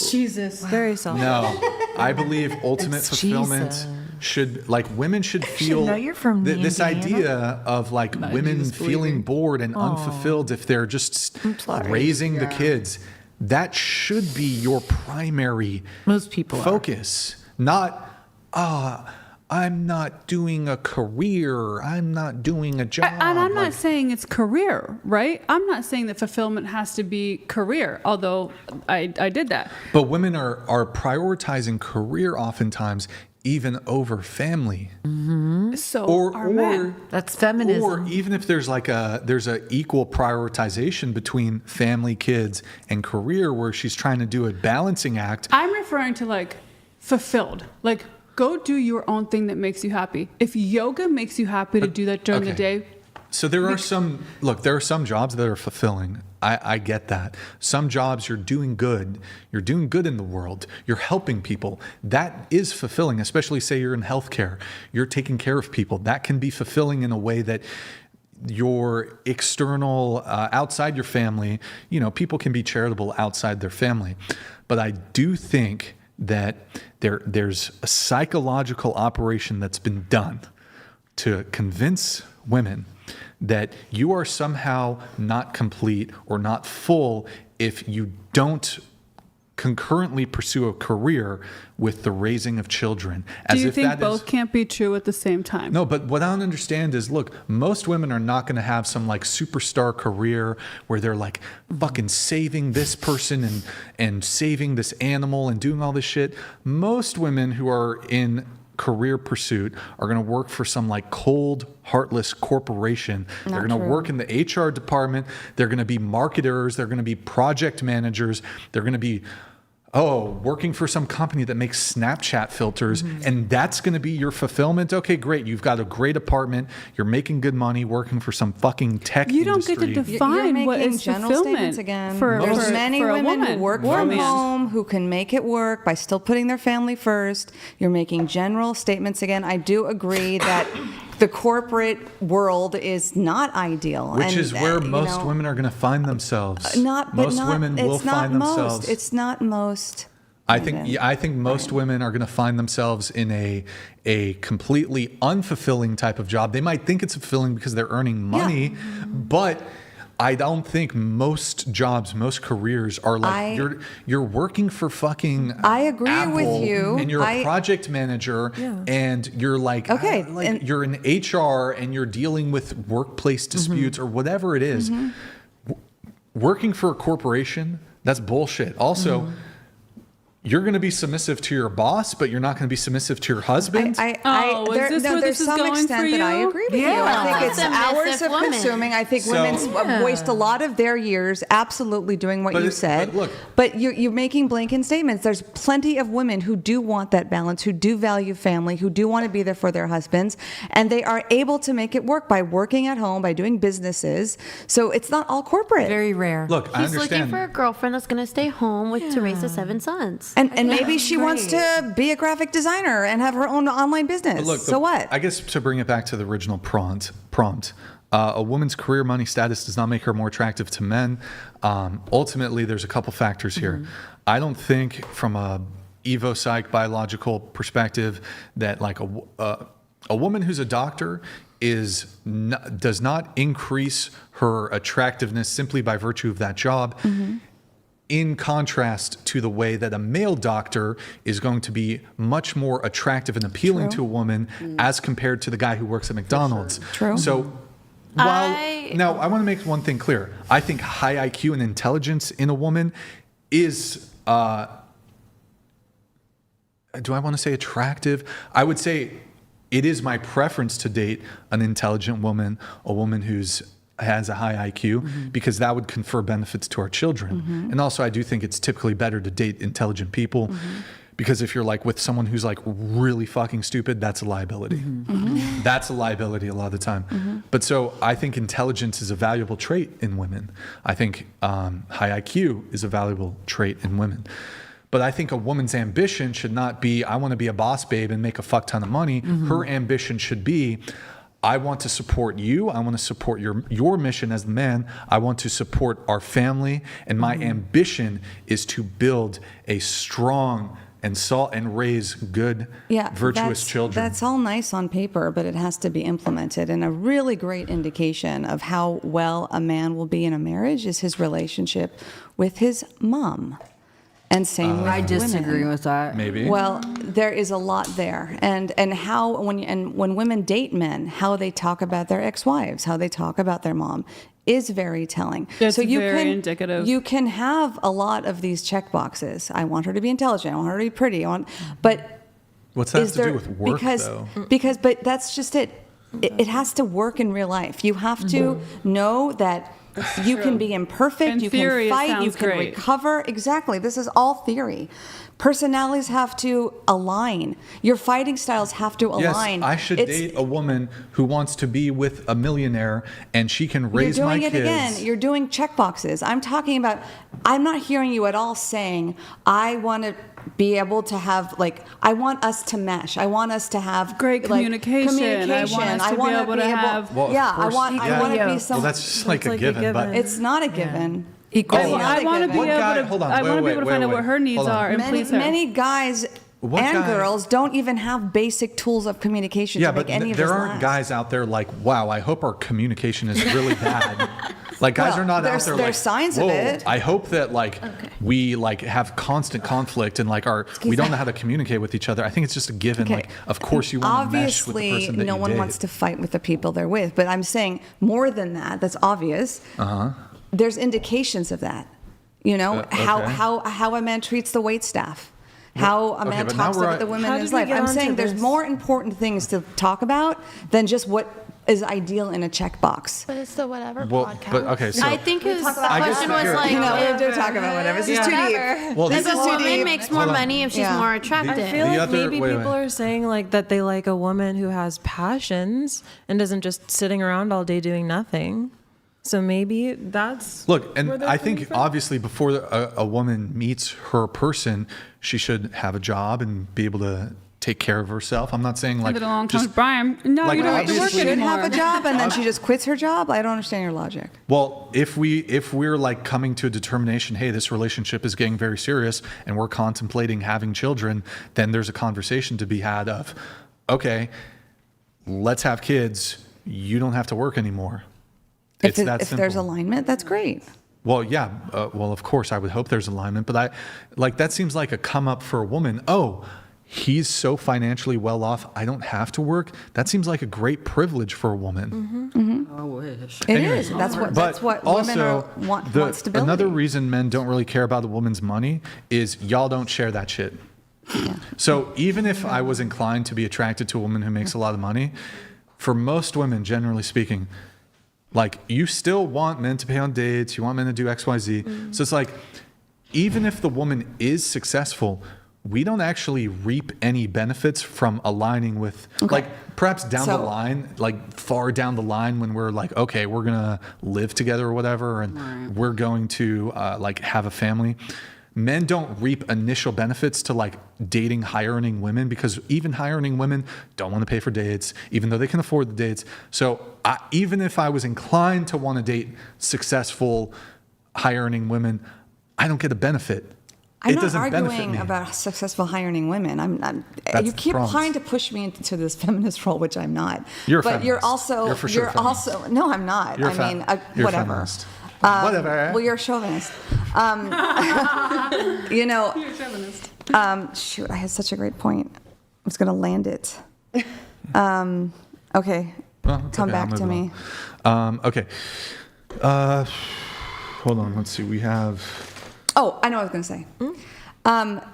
Jesus. Very selfish. No, I believe ultimate It's fulfillment Jesus. should, like, women should feel know you're from this Indiana. idea of like women feeling bored and unfulfilled if they're just raising the kids. That should be your primary Most people are. focus, not I'm not doing a career, I'm not doing a job. And I'm not saying it's career, right? I'm not saying that fulfillment has to be career, although I did that. But women are prioritizing career oftentimes even over family. So Or That's feminism. Or even if there's there's a equal prioritization between family, kids, and career, where she's trying to do a balancing act. I'm referring to like fulfilled. Like, go do your own thing that makes you happy. If yoga makes you happy to do that during the day. So there are some jobs that are fulfilling. I get that. Some jobs you're doing good in the world. You're helping people. That is fulfilling, especially say you're in healthcare. You're taking care of people. That can be fulfilling in a way that your external, outside your family, you know, people can be charitable outside their family. But I do think that there's a psychological operation that's been done to convince women that you are somehow not complete or not full if you don't concurrently pursue a career with the raising of children. Do you think both can't be true at the same time? No, but what I don't understand is, look, most women are not going to have some like superstar career where they're like fucking saving this person and saving this animal and doing all this shit. Most women who are in career pursuit are going to work for some like cold, heartless corporation. They're going to work in the HR department. They're going to be marketers. They're going to be project managers. They're going to be working for some company that makes Snapchat filters, and that's going to be your fulfillment. Okay, great. You've got a great apartment. You're making good money working for some fucking tech You don't industry. get to define what is general fulfillment statements again. for There's many for a women woman. who work from home who can make it work by still putting their family first. You're making general statements again. I do agree that the corporate world is not ideal, Which is where most women are going to find themselves. Most women will find themselves. It's not most. I think most women are going to find themselves in a completely unfulfilling type of job. They might think it's fulfilling because they're earning money, but I don't think most jobs, most careers are like you're working for fucking I agree Apple, with you. And you're a project manager, and you're like you're in HR and you're dealing with workplace disputes or whatever it is. Working for a corporation, that's bullshit. Also, you're going to be submissive to your boss, but you're not going to be submissive to your husband. There's some extent that I agree with you. I think it's hours of consuming. I think women waste a lot of their years absolutely doing what you said. But you're making blanket statements. There's plenty of women who do want that balance, who do value family, who do want to be there for their husbands, and they are able to make it work by working at home, by doing businesses. So it's not all corporate. Very rare. Look, I He's looking for a girlfriend that's going to stay home to raise the 7 sons. And maybe she wants to be a graphic designer and have her own online business. Look, so what? I guess to bring it back to the original prompt, a woman's career, money, status does not make her more attractive to men. Ultimately, there's a couple factors here. I don't think from a evo-psych biological perspective that like a woman who's a doctor does not increase her attractiveness simply by virtue of that job. In contrast to the way that a male doctor is going to be much more attractive and appealing to a woman as compared to the guy who works at McDonald's. So now I want to make one thing clear. I think high IQ and intelligence in a woman is, do I want to say attractive? I would say it is my preference to date an intelligent woman, a woman who's has a high IQ, because that would confer benefits to our children. And also I do think it's typically better to date intelligent people, because if you're like with someone who's like really fucking stupid, that's a liability. That's a liability a lot of the time. But so I think intelligence is a valuable trait in women. I think high IQ is a valuable trait in women. But I think a woman's ambition should not be, I want to be a boss babe and make a fuck ton of money. Her ambition should be, I want to support you. I want to support your mission as the man. I want to support our family. And my ambition is to build a strong and raise good, virtuous children. That's all nice on paper, but it has to be implemented. And a really great indication of how well a man will be in a marriage is his relationship with his mom. And same with I disagree with that. Maybe. Well, there is a lot there, and how when women date men, how they talk about their ex-wives, how they talk about their mom, is very telling. It's very indicative. You can have a lot of these check boxes. I want her to be intelligent. I want her to be pretty. But what's that have to do with work, though? But that's just it. It has to work in real life. You have to know that. You can be imperfect, you can fight, you can recover. Exactly. This is all theory. Personalities have to align. Your fighting styles have to align. Yes, I should date a woman who wants to be with a millionaire and she can raise my kids. You're doing it again. You're doing check boxes. I'm not hearing you at all saying, I want to be able to have, I want us to mesh. I want us to have great communication. I want us to be able to have. I want to be someone. Well, that's just like a given. But it's not a given. I want to be able to find out what her needs are and please her. Many guys and girls don't even have basic tools of communication to make any of this there aren't guys out there like, wow, I hope our communication is really bad. Like guys Well, are not out there's- there there's like, signs of whoa, it." I hope that like we like have constant conflict and like we don't know how to communicate with each other. I think it's just a given. Okay. Like, of course you want to mesh with the Obviously, person that no you one date. wants to fight with the people they're with, but I'm saying more than that. That's obvious. Uh-huh. There's indications of that. You know okay. how a man treats the wait staff. How a man but now talks we're about at- the women How in his did we life. get I'm onto saying there's this? more important things to talk about than just what is ideal in a checkbox. But it's the whatever Well, podcast. but okay, so I think his I guess question was here- like, You know, we if, do talk about whatever. This is too deep. Well, if this a is woman makes more Hold on. money if she's Yeah. more I attractive. feel like other- maybe wait, people wait. are saying like that they like a woman who has passions and isn't just sitting around all day doing nothing. So maybe that's Look, where and they're I coming think from. obviously before a woman meets her person, she should have a job and be able to take care of herself. I'm not saying like Ended along comes just Brian. No, like, you don't have to work obviously- Should anymore. have a job and then she just quits her job. I don't understand your logic. well, if we're like coming to a determination, hey, this relationship is getting very serious and we're contemplating having children, then there's a conversation to be had of, okay, let's have kids. You don't have to work anymore. If, It's that if there's simple. alignment, that's great. Well, yeah. Well, of course, I would hope there's alignment, but that seems like a come up for a woman. Oh, he's so financially well off, I don't have to work. That seems like a great privilege for a woman. I wish. It Anyway, is. That's what but women also, want the- stability. another reason men don't really care about a woman's money is y'all don't share that shit. So even if I was inclined to be attracted to a woman who makes a lot of money, for most women, generally speaking, like you still want men to pay on dates, you want men to do X, Y, Z. So it's like, even if the woman is successful, we don't actually reap any benefits from aligning with, like perhaps down the So- line, like far down the line when we're like, okay, we're gonna live together or whatever, and we're going to like have a family. Men don't reap initial benefits to like dating high earning women because even high earning women don't want to pay for dates, even though they can afford the dates. So even if I was inclined to want to date successful high earning women, I don't get a benefit. I'm It not doesn't benefit arguing me. about successful high earning women. That's You the keep problem. trying to push me into this feminist role, which I'm not. You're a but you're feminist. also You're for sure a feminist. also no, I'm not. You're a I mean, you're a whatever. feminist. Whatever. Well, you're a chauvinist. You know. You're a feminist. Shoot, I had such a great point. I was going to land it. Okay, Well, it's come okay, I'll back to move me. on. Okay. Hold on. Let's see. We have. Oh, I know what I was going to say.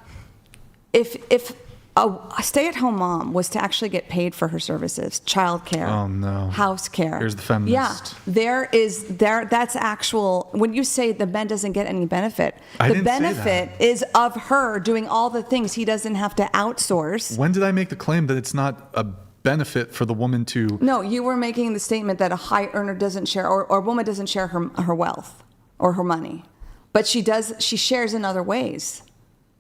If a stay-at-home mom was to actually get paid for her services, childcare, Oh, no. house care. Here's the feminist. Yeah, that's actual. When you say the man doesn't get any benefit, I the didn't say benefit is of her doing all the things he doesn't have to outsource. When did I make the claim that it's not a benefit for the woman to? No, you were making the statement that a high earner doesn't share, or a woman doesn't share her wealth or her money, but she does. She shares in other ways.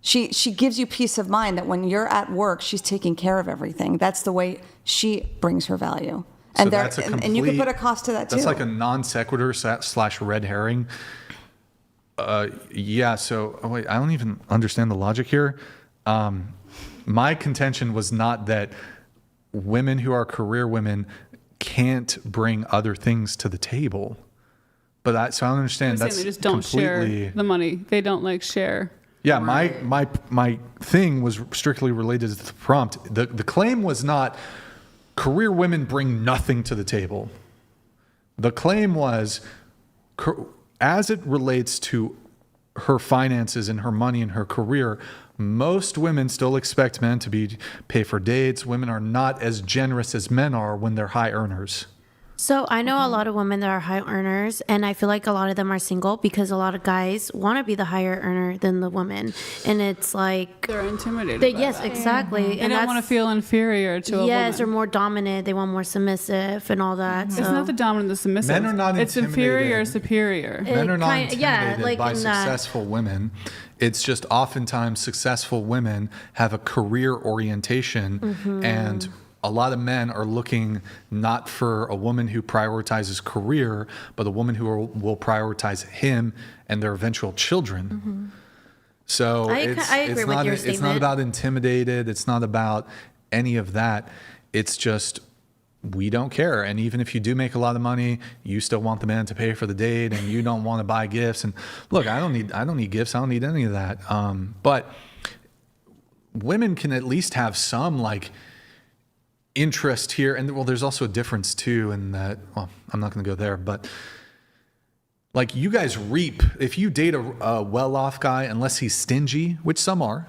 She gives you peace of mind that when you're at work, she's taking care of everything. That's the way she brings her value. And So there, that's a and you can complete- put a cost to that too. That's like a non sequitur / red herring. Yeah. So wait, I don't even understand the logic here. My contention was not that women who are career women can't bring other things to the table, but so I don't understand. I'm saying That's they just don't completely. share the money. They don't like share. Yeah, my thing was strictly related to the prompt. The claim was not career women bring nothing to the table. The claim was as it relates to her finances and her money and her career, most women still expect men to pay for dates. Women are not as generous as men are when they're high earners. So I know a lot of women that are high earners, and I feel like a lot of them are single because a lot of guys want to be the higher earner than the woman, and it's like they're intimidated. Yes, exactly. They And don't want to feel inferior to a yes, or woman. more dominant. They want more submissive and all that. It's So. not the dominant, the submissive. Men are not It's inferior, intimidated. superior. Men are not kind- yeah, intimidated like by in that- successful women. It's just oftentimes successful women have a career orientation, and a lot of men are looking not for a woman who prioritizes career, but a woman who will prioritize him and their eventual children. So I agree it's with not your it's not statement. about intimidated. It's not about any of that. It's just we don't care. And even if you do make a lot of money, you still want the man to pay for the date, and you don't want to buy gifts. And look, I don't need gifts. I don't need any of that. But women can at least have some like interest here. And well, there's also a difference too in that, well, I'm not going to go there, but like you guys reap, if you date a well-off guy, unless he's stingy, which some are,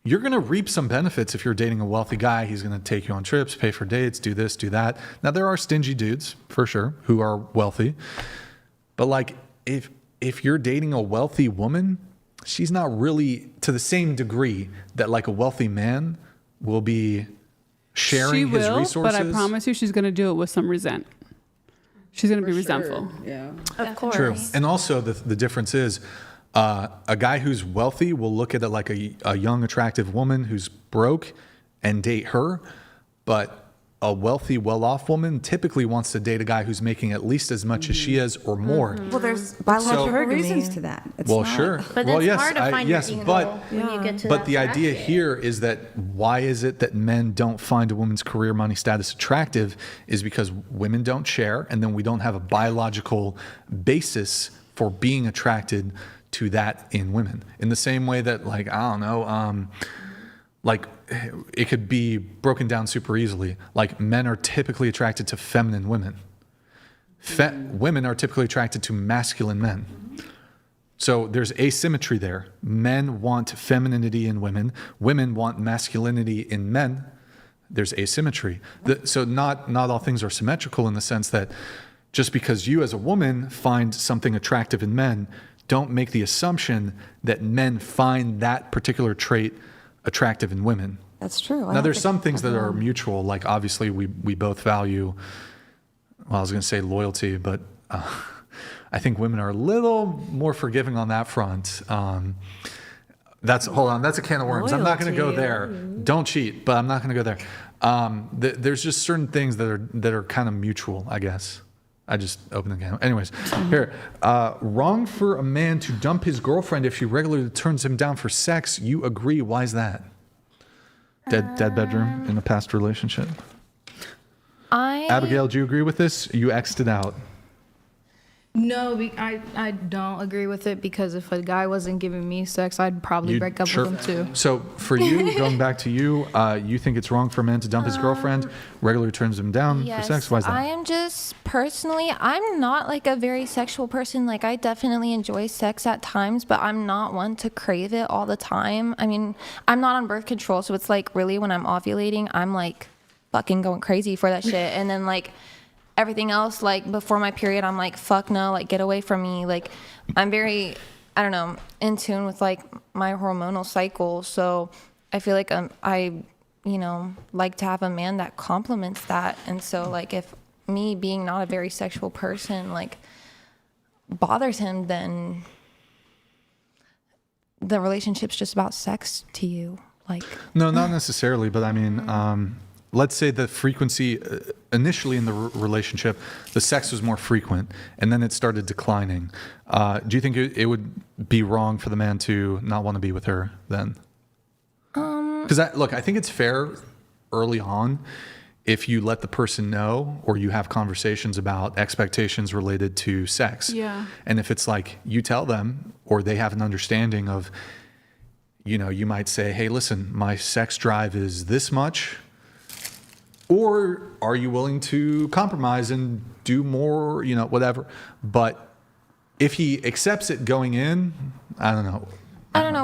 you're going to reap some benefits. If you're dating a wealthy guy, he's going to take you on trips, pay for dates, do this, do that. Now, there are stingy dudes, for sure, who are wealthy. But like, if you're dating a wealthy woman, she's not really to the same degree that like a wealthy man will be sharing his resources. But I promise you she's going to do it with some resent. She's going to be resentful. Yeah. Of course. True. And also the difference is, a guy who's wealthy will look at it like a young, attractive woman who's broke and date her. But a wealthy, well-off woman typically wants to date a guy who's making at least as much as she is or more. Well, there's biological reasons to that. It's well, not, sure. But well, it's yes, hard to find yes, your but equal when you get to but that the idea bracket. here is that why is it that men don't find a woman's career, money, status attractive? Is because women don't share, and then we don't have a biological basis for being attracted to that in women. In the same way that, like, I don't know, like it could be broken down super easily. Like men are typically attracted to feminine women. Women are typically attracted to masculine men. So there's asymmetry there. Men want femininity in women. Women want masculinity in men. There's asymmetry. So not all things are symmetrical in the sense that just because you as a woman find something attractive in men, don't make the assumption that men find that particular trait attractive in women. That's true. Now, there's some things that are mutual. Like, obviously, we both value, well, I was going to say loyalty, but I think women are a little more forgiving on that front. That's a can of worms. I'm not going to go there. Don't cheat, but I'm not going to go there. There's just certain things that are kind of mutual, I guess. I just opened the can. Anyways, here. Wrong for a man to dump his girlfriend if she regularly turns him down for sex. You agree. Why is that? Dead bedroom in a past relationship. Abigail, do you agree with this? You X'd it out. No, I don't agree with it because if a guy wasn't giving me sex, I'd probably break up with him too. So for you, going back to you, you think it's wrong for a man to dump his girlfriend, regularly turns him down for sex? Why is that? I am just personally, I'm not like a very sexual person. Like I definitely enjoy sex at times, but I'm not one to crave it all the time. I mean, I'm not on birth control, so it's like really when I'm ovulating, I'm like fucking going crazy for that shit. And then like everything else, like before my period, I'm like, fuck no, like get away from me. Like I'm very, I don't know, in tune with like my hormonal cycle. So I feel like I, like to have a man that complements that. And so like if me being not a very sexual person, like bothers him, then the relationship's just about sex to you. Like, no, not necessarily, but I mean, let's say the frequency initially in the relationship, the sex was more frequent, and then it started declining. Do you think it would be wrong for the man to not want to be with her then? Because I think it's fair early on if you let the person know or you have conversations about expectations related to sex. Yeah. And if it's like you tell them or they have an understanding of, you might say, hey, listen, my sex drive is this much. Or are you willing to compromise and do more, whatever. But if he accepts it going in, I don't know.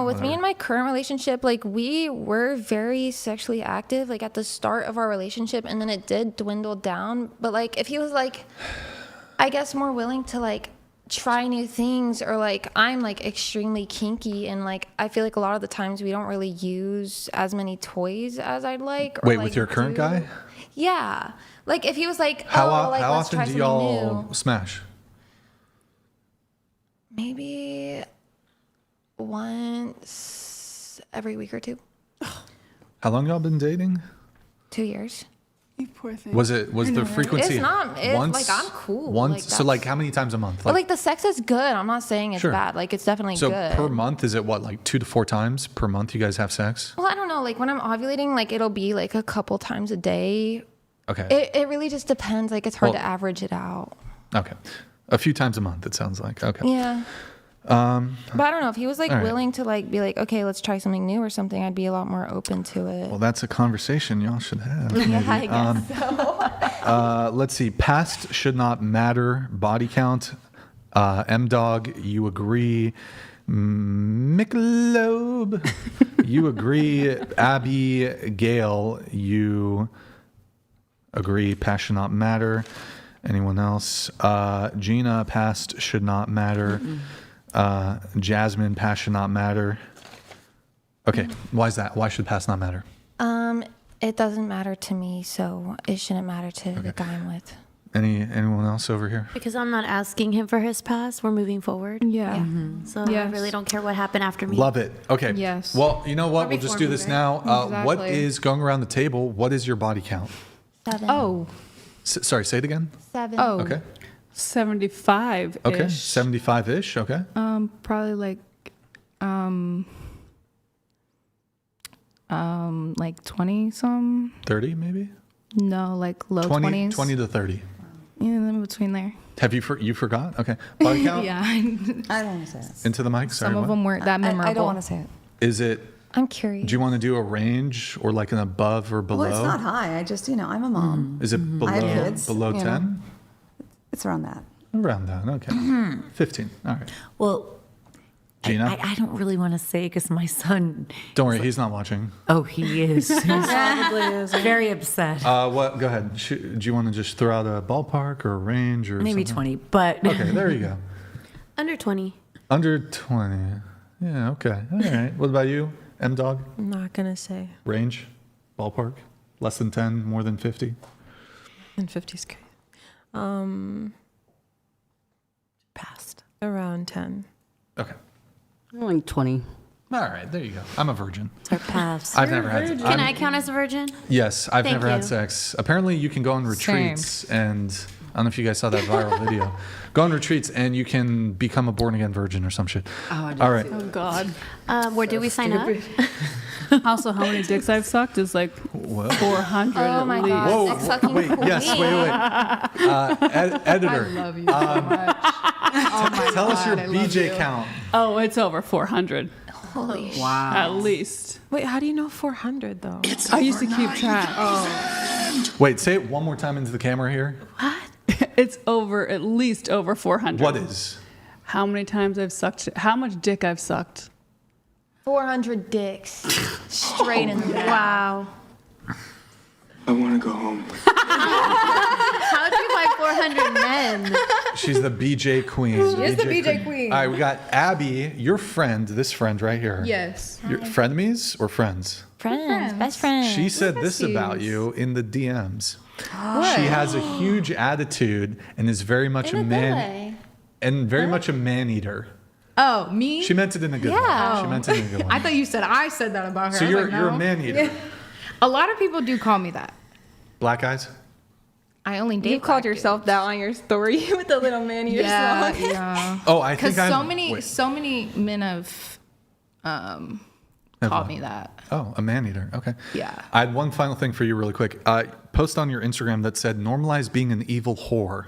With me and my current relationship, like we were very sexually active, like at the start of our relationship, and then it did dwindle down. But like if he was like, I guess more willing to like try new things, or like I'm like extremely kinky, and like I feel like a lot of the times we don't really use as many toys as I'd like. Or, wait, like, with your current guy? Yeah. Like if he was like, how let's often try do something y'all new. smash? Maybe once every week or two. How long y'all been dating? 2 years. You poor thing. Was the frequency It's not. It's once? like I'm cool. Once. Like, So like how many times a month? But like the sex is good. I'm not saying it's Sure. bad. Like it's definitely so good. per month, is it what, like 2 to 4 times per month you guys have sex? Well, I don't know. Like when I'm ovulating, like it'll be like a couple times a day. Okay. It really just depends. Like, it's hard Well- to average it out. Okay. A few times a month, it sounds like. Okay. Yeah. But I don't know, if he was like all right. willing to like be like, okay, let's try something new or something, I'd be a lot more open to it. Well, that's a conversation y'all should have. Yeah, maybe. I guess so. Let's see. Past should not matter. Body count. M-Dog, you agree. Michelob, you agree. Abby Gale, you agree. Past should not matter. Anyone else? Gina, past should not matter. Jasmine, past should not matter. Okay, why is that? Why should past not matter? It doesn't matter to me, so it shouldn't matter to the guy I'm with. Anyone else over here? Because I'm not asking him for his past. We're moving forward. Yeah. So I really don't care what happened after me. Love it. Okay. Yes. Well, you know what? Or We'll just before do me, this right? now. What Exactly. is going around the table? What is your body count? 7. Oh. Sorry, say it again. 7. Oh. Okay. 75. Okay. 75-ish. Okay. Probably like 20 some. 30 maybe? No, like low 20, 20s. 20 to 30. Yeah, in between there. Have you you forgot? Okay. Body count? Yeah. I don't want to say it. Into the mic. Sorry. Some of what? them weren't that memorable. I don't want to say it. Is it? I'm curious. Do you want to do a range or like an above or below? Well, it's not high. I just, I'm a mom. Is it below I have kids, below 10? It's around that. Around that. Okay. 15. All right. Well, Gina? I don't really want to say because my son. Don't worry, he's not watching. Oh, he is. He's very upset. What? Go ahead. Do you want to just throw out a ballpark or a range or Maybe something? 20, but. Okay, there you go. Under 20. Under 20. Yeah, okay. All right. What about you, M-Dog? I'm not going to say. Range? Ballpark? Less than 10, more than 50? And 50's great. Past. Around 10. Okay. Like 20. All right, there you go. I'm a virgin. It's our past. I've never had. Can I count as a virgin? Yes, I've Thank never had you. sex. Apparently, you can go on retreats, and I don't know if you guys saw that viral video. Go on retreats, and you can become a born again virgin or some shit. Oh, I didn't All right. Oh, God. Where do we sign up? Also, how many dicks I've sucked is like Whoa. 400 Oh my at least. God. Whoa! Dick sucking Wait, yes, wait. Editor, I love you so much. Oh my tell us your God, I love BJ you. count. Oh, it's over 400. Holy shit. Wow. At least. Wait, how do you know 400 though? I used to keep track. Wait, say it one more time into the camera here. It's at least over 400. What is? How many times I've sucked, how much dick I've sucked. 400 dicks. Straight in the back. Wow. I want to go home. How do you like 400 men? She's the BJ queen. She is the BJ queen. All right, we got Abby, your friend, this friend right here. Yes. Your frenemies or friends? Friends. Best friends. She said this about you in the DMs. She has a huge attitude and is very much In a a good man way. and very much a man eater. Oh, me? She meant it in a good Yeah. way. She meant it in a good way. I thought you said I said that about her. So I was you're like, you're a no. man eater. A lot of people do call me that. Black eyes? I only date You called black yourself that on your story with the little man ear Yeah, song. yeah. Oh, I Because think so many men have called me that. Oh, a man eater. Okay. Yeah. I had one final thing for you really quick. Post on your Instagram that said normalize being an evil whore.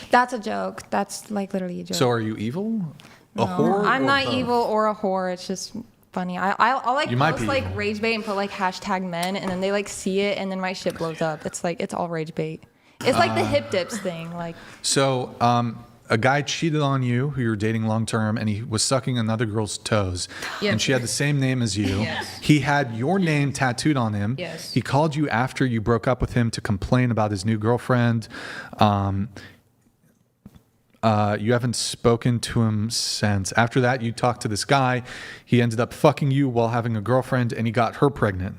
That's a joke. That's like literally a joke. So are you evil? A No, whore? I'm or not both? evil or a whore. It's just funny. I'll like You might post be like evil. rage bait and put like hashtag men, and then they like see it, and then my shit blows up. It's like it's all rage bait. It's like the hip dips thing. Like So, a guy cheated on you who you're dating long term, and he was sucking another girl's toes. Yes. And she had the same name as you. Yes. He had your name tattooed on him. Yes. He called you after you broke up with him to complain about his new girlfriend. You haven't spoken to him since. After that, you talked to this guy. He ended up fucking you while having a girlfriend, and he got her pregnant.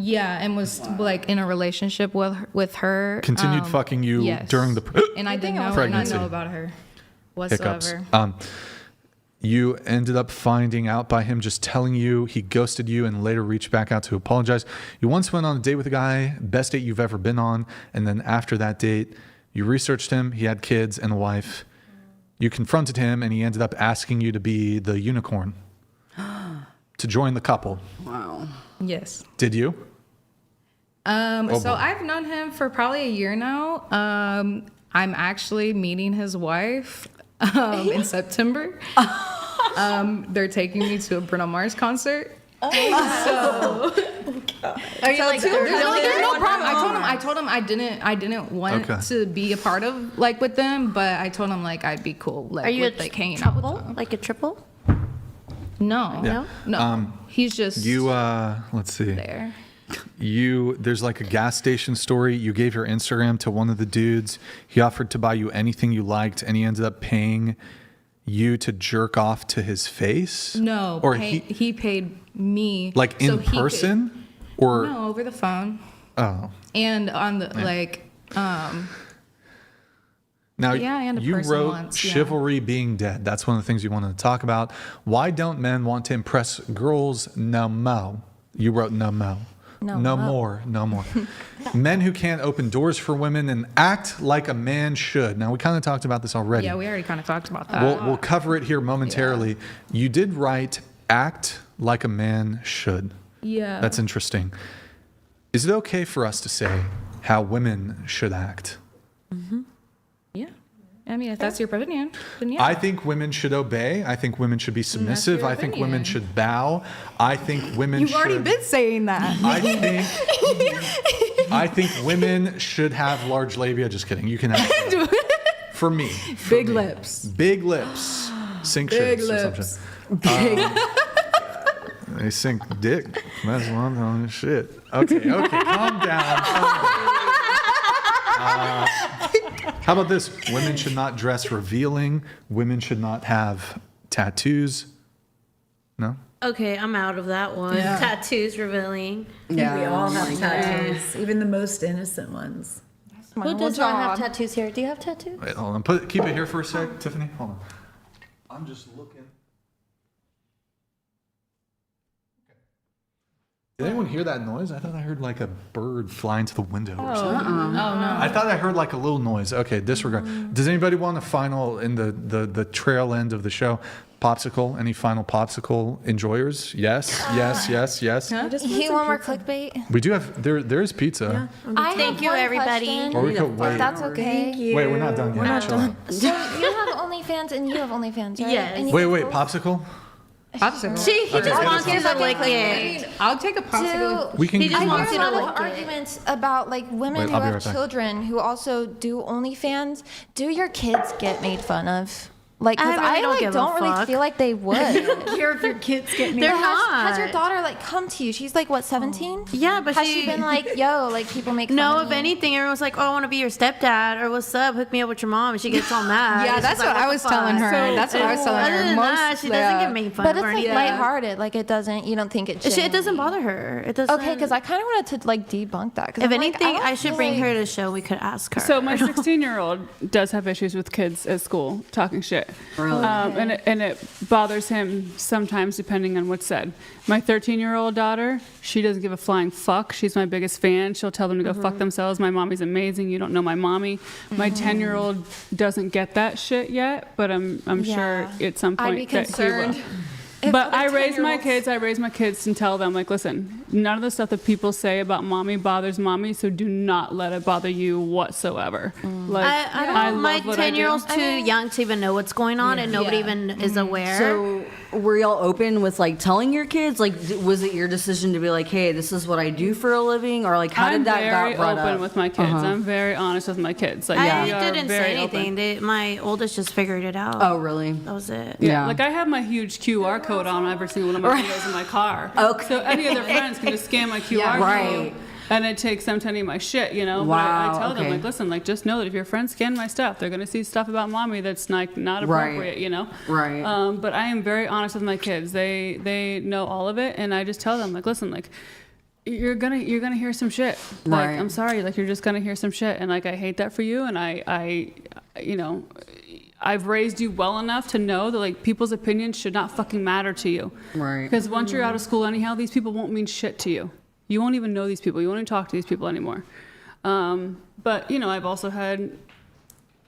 Yeah, and was like in a relationship with her. Continued fucking you yes. during the and I did not pregnancy. know about her Hiccups. whatsoever. You ended up finding out by him just telling you he ghosted you and later reached back out to apologize. You once went on a date with a guy, best date you've ever been on, and then after that date, you researched him, he had kids and a wife. You confronted him and he ended up asking you to be the unicorn to join the couple. Wow. Yes. Did you? So I've known him for probably a year now. I'm actually meeting his wife in September. They're taking me to a Bruno Mars concert. Are you like, there's no problem. I told him I didn't want to be a part of like with them, but I told him like I'd be cool like Are you with, like hanging out with them. Like a triple? No. Yeah. No. He's just you. Let's see. There. There's like a gas station story. You gave your Instagram to one of the dudes. He offered to buy you anything you liked, and he ended up paying you to jerk off to his face. No. Or he paid me like in person, or no, over the phone. Oh. And on the like. Now, and a you person wrote once, Chivalry being dead. That's one of the things you wanted to talk about. Why don't men want to impress girls no mo? You wrote no mo. No more. Men who can't open doors for women and act like a man should. Now, we kind of talked about this already. Yeah, we already kind of talked about that. We'll cover it here momentarily. You did write act like a man should. Yeah. That's interesting. Is it okay for us to say how women should act? Mm-hmm. Yeah. I mean, if that's your opinion, then yeah. I think women should obey. I think women should be submissive. I think women should bow. I think women You've already been saying that. I think women should have large labia. Just kidding. You can have for me. Big lips. Big lips. Sink Big ships lips. or something. They sink dick. That's what I'm telling you. Shit. Okay. Calm down. How about this? Women should not dress revealing. Women should not have tattoos. No? Okay, I'm out of that one. Yeah. Tattoos revealing. Yeah, we all have tattoos, even the most innocent ones. Who does not have tattoos here? Do you have tattoos? Wait, hold on. Keep it here for a sec, Tiffany. Hold on. I'm just looking. Did anyone hear that noise? I thought I heard like a bird flying to the window or something. Oh, no. I thought I heard like a little noise. Okay, disregard. Does anybody want a final in the trail end of the show? Popsicle? Any final popsicle enjoyers? Yes. You want more clickbait? We do have, there is pizza. Thank you, everybody. Or we could wait. That's okay. Wait, we're not done yet. We're not Chill done. out. So you have OnlyFans and you have OnlyFans, right? Yes. And you Wait, popsicle? Popsicle. He just wants you to lick it. I'll take a popsicle. We can. He just I wants hear you a to lot of lick it. arguments about like women Wait, who I'll be have right back. children who also do OnlyFans. Do your kids get made fun of? Like, cause I really don't like, give a don't really fuck. feel like they would. Care if your kids get me. They're But not. has your daughter like come to you? She's like what, 17? Yeah, but has she been like, yo, like people make fun No, of if me? anything, everyone's like, "Oh, I want to be your stepdad," or "What's up? Hook me up with your mom." And she gets all mad. Yeah, And that's she's like, what I the was fuck?" telling her. That's what I was telling Other her. than that, she doesn't get made fun But of it's or like anything. lighthearted. Like it doesn't. You don't think it. It doesn't bother her. It doesn't. Okay, because I kind of wanted to like debunk that. 'cause If I'm like, anything, don't I should feel bring like- her to the show. We could ask her. So my 16-year-old does have issues with kids at school talking shit. Really? And it bothers him sometimes depending on what's said. My 13-year-old daughter, she doesn't give a flying fuck. She's my biggest fan. She'll tell them to go fuck themselves. My mommy's amazing. You don't know my mommy. My 10-year-old doesn't get that shit yet, but I'm sure at some point I'd be that he concerned. will. If But other I raise my 10-year-olds kids and tell them, like, listen, none of the stuff that people say about mommy bothers mommy, so do not let it bother you whatsoever. Like, I don't. love My what I do. 10-year-old's too young to even know what's going on, and nobody even is aware. So were y'all open with like telling your kids? Like, was it your decision to be like, hey, this is what I do for a living, or like, how did that very got brought open up? with my kids. I'm very honest with my kids. Like, I we are didn't very say anything. open. My oldest just figured it out. Oh, really? That was it. Yeah. Like I have my huge QR code on every single one of my windows in my car. Okay. So any of their friends can just scan my QR code. Right. And it takes them to any of my shit, you know? Wow, But I tell them, okay. like, listen, like, just know that if your friends scan my stuff, they're going to see stuff about mommy that's, like, not Right. appropriate, you know? Right. But I am very honest with my kids. They know all of it, and I just tell them, like, listen, like, you're gonna hear some shit. Like, Right. I'm sorry, like, you're just gonna hear some shit, and, like, I hate that for you, and I you know, I've raised you well enough to know that, like, people's opinions should not fucking matter to you. Right. Because once you're out of school anyhow, these people won't mean shit to you. You won't even know these people. You won't even talk to these people anymore. But, you know, I've also had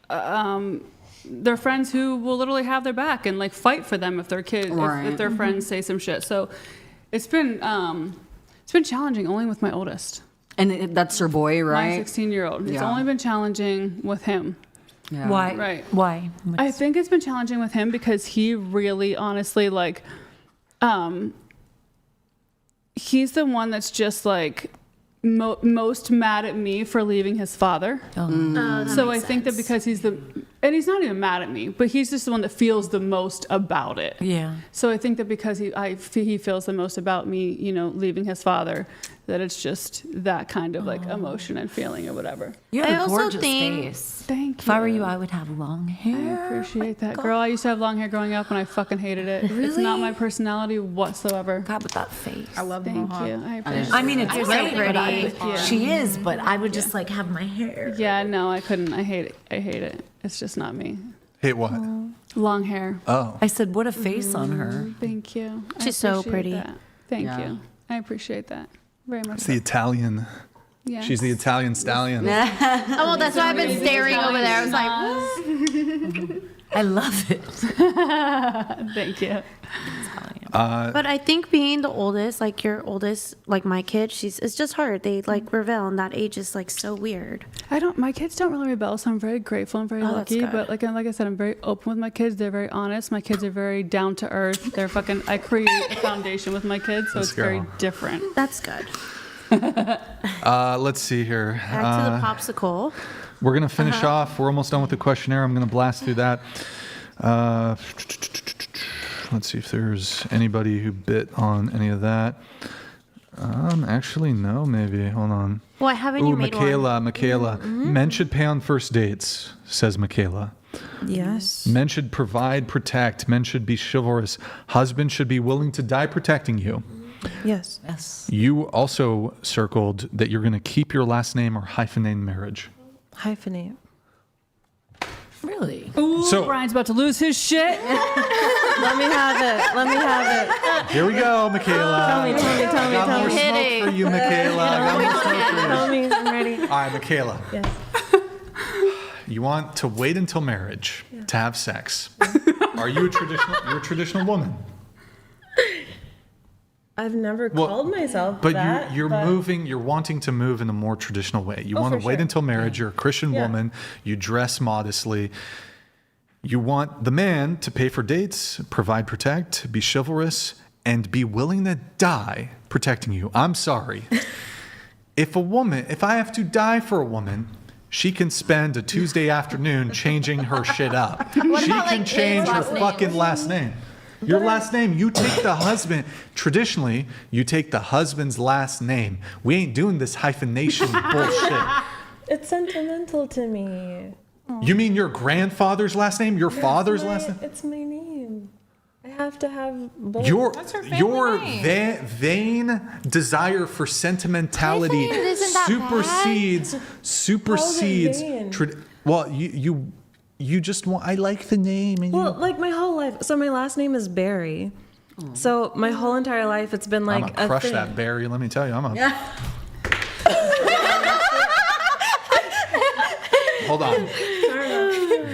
their friends who will literally have their back and, like, fight for them if their kids, if their friends say some shit. So it's been challenging only with my oldest. And that's your boy, right? My 16-year-old. It's Yeah. only been challenging with him. Yeah. Why? Right. Why? I think it's been challenging with him because he really, honestly, like, he's the one that's just like most mad at me for leaving his father. So I think that because he's and he's not even mad at me, but he's just the one that feels the most about it. Yeah. So I think that because he feels the most about me, you know, leaving his father, that it's just that kind of like emotion and feeling or whatever. You I have a also gorgeous think- face. Thank If I were you. you, I would have long hair. I appreciate that. Girl, I used to have long hair growing up and I fucking hated it. It's Really? not my personality whatsoever. God, with that face. I love the Thank mohawk. you. I appreciate I mean, it's it. great, but Yeah. she is, but I would just like have my hair. Yeah, no, I couldn't. I hate it. I hate it. It's just not me. Hate what? Long hair. Oh. I said, what a face on her. Thank you. I She's so appreciate pretty. that. Thank Yeah. you. I appreciate that very much. It's the Italian. Yeah. She's the Italian stallion. Oh, well, that's why I've been staring over there. I was like, I love it. Thank you. but I think being the oldest, like your oldest, like my kid, it's just hard. They like rebel, and that age is like so weird. My kids don't really rebel, so I'm very grateful and very Oh, that's lucky. good. But like I said, I'm very open with my kids. They're very honest. My kids are very down to earth. I create a foundation with my kids, so This it's very girl. different. That's good. Let's see here. Back to the popsicle. We're going to finish off. We're almost done with the questionnaire. I'm going to blast through that. Let's see if there's anybody who bit on any of that. Actually, no, maybe. Hold on. Why haven't you made one? Michaela. Men should pay on first dates, says Michaela. Yes. Men should provide, protect. Men should be chivalrous. Husbands should be willing to die protecting you. Yes. Yes. You also circled that you're going to keep your last name or hyphenate marriage. Hyphenate. Really? Ooh, So- Brian's about to lose his shit. Let me have it. Let me have it. Here we go, Michaela. Tell me. Got more smoke for you, Michaela. Got more smoke for you. Tell me. I'm ready. All right, Michaela. Yes. You want to wait until marriage to have sex. Are you you're a traditional woman? I've never Well, called myself But that. you're wanting to move in a more traditional way. You want to for wait sure. until marriage. You're a Christian Yeah. woman. You dress modestly. You want the man to pay for dates, provide, protect, be chivalrous, and be willing to die protecting you. I'm sorry. If I have to die for a woman, she can spend a Tuesday afternoon changing her shit up. What She about, can like, change his her last name? fucking last name. Your last name, you take the husband. Traditionally, you take the husband's last name. We ain't doing this hyphenation bullshit. It's sentimental to me. You mean your grandfather's last name? Your father's last name? It's my name. I have to have both. Your vain desire for sentimentality Hyphenated isn't that supersedes. vain? Well, you just want. I like the name, and Well, like my whole life. So my last name is Barry. So my whole entire life, it's been I'm like gonna a crush thing. that Barry. Let me tell you, Hold on.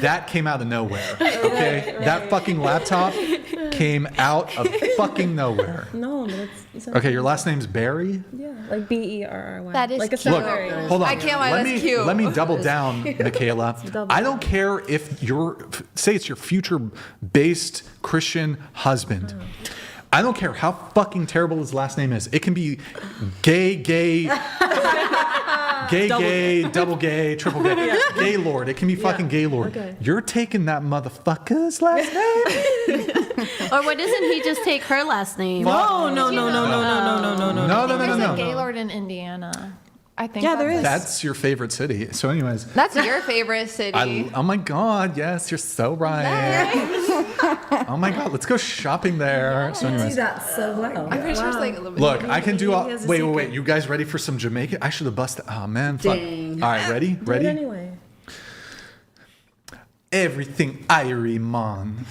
That came out of nowhere. Okay, that fucking laptop came out of fucking nowhere. No, but it's Okay, your last name's Barry? Yeah, like Berry. That is like a cute. Look, celery. hold on. I can't lie, let that's me, cute. Let me double down, Michaela. I don't care if say it's your future based Christian husband. I don't care how fucking terrible his last name is. It can be gay, double gay, triple gay, Gaylord. It can be fucking Gaylord. Okay. You're taking that motherfucker's last name? Or why doesn't he just take her last name? No. There's a Gaylord in Indiana. I think. Yeah, there is. That's your favorite city. So anyways. That's your favorite city. Oh my God, yes, you're so right. Oh my God, let's go shopping there. So anyways. That's so well. I'm pretty sure it's like a little bit. Look, I can do all. He has a Wait. secret. You guys ready for some Jamaican? I should have busted. Oh man, fuck. Dang. All right, ready? Do it anyway. Everything Irie man.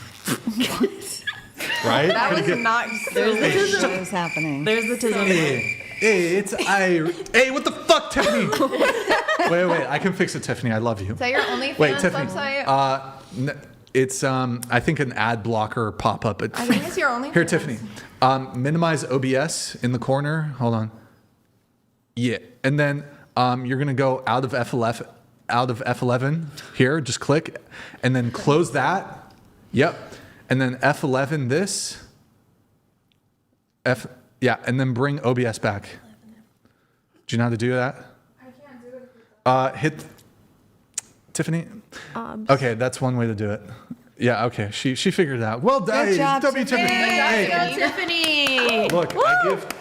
Right? That was not. What is happening? There's the tism. Hey, it's Irie. Hey, what the fuck, Tiffany? wait. I can fix it, Tiffany. I love you. Is that your OnlyFans Wait, Tiffany. website? It's I think an ad blocker pop up. I think it's your OnlyFans. Here, Tiffany. Minimize OBS in the corner. Hold on. Yeah, and then you're gonna go out of F11 here. Just click, and then close that. Yep, and then F11 this. And then bring OBS back. Do you know how to do that? I can't do it. Hit Tiffany. Okay, that's one way to do it. Yeah, okay. She figured it out. Well done. Good job, Tiffany. Tiffany. Go, Tiffany. Look,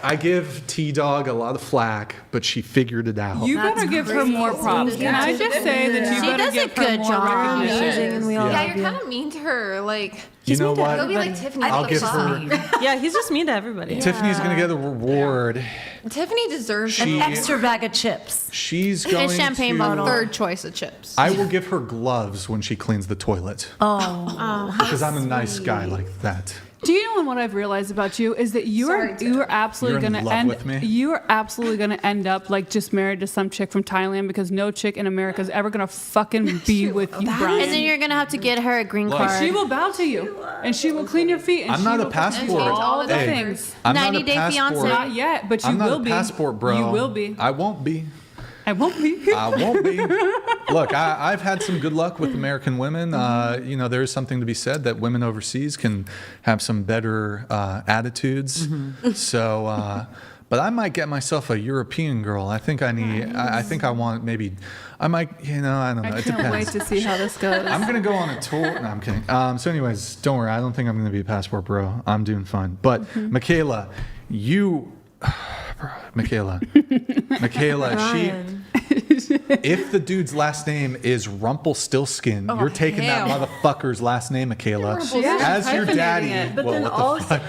I give T-Dog a lot of flack, but she figured it out. You better give her more props. Can I just say that you better give her more recognition? Yeah, you're kind of mean to her. Like, You know what? He'll be like, Tiffany, I'll what the give fuck? her. Yeah, he's just mean to everybody. Tiffany's gonna get a reward. Tiffany deserves She- an Extra bag of chips. She's going His champagne to. bottle. third choice of chips. I will give her gloves when she cleans the toilet Oh. because I'm a nice guy like that. Do you know what I've realized about you is that you are absolutely You're in gonna love end with me? you are absolutely gonna end up like just married to some chick from Thailand because no chick in America is ever gonna fucking be with you, Brian. And then you're gonna have to get her a green Look, card. She will bow to you, and she will clean your feet. And I'm she not a will passport. all the Hey, things. I'm not a 90-day passport. fiancé. Not yet, but you I'm not will a be. passport, bro. You will be. I won't be. I won't be. I won't be. Look, I've had some good luck with American women. You know, there is something to be said that women overseas can have some better attitudes. So, but I might get myself a European girl. I think I need. I think I want maybe. I might. You know, I don't know. I It can't depends. wait to see how this goes. I'm gonna go on a tour. No, I'm kidding. So, anyways, don't worry. I don't think I'm gonna be a passport bro. I'm doing fine. But Michaela, you. Michaela, if the dude's last name is Rumpelstiltskin, you're taking that motherfucker's last name, Michaela, as your daddy. But Well, then what the also, fuck?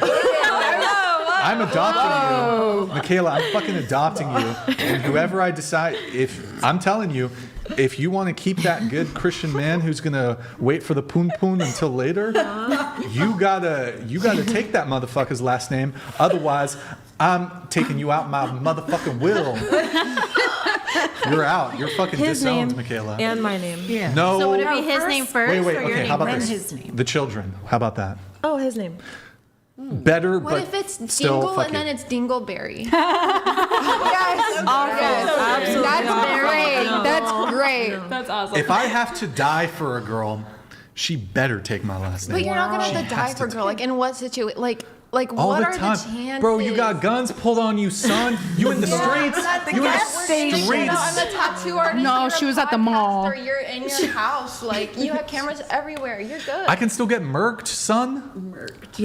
I'm adopting you, Michaela. I'm fucking adopting you, and whoever I decide, if I'm telling you, if you want to keep that good Christian man who's gonna wait for the poon poon until later, you gotta take that motherfucker's last name. Otherwise, I'm taking you out my motherfucking will. You're out. You're fucking his disowned, name Michaela. and my name. Yeah. No. So would it be his name first Wait. or your Okay. name How about first? this? His name. The children. How about that? Oh, his name. Better, What but if it's still Dingle fuck and then it. it's Dingleberry? Awful. Absolutely. That's awful. great. No. That's great. That's awesome. If I have to die for a girl, she better take my last name. But you're not gonna have She to die has for a girl. Like in what situation? Like all what the are time. the chances? Bro, you got guns pulled on you, son. You in the streets. You in the I'm streets. a tattoo artist. No, you're she a was at the mall. podcaster, You're in your house. Like you have cameras everywhere. You're good. I can still get murked, son.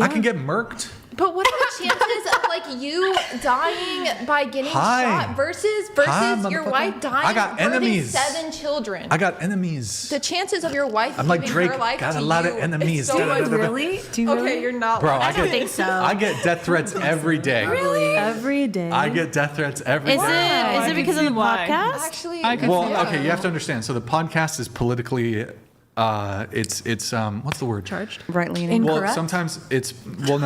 I can get murked. But what are the chances of like you dying by getting Hi. shot versus Hi, your motherfucker. wife dying I got birthing enemies. 7 children? I got enemies. The chances of your wife I'm like giving Drake, her life got to a lot of you enemies. is so Really? Do you Okay, really? you're not. Bro, lying. I think so. I get death threats every day. Really? Every day. I get death threats every Is day. it because of the Why? podcast? Actually, I can Well, see that. okay, you have to understand. So the podcast is politically, it's what's the word? Charged. Right leaning. Well, sometimes it's fuck.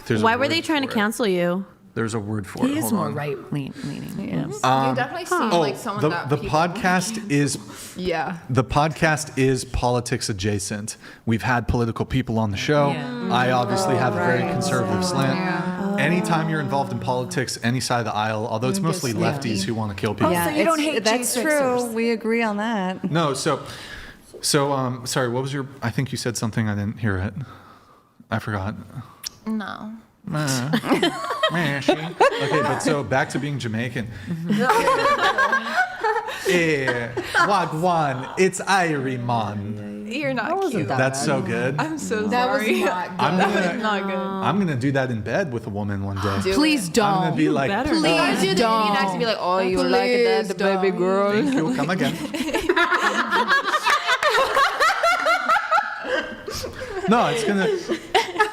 There's Why a were word they trying to for it. cancel you? There's a word for it. He is Hold more on. right-leaning. Yes. you definitely seem like someone that the people podcast is Yeah. the podcast is politics adjacent. We've had political people on the show. I obviously have a very conservative slant. Anytime you're involved in politics, any side of the aisle, although it's mostly lefties who want to kill people. Yeah, so you don't hate that's J6ers. true. We agree on that. No, so sorry, what was your I think you said something, I didn't hear it. I forgot. No. Okay, but so back to being Jamaican. Wagwan, it's Irie, man. You're not cute. That's so good. I'm so sorry. That was not good. I'm gonna do that in bed with a woman one day. Please I'm don't. gonna be like, Please do the Indian accent. Be like, oh, you like that, baby girl. thank you, come again. No, it's gonna.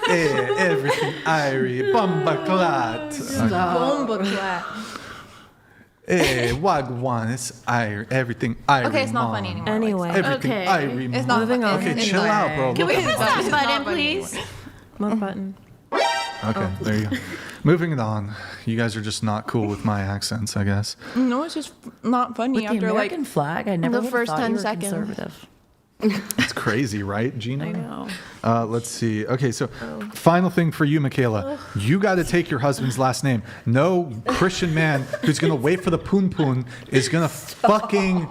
Everything Irie, bomba clat. Bomba clap. Wagwan, it's Irie, everything Irie. Okay, it's not mom. funny anymore. Anyway. Everything Okay. Irie. It's mom. not Moving funny. on. Okay, It's chill not- out, bro. Can we Look hit at the that. stop button, please? What button? Okay, there you go. Moving it on. You guys are just not cool with my accents, I guess. No, it's just not funny With the after American flag, I never the would've first thought 10 you were seconds. conservative. It's crazy, right, Gina? I know. Let's see. Okay, so final thing for you, Michaela. You got to take your husband's last name. No Christian man who's going to wait for the poon poon is going to fucking...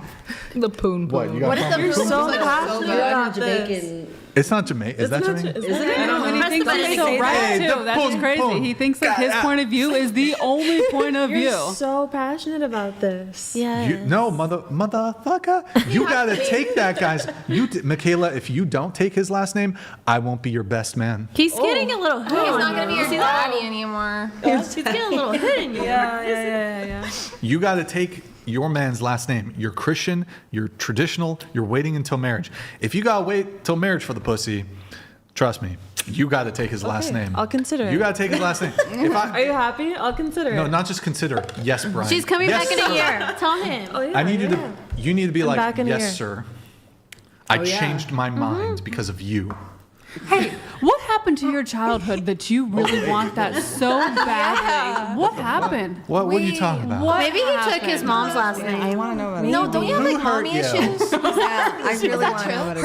The poon poon. What, you got You're so passionate about this. It's not Jamaican. Is that Jamaican? And he thinks it's so right Hey, too. the That's boom, crazy. boom. He thinks like his point of view is the only point of view. You're so passionate about this. Yes. No, motherfucker. You got to take that, guys. Michaela, if you don't take his last name, I won't be your best man. He's getting a little hood. He's on not gonna you. be your See that? daddy anymore. He's getting a little hood in you. Yeah. You got to take your man's last name. You're Christian, you're traditional, you're waiting until marriage. If you got to wait till marriage for the pussy, trust me, you got to take his last name. I'll consider it. You got to take his last name. Are you happy? I'll consider it. No, not just consider. Yes, Brian. She's coming Yes, back in a sir. year. Tell him. Oh, yeah, I need you to. You need to be like, back in a year. yes, sir. I changed my mind because of you. Hey, what happened to your childhood that you really want that so badly? What happened? What are you talking about? What Maybe he took his happened? mom's last name. I want to know about it. No, don't you have like hurt mommy you? issues? Yeah, I really want to know about it.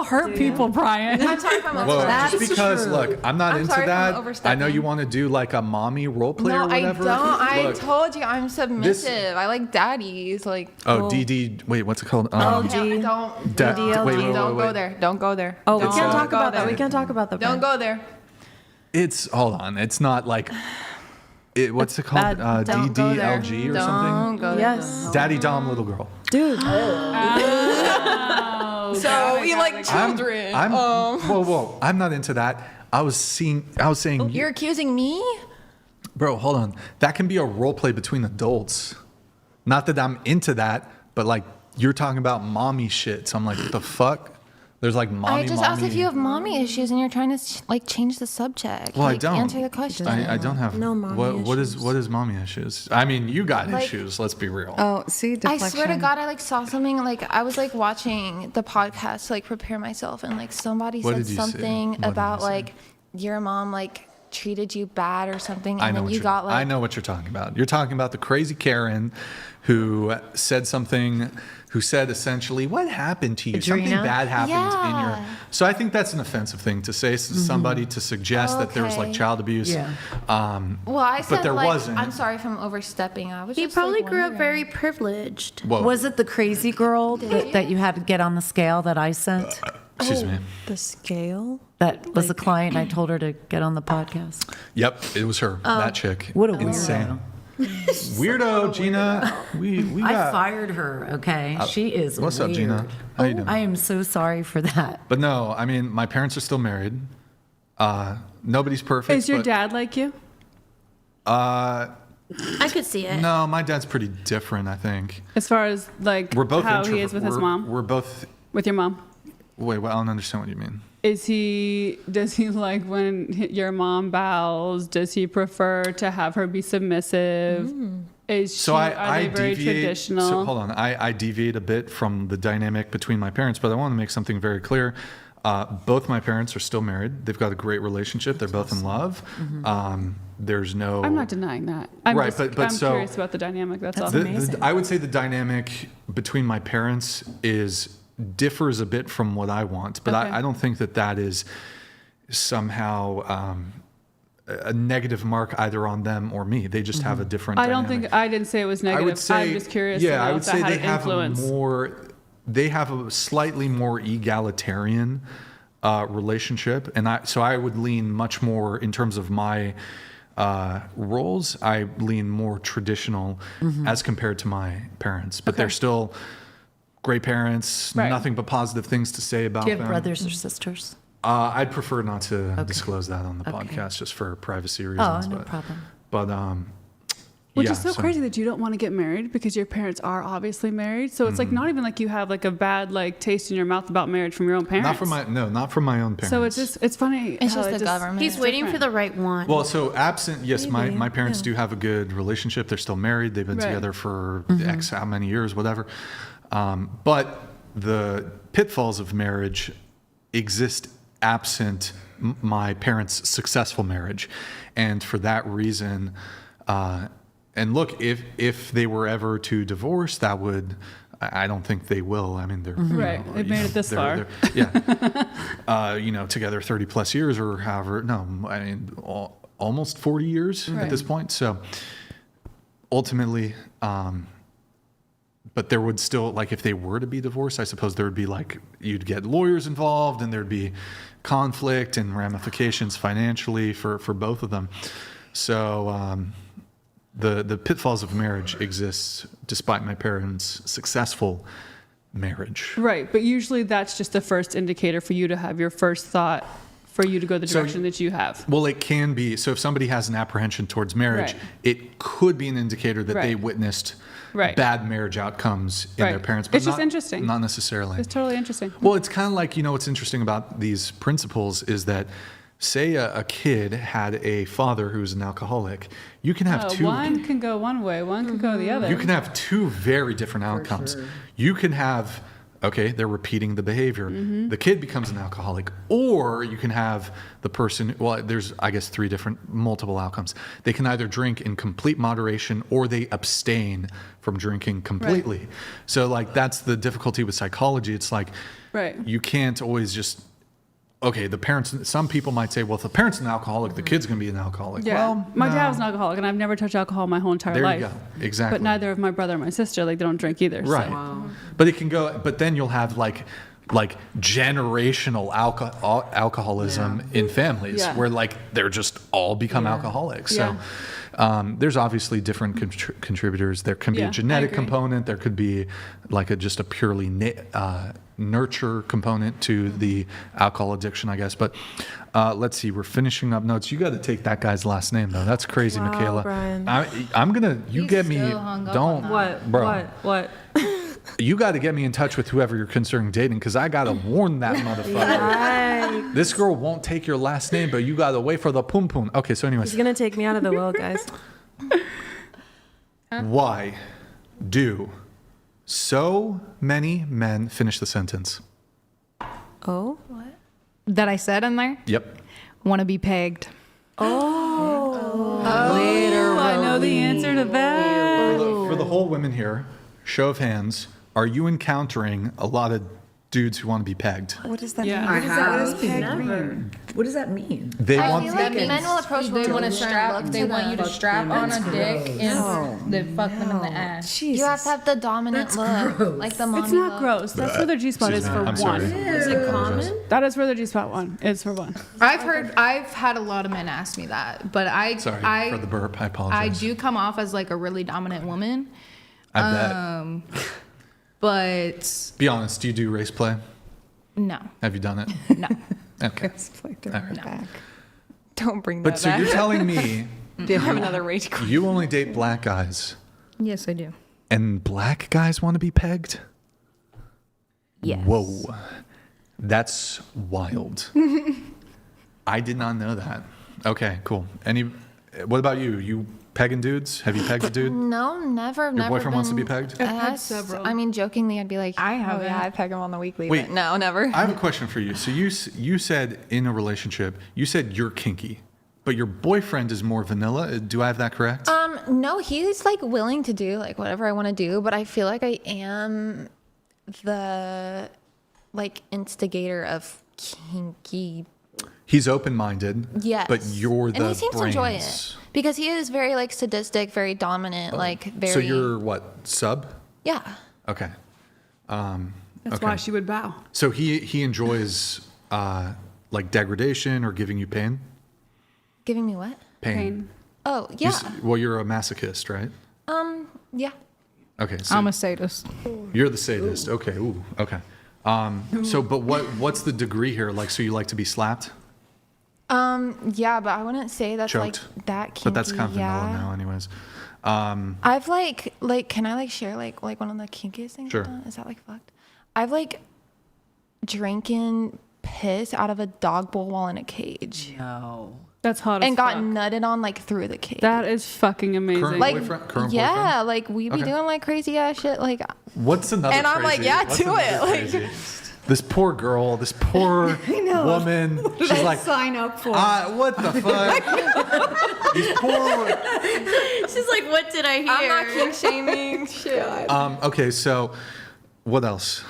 Hurt people, Brian. I'm sorry if I'm Whoa, overstepping. just because, look, I'm not into sorry if I'm that. overstepping. I know you want to do like a mommy role play No, or whatever. I don't. I Look, told you I'm submissive. I like daddies. Like. Oh, DD. Wait, what's it called? LG. Don't. Wait, Don't go there. Don't go there. Oh, we Don't can't talk go about there. that. We can't talk about that. Don't go there. It's hold on. It's not like. What's it called? bad. Don't go there. DDLG or Don't something? go there. Yes. Daddy Dom Little Girl. Dude. So you like children? Whoa. I'm not into that. I was saying. You're accusing me? Bro, hold on. That can be a role play between adults. Not that I'm into that, but like you're talking about mommy shit. So I'm like, what the fuck? There's like mommy. I just asked if you have mommy issues and you're trying to like change the subject. Well, like, I don't. Answer the question. I don't have. No mommy what issues. is mommy issues? I mean, you got Like- issues. Let's be real. Oh, see, I deflection. swear to God, I like saw something like I was like watching the podcast to like prepare myself, and like somebody What said did you say? something What did about you say? like your mom like treated you bad or something, I and know then what you you're. got like I know what you're talking about. You're talking about the crazy Karen, who said something. Who said essentially, "What happened to you? Something Adrena? bad happened in your." Yeah. So I think that's an offensive thing to say to somebody to suggest that there was like Okay. child abuse. Yeah. Well, I said but there like wasn't. I'm sorry if I'm overstepping. I was He just probably like, grew up wondering. very privileged. Whoa. Was it the crazy girl that you had to get on the scale that I sent? Excuse me. The scale? That was a client. I told her to get on the podcast. Yep, it was her. That chick. What a insane. Weirdo, Gina. We I got. fired her. Okay, she is. What's up, weird. Gina? How you doing? I am so sorry for that. But no, I mean, my parents are still married. Nobody's perfect. Is your but, dad like you? I could see it. No, my dad's pretty different. I think As far as like we're both how he is with his mom? We're both. With your mom? Wait, well, I don't understand what you mean. Does he like when your mom bows, does he prefer to have her be submissive? Are they very traditional? So hold on, I deviate a bit from the dynamic between my parents, but I want to make something very clear. Both my parents are still married. They've got a great relationship. They're both in love. There's no. I'm not denying that. I'm Right, just, but I'm so- curious about the dynamic. That's all. I would say the dynamic between my parents differs a bit from what I want, but Okay. I don't think that is somehow a negative mark either on them or me. They just have a different I don't dynamic. think I didn't say it was negative. I would say, I'm just curious. Yeah, to know I would if that say had they an have influence. they have a slightly more egalitarian relationship, and I would lean much more in terms of my roles. I lean more traditional as compared to my parents, but they're still great parents. Right. Nothing but positive things to say about Do you have them. brothers or sisters? I'd prefer not to disclose that on the podcast, just for privacy reasons. no but, problem. But Which yeah, is so crazy that you don't want to get married because your parents are obviously married. So it's like not even like you have like a bad like taste in your mouth about marriage from your own parents. not from my own parents. So it's funny. It's how just it the government. He's waiting for the right one. Well, so absent, yes, my parents do have a good relationship. They're still married. They've been Right. together for X how many years, whatever. But the pitfalls of marriage exist absent my parents' successful marriage. And for that reason, and look, if they were ever to divorce, that would I don't think they will. I mean, they're Right. They've made it this far. Yeah. Together 30 plus years or however. No, I mean, almost 40 years at this point. So ultimately, but there would still, like, if they were to be divorced, I suppose there would be, like, you'd get lawyers involved and there'd be conflict and ramifications financially for both of them. So the pitfalls of marriage exists despite my parents' successful marriage. Right, but usually that's just the first indicator for you to have your first thought for you to go the direction that you have. Well, it can be. So if somebody has an apprehension towards marriage, it could be an indicator that they witnessed bad marriage outcomes in their parents. But it's just interesting. Not necessarily. It's totally interesting. Well, it's kind of like, what's interesting about these principles is that, say a kid had a father who's an alcoholic, you can have two. One can go one way, one can go the other. You can have two very different outcomes. Sure. You can have, they're repeating the behavior. Mm-hmm. The kid becomes an alcoholic. Or you can have the person, there's, I guess, multiple outcomes. They can either drink in complete moderation or they abstain from drinking completely. Right. So, that's the difficulty with psychology. It's like, you can't always just, the parents, some people might say, well, if the parent's an alcoholic, the kid's going to be an alcoholic. Yeah. Well, my dad was an alcoholic, and I've never touched alcohol my whole entire life. There you go. Exactly. But neither of my brother or my sister, they don't drink either. Right. So. Wow. But it can go, but then you'll have like generational alcoholism in families where they're just all become alcoholics. So there's obviously different contributors. There can be a genetic component. There could be just a purely nurture component to the alcohol addiction, I guess. But let's see, we're finishing up notes. You got to take that guy's last name though. That's crazy, Michaela. Brian. I'm gonna. You get me. Don't. What? Bro. What? You got to get me in touch with whoever you're considering dating, because I got to warn that motherfucker. This girl won't take your last name, but you got to wait for the pum pum. Okay, so anyways. He's going to take me out of the will, guys. Why do so many men finish the sentence? Oh? What? That I said in there? Yep. Want to be pegged. Oh. I know the answer to that. For the whole women here, show of hands, are you encountering a lot of dudes who want to be pegged? What does that mean? What does peg mean? What does that mean? They I want feel like men will approach They want to strap. They want you to them. strap on a dick and then fuck them in the ass. You have to have the dominant look, like the mommy. It's not look. gross. That's where their G-spot is for one. Is it common? That is where their G-spot one is for one. I've had a lot of men ask me that, but Sorry for the burp. I apologize. I do come off as like a really dominant woman. I bet. But be honest, do you do race play? No. Have you done it? No. Okay. No. Don't bring that But so back. you're telling me Do you have another rage quit? you only date black guys, Yes, I do. and black guys want to be pegged? Yes. Whoa. That's wild. I did not know that. Okay, cool. What about you? You pegging dudes? Have you pegged a dude? No, never. Your boyfriend wants to be pegged? I mean, jokingly, I'd be like, I have, I peg him on the weekly. Wait. But no, never. I have a question for you. So you said in a relationship, you said you're kinky, but your boyfriend is more vanilla. Do I have that correct? No, he's like willing to do like whatever I want to do, but I feel like I am the like instigator of kinky. He's open-minded. Yes. But you're the and he seems to enjoy it brains. because he is very like sadistic, very dominant, like very. So you're what, sub? Yeah. Okay. That's okay. why she would bow. So he enjoys like degradation or giving you pain? Giving me what? Pain. Oh yeah. You're a masochist, right? Yeah. Okay. So I'm a sadist. You're the sadist. Okay. Ooh. Okay. So, but what's the degree here? Like, so you like to be slapped? Yeah, but I wouldn't say that's Choked. like that kinky. But that's kind of vanilla now, anyways. I've like can I like share like one of the kinkiest things? Sure. I've done? Is that like fucked? I've like drinking piss out of a dog bowl while in a cage. No. That's hot And as got fuck. nutted on like through the cage. That is fucking amazing. like Current yeah, like we be Okay. doing like crazy ass shit like. What's another And I'm like, crazy- yeah, what's do it. another Like. crazy? This poor girl, this poor woman. She's like, sign up for? what the fuck? These poor. She's like, what did I hear? I'm not kink shaming. Shit. Okay, so What else?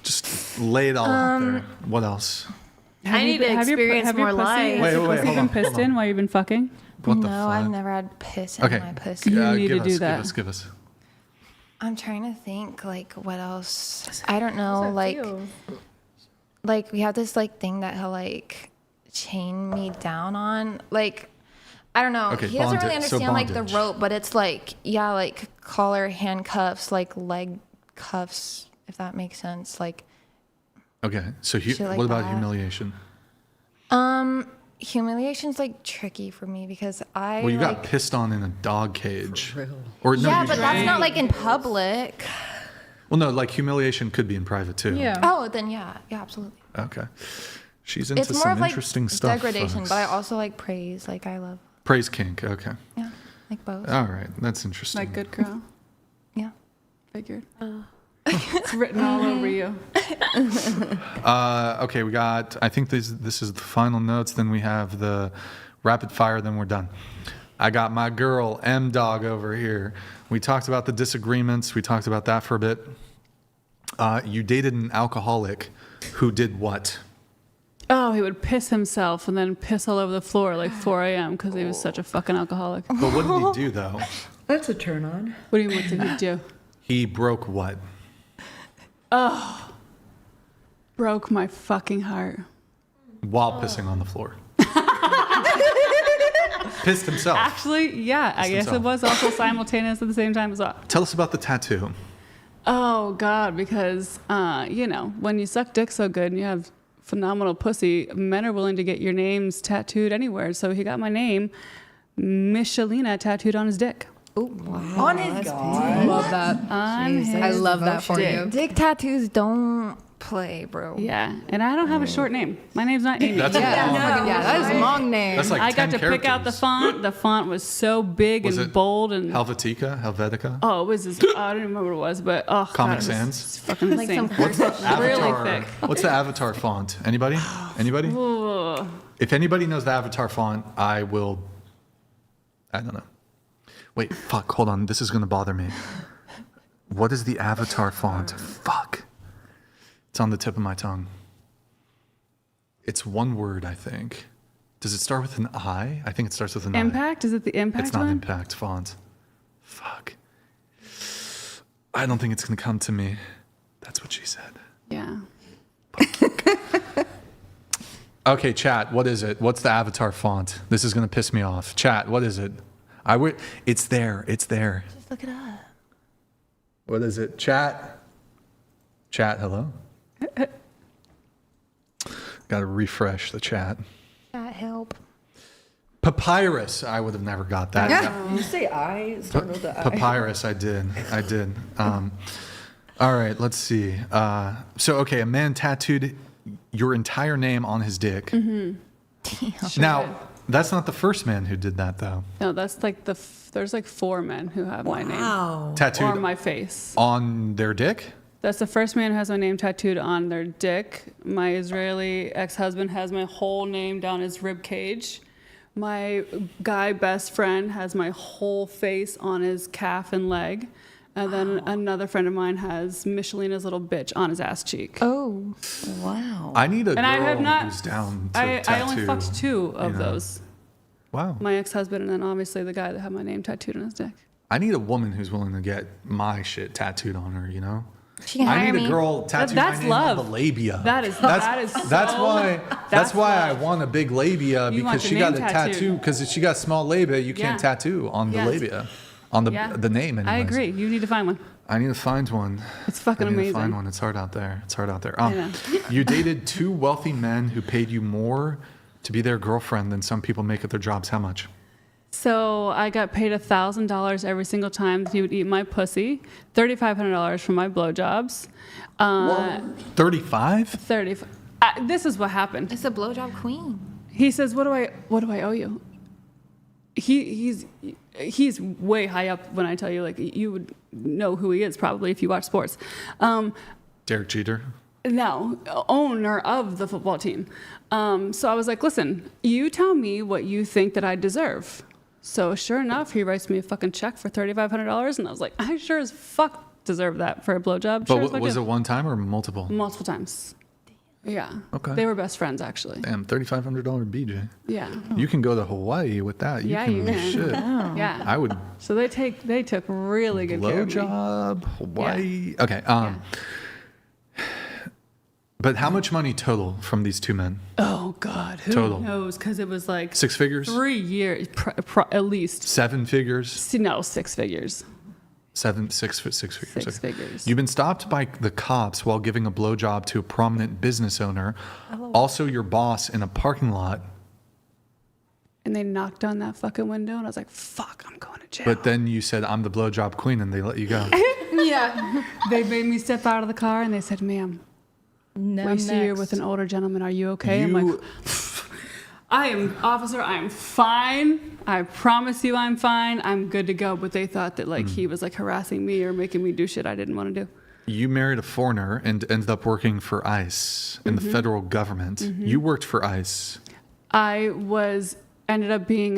Just lay it all out there. What else? I need to experience more life. Wait, Have you been pissed in while you've been fucking? What the No, fuck? I've never had piss in Okay. my pussy. You need give to us, do that. Give us. I'm trying to think, like, what else? I don't know, like we have this like thing that he'll like chain me down on, like, I don't know. Okay, He doesn't really bondage. So understand like the bondage. rope, but it's like, yeah, like collar, handcuffs, like leg cuffs, if that makes sense. Like, Okay, so Shit like what about that. humiliation? humiliation's like tricky for me because I Well, you like, got pissed on in a dog cage. Or no, yeah, you but that's not like in public. Well, no, like humiliation could be in private too. Oh, then yeah, absolutely. Okay. She's into It's more some of like interesting stuff. degradation, folks. but I also like praise. Like I love, Praise kink. Okay. yeah, like both. All right, that's interesting. Like good girl. Yeah. Figured. It's written all over you. Okay, we got. I think this is the final notes. Then we have the rapid fire. Then we're done. I got my girl M Dog over here. We talked about the disagreements. We talked about that for a bit. You dated an alcoholic who did what? Oh, he would piss himself and then piss all over the floor like 4 a.m. because he was such a fucking alcoholic. But what did he do though? That's a turn on. What did he do? He broke what? Oh, broke my fucking heart. While pissing on the floor. Pissed himself. Actually, yeah, I guess himself. it was also simultaneous at the same time as well. Tell us about the tattoo. Oh God, because you know, when you suck dick so good and you have phenomenal pussy, men are willing to get your names tattooed anywhere. So he got my name, Michelina, tattooed on his dick. On his Love that. I love that for you. dick tattoos don't play, bro. Yeah, and I don't have a short name. My name's not Amy. That's a long- Yeah, that is a long name. That's like I got 10 to pick out the characters. font. The font was so big Was and it bold and Helvetica? oh, it was this, I don't remember what it was, but oh, Comic God, it was Sans? fucking Like insane. some What's the Really avatar? thick. What's the avatar font? Anybody? Anybody? Ugh. If anybody knows the avatar font, I don't know. Wait, fuck, hold on. This is going to bother me. What is the avatar font? Fuck. It's on the tip of my tongue. It's one word, I think. Does it start with an I? I think it starts with an Impact? Is it the I. Impact It's not one? Impact font. Fuck. I don't think it's going to come to me. That's what she said. Yeah. Okay, chat, what is it? What's the avatar font? This is going to piss me off. Chat, what is it? It's there. It's there. Just look it up. What is it? Chat, hello? Got to refresh the chat. That help. Papyrus. I would have never got that. Did you say I? Start with the I. Papyrus, I did. All right, let's see. Okay, a man tattooed your entire name on his dick. Mm-hmm. Now, that's not the first man who did that, though. No, that's like there's like 4 men who have my name. Tattooed Or my face. on their dick? That's the first man who has my name tattooed on their dick. My Israeli ex-husband has my whole name down his rib cage. My guy best friend has my whole face on his calf and leg. And then another friend of mine has Michelina's little bitch on his ass cheek. Oh, wow. I need a girl And I have not. who's down to I only tattoo, fucked 2 of you know. those. Wow. My ex-husband and then obviously the guy that had my name tattooed on his dick. I need a woman who's willing to get my shit tattooed on her, you know? she can I hire need me. a girl tattooed my That's name love. on the labia. That is That's so- why that's I love. want a big labia You want because your she got a name tattoo. tattooed. Because if she got small labia, you can't Yeah. tattoo on the Yes. labia, on the Yeah. the name. Anyways. I agree. You need to find one. I need to find one. It's fucking I need amazing. to find one. It's hard out there. I know. You dated 2 wealthy men who paid you more to be their girlfriend than some people make at their jobs. How much? So I got paid $1,000 every single time that he would eat my pussy, $3,500 for my blowjobs. 35? 30. This is what happened. It's a blowjob queen. He says, "What do I owe you?" He's way high up. When I tell you, like, you would know who he is probably if you watch sports. Derek Jeter. No, owner of the football team. So I was like, listen, you tell me what you think that I deserve. So sure enough, he writes me a fucking check for $3,500, and I was like, I sure as fuck deserve that for a blowjob. But Sure as fuck was do. it one time or multiple? Multiple times. Yeah. Okay. They were best friends, actually. Damn, $3,500 BJ. Yeah. You can go to Hawaii with that. Yeah, can you be can. shit. Yeah. I would So they took really good care of me. blowjob Hawaii. Okay. But how much money total from these two men? Oh God, who Total. knows? Because it was like 6 figures? 3 years, at least. 7 figures? No, 6 figures. 6 figures. 6 Okay. figures. You've been stopped by the cops while giving a blowjob to a prominent business owner, also your boss, in a parking lot. And they knocked on that fucking window, and I was like, "Fuck, I'm going to jail." But then you said, I'm the blowjob queen, and they let you go. Yeah. They made me step out of the car, and they said, "Ma'am, we see you with an older gentleman. Are you okay?" I'm like, officer, I'm fine. I promise you I'm fine. I'm good to go. But they thought that like he was like harassing me or making me do shit I didn't want to do. You married a foreigner and ended up working for ICE in the federal government. You worked for ICE. I ended up being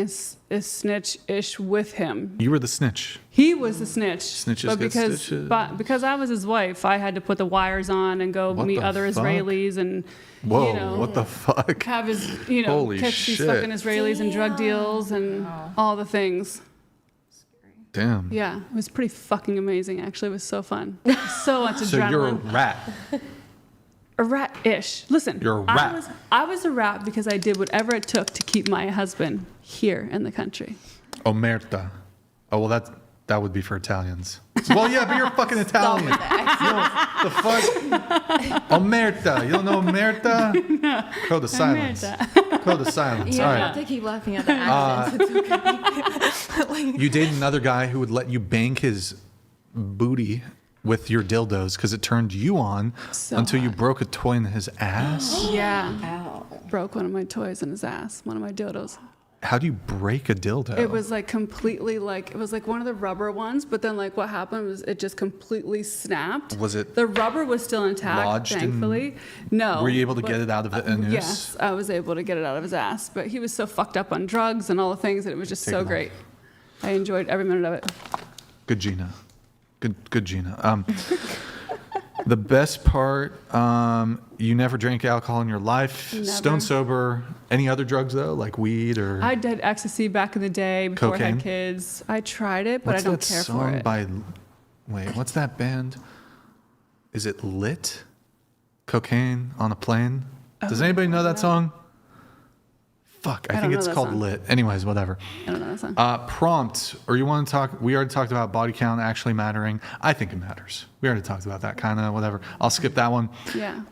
a snitch-ish with him. You were the snitch. He was the snitch. Snitches but get stitches. because I was his wife, I had to put the wires on and go What meet the other fuck? Israelis and Whoa, you know, what the fuck? have his Holy catch these shit. fucking Israelis and drug deals and all the things. Damn. Yeah, it was pretty fucking amazing. Actually, it was so fun. So much So adrenaline. you're a rat. A rat-ish. Listen, You're a rat. I was a rat because I did whatever it took to keep my husband here in the country. Omerta. Oh, well, that would be for Italians. Well, yeah, but you're fucking Italian. You know, the fuck? Omerta. You don't know Omerta? Code of silence. Code of silence. Yeah, All I right. have to keep laughing at the accents. It's okay. You dated another guy who would let you bank his booty with your dildos because it turned you on until you broke a toy in his ass? Yeah. Broke one of my toys in his ass, one of my dildos. How do you break a dildo? It was like completely it was like one of the rubber ones, but then like what happened was it just completely snapped. Was it The rubber was still intact, lodged in- thankfully. No. Were you able to but- get it out of the anus? Yes, I was able to get it out of his ass, but he was so fucked up on drugs and all the things that it was just Take it so off. great. I enjoyed every minute of it. Good Gina. Good Gina. The best part, you never drank alcohol in your life. Never. Stone sober. Any other drugs though, like weed or I did ecstasy back in the day before I Cocaine? had kids. I tried it, but what's I don't that care song for it. by? Wait, what's that band? Is it Lit? Cocaine on a Plane. Does anybody know that song? Fuck, I I think don't it's know that called song. Lit. Anyways, whatever. I don't know that song. Prompt, or you want to talk? We already talked about body count actually mattering. I think it matters. We already talked about that kind of whatever. I'll skip that one. Yeah.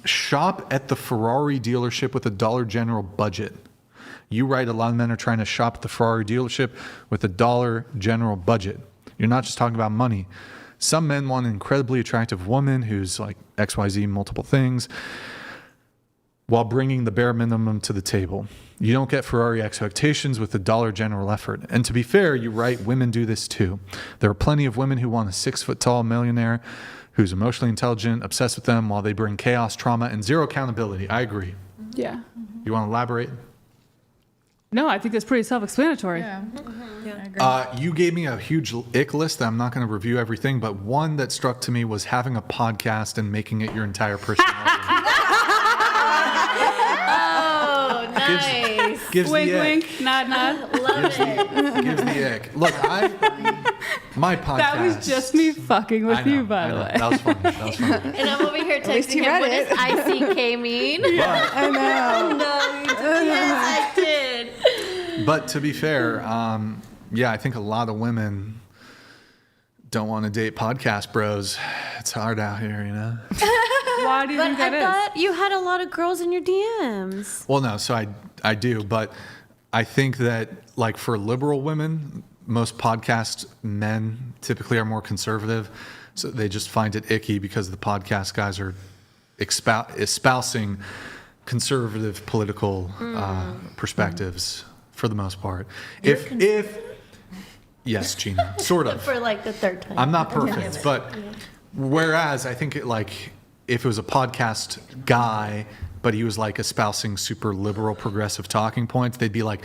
Shop at the Ferrari dealership with a Dollar General budget. You write, a lot of men are trying to shop at the Ferrari dealership with a Dollar General budget. You're not just talking about money. Some men want an incredibly attractive woman who's like XYZ, multiple things, while bringing the bare minimum to the table. You don't get Ferrari expectations with the Dollar General effort. And to be fair, you write, women do this too. There are plenty of women who want a 6-foot-tall millionaire who's emotionally intelligent, obsessed with them, while they bring chaos, trauma, and zero accountability. I agree. Yeah. You want to elaborate? No, I think that's pretty self-explanatory. Yeah. I agree. You gave me a huge ick list. I'm not going to review everything, but one that struck to me was having a podcast and making it your entire personality. Oh, nice. Gives Wink, the ick. wink, nod, nod. Love it. Gives the ick. Look, my podcast. That was just me fucking with I know, you, by I the know. way. That was funny. That was funny. And I'm over here least texting you him, read what it. does ICK mean? I know. No, you did. Yes, I did. But to be fair, yeah, I think a lot of women don't want to date podcast bros. It's hard out here, you know? Why do you But think that I is? thought you had a lot of girls in your DMs. Well, no, so I do, but I think that like for liberal women, most podcast men typically are more conservative. So they just find it icky because the podcast guys are espousing conservative political perspectives for the most part. If yes, Gina, sort of. For like the third time. I'm not perfect, but whereas I think if it was a podcast guy, but he was like espousing super liberal progressive talking points, they'd be like,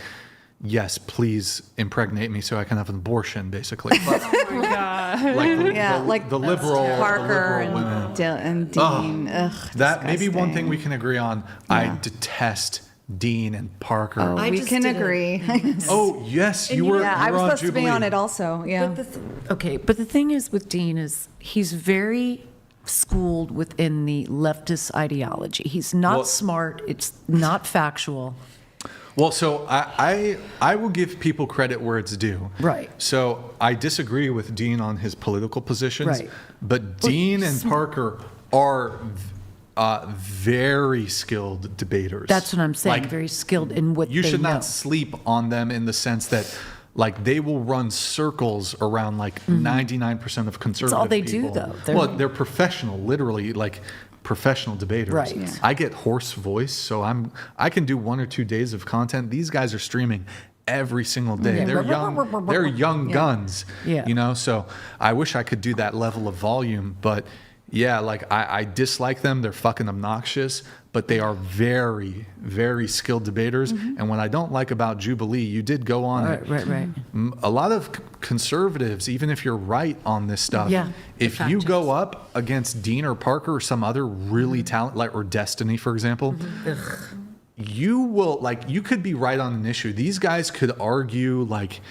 yes, please impregnate me so I can have an abortion, basically. But, Oh my God. like the liberal Parker the liberal women. and Dean. Ugh, That may be one thing disgusting. we can agree on. I detest Dean and Parker. Oh, we can agree. Oh, yes, you were. Yeah, I you was were supposed to be Jubilee. on it also. Yeah. But the thing is with Dean is he's very schooled within the leftist ideology. He's not Well- smart. It's not factual. Well, so I will give people credit where it's due. Right. So I disagree with Dean on his political positions. Right. But Dean and Parker are very skilled debaters. That's what I'm saying. Like, Very skilled in what you they should know. not sleep on them in the sense that like they will run circles around like 99% of conservative all they do, people. though. They're- Well, they're professional, literally like professional debaters. Right. Yeah. I get hoarse voice, so I can do 1 or 2 days of content. These guys are streaming every single day. Yeah. They're young guns. Yeah. You know, so I wish I could do that level of volume, but yeah, like I dislike them. They're fucking obnoxious, but they are very, very skilled debaters. And what I don't like about Jubilee, you did go on it. Right. A lot of conservatives, even if you're right on this stuff, Yeah, if you go up against Dean or Parker or some other really talented, like or Destiny, for example, you will like you could be right on an issue. These guys could argue like.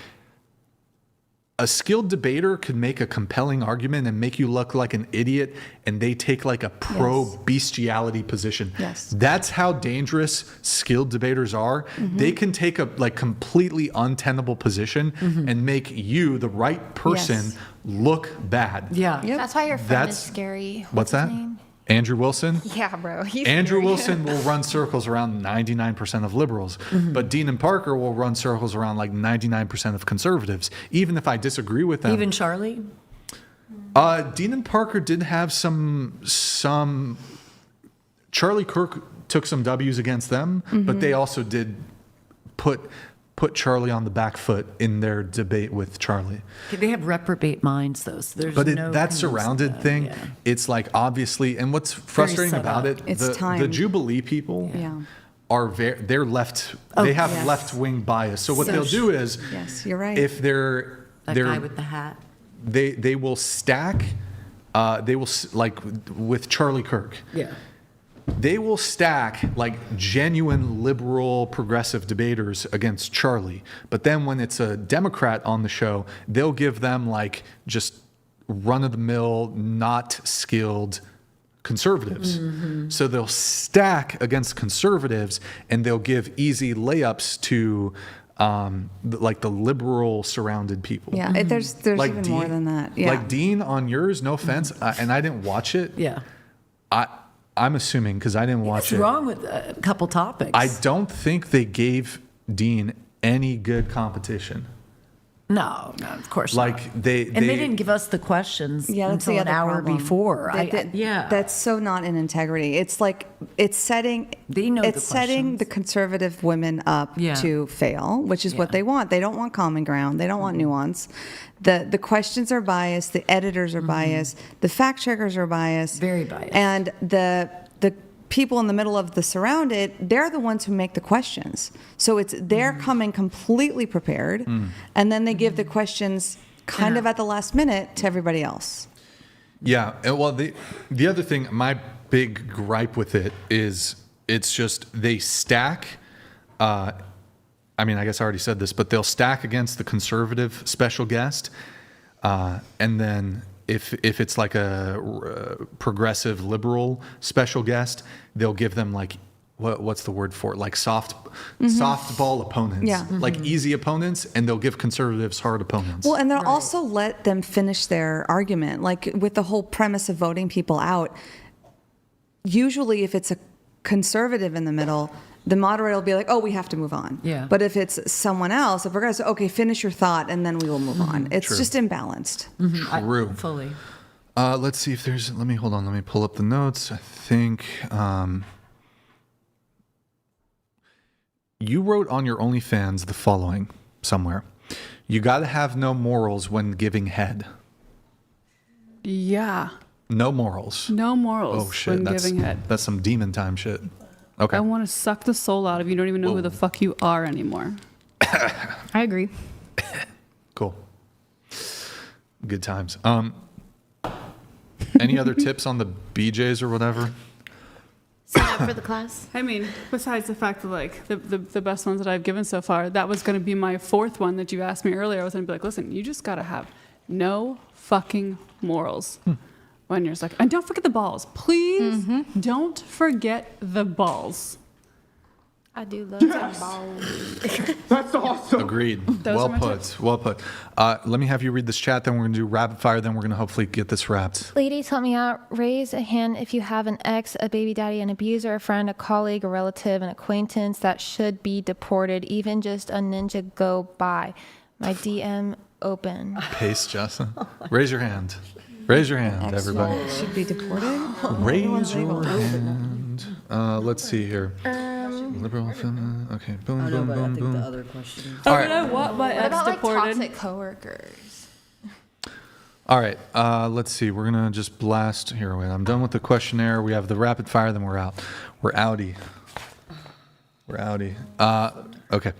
A skilled debater could make a compelling argument and make you look like an idiot, and they take like a pro-bestiality position. Yes. That's how dangerous skilled debaters are. They can take a like completely untenable position and make you, the right person, Yes. look bad. Yeah. That's why your friend That's- is scary. What's his that? name? Andrew Wilson? Yeah, bro. He's Andrew scary. Wilson will run circles around 99% of liberals, but Dean and Parker will run circles around like 99% of conservatives, even if I disagree with them. Even Charlie? Dean and Parker did have some. Charlie Kirk took some W's against them, but they also did put Charlie on the back foot in their debate with Charlie. They have reprobate minds, though. So there's But no that convincing surrounded them. thing, Yeah. it's like obviously, and what's frustrating set about up. it, It's the time. Jubilee people Yeah. are they're left. Oh, they have yes. left wing bias. So what So they'll do is, Yes, you're right. if they're That guy with the hat. they will stack. Like with Charlie Kirk. Yeah. They will stack like genuine liberal progressive debaters against Charlie. But then when it's a Democrat on the show, they'll give them like just run of the mill, not skilled conservatives. So they'll stack against conservatives and they'll give easy layups to like the liberal surrounded people. Yeah, there's Like even more than that. Yeah. Like Dean on yours, no offense, and I didn't watch it. Yeah. I'm assuming because I didn't watch What's it. wrong with a couple topics? I don't think they gave Dean any good competition. No, of course Like not. they And they didn't give us the questions Yeah, that's until the an other hour problem. before. Yeah, that's so not in integrity. It's like it's setting the conservative women up Yeah. to fail, which is what they want. They don't want common ground. They don't want nuance. The questions are biased. The editors are biased. The fact checkers are biased. Very biased. And the people in the middle of the surrounded, they're the ones who make the questions. So they're coming completely prepared, and then they give the questions kind of at the last minute to everybody else. Yeah, and well, the other thing, my big gripe with it is it's just they stack. I mean, I guess I already said this, but they'll stack against the conservative special guest, and then if it's like a progressive liberal special guest, they'll give them like what's the word for it? Like softball opponents, Yeah. like easy opponents, and they'll give conservatives hard opponents. Well, and they'll also let them finish their argument. Like with the whole premise of voting people out, usually if it's a conservative in the middle, the moderator will be like, oh, we have to move on. Yeah. But if it's someone else, if we're going to say, okay, finish your thought, and then we will move on. It's True. just imbalanced. True. Fully. Let's see if there's. Let me pull up the notes. I think you wrote on your OnlyFans the following somewhere: "You got to have no morals when giving head." Yeah. No morals. No morals Oh shit! when That's giving head. that's some demon time shit. Okay. I want to suck the soul out of you. You don't even know who the fuck you are anymore. I agree. Cool. Good times. Any other tips on the BJs or whatever? Sign up for the class. I mean, besides the fact that like the best ones that I've given so far, that was going to be my fourth one that you asked me earlier. I was going to be like, listen, you just got to have no fucking morals. When you're just like, and don't forget the balls. Please don't forget the balls. I do love some balls. That's awesome. Agreed. Those Well are my put. tips. Well put. Let me have you read this chat, then we're going to do rapid fire, then we're going to hopefully get this wrapped. Ladies, help me out. Raise a hand if you have an ex, a baby daddy, an abuser, a friend, a colleague, a relative, an acquaintance that should be deported, even just a ninja go by. My DM open. Paste, Justin. Raise your hand. Raise your hand, everybody. Should be deported? Raise your hand. Let's see here. Liberal, feminine. Okay. Boom, boom, boom, boom. other question. All right. I want my What ex about like deported. toxic coworkers? All right. Let's see. We're going to just blast. Here, wait. I'm done with the questionnaire. We have the rapid fire, then we're out. We're outie. We're outie. Okay.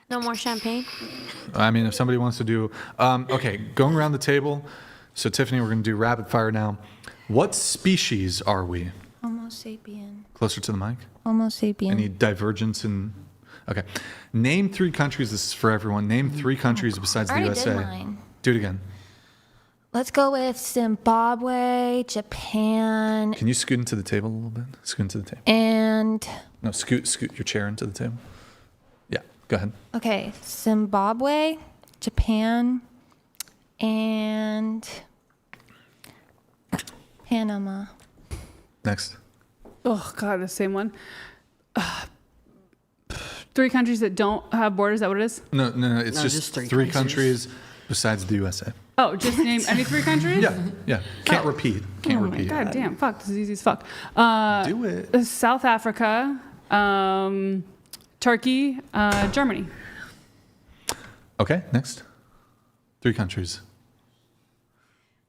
No more champagne. I mean, if somebody wants to do. Okay. Going around the table. So, Tiffany, we're going to do rapid fire now. What species are we? Homo sapien. Closer to the mic. Homo sapien. Any divergence in. Okay. Name 3 countries. This is for everyone. Name 3 countries besides I the already USA. did mine. Do it again. Let's go with Zimbabwe, Japan, Can you scoot into the table a little bit? Scoot into the table. and No, scoot your chair into the table. Yeah, go ahead. okay, Zimbabwe, Japan, and Panama. Next. Oh God, the same one. 3 countries that don't have borders. Is that what it is? No, it's No, just just 3 3 countries. countries besides the USA. Oh, just name any 3 countries? Yeah. Can't repeat. Can't Oh repeat. my God damn! Fuck, this is easy as fuck. Do it. South Africa, Turkey, Germany. Okay, next. 3 countries.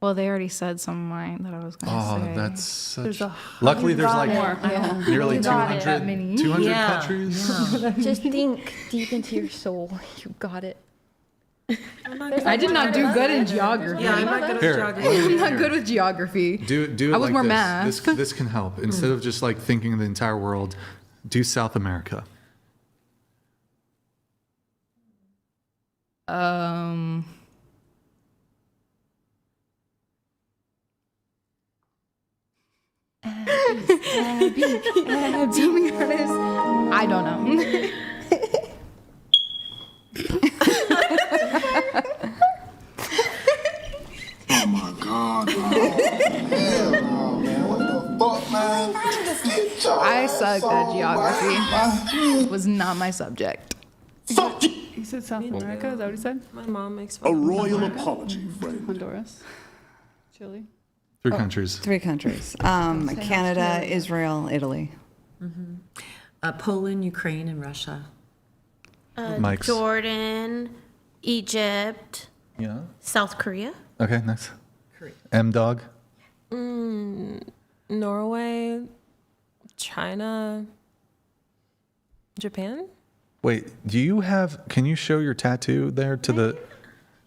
Well, they already said some of mine that I was going to Oh, say. that's such. There's a Luckily, there's lot like more. nearly You got it. 200, 200 countries. Just think deep into your soul. You got it. I did not do good in geography. Yeah, I'm not good at Here, geography. I'm not good with geography. Do it I was like more this. math. This can help. Instead of just like thinking of the entire world, do South America. I don't know. Oh my God. Hell no, man. What the fuck, man? Get your I ass sucked on, at geography. It was not my subject. Fuck you. He said South America. Is that what he said? My mom makes A fun of me. royal apology, friend. Honduras, Chile. 3 countries. 3 countries. Canada, Israel, Italy. Poland, Ukraine, and Russia. Mike's. Jordan, Egypt, Yeah. South Korea. Okay, next. M Dog. Norway, China, Japan. Wait, can you show your tattoo there to the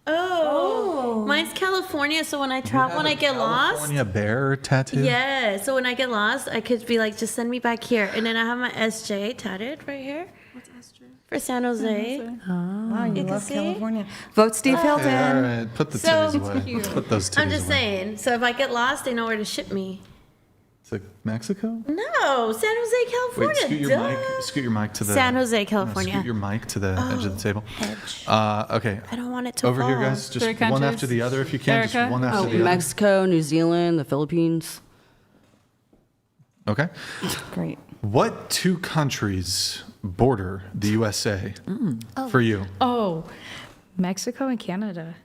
Oh, mine's California. So when I travel, when I get lost, California bear tattoo? yeah. So when I get lost, I could be like, just send me back here, and then I have my SJ tatted right here. What's SJ? For San Jose. Wow, you can love see? California. Vote Steve Hilton. Okay, all right, put the So titties away. cute. Put those titties I'm just away. saying. So if I get lost, they know where to ship me. It's like Mexico? No, San Jose, California. Wait, scoot your mic to the San Jose, no, California. scoot your mic to the edge of the table. Edge. Okay. I don't want it to Over fall. here, guys. Just 3 one countries. after the other if you can. Just Erica? one after the other. Mexico, New Zealand, the Philippines. Okay. Great. What 2 countries border the USA for you? Oh, Mexico and Canada.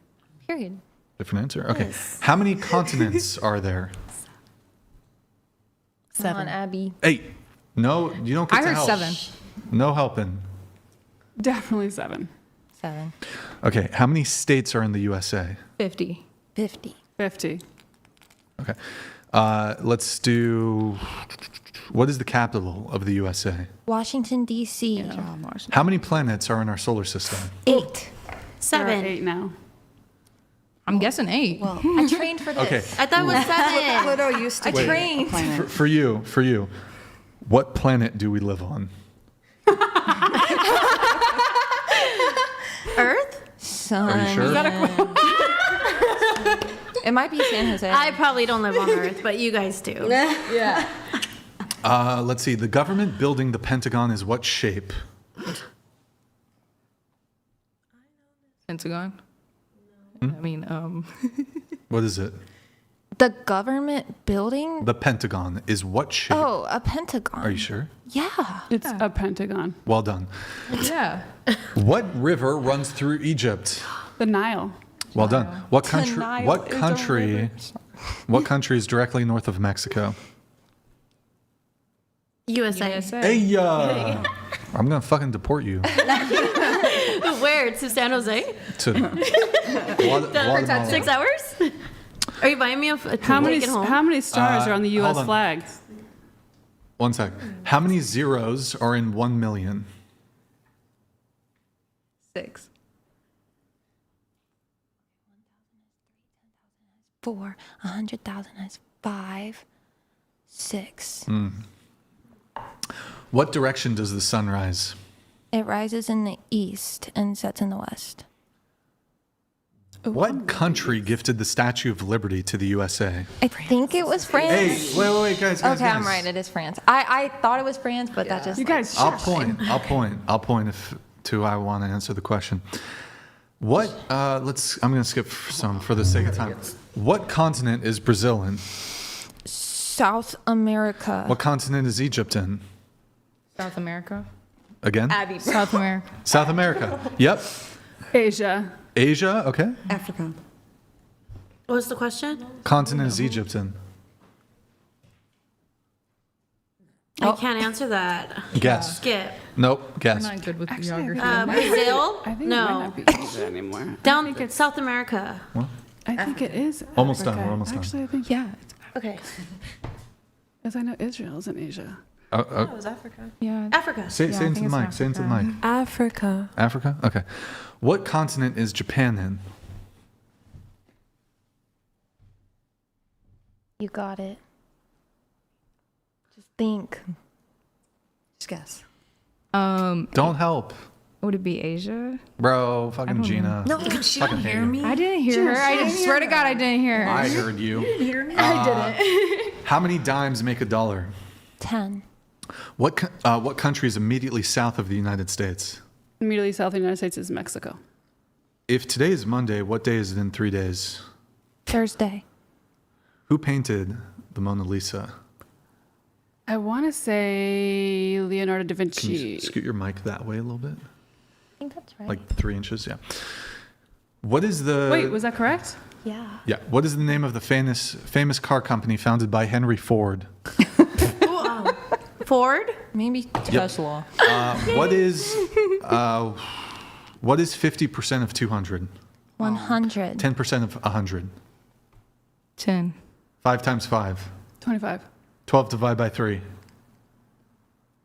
Period. Different answer. Okay. How many continents are there? Come on, Abby. 8. No, you don't get I to heard help. 7. No helping. Definitely 7. 7. Okay. How many states are in the USA? 50. 50. 50. Okay. Let's do. What is the capital of the USA? Washington, D.C. How many planets are in our solar system? 8. 7. There are 8 now. I'm guessing 8. Well, I trained for this. Okay. I thought it was 7. Pluto used to I be trained. a planet. For you, what planet do we live on? Earth? Sun. Are you sure? It might be San Jose. I probably don't live on Earth, but you guys do. Yeah. Let's see. The government building the Pentagon is what shape? Pentagon? I mean, What is it? The government building? The Pentagon is what shape? Oh, a pentagon. Are you sure? Yeah. It's a pentagon. Well done. yeah. What river runs through Egypt? The Nile. Well done. What country? Denial What is a country? river. What country is directly north of Mexico? USA. Hey, I'm gonna fucking deport you Where? To San Jose? to Guatemala. 6 hours? Are you buying me a ticket How many home? stars are on the U.S. hold on. flag? 1 sec. How many zeros are in 1 million? 6. 4. 100,000 is 5. 6. What direction does the sun rise? It rises in the east and sets in the west. What country gifted the Statue of Liberty to the USA? I think it was France. Hey, wait, guys. Okay, I'm right. It is France. I thought it was France, but that just. You guys, I'll point if I want to answer the question. What? I'm gonna skip some for the sake of time. What continent is Brazil in? South America. What continent is Egypt in? South America? Again? South America. South America. Yep. Asia. Asia. Okay. Africa. What's the question? Continent is Egypt in? I can't answer that. Guess. Skip. Nope. Guess. I'm not good with geography. Brazil? I think it might No. not be Asia anymore. Down South America. I think it is. Almost done. Africa. We're almost done. Actually, I think Yeah. Okay. As I know, Israel's in Asia. Yeah. Africa. Say it into the mic. Say it into the mic. Africa. Africa. Okay. What continent is Japan in? You got it. Just think. Just guess. Don't help, Would it be Asia? bro. Fucking Gina. No, she didn't hear me. I didn't hear her. I just swear to God, I didn't hear her. I heard you. I didn't. How many dimes make a dollar? 10. What country is immediately south of the United States? Immediately south of the United States is Mexico. If today is Monday, what day is it in 3 days? Thursday. Who painted the Mona Lisa? I want to say Leonardo da Can Vinci. you scoot your mic that way a little bit? I think that's right. Like 3 inches, yeah. What is the... Wait, was that correct? Yeah. Yeah. What is the name of the famous car company founded by Henry Ford? Ford? Maybe Tesla. What is 50% of 200? 100. 10% of 100? 10. 5 times 5. 25. 12 divided by 3.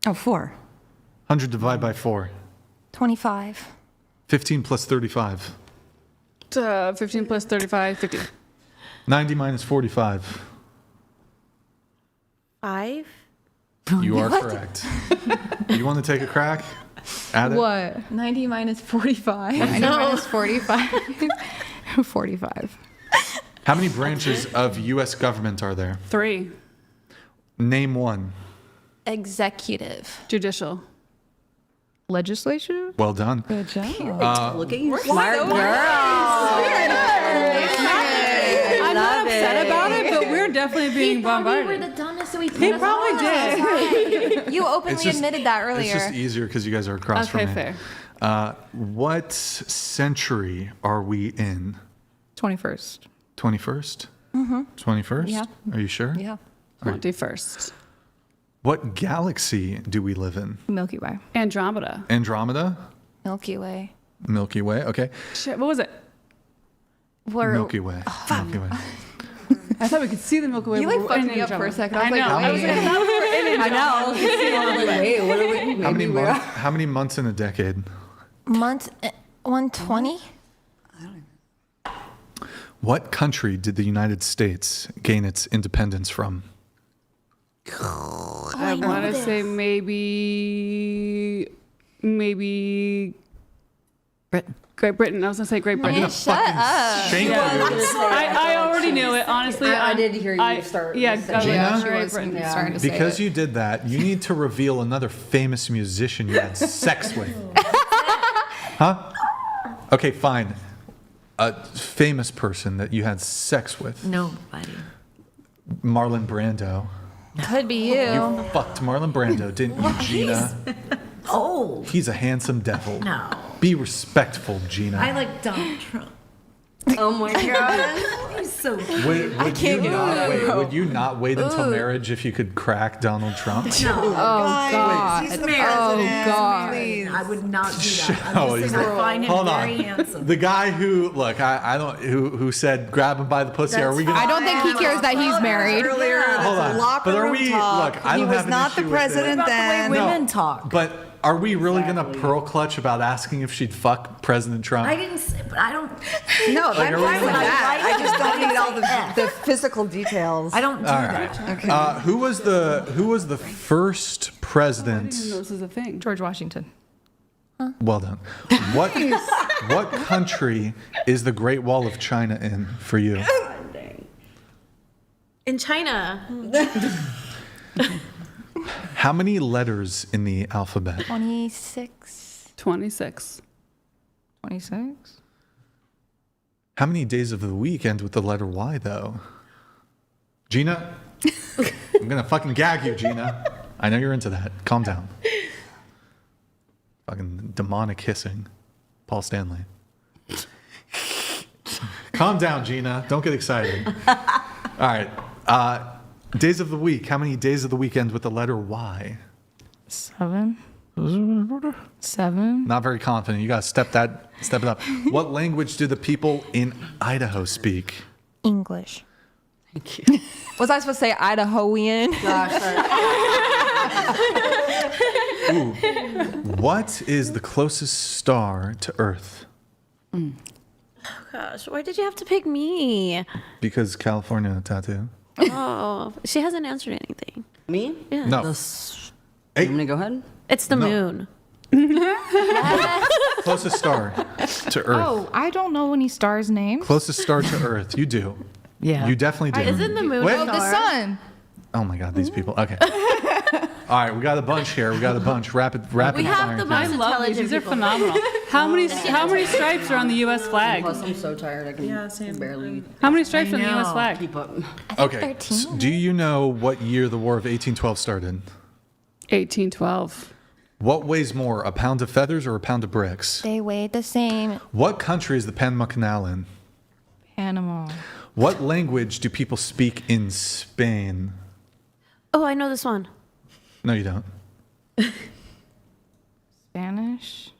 Oh, 4. 100 divided by 4. 25. 15 plus 35. 15 plus 35, 50. 90 minus 45. 5? You are correct. You want to take a crack at it? What? 90 minus 45. 90 minus 45. 45. How many branches of U.S. government are there? 3. Name one. Executive. Judicial. Legislature? Well done. Good job. Look at you, smart girl. I'm not upset about it, but we're definitely being We bombarded. were the dumbest, so we He probably did. You openly admitted that earlier. It's just easier because you guys are across Okay, from me. fair. What century are we in? 21st. 21st? Mm-hmm. 21st? Yeah. Are you sure? Yeah. 21st. What galaxy do we live in? Milky Way. Andromeda. Andromeda? Milky Way. Milky Way. Okay. Shit, what was it? We're, Milky Way. Milky Way. I thought we could see the Milky Way. You, but like, we're fucked in me up for a Andromeda. second. I was I like, know. I was wait. like, I thought we were in Andromeda. Wait, what are we? How many months in a decade? Month 120. What country did the United States gain its independence from? I want to say maybe Britain. Great Britain. I was gonna say Great Britain. I'm gonna fucking shank you. I already knew it. Honestly, I did hear you start. Yeah, Gina? Great Britain. Starting to say Because it. you did that, you need to reveal another famous musician you had sex with. Huh? Okay, fine. A famous person that you had sex with. Nobody. Marlon Brando. Could be you. You fucked Marlon Brando, didn't you, Gina? Oh. He's a handsome devil. No. Be respectful, Gina. I like Donald Trump. Oh my god. He's so Would you not wait until marriage if you could crack Donald Trump? No. Oh God. He's the Oh president. God. Please. I would not do that. Oh, I'm he's just saying I find him Hold very on. handsome. The guy who who said grab him by the pussy. Are we gonna? I don't think he cares that he's married. Earlier, Hold that's on. locker But are room we? talk. Look, I don't he was have an not the issue with it. president What about the way then. women talk? But are we really gonna pearl clutch about asking if she'd fuck President Trump? I didn't say, but I don't. No, Like, I'm are we fine with gonna- that. I just don't need all the physical details. I don't do All that. right. Who was the first I president? didn't know this was a thing. George Washington. Well done. What country is the Great Wall of China in for you? In China. How many letters in the alphabet? 26. 26. 26. How many days of the week end with the letter Y, though? Gina? I'm gonna fucking gag you, Gina. I know you're into that. Calm down. Fucking demonic hissing. Paul Stanley. Calm down, Gina. Don't get excited. All right. Days of the week. How many days of the week end with the letter Y? 7. 7. Not very confident. You gotta step it up. What language do the people in Idaho speak? English. Was I supposed to say Idahoan? Ooh. What is the closest star to Earth? Oh gosh, why did you have to pick me? Because California tattoo. Oh, she hasn't answered anything. Me? Yeah. No. You want me to go ahead? It's the moon. Closest star to Earth. Oh, I don't know any stars' names. Closest star to Earth. You do. Yeah. You definitely do. Isn't the moon Wait. a Oh, the star? sun. Oh my God, these people. Okay. All right, we got a bunch here. We got a bunch. Rapid We have fire. the I most love these. intelligent These are people. phenomenal. How many stripes are on the U.S. flag? Plus, I'm so tired. I can barely How many stripes are on the U.S. flag? keep up. Okay. Do you know what year the War of 1812 started? 1812. What weighs more, a pound of feathers or a pound of bricks? They weighed the same. What country is the Panama Canal in? Panama. What language do people speak in Spain? Oh, I know this one. No, you don't. Spanish.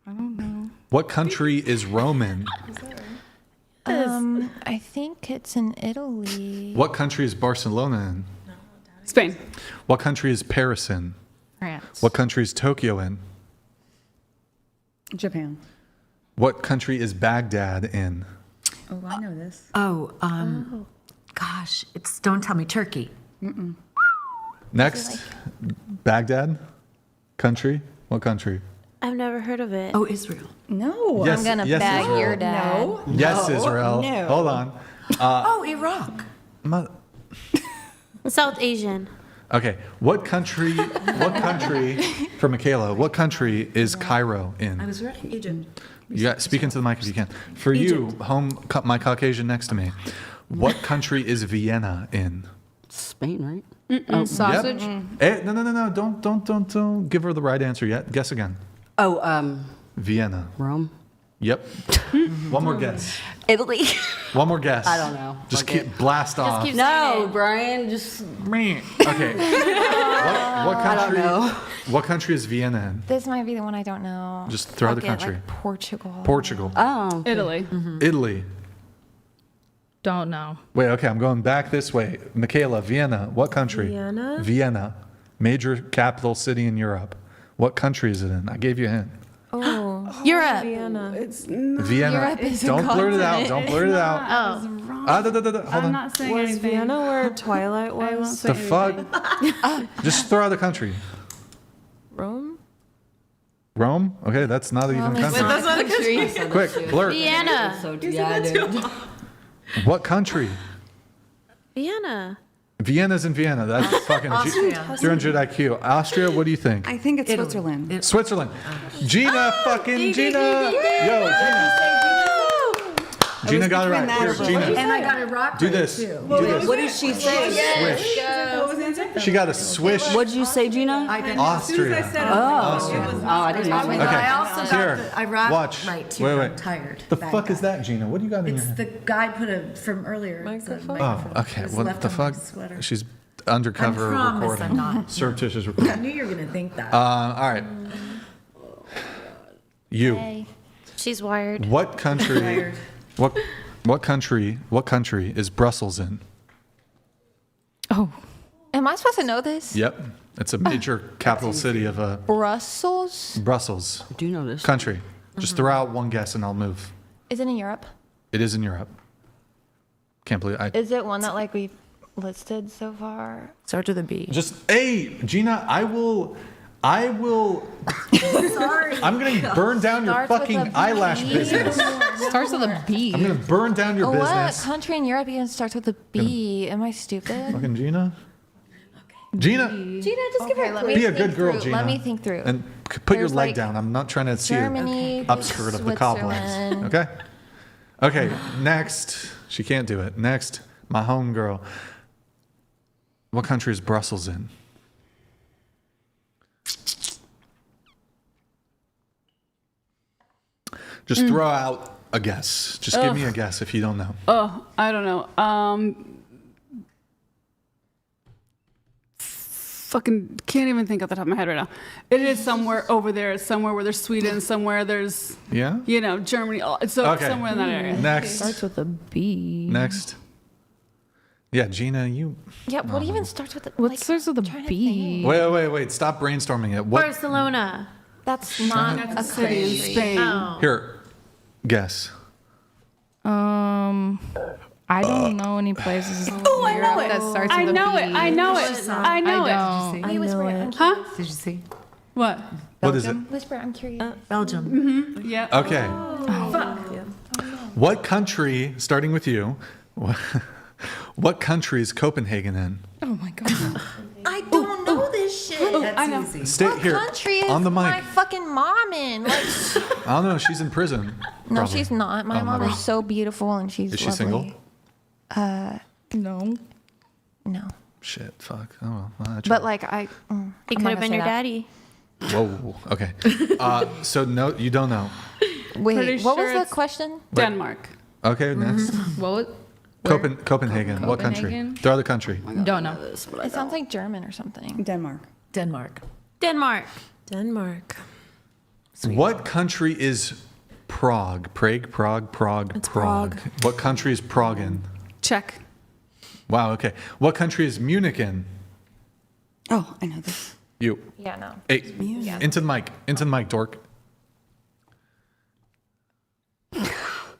I don't know. What country is Roman? I think it's in Italy. What country is Barcelona in? Spain. What country is Paris in? France. What country is Tokyo in? Japan. What country is Baghdad in? Oh, I know this. Oh, gosh, don't tell me Turkey. Next, Baghdad? Country? What country? I've never heard of it. Oh, Israel. No. Yes, I'm gonna yes, bag Israel. your dad. No. Yes, No. Israel. No. Hold on. Oh, Iraq. South Asian. Okay, what country for Michaela, what country is Cairo I in? was right. Egypt. You got, speak into the mic if you can. For you, my Caucasian next to me, what country is Vienna in? Spain, right? Oh, sausage. Yep. No. Don't give her the right answer yet. Guess again. Oh, Vienna. Rome. Yep. One more guess. Italy. One more guess. I don't know. Just Fuck keep blast off. keep- No, Brian, just. Okay. What country? I don't know. What country is Vienna in? This might be the one I don't know. Just throw the Fuck it, country. like Portugal. Portugal. Oh. Italy. Italy. Don't know. Wait, okay, I'm going back this way. Michaela, Vienna, what country? Vienna? Vienna, major capital city in Europe. What country is it in? I gave you a hint. Oh, Europe. Vienna. It's not. Vienna. Europe is a Don't blurt it out. continent. Don't blurt it out. Oh. Hold I'm on. not saying Was anything. Vienna where Twilight I won't was? say The fuck? anything. Just throw out a country. Rome? Rome? Okay, that's not even a country. That's not a country. Quick, blurt. Vienna. What country? Vienna. Vienna's in Vienna. That's fucking Austria. 300 IQ. Austria, what do you think? I think it's Italy. Switzerland. Switzerland. Gina fucking Gina. Yo, Gina. Gina got it right. Here, Gina. And I got it rock Do right, this. too. Do this. What did she say? Swish. She got a swish. What did you say, Gina? Austria. Oh, I didn't know. Okay. Okay. I also got Here. the, I rocked Watch. right too. Wait, I'm wait. tired. The Bad fuck guy. is that, Gina? What do you got in your It's hand? the guy put a from earlier. Microphone? Oh, okay. It's What left the on my fuck? sweater. She's undercover I promise recording. I'm not. Surreptitious I recording. knew you were gonna think that. All right. You. Hey. She's wired. What country? What country is Brussels in? Oh. Am I supposed to know this? Yep. It's a major capital city of Brussels? Brussels. Do you know this? Country. Just throw out one guess and I'll move. Is it in Europe? It is in Europe. Can't believe I Is it one that like we've listed so far? Starts with a B. just hey, Gina, I will Sorry. I'm gonna burn down your Starts with fucking a B. eyelash business. Starts with a B. I'm gonna burn down your What business. country in Europe even starts with a B? Am I stupid? Fucking Gina. Gina, Gina, just give her a be a good girl, Gina. Let me think through. And put your There's, leg like, down. I'm not trying to see Germany, the upskirt of the cobwebs. Switzerland. Okay? Okay, next. She can't do it. Next, my home girl. What country is Brussels in? Just throw out a guess. Just give me a guess if you don't know. Oh, I don't know. Fucking can't even think off the top of my head right now. It is somewhere over there. It's somewhere where there's Sweden. Somewhere there's, Yeah? you know, Germany. It's so Okay. somewhere in that area. Next. Starts with a B. Next. Yeah, Gina, you. Yeah, what even starts with a What starts with a B? Wait. Stop brainstorming it. What? Barcelona. That's not a City in country. Spain. Oh. Here, guess. I don't know any places in Oh, I Europe know it. that starts I with a know B. it. I know it. I know it. don't. Wait, whisper it. Huh? Did you see? What? What is it? Whisper, I'm curious. Belgium. Yeah. Okay. What country, starting with you, what country is Copenhagen in? Oh my god. I don't know this shit. I know. Stay What here country is on the mic. my fucking mom in? Like, I don't know. She's in prison. no, probably. she's not. My Oh, mom never. is so beautiful and she's Is she lovely. single? No. No. Shit. Fuck. Oh well. I tried. But like He I'm could not have been gonna your say daddy. Whoa. Okay. So no, you don't know. that. Wait, Pretty what sure was the it's question? Denmark. Okay. Next. What? Copenhagen. What country? Copenhagen? Throw out the country. Don't know. It sounds like German or something. Denmark. Denmark. Denmark. Denmark. What country is Prague? Prague. It's Prague. What country is Prague in? Czech. Wow. Okay. What country is Munich in? Oh, I know this. You. Yeah, no. Hey, into the mic. Into the mic, dork.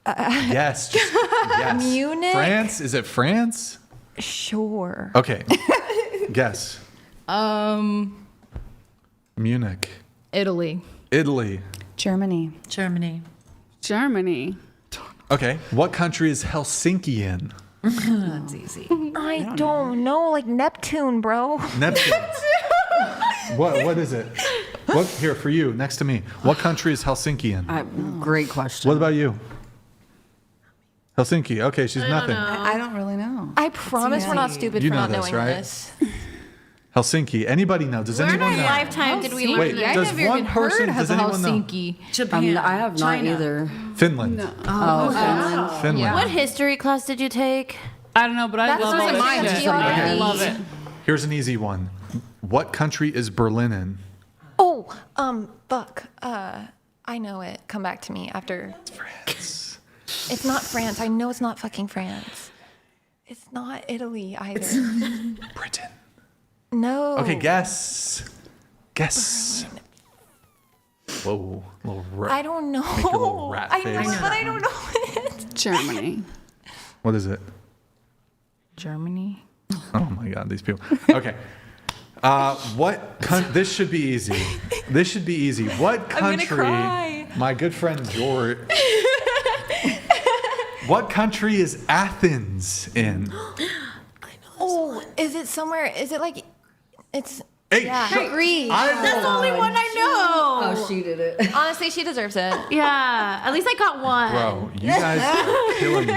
Yes. Yes. Munich? France? Is it France? Sure. Okay. Guess. Munich. Italy. Italy. Germany. Germany. Germany. Okay. What country is Helsinki in? That's easy. I don't know. Like Neptune, bro. Neptune. What is it? What here for you next to me? What country is Helsinki in? Great question. What about you? Helsinki. Okay, she's nothing. I don't really know. I promise we're not stupid You for know not this, knowing right? this. Any Anybody know? Does Where in anyone our know? lifetime did we learn Wait, that? does I've never one even person? heard Does of anyone know? Helsinki. Japan. I have not China. either. Finland. Finland. Yeah. What history class did you take? I don't know, but I That's love what all I'm this saying, shit. geography. I love it. Here's an easy one. What country is Berlin in? Oh, fuck. I know it. Come back to me after. France. It's not France. I know it's not fucking France. It's not Italy either. Britain. No. Okay, guess. Whoa, little rat. I don't know. Make your little rat I face. know it, but I don't know it. Germany. What is it? Germany. Oh my God, these people. Okay. This should be easy. What country? cry. My good friend George. What country is Athens in? Oh, is it somewhere? Is it like? It's. Hey, Yeah, Greece. That's the only one I know. Oh, she did it. Honestly, she deserves it. Yeah, at least I got one. Bro, you guys are killing me.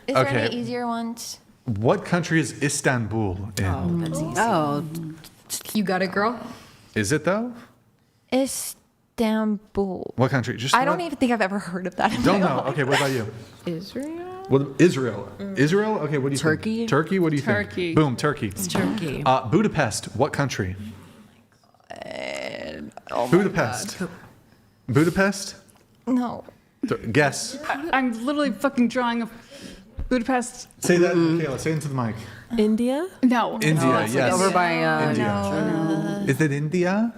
Is there Okay. any easier ones? What country is Istanbul in? That's easy. Oh, you got it, girl. Is it though? Istanbul. What country? Just I don't even think I've ever heard of that. in Don't my know. life. Okay, what about you? Israel. What? Israel. Israel. Okay, what do you Turkey? think? Turkey. What do you Turkey. think? Boom, Turkey. It's Turkey. Budapest. What country? Budapest. Budapest. No. Guess. I'm literally fucking drawing a Budapest. Say that, Kayla. Say it into the mic. India? No. India. Yes. Over by India. Is it India?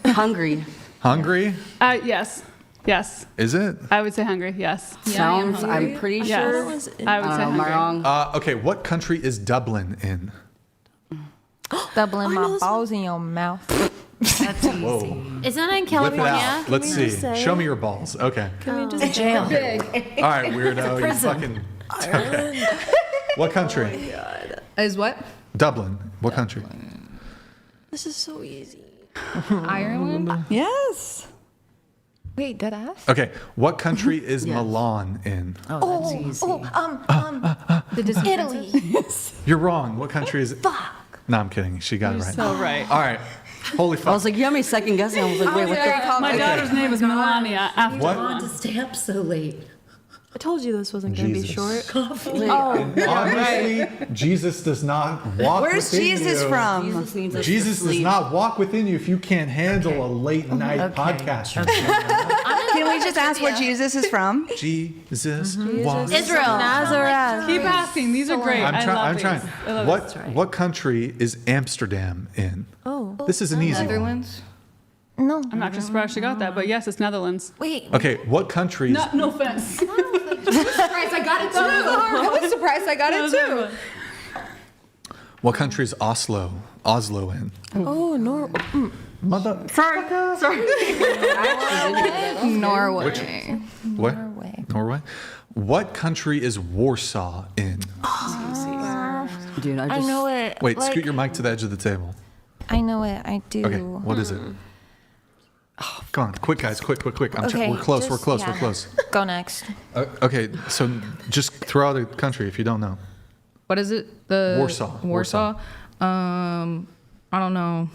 Hungary. Hungary? Yes. Yes. Is it? I would say Hungary. Yes. Sounds. I'm pretty Yes. sure. I would say Am I Hungary. wrong? Okay. What country is Dublin in? Doubling my balls in your mouth. That's easy. Whoa. Isn't that in Whip it California? out. Let's see. Show me your balls. Okay. Can we just Jail. All right, weirdo. You fucking. Okay. What country? Is what? Dublin. What country? This is so easy. Ireland. Yes. Wait, did I ask? Okay. What country is Milan in? Oh, that's easy. Italy. You're wrong. What country is it? Fuck. No, I'm kidding. She got it right. So right. All right. Holy I fuck. was like, you have me second guessing. I was like, wait, what the? My daughter's name is Melania. After What? one. To stay up so late. I told you this wasn't going to be Jesus. short. Obviously, Jesus does not walk Where's within Jesus you. from? Jesus needs us to Jesus does sleep. not walk within you if you can't handle a late night podcast. Can we just ask where Jesus is from? Jesus walks. Israel. Nazareth. Keep asking. These are great. I love I'm these. trying. I love What country is Amsterdam in? Oh. This is an easy one. Netherlands. No. I'm not just surprised she got that, but yes, it's Netherlands. Wait. Okay, what country is No offense. Surprised I got it too. I was surprised I got it too. what country is Oslo in? Oh, no. Mother. Sorry. Norway. What? Norway. What country is Warsaw in? Dude, I know it. Wait, like, scoot your mic to the edge of the table. I know it. I do. Okay, what is it? Oh, come on, quick, guys, quick. Okay, We're close. just- We're yeah. close. Go next. Okay, so just throw out a country if you don't know. What is it? The Warsaw. I don't know.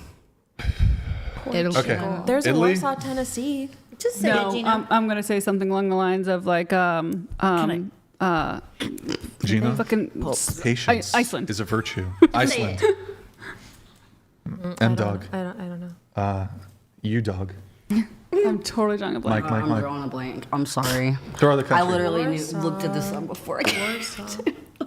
Italy. Okay. There's Italy? a Warsaw, Tennessee. Just say No, it, Gina. I'm gonna say something along the lines of like Gina, fucking patience Iceland. is a virtue. Iceland. M dog. I don't know. U dog. I'm totally drawing a blank. Mike. I'm drawing a blank. I'm sorry. Throw out the I country. literally looked at this up before I came.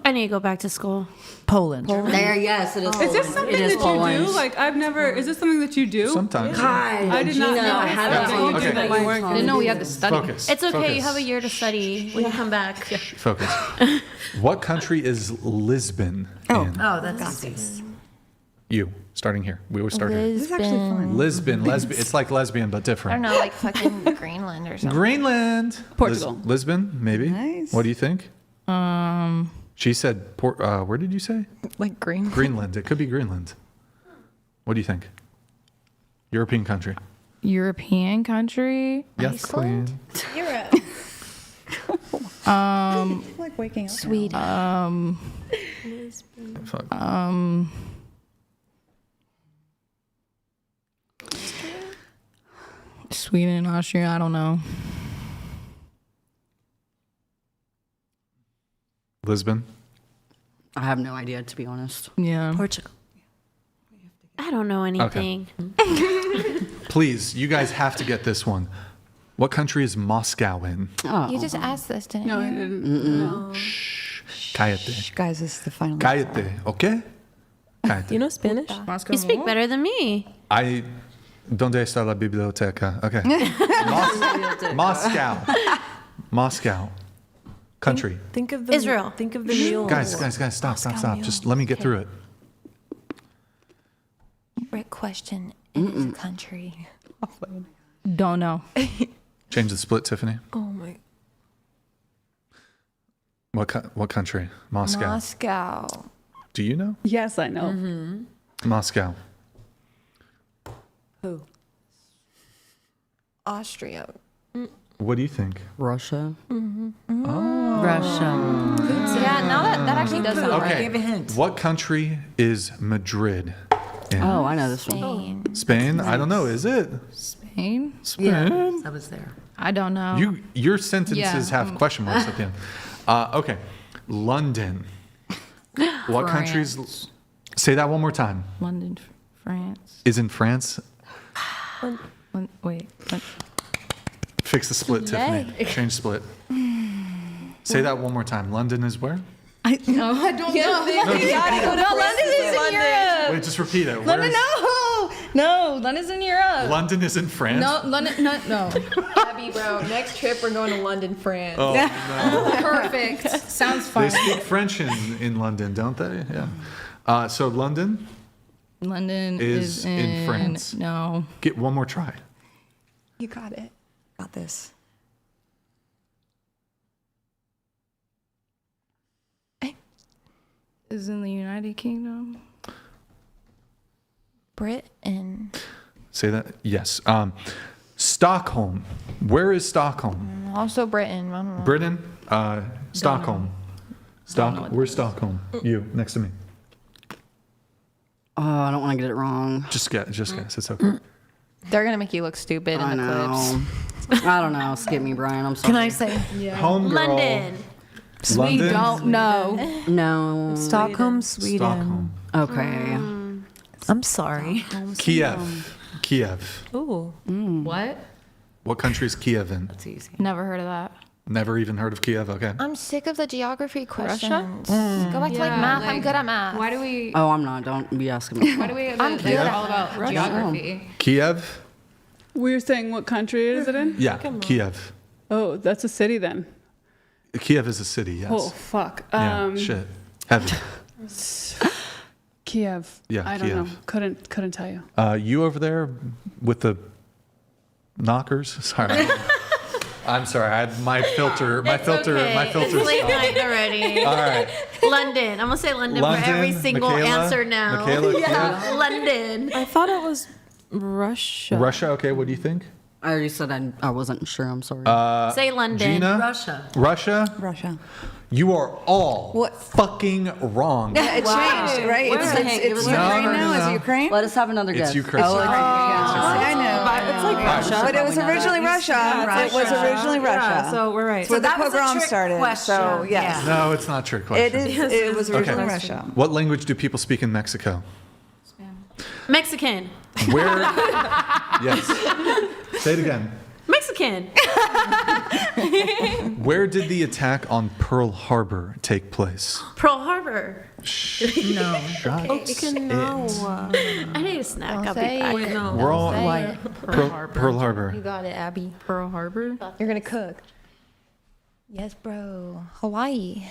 I need to go back to school. Poland. There, yes, it is. Is this something It is that Poland. you do? Like I've never. Is this something that you do? Sometimes. I did not Gina, know. I had that it you on do Okay. that you work. I didn't know we had to study. Focus. It's okay. Focus. You have a year to study when you come back. Focus. What country is Lisbon in? Oh, that's easy. You. Starting here. We always start here. This is actually fun. Lesbian. It's like lesbian, but I don't different. know, like fucking Greenland or something. Greenland. Portugal. Lisbon, maybe. Nice. What do you think? She said, where did you say? Like Greenland. Greenland. It could be Greenland. What do you think? European country. European country. Yes, queen. Europe. Like waking up. Sweden. Fuck. Sweden, Austria. I don't know. Lisbon. I have no idea, to be honest. Yeah. Portugal. I don't know anything. Please, you guys have to get this one. What country is Moscow in? You just asked this, didn't No, you? I didn't. No. Cállate. Guys, this is the final. Cállate, okay? Cállate. You know Spanish? You speak better than me. ¿Dónde está la biblioteca? Okay. Moscow. Moscow. Country. Think of the Israel. Think of the mule. Guys, stop. Just let me get through it. Trick question. It is a country. Don't know. Change the split, Tiffany. Oh my. What country? Moscow. Moscow. Do you know? Yes, I know. Moscow. Who? Austria. What do you think? Russia. Russia. Yeah, now that actually does sound Okay. right. Give a hint. What country is Madrid in? Oh, I know this one. Spain. Spain? I don't know. Is it? Spain? Spain? Yeah, I was there. I don't know. Your sentences have question marks at the end. Okay. London. What countries? Say that one more time. London, France. Is in France? Wait. Fix the split, Tiffany. Change split. Say that one more time. London is where? I don't know. London is in Europe. Wait, just repeat it. London, no, London's in Europe. London is in France? No, London, no. Abby, bro, next trip we're going to London, France. Oh, no. Perfect. Sounds fun. They speak French in London, don't they? Yeah. So London London is in France. No. Get one more try. You got it. Got this. Is in the United Kingdom. Britain. Say that. Yes. Stockholm. Where is Stockholm? Also Britain. I don't know. Britain. Stockholm. Where's Stockholm? You next to me. Oh, I don't want to get it wrong. Just guess. It's okay. They're gonna make you look stupid in the clips. I don't know. Skip me, Brian. I'm sorry. Can I say? Homegirl. London. We don't know. No. Stockholm, Sweden. Stockholm. Okay. I'm sorry. Kiev. Ooh. What? What country is Kiev in? That's easy. Never heard of that. Never even heard of Kiev. Okay. I'm sick of the geography questions. Russia? Go back to like math. I'm good at math. Why do we? Oh, I'm not. Don't be asking me. Why do we? I'm good They're at all about geography. Kiev. We're saying what country is it in? Yeah. Kiev. Oh, that's a city then. Kiev is a city. Yes. Oh, fuck. Yeah. Shit. Heavy. Kiev. Yeah, I don't Kiev. know. Couldn't tell you. You over there with the knockers? Sorry. I'm sorry. I had my filter. My filter. Okay. My filter. It's late stopped. night already. All right. London. I'm gonna say London for every single Michaela? answer now. Michaela, Yeah. Kiev? London. I thought it was Russia. Russia. Okay. What do you think? I already said I wasn't sure. I'm sorry. Say London. Gina? Russia. Russia. You are all fucking wrong. Yeah, it changed, right? It's Ukraine now. Is it Ukraine? Let us have another guess. It's Ukraine. Oh, I know. It's like Russia. But it was originally Russia. It was originally Russia. So we're right. Where the that was a pogrom trick started. question. So yes, No, it's not a trick question. it was originally Okay. Russia. What language do people speak in Mexico? Mexican. Where? Yes. Say it again. Mexican. Where did the attack on Pearl Harbor take place? Pearl Harbor. No. Shut it. I need a snack. I'll be say back. it. We're all Pearl Harbor. You got it, Abby. Pearl Harbor. You're gonna cook. Yes, bro. Hawaii.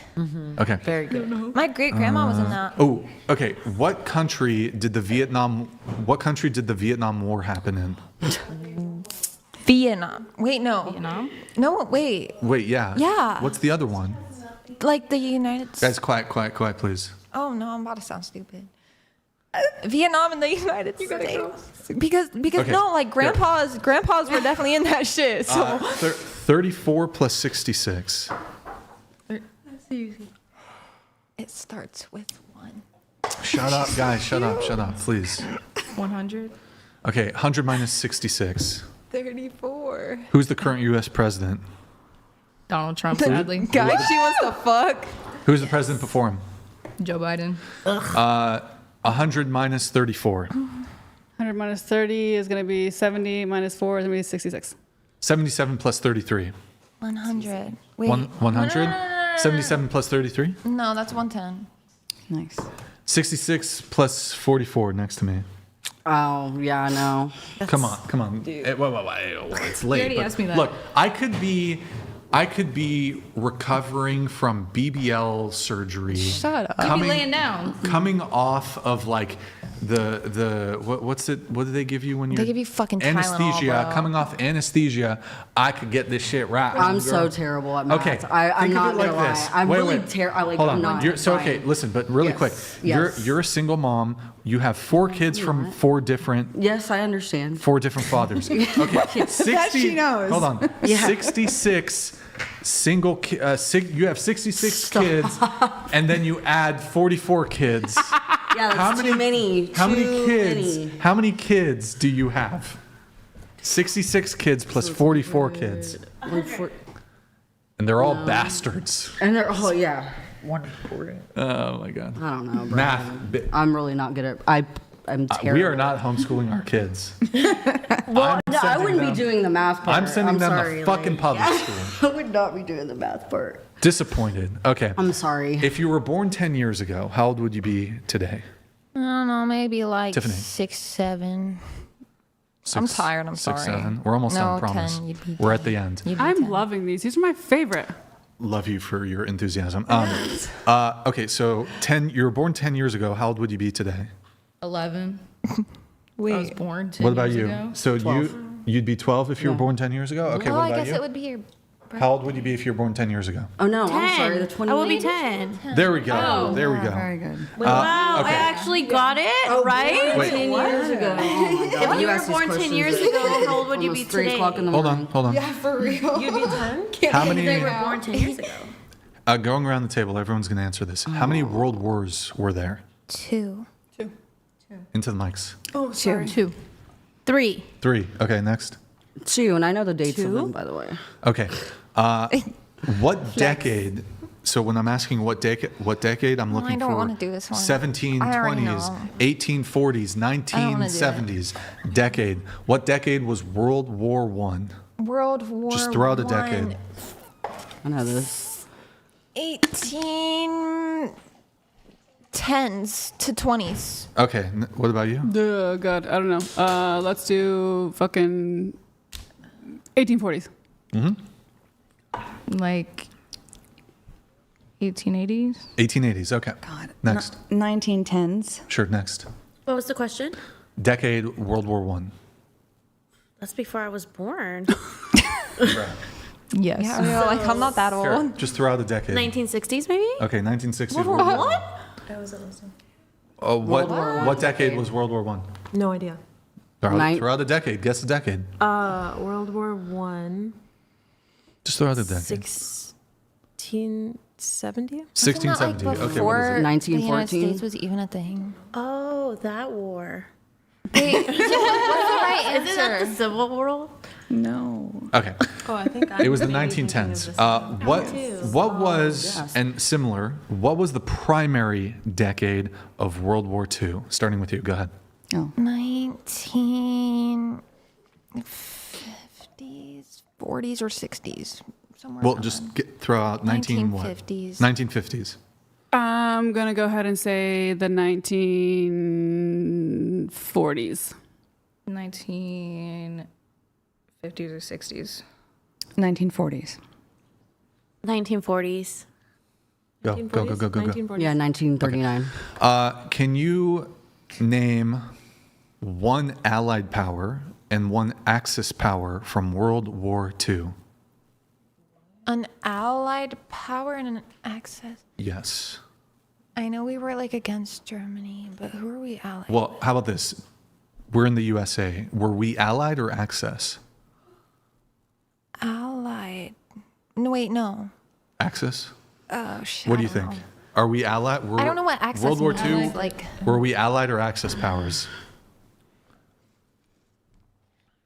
Okay. Very good. My great grandma was in that. Oh, okay. What country did the Vietnam War happen in? Vietnam. Wait, no. Vietnam? No, wait. Wait, yeah. Yeah. What's the other one? Like the United Guys, States. quiet, please. Oh no, I'm about to sound stupid. Vietnam and the United States. Because Okay. no, like grandpas were definitely in that shit. So 34 plus 66. it starts with 1. Shut up, guys. Shut up, please. 100. Okay, 100 minus 66. 34. Who's the current U.S. president? Donald Trump, sadly. Guy she wants to fuck. Who's the president before him? Joe Biden. 100 minus 34. 100 minus 30 is going to be 70. Minus 4 is going to be 66. 77 plus 33. 100. Wait. 100? No. 77 plus 33? No, that's 110. Nice. 66 plus 44 next to me. Oh, yeah, no. Come on. Wait, it's late. already but asked me that. Look, I could be recovering from BBL surgery. Shut up. You'd be laying down. Coming off of like what's it? What do they give you when you? They give you fucking anesthesia. Tylenol, bro. Coming off anesthesia, I could get this shit right. I'm so terrible at math. Okay, I'm think of not it like gonna lie. this. I'm Wait, really wait. terrible. Hold I'm on. not. Okay, listen, but really Yes, quick. yes. You're a single mom. You have 4 kids from 4 different Yes, I understand. 4 different fathers. Okay, 60. That she knows. Hold on. Yeah. 66 single. You have 66 kids, and then you add 44 kids. Yeah, that's too many. How many Too kids? many. How many kids do you have? 66 kids plus 44 kids, and they're all bastards. And they're yeah. 140. Oh my god. I don't know, bro. Math. I'm really not good at. I'm terrible. We are not homeschooling our kids. Well, no, I sending wouldn't them- be doing the math part. I'm sending them sorry, to fucking like, public yeah. school. I would not be doing the math part. Disappointed. Okay. I'm sorry. If you were born 10 years ago, how old would you be today? I don't know, maybe like Tiffany. 6, 7. I'm tired. I'm 6, sorry. 7. We're almost done, No, promise. 10. You'd be We're at the end. I'm loving these. These are my favorite. Love you for your enthusiasm. Okay, so you were born 10 years ago. How old would you be today? 11. Wait. I was born 10 What about years you? ago. So 12. you'd be 12 if you were born 10 years ago? Okay, well, what I about guess you? it would be your. How old would you be if you were born 10 years ago? Oh no, I'm sorry. 10. The 20. I will be 10. There we go. There we go. Very good. Wow, okay. I actually got it, right? Wait. 10 years ago. Oh my God. If you were born 10 years ago, how old would you be Almost 3 today? o'clock in the Hold morning. on. For real. You'd be 10? How many? They were born 10 years ago. Going around the table, everyone's going to answer this. How many world wars were there? 2. Into the mics. Oh, sorry. 2. 3. 3. Okay, next. 2, and I know the dates of 2? them, by the way. Okay. What decade? So when I'm asking what decade, I'm looking I don't for wanna do this one. 1720s, I already know. 1840s, I don't wanna do 1970s. Decade. What decade was World War One? World War. Just throw out a decade. I know this. 1810s to 20s. Okay. What about you? Oh, God, I don't know. Let's do fucking 1840s. Like 1880s. 1880s. Okay. God. Next. 1910s. Sure. Next. What was the question? Decade World War One. That's before I was born. Yes. Yeah, we were like, I'm not that old. Sure. Just throw out a decade. 1960s, maybe? Okay. 1960s. World War One? What decade was World War One? No idea. Throw out a decade. Guess the decade. World War One. Just throw out a decade. 1670. 1670. Like Okay. before What is it? the United 1914? States was even a thing. Oh, that war. Wait, what's the right Isn't that the answer? Civil War? No. Okay. Oh, I think It was the 1910s. What was, and similar, what was the primary decade of World War II? Starting with you. Go ahead. 1950s, 40s, or 60s. Somewhere Well, around just then. throw out 1950s. 1950s. I'm going to go ahead and say the 1940s. 1950s or 60s. 1940s. 1940s. Go. Yeah, 1939. Can you name one Allied power and one Axis power from World War II? An allied power and an Axis. Yes. I know we were like against Germany, but who are we allied? Well, how about this? We're in the USA. Were we Allied or Axis? Allied. No, wait, no. Axis? Oh shit. What do you think? Are we Allied? I don't know what Axis World War means, II? like- Were we Allied or Axis powers?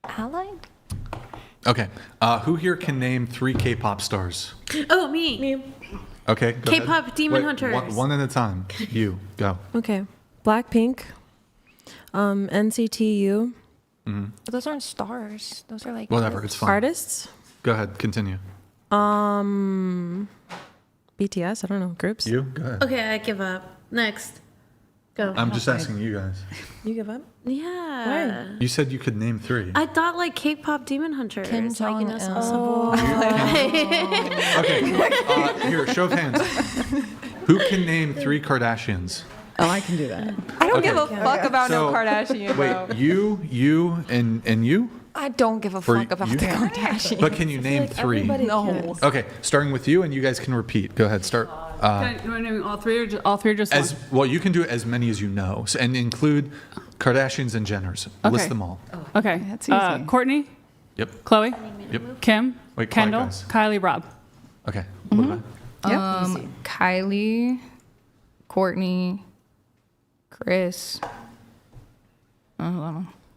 Allied? Okay. Who here can name 3 K-pop stars? Oh, me. Okay. Go ahead. K-pop Demon Hunters. One at a time. You go. Okay. Blackpink. NCTU. But those aren't stars. Those are like Whatever, it's fine. Artists? Go ahead, continue. BTS, I don't know, groups? You? Go ahead. Okay, I give up. Next. Go. I'm just asking you guys. You give up? Yeah. You said you could name 3. I thought like K-pop demon hunters. Kim like, you know, Jong-il. Okay, here, show of hands. Who can name 3 Kardashians? Oh, I can do that. I don't Okay. give a fuck about no So, Kardashian. bro. Wait, you, and you? I don't give a For fuck about you? the Kardashians. But can you name 3? No. Okay, starting with you, and you guys can repeat. Go ahead, start. You want to name all 3 or just As one? well, you can do as many as you know, and include Kardashians and Jenners. Okay. List them all. Okay. That's easy. Courtney, Yep. Chloe, Yep. Kim, Wait, quiet, Kendall, guys. Kylie, Rob. Okay. What about? Kylie, Courtney, Chris.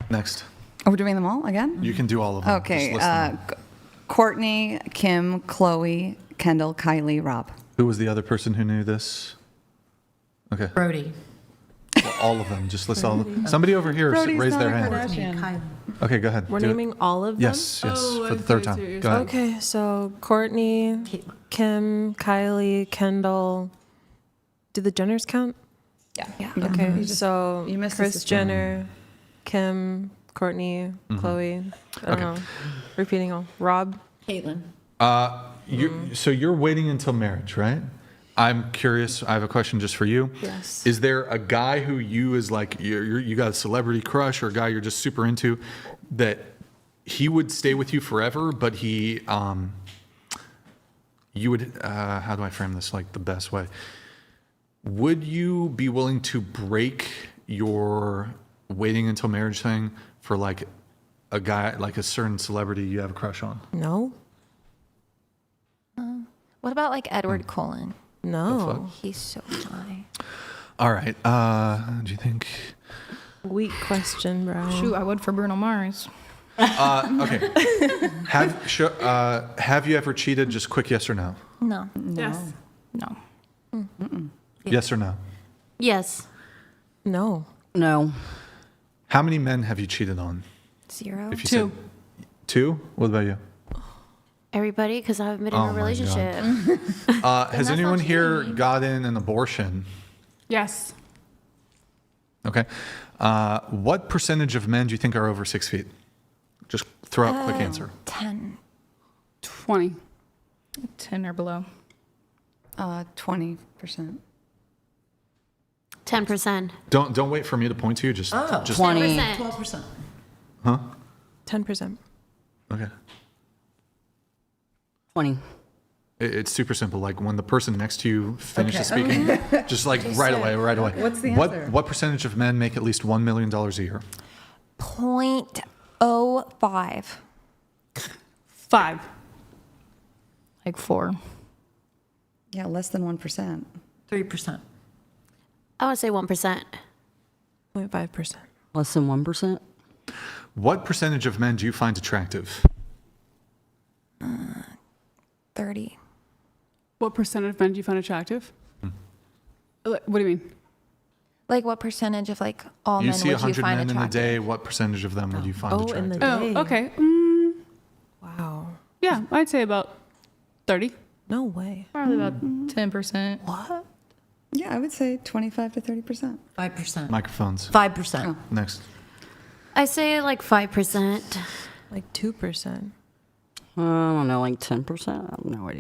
Next. Are we doing them all again? You can do all of them. Okay. Just list them. Courtney, Kim, Chloe, Kendall, Kylie, Rob. Who was the other person who knew this? Okay. Brody. Well, all of them. Just list all of them. Somebody over here raise their hand. Okay, go ahead. We're Do it. naming all of them? Yes, for the third time. Go ahead. Okay, so Courtney, Kim, Kylie, Kendall. Do the Jenners count? Yeah. Okay, so you missed Kris this. Jenner, Kim, Courtney, Chloe. I don't know. Repeating all. Rob. Caitlin. So you're waiting until marriage, right? I'm curious. I have a question just for you. Yes. Is there a guy who you is like you got a celebrity crush, or a guy you're just super into, that he would stay with you forever, but he you would how do I frame this like the best way? Would you be willing to break your waiting until marriage thing for like a guy, like a certain celebrity you have a crush on? No. What about like Edward Cullen? No. He's so shy. All right. Do you think? Weak question, bro. Shoot, I would for Bruno Mars. Okay. Have you ever cheated? Just quick yes or no. No. Yes. No. Yes or no. Yes. No. No. How many men have you cheated on? 0. If you 2. said 2, what about you? Everybody, because I haven't been Oh in a my relationship. Has anyone here gotten an abortion? Yes. Okay. What percentage of men do you think are over 6 feet? Just throw out quick answer. 10. 20. 10 or below. 20%. 10%. Don't wait for me to point to you. Just 20. 12%. Huh? 10%. Okay. 20. It's super simple. Like when the person next to you finishes speaking, just like right away. What's the answer? What percentage of men make at least $1 million a year? 0.05. 5. Like 4. Yeah, less than 1%. 3%. I would say 1%. 0.5%. Less than 1%. What percentage of men do you find attractive? 30. What percent of men do you find attractive? What do you mean? Like what percentage of like all You men see would you 100 find men in a attractive? day. What percentage of them would you find in the attractive? day. Oh, okay. Wow. Yeah, I'd say about 30. No way. Probably about 10%. What? Yeah, I would say 25 to 30%. 5%. Microphones. 5%. Next. I say like 5%. Like 2%. I don't know, like 10%? I have no idea.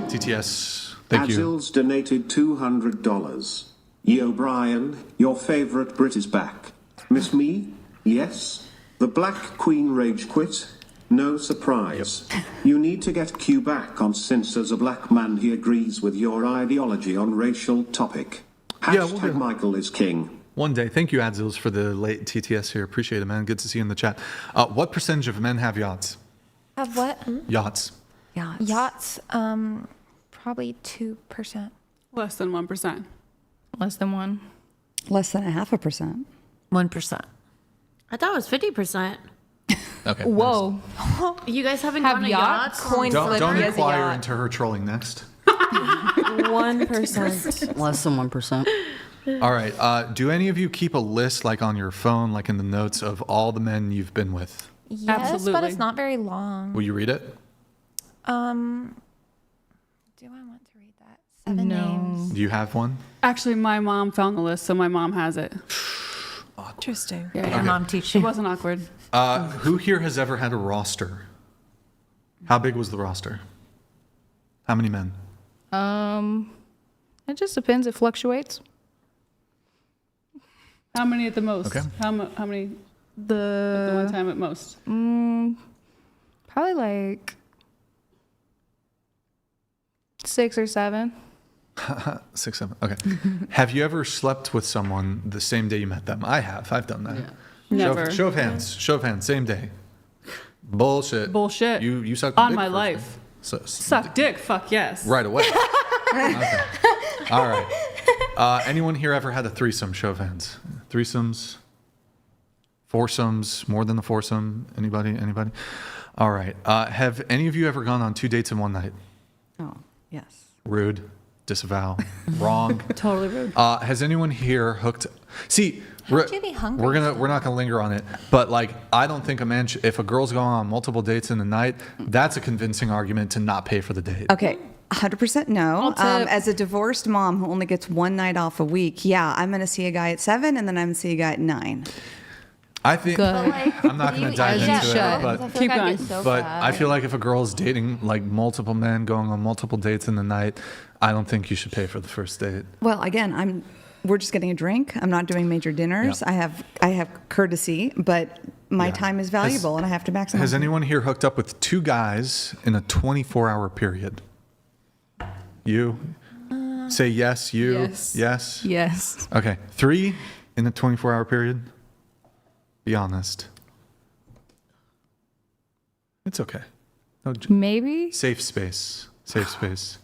TTS. Thank you. Adil's donated $200. Yo, Brian, your favorite Brit is back. Miss me? Yes. The Black Queen rage quit? No surprise. You need to get Q back on since as a black man he agrees with your ideology on racial topic. Hashtag Michael is king. One day. Thank you, Adzils, for the late TTS here. Appreciate it, man. Good to see you in the chat. What percentage of men have yachts? Have what? Yachts. Yachts. Probably 2%. Less than 1%. Less than 1. Less than 0.5%. 1%. I thought it was 50%. Okay. Whoa. You guys haven't Have gone to yachts? yachts? Coin flip Don't as a inquire yacht. into her trolling next. 1%. Less than 1%. All right. Do any of you keep a list, like on your phone, like in the notes, of all the men you've been with? Yes, Absolutely. but it's not very long. Will you read it? Do I want to read that? 7 names. Do you have one? Actually, my mom found the list, so my mom has it. Interesting. Yeah, Your mom teach It you. wasn't awkward. Who here has ever had a roster? How big was the roster? How many men? It just depends. It fluctuates. How many at the most? Okay. How many at the The one time at most? probably like 6 or 7. 6, 7. Okay. Have you ever slept with someone the same day you met them? I have. I've done that. Never. Show of hands. Show of hands. Same day. Bullshit. Bullshit. You sucked On dick my first, life. right? Suck dick. Fuck yes. Right away. Okay. All right. Anyone here ever had a threesome? Show of hands. Threesomes, foursomes, more than a foursome. Anybody? All right. Have any of you ever gone on 2 dates in one night? Oh, yes. Rude. Disavow. Wrong. Totally rude. Has anyone here hooked? See, How'd you be hungry we're not gonna linger on it, but like I don't think a man if a girl's going on multiple dates in the night, that's a convincing argument to not pay for the date. Okay. 100% no. As a divorced mom who only gets one night off a week, yeah, I'm going to see a guy at 7 and then I'm going to see a guy at 9. I think I'm not going to dive into it, but Keep going. I feel like if a girl's dating like multiple men, going on multiple dates in the night, I don't think you should pay for the first date. Well, again, we're just getting a drink. I'm not doing major dinners. Yeah. I have courtesy, but my time is valuable and I have to maximize. Has anyone here hooked up with 2 guys in a 24-hour period? You? Say yes, you. Yes. Yes? Yes. Okay. 3 in a 24-hour period? Be honest. It's okay. No, Maybe. safe space. Safe space.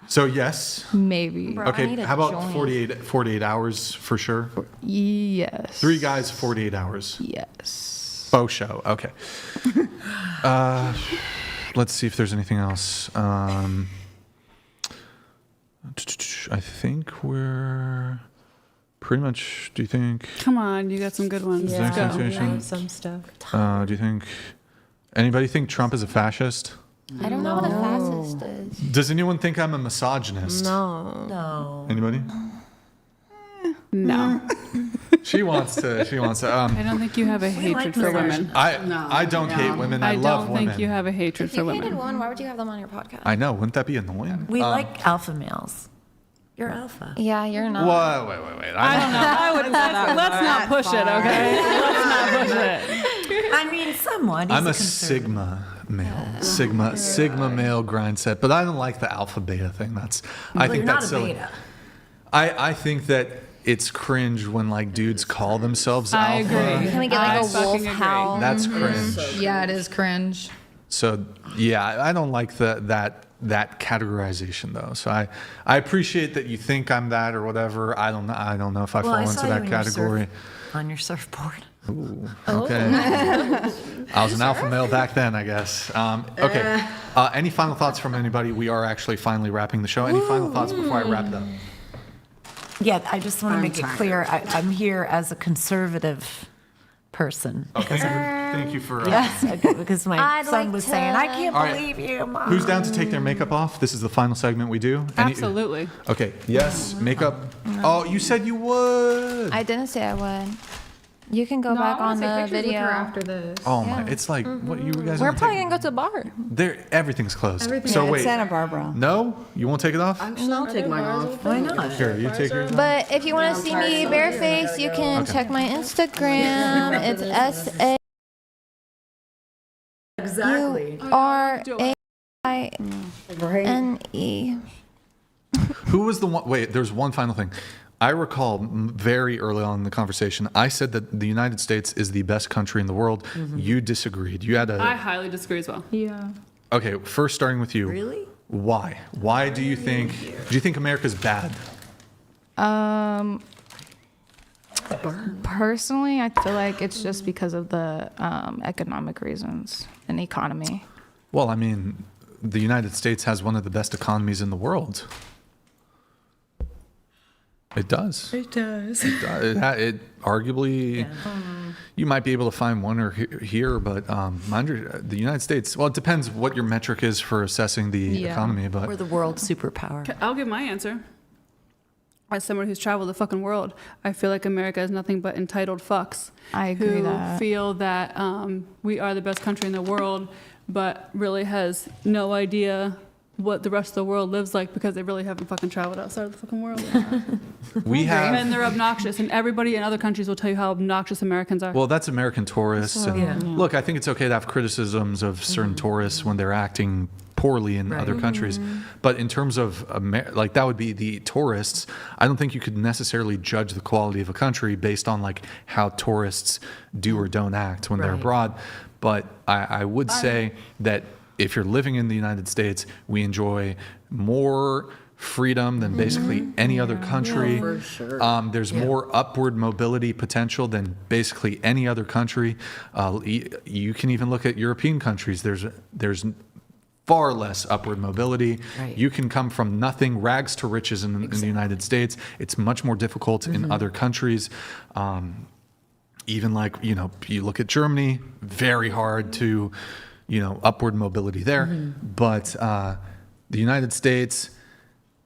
So yes. Maybe. Bro, I Okay. need a How about joint. 48 hours for sure? Yes. 3 guys, 48 hours. Yes. Faux show. Okay. Let's see if there's anything else. I think we're pretty much. Do you think? Come on, you got some good ones. Yeah. Let's go. Situation? Some stuff. Do you think? Anybody think Trump is a fascist? I don't know what a fascist is. Does anyone think I'm a misogynist? No. No. Anybody? No. She wants to. I don't think you have a hatred for women. I don't hate women. I love don't women. think you have a hatred If for you hated women. one, why would you have them on your podcast? I know. Wouldn't that be annoying? We like alpha males. You're alpha. Yeah, you're not. Wait. I don't know. I would. Let's not push it, okay? Let's not push it. I mean, somewhat. He's I'm a conservative. Sigma male. Sigma male grind set, but I don't like the alpha beta thing. I think you're that's not a silly. beta. I think that it's cringe when like dudes call themselves I alpha. agree. Can we get like a wolf howl? That's cringe. Yeah, it is cringe. So yeah, I don't like that categorization though. So I appreciate that you think I'm that or whatever. I don't know if I fall into that category. On your surfboard. Ooh, okay. I was an alpha male back then, I guess. Okay. Any final thoughts from anybody? We are actually finally wrapping the show. Any final thoughts before I wrap it up? Yeah, I just want to make it clear. I'm here as a conservative person. Okay. Thank you for. Yes, because my I'd son like was to- saying, I can't All right. believe you, Mom. Who's down to take their makeup off? This is the final segment we do. Absolutely. Okay. Yes. Makeup. Oh, you said you would. I didn't say I would. You can go back on the video after this. Oh my! It's like what you guys. We're wanna probably take- gonna go to the bar. There, everything's closed. So Yeah, wait. it's Santa Barbara. No, you won't take it off. I'll take mine off. Why not? Here, you take yours. But if you want to see me barefaced, you can Okay. check my Instagram. It's Exactly. SAURAINE. Who was the one? Wait, there's one final thing. I recall very early on in the conversation, I said that the United States is the best country in the world. You disagreed. You had I a. highly disagree as well. Yeah. Okay, first starting with you. Really? Why? Why do you think? Do you think America's bad? Personally, I feel like it's just because of the economic reasons and the economy. Well, I mean, the United States has one of the best economies in the world. It does. It does. It arguably, you might be able to find one or here, but the United States. Well, it depends what your metric is for assessing the economy. But We're the world superpower. I'll give my answer. As someone who's traveled the fucking world, I feel like America is nothing but entitled fucks. I agree who that. feel that we are the best country in the world, but really has no idea what the rest of the world lives like because they really haven't fucking traveled outside of the fucking world. And they're obnoxious, and everybody in other countries will tell you how obnoxious Americans are. Well, that's American tourists. And look, I think it's okay to have criticisms of certain tourists when they're acting poorly in other countries. But in terms of, like, that would be the tourists. I don't think you could necessarily judge the quality of a country based on, like, how tourists do or don't act when they're abroad. But I would say that if you're living in the United States, we enjoy more freedom than basically any other country. For sure. There's more upward mobility potential than basically any other country. You can even look at European countries. There's far less upward mobility. You can come from nothing, rags to riches in the United States. It's much more difficult in other countries. Even like, you look at Germany, very hard to, upward mobility there. But the United States,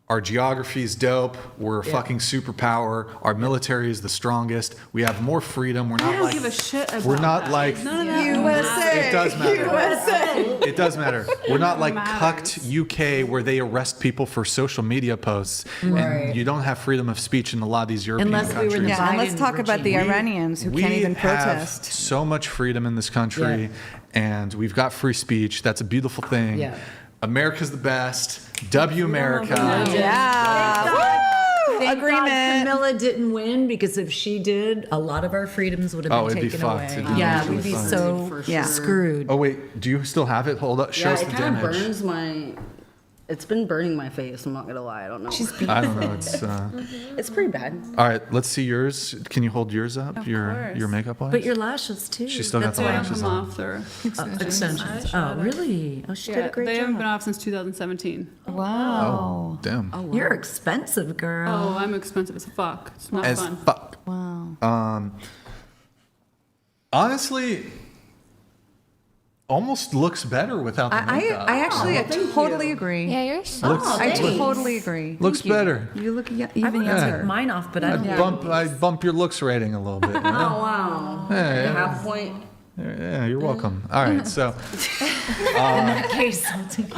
our geography is dope. We're a fucking superpower. Our military is the strongest. We have more freedom. We're not I don't give a shit about we're not that. like None of that USA. It does matter. USA. It does matter. We're not like cucked UK where they arrest people for social media posts. And you don't have freedom of speech in a lot of these European countries. And let's talk about the Iranians who can't even protest. We have so much freedom in this country, and we've got free speech. That's a beautiful thing. America's the best. W America. Thank God Camilla didn't win, because if she did, a lot of our freedoms would have been taken away. We'd be so screwed. Oh wait, do you still have it? Hold up, show us the it kind of damage. burns my. It's been burning my face. I'm not gonna lie. I don't know. I don't know. It's it's pretty bad. all right. Let's see yours. Can you hold yours up? Your makeup wise. But your lashes too. She's still got the lashes come on. off their Extensions. Oh, really? Oh, she did a great they job. haven't been off since 2017. Oh, damn. You're expensive, girl. Oh, I'm expensive as fuck. It's not As fun. fuck. Wow. Honestly, almost looks better without the makeup. I actually totally agree. Yeah, you're so I totally agree. Looks better. You look even I younger. took mine off, but I don't. I bump your looks rating a little bit. Oh wow. Hey, Half point. yeah, you're welcome. All right, so. In that case, I'll take it.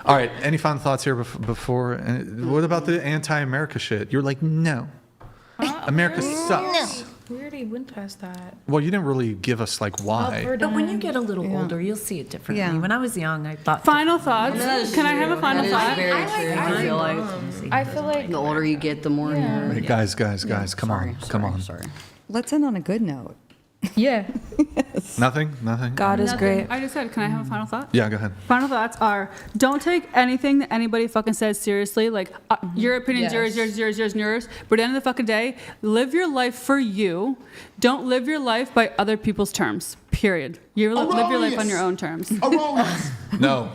All right, any final thoughts here before? What about the anti-America shit? You're like, no. America sucks. We already went past that. Well, you didn't really give us like why. But when you get a little older, you'll see it differently. Yeah. When I was young, I thought. Final thoughts. Can I have a final thought? Very true. I feel like I feel like the older you get, the more. Hey, guys, come on. Sorry. Let's end on a good note. yeah. Nothing? God is great. I just said, can I have a final thought? Yeah, go ahead. Final thoughts are: don't take anything that anybody fucking says seriously. Like your opinion's yours, and yours. But at the end of the fucking day, live your life for you. Don't live your life by other people's terms. Period. You live your life on your own terms. No.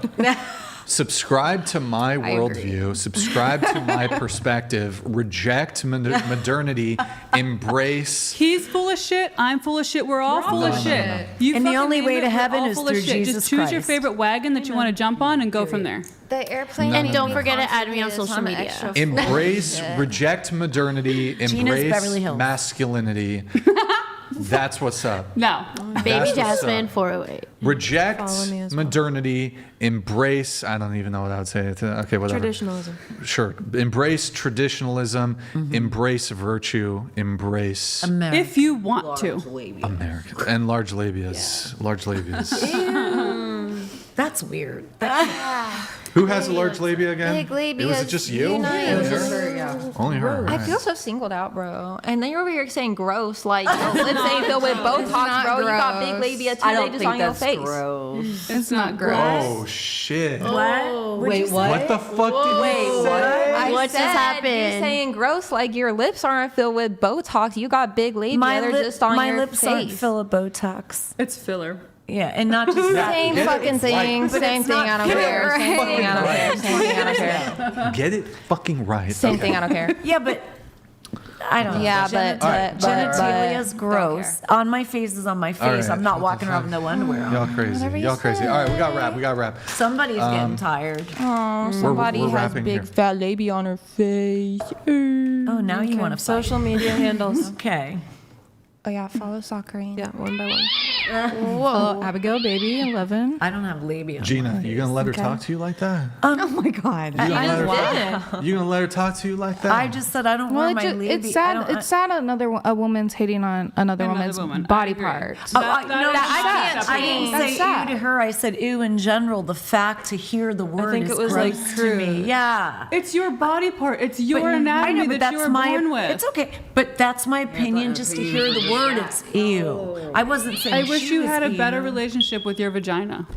Subscribe to my worldview. Subscribe to my perspective. Reject modernity. Embrace. He's full of shit. I'm full of shit. We're all full of shit. You And the fucking only name way it, to we're heaven all is full of through shit. Jesus Just choose your Christ. favorite wagon that you want to jump on and go from there. The airplane. And don't forget to add me on social media. Embrace, reject modernity. Beverly Embrace Hills. masculinity. That's what's up. No. Baby That's what's Jasmine up. 408. Reject Follow me as well. modernity. Embrace. I don't even know what I would say. Okay, whatever. Traditionalism. Sure. Embrace traditionalism. Embrace virtue. Embrace America. If you want to. America and large labias. Large labias. That's weird. Who has a large labia again? Big labia. Was it just you? Unite. Only her? Only her. I right. feel so singled out, bro. And then you're over here saying gross, like your lips ain't filled with Botox, bro. You got big labia I 2 don't days think on your that's face. gross. It's not gross. Oh shit! What? Wait, what? What the fuck did you say? I What just said happened? You're saying gross, like your lips aren't filled with Botox. You got big labia. They're just on my your lips aren't face. full of Botox. It's filler. Yeah, and not just that. Same Get it fucking thing. right. Same thing. I don't care. Same thing. I don't care. Same thing. I don't care. Get it fucking right. Same Okay. thing. I don't care. Yeah, but I don't know. Yeah, but Genitalia is gross. On my face is on my All face. right. I'm not walking around with no underwear on. Y'all crazy. Whatever you Y'all crazy. say. All right, we got rap. Somebody's getting tired. Oh, somebody we're has wrapping big here. fat labia on her face. Oh, now you want to Social media handles. Okay. Oh yeah, follow Sakurine. Yeah, one by one. Whoa, Abigail, baby, 11. I don't have labia. Gina, you gonna let her talk to you like that? Oh my God. You gonna let her talk to you like that? I just said I don't wear my labia. It's sad. It's sad. A woman's hating on another woman's woman. body I agree. parts. I didn't say ew to her. I said ew in general. The fact to hear the word think is it was gross like to me. crude. Yeah. It's your body part. It's your But anatomy I know, but that you were born with. It's okay, but that's my opinion. Just to hear the word, it's ew. I wasn't saying. I wish she you was had a better ew. relationship with your vagina.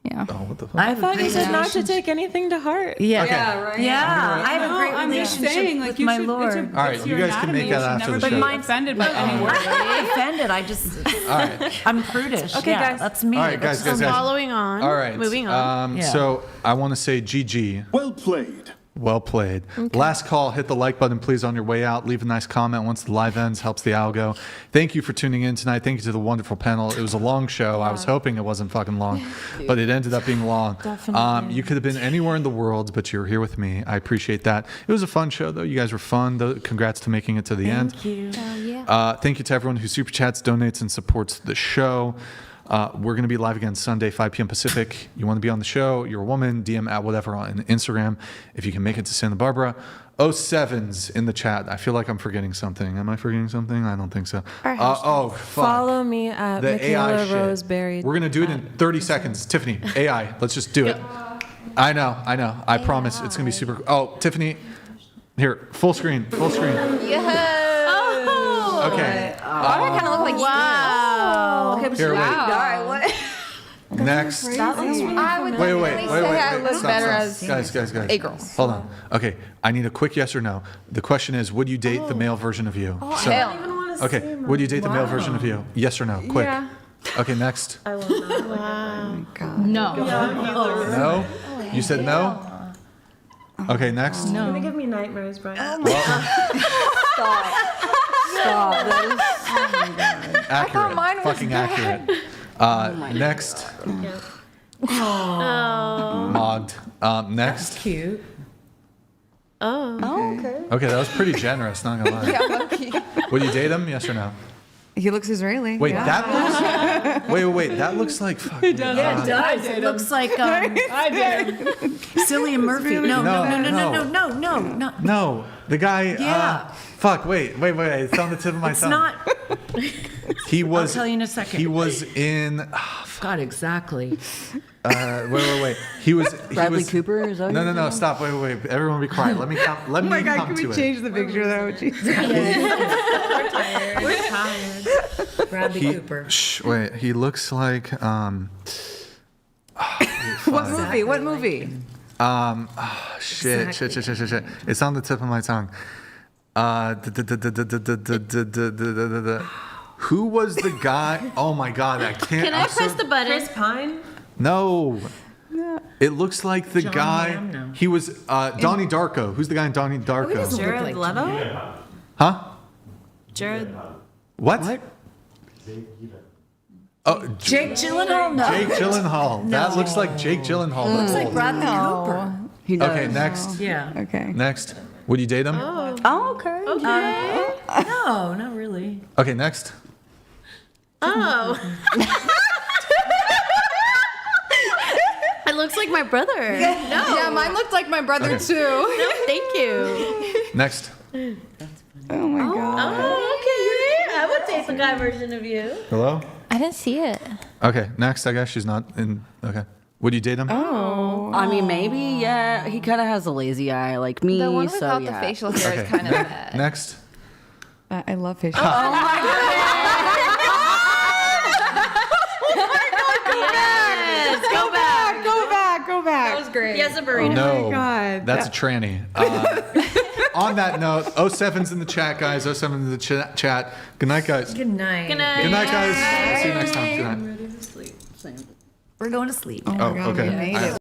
Yeah. Oh, what the fuck? I I thought you said not to take anything to heart. Yeah. Okay. right. Yeah, I have a great I'm just relationship saying, like, with you my should, Lord. It's All right, it's you your guys can anatomy. make You that should after never the be show. offended by any word. I'm not offended. I just, All right. I'm prudish. Okay, Yeah, guys. that's me. All right, guys. Following on. All right. Moving on. Yeah. So I want to say GG. Well played. Well played. Last call. Hit the like button, please, on your way out. Leave a nice comment once the live ends. Helps the algo. Thank you for tuning in tonight. Thank you to the wonderful panel. It was a long show. I was hoping it wasn't fucking long, but it ended up being long. Definitely. You could have been anywhere in the world, but you're here with me. I appreciate that. It was a fun show, though. You guys were fun. Congrats to making it to the end. Thank you. Thank you to everyone who super chats, donates, and supports the show. We're going to be live again Sunday, 5 p.m. Pacific. You want to be on the show, you're a woman, DM at whatever on Instagram. If you can make it to Santa Barbara. 07's in the chat. I feel like I'm forgetting something. Am I forgetting something? I don't think so. Oh, fuck. Follow me at The AI Michaela shit. Roseberry. We're going to do it in 30 seconds. Tiffany, AI, let's just do it. I know. I promise. It's going to be super. Oh, Tiffany, here, full screen. Yes. Oh. Okay. I kind of look like Wow. you. Here, wait. Wow. Next. I would Wait. definitely say I look Stop. better as Guys. a girl. Hold on. Okay, I need a quick yes or no. The question is, would you date the male version of you? hell. Okay, would you date the male version of you? Yes or no? Quick. Yeah. Okay, next. Wow. No. No? You said no? Okay, next. You're gonna give me nightmares, Brian. Stop. That is Accurate. mine was Fucking accurate. Next. Mogged. Next. Cute. Oh. okay. Okay, that was pretty generous, not gonna lie. Would you date him? Yes or no? He looks Israeli. Wait, yeah. that looks. Wait. That looks like. Fuck. It does. Yeah, it does. It looks like I did. Cillian Murphy. No. No, the guy. Yeah. Fuck. Wait. It's on the tip of my It's tongue. not. He was. I'll tell you in a second. He was in. God, exactly. Wait. He was. Bradley Cooper? Is that what you're No. saying? Stop. Wait. Everyone be quiet. Let me come. Let me come to it. the picture though? We're tired. Bradley Cooper. Wait. He looks like. What movie? Shit. It's on the tip of my tongue. Who was the guy? Oh my God, I can't. Can I press the button? Chris Pine? No. It looks like the John guy. Hamm, no. He was Donnie Darko. Who's the guy in Donnie Darko? Jared Leto? Huh? Jared. What? Oh, Jake Gyllenhaal. No. Jake Gyllenhaal. That looks like Jake Gyllenhaal. Looks but like old. Bradley Cooper. He does. Okay, next. Yeah. Okay. Next. Would you date him? Oh, okay. No, not really. Okay, next. Oh. It looks like my brother. No. Yeah, mine looked like my brother Okay. too. No, thank you. Next. Oh my God. Oh, okay. I would date the guy version of you. Hello? I didn't see it. Okay, next. I guess she's not in. Okay. Would you date him? Oh. I mean, maybe, yeah. He kind of has a lazy eye like me, The one so without yeah. the facial hair is kind of bad. Next. I love facial. Yes. Go back. Go back. That was great. Yes, a burrito. No, God. that's a tranny. On that note, 07's in the chat, guys. 07 in the chat. Good night, guys. Good night. Good night. Good night, guys. See you next time. Good night. We're going to sleep. Oh, okay.